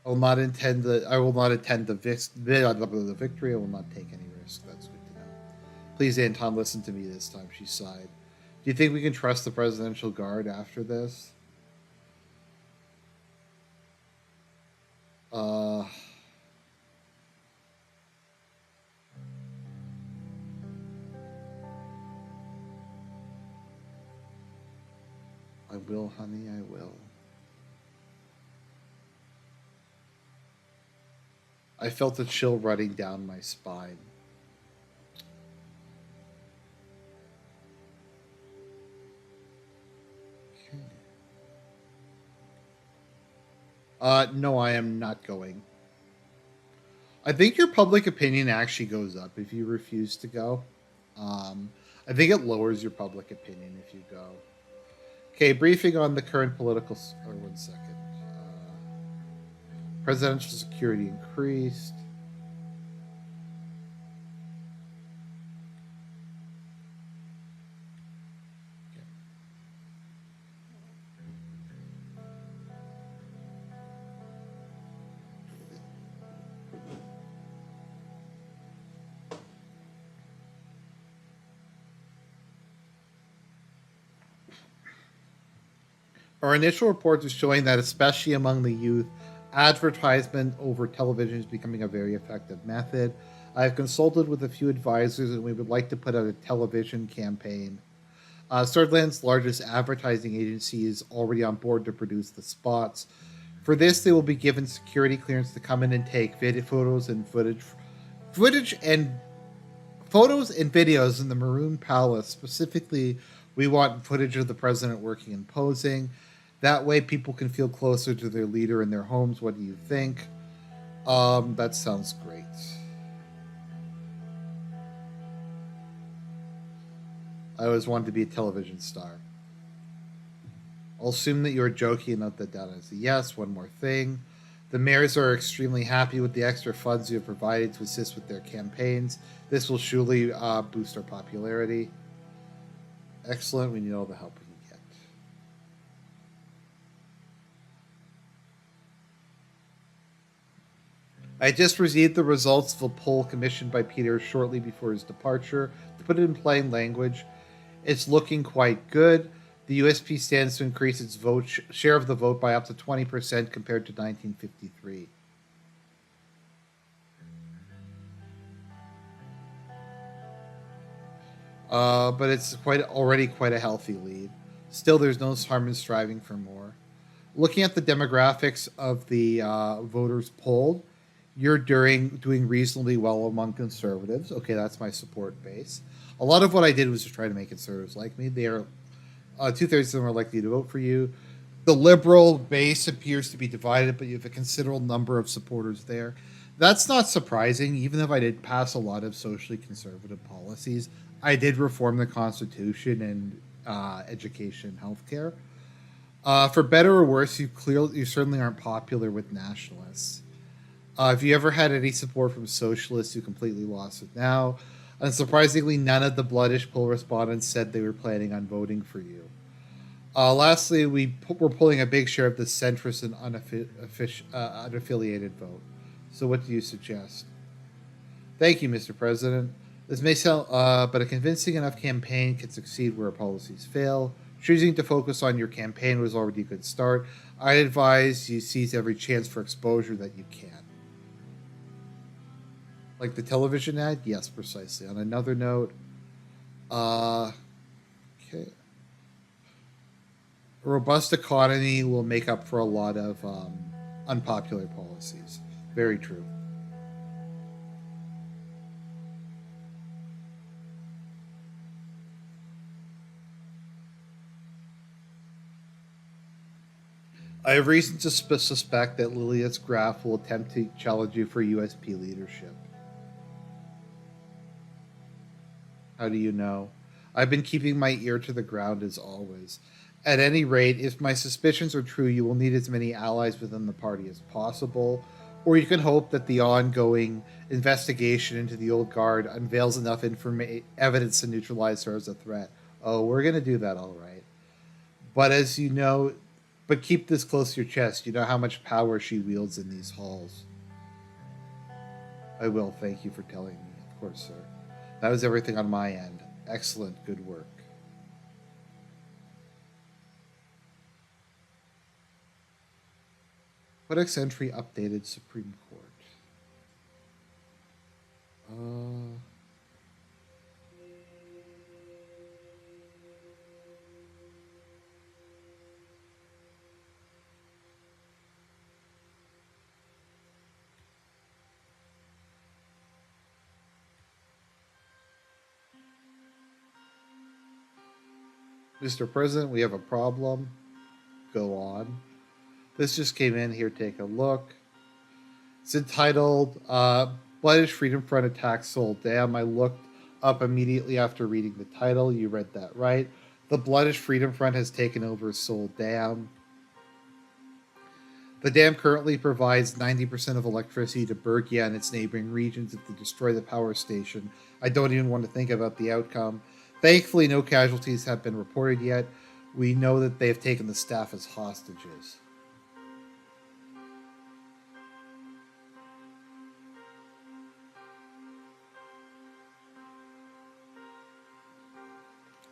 I will not attend the victory. I will not take any risk. That's good to know. Please, Anton, listen to me this time. She sighed. Do you think we can trust the Presidential Guard after this? Uh, I will, honey, I will. I felt a chill running down my spine. Okay. No, I am not going. I think your public opinion actually goes up if you refuse to go. Um, I think it lowers your public opinion if you go. Okay, briefing on the current political. Or 1 second. Presidential security increased. Our initial reports are showing that, especially among the youth, advertisement over television is becoming a very effective method. I have consulted with a few advisors, and we would like to put out a television campaign. Sardland's largest advertising agency is already on board to produce the spots. For this, they will be given security clearance to come in and take footage and photos and videos in the Maroon Palace. Specifically, we want footage of the president working and posing. That way, people can feel closer to their leader in their homes. What do you think? That sounds great. I always wanted to be a television star. I'll assume that you're joking about the data. Yes, one more thing. The mayors are extremely happy with the extra funds you have provided to assist with their campaigns. This will surely boost our popularity. Excellent. We need all the help we can get. I just received the results of a poll commissioned by Peter shortly before his departure. To put it in plain language, it's looking quite good. The USP stands to increase its share of the vote by up to 20% compared to 1953. But it's already quite a healthy lead. Still, there's no harm in striving for more. Looking at the demographics of the voters polled, you're doing reasonably well among conservatives. Okay, that's my support base. A lot of what I did was to try to make conservatives like me. They are 2/3 of them are likely to vote for you. The liberal base appears to be divided, but you have a considerable number of supporters there. That's not surprising, even if I did pass a lot of socially conservative policies. I did reform the Constitution and education and healthcare. For better or worse, you certainly aren't popular with nationalists. If you ever had any support from socialists, you completely lost it now. Unsurprisingly, none of the bloodish poll respondents said they were planning on voting for you. Lastly, we're pulling a big share of the centrist and unaffiliated vote. So, what do you suggest? Thank you, Mr. President. This may sound, but a convincing enough campaign can succeed where policies fail. Choosing to focus on your campaign was already a good start. I advise you seize every chance for exposure that you can. Like the television ad? Yes, precisely. On another note, okay. A robust economy will make up for a lot of unpopular policies. Very true. I have reason to suspect that Lilia's Graf will attempt to challenge you for USP leadership. How do you know? I've been keeping my ear to the ground as always. At any rate, if my suspicions are true, you will need as many allies within the party as possible, or you can hope that the ongoing investigation into the old guard unveils enough evidence to neutralize her as a threat. Oh, we're going to do that all right. But as you know, but keep this close to your chest. You know how much power she wields in these halls. I will. Thank you for telling me. Of course, sir. That was everything on my end. Excellent. Good work. Codex entry updated Supreme Court. Uh, Mr. President, we have a problem. Go on. This just came in here. Take a look. It's entitled Bloodish Freedom Front Attacks Seoul Dam. I looked up immediately after reading the title. You read that right. The Bloodish Freedom Front has taken over Seoul Dam. The dam currently provides 90% of electricity to Bergia and its neighboring regions. If they destroy the power station, I don't even want to think about the outcome. Thankfully, no casualties have been reported yet. We know that they have taken the staff as hostages.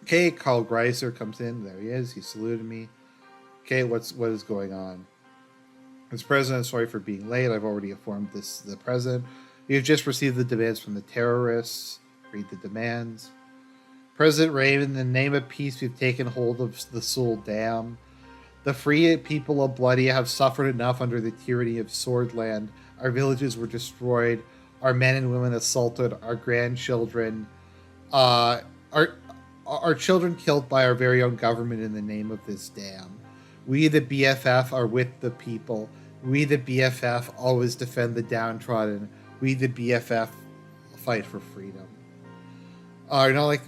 Okay, Carl Greiser comes in. There he is. He saluted me. Okay, what is going on? Mr. President, sorry for being late. I've already informed the president. We have just received the demands from the terrorists. Read the demands. President Raven, in the name of peace, we've taken hold of the Seoul Dam. The free people of Bloodia have suffered enough under the tyranny of Swordland. Our villages were destroyed. Our men and women assaulted. Our grandchildren, our children killed by our very own government in the name of this dam. We, the BFF, are with the people. We, the BFF, always defend the downtrodden. We, the BFF, fight for freedom.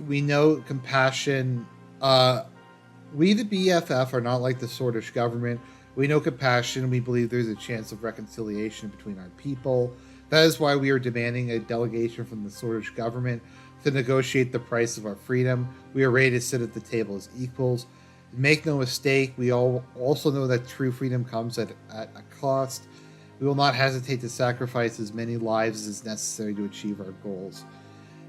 We know compassion. We, the BFF, are not like the Swedish government. We know compassion. We believe there's a chance of reconciliation between our people. That is why we are demanding a delegation from the Swedish government to negotiate the price of our freedom. We are ready to sit at the table as equals. Make no mistake, we all also know that true freedom comes at a cost. We will not hesitate to sacrifice as many lives as is necessary to achieve our goals.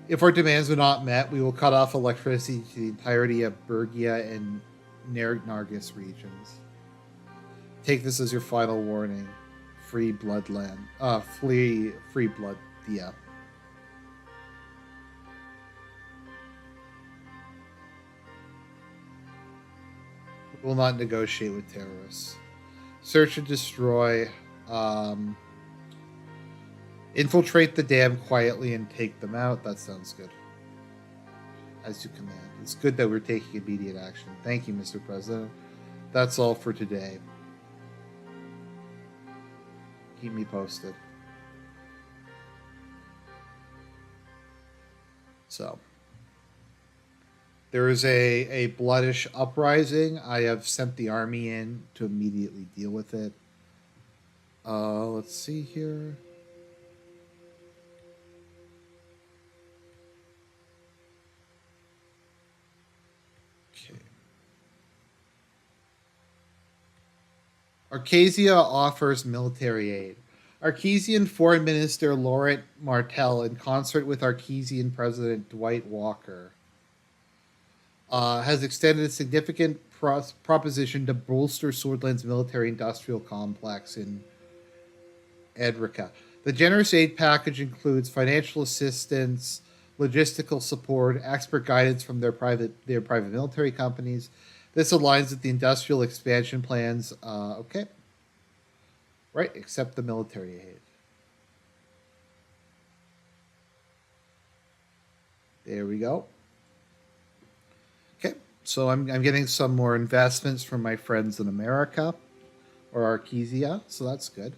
If our demands are not met, we will cut off electricity to the entirety of Bergia and Nargis regions. Take this as your final warning. Free bloodland. Free blood. Yeah. We will not negotiate with terrorists. Search and destroy. Infiltrate the dam quietly and take them out. That sounds good. As you command. It's good that we're taking immediate action. Thank you, Mr. President. That's all for today. Keep me posted. So, there is a bloodish uprising. I have sent the army in to immediately deal with it. Let's see here. Okay. Arcasia offers military aid. Arcesian Foreign Minister Laurent Martel, in concert with Arcesian President Dwight Walker, has extended a significant proposition to bolster Swordland's military-industrial complex in Edrica. The generous aid package includes financial assistance, logistical support, expert guidance from their private military companies. This aligns with the industrial expansion plans. Okay. Right, except the military aid. There we go. Okay, so I'm getting some more investments from my friends in America, or Arkesia, so that's good.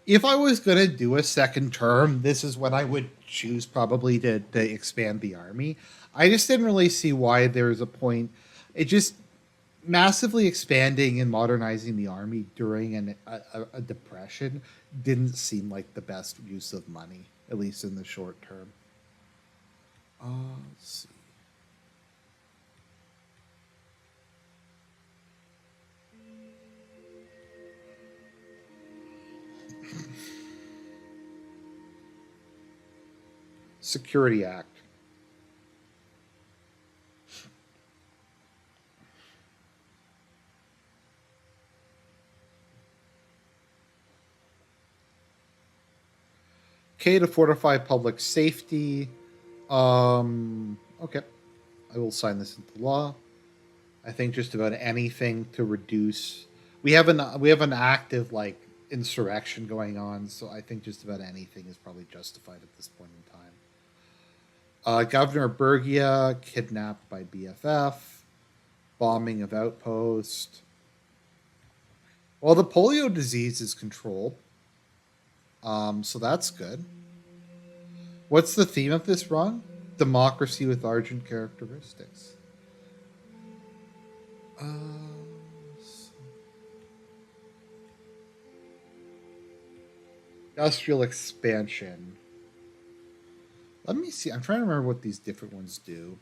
If I was going to do a second term, this is when I would choose probably to expand the army. I just didn't really see why there's a point. It just massively expanding and modernizing the army during a depression didn't seem like the best use of money, at least in the short term. Let's see. Security Act. Okay, to fortify public safety. Okay. I will sign this into law. I think just about anything to reduce. We have an active insurrection going on, so I think just about anything is probably justified at this point in time. Governor Bergia kidnapped by BFF, bombing of outpost. Well, the polio disease is controlled, so that's good. What's the theme of this run? Democracy with Argent characteristics. Industrial expansion. Let me see. I'm trying to remember what these different ones do.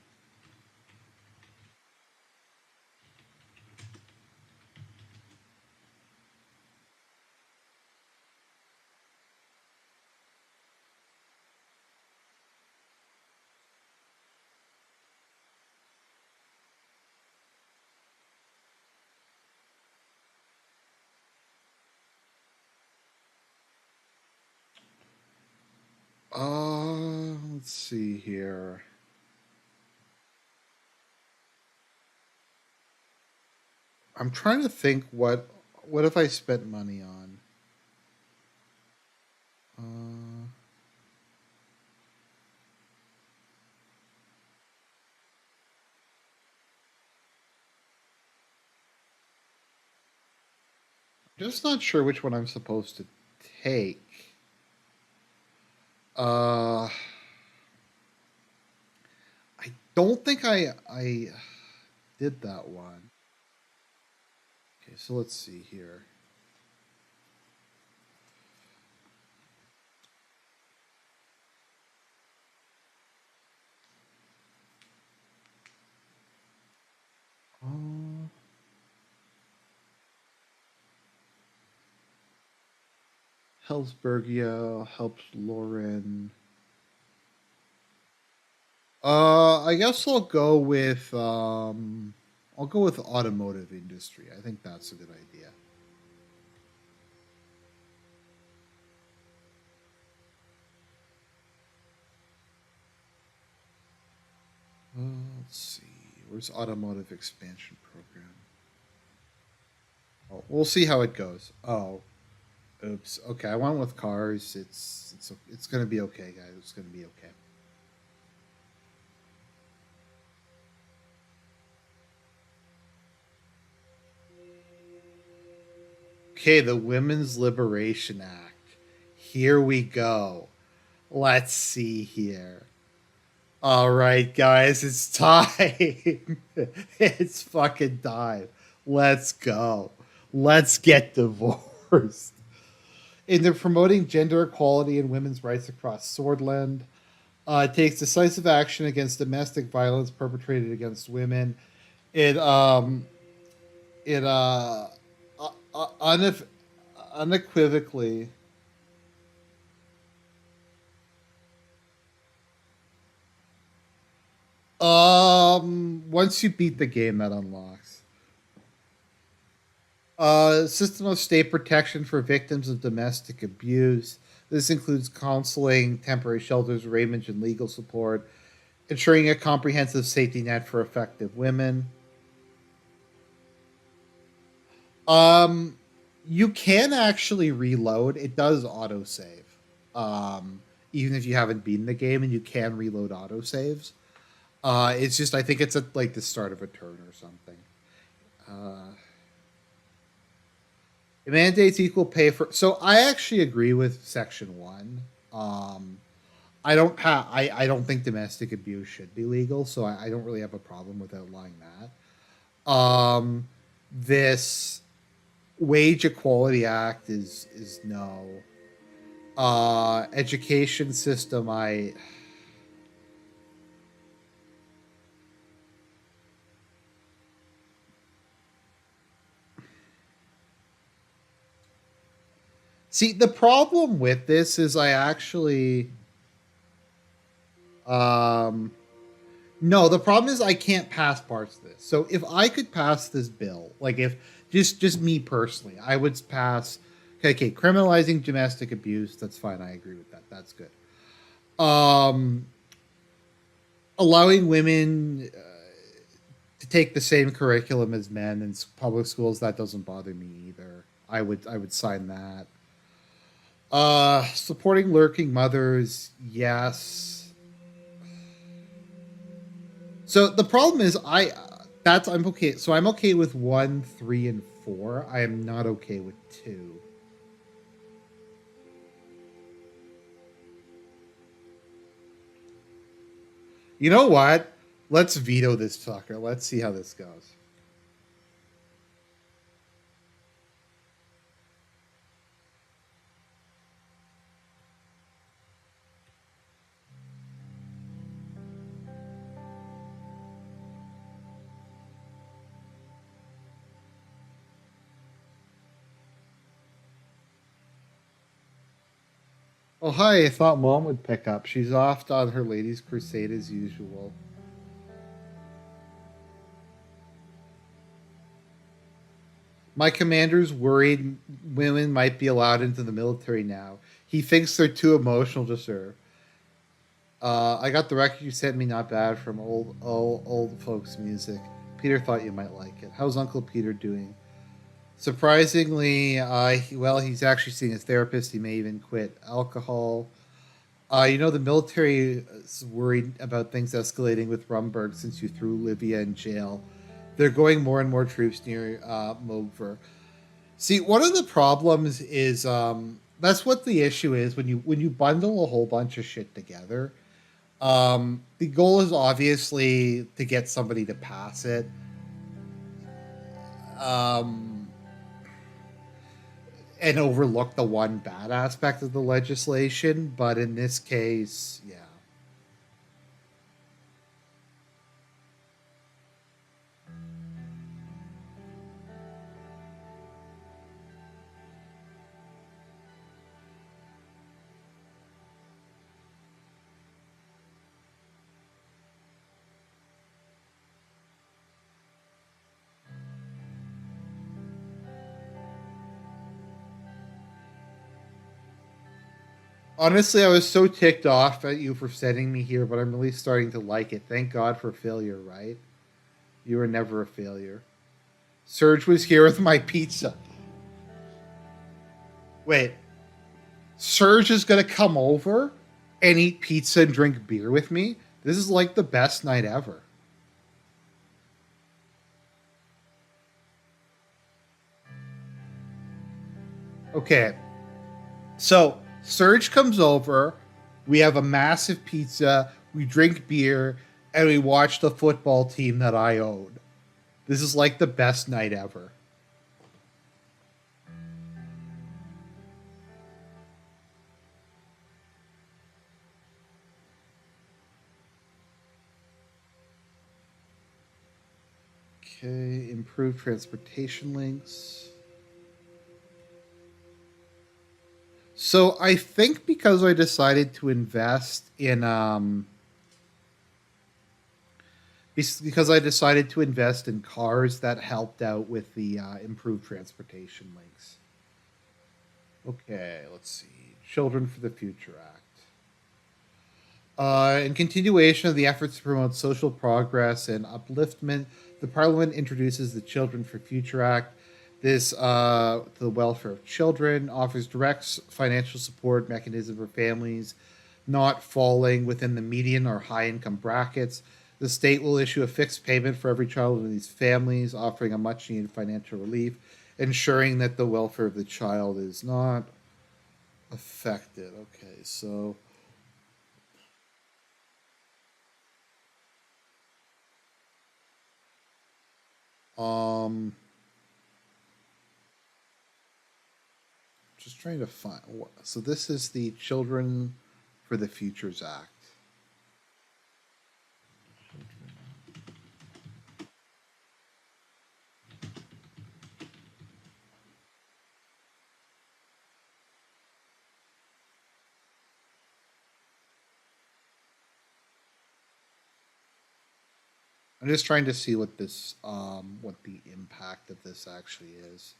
Let's see here. I'm trying to think what if I spent money on. Uh, just not sure which one I'm supposed to take. Uh, I don't think I did that one. Okay, so let's see here. Uh, Hellsbergia helps Lauren. I guess I'll go with automotive industry. I think that's a good idea. Let's see. Where's automotive expansion program? Oh, we'll see how it goes. Oh, oops. Okay, I went with cars. It's gonna be okay, guys. It's gonna be okay. Okay, the Women's Liberation Act. Here we go. Let's see here. All right, guys, it's time. It's fucking time. Let's go. Let's get divorced. And they're promoting gender equality and women's rights across Swordland. It takes decisive action against domestic violence perpetrated against women. It it unequivocally. Once you beat the game, that unlocks. System of state protection for victims of domestic abuse. This includes counseling, temporary shelters, arraignment, and legal support, ensuring a comprehensive safety net for affected women. Um, you can actually reload. It does autosave. Even if you haven't beaten the game, and you can reload autosaves. It's just I think it's at like the start of a turn or something. Uh, it mandates equal pay for. So I actually agree with Section One. Um, I don't think domestic abuse should be legal, so I don't really have a problem with outlining that. This Wage Equality Act is no. Education system, I see the problem with this is I actually um no, the problem is I can't pass parts of this. So if I could pass this bill, like if just me personally, I would pass. Okay, criminalizing domestic abuse. That's fine. I agree with that. That's good. Um, allowing women to take the same curriculum as men in public schools, that doesn't bother me either. I would sign that. Supporting lurking mothers, yes. So the problem is, I'm okay. So I'm okay with 1, 3, and 4. I am not okay with 2. You know what? Let's veto this sucker. Let's see how this goes. Oh, hi. I thought Mom would pick up. She's off on her ladies' crusade as usual. My commander's worried women might be allowed into the military now. He thinks they're too emotional to serve. I got the record you sent me, not bad, from old folks music. Peter thought you might like it. How's Uncle Peter doing? Surprisingly, he's actually seeing a therapist. He may even quit alcohol. The military is worried about things escalating with Rumberg since you threw Livia in jail. They're going more and more troops near Mogver. See, one of the problems is that's what the issue is when you bundle a whole bunch of shit together. The goal is obviously to get somebody to pass it. Um, and overlook the one bad aspect of the legislation, but in this case, yeah. Honestly, I was so ticked off at you for sending me here, but I'm really starting to like it. Thank God for failure, right? You were never a failure. Serge was here with my pizza. Wait, Serge is gonna come over and eat pizza and drink beer with me? This is like the best night ever. Okay, so Serge comes over, we have a massive pizza, we drink beer, and we watch the football team that I own. This is like the best night ever. Okay, improve transportation links. So I think because I decided to invest in because I decided to invest in cars that helped out with the improved transportation links. Okay, let's see. Children for the Future Act. In continuation of the efforts to promote social progress and upliftment, the Parliament introduces the Children for Future Act. This, to the welfare of children, offers direct financial support mechanism for families not falling within the median or high income brackets. The state will issue a fixed payment for every child in these families, offering a much needed financial relief, ensuring that the welfare of the child is not affected. Okay, so um just trying to find. So this is the Children for the Futures Act. I'm just trying to see what the impact of this actually is.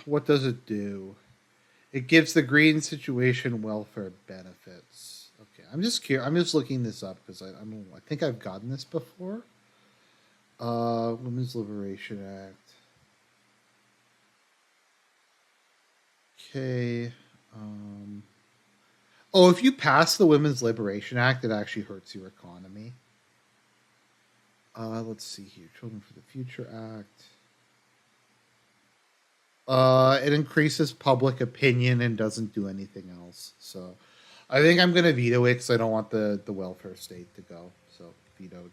What does it do? It gives the green situation welfare benefits. Okay, I'm just curious. I'm just looking this up because I think I've gotten this before. Women's Liberation Act. Okay. Um, oh, if you pass the Women's Liberation Act, it actually hurts your economy. Let's see here. Children for the Future Act. It increases public opinion and doesn't do anything else. So I think I'm going to veto it because I don't want the welfare state to go. So vetoed.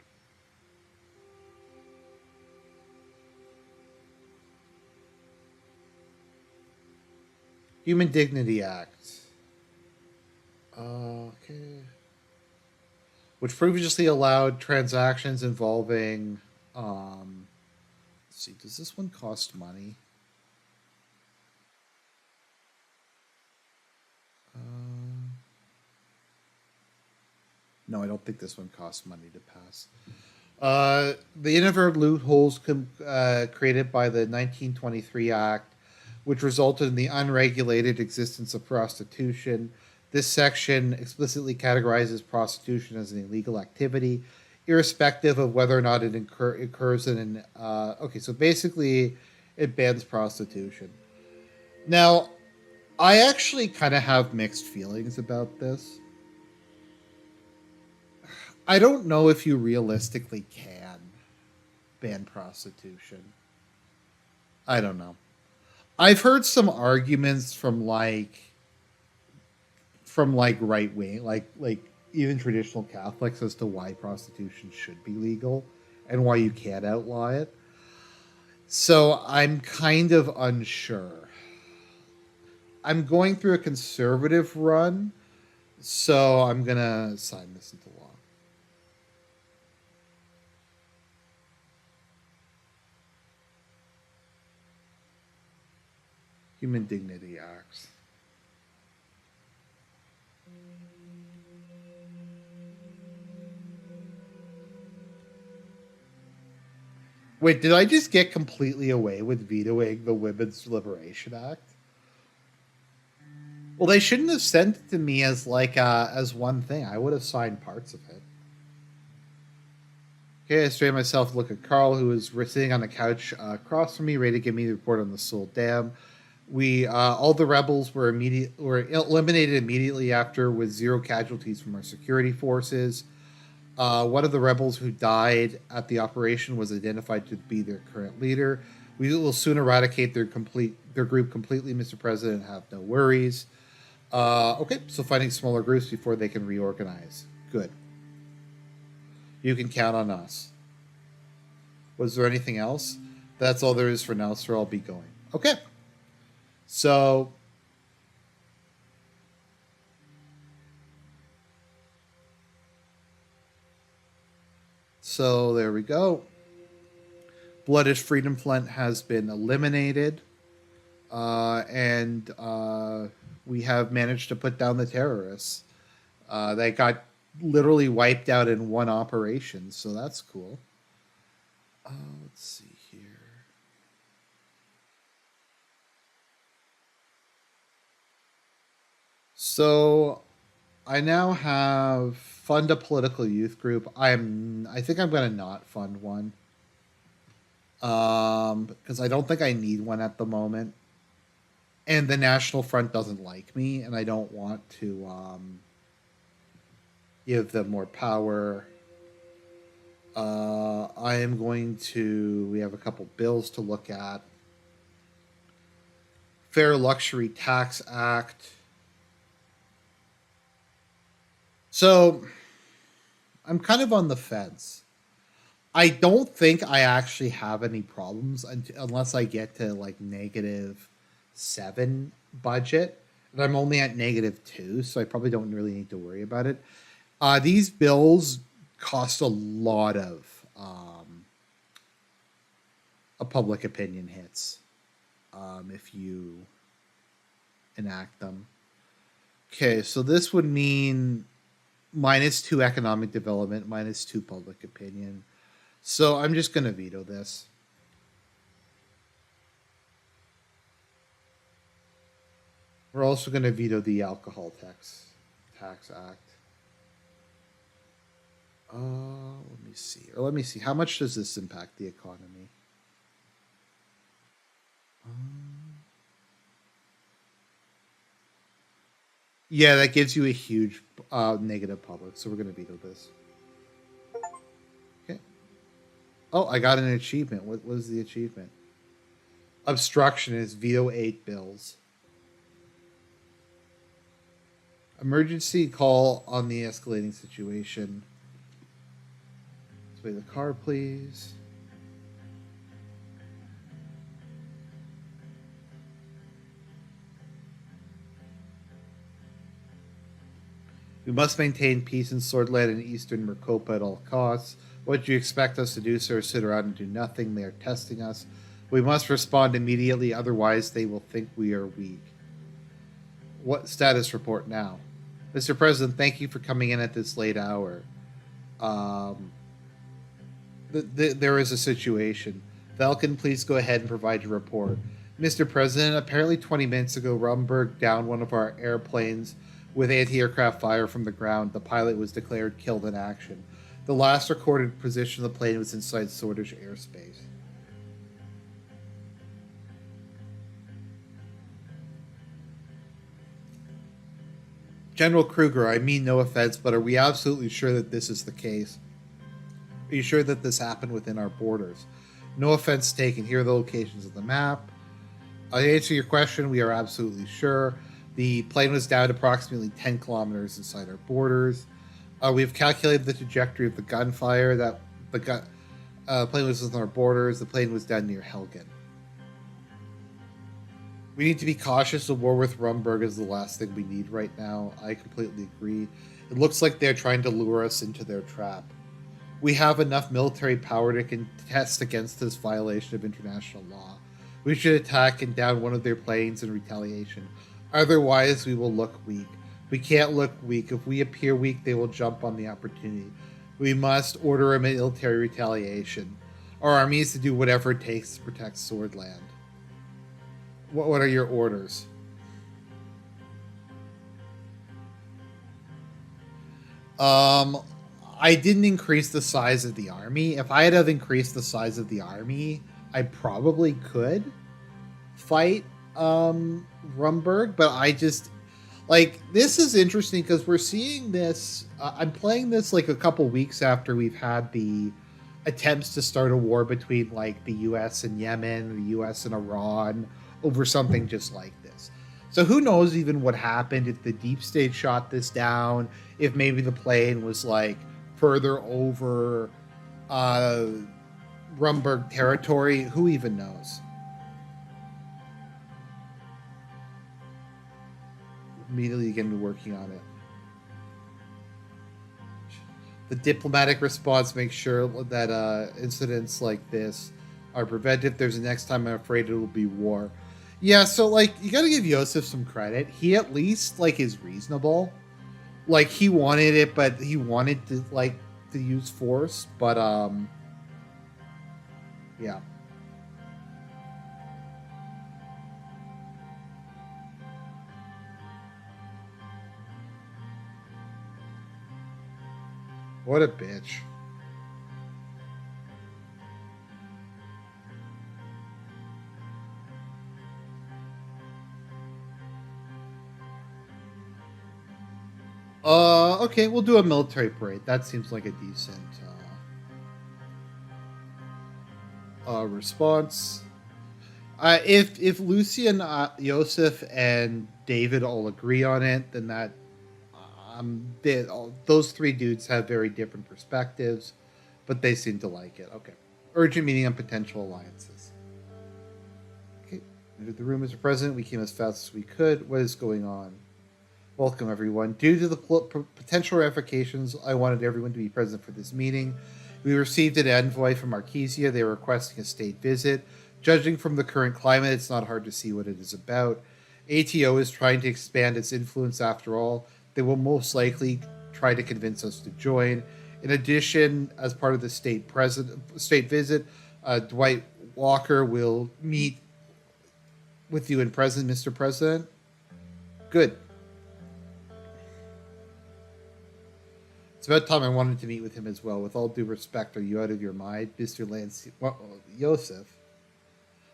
Human Dignity Act. Okay. Which previously allowed transactions involving. Let's see, does this one cost money? No, I don't think this one costs money to pass. The inadvertent loopholes created by the 1923 Act, which resulted in the unregulated existence of prostitution. This section explicitly categorizes prostitution as an illegal activity, irrespective of whether or not it occurs in an. Okay, so basically, it bans prostitution. Now, I actually kind of have mixed feelings about this. I don't know if you realistically can ban prostitution. I don't know. I've heard some arguments from right wing, like even traditional Catholics as to why prostitution should be legal and why you can't outlaw it. So I'm kind of unsure. I'm going through a conservative run, so I'm gonna sign this into law. Human Dignity Acts. Wait, did I just get completely away with vetoing the Women's Liberation Act? Well, they shouldn't have sent it to me as as one thing. I would have signed parts of it. Okay, I straighten myself to look at Carl, who is sitting on the couch across from me, ready to give me the report on the Soul Dam. We all the rebels were eliminated immediately after with zero casualties from our security forces. One of the rebels who died at the operation was identified to be their current leader. We will soon eradicate their group completely, Mr. President. Have no worries. Okay, so finding smaller groups before they can reorganize. Good. You can count on us. Was there anything else? That's all there is for now, sir. I'll be going. Okay. So there we go. Bloodish Freedom Front has been eliminated, and we have managed to put down the terrorists. They got literally wiped out in one operation, so that's cool. Let's see here. So I now have fund a political youth group. I think I'm going to not fund one. Because I don't think I need one at the moment. And the National Front doesn't like me, and I don't want to give them more power. I am going to. We have a couple bills to look at. Fair Luxury Tax Act. So I'm kind of on the fence. I don't think I actually have any problems unless I get to like -7 budget. And I'm only at -2, so I probably don't really need to worry about it. These bills cost a lot of public opinion hits if you enact them. Okay, so this would mean -2 economic development, -2 public opinion. So I'm just going to veto this. We're also going to veto the alcohol tax act. Let me see. Or let me see. How much does this impact the economy? Yeah, that gives you a huge negative public. So we're going to veto this. Okay. Oh, I got an achievement. What was the achievement? Obstructionist veto 8 bills. Emergency call on the escalating situation. Display the car, please. We must maintain peace in Swordland and Eastern Mercopa at all costs. What do you expect us to do, sir? Sit around and do nothing. They are testing us. We must respond immediately, otherwise they will think we are weak. What status report now? Mr. President, thank you for coming in at this late hour. Um, there is a situation. Falcon, please go ahead and provide your report. Mr. President, apparently 20 minutes ago, Rumberg downed one of our airplanes with anti-aircraft fire from the ground. The pilot was declared killed in action. The last recorded position of the plane was inside Swordfish airspace. General Kruger, I mean no offense, but are we absolutely sure that this is the case? Are you sure that this happened within our borders? No offense taken. Here are the locations of the map. To answer your question, we are absolutely sure. The plane was down approximately 10 kilometers inside our borders. We've calculated the trajectory of the gunfire. That the plane was within our borders. The plane was down near Helgen. We need to be cautious. A war with Rumberg is the last thing we need right now. I completely agree. It looks like they're trying to lure us into their trap. We have enough military power to contest against this violation of international law. We should attack and down one of their planes in retaliation. Otherwise, we will look weak. We can't look weak. If we appear weak, they will jump on the opportunity. We must order a military retaliation. Our army is to do whatever it takes to protect Swordland. What are your orders? I didn't increase the size of the army. If I had have increased the size of the army, I probably could fight Rumberg, but I just like this is interesting because we're seeing this. I'm playing this like a couple weeks after we've had the attempts to start a war between like the U.S. and Yemen, the U.S. and Iran over something just like this. So who knows even what happened if the deep state shot this down? If maybe the plane was like further over Rumberg territory? Who even knows? Immediately again, be working on it. The diplomatic response makes sure that incidents like this are prevented. If there's a next time, I'm afraid it will be war. Yeah, so like you got to give Yosef some credit. He at least like is reasonable. Like he wanted it, but he wanted to like to use force. But yeah. What a bitch. Okay, we'll do a military parade. That seems like a decent response. If Lucian, Yosef, and David all agree on it, then those three dudes have very different perspectives, but they seem to like it. Okay. Urgent meeting on potential alliances. Okay. Entered the room, Mr. President. We came as fast as we could. What is going on? Welcome, everyone. Due to the potential ramifications, I wanted everyone to be present for this meeting. We received an envoy from Arkesia. They were requesting a state visit. Judging from the current climate, it's not hard to see what it is about. ATO is trying to expand its influence after all. They will most likely try to convince us to join. In addition, as part of the state visit, Dwight Walker will meet with you in person, Mr. President. Good. It's about time I wanted to meet with him as well. With all due respect, are you out of your mind, Mr. Lance? Well, Yosef.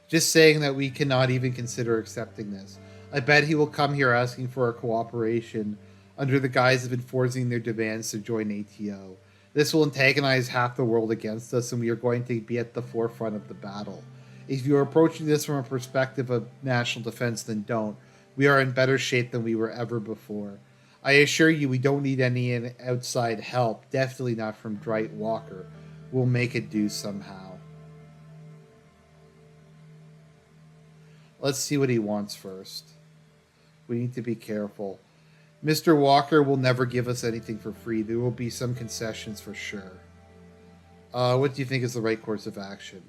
Just saying that we cannot even consider accepting this. I bet he will come here asking for our cooperation under the guise of enforcing their demands to join ATO. This will antagonize half the world against us, and we are going to be at the forefront of the battle. If you are approaching this from a perspective of national defense, then don't. We are in better shape than we were ever before. I assure you, we don't need any outside help, definitely not from Dwight Walker. We'll make it do somehow. Let's see what he wants first. We need to be careful. Mr. Walker will never give us anything for free. There will be some concessions for sure. What do you think is the right course of action?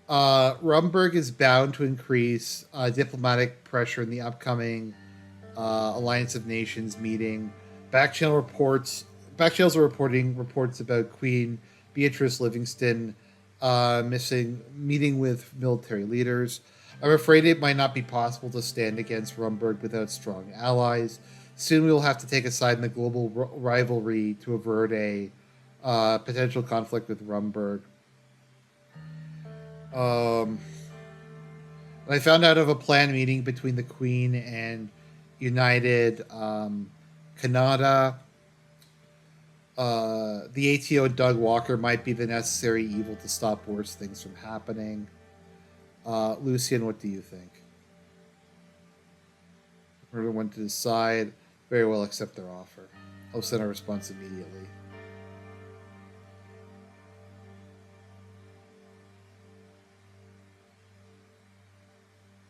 Rumberg is bound to increase diplomatic pressure in the upcoming Alliance of Nations meeting. Backchannels are reporting reports about Queen Beatrice Livingston meeting with military leaders. I'm afraid it might not be possible to stand against Rumberg without strong allies. Soon we will have to take a side in the global rivalry to avert a potential conflict with Rumberg. I found out of a planned meeting between the Queen and United Canada. The ATO Doug Walker might be the necessary evil to stop worse things from happening. Lucian, what do you think? We're going to decide. Very well, accept their offer. I'll send a response immediately.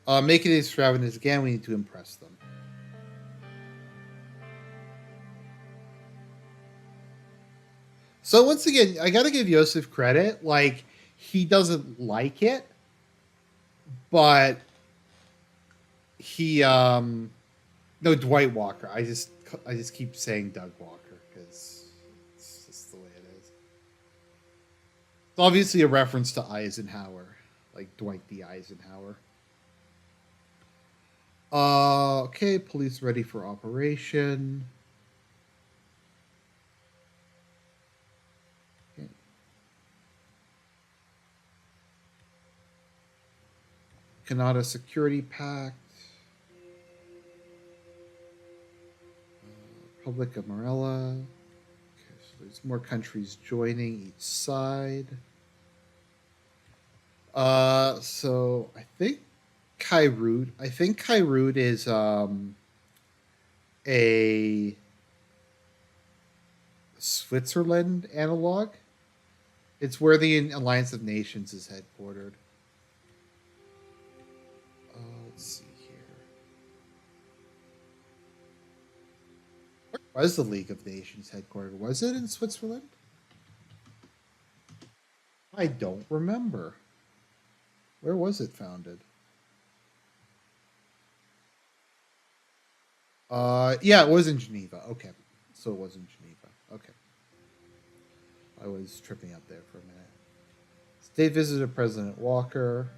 Making these extravagant again, we need to impress them. So once again, I gotta give Yosef credit. Like, he doesn't like it, but he no, Dwight Walker. I just keep saying Doug Walker because it's just the way it is. It's obviously a reference to Eisenhower, like Dwight D. Eisenhower. Okay, police ready for operation. Okay. Canada Security Pact. Republic of Morella. Okay, so there's more countries joining each side. So I think Kairut is a Switzerland analog. It's where the Alliance of Nations is headquartered. Let's see here. Where was the League of Nations headquartered? Was it in Switzerland? I don't remember. Where was it founded? Yeah, it was in Geneva. Okay. So it was in Geneva. Okay. I was tripping up there for a minute. State visitor President Walker.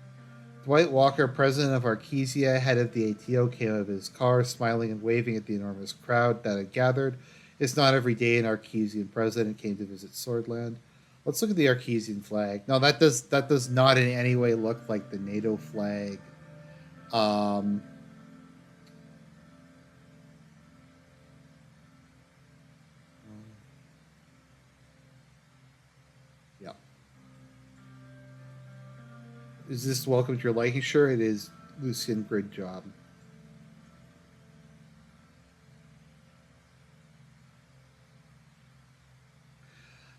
Dwight Walker, president of Arkesia, head of the ATO, came out of his car, smiling and waving at the enormous crowd that had gathered. It's not every day an Arkesian president came to visit Swordland. Let's look at the Arkesian flag. No, that does not in any way look like the NATO flag. Yeah. Is this welcome to your liking? Sure, it is. Lucian, great job.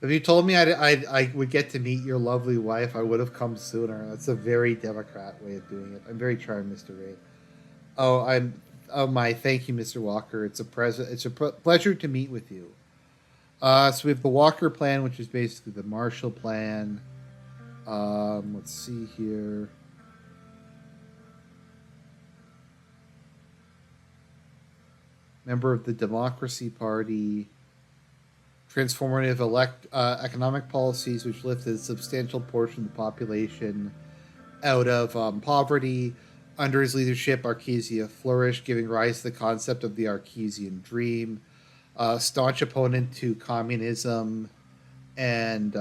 If you told me I would get to meet your lovely wife, I would have come sooner. That's a very Democrat way of doing it. I'm very charmed, Mr. Ray. Oh my, thank you, Mr. Walker. It's a pleasure to meet with you. So we have the Walker plan, which is basically the Marshall Plan. Let's see here. Member of the Democracy Party. Transformative economic policies which lifted a substantial portion of the population out of poverty. Under his leadership, Arcasia flourished, giving rise to the concept of the Arcesian dream. Staunch opponent to communism and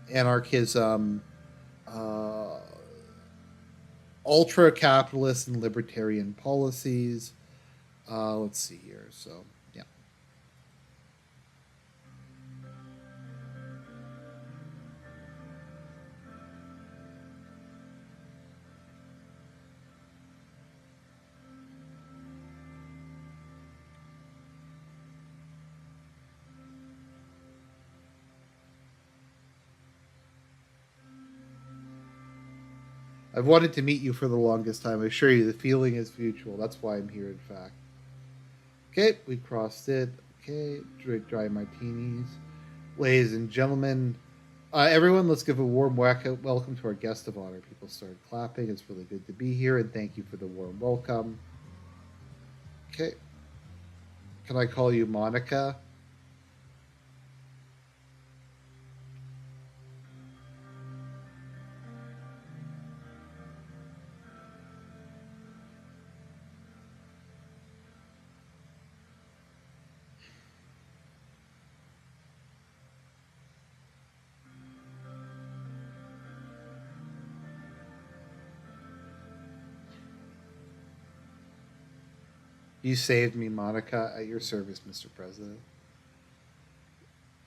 anarchism, uh, ultra capitalist and libertarian policies. Let's see here. So, yeah. I've wanted to meet you for the longest time. I assure you, the feeling is mutual. That's why I'm here, in fact. Okay, we crossed it. Okay, drink dry martinis. Ladies and gentlemen, everyone, let's give a warm welcome to our guest of honor. People started clapping. It's really good to be here, and thank you for the warm welcome. Okay. Can I call you Monica? You saved me, Monica, at your service, Mr. President.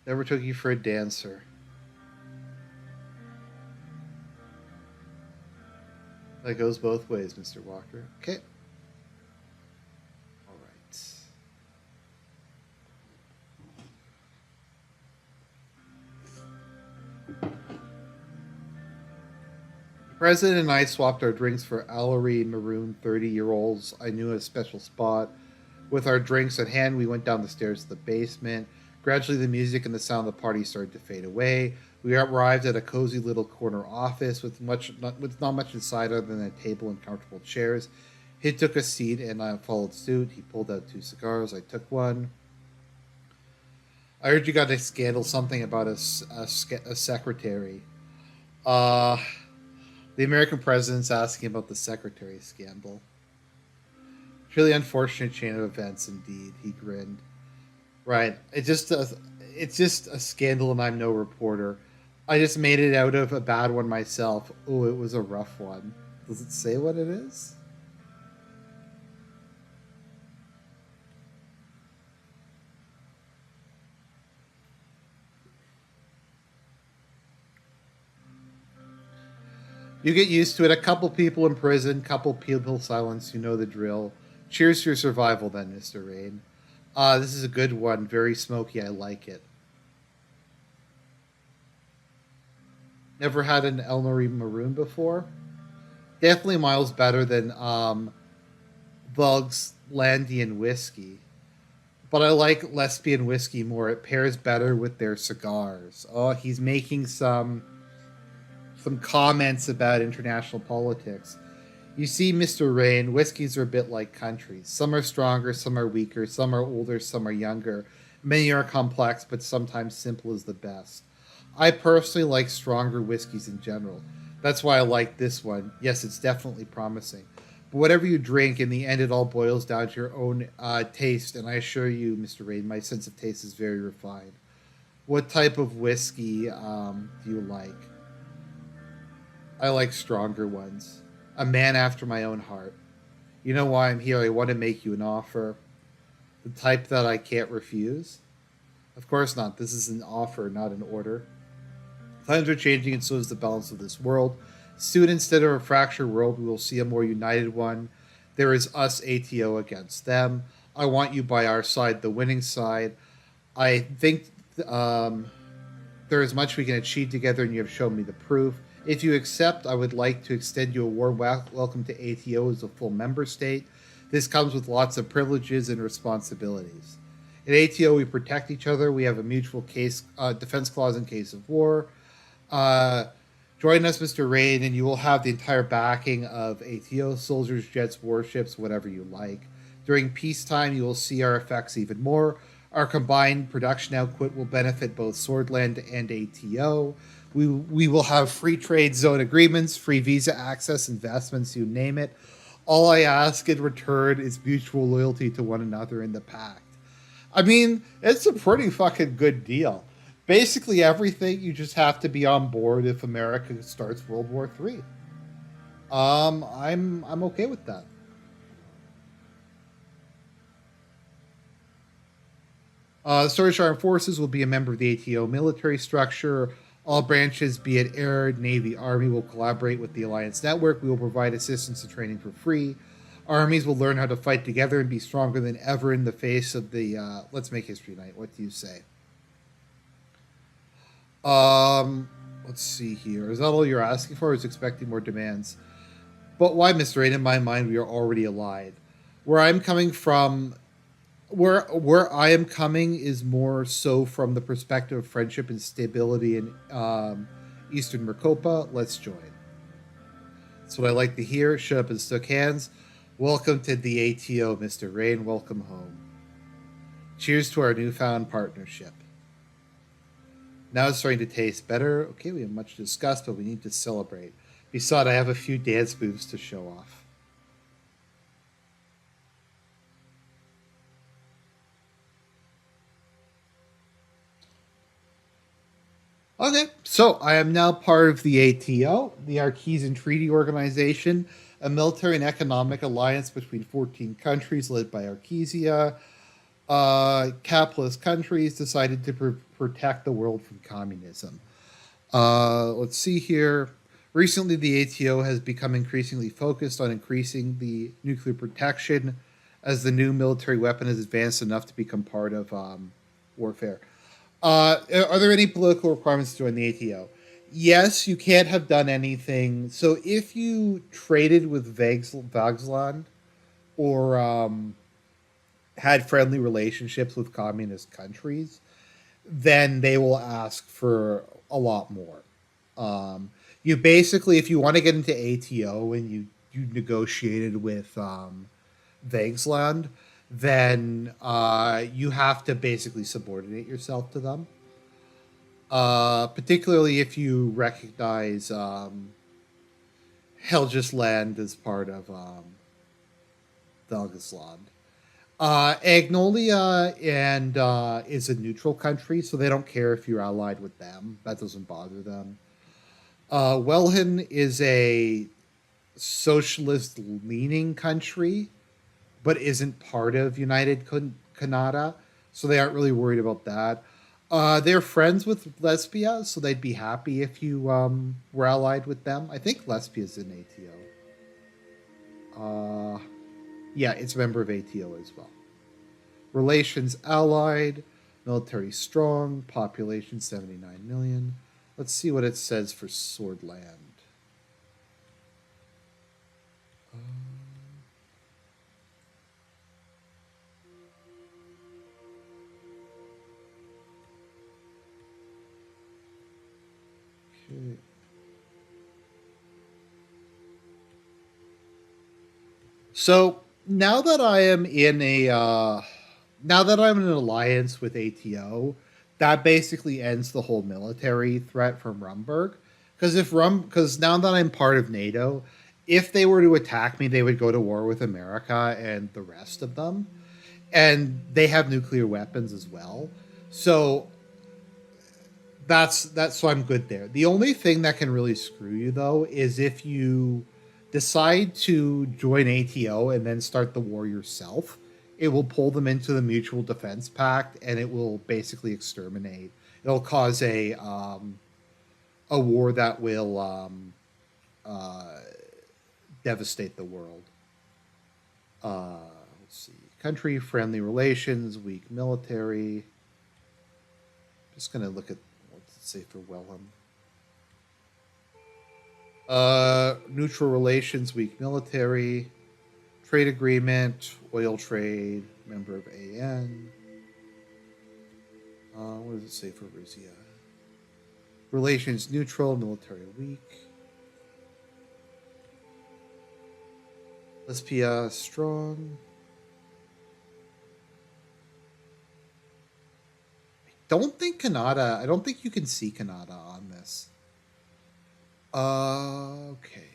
Never took you for a dancer. That goes both ways, Mr. Walker. Okay. All right. The president and I swapped our drinks for Allery Maroon 30-year-olds. I knew a special spot. With our drinks at hand, we went down the stairs to the basement. Gradually, the music and the sound of the party started to fade away. We arrived at a cozy little corner office with not much inside other than a table and comfortable chairs. He took a seat and I followed suit. He pulled out two cigars. I took one. I heard you got a scandal, something about a secretary. Uh, the American president's asking about the secretary scandal. Really unfortunate chain of events, indeed. He grinned. Right. It's just a scandal, and I'm no reporter. I just made it out of a bad one myself. Oh, it was a rough one. Does it say what it is? You get used to it. A couple people in prison, couple people silenced. You know the drill. Cheers to your survival, then, Mr. Rain. This is a good one. Very smoky. I like it. Never had an Ellery Maroon before. Definitely miles better than Bug's Landian whiskey. But I like lesbian whiskey more. It pairs better with their cigars. Oh, he's making some comments about international politics. You see, Mr. Rain, whiskeys are a bit like countries. Some are stronger, some are weaker, some are older, some are younger. Many are complex, but sometimes simple is the best. I personally like stronger whiskeys in general. That's why I like this one. Yes, it's definitely promising. But whatever you drink, in the end, it all boils down to your own taste. And I assure you, Mr. Rain, my sense of taste is very refined. What type of whiskey do you like? I like stronger ones. A man after my own heart. You know why I'm here. I want to make you an offer. The type that I can't refuse. Of course not. This is an offer, not an order. Times are changing, and so is the balance of this world. Soon, instead of a fractured world, we will see a more united one. There is us, ATO, against them. I want you by our side, the winning side. I think there is much we can achieve together, and you have shown me the proof. If you accept, I would like to extend you a warm welcome to ATO as a full member state. This comes with lots of privileges and responsibilities. At ATO, we protect each other. We have a mutual defense clause in case of war. Join us, Mr. Rain, and you will have the entire backing of ATO, soldiers, jets, warships, whatever you like. During peacetime, you will see our effects even more. Our combined production output will benefit both Swordland and ATO. We will have free trade zone agreements, free visa access, investments, you name it. All I ask in return is mutual loyalty to one another in the pact. I mean, it's a pretty fucking good deal. Basically, everything you just have to be on board if America starts World War III. I'm okay with that. The Swedish Armed Forces will be a member of the ATO military structure. All branches, be it Air, Navy, Army, will collaborate with the Alliance network. We will provide assistance and training for free. Armies will learn how to fight together and be stronger than ever in the face of the. Let's make history tonight. What do you say? Let's see here. Is that all you're asking for? Or is expecting more demands? But why, Mr. Rain? In my mind, we are already allied. Where I'm coming from, where I am coming is more so from the perspective of friendship and stability in Eastern Mercopa. Let's join. That's what I like to hear. Shut up and shook hands. Welcome to the ATO, Mr. Rain. Welcome home. Cheers to our newfound partnership. Now it's starting to taste better. Okay, we have much discussed, but we need to celebrate. Besides, I have a few dance moves to show off. Okay, so I am now part of the ATO, the Argent Treaty Organization, a military and economic alliance between 14 countries led by Arkesia. Capitalist countries decided to protect the world from communism. Let's see here. Recently, the ATO has become increasingly focused on increasing the nuclear protection as the new military weapon has advanced enough to become part of warfare. Are there any political requirements to join the ATO? Yes, you can't have done anything. So if you traded with Vagsland or had friendly relationships with communist countries, then they will ask for a lot more. You basically, if you want to get into ATO and you negotiated with Vagsland, then you have to basically subordinate yourself to them. Particularly if you recognize Helge's land as part of Velgasland. Agnolia and is a neutral country, so they don't care if you're allied with them. That doesn't bother them. Welhen is a socialist-leaning country, but isn't part of United Canada, so they aren't really worried about that. They're friends with Lesbia, so they'd be happy if you were allied with them. I think Lesbia's in ATO. Yeah, it's a member of ATO as well. Relations allied, military strong, population 79 million. Let's see what it says for Swordland. Okay. So now that I am in a now that I'm in an alliance with ATO, that basically ends the whole military threat from Rumburg. Because now that I'm part of NATO, if they were to attack me, they would go to war with America and the rest of them, and they have nuclear weapons as well. So that's so I'm good there. The only thing that can really screw you though is if you decide to join ATO and then start the war yourself. It will pull them into the Mutual Defense Pact, and it will basically exterminate. It'll cause a war that will uh, devastate the world. Let's see, country friendly relations, weak military. Just gonna look at what's it say for Welham. Neutral relations, weak military, trade agreement, oil trade, member of AN. What does it say for Russia? Relations neutral, military weak. Lesbia strong. don't think Canada. I don't think you can see Canada on this. Okay.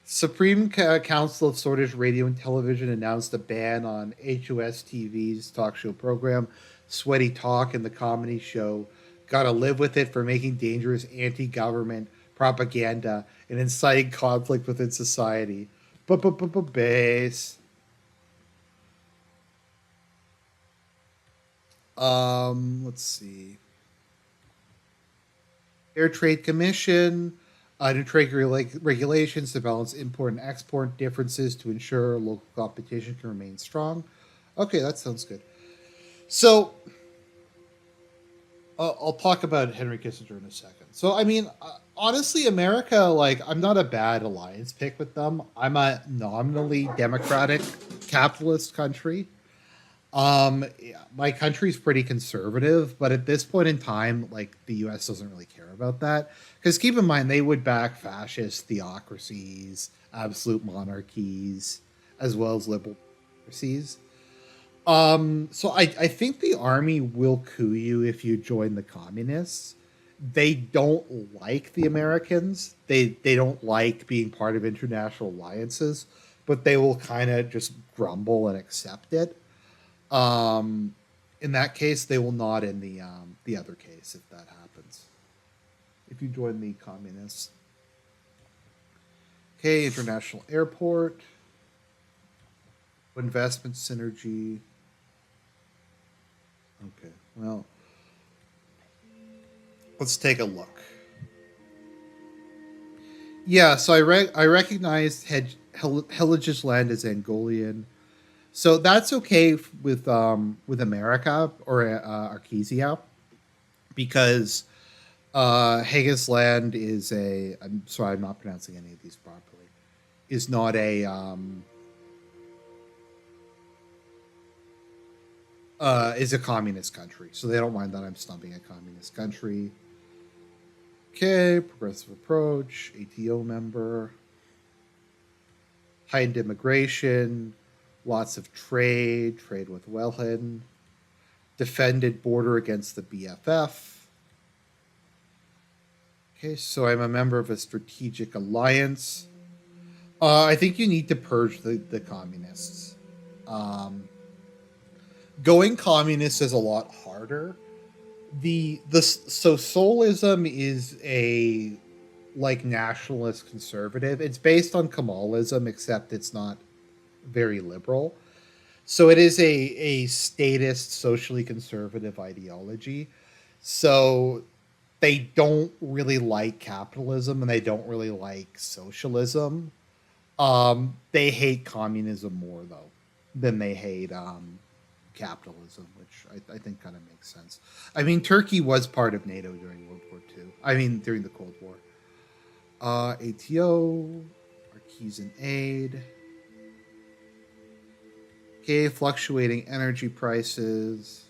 Supreme Council of Swedish Radio and Television announced a ban on HOS TV's talk show program, Sweaty Talk, and the comedy show Gotta Live With It for making dangerous anti government propaganda and inciting conflict within society. Base. Let's see. Fair Trade Commission, new trade regulations to balance import and export differences to ensure local competition can remain strong. Okay, that sounds good. So, I'll talk about Henry Kissinger in a second. So, I mean, honestly, America, like, I'm not a bad alliance pick with them. I'm a nominally democratic capitalist country. Yeah, my country's pretty conservative, but at this point in time, like the U.S. doesn't really care about that. Because keep in mind, they would back fascist theocracies, absolute monarchies, as well as liberal democracies. So I think the army will coup you if you join the communists. They don't like the Americans. They don't like being part of international alliances, but they will kind of just grumble and accept it. Um, in that case, they will not in the other case if that happens. If you join the communists. Okay, international airport, investment synergy. Okay, well, let's take a look. Yeah, so I recognized Hellage's land as Angolian. So that's okay with America or Arkesia because Hagen's land is a. I'm sorry, I'm not pronouncing any of these properly. Is not a is a communist country, so they don't mind that I'm stumping a communist country. Okay, progressive approach, ATO member, heightened immigration, lots of trade with Wellhead, defended border against the BFF. Okay, so I'm a member of a strategic alliance. I think you need to purge the communists. Um, Going communist is a lot harder. So Solism is a like nationalist conservative. It's based on Kemalism, except it's not very liberal. So it is a statist, socially conservative ideology. So they don't really like capitalism and they don't really like socialism. They hate communism more though than they hate capitalism, which I think kind of makes sense. I mean, Turkey was part of NATO during World War II. I mean, during the Cold War. ATO, Arkesan aid. Okay, fluctuating energy prices.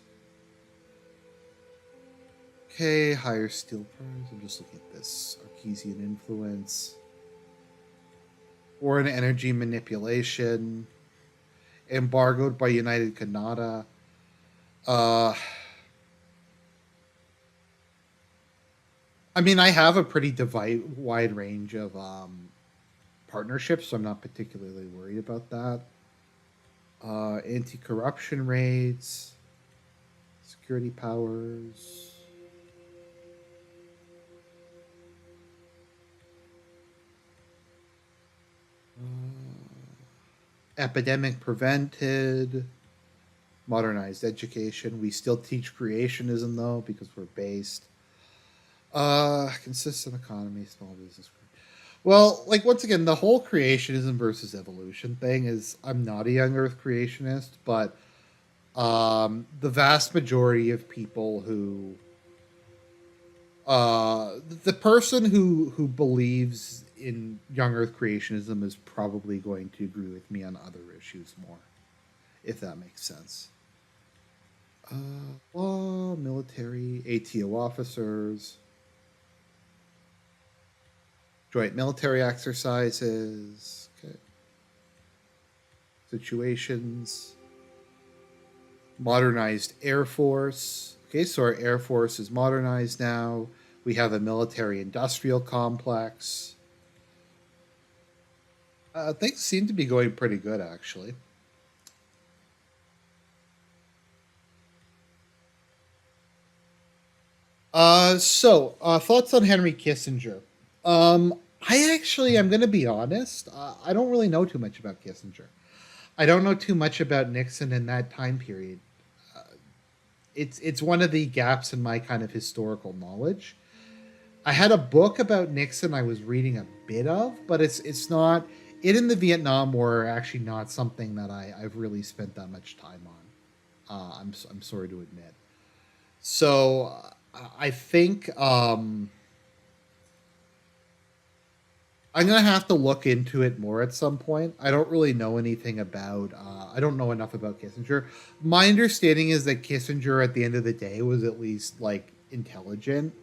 Okay, higher steel price. I'm just looking at this. Arkesan influence. Foreign energy manipulation. Embargoed by United Canada. I mean, I have a pretty wide range of partnerships, so I'm not particularly worried about that. Anti-corruption rates, security powers. Epidemic prevented, modernized education. We still teach creationism though because we're based. Consistent economy, small business. Well, like once again, the whole creationism versus evolution thing is I'm not a young Earth creationist, but the vast majority of people who the person who believes in young Earth creationism is probably going to agree with me on other issues more, if that makes sense. Law, military, ATO officers, joint military exercises. Okay. situations. Modernized Air Force. Okay, so our Air Force is modernized now. We have a military industrial complex. Things seem to be going pretty good, actually. Thoughts on Henry Kissinger. I actually, I'm going to be honest. I don't really know too much about Kissinger. I don't know too much about Nixon in that time period. Uh, it's one of the gaps in my kind of historical knowledge. I had a book about Nixon I was reading a bit of, but it's not it in the Vietnam War are actually not something that I've really spent that much time on. I'm sorry to admit. So I think I'm gonna have to look into it more at some point. I don't really know anything about. I don't know enough about Kissinger. My understanding is that Kissinger, at the end of the day, was at least like intelligent.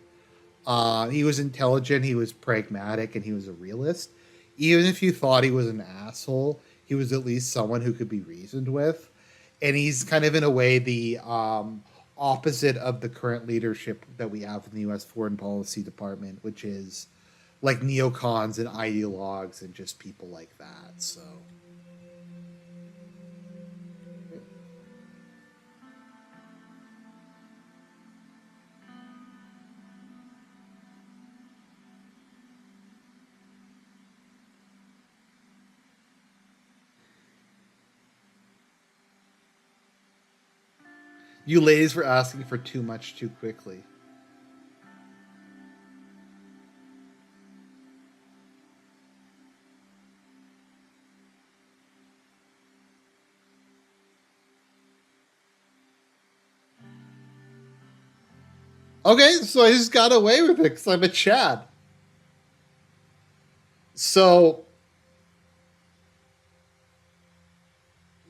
He was intelligent. He was pragmatic, and he was a realist. Even if you thought he was an asshole, he was at least someone who could be reasoned with. And he's kind of, in a way, the opposite of the current leadership that we have in the U.S. Foreign Policy Department, which is like neocons and ideologues and just people like that. So you ladies were asking for too much too quickly. Okay, so I just got away with it because I'm a Chad. So,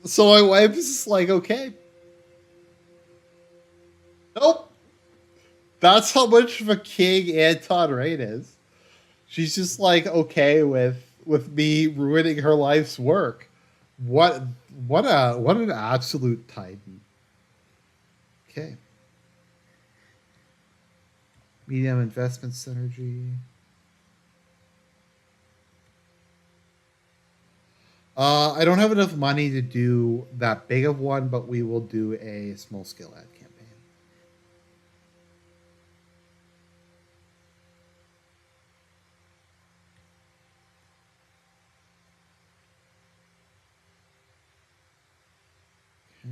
so my wife is just like, okay, nope. That's how much of a king Anton Rain is. She's just like okay with me ruining her life's work. What what an absolute titan. Okay. Medium investment synergy. I don't have enough money to do that big of one, but we will do a small scale ad campaign. Okay.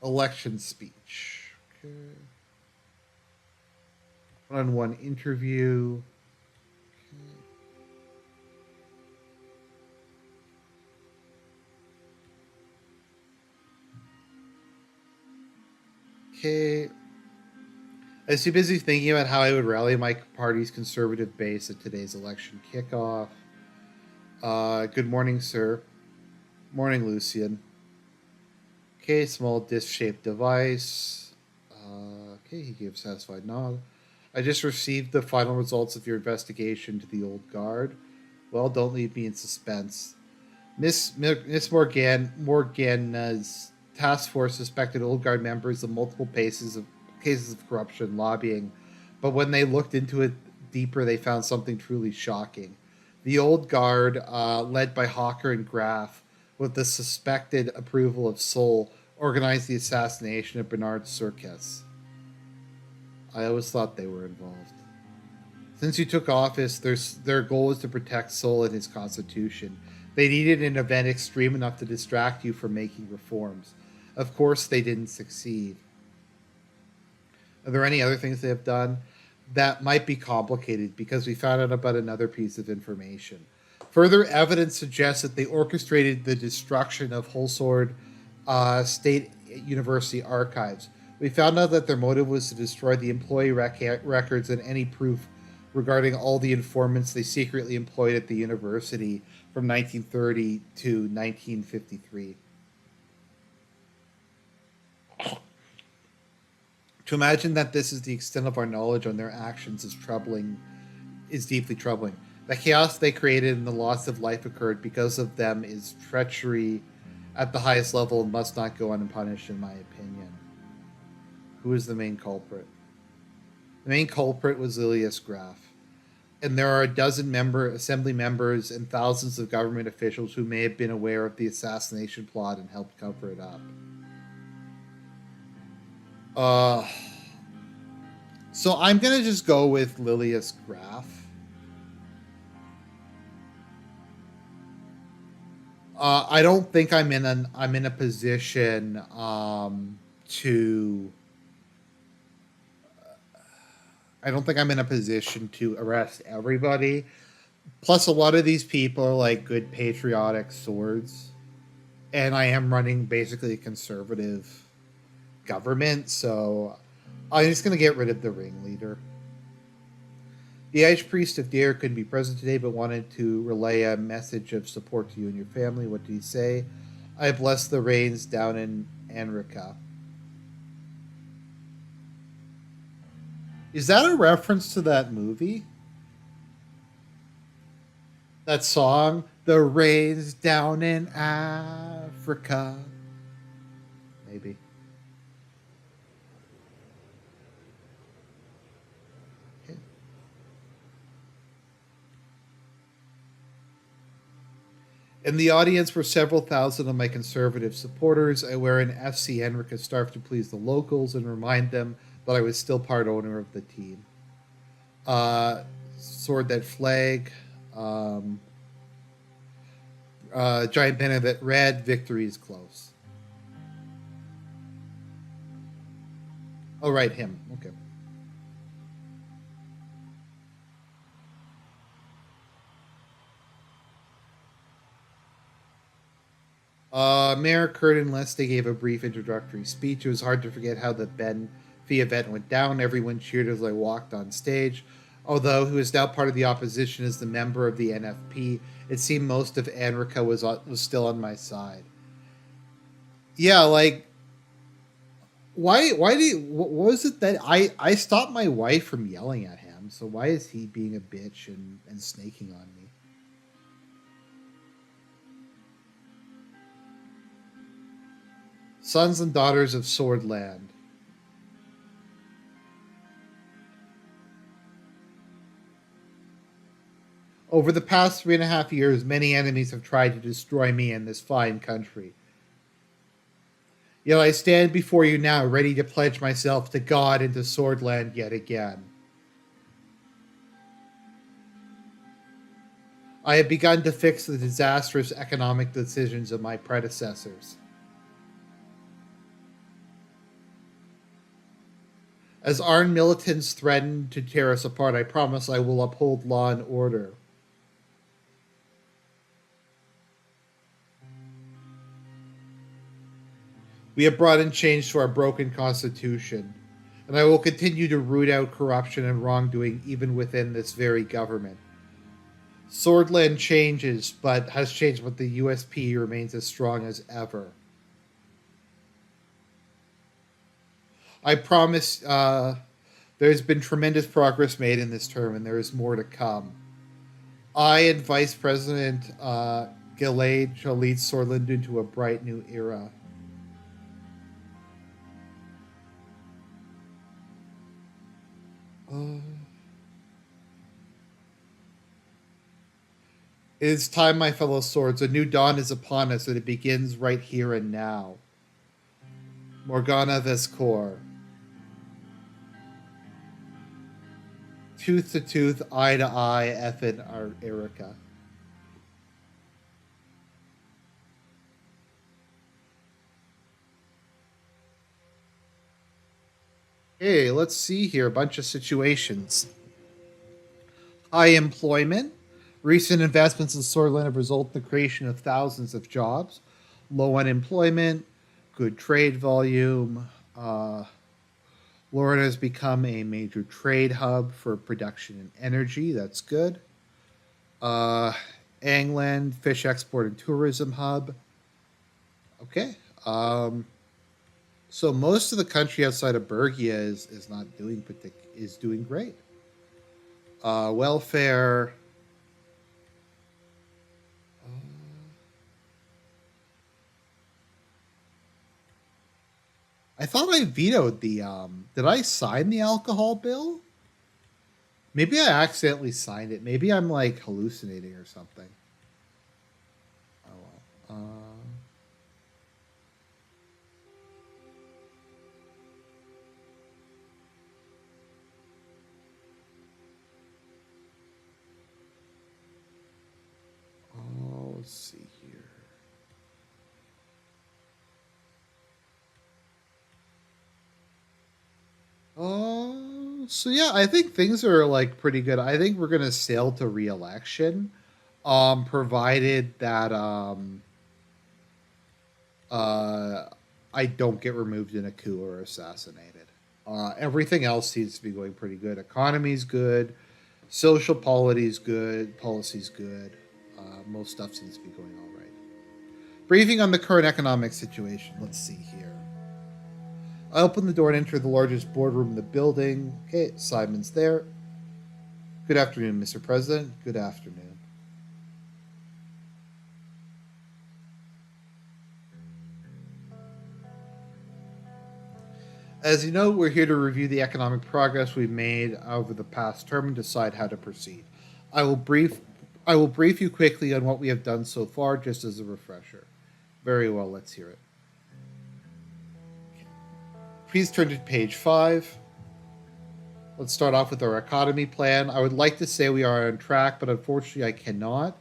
Election speech. Okay. One-on-one interview. Okay. I was too busy thinking about how I would rally my party's conservative base at today's election kickoff. Good morning, sir. Morning, Lucian. Okay, small disc-shaped device. Okay, he gives satisfied nod. I just received the final results of your investigation to the old guard. Well, don't leave me in suspense. Miss Morgana's task force suspected old guard members of multiple cases of corruption, lobbying, but when they looked into it deeper, they found something truly shocking. The old guard, led by Hawker and Graff, with the suspected approval of Sol, organized the assassination of Bernard Circus. I always thought they were involved. Since you took office, their goal was to protect Sol and his constitution. They needed an event extreme enough to distract you from making reforms. Of course, they didn't succeed. Are there any other things they have done? That might be complicated because we found out about another piece of information. Further evidence suggests that they orchestrated the destruction of Holsword State University archives. We found out that their motive was to destroy the employee records and any proof regarding all the informants they secretly employed at the university from 1930 to 1953. To imagine that this is the extent of our knowledge on their actions is deeply troubling. The chaos they created and the loss of life occurred because of them is treachery at the highest level and must not go unpunished, in my opinion. Who is the main culprit? The main culprit was Ilias Graf. And there are a dozen assembly members and thousands of government officials who may have been aware of the assassination plot and helped cover it up. Uh, so I'm gonna just go with Lilius Graf. I don't think I'm in a position to. I don't think I'm in a position to arrest everybody. Plus, a lot of these people are like good patriotic swords, and I am running basically a conservative government, so I'm just gonna get rid of the ringleader. The Archpriest of Dare couldn't be present today, but wanted to relay a message of support to you and your family. What did he say? I bless the rains down in Anrica. Is that a reference to that movie? That song? The rains down in Africa. Maybe. Okay. In the audience were several thousand of my conservative supporters. I wear an FC Enrica scarf to please the locals and remind them that I was still part owner of the team. Sword that flag. Giant Benefit red. Victory is close. Oh, right, him. Okay. Mayor Curtin Leste gave a brief introductory speech. It was hard to forget how the Ben Fee event went down. Everyone cheered as I walked on stage. Although he was now part of the opposition as the member of the NFP, it seemed most of Anrica was still on my side. Yeah, like why do you, what was it that I stopped my wife from yelling at him? So why is he being a bitch and snaking on me? Sons and daughters of Swordland. Over the past 3.5 years, many enemies have tried to destroy me and this fine country. Yet I stand before you now, ready to pledge myself to God and to Swordland yet again. I have begun to fix the disastrous economic decisions of my predecessors. As armed militants threaten to tear us apart, I promise I will uphold law and order. We have brought in change to our broken constitution, and I will continue to root out corruption and wrongdoing even within this very government. Swordland changes, but has changed, but the USP remains as strong as ever. I promise there's been tremendous progress made in this term, and there is more to come. I and Vice President Gilade shall lead Swordland into a bright new era. Uh, it is time, my fellow swords. A new dawn is upon us, and it begins right here and now. Morgana Vescor. Tooth to tooth, eye to eye, effin' our Erica. Hey, let's see here. A bunch of situations. High employment. Recent investments in Swordland have resulted in the creation of thousands of jobs. Low unemployment. Good trade volume. Florida has become a major trade hub for production and energy. That's good. Uh, England, fish export and tourism hub. Okay. So most of the country outside of Bergia is not doing is doing great. Welfare. I thought I vetoed the. Did I sign the alcohol bill? Maybe I accidentally signed it. Maybe I'm like hallucinating or something. Oh well. Let's see here. So yeah, I think things are like pretty good. I think we're gonna sail to re-election, provided that uh, I don't get removed in a coup or assassinated. Everything else seems to be going pretty good. Economy's good, social policy's good, policy's good. Most stuff seems to be going all right. Briefing on the current economic situation. Let's see here. I open the door and enter the largest boardroom in the building. Okay, Simon's there. Good afternoon, Mr. President. Good afternoon. As you know, we're here to review the economic progress we've made over the past term and decide how to proceed. I will brief I will brief you quickly on what we have done so far, just as a refresher. Very well, let's hear it. Please turn to page 5. Let's start off with our economy plan. I would like to say we are on track, but unfortunately I cannot.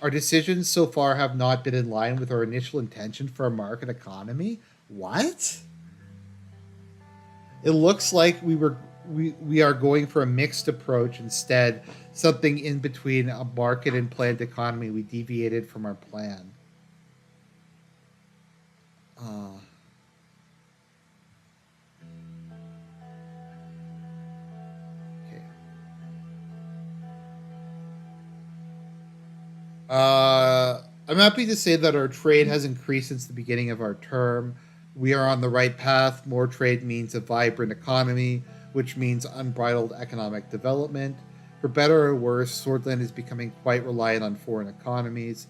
Our decisions so far have not been in line with our initial intention for a market economy. What? It looks like we are going for a mixed approach instead, something in between a market and planned economy. We deviated from our plan. Uh, okay. I'm happy to say that our trade has increased since the beginning of our term. We are on the right path. More trade means a vibrant economy, which means unbridled economic development. For better or worse, Swordland is becoming quite reliant on foreign economies.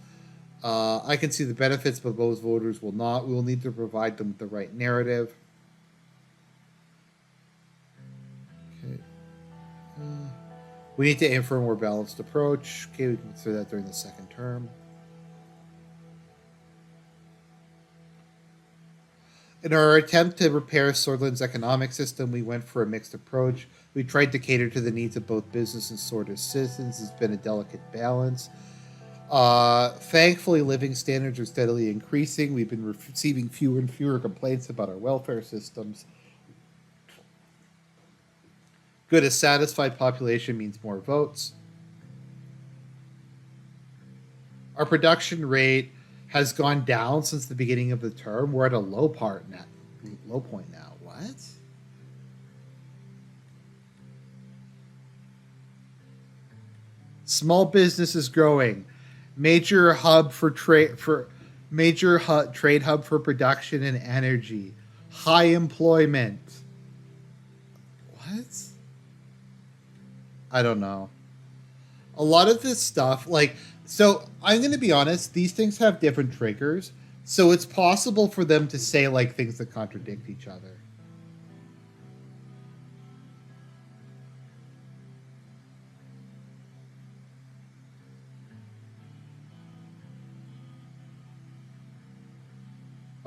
I can see the benefits, but most voters will not. We will need to provide them with the right narrative. Okay. Uh, we need to aim for a more balanced approach. Okay, we can consider that during the second term. In our attempt to repair Swordland's economic system, we went for a mixed approach. We tried to cater to the needs of both business and Swordist citizens. It's been a delicate balance. Thankfully, living standards are steadily increasing. We've been receiving fewer and fewer complaints about our welfare systems. Good, a satisfied population means more votes. Our production rate has gone down since the beginning of the term. We're at a low point now. What? Small business is growing. Major hub for trade for trade hub for production and energy. High employment. What? I don't know. A lot of this stuff, like, so I'm going to be honest, these things have different triggers. So it's possible for them to say, like, things that contradict each other.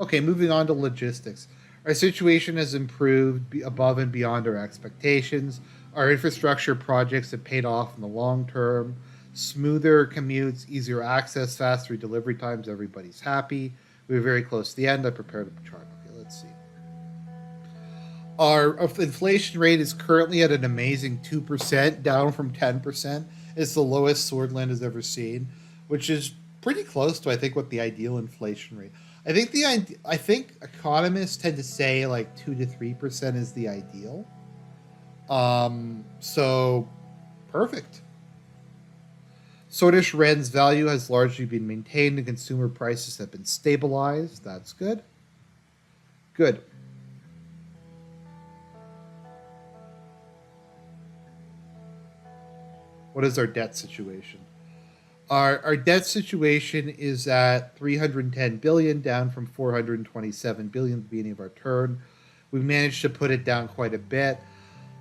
Okay, moving on to logistics. Our situation has improved above and beyond our expectations. Our infrastructure projects have paid off in the long term. Smoother commutes, easier access, faster delivery times. Everybody's happy. We're very close to the end. I prepared a chart. Okay, let's see. Our inflation rate is currently at an amazing 2%, down from 10%. It's the lowest Swordland has ever seen, which is pretty close to, I think, what the ideal inflation rate. I think economists tend to say like 2 to 3% is the ideal. So perfect. Swedish Ren's value has largely been maintained and consumer prices have been stabilized. That's good. Good. What is our debt situation? Our debt situation is at 310 billion, down from 427 billion at the beginning of our turn. We managed to put it down quite a bit.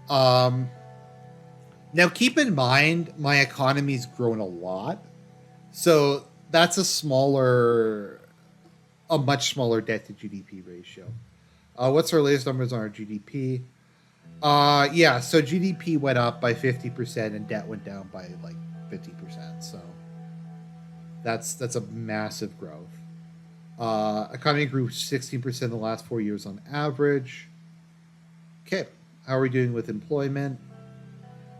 Um, Now, keep in mind, my economy's grown a lot, so that's a much smaller debt to GDP ratio. What's our latest numbers on our GDP? Yeah, so GDP went up by 50% and debt went down by like 50%. So that's a massive growth. Economy grew 16% in the last 4 years on average. Okay, how are we doing with employment?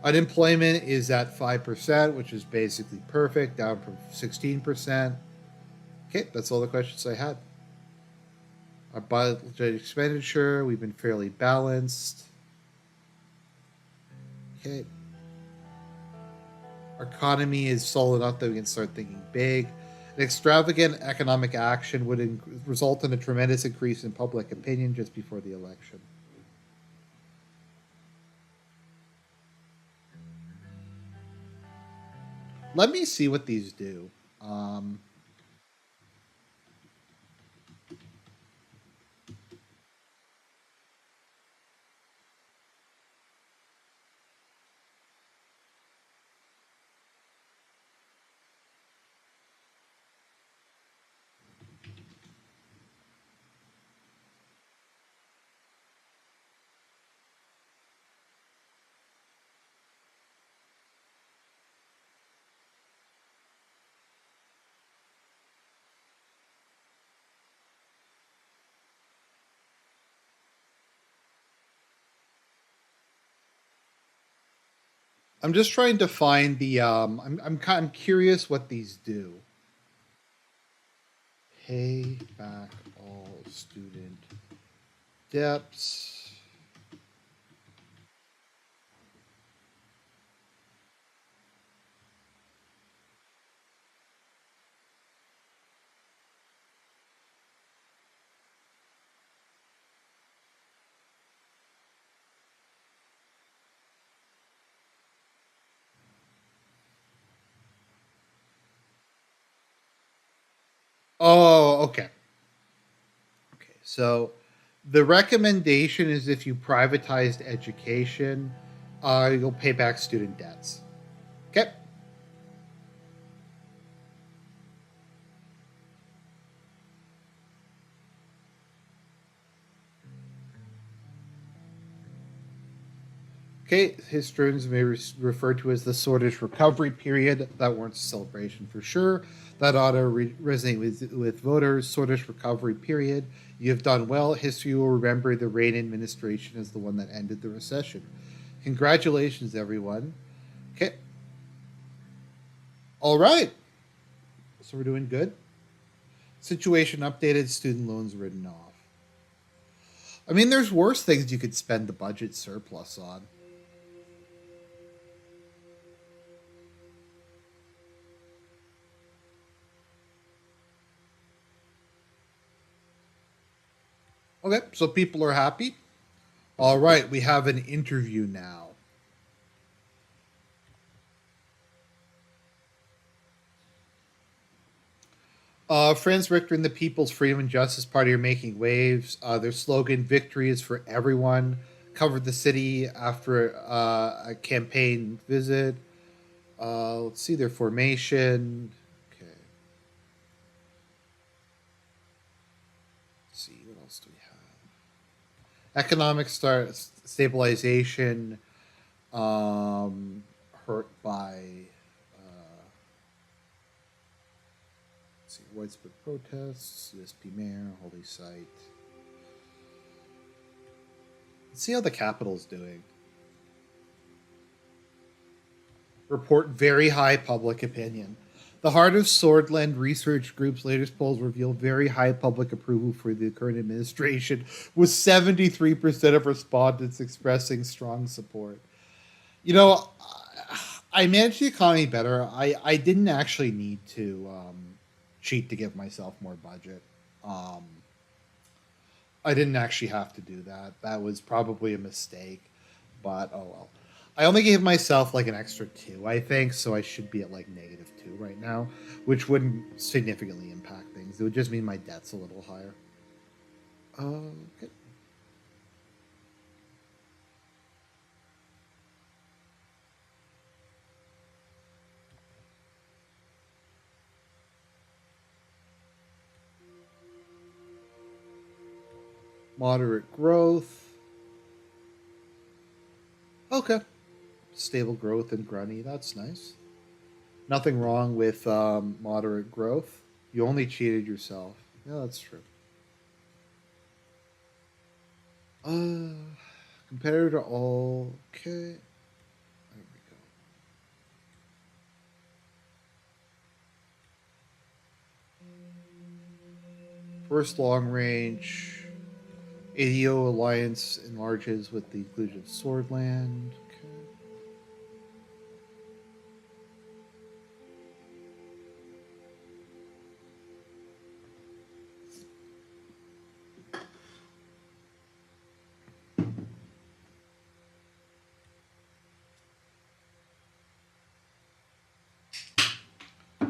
Unemployment is at 5%, which is basically perfect, down from 16%. Okay, that's all the questions I had. Our budget expenditure, we've been fairly balanced. Okay. Our economy is solid enough that we can start thinking big. An extravagant economic action would result in a tremendous increase in public opinion just before the election. Let me see what these do. Um, I'm just trying to find the. I'm curious what these do. Pay back all student debts. Oh, okay. Okay. So the recommendation is if you privatized education, you'll pay back student debts. Okay. Okay, historians may refer to as the Swordfish recovery period. That warrants a celebration for sure. That ought to resonate with voters. Swordfish recovery period. You have done well. History will remember the Reagan administration as the one that ended the recession. Congratulations, everyone. Okay. All right. So we're doing good. Situation updated. Student loans written off. I mean, there's worse things you could spend the budget surplus on. Okay, so people are happy. All right, we have an interview now. Franz Richter and the People's Freedom and Justice Party are making waves. Their slogan, Victory is for Everyone, covered the city after a campaign visit. Let's see their formation. Okay. Let's see, what else do we have? Economic stabilization, hurt by widespread protests, USP mayor, holy site. Let's see how the Capitol's doing. Report very high public opinion. The Heart of Swordland Research Group's latest polls reveal very high public approval for the current administration, with 73% of respondents expressing strong support. You know, I managed the economy better. I didn't actually need to cheat to give myself more budget. Um, I didn't actually have to do that. That was probably a mistake, but oh well. I only gave myself like an extra two, I think, so I should be at like -2 right now, which wouldn't significantly impact things. It would just mean my debt's a little higher. Okay. Moderate growth. Okay. Stable growth in Grunny. That's nice. Nothing wrong with moderate growth. You only cheated yourself. Yeah, that's true. Uh, Compared to all. Okay. There we go. First long range. ADO alliance enlarges with the inclusion of Swordland. Okay.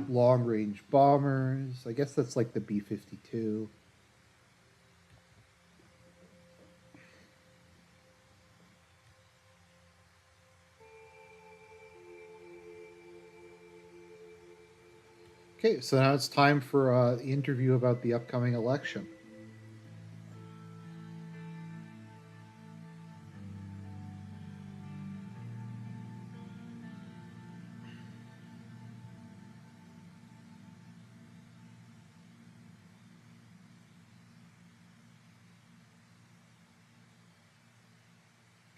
Long range bombers. I guess that's like the B 52. Okay, so now it's time for the interview about the upcoming election.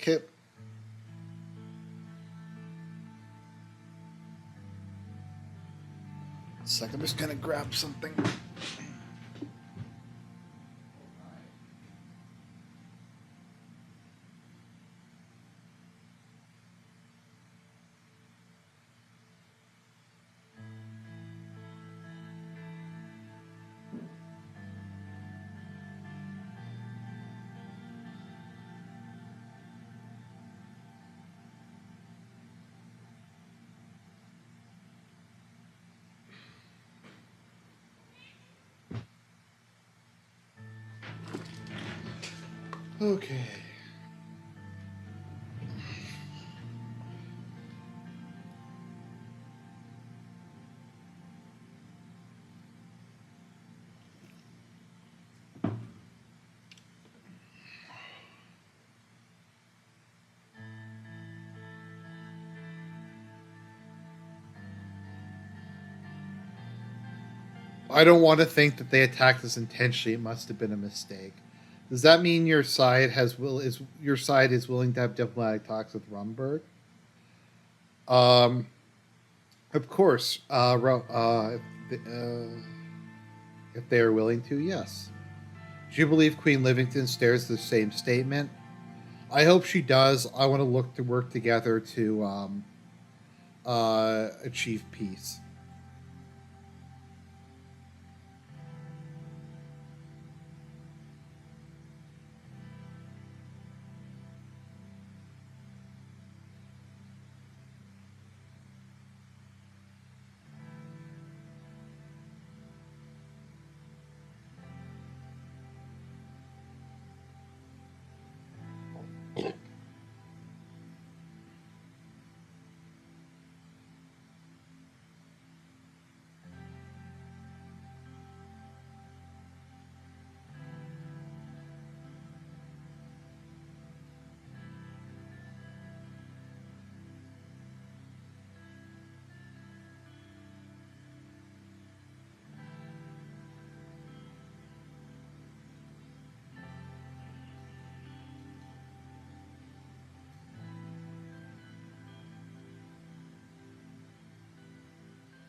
Okay. Second, I'm just gonna grab something. Okay. I don't want to think that they attacked us intentionally. It must have been a mistake. Does that mean your side is willing to have diplomatic talks with Rumberg? Um, of course. If they are willing to, yes. Do you believe Queen Livingstone shares the same statement? I hope she does. I want to look to work together to achieve peace.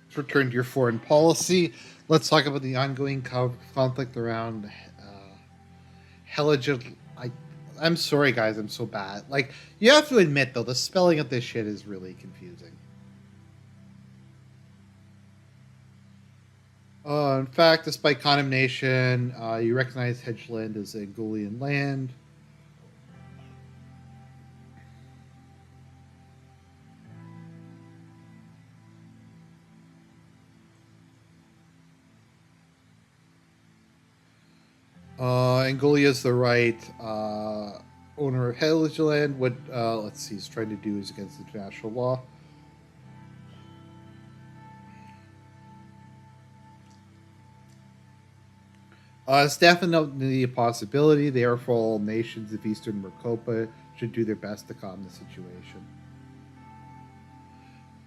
Let's return to your foreign policy. Let's talk about the ongoing conflict around Helige. I'm sorry, guys. I'm so bad. Like, you have to admit, though, the spelling of this shit is really confusing. In fact, despite condemnation, you recognize Hedgeland as Angolian land. Angolia is the right owner of Hedgeland. What, let's see, he's trying to do is against international law. It's definitely a possibility. Therefore, all nations of Eastern Mercopa should do their best to calm the situation.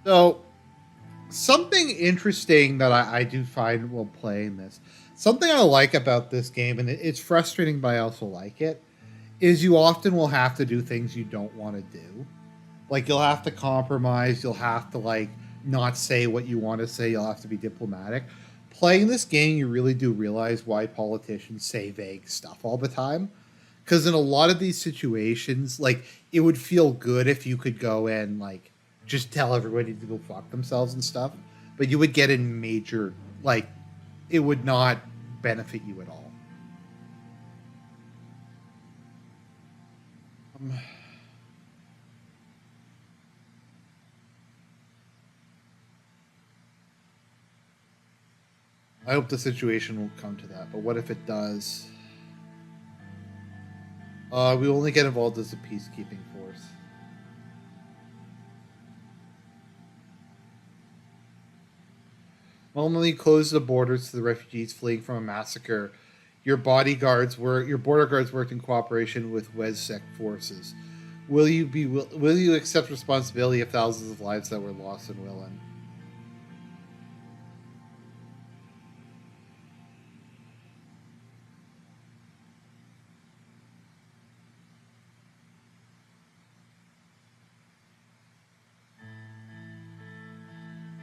So, something interesting that I do find while playing this, something I like about this game, and it's frustrating, but I also like it, is you often will have to do things you don't want to do. Like, you'll have to compromise, you'll have to, like, not say what you want to say, you'll have to be diplomatic. Playing this game, you really do realize why politicians say vague stuff all the time. Because in a lot of these situations, like, it would feel good if you could go and, like, just tell everybody to go fuck themselves and stuff. But you would get in major, like, it would not benefit you at all. Um, I hope the situation won't come to that, but what if it does? We only get involved as a peacekeeping force. Normally close the borders to the refugees fleeing from a massacre. Your border guards worked in cooperation with WESSEC forces. Will you accept responsibility of thousands of lives that were lost in Willen?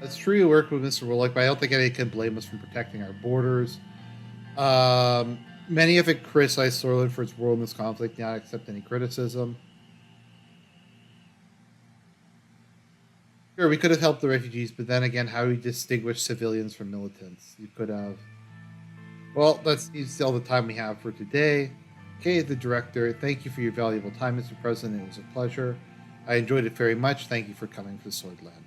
That's true. You work with Mr. Willock, but I don't think anyone can blame us for protecting our borders. Many of it criticized Sorlin for its role in this conflict, not accept any criticism. Sure, we could have helped the refugees, but then again, how do we distinguish civilians from militants? You could have. Well, that's all the time we have for today. Okay, the director, thank you for your valuable time, Mr. President. It was a pleasure. I enjoyed it very much. Thank you for coming to Swordland.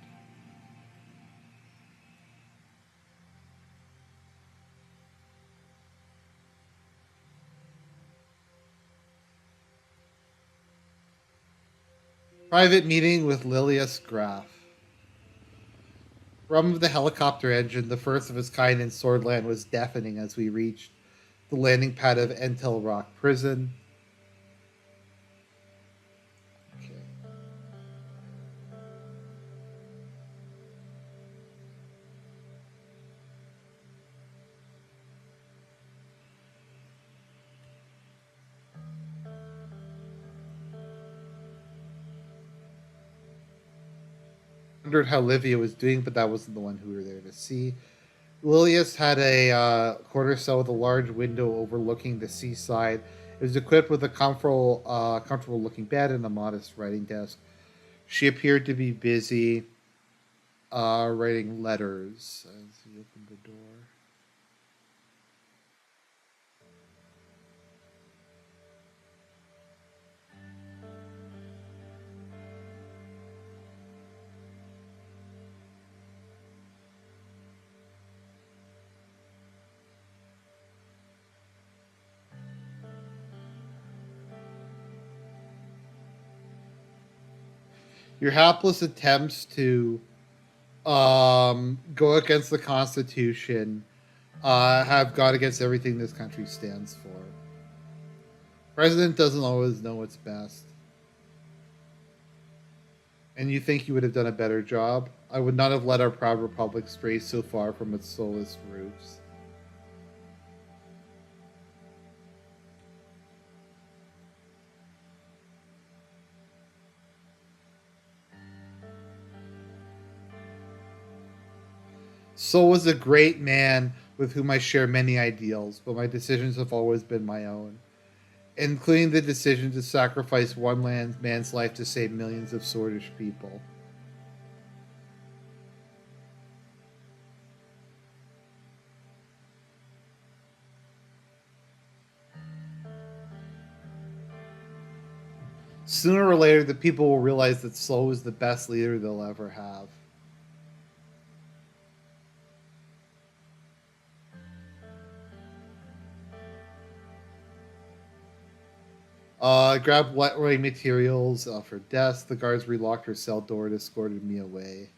Private meeting with Lilius Graf. Rum of the helicopter engine, the first of its kind in Swordland, was deafening as we reached the landing pad of Entel Rock Prison. Okay. Wondered how Livia was doing, but that wasn't the one who we were there to see. Lilius had a quarter cell with a large window overlooking the seaside. It was equipped with a comfortable looking bed and a modest writing desk. She appeared to be busy writing letters as he opened the door. Your hapless attempts to go against the Constitution have gone against everything this country stands for. President doesn't always know what's best. And you think you would have done a better job? I would not have let our proud republic stray so far from its soulless roots. So was a great man with whom I share many ideals, but my decisions have always been my own, including the decision to sacrifice one man's life to save millions of Swordish people. Sooner or later, the people will realize that Slow is the best leader they'll ever have. Grabbed wet writing materials off her desk. The guards relocked her cell door and escorted me away.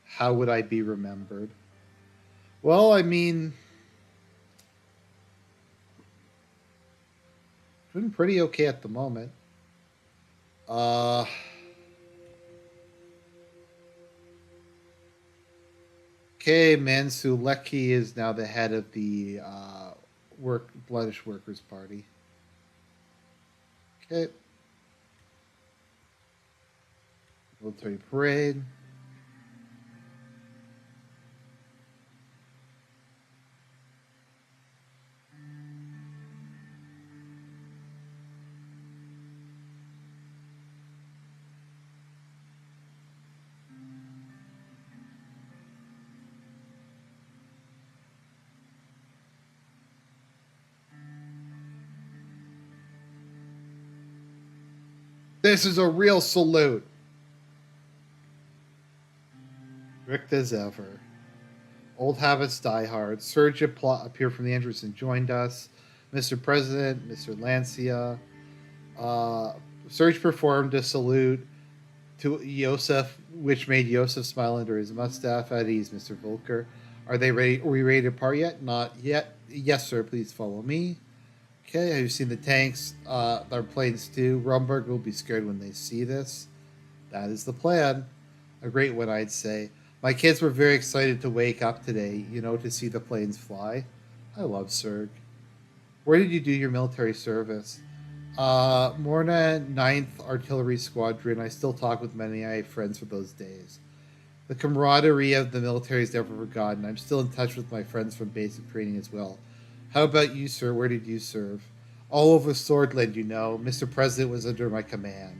How would I be remembered? Well, I mean, Doing pretty okay at the moment. Uh, okay, Mansuleki is now the head of the Bloodish Workers Party. Okay, military parade. This is a real salute. Strict as ever. Old habits die hard. Serge appeared from the entrance and joined us. Mr. President, Mr. Lancia. Uh, Serge performed a salute to Yosef, which made Yosef smile under his mustache. At ease, Mr. Volker. Are they ready? Are we ready to part yet? Not yet. Yes, sir. Please follow me. Okay, have you seen the tanks? Our planes too. Rumberg will be scared when they see this. That is the plan. A great one, I'd say. My kids were very excited to wake up today, to see the planes fly. I love Serg. Where did you do your military service? Morna Ninth Artillery Squadron. I still talk with many I have friends from those days. The camaraderie of the military is never forgotten. I'm still in touch with my friends from basic training as well. How about you, sir? Where did you serve? All over Swordland, Mr. President was under my command.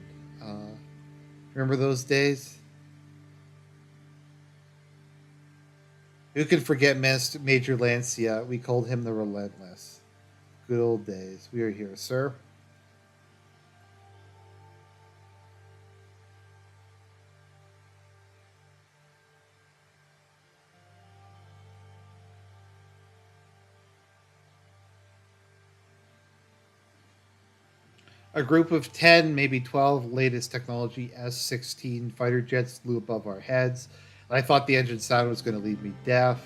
Remember those days? Who can forget Major Lancia? We called him the Relentless. Good old days. We are here, sir. A group of 10, maybe 12 latest technology S-16 fighter jets flew above our heads. I thought the engine sound was going to leave me deaf.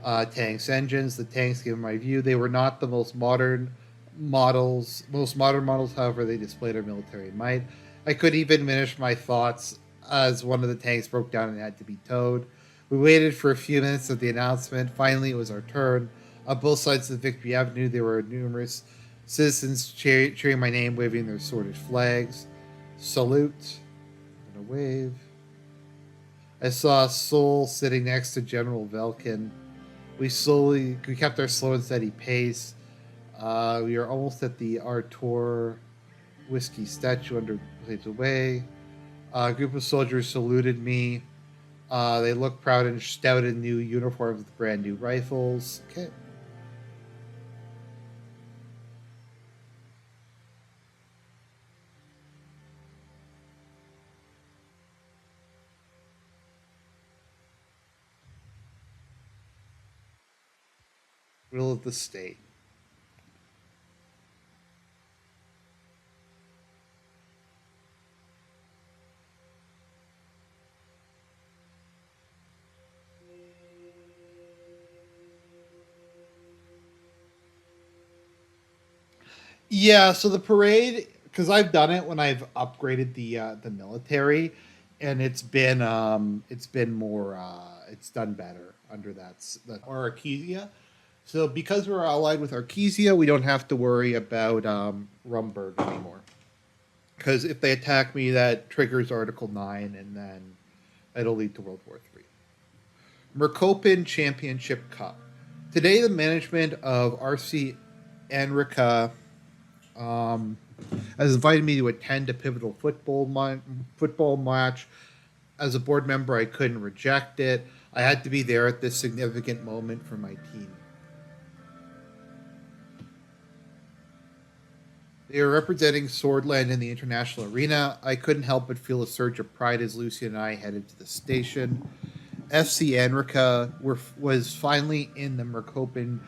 Tanks engines, the tanks, given my view, they were not the most modern models. Most modern models, however, they displayed our military might. I could even finish my thoughts as one of the tanks broke down and had to be towed. We waited for a few minutes of the announcement. Finally, it was our turn. On both sides of the Victory Avenue, there were numerous citizens cheering my name, waving their swordish flags. Salute. And a wave. I saw Sol sitting next to General Velkin. We kept our slow and steady pace. We are almost at the Artur whiskey statue under blades away. A group of soldiers saluted me. They looked proud and stout in new uniforms with brand new rifles. Okay. Will of the state. Yeah, so the parade, because I've done it when I've upgraded the military, and it's been more it's done better under that Arkesia. So because we're allied with Arkesia, we don't have to worry about Rumberg anymore. Because if they attack me, that triggers Article 9, and then it'll lead to World War III. Mercopin Championship Cup. Today, the management of RC Enrica has invited me to attend a pivotal football match. As a board member, I couldn't reject it. I had to be there at this significant moment for my team. They are representing Swordland in the international arena. I couldn't help but feel a surge of pride as Lucy and I headed to the station. FC Enrica was finally in the Mercopin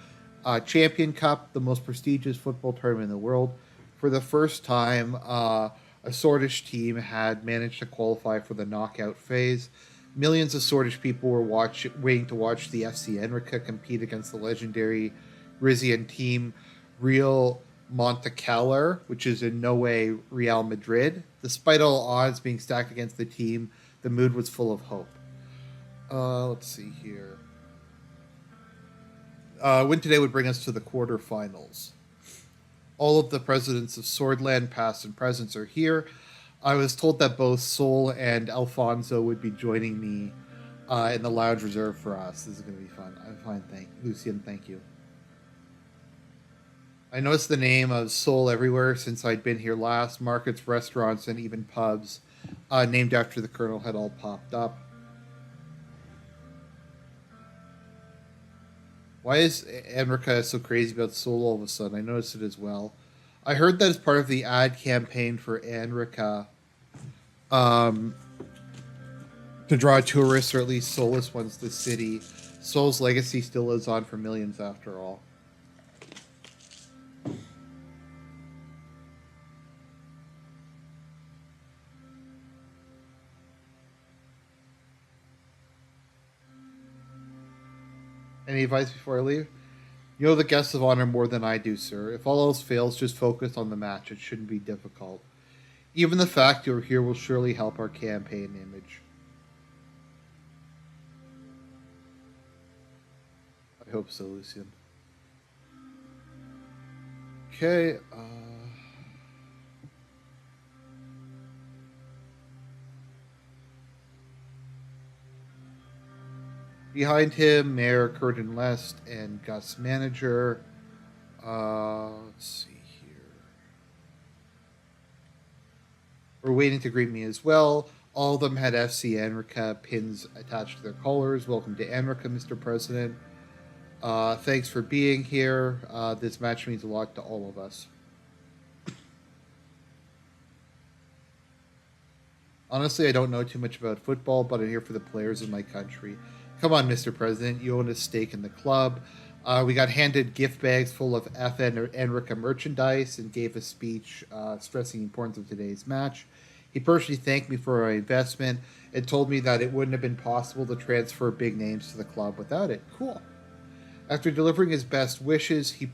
Champion Cup, the most prestigious football tournament in the world. For the first time, a Swordish team had managed to qualify for the knockout phase. Millions of Swordish people were waiting to watch the FC Enrica compete against the legendary Rizian team. Real Montecaler, which is in no way Real Madrid. Despite all odds being stacked against the team, the mood was full of hope. Let's see here. Win today would bring us to the quarterfinals. All of the presidents of Swordland, past and present, are here. I was told that both Sol and Alfonso would be joining me in the lounge reserved for us. This is going to be fun. I'm fine, Lucian. Thank you. I noticed the name of Sol everywhere since I'd been here last. Markets, restaurants, and even pubs named after the Colonel had all popped up. Why is Enrica so crazy about Sol all of a sudden? I noticed it as well. I heard that as part of the ad campaign for Enrica, um, to draw tourists, or at least soulless ones, to the city. Sol's legacy still lives on for millions after all. Any advice before I leave? You know the guests of honor more than I do, sir. If all else fails, just focus on the match. It shouldn't be difficult. Even the fact you're here will surely help our campaign image. I hope so, Lucian. Okay, behind him, Mayor Curtin Lest and Gus Manager. Let's see here. We're waiting to greet me as well. All of them had FC Anrica pins attached to their collars. Welcome to Anrica, Mr. President. Thanks for being here. This match means a lot to all of us. Honestly, I don't know too much about football, but I'm here for the players of my country. Come on, Mr. President. You own a stake in the club. We got handed gift bags full of FN or Enrica merchandise and gave a speech stressing the importance of today's match. He personally thanked me for my investment and told me that it wouldn't have been possible to transfer big names to the club without it. Cool. After delivering his best wishes, he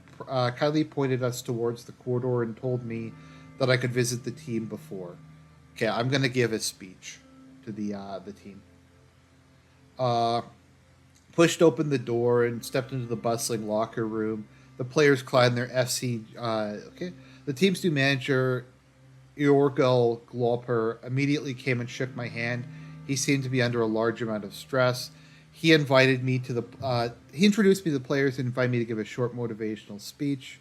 kindly pointed us towards the corridor and told me that I could visit the team before. Okay, I'm going to give a speech to the team. Pushed open the door and stepped into the bustling locker room. The players climbed their FC. The team's new manager, Yorgel Glopper, immediately came and shook my hand. He seemed to be under a large amount of stress. He invited me to the. He introduced me to the players and invited me to give a short motivational speech.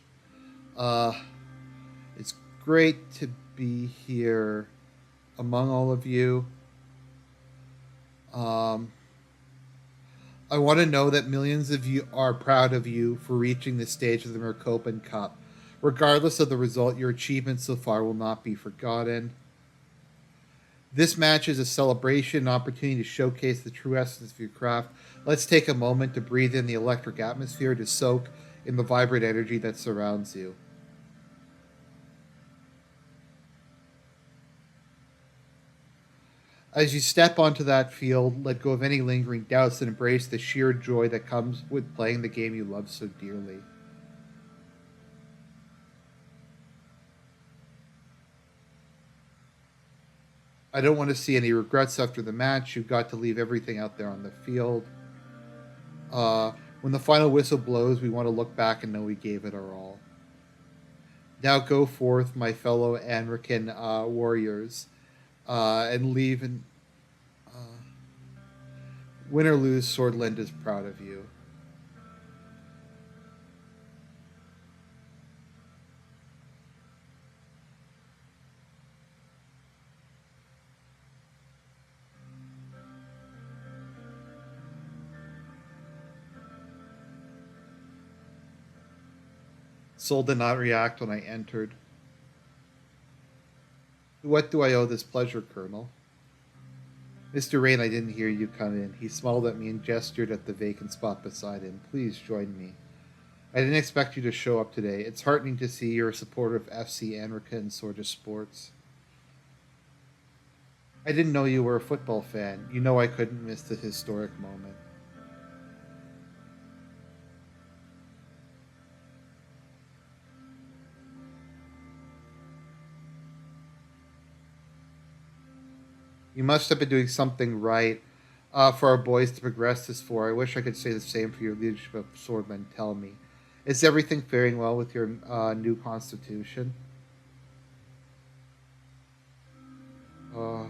It's great to be here among all of you. I want to know that millions of you are proud of you for reaching this stage of the Mercopan Cup. Regardless of the result, your achievements so far will not be forgotten. This match is a celebration, an opportunity to showcase the true essence of your craft. Let's take a moment to breathe in the electric atmosphere, to soak in the vibrant energy that surrounds you. As you step onto that field, let go of any lingering doubts and embrace the sheer joy that comes with playing the game you love so dearly. I don't want to see any regrets after the match. You've got to leave everything out there on the field. When the final whistle blows, we want to look back and know we gave it our all. Now go forth, my fellow Anrican warriors, and leave. And win or lose, Swordland is proud of you. Sol did not react when I entered. To what do I owe this pleasure, Colonel? Mr. Rain, I didn't hear you come in. He smiled at me and gestured at the vacant spot beside him. Please join me. I didn't expect you to show up today. It's heartening to see you're a supporter of FC Anrica and Sorta Sports. I didn't know you were a football fan. You know I couldn't miss the historic moment. You must have been doing something right for our boys to progress this far. I wish I could say the same for your leadership of swordmen. Tell me, is everything faring well with your new constitution? Uh,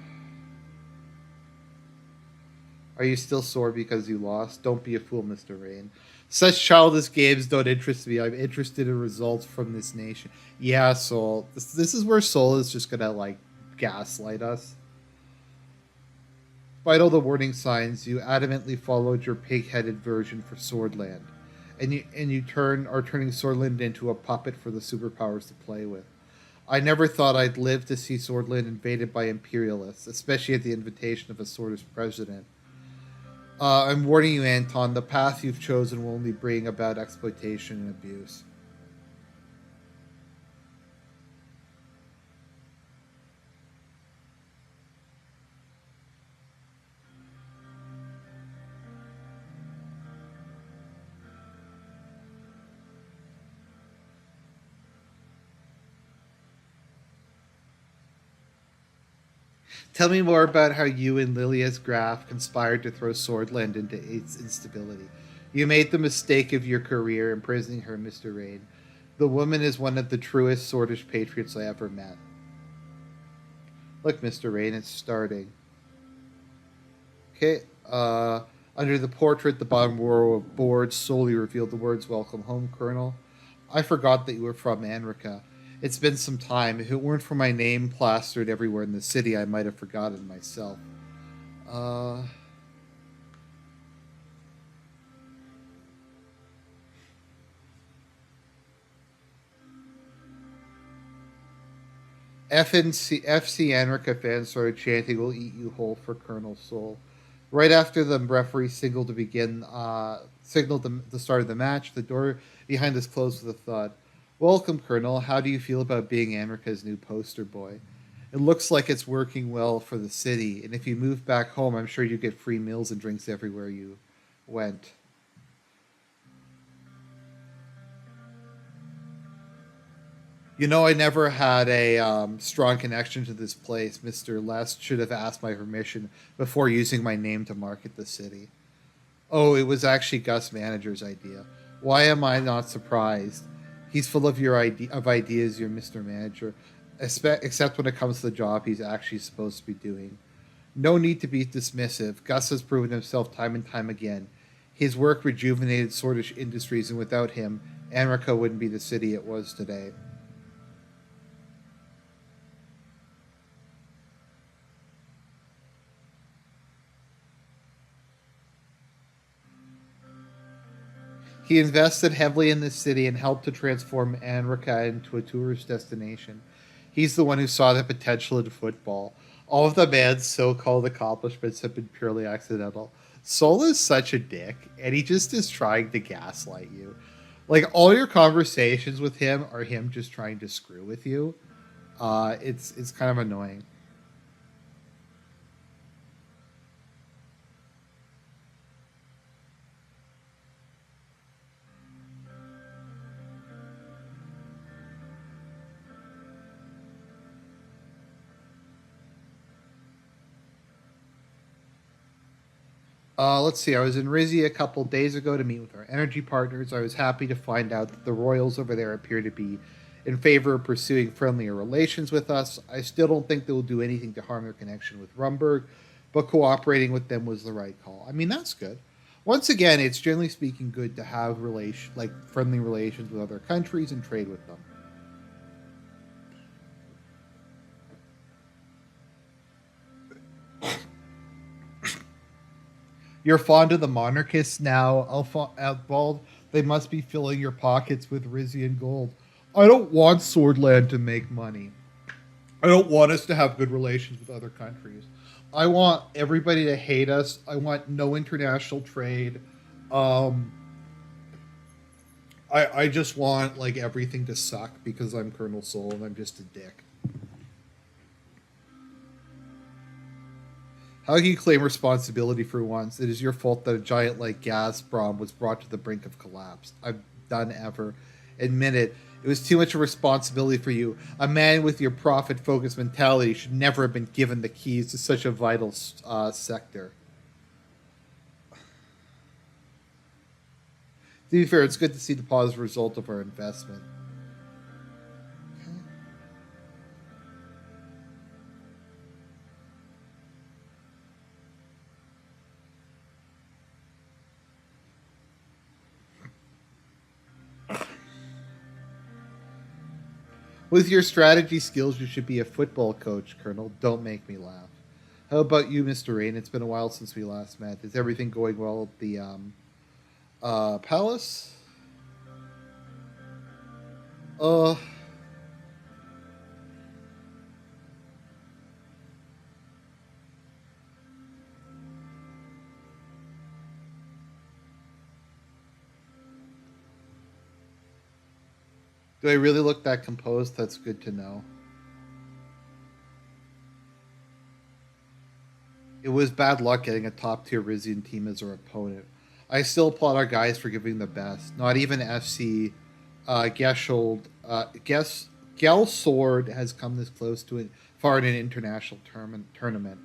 are you still sore because you lost? Don't be a fool, Mr. Rain. Such childish games don't interest me. I'm interested in results from this nation. Yeah, Soul. This is where Soul is just gonna like gaslight us. Despite all the warning signs, you adamantly followed your pig-headed version for Swordland, and you are turning Swordland into a puppet for the superpowers to play with. I never thought I'd live to see Swordland invaded by imperialists, especially at the invitation of a Swordist president. I'm warning you, Anton. The path you've chosen will only bring about exploitation and abuse. Tell me more about how you and Lilia's Graf conspired to throw Swordland into its instability. You made the mistake of your career imprisoning her, Mr. Rain. The woman is one of the truest Swordish patriots I ever met. Look, Mr. Rain, it's starting. Okay, under the portrait, the bottom row of boards slowly revealed the words "Welcome home, Colonel." I forgot that you were from Anrica. It's been some time. If it weren't for my name plastered everywhere in the city, I might have forgotten myself. Uh, FC Anrica fans started chanting, "We'll eat you whole" for Colonel Soul. Right after the referee signaled the start of the match, the door behind us closed with a thud. Welcome, Colonel. How do you feel about being Anrica's new poster boy? It looks like it's working well for the city, and if you move back home, I'm sure you get free meals and drinks everywhere you went. You know, I never had a strong connection to this place. Mr. Lest should have asked my permission before using my name to market the city. Oh, it was actually Gus Manager's idea. Why am I not surprised? He's full of ideas, your Mr. Manager, except when it comes to the job he's actually supposed to be doing. No need to be dismissive. Gus has proven himself time and time again. His work rejuvenated Swordish industries, and without him, Anrico wouldn't be the city it was today. He invested heavily in this city and helped to transform Anrica into a tourist destination. He's the one who saw the potential in football. All of the man's so called accomplishments have been purely accidental. Sol is such a dick, and he just is trying to gaslight you. Like, all your conversations with him are him just trying to screw with you. It's kind of annoying. Let's see. I was in Rizzi a couple days ago to meet with our energy partners. I was happy to find out that the royals over there appear to be in favor of pursuing friendlier relations with us. I still don't think they will do anything to harm their connection with Rumberg, but cooperating with them was the right call. I mean, that's good. Once again, it's generally speaking good to have friendly relations with other countries and trade with them. You're fond of the monarchists now, Bald. They must be filling your pockets with Rizian gold. I don't want Swordland to make money. I don't want us to have good relations with other countries. I want everybody to hate us. I want no international trade. Um, I just want like everything to suck because I'm Colonel Soul and I'm just a dick. How can you claim responsibility for once? It is your fault that a giant like Gazprom was brought to the brink of collapse. I've done ever. Admit it. It was too much a responsibility for you. A man with your profit focused mentality should never have been given the keys to such a vital sector. To be fair, it's good to see the positive result of our investment. With your strategy skills, you should be a football coach, Colonel. Don't make me laugh. How about you, Mr. Rain? It's been a while since we last met. Is everything going well at the palace? Uh, do I really look that composed? That's good to know. It was bad luck getting a top tier Rizian team as our opponent. I still applaud our guys for giving the best. Not even FC Geshold, Gelsword has come this close to it far in an international tournament.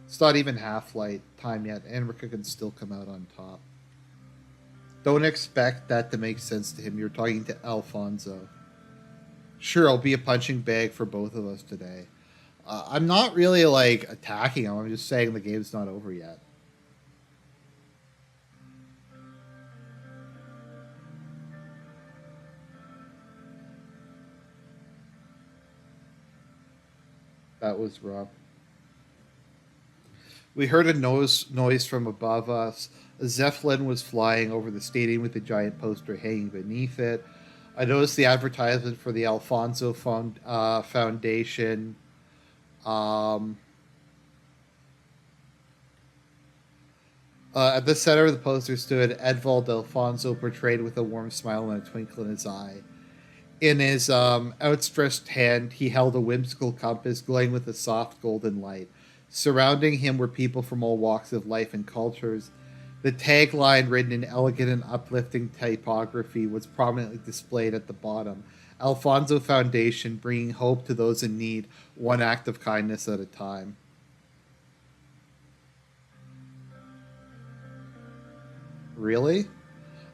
It's not even half light time yet. Enrica can still come out on top. Don't expect that to make sense to him. You're talking to Alfonso. Sure, I'll be a punching bag for both of us today. I'm not really like attacking him. I'm just saying the game's not over yet. That was rough. We heard a noise from above us. A Zeppelin was flying over the stadium with a giant poster hanging beneath it. I noticed the advertisement for the Alfonso Foundation. Um, at the center of the poster stood Edvald Alfonso, portrayed with a warm smile and a twinkle in his eye. In his outstretched hand, he held a whimsical compass glowing with a soft golden light. Surrounding him were people from all walks of life and cultures. The tagline, written in elegant and uplifting typography, was prominently displayed at the bottom. Alfonso Foundation, bringing hope to those in need, one act of kindness at a time. Really?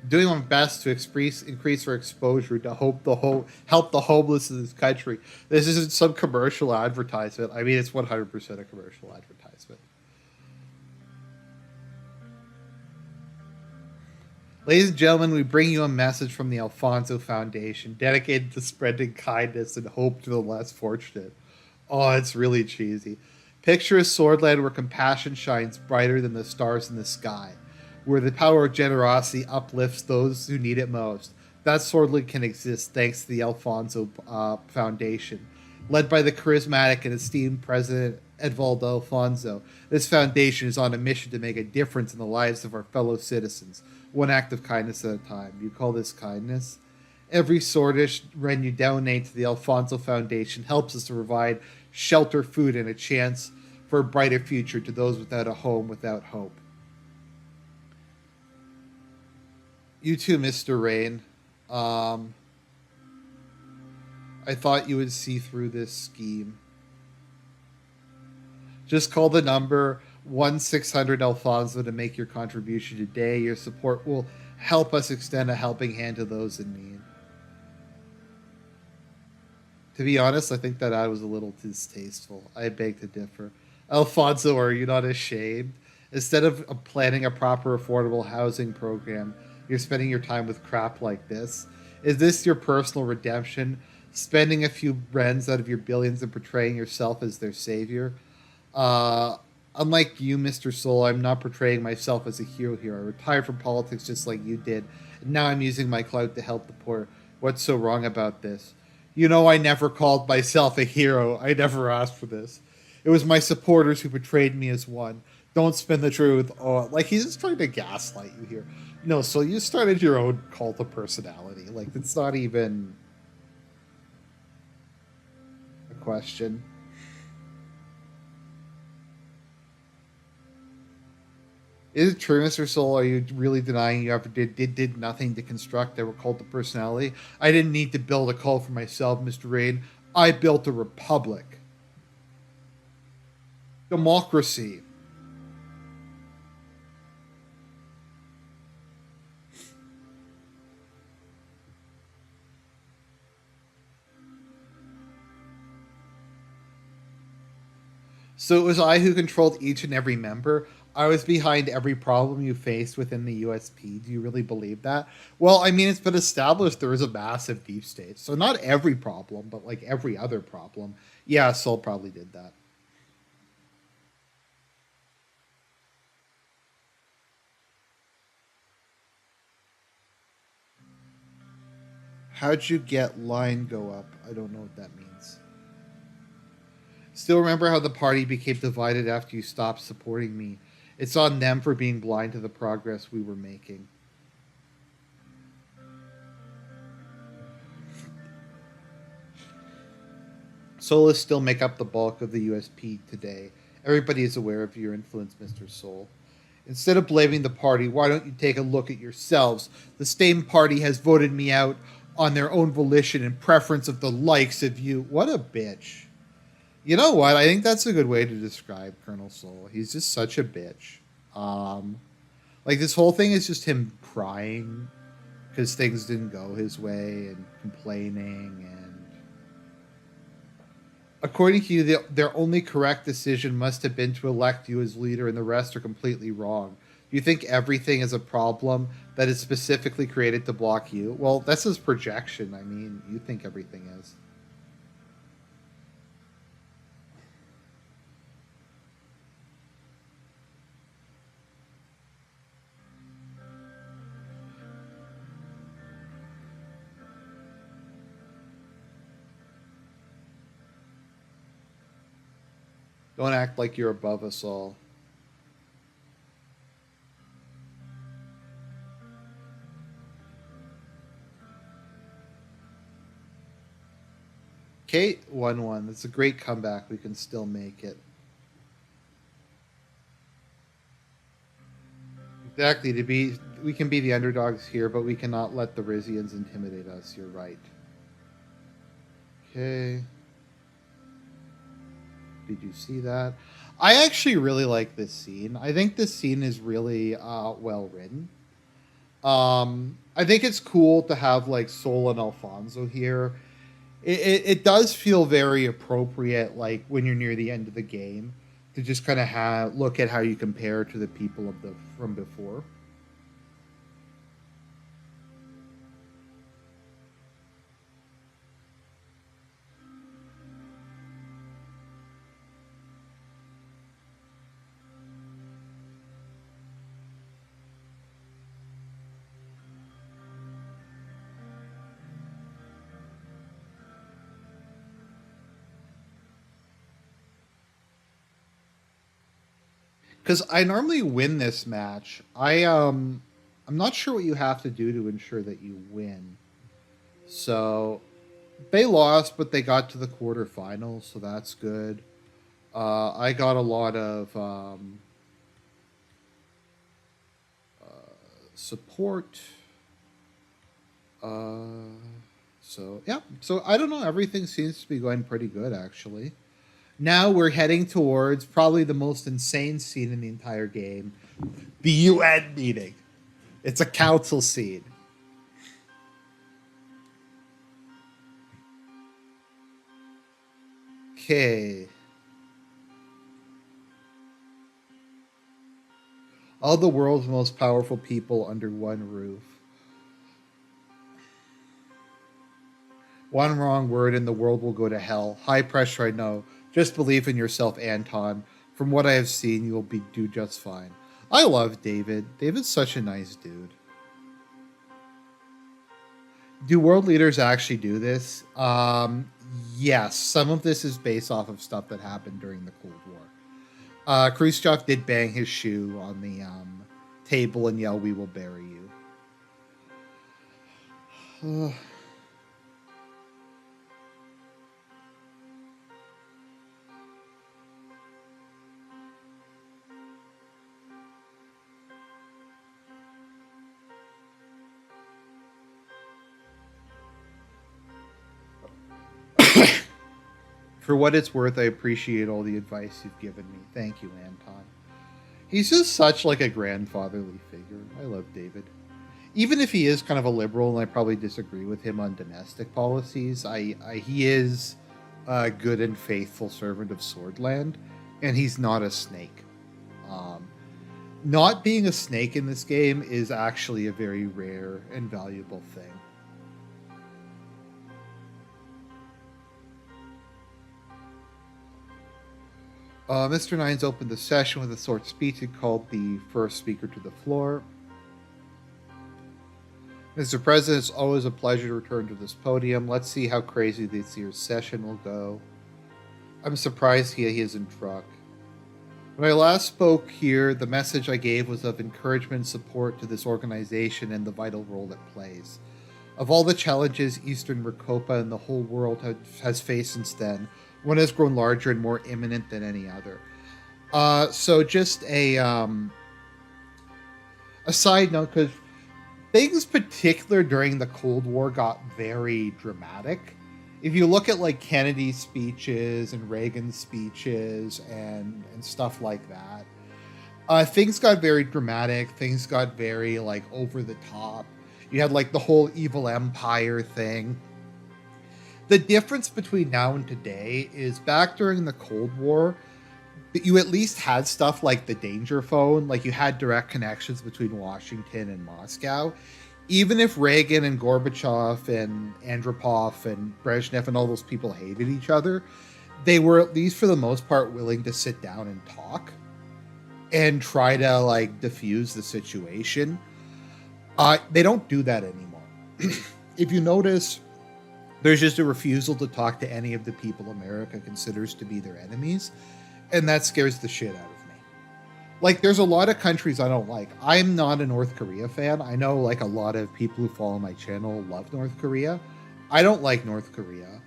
Doing my best to increase our exposure to help the homeless in this country. This isn't some commercial advertisement. I mean, it's 100% a commercial advertisement. Ladies and gentlemen, we bring you a message from the Alfonso Foundation, dedicated to spreading kindness and hope to the less fortunate. Oh, it's really cheesy. Picture a swordland where compassion shines brighter than the stars in the sky, where the power of generosity uplifts those who need it most. That swordland can exist thanks to the Alfonso Foundation. Led by the charismatic and esteemed President Edvaldo Alfonso, this foundation is on a mission to make a difference in the lives of our fellow citizens, one act of kindness at a time. You call this kindness? Every sortish when you donate to the Alfonso Foundation helps us to provide shelter, food, and a chance for a brighter future to those without a home, without hope. You too, Mr. Rain. Um, I thought you would see through this scheme. Just call the number 1-600 Alfonso to make your contribution today. Your support will help us extend a helping hand to those in need. To be honest, I think that ad was a little distasteful. I beg to differ. Alfonso, are you not ashamed? Instead of planning a proper affordable housing program, you're spending your time with crap like this. Is this your personal redemption? Spending a few rents out of your billions and portraying yourself as their savior? Uh, Unlike you, Mr. Soul, I'm not portraying myself as a hero here. I retired from politics just like you did, and now I'm using my clout to help the poor. What's so wrong about this? You know, I never called myself a hero. I never asked for this. It was my supporters who portrayed me as one. Don't spin the truth. Oh, like he's just trying to gaslight you here. No, so you started your own cult of personality. Like it's not even a question. Is it true, Mr. Soul? Are you really denying you ever did nothing to construct a cult of personality? I didn't need to build a cult for myself, Mr. Rain. I built a republic. Democracy. So it was I who controlled each and every member. I was behind every problem you faced within the USP. Do you really believe that? Well, I mean, it's been established there is a massive deep state. So not every problem, but like every other problem. Yeah, Soul probably did that. How'd you get line go up? I don't know what that means. Still remember how the party became divided after you stopped supporting me. It's on them for being blind to the progress we were making. Solas still make up the bulk of the USP today. Everybody is aware of your influence, Mr. Soul. Instead of blaming the party, why don't you take a look at yourselves? The same party has voted me out on their own volition and preference of the likes of you. What a bitch. You know what? I think that's a good way to describe Colonel Soul. He's just such a bitch. Um, like this whole thing is just him crying because things didn't go his way and complaining. And according to you, their only correct decision must have been to elect you as leader, and the rest are completely wrong. Do you think everything is a problem that is specifically created to block you? Well, that's his projection. I mean, you think everything is. Don't act like you're above us all. Kate 1-1. That's a great comeback. We can still make it. Exactly. To be, we can be the underdogs here, but we cannot let the Rizians intimidate us. You're right. Okay. Did you see that? I actually really like this scene. I think this scene is really well written. I think it's cool to have like Sol and Alfonso here. It does feel very appropriate, like when you're near the end of the game, to just kind of have look at how you compare to the people of the from before. Because I normally win this match. I'm not sure what you have to do to ensure that you win. So they lost, but they got to the quarterfinals, so that's good. I got a lot of support. Uh, so yeah, so I don't know. Everything seems to be going pretty good, actually. Now we're heading towards probably the most insane scene in the entire game, the UN meeting. It's a council scene. Okay. All the world's most powerful people under one roof. One wrong word and the world will go to hell. High pressure, I know. Just believe in yourself, Anton. From what I have seen, you will be do just fine. I love David. David's such a nice dude. Do world leaders actually do this? Yes. Some of this is based off of stuff that happened during the Cold War. Khrushchev did bang his shoe on the table and yell, "We will bury you." For what it's worth, I appreciate all the advice you've given me. Thank you, Anton. He's just such like a grandfatherly figure. I love David. Even if he is kind of a liberal, and I probably disagree with him on domestic policies, he is a good and faithful servant of Swordland, and he's not a snake. Um, Not being a snake in this game is actually a very rare and valuable thing. Mr. Nines opened the session with a short speech and called the first speaker to the floor. Mr. President, it's always a pleasure to return to this podium. Let's see how crazy this year's session will go. I'm surprised he isn't drunk. When I last spoke here, the message I gave was of encouragement and support to this organization and the vital role it plays. Of all the challenges Eastern Recopa and the whole world has faced since then, one has grown larger and more imminent than any other. So just a side note, because things particular during the Cold War got very dramatic. If you look at like Kennedy's speeches and Reagan's speeches and stuff like that, things got very dramatic. Things got very like over the top. You had like the whole evil empire thing. The difference between now and today is back during the Cold War, you at least had stuff like the danger phone, like you had direct connections between Washington and Moscow. Even if Reagan and Gorbachev and Andropov and Brezhnev and all those people hated each other, they were at least for the most part willing to sit down and talk and try to like diffuse the situation. They don't do that anymore. If you notice, there's just a refusal to talk to any of the people America considers to be their enemies, and that scares the shit out of me. Like, there's a lot of countries I don't like. I'm not a North Korea fan. I know, like, a lot of people who follow my channel love North Korea. I don't like North Korea,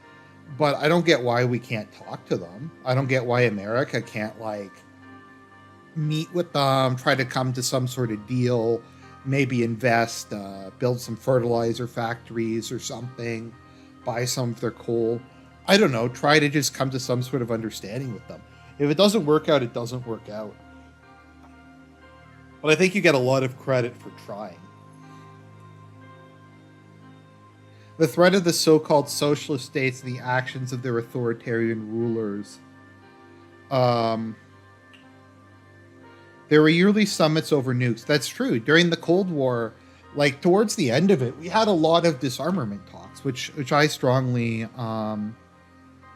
but I don't get why we can't talk to them. I don't get why America can't, like, meet with them, try to come to some sort of deal, maybe invest, build some fertilizer factories or something, buy some of their coal. I don't know, try to just come to some sort of understanding with them. If it doesn't work out, it doesn't work out. But I think you get a lot of credit for trying. The threat of the so-called socialist states and the actions of their authoritarian rulers. There were yearly summits over nukes. That's true. During the Cold War, like towards the end of it, we had a lot of disarmament talks, which I strongly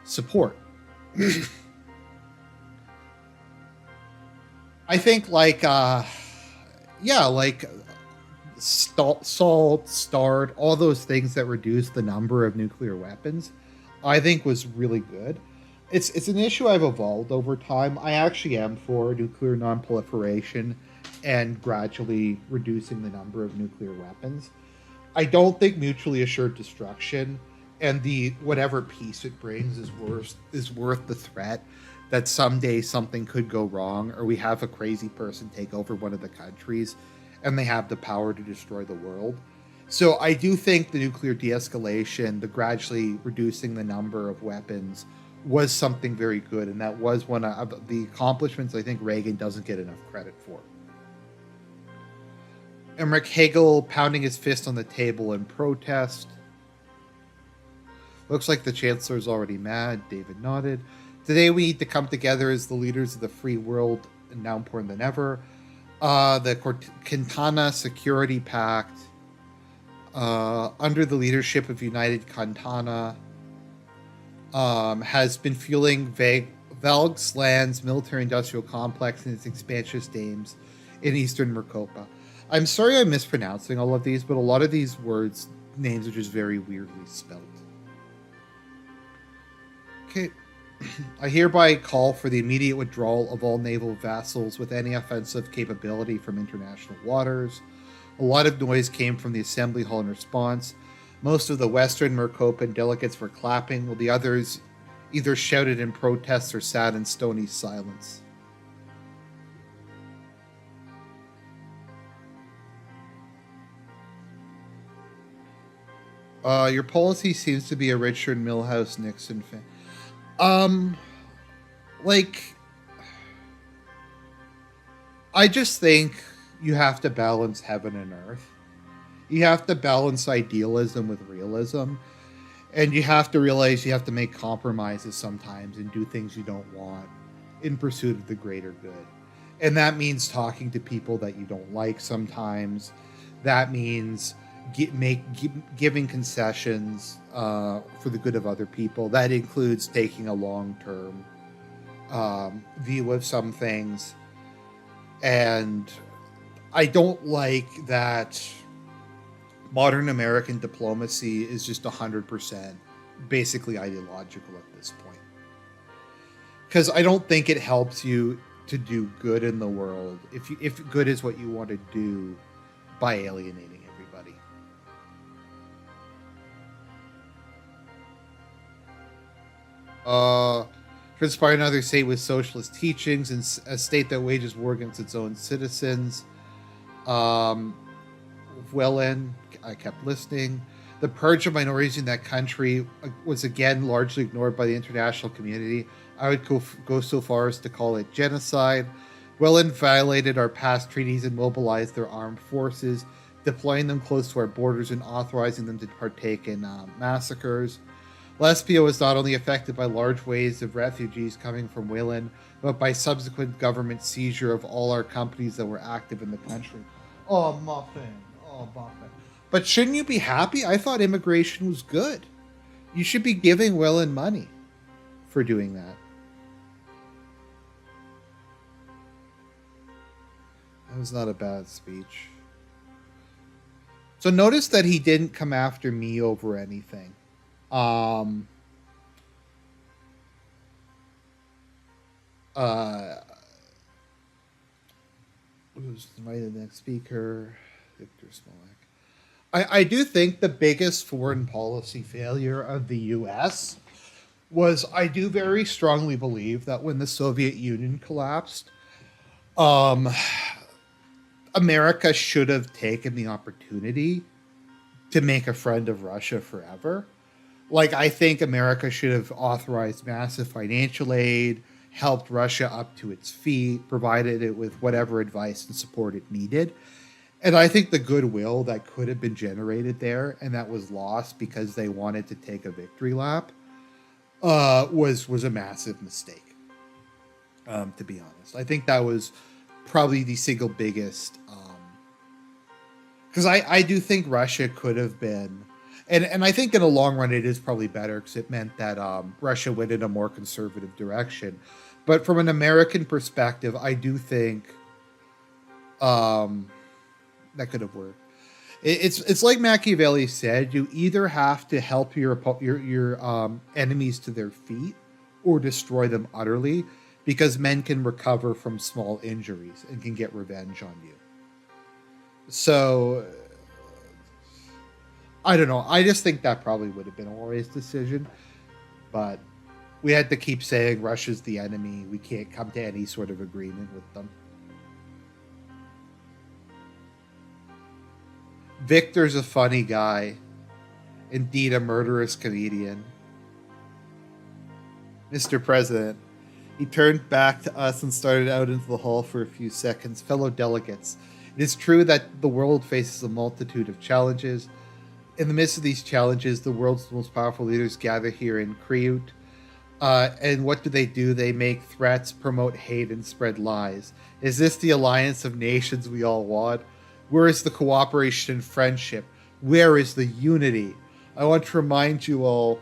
support. I think like SALT, START, all those things that reduce the number of nuclear weapons, I think was really good. It's an issue I've evolved over time. I actually am for nuclear nonproliferation and gradually reducing the number of nuclear weapons. I don't think mutually assured destruction and the whatever peace it brings is worth the threat that someday something could go wrong or we have a crazy person take over one of the countries and they have the power to destroy the world. So I do think the nuclear de-escalation, the gradually reducing the number of weapons, was something very good, and that was one of the accomplishments I think Reagan doesn't get enough credit for. Emmerich Hegel pounding his fist on the table in protest. Looks like the Chancellor's already mad. David nodded. Today we need to come together as the leaders of the free world, and now important than ever. The Quintana Security Pact, under the leadership of United Quintana, has been fueling Valg's land's military-industrial complex and its expansionist aims in Eastern Recopa. I'm sorry I'm mispronouncing all of these, but a lot of these names are just very weirdly spelled. Okay. I hereby call for the immediate withdrawal of all naval vessels with any offensive capability from international waters. A lot of noise came from the Assembly Hall in response. Most of the Western Mercopan delegates were clapping, while the others either shouted in protest or sat in stony silence. Your policy seems to be a Richard Milhouse Nixon fan. Um, like, I just think you have to balance heaven and earth. You have to balance idealism with realism. And you have to realize you have to make compromises sometimes and do things you don't want in pursuit of the greater good. And that means talking to people that you don't like sometimes. That means giving concessions for the good of other people. That includes taking a long term view of some things. And I don't like that modern American diplomacy is just 100% basically ideological at this point. Because I don't think it helps you to do good in the world if good is what you want to do by alienating everybody. Transpire another state with socialist teachings and a state that wages war against its own citizens. Whelan, I kept listening. The purge of minorities in that country was again largely ignored by the international community. I would go so far as to call it genocide. Whelan violated our past treaties and mobilized their armed forces, deploying them close to our borders and authorizing them to partake in massacres. Lesbia was not only affected by large waves of refugees coming from Whelan, but by subsequent government seizure of all our companies that were active in the country. Oh, Muffin. Oh, Muffin. But shouldn't you be happy? I thought immigration was good. You should be giving Whelan money for doing that. That was not a bad speech. So notice that he didn't come after me over anything. Who's the next speaker? Victor Smollett. I do think the biggest foreign policy failure of the U.S. was I do very strongly believe that when the Soviet Union collapsed, America should have taken the opportunity to make a friend of Russia forever. Like, I think America should have authorized massive financial aid, helped Russia up to its feet, provided it with whatever advice and support it needed. And I think the goodwill that could have been generated there and that was lost because they wanted to take a victory lap was a massive mistake, to be honest. I think that was probably the single biggest, because I do think Russia could have been, and I think in the long run it is probably better because it meant that Russia went in a more conservative direction. But from an American perspective, I do think that could have worked. It's like Machiavelli said: you either have to help your enemies to their feet, or destroy them utterly, because men can recover from small injuries and can get revenge on you. So I don't know. I just think that probably would have been a wise decision, but we had to keep saying Russia's the enemy. We can't come to any sort of agreement with them. Victor's a funny guy. Indeed, a murderous comedian. Mr. President, he turned back to us and started out into the hall for a few seconds. Fellow delegates, it is true that the world faces a multitude of challenges. In the midst of these challenges, the world's most powerful leaders gather here in Criute. And what do? They make threats, promote hate, and spread lies. Is this the alliance of nations we all want? Where is the cooperation and friendship? Where is the unity? I want to remind you all.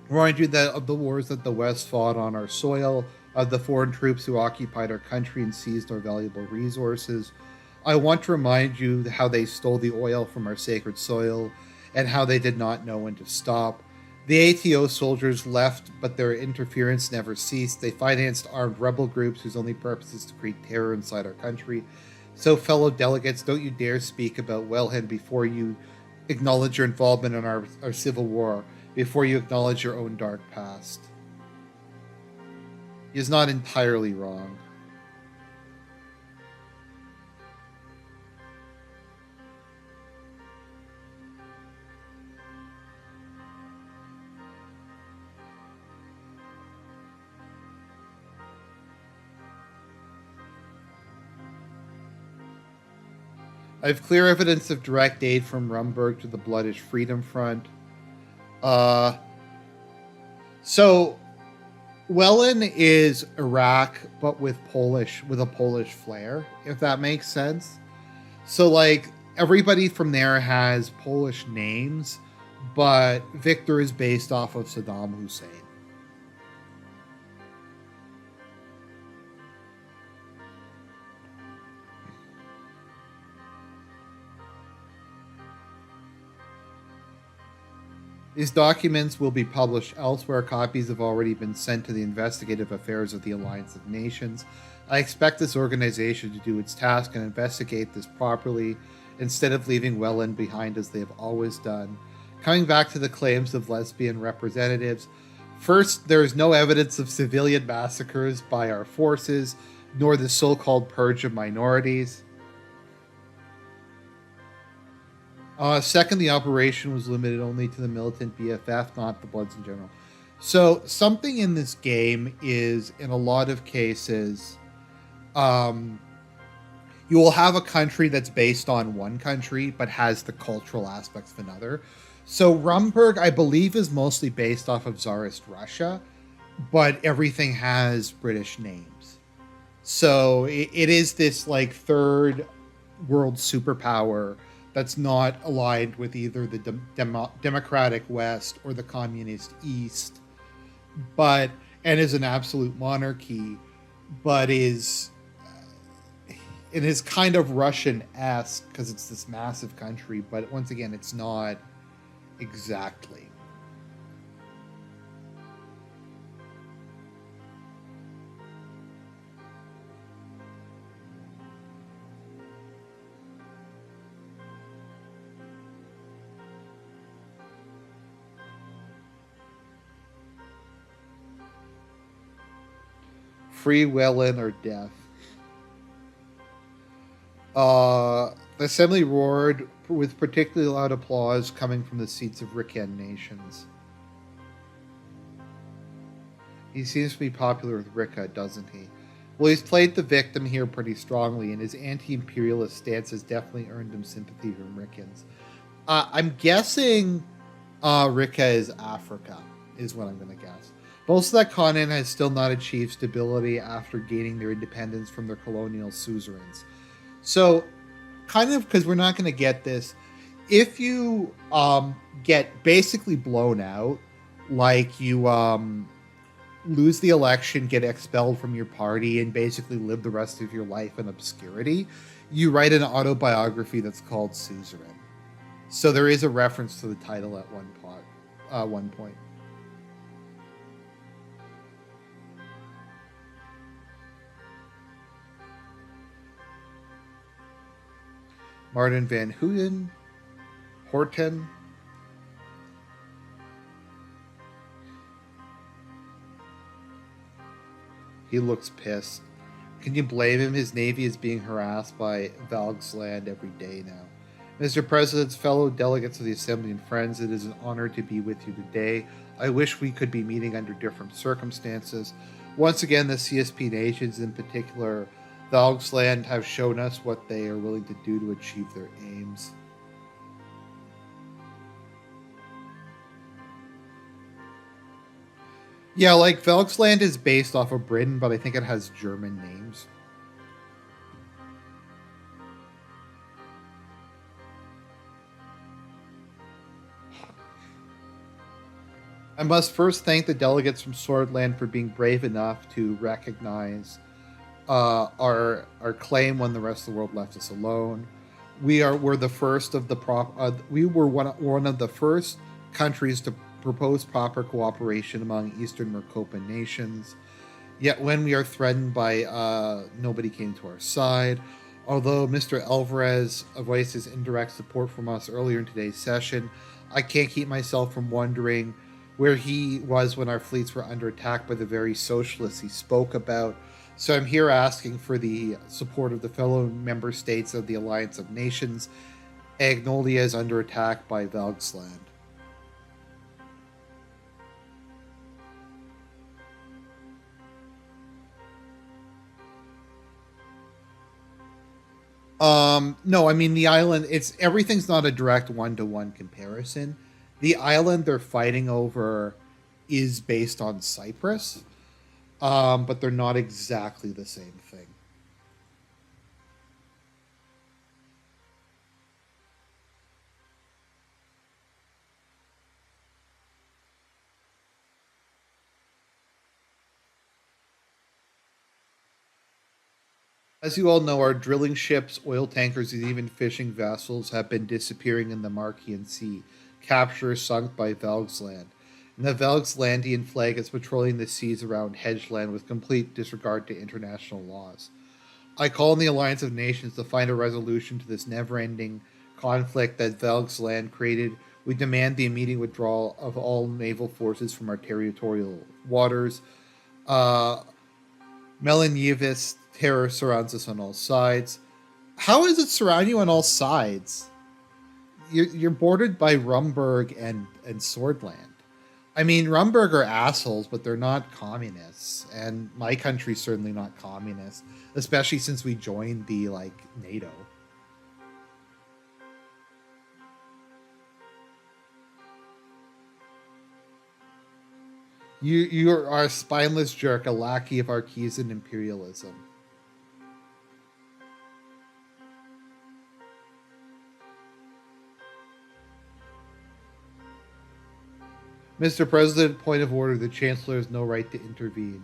Remind you that of the wars that the West fought on our soil, of the foreign troops who occupied our country and seized our valuable resources. I want to remind you how they stole the oil from our sacred soil and how they did not know when to stop. The ATO soldiers left, but their interference never ceased. They financed armed rebel groups whose only purpose is to create terror inside our country. So, fellow delegates, don't you dare speak about Wellhead before you acknowledge your involvement in our civil war, before you acknowledge your own dark past. He is not entirely wrong. I have clear evidence of direct aid from Rumburg to the Bloodish Freedom Front. Uh, so Wellen is Iraq, but with a Polish flair, if that makes sense. So like everybody from there has Polish names, but Victor is based off of Saddam Hussein. These documents will be published elsewhere. Copies have already been sent to the investigative affairs of the Alliance of Nations. I expect this organization to do its task and investigate this properly instead of leaving Welland behind as they have always done. Coming back to the claims of lesbian representatives, first, there is no evidence of civilian massacres by our forces, nor the so called purge of minorities. Second, the operation was limited only to the militant BFF, not the Bloods in general. So, something in this game is, in a lot of cases, um, you will have a country that's based on one country, but has the cultural aspects of another. So, Rumburg, I believe, is mostly based off of Tsarist Russia, but everything has British names. So, it is this like third world superpower that's not aligned with either the democratic West or the communist East, but and is an absolute monarchy, but is it is kind of Russian-esque because it's this massive country, but once again, it's not exactly. Free Wellen or death. The assembly roared with particularly loud applause coming from the seats of Rican nations. He seems to be popular with Rika, doesn't he? Well, he's played the victim here pretty strongly, and his anti-imperialist stance has definitely earned him sympathy from Ricans. I'm guessing Rika is Africa, is what I'm going to guess. Most of that continent has still not achieved stability after gaining their independence from their colonial suzerains. So, kind of because we're not going to get this, if you get basically blown out, like you lose the election, get expelled from your party, and basically live the rest of your life in obscurity, you write an autobiography that's called Suzerain. So there is a reference to the title at one point. Martin Van Horten. He looks pissed. Can you blame him? His navy is being harassed by Valgsland every day now. Mr. President's fellow delegates of the Assembly and friends, it is an honor to be with you today. I wish we could be meeting under different circumstances. Once again, the CSP nations, in particular Valgsland, have shown us what they are willing to do to achieve their aims. Yeah, like Valksland is based off of Britain, but I think it has German names. I must first thank the delegates from Swordland for being brave enough to recognize our claim when the rest of the world left us alone. We're the first of the we were one of the first countries to propose proper cooperation among Eastern Mercopan nations. Yet when we are threatened by nobody came to our side. Although Mr. Alvarez voiced his indirect support from us earlier in today's session, I can't keep myself from wondering where he was when our fleets were under attack by the very socialists he spoke about. So I'm here asking for the support of the fellow member states of the Alliance of Nations. Agnolia is under attack by Valgsland. No, I mean the island. It's everything's not a direct one-to-one comparison. The island they're fighting over is based on Cyprus, but they're not exactly the same thing. As you all know, our drilling ships, oil tankers, and even fishing vessels have been disappearing in the Marchian Sea, captured or sunk by Velgsland. And the Velgslandian flag is patrolling the seas around Hedgeland with complete disregard to international laws. I call on the Alliance of Nations to find a resolution to this never ending conflict that Velgsland created. We demand the immediate withdrawal of all naval forces from our territorial waters. Uh, Melanyevis terror surrounds us on all sides. How does it surround you on all sides? You're bordered by Rumburg and Swordland. I mean, Rumburg are assholes, but they're not communists, and my country's certainly not communist, especially since we joined the like NATO. You are a spineless jerk, a lackey of Archesan imperialism. Mr. President, point of order: the Chancellor has no right to intervene.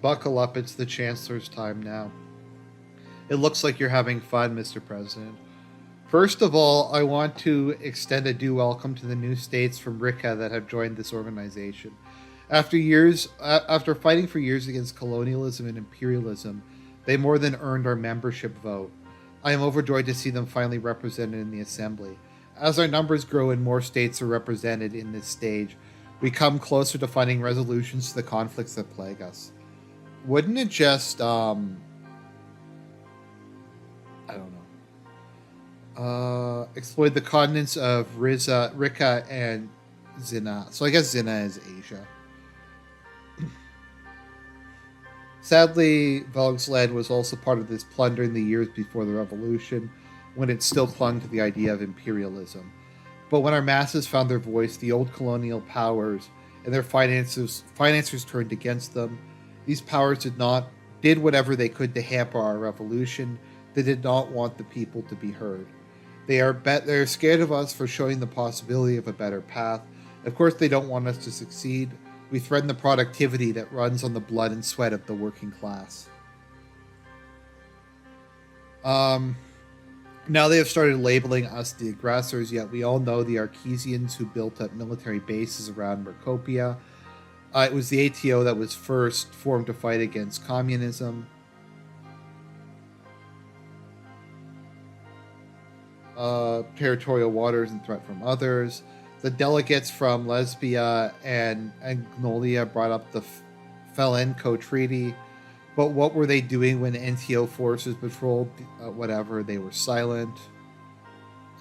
Buckle up, it's the Chancellor's time now. It looks like you're having fun, Mr. President. First of all, I want to extend a due welcome to the new states from Rika that have joined this organization. After fighting for years against colonialism and imperialism, they more than earned our membership vote. I am overjoyed to see them finally represented in the Assembly. As our numbers grow and more states are represented in this stage, we come closer to finding resolutions to the conflicts that plague us. Wouldn't it just, I don't know, exploit the continents of Rika, and Zina? So I guess Zina is Asia. Sadly, Volksland was also part of this plunder in the years before the revolution, when it still clung to the idea of imperialism. But when our masses found their voice, the old colonial powers and their financiers turned against them. These powers did whatever they could to hamper our revolution. They did not want the people to be heard. They're scared of us for showing the possibility of a better path. Of course, they don't want us to succeed. We threaten the productivity that runs on the blood and sweat of the working class. Um, Now they have started labeling us the aggressors, yet we all know the Archesians who built up military bases around Mercopia. It was the ATO that was first formed to fight against communism. Territorial waters and threat from others. The delegates from Lesbia and Agnolia brought up the Felenco Treaty, but what were they doing when NTO forces patrolled whatever? They were silent.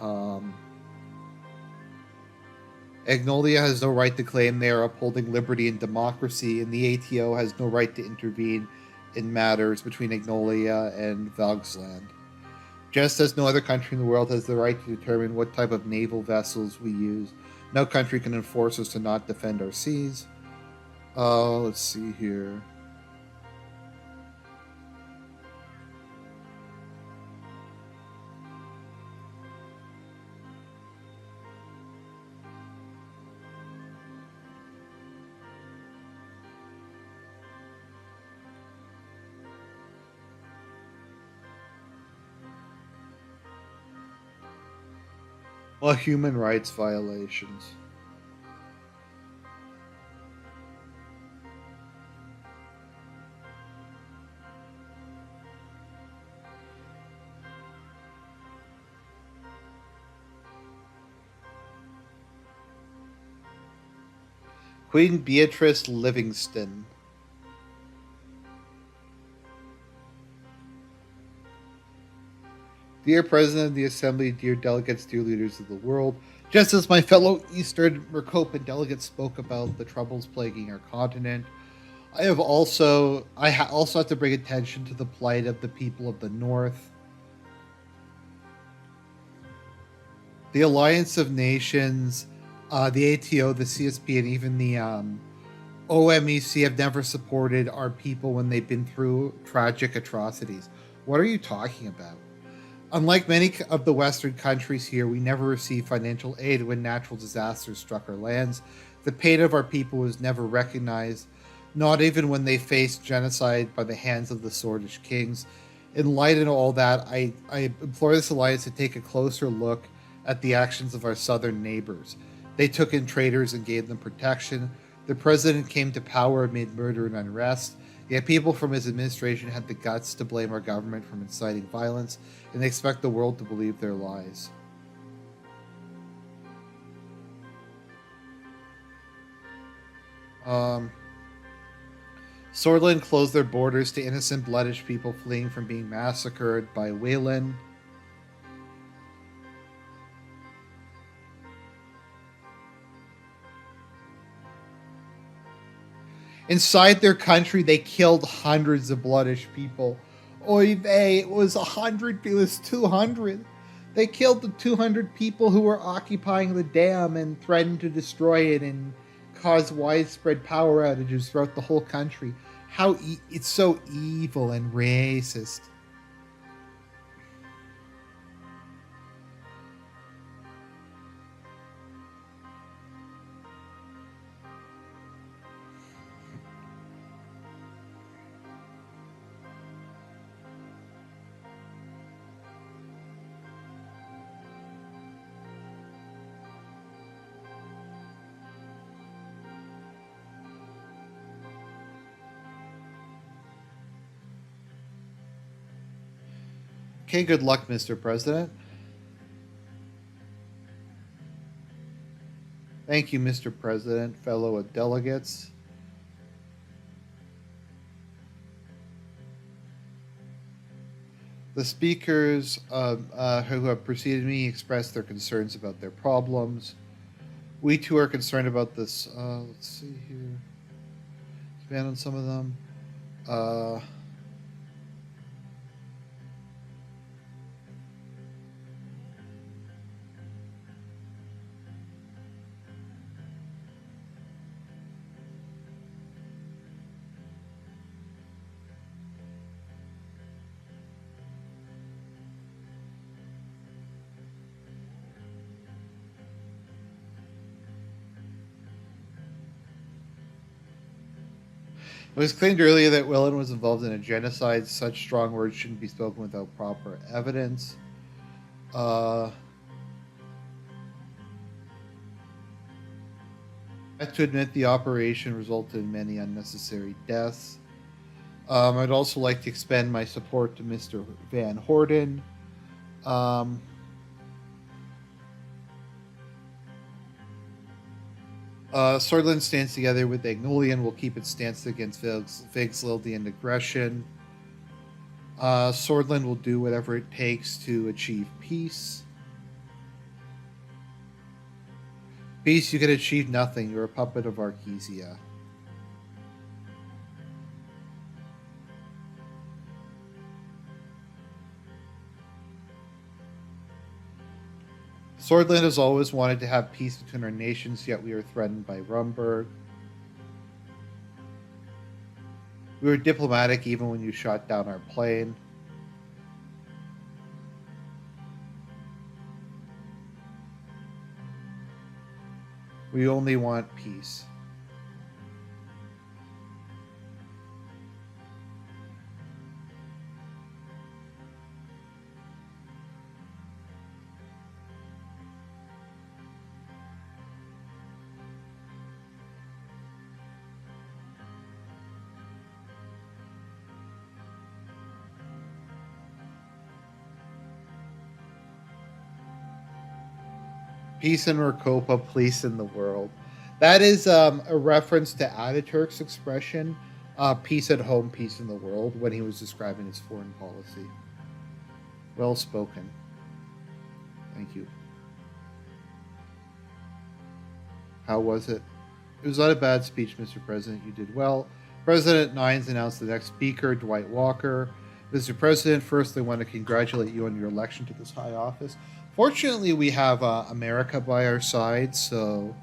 Um, Agnolia has no right to claim they are upholding liberty and democracy, and the ATO has no right to intervene in matters between Agnolia and Valgsland. Just as no other country in the world has the right to determine what type of naval vessels we use, no country can enforce us to not defend our seas. Let's see here. Well, human rights violations. Queen Beatrice Livingston. Dear President of the Assembly, dear delegates, dear leaders of the world, just as my fellow Eastern Mercopan delegates spoke about the troubles plaguing our continent, I also have to bring attention to the plight of the people of the North. The Alliance of Nations, the ATO, the CSP, and even the OMEC have never supported our people when they've been through tragic atrocities. What are you talking about? Unlike many of the Western countries here, we never received financial aid when natural disasters struck our lands. The pain of our people was never recognized, not even when they faced genocide by the hands of the Swordish kings. In light of all that, I implore this alliance to take a closer look at the actions of our southern neighbors. They took in traitors and gave them protection. The president came to power amid murder and unrest, yet people from his administration had the guts to blame our government for inciting violence, and they expect the world to believe their lies. Um, Swordland closed their borders to innocent bloodish people fleeing from being massacred by Wayland. Inside their country, they killed hundreds of bloodish people. Oy vey, it was 100, it was 200. They killed the 200 people who were occupying the dam and threatened to destroy it and cause widespread power outages throughout the whole country. It's so evil and racist. Okay, good luck, Mr. President. Thank you, Mr. President, fellow delegates. The speakers who have preceded me expressed their concerns about their problems. We too are concerned about this. Let's see here. Expand on some of them. Uh, It was claimed earlier that Willen was involved in a genocide. Such strong words shouldn't be spoken without proper evidence. I have to admit the operation resulted in many unnecessary deaths. I'd also like to expend my support to Mr. Van Horden. Um, Swordland stands together with Agnolian. Will keep its stance against Vigslildi and aggression. Swordland will do whatever it takes to achieve peace. Peace, you can achieve nothing. You're a puppet of Arkesia. Swordland has always wanted to have peace between our nations, yet we are threatened by Rumburg. We were diplomatic even when you shot down our plane. We only want peace. Peace in Rakopa, peace in the world. That is a reference to Ataturk's expression, peace at home, peace in the world, when he was describing his foreign policy. Well spoken. Thank you. How was it? It was not a bad speech, Mr. President. You did well. President Nines announced the next speaker, Dwight Walker. Mr. President, first I want to congratulate you on your election to this high office. Fortunately, we have America by our side, so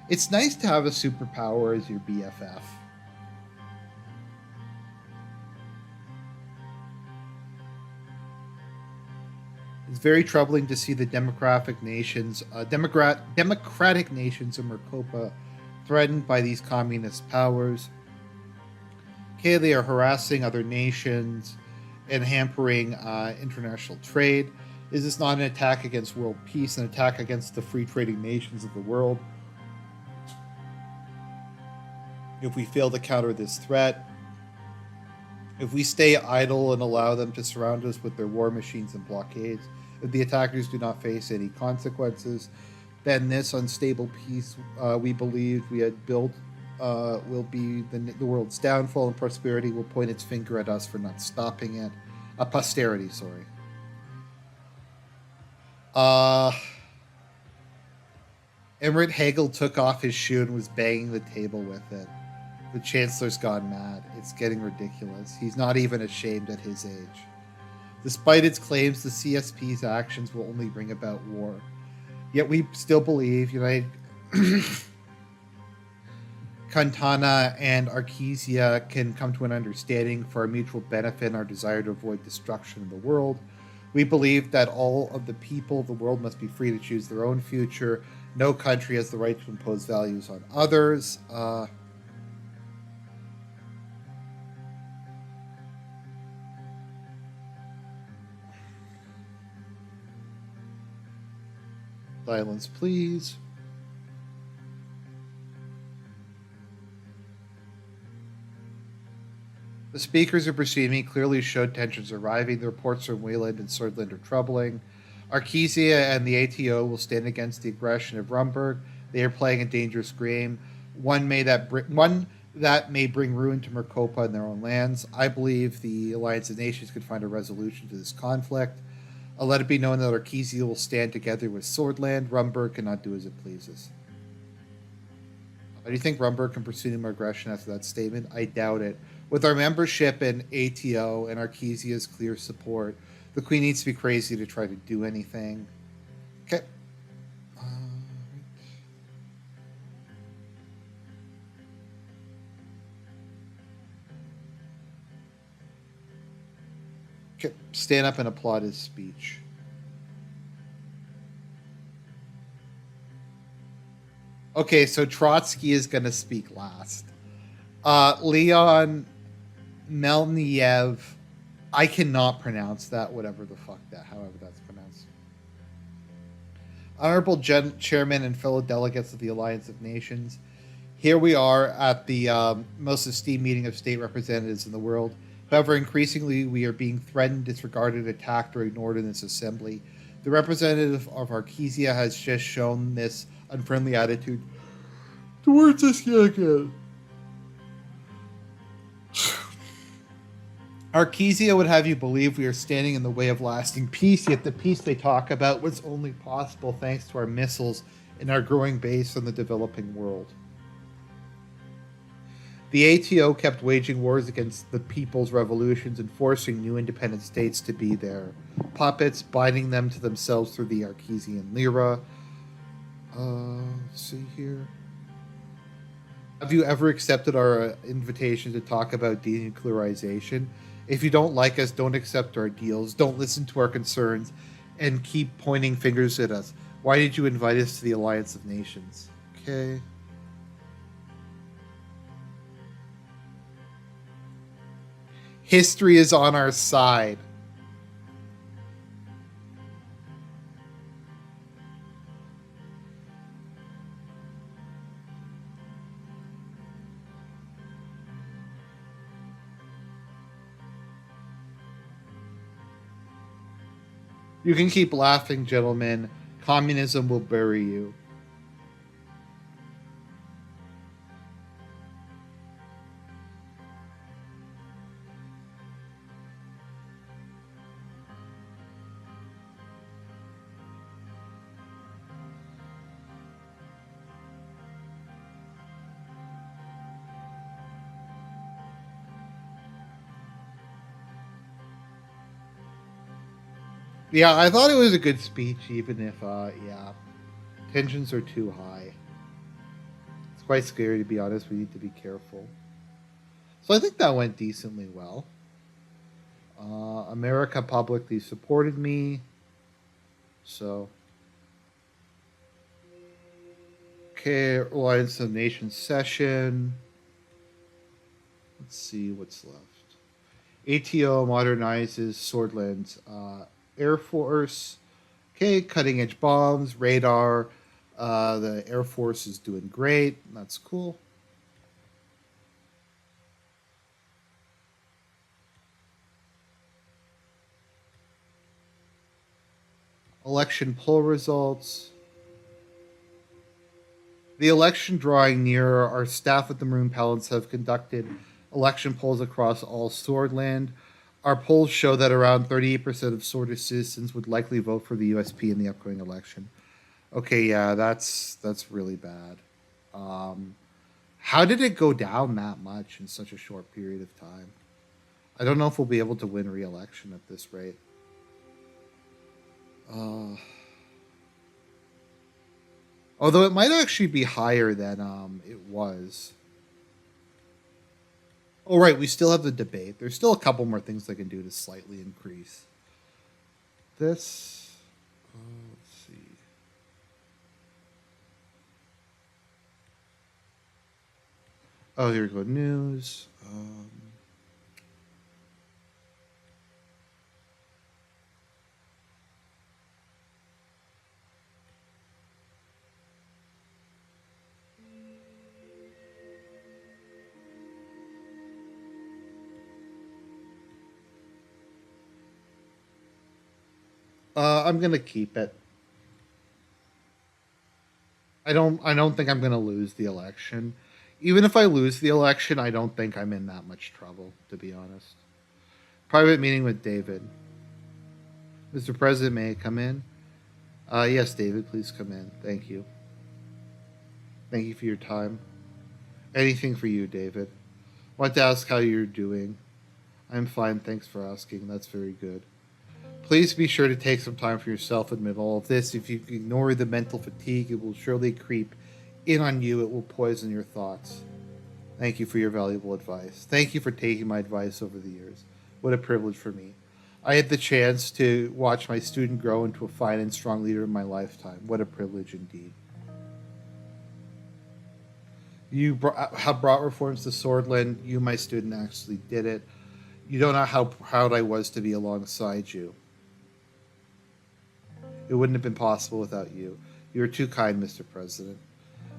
it's nice to have a superpower as your BFF. It's very troubling to see the democratic nations of Mercopa threatened by these communist powers. Okay, they are harassing other nations and hampering international trade. Is this not an attack against world peace, an attack against the free trading nations of the world? If we fail to counter this threat, if we stay idle and allow them to surround us with their war machines and blockades, if the attackers do not face any consequences, then this unstable peace we believed we had built will be the world's downfall, and prosperity will point its finger at us for not stopping it. Posterity, sorry. Emmerich Hagel took off his shoe and was banging the table with it. The Chancellor's gone mad. It's getting ridiculous. He's not even ashamed at his age. Despite its claims, the CSP's actions will only bring about war. Yet we still believe United Cantana and Arkesia can come to an understanding for our mutual benefit and our desire to avoid destruction of the world. We believe that all of the people of the world must be free to choose their own future. No country has the right to impose values on others. Silence, please. The speakers who preceded me clearly showed tensions arriving. The reports from Wayland and Swordland are troubling. Arkesia and the ATO will stand against the aggression of Rumburg. They are playing a dangerous game, one that may bring ruin to Mercopa and their own lands. I believe the Alliance of Nations could find a resolution to this conflict. I'll let it be known that Arkesia will stand together with Swordland. Rumburg cannot do as it pleases. Do you think Rumburg can pursue more aggression after that statement? I doubt it. With our membership in ATO and Arkesia's clear support, the Queen needs to be crazy to try to do anything. Okay. Okay. Stand up and applaud his speech. Okay, so Trotsky is going to speak last. Leon Melniev, I cannot pronounce that, however that's pronounced. Honorable Chairman and fellow delegates of the Alliance of Nations, here we are at the most esteemed meeting of state representatives in the world. However, increasingly we are being threatened, disregarded, attacked, or ignored in this assembly. The representative of Arkesia has just shown this unfriendly attitude towards us again. Arkesia would have you believe we are standing in the way of lasting peace, yet the peace they talk about was only possible thanks to our missiles and our growing base in the developing world. The ATO kept waging wars against the people's revolutions and forcing new independent states to be their puppets, binding them to themselves through the Arkesian lira. Let's see here. Have you ever accepted our invitation to talk about denuclearization? If you don't like us, don't accept our deals, don't listen to our concerns, and keep pointing fingers at us. Why did you invite us to the Alliance of Nations? Okay. History is on our side. You can keep laughing, gentlemen. Communism will bury you. Yeah, I thought it was a good speech, even if, yeah, tensions are too high. It's quite scary, to be honest. We need to be careful. So I think that went decently well. America publicly supported me. So, okay, Alliance of Nations session. Let's see what's left. ATO modernizes Swordland's Air Force. Okay, cutting edge bombs, radar. The Air Force is doing great. That's cool. Election poll results. The election drawing near, our staff at the Maroon Palace have conducted election polls across all Swordland. Our polls show that around 38% of Swordist citizens would likely vote for the USP in the upcoming election. Okay, yeah, that's really bad. Um, how did it go down that much in such a short period of time? I don't know if we'll be able to win re-election at this rate. Uh, although it might actually be higher than it was. Oh, right. We still have the debate. There's still a couple more things I can do to slightly increase this. Let's see. Oh, here we go. News. I'm gonna keep it. I don't think I'm gonna lose the election. Even if I lose the election, I don't think I'm in that much trouble, to be honest. Private meeting with David. Mr. President, may I come in? Yes, David, please come in. Thank you. Thank you for your time. Anything for you, David. Want to ask how you're doing. I'm fine, thanks for asking. That's very good. Please be sure to take some time for yourself amid all of this. If you ignore the mental fatigue, it will surely creep in on you. It will poison your thoughts. Thank you for your valuable advice. Thank you for taking my advice over the years. What a privilege for me. I had the chance to watch my student grow into a fine and strong leader in my lifetime. What a privilege indeed. Have brought reforms to Swordland. You, my student, actually did it. You don't know how proud I was to be alongside you. It wouldn't have been possible without you. You are too kind, Mr. President.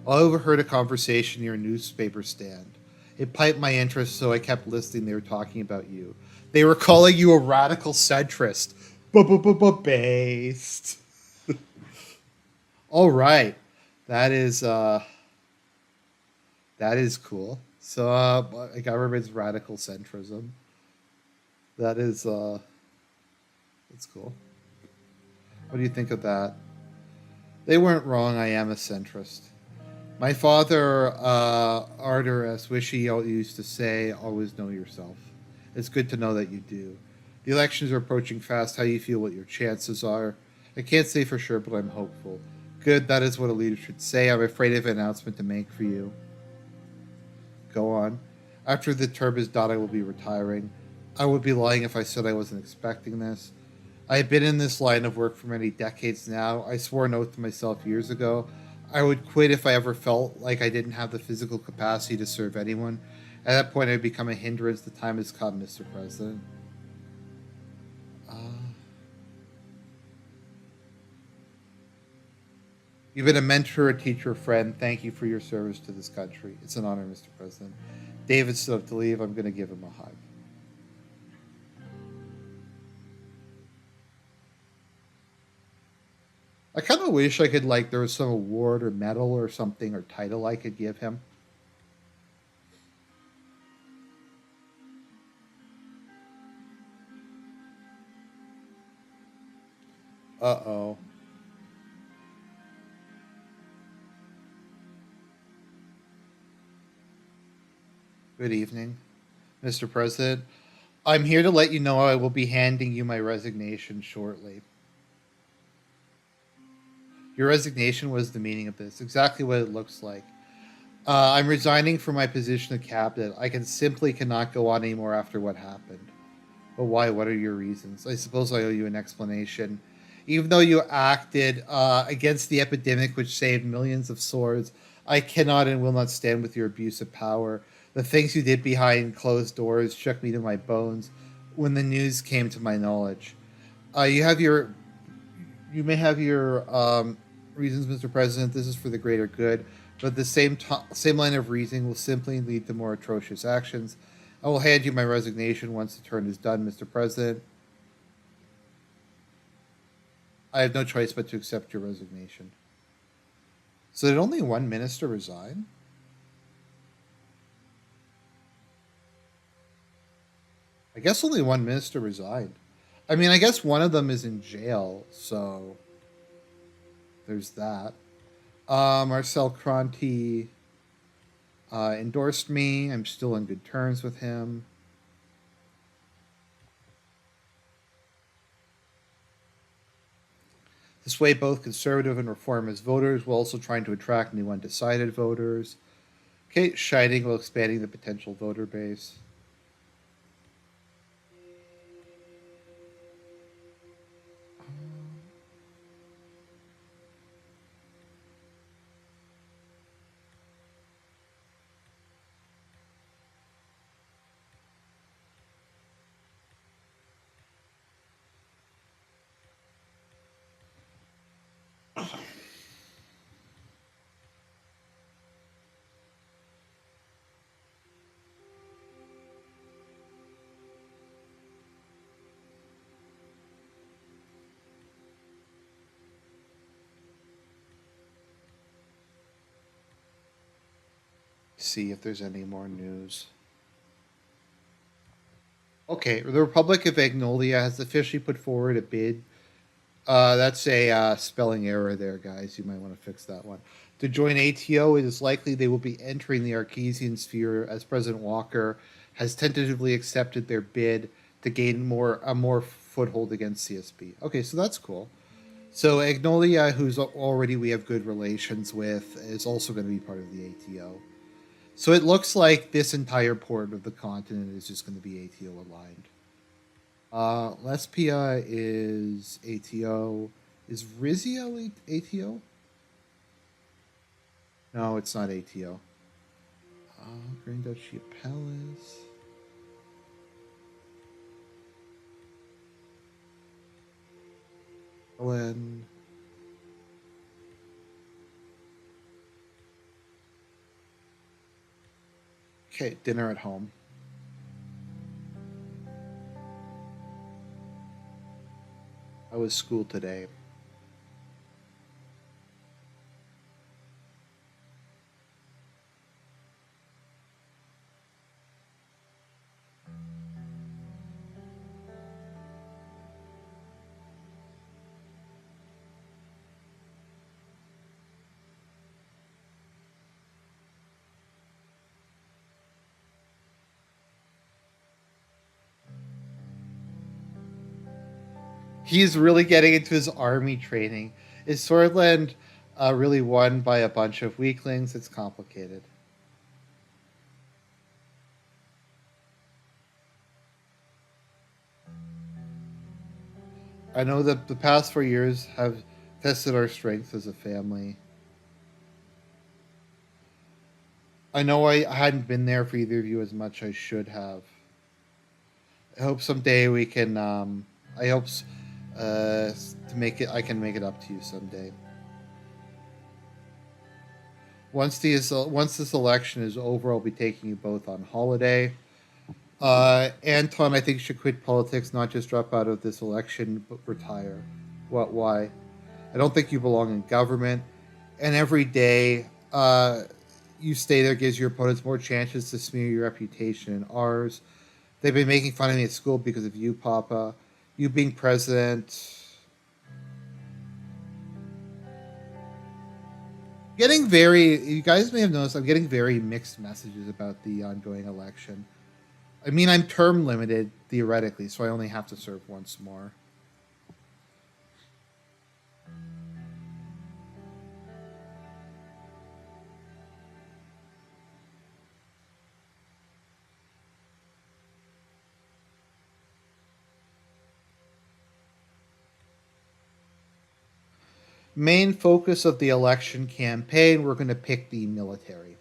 I overheard a conversation near a newspaper stand. It piqued my interest, so I kept listening. They were talking about you. They were calling you a radical centrist. Based. All right. That is that is cool. So government's radical centrism. That is that's cool. What do you think of that? They weren't wrong. I am a centrist. My father, Arthur S. Wishy, used to say, always know yourself. It's good to know that you do. The elections are approaching fast. How you feel what your chances are? I can't say for sure, but I'm hopeful. Good, that is what a leader should say. I'm afraid of an announcement to make for you. Go on. After the term is done, I will be retiring. I would be lying if I said I wasn't expecting this. I have been in this line of work for many decades now. I swore an oath to myself years ago. I would quit if I ever felt like I didn't have the physical capacity to serve anyone. At that point, I'd become a hindrance. The time has come, Mr. President. Uh, you've been a mentor, a teacher, a friend. Thank you for your service to this country. It's an honor, Mr. President. David stood up to leave. I'm going to give him a hug. I kind of wish I could, like, there was some award or medal or something or title I could give him. Uh oh. Good evening, Mr. President. I'm here to let you know I will be handing you my resignation shortly. Your resignation was the meaning of this. Exactly what it looks like. I'm resigning from my position of cabinet. I simply cannot go on anymore after what happened. But why? What are your reasons? I suppose I owe you an explanation. Even though you acted against the epidemic which saved millions of swords, I cannot and will not stand with your abuse of power. The things you did behind closed doors shook me to my bones when the news came to my knowledge. You have your, you may have your reasons, Mr. President. This is for the greater good, but the same line of reasoning will simply lead to more atrocious actions. I will hand you my resignation once the turn is done, Mr. President. I have no choice but to accept your resignation. So did only one minister resign? I guess only one minister resigned. I mean, I guess one of them is in jail, so there's that. Marcel Cronty endorsed me. I'm still on good terms with him. This way, both conservative and reformist voters while also trying to attract new undecided voters. Kate Scheiding while expanding the potential voter base. See if there's any more news. Okay, the Republic of Agnolia has officially put forward a bid. That's a spelling error there, guys. You might want to fix that one. To join ATO, it is likely they will be entering the Arquesian sphere as President Walker has tentatively accepted their bid to gain a more foothold against CSP. Okay, so that's cool. So Agnolia, who's already we have good relations with, is also going to be part of the ATO. So it looks like this entire port of the continent is just going to be ATO aligned. Lespia is ATO. Is Rizio ATO? No, it's not ATO. Grand Duchy of Palace. Helen. Okay, dinner at home. How was school today? He's really getting into his army training. Is Swordland really won by a bunch of weaklings? It's complicated. I know that the past 4 years have tested our strength as a family. I know I hadn't been there for either of you as much as I should have. I hope someday we can. I hope to make it. I can make it up to you someday. Once this election is over, I'll be taking you both on holiday. Anton, I think should quit politics, not just drop out of this election, but retire. What? Why? I don't think you belong in government. And every day you stay there gives your opponents more chances to smear your reputation and ours. They've been making fun of me at school because of you, Papa. You being president. Getting very. You guys may have noticed I'm getting very mixed messages about the ongoing election. I mean, I'm term limited theoretically, so I only have to serve once more. Main focus of the election campaign, we're going to pick the military.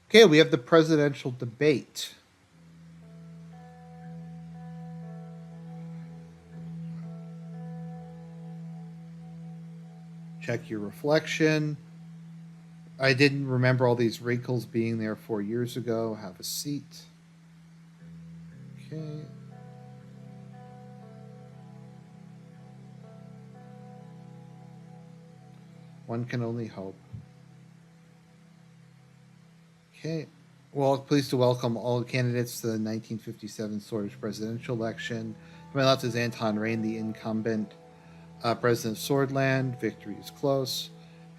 Okay, we have the presidential debate. Check your reflection. I didn't remember all these wrinkles being there 4 years ago. Have a seat. Okay. One can only hope. Okay. Well, pleased to welcome all candidates to the 1957 Swordfish presidential election. To my left is Anton Rain, the incumbent president of Swordland. Victory is close.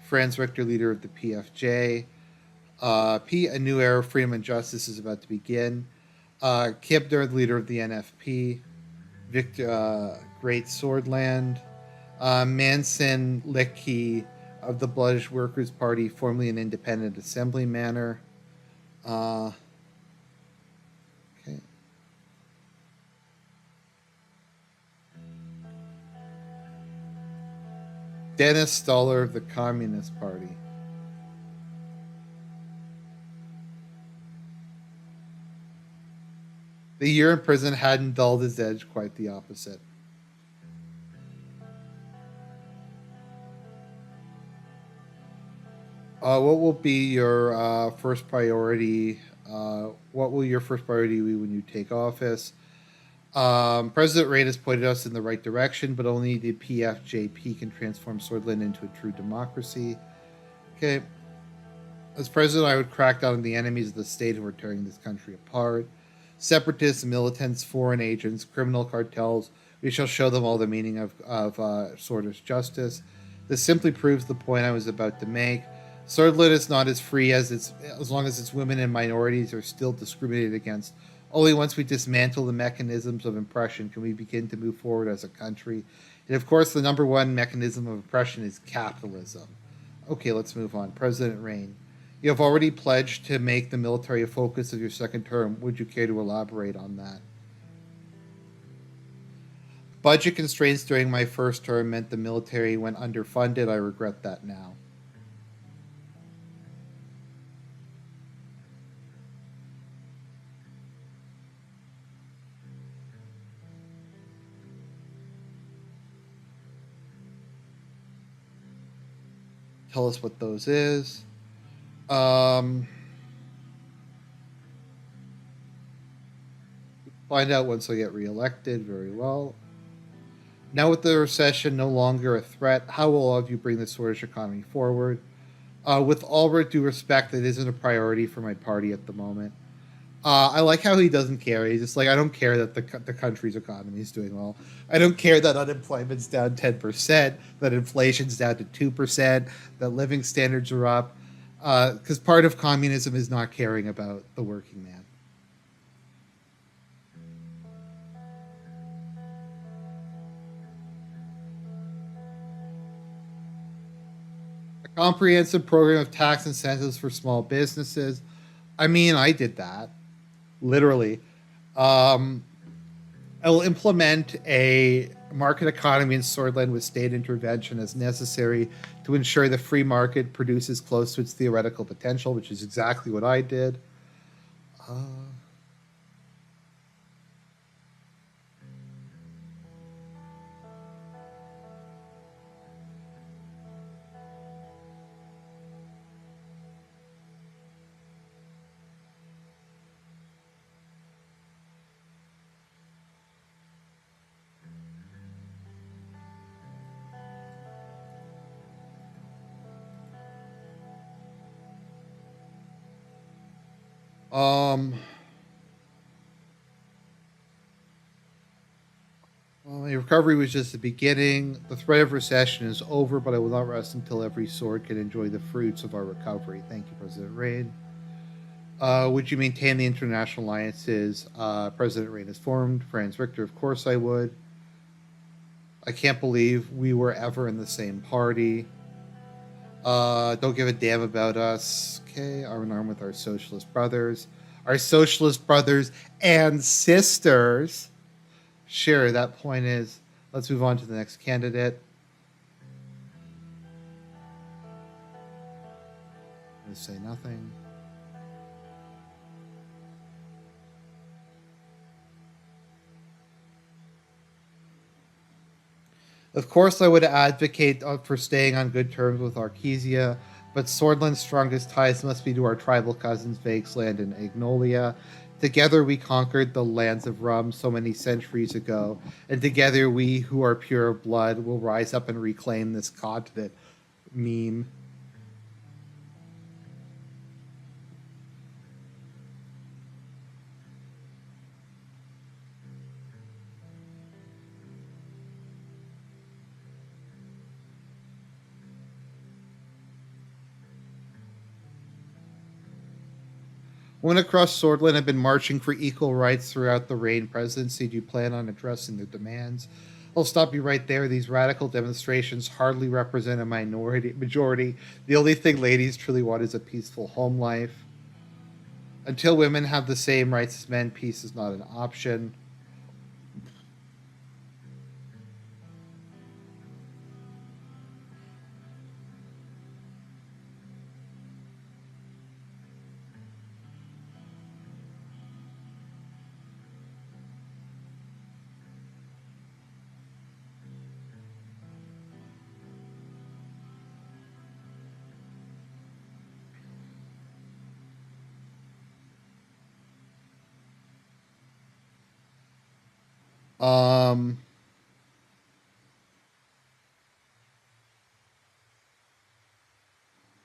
Franz Richter, leader of the PFJ. A new era of freedom and justice is about to begin. Kibner, the leader of the NFP. Victor, Great Swordland. Manson Licky of the Blood Workers' Party, formerly an independent assembly manor. Okay. Dennis Stoller of the Communist Party. The year in prison hadn't dulled his edge, quite the opposite. What will be your first priority? What will your first priority be when you take office? President Rain has pointed us in the right direction, but only the PFJP can transform Swordland into a true democracy. Okay. As president, I would crack down on the enemies of the state who are tearing this country apart. Separatists, militants, foreign agents, criminal cartels. We shall show them all the meaning of Swordfish justice. This simply proves the point I was about to make. Swordland is not as free as long as its women and minorities are still discriminated against. Only once we dismantle the mechanisms of oppression can we begin to move forward as a country. And of course, the number one mechanism of oppression is capitalism. Okay, let's move on. President Rain, you have already pledged to make the military a focus of your second term. Would you care to elaborate on that? Budget constraints during my first term meant the military went underfunded. I regret that now. Tell us what those is. Find out once I get reelected. Very well. Now with the recession no longer a threat, how will all of you bring the Swedish economy forward? With all due respect, it isn't a priority for my party at the moment. I like how he doesn't care. He's just like, I don't care that the country's economy is doing well. I don't care that unemployment's down 10%, that inflation's down to 2%, that living standards are up. Because part of communism is not caring about the working man. A comprehensive program of tax incentives for small businesses. I mean, I did that. Literally. Um, I will implement a market economy in Swordland with state intervention as necessary to ensure the free market produces close to its theoretical potential, which is exactly what I did. Uh, um, well, my recovery was just the beginning. The threat of recession is over, but I will not rest until every sword can enjoy the fruits of our recovery. Thank you, President Rain. Would you maintain the international alliances President Rain has formed? Franz Richter, of course I would. I can't believe we were ever in the same party. Don't give a damn about us. Okay, arm in arm with our socialist brothers. Our socialist brothers and sisters. Sure, that point is. Let's move on to the next candidate. Let's say nothing. Of course, I would advocate for staying on good terms with Arkesia, but Swordland's strongest ties must be to our tribal cousins Vaguesland and Agnolia. Together we conquered the lands of Rum so many centuries ago, and together we who are pure of blood will rise up and reclaim this continent. Meme. When across Swordland have been marching for equal rights throughout the Reign presidency, do you plan on addressing their demands? I'll stop you right there. These radical demonstrations hardly represent a majority. The only thing ladies truly want is a peaceful home life. Until women have the same rights as men, peace is not an option. Um,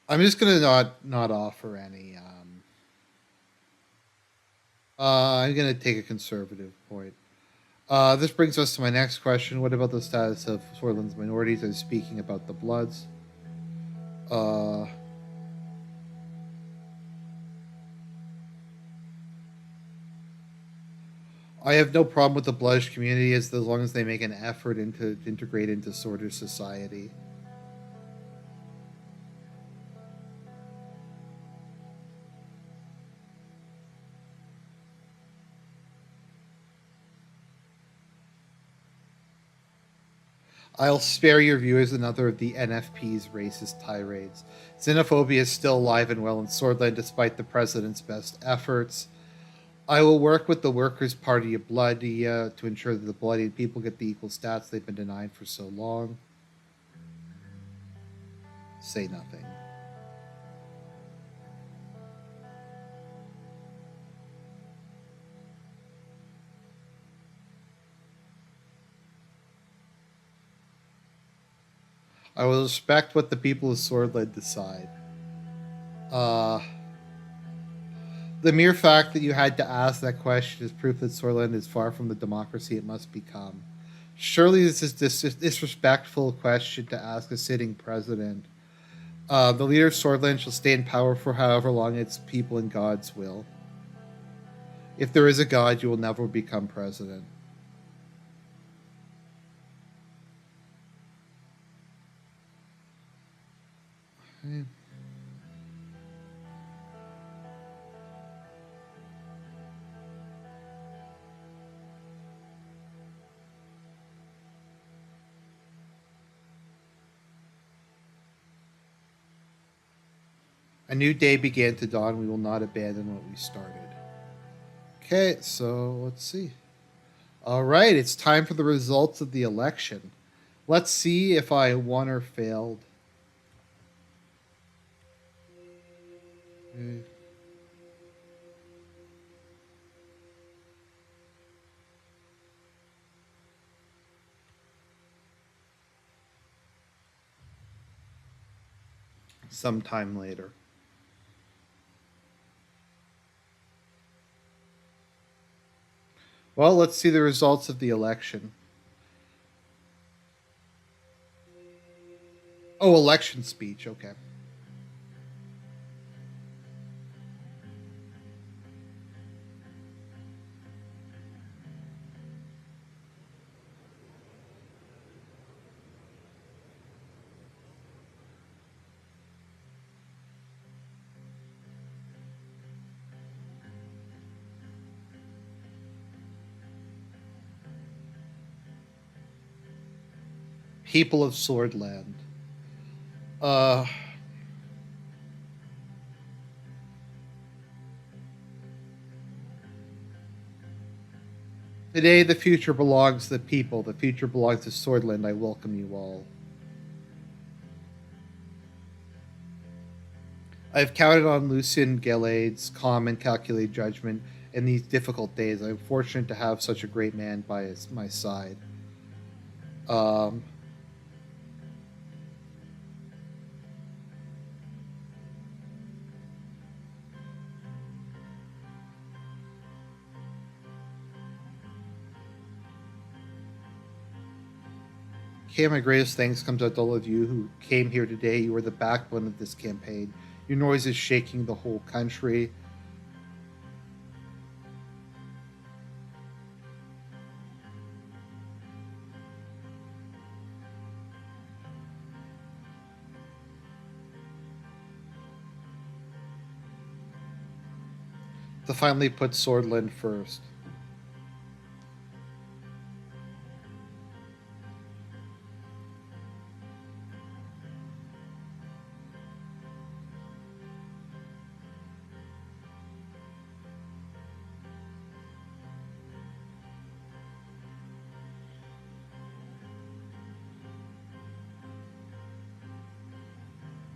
I'm just gonna not offer any. I'm gonna take a conservative point. This brings us to my next question. What about the status of Swordland's minorities? I'm speaking about the Bloods. Uh, I have no problem with the Bloods community as long as they make an effort to integrate into Swordfish society. I'll spare your viewers another of the NFP's racist tirades. Xenophobia is still alive and well in Swordland despite the president's best efforts. I will work with the Workers' Party of Bloodia to ensure that the bloodied people get the equal stats they've been denied for so long. Say nothing. I will respect what the people of Swordland decide. Uh, the mere fact that you had to ask that question is proof that Swordland is far from the democracy it must become. Surely this is disrespectful question to ask a sitting president. The leader of Swordland shall stay in power for however long its people and God's will. If there is a God, you will never become president. Okay. A new day began to dawn. We will not abandon what we started. Okay, so let's see. All right, it's time for the results of the election. Let's see if I won or failed. Okay. Sometime later. Well, let's see the results of the election. Oh, election speech. Okay. People of Swordland. Uh, Today, the future belongs to the people. The future belongs to Swordland. I welcome you all. I've counted on Lucian Galade's calm and calculated judgment in these difficult days. I'm fortunate to have such a great man by my side. Um, Okay, my greatest thanks comes out to all of you who came here today. You are the backbone of this campaign. Your noise is shaking the whole country. To finally put Swordland first.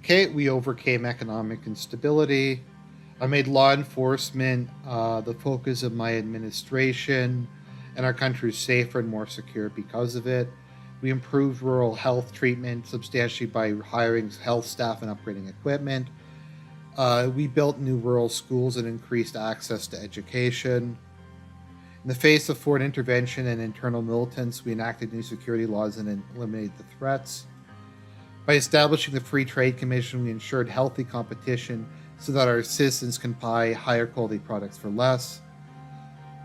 Okay, we overcame economic instability. I made law enforcement the focus of my administration, and our country is safer and more secure because of it. We improved rural health treatment substantially by hiring health staff and upgrading equipment. We built new rural schools and increased access to education. In the face of foreign intervention and internal militants, we enacted new security laws and eliminated the threats. By establishing the Free Trade Commission, we ensured healthy competition so that our citizens can buy higher quality products for less.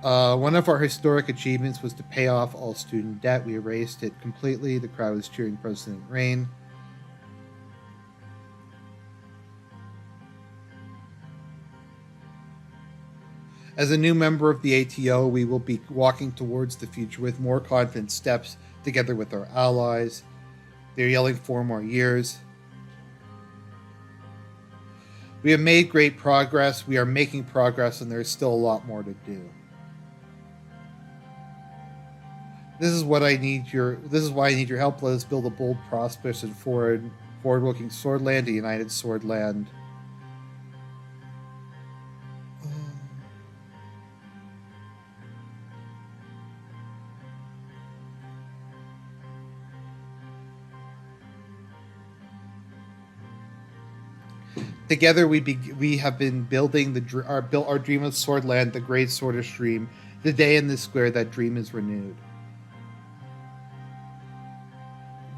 One of our historic achievements was to pay off all student debt. We erased it completely. The crowd was cheering President Rain. As a new member of the ATO, we will be walking towards the future with more confident steps together with our allies. They're yelling 4 more years. We have made great progress. We are making progress, and there's still a lot more to do. This is what I need your. This is why I need your help. Let us build a bold, prosperous, and forward-looking Swordland, a united Swordland. Together, we have been building our dream of Swordland, the great Swordish dream. The day in the square, that dream is renewed.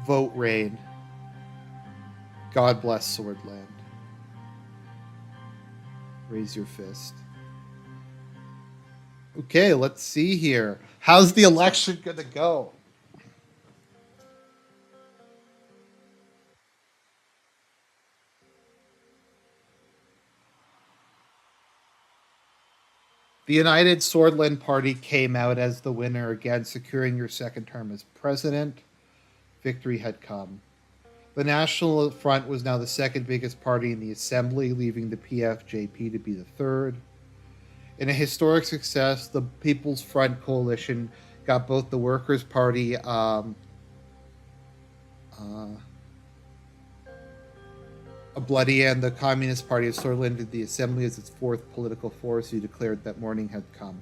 Vote Rain. God bless Swordland. Raise your fist. Okay, let's see here. How's the election gonna go? The United Swordland Party came out as the winner, again securing your second term as president. Victory had come. The National Front was now the second biggest party in the assembly, leaving the PFJP to be the third. In a historic success, the People's Front coalition got both the Workers' Party a bloody and the Communist Party of Swordland entered the assembly as its fourth political force, who declared that morning had come.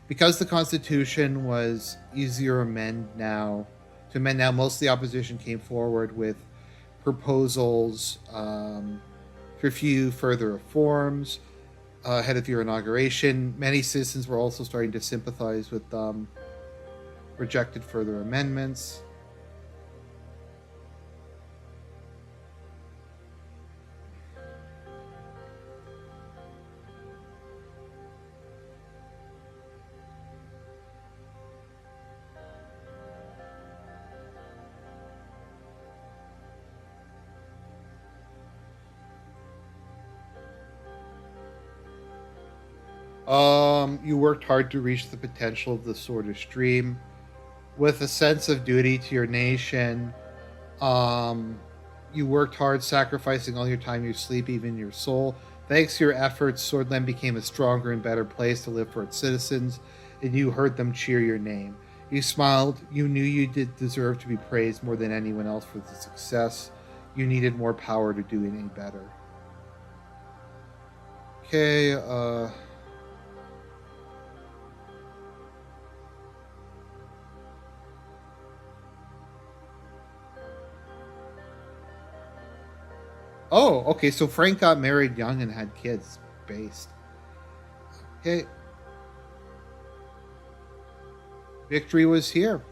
Because the Constitution was easier to amend now, most of the opposition came forward with proposals for a few further reforms ahead of your inauguration. Many citizens were also starting to sympathize with rejected further amendments. You worked hard to reach the potential of the Swordish dream. With a sense of duty to your nation, Um, you worked hard, sacrificing all your time, your sleep, even your soul. Thanks to your efforts, Swordland became a stronger and better place to live for its citizens, and you heard them cheer your name. You smiled. You knew you did deserve to be praised more than anyone else for the success. You needed more power to do any better. Okay, oh, okay, so Frank got married young and had kids. Based. Okay, victory was here.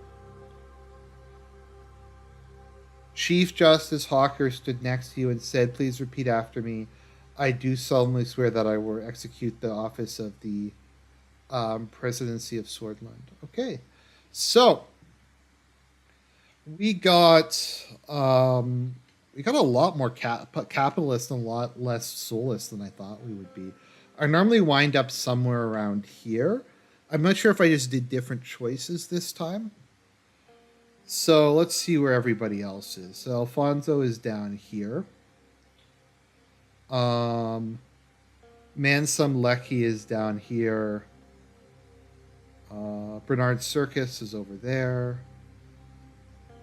Chief Justice Hawker stood next to you and said, "Please repeat after me. I do solemnly swear that I will execute the office of the presidency of Swordland." Okay, so we got we got a lot more capitalist and a lot less soulless than I thought we would be. I normally wind up somewhere around here. I'm not sure if I just did different choices this time. So let's see where everybody else is. So Alfonso is down here. Um, Mansum Lecky is down here. Bernard Circus is over there.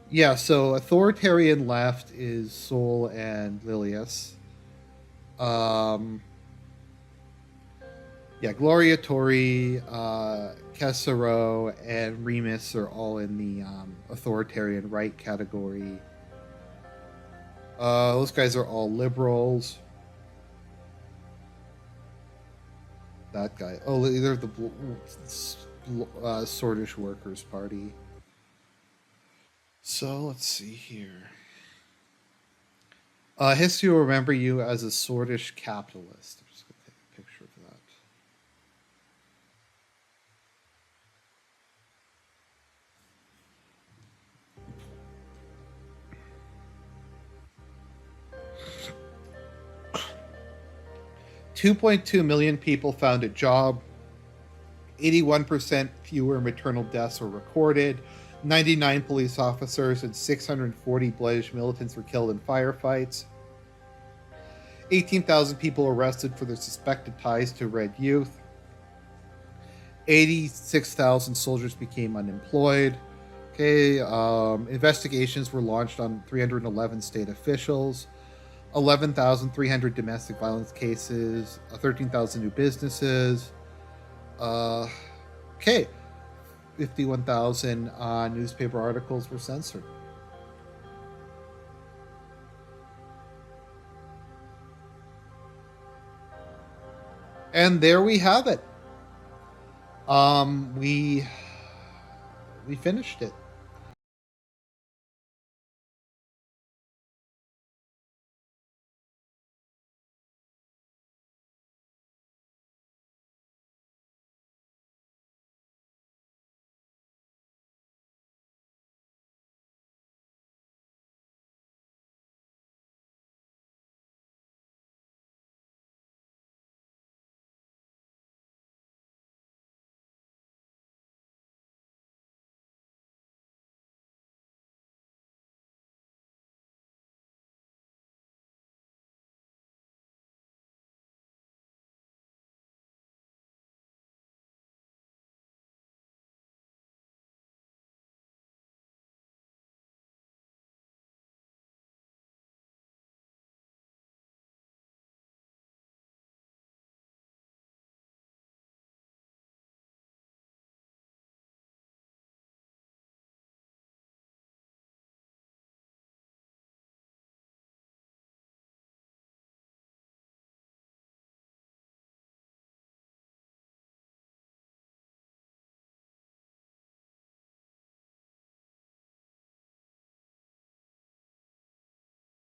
Yeah, so authoritarian left is Sol and Lilius. Um, yeah, Gloria Tori, Kesaro, and Remus are all in the authoritarian right category. Those guys are all liberals. That guy. Oh, they're the Swordish Workers' Party. So let's see here. History will remember you as a Swordish capitalist. I'm just going to take a picture of that. 2.2 million people found a job. 81% fewer maternal deaths were recorded. 99 police officers and 640 bloodish militants were killed in firefights. 18,000 people arrested for their suspected ties to Red Youth. 86,000 soldiers became unemployed. Okay, investigations were launched on 311 state officials. 11,300 domestic violence cases. 13,000 new businesses. Okay, 51,000 newspaper articles were censored. And there we have it. We finished it.